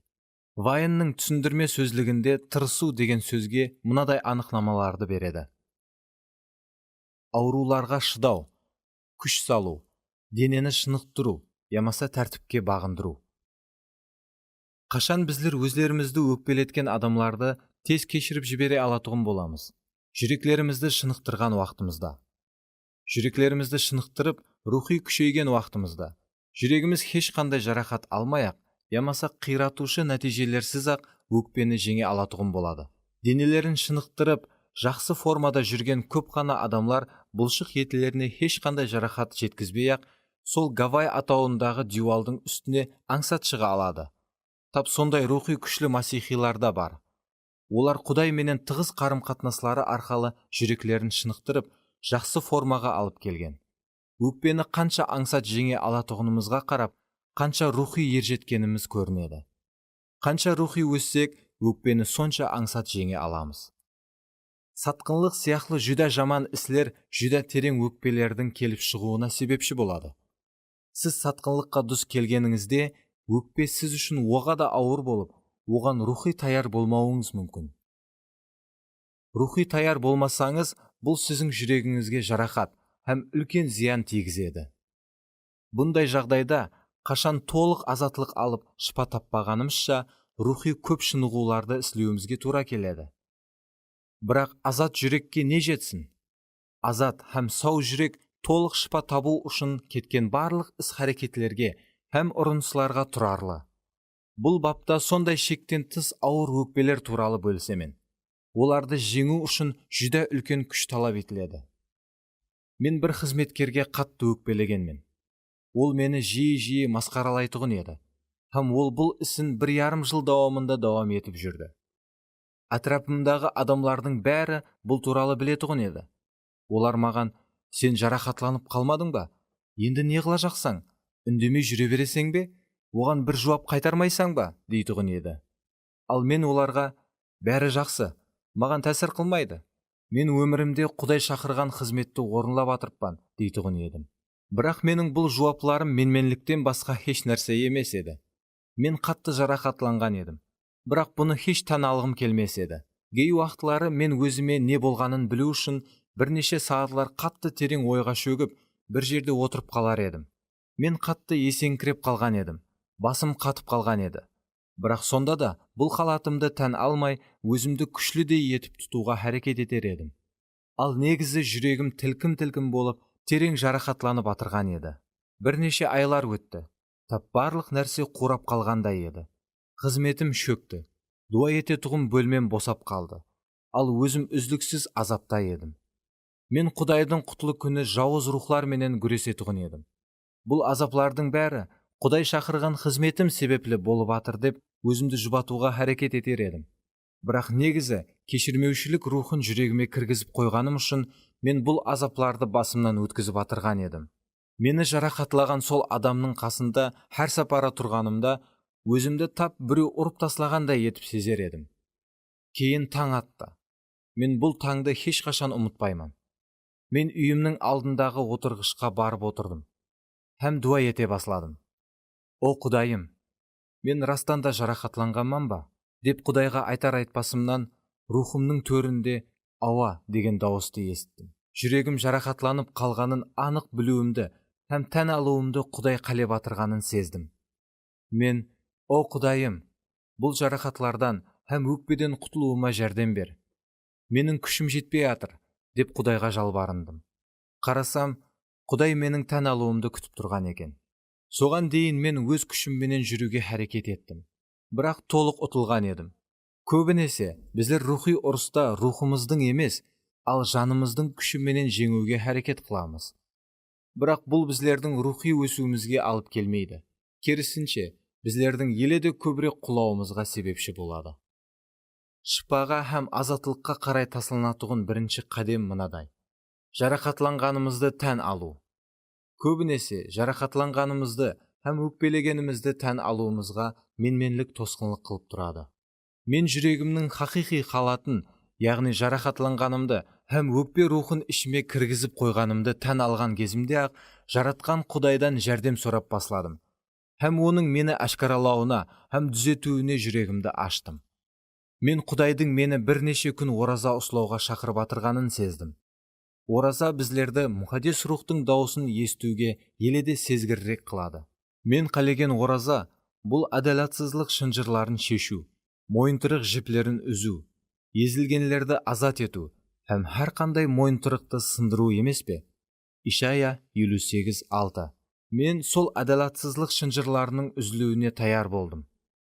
Вайнның түсіндірме сөзлігінде тырысу деген сөзге мынадай анықтамаларды береді. Ауруларға шыдау, күш салу, денені шынықтыру, ямаса тәртіпке бағындыру. Қашан біздер өзлерімізді өкпелеткен адамларды тез кешіріп жібере алатұғын боламыз? Жүректерімізді шынықтырған уақытымызда. Жүректерімізді шынықтырып, рухи күшейген уақытымызда. Жүрегіміз ешқандай жарақат алмай-ақ, ямаса қиратушы нәтижелерсіз-ақ өкпені жеңе алатұғын болады. Денелерін шынықтырып, жақсы формада жүрген көп қана адамлар бұлшық етілеріне ешқандай жарақат жеткізбей-ақ, сол Гавай атауындағы дюалдың үстіне аңсат шыға алады. Тап сондай рухи күшлі масихилар да бар. Олар Құдай менен тығыз қарым-қатынаслары арқалы жүректерін шынықтырып, жақсы формаға алып келген. Өкпені қанша аңсат жеңе алатұғынымызға қарап, қанша рухи ержеткеніміз көрінеді. Қанша рухи өссек, өкпені сонша аңсат жеңе аламыз. Сатқынлық сияқлы жүдә жаман іслер жүдә терең өкпелердің келіп шығуына себепші болады. Сіз сатқынлыққа дүс келгеніңізде, өкпе сіз үшін оға да ауыр болып, оған рухи таяр болмауыңыз мүмкін. Рухи таяр болмасаңыз, бұл сіздің жүрегіңізге жарақат һәм үлкен зиян тигізеді. Бұндай жағдайда, қашан толық азатлық алып шыпа таппағанымызша, рухи көп шынығуларды іслеуімізге тура келеді. Бірақ азат жүрекке не жетсін? Азат һәм сау жүрек толық шыпа табу үшін кеткен барлық іс-харекетлерге һәм ұрынсыларға тұрарлы. Бұл бапта сондай шектен тыс ауыр өкпелер туралы бөлсемен. Оларды жеңу үшін жүдә үлкен күш талап етіледі. Мен бір қызметкерге қатты өкпелегенмен. Ол мені жиі масқаралайтұғын еді. Һәм ол бұл ісін 1,5 жыл давамында давам етіп жүрді. Атрапымдағы адамлардың бәрі бұл туралы білетұғын еді. Олар маған, сен жарақатланып қалмадың ба? Енді не қыла жақсаң? Үндемей жүре бересең бе? Оған бір жауап қайтармайсаң ба? дейтұғын еді. Ал мен оларға, бәрі жақсы, маған тәсір қылмайды. Мен өмірімде Құдай шақырған қызметті орынлап атырыппан, дейтұғын едім. Бірақ менің бұл жауапларым менменліктен басқа еш нәрсе емес еді. Мен қатты жарақатланған едім. Бірақ бұны еш тана алғым келмес еді. Кей уақытлары мен өзіме не болғанын білу үшін бірнеше сағатлар қатты терең ойға шөгіп, бір жерде отырып қалар едім. Мен қатты есеңкіреп қалған едім. Басым қатып қалған еді. Бірақ сонда да бұл халатымды тән алмай, өзімді күшлідей етіп тұтуға әрекет етер едім. Ал негізі жүрегім тілкім болып, терең жарақатланып атырған еді. Бірнеше айлар өтті. Тап барлық нәрсе қурап қалғандай еді. Қызметім шөкті. Дуа ететұғым бөлмем босап қалды. Ал өзім үздіксіз азапта едім. Мен Құдайдың құтлы күні жауыз рухлар менен күресетұғын едім. Бұл азаплардың бәрі Құдай шақырған қызметім себеплі болып атыр деп өзімді жұбатуға әрекет етер едім. Бірақ негізі кешірмеушілік рухын жүрегіме кіргізіп қойғаным үшін мен бұл азапларды басымнан өткізіп атырған едім. Мені жарақатлаған сол адамның қасында әр сапара тұрғанымда өзімді тап біреу ұрып тастағандай етіп сезер едім. Кейін таң атты. Мен бұл таңды ешқашан ұмытпаймын. Мен үйімнің алдындағы отырғышқа барып отырдым. Һәм дуа ете басладым. О Құдайым, мен растан да жарақатланғанман ба? Деп Құдайға айтар айтпасымнан, рухымның төрінде ауа деген дауысты естідім. Жүрегім жарақатланып қалғанын анық білуімді һәм тән алуымды Құдай қалеп атырғанын сездім. Мен, о Құдайым, бұл жарақатлардан һәм өкпеден құтылуыма жәрдем бер. Менің күшім жетпей атыр, деп Құдайға жалбарындым. Қарасам, Құдай менің тән алуымды күтіп тұрған екен. Соған дейін мен өз күшімменен жүруге әрекет еттім. Бірақ толық ұтылған едім. Көбінесе біздер рухи ұрыста рухымыздың емес, ал жанымыздың күшіменен жеңуге әрекет қыламыз. Бірақ бұл біздердің рухи өсуімізге алып келмейді. Керісінше, біздердің еледе көбірек құлауымызға себепші болады. Шыпаға һәм азатлыққа қарай тасаланатұғын бірінші қадем мынадай. Жарақатланғанымызды тән алу. көбінесе жарақатланғанымызды һәм өкпелегенімізді тән алуымызға менменлік тосқынлық қылып тұрады. Мен жүрегімнің хақиқи халатын, яғни жарақатланғанымды һәм өкпе рухын ішіме кіргізіп қойғанымды тән алған кезімде ақ жаратқан Құдайдан жәрдем сұрап басладым. Һәм оның мені ашқаралауына һәм түзетуіне жүрегімді аштым. Мен Құдайдың мені бірнеше күн ораза ұстауға шақырып атырғанын сездім. Ораза біздерді мұқаддес рухтың дауысын естуге еледе сезгірірек қылады. Мен қалеген ораза бұл әділетсіздік шынжырларын шешу, мойынтырық жіплерін үзу, езілгенлерді азат ету һәм әрқандай мойынтырықты сындыру емес пе? Ишая 58:6. Мен сол әділетсіздік шынжырларының үзілуіне таяр болдым.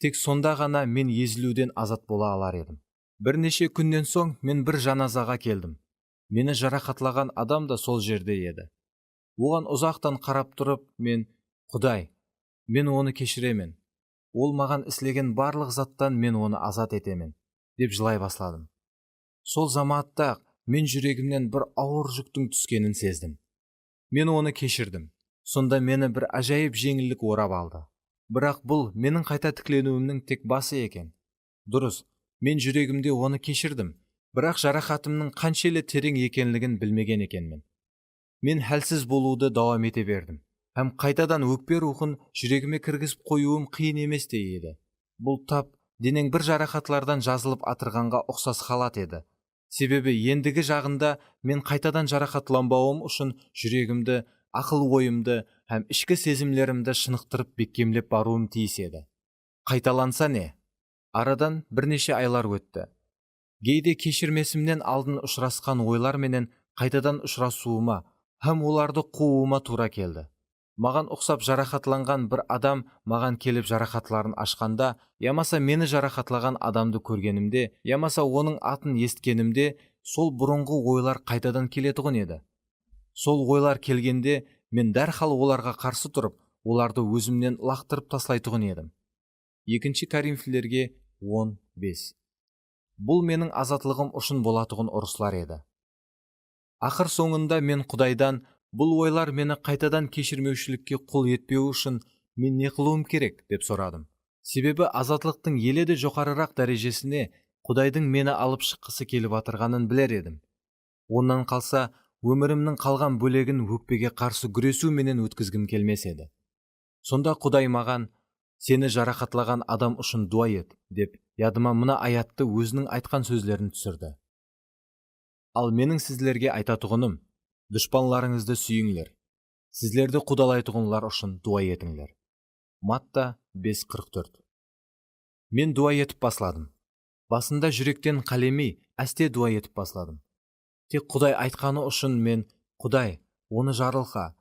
Тек сонда ғана мен езілуден азат бола алар едім. Бірнеше күннен соң мен бір жаназаға келдім. Мені жарақатлаған адам да сол жерде еді. Оған ұзақтан қарап тұрып, мен, Құдай, мен оны кешіремен. Ол маған істеген барлық заттан мен оны азат етемен, деп жылай басладым. Сол заматта мен жүрегімнен бір ауыр жүктің түскенін сездім. Мен оны кешірдім. Сонда мені бір ажайып жеңілдік орап алды. Бірақ бұл менің қайта тікленуімнің тек басы екен. Дұрыс, мен жүрегімде оны кешірдім, бірақ жарақатымның қаншелі терең екенлігін білмеген екенмін. Мен хәлсіз болуды дауам ете бердім, һәм қайтадан өкпе рухын жүрегіме кіргізіп қоюым қиын емес те еді. Бұл тап денең бір жарақатлардан жазылып атырғанға ұқсас халат еді. Себебі ендігі жағында мен қайтадан жарақатланбауым үшін жүрегімді, ақыл ойымды һәм ішкі сезімлерімді шынықтырып бекемлеп баруым тиіс еді. Қайталанса не? Арадан бірнеше айлар өтті. Кейде кешірмесімнен алдын ұшырасқан ойлар менен қайтадан ұшырасуыма һәм оларды қууыма тура келді. Маған ұқсап жарақатланған бір адам маған келіп жарақатларын ашқанда, ямаса мені жарақатлаған адамды көргенімде, ямаса оның атын есткенімде, сол бұрынғы ойлар қайтадан келетұғын еді. Сол ойлар келгенде, мен дәрхал оларға қарсы тұрып, оларды өзімнен лақтырып таслайтұғын едім. 2 Коринфилерге 10:5. Бұл менің азатлығым үшін болатұғын ұрысылар еді. Ақыр соңында мен Құдайдан, бұл ойлар мені қайтадан кешірмеушілікке қол етпеу үшін мен не қылуым керек деп сұрадым. Себебі азатлықтың еледе жоғарырақ дәрежесіне Құдайдың мені алып шыққысы келіп атырғанын білер едім. Онан қалса, өмірімнің қалған бөлегін өкпеге қарсы күресу менен өткізгім келмес еді. Сонда Құдай маған, сені жарақатлаған адам үшін дуа ет, деп ядыма мына аятты өзінің айтқан сөздерін түсірді. Ал менің сіздерге айтатұғыным, дұшпанларыңызды сүйіңлер, сіздерді құдалайтұғынлар үшін дуа етіңлер. Матта 5:44. Мен дуа етіп басладым. Басында жүректен қалеми, әсте дуа етіп басладым. Тек Құдай айтқаны үшін мен, Құдай, оны жарылқа,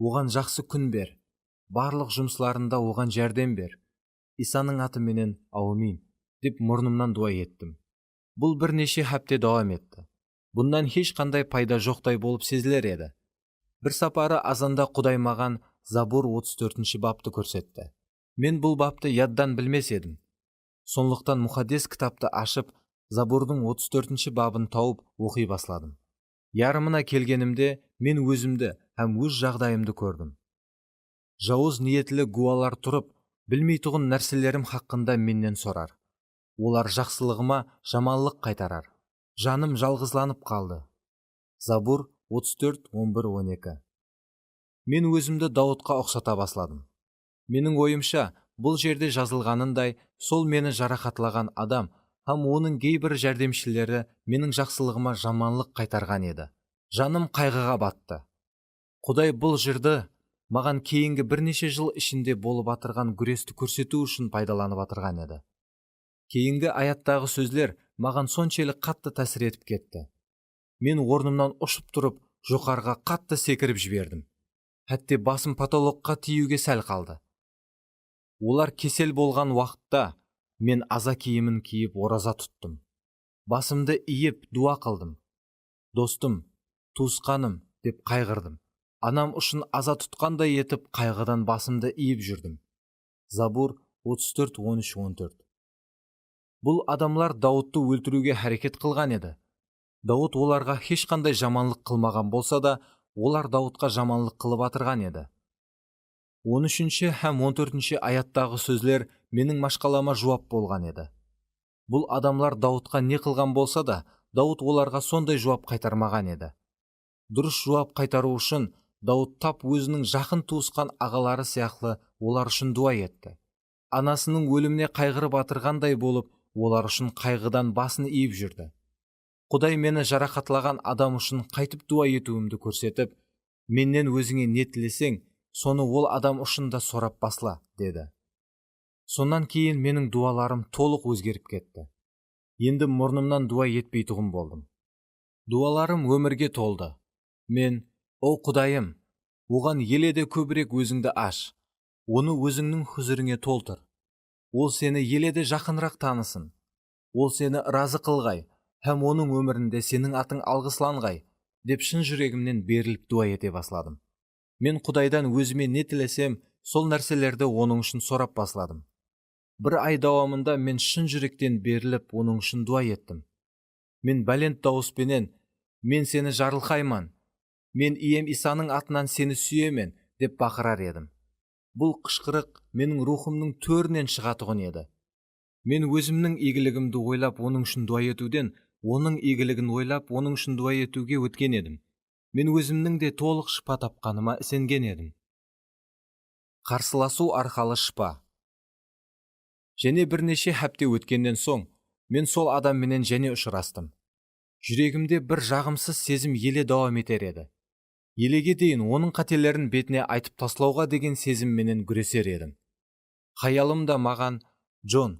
оған жақсы күн бер, барлық жұмысларында оған жәрдем бер, Исаның аты менен аумин, деп мұрнымнан дуа еттім. Бұл бірнеше хапте дауам етті. Бұндан ешқандай пайда жоқтай болып сезілер еді. Бір сапары азанда Құдай маған Забур 34 бапты көрсетті. Мен бұл бапты яддан білмес едім. Сонлықтан мұқаддес кітапты ашып, Забурдың 34 бабын тауып оқи басладым. Ярымына келгенімде мен өзімді һәм өз жағдайымды көрдім. Жауыз ниетлі гуалар тұрып, білмейтұғын нәрселерім хақында менен сорар. Олар жақсылығыма жаманлық қайтарар. Жаным жалғызланып қалды. Забур 34:11-12. Мен өзімді Даудқа ұқсата басладым. Менің ойымша, бұл жерде жазылғанындай, сол мені жарақатлаған адам һәм оның кейбір жәрдемшілері менің жақсылығыма жаманлық қайтарған еді. Жаным қайғыға батты. Құдай бұл жырды маған кейінгі бірнеше жыл ішінде болып атырған күресті көрсету үшін пайдаланып атырған еді. Кейінгі аяттағы сөздер маған соншелік қатты тәсір етіп кетті. Мен орнымнан ұшып тұрып, жоғарға қатты секіріп жібердім. Хәтте басым потолокқа тиюге сәл қалды. Олар кесел болған уақытта мен аза киімін киіп ораза тұттым. Басымды иіп дуа қылдым. Достым, туысқаным деп қайғырдым. Анам үшін аза тұтқандай етіп қайғыдан басымды иіп жүрдім. Забур 34:13-14. Бұл адамлар Даудты өлтіруге әрекет қылған еді. Дауд оларға ешқандай жаманлық қылмаған болса да, олар Даудқа жаманлық қылып атырған еді. 13 һәм 14 аяттағы сөзлер менің машқалама жауап болған еді. Бұл адамлар Даудқа не қылған болса да, Дауд оларға сондай жауап қайтармаған еді. Дұрыс жауап қайтару үшін Дауд тап өзінің жақын туысқан ағалары сияқты олар үшін дуа етті. Анасының өліміне қайғырып атырғандай болып, олар үшін қайғыдан басын иіп жүрді. Құдай мені жарақатлаған адам үшін қайтып дуа етуімді көрсетіп, менен өзіңе не тілесең, соны ол адам үшін да сорап басла, деді. Сонан кейін менің дуаларым толық өзгеріп кетті. Енді мұрнымнан дуа етпейтұғым болдым. Дуаларым өмірге толды. Мен, о Құдайым, оған еледе көбірек өзіңді аш, оны өзіңнің хүзіріңе толтыр. Ол сені еледе жақынырақ танысын. Ол сені разы қылғай, һәм оның өмірінде сенің атың алғысланғай, деп шын жүрегімнен беріліп дуа ете басладым. Мен Құдайдан өзіме не тілесем, сол нәрселерді оның үшін сорап басладым. Бір ай дауамында мен шын жүректен беріліп оның үшін дуа еттім. Мен бәлент дауыспенен, мен сені жарылқайман, мен ием Исаның атынан сені сүйемен, деп бақырар едім. Бұл қышқырық менің рухымның төрінен шығатұғын еді. Мен өзімнің игілігімді ойлап оның үшін дуа етуден, оның игілігін ойлап оның үшін дуа етуге өткен едім. Мен өзімнің де толық шипа тапқаныма сенген едім. Қарсыласу арқалы шипа. Және бірнеше хәпте өткеннен соң, мен сол адамменен және ұшырастым. Жүрегімде бір жағымсыз сезім еле дауам етер еді. Елеге дейін оның қателерін бетіне айтып таслауға деген сезімменен күресер едім. Хаялым да маған, Джон,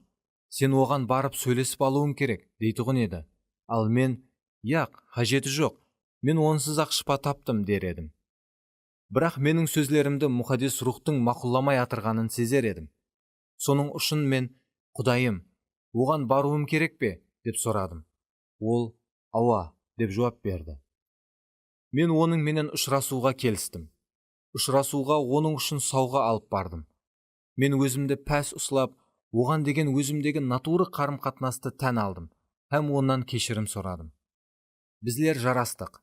сен оған барып сөйлесіп алуың керек, дейтұғын еді. Ал мен, яқ, қажеті жоқ, мен онсыз ақ шипа таптым, дер едім. Бірақ менің сөзлерімді мұқаддес рухтың мақұлламай атырғанын сезер едім. Соның үшін мен, Құдайым, оған баруым керек пе, деп сұрадым. Ол, ауа, деп жауап берді. Мен оның менен ұшырасуға келістім. Ұшырасуға оның үшін сауға алып бардым. Мен өзімді пәс ұслап, оған деген өзімдегі натуры қарым-қатынасты тән алдым, һәм онан кешірім сұрадым. Біздер жарастық.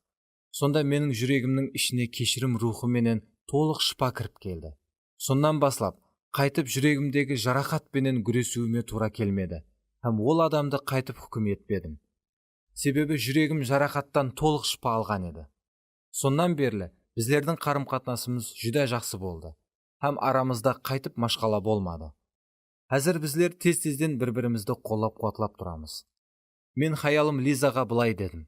Сонда менің жүрегімнің ішіне кешірім рухы менен толық шипа кіріп келді. Соннан баслап, қайтып жүрегімдегі жарақатпенен күресуіме тура келмеді, һәм ол адамды қайтып хүкім етпедім. Себебі жүрегім жарақаттан толық шипа алған еді. Соннан берлі біздердің қарым-қатынасымыз жүдә жақсы болды, һәм арамызда қайтып машқала болмады. Әзір біздер тез-тезден бір-бірімізді қолап-қуатлап тұрамыз. Мен хаялым Лизаға былай дедім.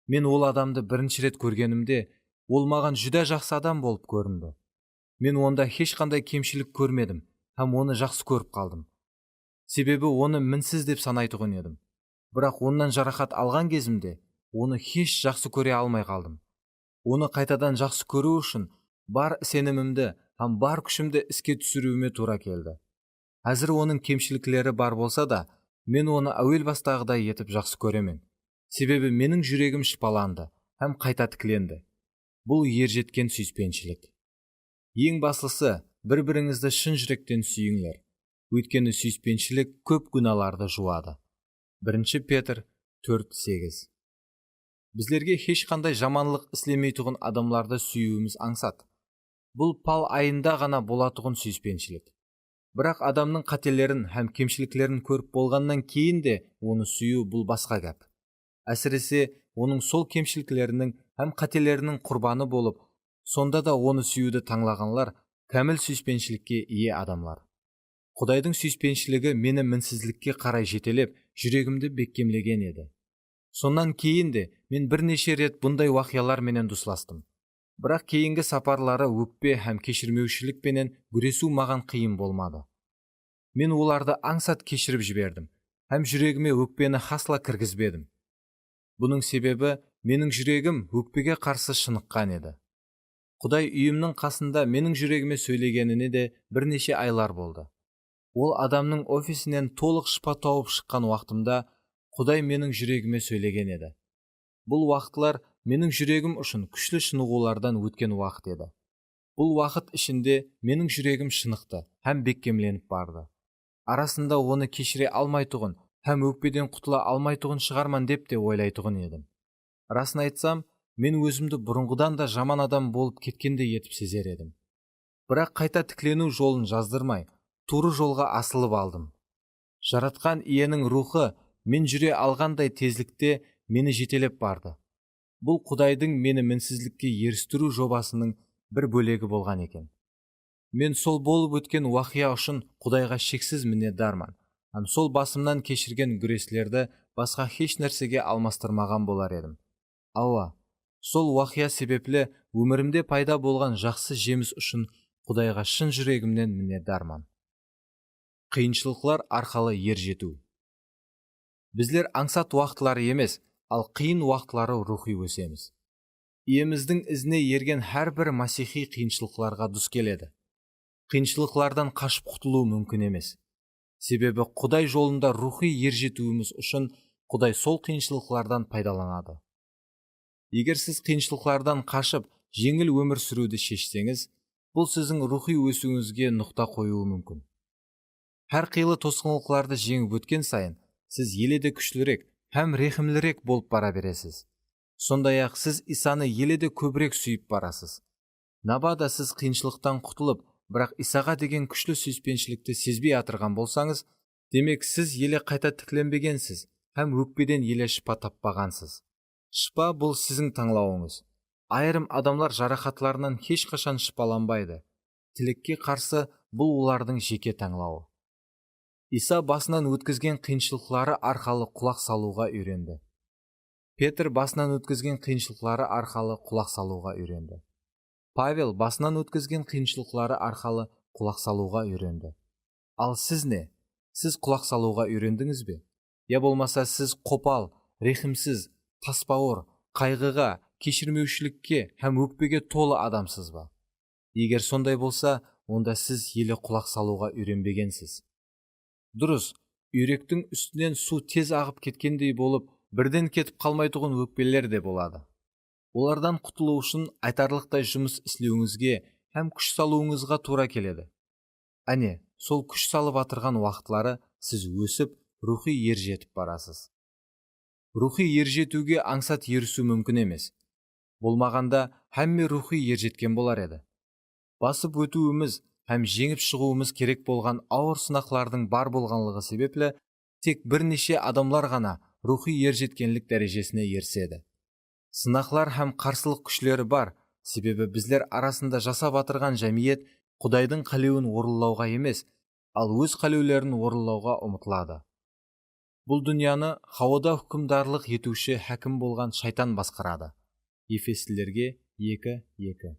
Мен ол адамды бірінші рет көргенімде, ол маған жүдә жақсы адам болып көрінді. Мен онда ешқандай кемшілік көрмедім, һәм оны жақсы көріп қалдым. Себебі оны мінсіз деп санайтұғын едім. Бірақ оннан жарақат алған кезімде, оны еш жақсы көре алмай қалдым. Оны қайтадан жақсы көру үшін бар сенімімді, һәм бар күшімді іске түсіруіме тура келді. Әзір оның кемшіліктері бар болса да, мен оны әуел бастағыдай етіп жақсы көремен. Себебі менің жүрегім шипаланды, һәм қайта тікленді. Бұл ержеткен сүйіспеншілік. Ең баслысы, бір-біріңізді шын жүректен сүйіңлер. Өйткені сүйіспеншілік көп күнәларды жуады. 1 Петр 4:8. Біздерге ешқандай жаманлық істемейтұғын адамларды сүюіміз аңсат. Бұл пал айында ғана болатұғын сүйіспеншілік. Бірақ адамның қателерін һәм кемшіліктерін көріп болғаннан кейін де оны сүю бұл басқа гәп. Әсіресе оның сол кемшіліктерінің һәм қателерінің құрбаны болып, сонда да оны сүюді таңлағанлар кәміл сүйіспеншілікке ие адамлар. Құдайдың сүйіспеншілігі мені мінсізлікке қарай жетелеп, жүрегімді бекемлеген еді. Сонан кейін де мен бірнеше рет бұндай уақиялар менен дусластым. Бірақ кейінгі сапарлары өкпе һәм кешірмеушілік пенен күресу маған қиын болмады. Мен оларды аңсат кешіріп жібердім, һәм жүрегіме өкпені хасла кіргізбедім. Бұның себебі менің жүрегім өкпеге қарсы шыныққан еді. Құдай үйімнің қасында менің жүрегіме сөйлегеніне де бірнеше айлар болды. Ол адамның офисінен толық шипа тауып шыққан уақытымда Құдай менің жүрегіме сөйлеген еді. Бұл уақытлар менің жүрегім үшін күшлі шынығулардан өткен уақыт еді. Бұл уақыт ішінде менің жүрегім шынықты һәм бекемленіп барды. Арасында оны кешіре алмайтұғын һәм өкпеден құтыла алмайтұғын шығарман деп те ойлайтұғын едім. Расын айтсам, мен өзімді бұрынғыдан да жаман адам болып кеткендей етіп сезер едім. Бірақ қайта тіклену жолын жаздырмай, туры жолға асылып алдым. Жаратқан иенің рухы мен жүре алғандай тезлікте мені жетелеп барды. Бұл Құдайдың мені мінсізлікке ерістіру жобасының бір бөлегі болған екен. Мен сол болып өткен уақия үшін Құдайға шексіз міннетдармын. Сол басымнан кешірген күреслерді басқа еш нәрсеге алмастырмаған болар едім. Ауа, сол уақия себеплі өмірімде пайда болған жақсы жеміс үшін Құдайға шын жүрегімнен міннетдармын. Қиыншылықлар арқалы ер жету. Біздер аңсат уақытлары емес, ал қиын уақытлары рухи өсеміз. Иеміздің ізіне ерген әрбір масихи қиыншылықларға дұс келеді. Қиыншылықлардан қашып құтылу мүмкін емес. Себебі Құдай жолында рухи ер жетуіміз үшін Құдай сол қиыншылықлардан пайдаланады. Егер сіз қиыншылықлардан қашып, жеңіл өмір сүруді шешсеңіз, бұл сіздің рухи өсуіңізге нұқта қоюы мүмкін. Әр қилы тосқынлықтарды жеңіп өткен сайын, сіз еледе күштілірек һәм рехімлірек болып бара бересіз. Сондай-ақ сіз Исаны еледе көбірек сүйіп барасыз. Набада сіз қиыншылықтан құтылып, бірақ Исаға деген күшлі сүйіспеншілікті сезбей атырған болсаңыз, демек сіз еле қайта тікленбегенсіз һәм өкпеден еле шипа таппағансыз. Шипа бұл сіздің таңлауыңыз. Айырым адамлар жарақатларынан ешқашан шипаланбайды. Тілекке қарсы бұл олардың жеке таңлауы. Иса басынан өткізген қиыншылықтары арқалы құлақ салуға үйренді. Петр басынан өткізген қиыншылықтары арқалы құлақ салуға үйренді. Павел басынан өткізген қиыншылықтары арқалы құлақ салуға үйренді. Ал сіз не? Сіз құлақ салуға үйрендіңіз бе? Я болмаса сіз қопал, рехімсіз, тасбауыр, қайғыға, кешірмеушілікке һәм өкпеге толы адамсыз ба? Егер сондай болса, онда сіз еле құлақ салуға үйренбегенсіз. Дұрыс, үйректің үстінен су тез ағып кеткендей болып, бірден кетіп қалмайтұғын өкпелер де болады. Олардан құтылу үшін айтарлықтай жұмыс істеуіңізге һәм күш салуыңызға тура келеді. Әне, сол күш салып атырған уақытлары сіз өсіп, рухи ер жетіп барасыз. Рухи ер жетуге аңсат ерісу мүмкін емес. Болмағанда һәмме рухи ер жеткен болар еді. Басып өтуіміз һәм жеңіп шығуымыз керек болған ауыр сынақлардың бар болғанлығы себеплі, тек бірнеше адамлар ғана рухи ер жеткенлік дәрежесіне ерседі. Сынақлар һәм қарсылық күшлері бар, себебі біздер арасында жасап атырған жәмиет Құдайдың қалеуін орындауға емес, ал өз қалеулерін орындауға ұмытылады. Бұл дүнияны хауада хүкімдарлық етуші хәкім болған шайтан басқарады. Ефестілерге 2:2.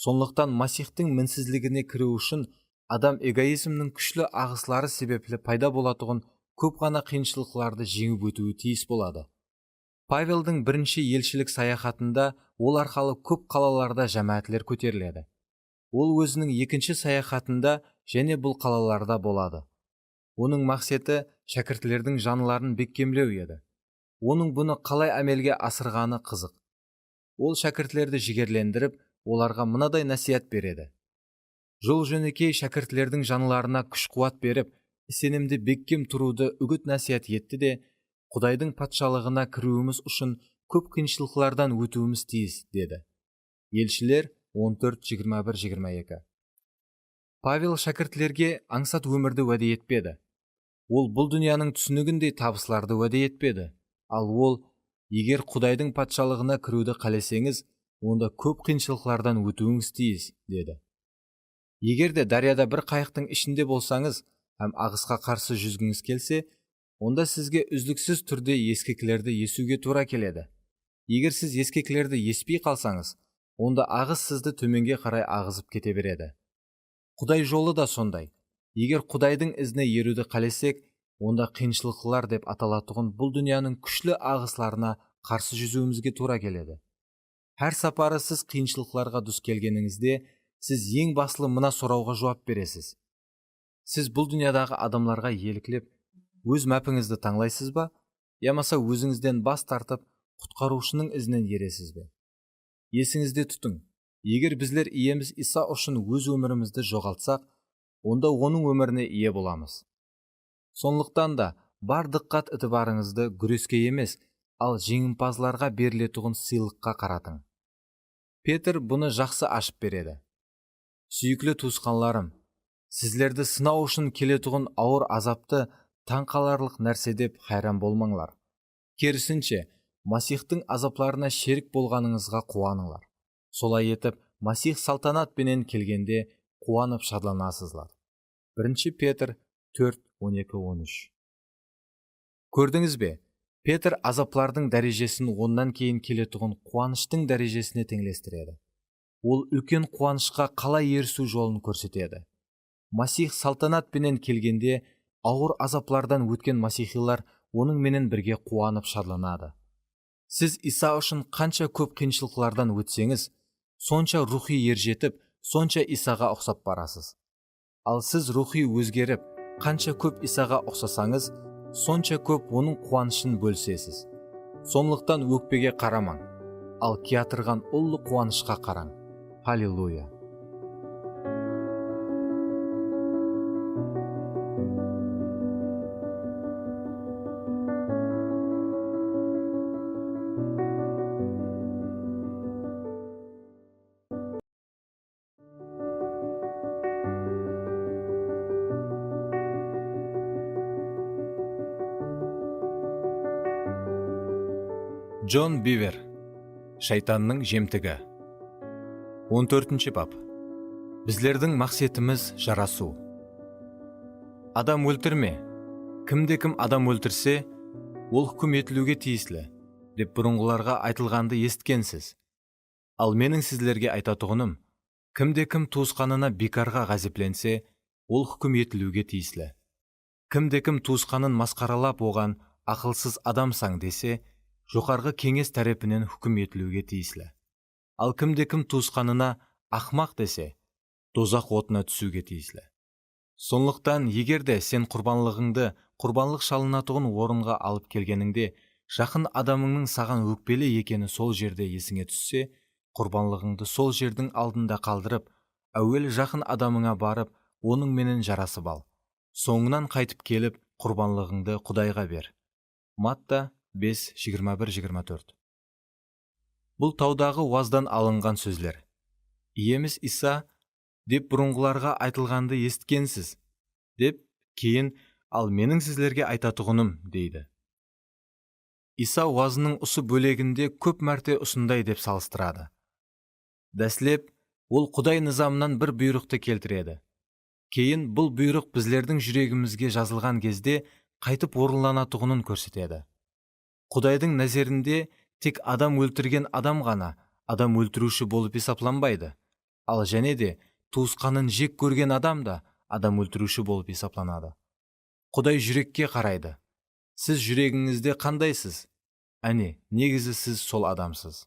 Сондықтан Масихтың мінсізлігіне кіру үшін адам эгоизмнің күшлі ағыслары себеплі пайда болатұғын көп қана қиыншылықларды жеңіп өтуі тиіс болады. Павелдің бірінші елшілік саяхатында ол арқалы көп қалаларда жәмәәтлер көтеріледі. Ол өзінің екінші саяхатында және бұл қалаларда болады. Оның мақсаты шәкіртлердің жанларын бекемлеу еді. Оның бұны қалай әмелге асырғаны қызық. Ол шәкіртлерді жігерлендіріп, оларға мынадай насият береді. Жол жөнекей шәкіртлердің жанларына күш-қуат беріп, сенімді беккем тұруды үгіт насият етті де, Құдайдың патшалығына кіруіміз үшін көп қиыншылықтардан өтуіміз тиіс, деді. Елшілер 14:21-22. Павел шәкіртлерге аңсат өмірді уәде етпеді. Ол бұл дүнияның түсінігіндей табысларды уәде етпеді. Ал ол, егер Құдайдың патшалығына кіруді қалесеңіз, онда көп қиыншылықтардан өтуіңіз тиіс, деді. Егер де дарияда бір қайықтың ішінде болсаңыз, һәм ағысқа қарсы жүзгіңіз келсе, онда сізге үздіксіз түрде ескекілерді есуге тура келеді. Егер сіз ескекілерді еспей қалсаңыз, онда ағыс сізді төменге қарай ағызып кете береді. Құдай жолы да сондай. Егер Құдайдың ізіне еруді қалесек, онда қиыншылықлар деп аталатұғын бұл дүнияның күшлі ағысларына қарсы жүзуімізге тура келеді. Әр сапары сіз қиыншылықларға дұс келгеніңізде, сіз ең басылы мына сұрауға жауап бересіз. Сіз бұл дүниядағы адамларға еліклеп, өз мәпіңізді таңлайсыз ба, ямаса өзіңізден бас тартып, құтқарушының ізінен ересіз бе? Есіңізде тұтың, егер біздер иеміз Иса үшін өз өмірімізді жоғалтсақ, онда оның өміріне ие боламыз. Сондықтан да бар дыққат ітібарыңызды күреске емес, ал жеңімпазларға берілетұғын сыйлыққа қаратың. Петр бұны жақсы ашып береді. Сүйіклі туысқанларым, сіздерді сынау үшін келетұғын ауыр азапты таңқаларлық нәрсе деп хайран болмаңлар. Керісінше, Масихтың азапларына шерік болғаныңызға қуаныңлар. Солай етіп, Масих салтанатпенен келгенде қуанып шадланасызлар. 1 Петр 4:12-13. Көрдіңіз бе? Петр азаплардың дәрежесін ондан кейін келетұғын қуаныштың дәрежесіне теңлестіреді. Ол үлкен қуанышқа қалай ерісу жолын көрсетеді. Масих салтанатпенен келгенде ауыр азаплардан өткен масихилар оның менен бірге қуанып шадланады. Сіз Иса үшін қанша көп қиыншылықтардан өтсеңіз, сонша рухи ержетіп, сонша Исаға ұқсап барасыз. Ал сіз рухи өзгеріп, қанша көп Исаға ұқсасаңыз, сонша көп оның қуанышын бөлсесіз. Сондықтан өкпеге қарамаң, ал киятырған ұлы қуанышқа қараң. Халилуя! Джон Бивер, Шайтанның жемтігі. 14 бап. Біздердің мақсатымыз жарасу. Адам өлтірме. Кімде-кім адам өлтірсе, ол хүкім етілуге тиіслі, деп бұрынғыларға айтылғанды естігенсіз. Ал менің сіздерге айтатұғыным, кімде-кім туысқанына бекарға ғазипленсе, ол хүкім етілуге тиіслі. Кімде-кім туысқанын масқаралап оған ақылсыз адамсаң десе, жоғарғы кеңес тарапынан хүкім етілуге тиіслі. Ал кімде-кім туысқанына ақмақ десе, дозақ отына түсуге тиіслі. Сондықтан, егер де сен құрбанлық шалынатұғын орынға алып келгеніңде, жақын адамыңның саған өкпелі екені сол жерде есіңе түссе, құрбанлығыңды сол жердің алдында қалдырып, әуелі жақын адамыңа барып, оның менен жарасып ал. Соңынан қайтып келіп, құрбанлығыңды Құдайға бер. Матта 5:21-24. Бұл таудағы уаздан алынған сөздер. Иеміз Иса, деп бұрынғыларға айтылғанды естігенсіз, деп кейін, ал менің сіздерге айтатұғыным, дейді. Иса уазының ұсы бөлегінде көп мәрте ұсындай деп салыстырады. Дәслеп, ол Құдай нызамынан бір бұйрықты келтіреді. Кейін бұл бұйрық біздердің жүрегімізге жазылған кезде қайтып орынланатұғынын көрсетеді. Құдайдың нәзерінде тек адам өлтірген адам ғана адам өлтіруші болып есапланбайды. Ал және де туысқанын жек көрген адам да адам өлтіруші болып есапланады. Құдай жүрекке қарайды. Сіз жүрегіңізде қандайсыз? Әне, негізі сіз сол адамсыз.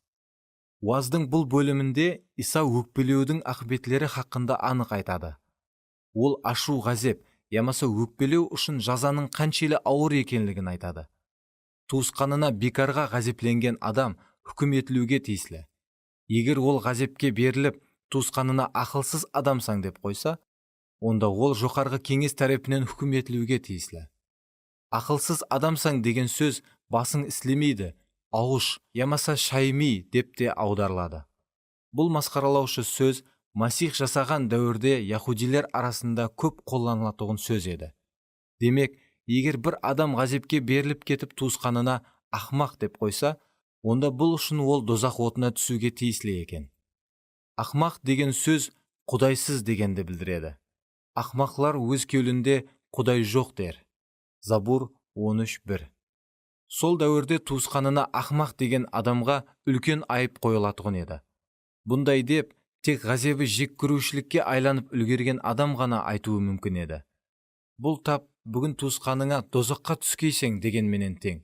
Уаздың бұл бөлімінде Иса өкпелеудің ақыбетлері хақында анық айтады. Ол ашу ғазеп, ямаса өкпелеу үшін жазаның қаншелі ауыр екенлігін айтады. Туысқанына бекарға ғазепленген адам хүкім етілуге тиіслі. Егер ол ғазепке беріліп, туысқанына ақылсыз адамсаң деп қойса, онда ол жоғарғы кеңес тарапынан хүкім етілуге тиіслі. Ақылсыз адамсаң деген сөз басың істемейді, ауыш, ямаса шайми деп те аударылады. Бұл масқаралаушы сөз Масих жасаған дәуірде яһудилер арасында көп қолданылатұғын сөз еді. Демек, егер бір адам ғазепке беріліп кетіп туысқанына ақмақ деп қойса, онда бұл үшін ол дозақ отына түсуге тиіслі екен. Ақмақ деген сөз Құдайсыз дегенді білдіреді. Ақмақлар өз кеулінде Құдай жоқ дер. Забур 13:1. Сол дәуірде туысқанына ақмақ деген адамға үлкен айып қойылатұғын еді. Бұндай деп, тек ғазебі жек көрушілікке айланып үлгерген адам ғана айтуы мүмкін еді. Бұл тап бүгін туысқаныңа дозаққа түскейсең дегенменен тең.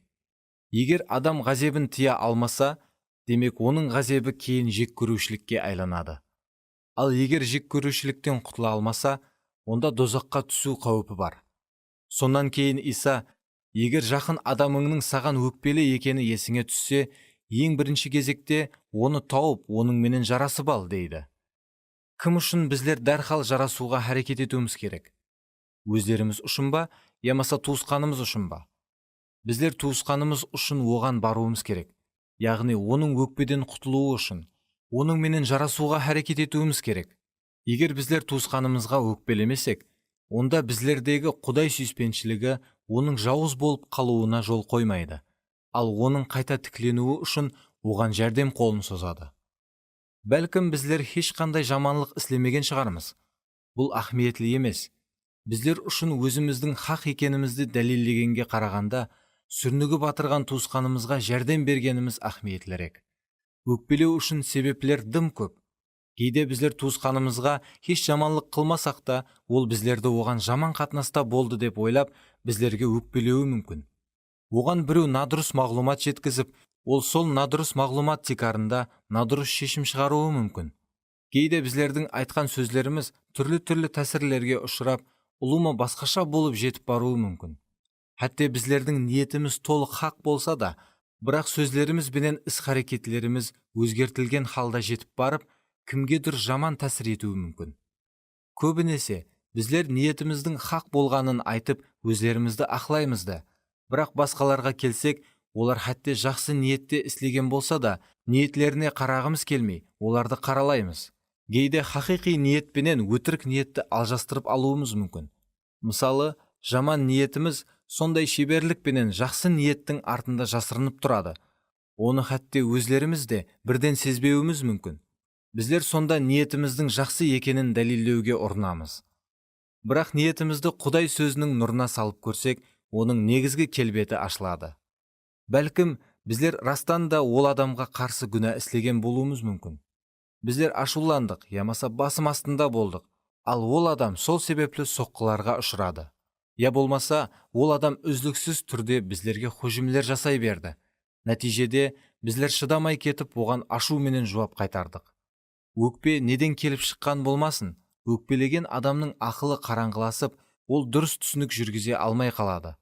Егер адам ғазебін тия алмаса, демек оның ғазебі кейін жек көрушілікке айланады. Ал егер жек көрушіліктен құтыла алмаса, онда дозаққа түсу қауіпі бар. Сонан кейін Иса, егер жақын адамыңның саған өкпелі екені есіңе түссе, ең бірінші кезекте оны тауып, оның менен жарасып ал, дейді. Кім үшін біздер дәрхал жарасуға әрекет етуіміз керек? Өздеріміз үшін ба, ямаса туысқанымыз үшін ба? Біздер туысқанымыз үшін оған баруымыз керек. Яғни оның өкпеден құтылуы үшін, оның менен жарасуға әрекет етуіміз керек. Егер біздер туысқанымызға өкпелемесек, онда біздердегі Құдай сүйіспеншілігі оның жауыз болып қалуына жол қоймайды, ал оның қайта тікленуі үшін оған жәрдем қолын созады. Бәлкім біздер ешқандай жаманлық істемеген шығармыз. Бұл ахметлі емес. Біздер үшін өзіміздің хақ екенімізді дәлелдегенге қарағанда, сүрнігі батырған туысқанымызға жәрдем бергеніміз ахметлірек. Өкпелеу үшін себеплер дым көп. Кейде біздер туысқанымызға еш жаманлық қылмасақ та, ол біздерді оған жаман қатынаста болды деп ойлап, біздерге өкпелеуі мүмкін. Оған біреу надұрыс мағлұмат жеткізіп, ол сол надұрыс мағлұмат тикарында надұрыс шешім шығаруы мүмкін. Кейде біздердің айтқан сөздеріміз түрлі тәсірлерге ұшырап, ұлымы басқаша болып жетіп баруы мүмкін. Хәтте біздердің ниетіміз толық хақ болса да, бірақ сөздеріміз бенен іс-харекетлеріміз өзгертілген халда жетіп барып, кімгедір жаман тәсір етуі мүмкін. Көбінесе біздер ниетіміздің хақ болғанын айтып, өздерімізді ақлаймыз да, бірақ басқаларға келсек, олар хәтте жақсы ниетте істеген болса да, ниетлеріне қарағымыз келмей, оларды қаралаймыз. Кейде хақиқи ниетпенен өтірік ниетті алжастырып алуымыз мүмкін. Мысалы, жаман ниетіміз сондай шеберлікпенен жақсы ниеттің артында жасырынып тұрады. Оны хәтте өзлеріміз де бірден сезбеуіміз мүмкін. Біздер сонда ниетіміздің жақсы екенін дәлелдеуге ұрынамыз. Бірақ ниетімізді Құдай сөзінің нұрына салып көрсек, оның негізгі келбеті ашылады. Бәлкім, біздер растан да ол адамға қарсы күнә істеген болуымыз мүмкін. Біздер ашуландық, ямаса басым астында болдық, ал ол адам сол себеплі соққыларға ұшырады. Я болмаса, ол адам үздіксіз түрде біздерге хұжімлер жасай берді. Нәтижеде, біздер шыдамай кетіп, оған ашу менен жауап қайтардық. Өкпе неден келіп шыққан болмасын, өкпелеген адамның ақылы қараңғыласып, ол дұрыс түсінік жүргізе алмай қалады.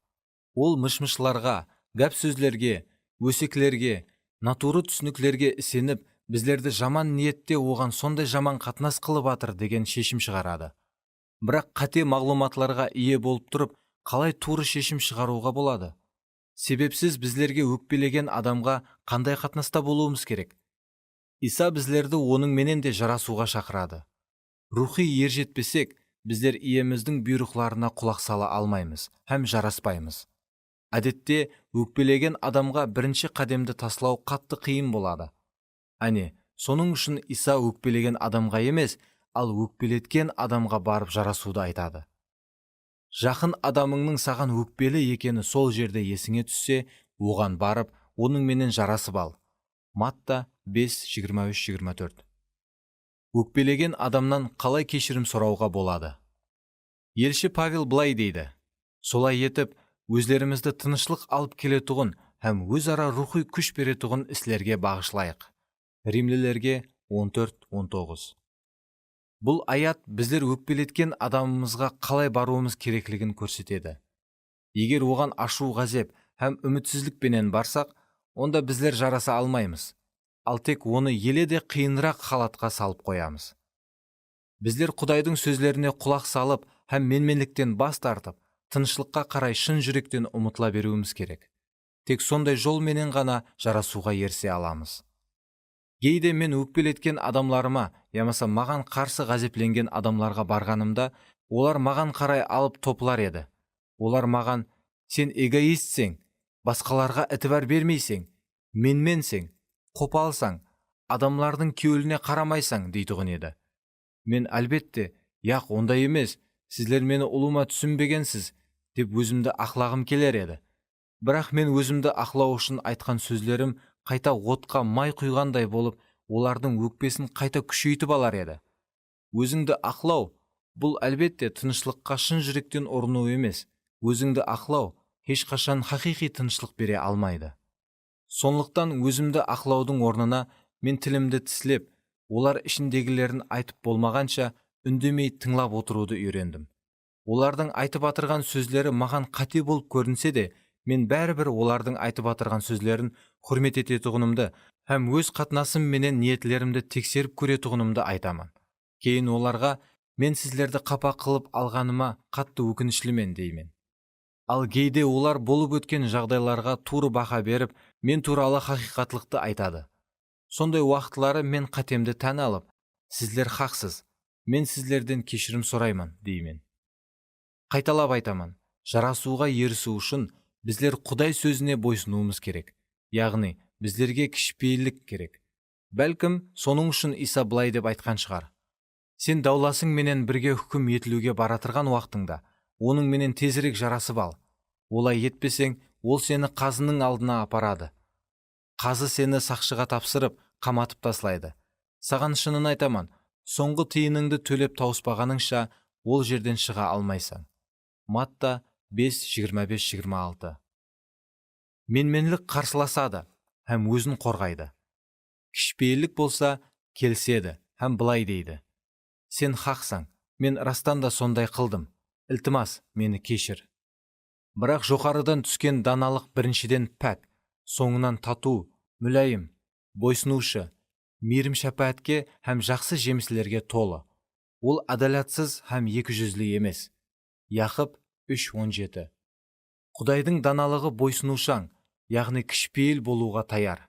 Ол мышмышларға, гәп сөзлерге, өсеклерге, натуры түсініктерге ісеніп, біздерді жаман ниетте оған сондай жаман қатынас қылып атыр деген шешім шығарады. Бірақ қате мағлұматларға ие болып тұрып, қалай туры шешім шығаруға болады? Себепсіз біздерге өкпелеген адамға қандай қатынаста болуымыз керек? Иса біздерді оның менен де жарасуға шақырады. Рухи ержетпесек, біздер иеміздің бұйрықларына құлақ сала алмаймыз, һәм жараспаймыз. Әдетте, өкпелеген адамға бірінші қадемді таслау қатты қиын болады. Әне, соның үшін Иса өкпелеген адамға емес, ал өкпелеткен адамға барып жарасуды айтады. Жақын адамыңның саған өкпелі екені сол жерде есіңе түссе, оған барып, оның менен жарасып ал. Матта 5:23-24. Өкпелеген адамнан қалай кешірім сұрауға болады? Елші Павел былай дейді: солай етіп, өзлерімізді тынышлық алып келетұғын, һәм өзара рухи күш беретұғын іслерге бағышлайық. Римлілерге 14:19. Бұл аят біздер өкпелеткен адамымызға қалай баруымыз керектігін көрсетеді. Егер оған ашу, ғазеп һәм үмітсіздікпенен барсақ, онда біздер жараса алмаймыз, ал тек оны еледе қиынырақ халатқа салып қоямыз. Біздер Құдайдың сөзлеріне құлақ салып һәм менмендіктен бас тартып, тынышлыққа қарай шын жүректен ұмытыла беруіміз керек. Тек сондай жол менен ғана жарасуға ерсе аламыз. Кейде мен өкпелеткен адамларыма, ямаса маған қарсы ғазепленген адамларға барғанымда, олар маған қарай алып топылар еді. Олар маған: сен эгоистсің, басқаларға ітібар бермейсің, менменсің, қопалсың, адамлардың кеуіліне қарамайсың дейтұғын еді. Мен әлбетте, яқ, ондай емес, сіздер мені ұлыма түсінбегенсіз, деп өзімді ақлағым келер еді. Бірақ мен өзімді ақлау үшін айтқан сөздерім қайта отқа май құйғандай болып, олардың өкпесін қайта күшейтіп алар еді. Өзіңді ақлау, бұл әлбетте тынышлыққа шын жүректен ұрыну емес. Өзіңді ақлау ешқашан хақиқи тынышлық бере алмайды. Сонлықтан өзімді ақлаудың орнына мен тілімді тіслеп, олар ішіндегілерін айтып болмағанша үндемей тыңлап отыруды үйрендім. Олардың айтып атырған сөздері маған қате болып көрінсе де, мен бәрібір олардың айтып атырған сөздерін құрмет ететұғынымды һәм өз қатынасым менен ниетлерімді тексеріп көретұғынымды айтамын. Кейін оларға: мен сіздерді қапа қылып алғаныма қатты өкінішлімен деймін. Ал кейде олар болып өткен жағдайларға тура бақа беріп, мен туралы хақиқатлықты айтады. Сондай уақытлары мен қатемді тән алып, сіздер хақсыз, мен сіздерден кешірім сұраймын, деймін. Қайталап айтамын, жарасуға ерісу үшін біздер Құдай сөзіне бойсынуымыз керек. Яғни, біздерге кішіпейілдік керек. Бәлкім, соның үшін Иса былай деп айтқан шығар. Сен дауласың менен бірге хүкім етілуге баратырған уақытыңда, оның менен тезірек жарасып ал. Олай етпесең, ол сені қазының алдына апарады. Қазы сені сақшыға тапсырып, қаматып таслайды. Саған шынын айтамын, соңғы тиыныңды төлеп тауыспағаныңша, ол жерден шыға алмайсың. Матта 5:25-26. Менменлік қарсыласады, һәм өзін қорғайды. Кішіпейілдік болса, келіседі, һәм былай дейді. Сен хақсың, мен растан да сондай қылдым. Ілтимас, мені кешір. Бірақ жоғарыдан түскен даналық біріншіден пәк, соңынан тату, мүлайым, бойсынушы, мейірім шапаатке һәм жақсы жеміслерге толы. Ол адалатсыз һәм екіжүзлі емес. Яқып 3:17. Құдайдың даналығы бойсынушаң, яғни кішіпейіл болуға таяр.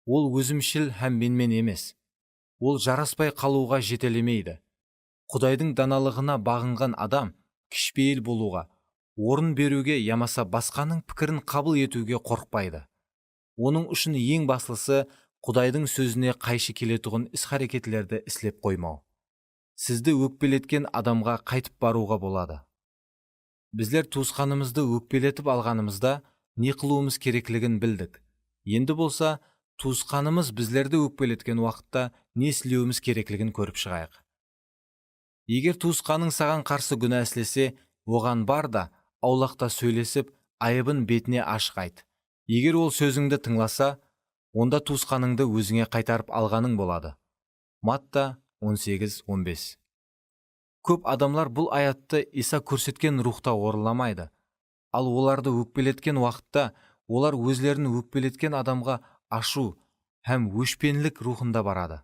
Ол өзімшіл һәм менмен емес. Ол жараспай қалуға жетелемейді. Құдайдың даналығына бағынған адам кішіпейіл болуға, орын беруге ямаса басқаның пікірін қабыл етуге қорықпайды. Оның үшін ең баслысы Құдайдың сөзіне қайшы келетұғын іс-харекетлерді іслеп қоймау. Сізді өкпелеткен адамға қайтып баруға болады. Біздер туысқанымызды өкпелетіп алғанымызда не қылуымыз керектігін білдік. Енді болса, туысқанымыз біздерді өкпелеткен уақытта не істеуіміз керектігін көріп шығайық. Егер туысқаның саған қарсы күнә істесе, оған бар да, аулақта сөйлесіп, айыбын бетіне ашық айт. Егер ол сөзіңді тыңласа, онда туысқаныңды өзіңе қайтарып алғаның болады. Матта 18:15. Көп адамлар бұл аятты Иса көрсеткен рухта орынламайды. Ал оларды өкпелеткен уақытта, олар өзлерін өкпелеткен адамға ашу һәм өшпенлік рухында барады.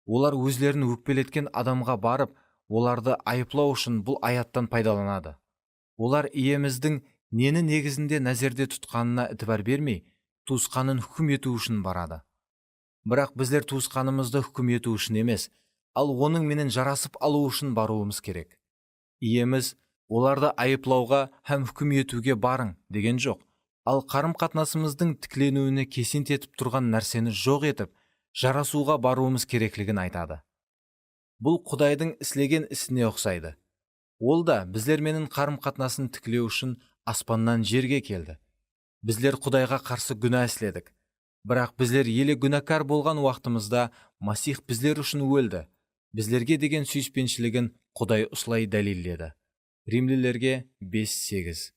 Олар өзлерін өкпелеткен адамға барып, оларды айыплау үшін бұл аяттан пайдаланады. Олар иеміздің нені негізінде нәзерде тұтқанына ітібар бермей, туысқанын хүкім ету үшін барады. Бірақ біздер туысқанымызды хүкім ету үшін емес, ал оның менен жарасып алу үшін баруымыз керек. Иеміз оларды айыплауға һәм хүкім етуге барың деген жоқ, ал қарым-қатынасымыздың тікленуіне кесент етіп тұрған нәрсені жоқ етіп, жарасуға баруымыз керектігін айтады. Бұл Құдайдың істеген ісіне ұқсайды. Ол да біздер менің қарым-қатынасын тікілеу үшін аспаннан жерге келді. Біздер Құдайға қарсы күнә істедік. Бірақ біздер елі күнәкар болған уақытымызда Масих біздер үшін өлді. Біздерге деген сүйіспеншілігін Құдай осылай дәлелдеді. Римлілерге 5:8.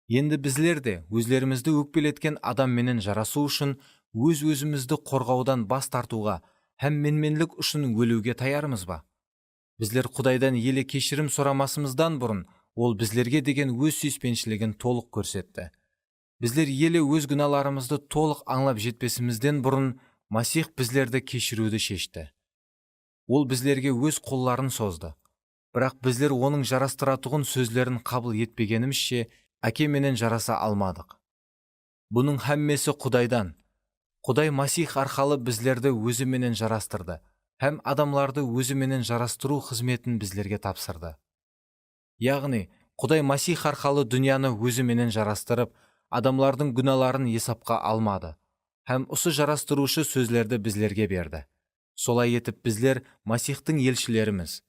Енді біздер де өзлерімізді өкпелеткен адам менен жарасу үшін өз-өзімізді қорғаудан бас тартуға һәм менменлік үшін өлуге таярмыз ба? Біздер Құдайдан елі кешірім сұрамасымыздан бұрын, ол біздерге деген өз сүйіспеншілігін толық көрсетті. Біздер елі өз күнәларымызды толық аңлап жетпесімізден бұрын, Масих біздерді кешіруді шешті. Ол біздерге өз қолларын созды. Бірақ біздер оның жарастыратұғын сөзлерін қабыл етпегенімізше, әке менен жараса алмадық. Бұның һәммесі Құдайдан. Құдай Масих арқалы біздерді өзі менен жарастырды, һәм адамларды өзі менен жарастыру қызметін біздерге тапсырды. Яғни, Құдай Масих арқалы дүнияны өзі менен жарастырып, адамлардың күнәларын есапқа алмады, һәм осы жарастырушы сөзлерді біздерге берді. Солай етіп біздер Масихтың елшілеріміз.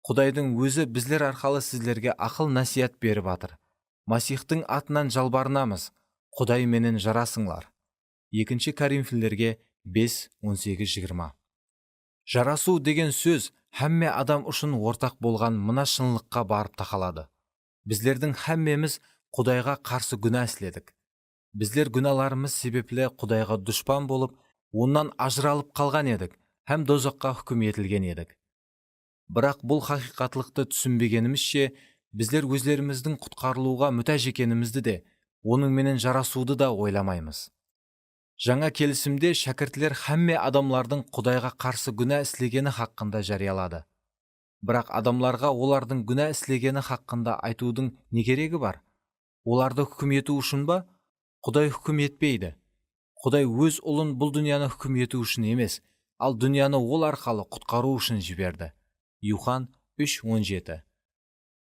Құдайдың өзі біздер арқалы сіздерге ақыл насият беріп атыр. Масихтың атынан жалбарынамыз, Құдай менен жарасыңлар. 2 Коринфилерге 5:18-20. Жарасу деген сөз һәмме адам үшін ортақ болған мына шынлыққа барып тақалады. Біздердің һәммеміз Құдайға қарсы күнә істедік. Біздер күнәларымыз себепле Құдайға дұшпан болып, оннан ажыралып қалған едік, һәм дозаққа хүкім етілген едік. Бірақ бұл хақиқатлықты түсінбегенімізше, біздер өзлеріміздің құтқарылуға мүтәж екенімізді де, оның менен жарасуды да ойламаймыз. Жаңа келісімде шәкіртлер һәмме адамлардың Құдайға қарсы күнә істегені хақында жариялады. Бірақ адамларға олардың күнә істегені хақында айтудың не керегі бар? оларды хүкім ету үшін ба? Құдай хүкім етпейді. Құдай өз ұлын бұл дүнияны хүкім ету үшін емес, ал дүнияны ол арқалы құтқару үшін жіберді. Юхан 3:17.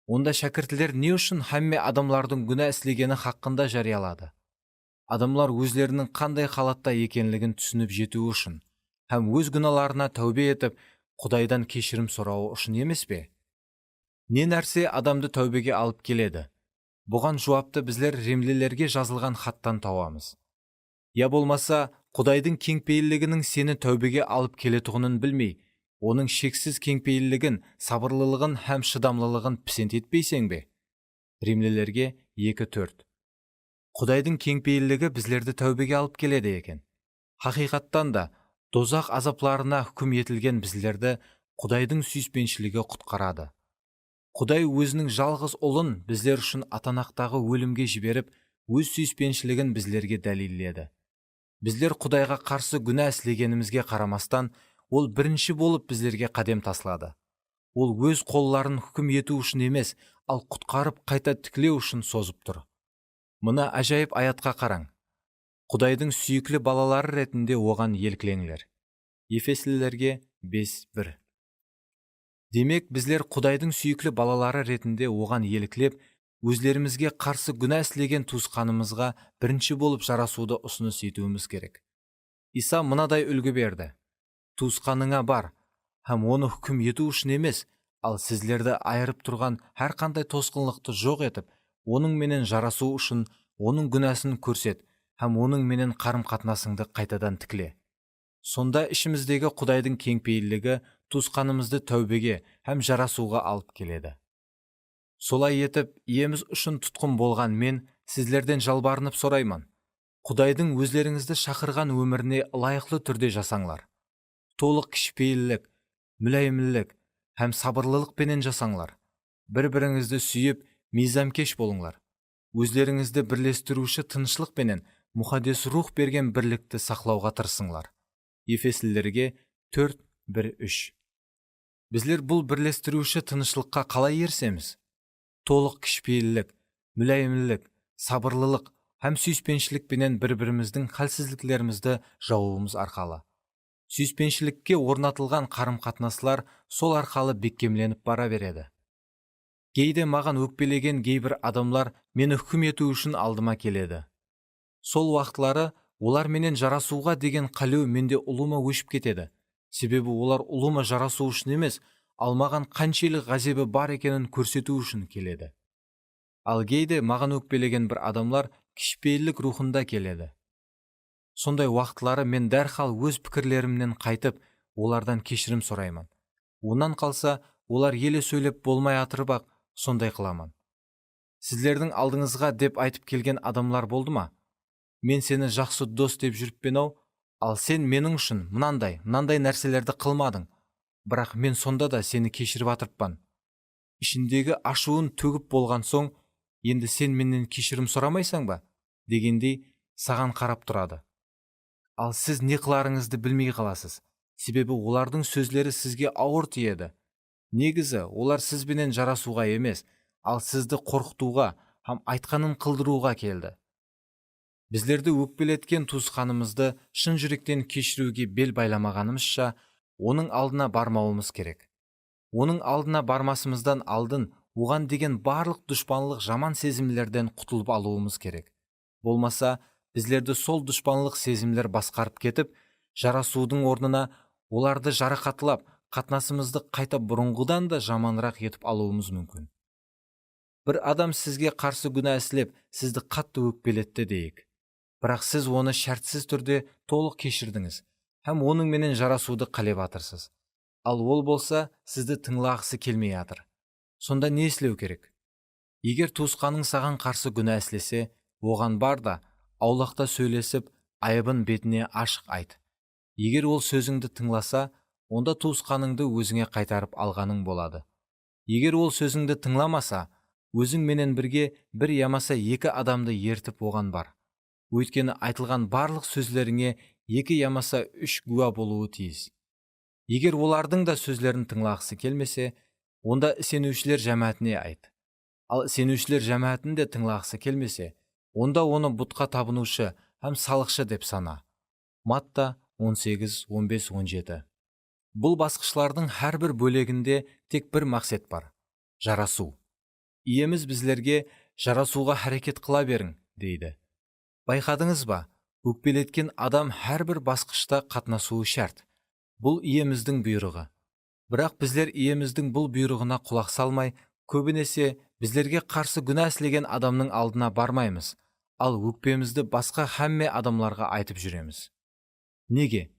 Онда шәкіртлер не үшін һәмме адамлардың күнә істегені хақында жариялады? Адамлар өзлерінің қандай халатта екенлігін түсініп жету үшін, һәм өз күнәларына тәубе етіп, Құдайдан кешірім сұрауы үшін емес пе? Не нәрсе адамды тәубеге алып келеді? Бұған жауапты біздер Римлілерге жазылған хаттан табамыз. Я болмаса, Құдайдың кеңпейілдігінің сені тәубеге алып келетұғынын білмей, оның шексіз кеңпейілдігін, сабырлылығын һәм шыдамлылығын пісент етпейсең бе? Римлілерге 2:4. Құдайдың кеңпейілдігі біздерді тәубеге алып келеді екен. Хақиқаттан да, дозақ азапларына хүкім етілген біздерді Құдайдың сүйіспеншілігі құтқарады. Құдай өзінің жалғыз ұлын біздер үшін атанақтағы өлімге жіберіп, өз сүйіспеншілігін біздерге дәлелдеді. Біздер Құдайға қарсы күнә істегенімізге қарамастан, ол бірінші болып біздерге қадам таслады. Ол өз қолларын хүкім ету үшін емес, ал құтқарып қайта тікілеу үшін созып тұр. Мына ажайып аятқа қараң. Құдайдың сүйіклі балалары ретінде оған елкілеңлер. Ефесілерге 5:1. Демек, біздер Құдайдың сүйіклі балалары ретінде оған елкілеп, өзлерімізге қарсы күнә істеген туысқанымызға бірінші болып жарасуды ұсыныс етуіміз керек. Иса мынадай үлгі берді. Туысқаныңа бар, һәм оны хүкім ету үшін емес, ал сіздерді айырып тұрған әрқандай тосқынлықты жоқ етіп, оның менен жарасу үшін оның күнәсін көрсет, һәм оның менен қарым-қатынасыңды қайтадан тікіле. Сонда ішіміздегі Құдайдың кеңпейілдігі туысқанымызды тәубеге һәм жарасуға алып келеді. Солай етіп, иеміз үшін тұтқын болған мен сіздерден жалбарынып сұраймын. Құдайдың өзлеріңізді шақырған өміріне лайықлы түрде жасаңлар. Толық кішіпейілдік, мүләйімділік һәм сабырлылықпенен жасаңлар. Бір-біріңізді сүйіп, мейзамкеш болыңлар. Өзлеріңізді бірлестіруші тыныштықпенен мұқаддес рух берген бірлікті сақлауға тырысыңлар. Ефесілерге 4:1-3. Біздер бұл бірлестіруші тыныштыққа қалай ерсеміз? Толық кішіпейілдік, мүләйімділік, сабырлылық һәм сүйіспеншілікпенен бір-біріміздің халсіздіктерімізді жауымыз арқалы. Сүйіспеншілікке орнатылған қарым-қатынаслар сол арқалы бекемленіп бара береді. Кейде маған өкпелеген кейбір адамлар мені хүкім ету үшін алдыма келеді. Сол уақытлары олар менен жарасуға деген қалеу менде ұлыма өшіп кетеді. Себебі олар ұлыма жарасу үшін емес, ал маған қаншелік ғазебі бар екенін көрсету үшін келеді. Ал кейде маған өкпелеген бір адамлар кішіпейілдік рухында келеді. Сондай уақытлары мен дәрхал өз пікірлерімнен қайтып, олардан кешірім сұраймын. Онан қалса, олар еле сөйлеп болмай атырып-ақ сондай қыламын. Сіздердің алдыңызға деп айтып келген адамлар болды ма? Мен сені жақсы дос деп жүріп пен-ау, ал сен менің үшін мынандай нәрселерді қылмадың. Бірақ мен сонда да сені кешіріп атырыппан. Ішіндегі ашуын төгіп болған соң, енді сен менен кешірім сұрамайсың ба? Дегендей саған қарап тұрады. Ал сіз не қыларыңызды білмей қаласыз. Себебі олардың сөзлері сізге ауыр тиеді. Негізі, олар сізбенен жарасуға емес, ал сізді қорқытуға, һәм айтқанын қылдыруға келді. Біздерді өкпелеткен туысқанымызды шын жүректен кешіруге бел байламағанымызша, оның алдына бармауымыз керек. Оның алдына бармасымыздан алдын, оған деген барлық дұшпанлық жаман сезімлерден құтылып алуымыз керек. Болмаса, біздерді сол дұшпанлық сезімлер басқарып кетіп, жарасудың орнына оларды жарақатлап, қатынасымызды қайта бұрынғыдан да жаманырақ етіп алуымыз мүмкін. Бір адам сізге қарсы күнә істеп, сізді қатты өкпелетті дейік. Бірақ сіз оны шартсыз түрде толық кешірдіңіз, һәм оның менен жарасуды қалеп атырсыз. Ал ол болса, сізді тыңлағысы келмей атыр. Сонда не істеу керек? Егер туысқаның саған қарсы күнә істесе, оған бар да, аулақта сөйлесіп, айыбын бетіне ашық айт. Егер ол сөзіңді тыңласа, онда туысқаныңды өзіңе қайтарып алғаның болады. Егер ол сөзіңді тыңламаса, өзің менен бірге бір ямаса екі адамды ертіп оған бар. Өйткені айтылған барлық сөзлеріңе екі ямаса үш куә болуы тиіс. Егер олардың да сөзлерін тыңлағысы келмесе, онда сенушілер жәмәтіне айт. Ал сенушілер жәмәтін де тыңлағысы келмесе, онда оны бұтқа табынушы һәм салықшы деп сана. Матта 18, 15, 17. Бұл басқышлардың әрбір бөлегінде тек бір мақсат бар – жарасу. Иеміз біздерге жарасуға әрекет қыла берің, дейді. Байқадыңыз ба, өкпелеткен адам әрбір басқышта қатынасуы шарт. Бұл иеміздің бұйрығы. Бірақ біздер иеміздің бұл бұйрығына құлақ салмай, көбінесе біздерге қарсы күнә істеген адамның алдына бармаймыз, ал өкпемізді басқа һәмме адамларға айтып жүреміз. Неге?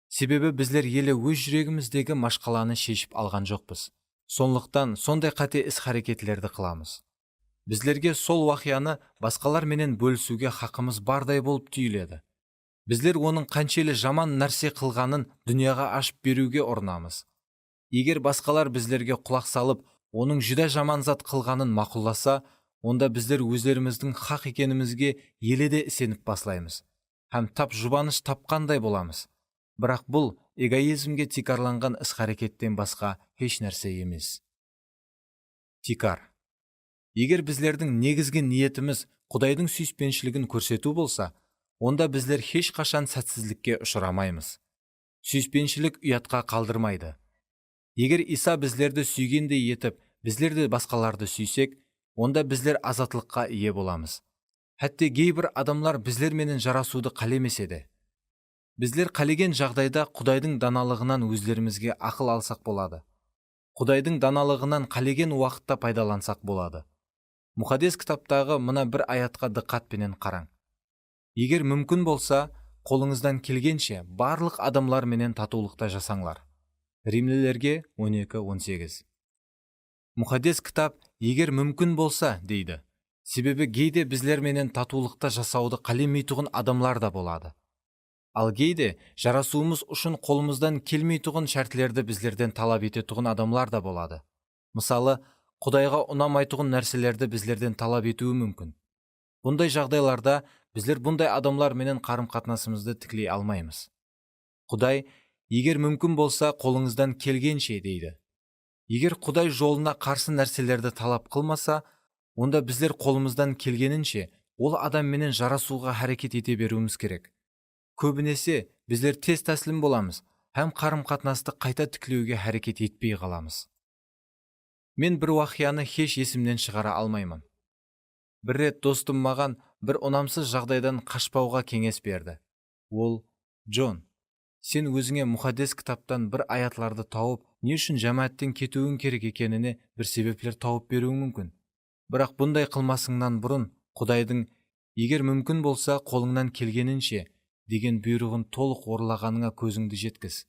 Себебі біздер елі өз жүрегіміздегі машқаланы шешіп алған жоқпыз. Сондықтан сондай қате іс-харекетлерді қыламыз. Біздерге сол уақияны басқалар менен бөлісуге хақымыз бардай болып түйіледі. Біздер оның қаншелі жаман нәрсе қылғанын дүнияға ашып беруге ұрынамыз. Егер басқалар біздерге құлақ салып, оның жүдә жаман зат қылғанын мақұлласа, онда біздер өздеріміздің хақ екенімізге еледе сеніп баслаймыз. Һәм тап жұбаныш тапқандай боламыз. Бірақ бұл эгоизмге тикарланған іс-харекеттен басқа еш нәрсе емес. Тикар. Егер біздердің негізгі ниетіміз Құдайдың сүйіспеншілігін көрсету болса, онда біздер еш қашан сәтсіздікке ұшырамаймыз. Сүйіспеншілік ұятқа қалдырмайды. Егер Иса біздерді сүйгендей етіп, біздерді басқаларды сүйсек, онда біздер азатлыққа ие боламыз. Хәтте кейбір адамлар біздер менен жарасуды қалемесе де. Біздер қалеген жағдайда Құдайдың даналығынан өздерімізге ақыл алсақ болады. Құдайдың даналығынан қалеген уақытта пайдалансақ болады. Мұқаддес кітаптағы мына бір аятқа диққатпенен қараң. Егер мүмкін болса, қолыңыздан келгенше барлық адамлар менен татулықта жасаңлар. Римлілерге 12-18. Мұқаддес кітап егер мүмкін болса дейді. Себебі кейде біздер менен татулықта жасауды қалемейтұғын адамлар да болады. Ал кейде жарасуымыз үшін қолымыздан келмейтұғын шәртлерді біздерден талап ететұғын адамлар да болады. Мысалы, Құдайға ұнамайтұғын нәрселерді біздерден талап етуі мүмкін. Бұндай жағдайларда біздер бұндай адамлар менен қарым-қатынасымызды тіклей алмаймыз. Құдай, егер мүмкін болса, қолыңыздан келгенше дейді. Егер Құдай жолына қарсы нәрселерді талап қылмаса, онда біздер қолымыздан келгенінше ол адам менен жарасуға әрекет ете беруіміз керек. Көбінесе біздер тез тәсілім боламыз, һәм қарым-қатынасты қайта тіклеуге әрекет етпей қаламыз. Мен бір уақияны еш есімнен шығара алмаймын. Бір рет достым маған бір ұнамсыз жағдайдан қашпауға кеңес берді. Ол: Джон, сен өзіңе мұқаддес кітаптан бір аятларды тауып, не үшін жәмәттен кетуің керек екеніне бір себеплер тауып беруің мүмкін. Бірақ бұндай қылмасыңнан бұрын Құдайдың егер мүмкін болса қолыңнан келгенінше деген бұйрығын толық орындағаныңа көзіңді жеткіз.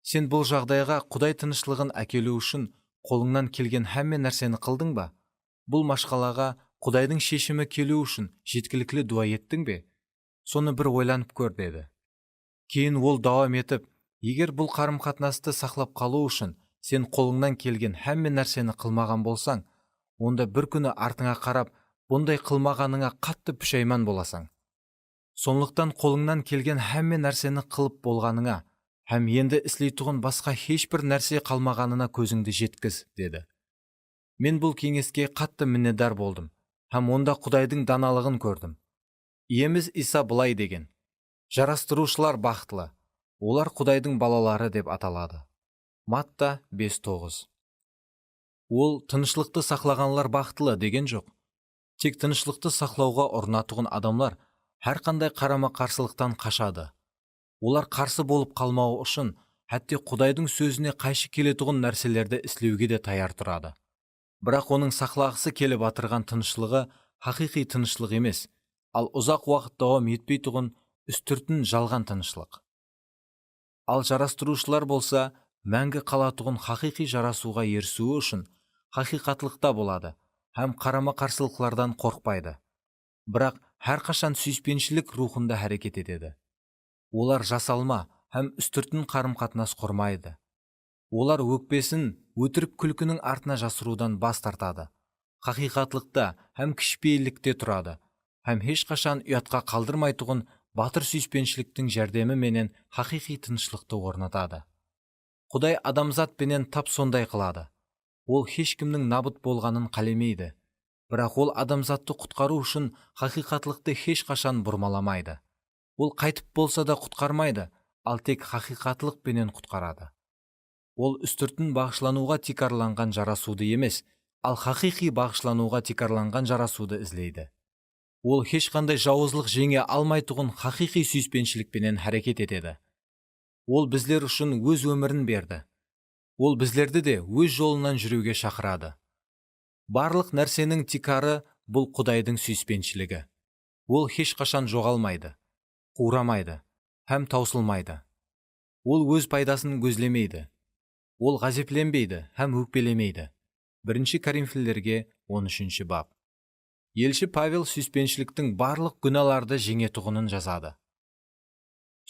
Сен бұл жағдайға Құдай тынышлығын әкелу үшін қолыңнан келген һәмме нәрсені қылдың ба? Бұл машқалаға Құдайдың шешімі келу үшін жеткілікті дуа еттің бе? Соны бір ойланып көр деді. Кейін ол давам етіп, егер бұл қарым-қатынасты сақлап қалу үшін сен қолыңнан келген һәмме нәрсені қылмаған болсаң, онда бір күні артыңа қарап, бұндай қылмағаныңа қатты пүшәйман боласың. Сондықтан қолыңнан келген һәмме нәрсені қылып болғаныңа, һәм енді істейтұғын басқа ешбір нәрсе қалмағанына көзіңді жеткіз, деді. Мен бұл кеңеске қатты міннедар болдым, һәм онда Құдайдың даналығын көрдім. Иеміз Иса былай деген: жарастырушылар бақытлы, олар Құдайдың балалары деп аталады. Матта 5:9. Ол тынышлықты сақлағанлар бақытлы деген жоқ. Тек тынышлықты сақлауға ұрынатұғын адамлар әрқандай қарама-қарсылықтан қашады. Олар қарсы болып қалмауы үшін, әтте Құдайдың сөзіне қайшы келетұғын нәрселерді істеуге де таяр тұрады. Бірақ оның сақлағысы келіп атырған тынышлығы хақиқи тынышлық емес, ал ұзақ уақыт давам етпейтұғын үстіртін жалған тынышлық. Ал жарастырушылар болса, мәңгі қалатұғын хақиқи жарасуға ерсуі үшін хақиқатлықта болады, һәм қарама-қарсылықлардан қорқпайды. Бірақ әрқашан сүйіспеншілік рухында әрекет етеді. Олар жасалма һәм үстіртін қарым-қатынас құрмайды. Олар өкпесін өтірік күлкінің артына жасырудан бас тартады. Хақиқатлықта һәм кішіпейілікте тұрады, һәм ешқашан ұятқа қалдырмайтұғын батыр сүйіспеншіліктің жәрдемі менен хақиқи тынышлықты орнатады. Құдай адамзат пенен тап сондай қылады. Ол ешкімнің набыт болғанын қалемейді, Бірақ ол адамзатты құтқару үшін хақиқатлықты еш қашан бұрмаламайды. Ол қайтып болса да құтқармайды, ал тек хақиқатлықпенен құтқарады. Ол үстіртін бағышлануға тикарланған жарасуды емес, ал хақиқи бағышлануға тикарланған жарасуды ізлейді. Ол ешқандай жауызлық жеңе алмайтұғын хақиқи сүйіспеншілікпенен әрекет етеді. Ол біздер үшін өз өмірін берді. Ол біздерді де өз жолынан жүруге шақырады. Барлық нәрсенің тикары бұл Құдайдың сүйіспеншілігі. Ол ешқашан жоғалмайды, қурамайды, һәм таусылмайды. Ол өз пайдасын көзлемейді. Ол ғазепленбейді, һәм өкпелемейді. 1 Коринфилерге 13 бап. Елші Павел сүйіспеншіліктің барлық күнәларды жеңетұғынын жазады.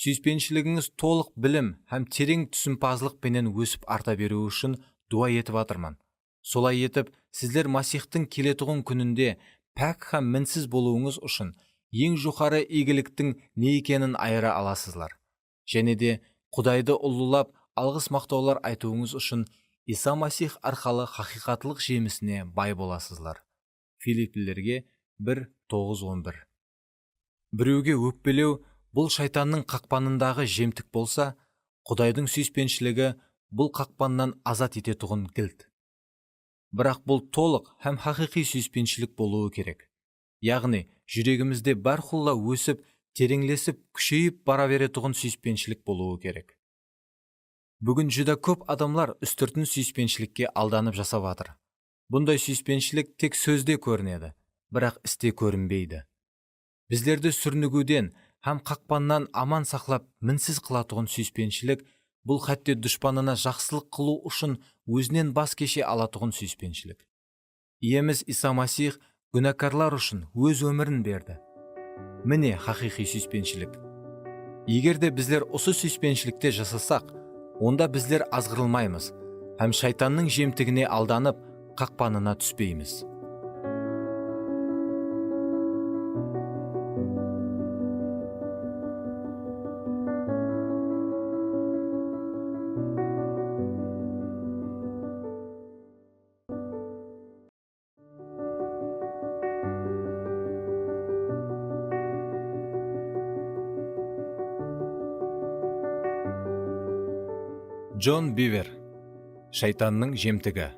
Сүйіспеншілігіңіз толық білім һәм терең түсімпазлықпенен өсіп арта беру үшін дуа етіп атырмын. Солай етіп, сіздер Масихтың келетұғын күнінде пәк һәм мінсіз болуыңыз үшін ең жоғары игіліктің не екенін айыра аласызлар. Және де Құдайды ұлылап, алғыс мақтаулар айтуыңыз үшін Иса Масих арқалы хақиқатлық жемісіне бай боласызлар. Филиппилерге 1:9-11. Біреуге өкпелеу бұл шайтанның қақпанындағы жемтік болса, Құдайдың сүйіспеншілігі бұл қақпаннан азат ететұғын кілт. Бірақ бұл толық һәм хақиқи сүйіспеншілік болуы керек. Яғни, жүрегімізде бархулла өсіп, тереңлесіп, күшейіп бара беретұғын сүйіспеншілік болуы керек. Бүгін жүда көп адамлар үстіртін сүйіспеншілікке алданып жасап атыр. Бұндай сүйіспеншілік тек сөзде көрінеді, бірақ істе көрінбейді. Біздерді сүрнігуден һәм қақпаннан аман сақлап, мінсіз қылатұғын сүйіспеншілік бұл хәтте дұшпанына жақсылық қылу үшін өзінен бас кеше алатұғын сүйіспеншілік. Иеміз Иса Масих күнәкарлар үшін өз өмірін берді. Міне хақиқи сүйіспеншілік. Егер де біздер осы сүйіспеншілікте жасасақ, онда біздер азғырылмаймыз, һәм шайтанның жемтігіне алданып, қақпанына түспейміз. Джон Бивер. Шайтанның жемтігі.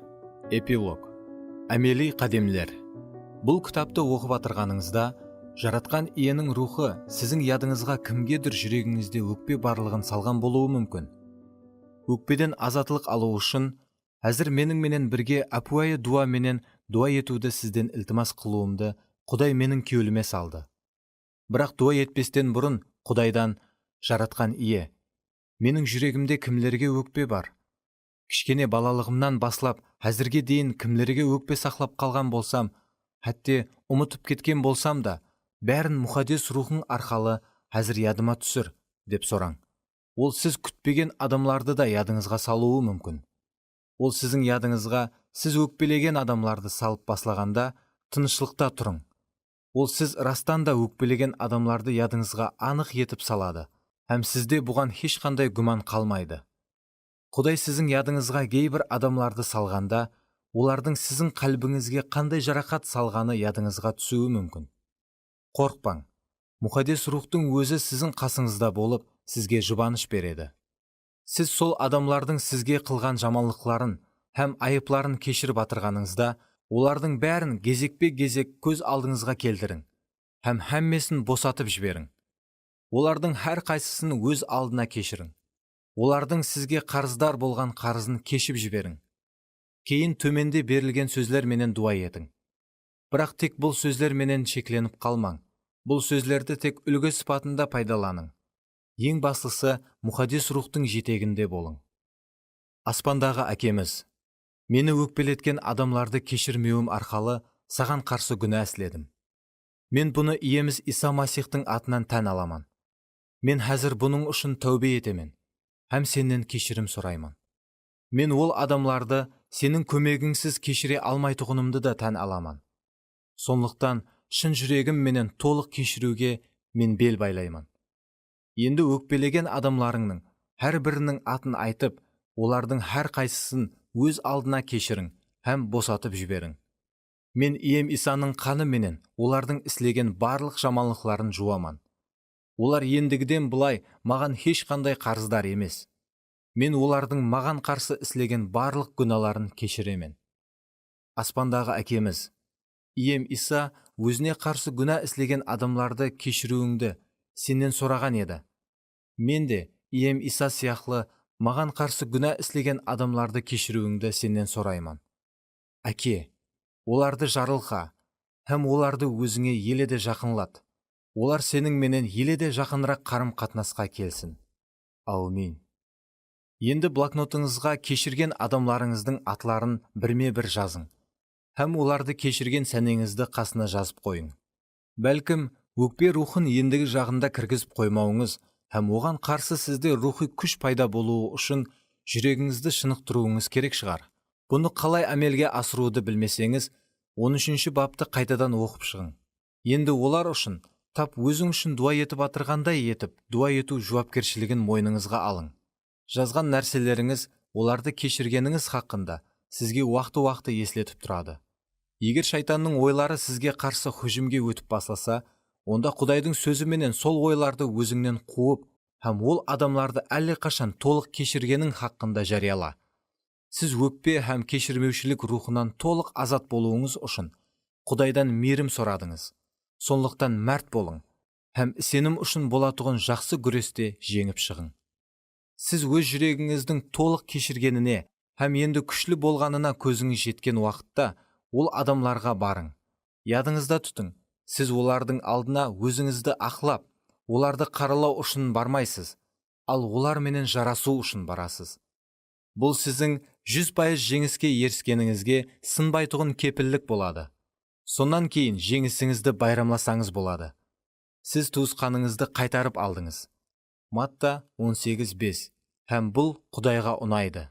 Эпилог. Әмели қадемлер. Бұл кітапты оқып атырғаныңызда, жаратқан иенің рухы сіздің ядыңызға кімгедір жүрегіңізде өкпе барлығын салған болуы мүмкін. Өкпеден азатылық алу үшін, әзір менің бірге әпуайы дуа менен дуа етуді сізден ілтимас қылуымды Құдай менің кеуліме салды. Бірақ дуа етпестен бұрын Құдайдан, жаратқан ие, менің жүрегімде кімлерге өкпе бар? Кішкене балалығымнан баслап, әзірге дейін кімлерге өкпе сақлап қалған болсам, әтте ұмытып кеткен болсам да, бәрін мұхадес рухың арқалы әзір ядыма түсір, деп сораң. Ол сіз күтпеген адамларды да ядыңызға салуы мүмкін. Ол сіздің ядыңызға сіз өкпелеген адамларды салып баслағанда, тынышлықта тұрың. Ол сіз растан да өкпелеген адамларды ядыңызға анық етіп салады, һәм сізде бұған ешқандай күмән қалмайды. Құдай сіздің ядыңызға кейбір адамларды салғанда, олардың сіздің қалбіңізге қандай жарақат салғаны ядыңызға түсуі мүмкін. Қорықпаң. Мұхадес рухтың өзі сіздің қасыңызда болып, сізге жұбаныш береді. Сіз сол адамлардың сізге қылған жаманлықларын һәм айыпларын кешіріп атырғаныңызда, олардың бәрін кезекпе-кезек көз алдыңызға келтірің, һәм һәммесін босатып жіберің. Олардың әр қайсысын өз алдына кешірің. Олардың сізге қарыздар болған қарызын кешіп жіберің. Кейін төменде берілген сөздер менен дуа етің. Бірақ тек бұл сөздер менен шекленіп қалмаң. Бұл сөздерді тек үлгі сипатында пайдаланың. Ең бастысы мұхадес рухтың жетегінде болың. Аспандағы әкеміз, мені өкпелеткен адамларды кешірмеуім арқалы саған қарсы күнә істедім. Мен бұны иеміз Иса Масихтың атынан тән аламын. Мен әзір бұның үшін тәубе етемін, һәм сенен кешірім сұраймын. Мен ол адамларды сенің көмегіңсіз кешіре алмайтұғынымды да тән аламын. Сондықтан шын жүрегім менен толық кешіруге мен бел байлаймын. Енді өкпелеген адамларыңның әр бірінің атын айтып, олардың әр қайсысын өз алдына кешірің һәм босатып жіберің. Мен ием Исаның қаны менен олардың іслеген барлық жаманлықларын жуаман. Олар ендігіден бұлай маған ешқандай қарыздар емес. Мен олардың маған қарсы іслеген барлық күнәларын кешіремен. Аспандағы әкеміз, ием Иса өзіне қарсы күнә іслеген адамларды кешіруіңді сенен сұраған еді. Мен де ием Иса сияқлы маған қарсы күнә іслеген адамларды кешіруіңді сенен сұрайман. Әке, оларды жарылқа, һәм оларды өзіңе еледе жақынлат. Олар сенің менен еледе жақынырақ қарым қатынасқа келсін. Аумин. Енді блокнотыңызға кешірген адамларыңыздың атларын бірме-бір жазың, һәм оларды кешірген сәнеңізді қасына жазып қойың. Бәлкім, өкпе рухын ендігі жағында кіргізіп қоймауыңыз, һәм оған қарсы сізде рухи күш пайда болуы үшін жүрегіңізді шынықтыруыңыз керек шығар. Бұны қалай әмелге асыруды білмесеңіз, 13-ші бапты қайтадан оқып шығың. Енді олар үшін, тап өзің үшін дуа етіп атырғандай етіп, дуа ету жауапкершілігін мойныңызға алың. Жазған нәрселеріңіз, оларды кешіргеніңіз хақында сізге уақыты еслетіп тұрады. Егер шайтанның ойлары сізге қарсы хүжімге өтіп басласа, онда Құдайдың сөзіменен сол ойларды өзіңнен қуып, һәм ол адамларды әлдеқашан толық кешіргенің хақында жарияла. Сіз өкпе һәм кешірмеушілік рухынан толық азат болуыңыз үшін Құдайдан мейірім сұрадыңыз. Сондықтан мәрт болың, һәм сенім үшін болатұғын жақсы күресте жеңіп шығың. Сіз өз жүрегіңіздің толық кешіргеніне һәм енді күшлі болғанына көзіңіз жеткен уақытта ол адамларға барың. Ядыңызда тұтың, сіз олардың алдына өзіңізді ақлап, оларды қаралау үшін бармайсыз, ал олар менен жарасу үшін барасыз. Бұл сіздің 100% жеңіске еріскеніңізге сынбайтұғын кепілдік болады. Сонан кейін жеңісіңізді байрамласаңыз болады. Сіз туысқаныңызды қайтарып алдыңыз. Матта 18:5. Һәм бұл Құдайға ұнайды.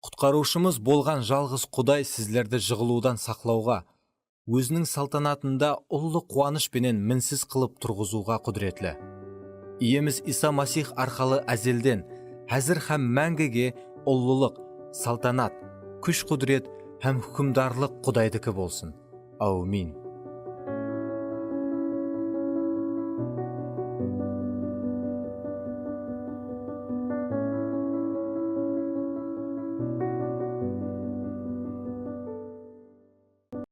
Құтқарушымыз болған жалғыз Құдай сіздерді жығылудан сақлауға, өзінің салтанатында ұлы қуанышпенен мінсіз қылып тұрғызуға құдіретлі. Иеміз Иса Масих арқалы әзелден, әзір һәм мәңгіге ұлылық, салтанат, күш құдірет һәм хүкімдарлық Құдайдікі болсын. Аумин.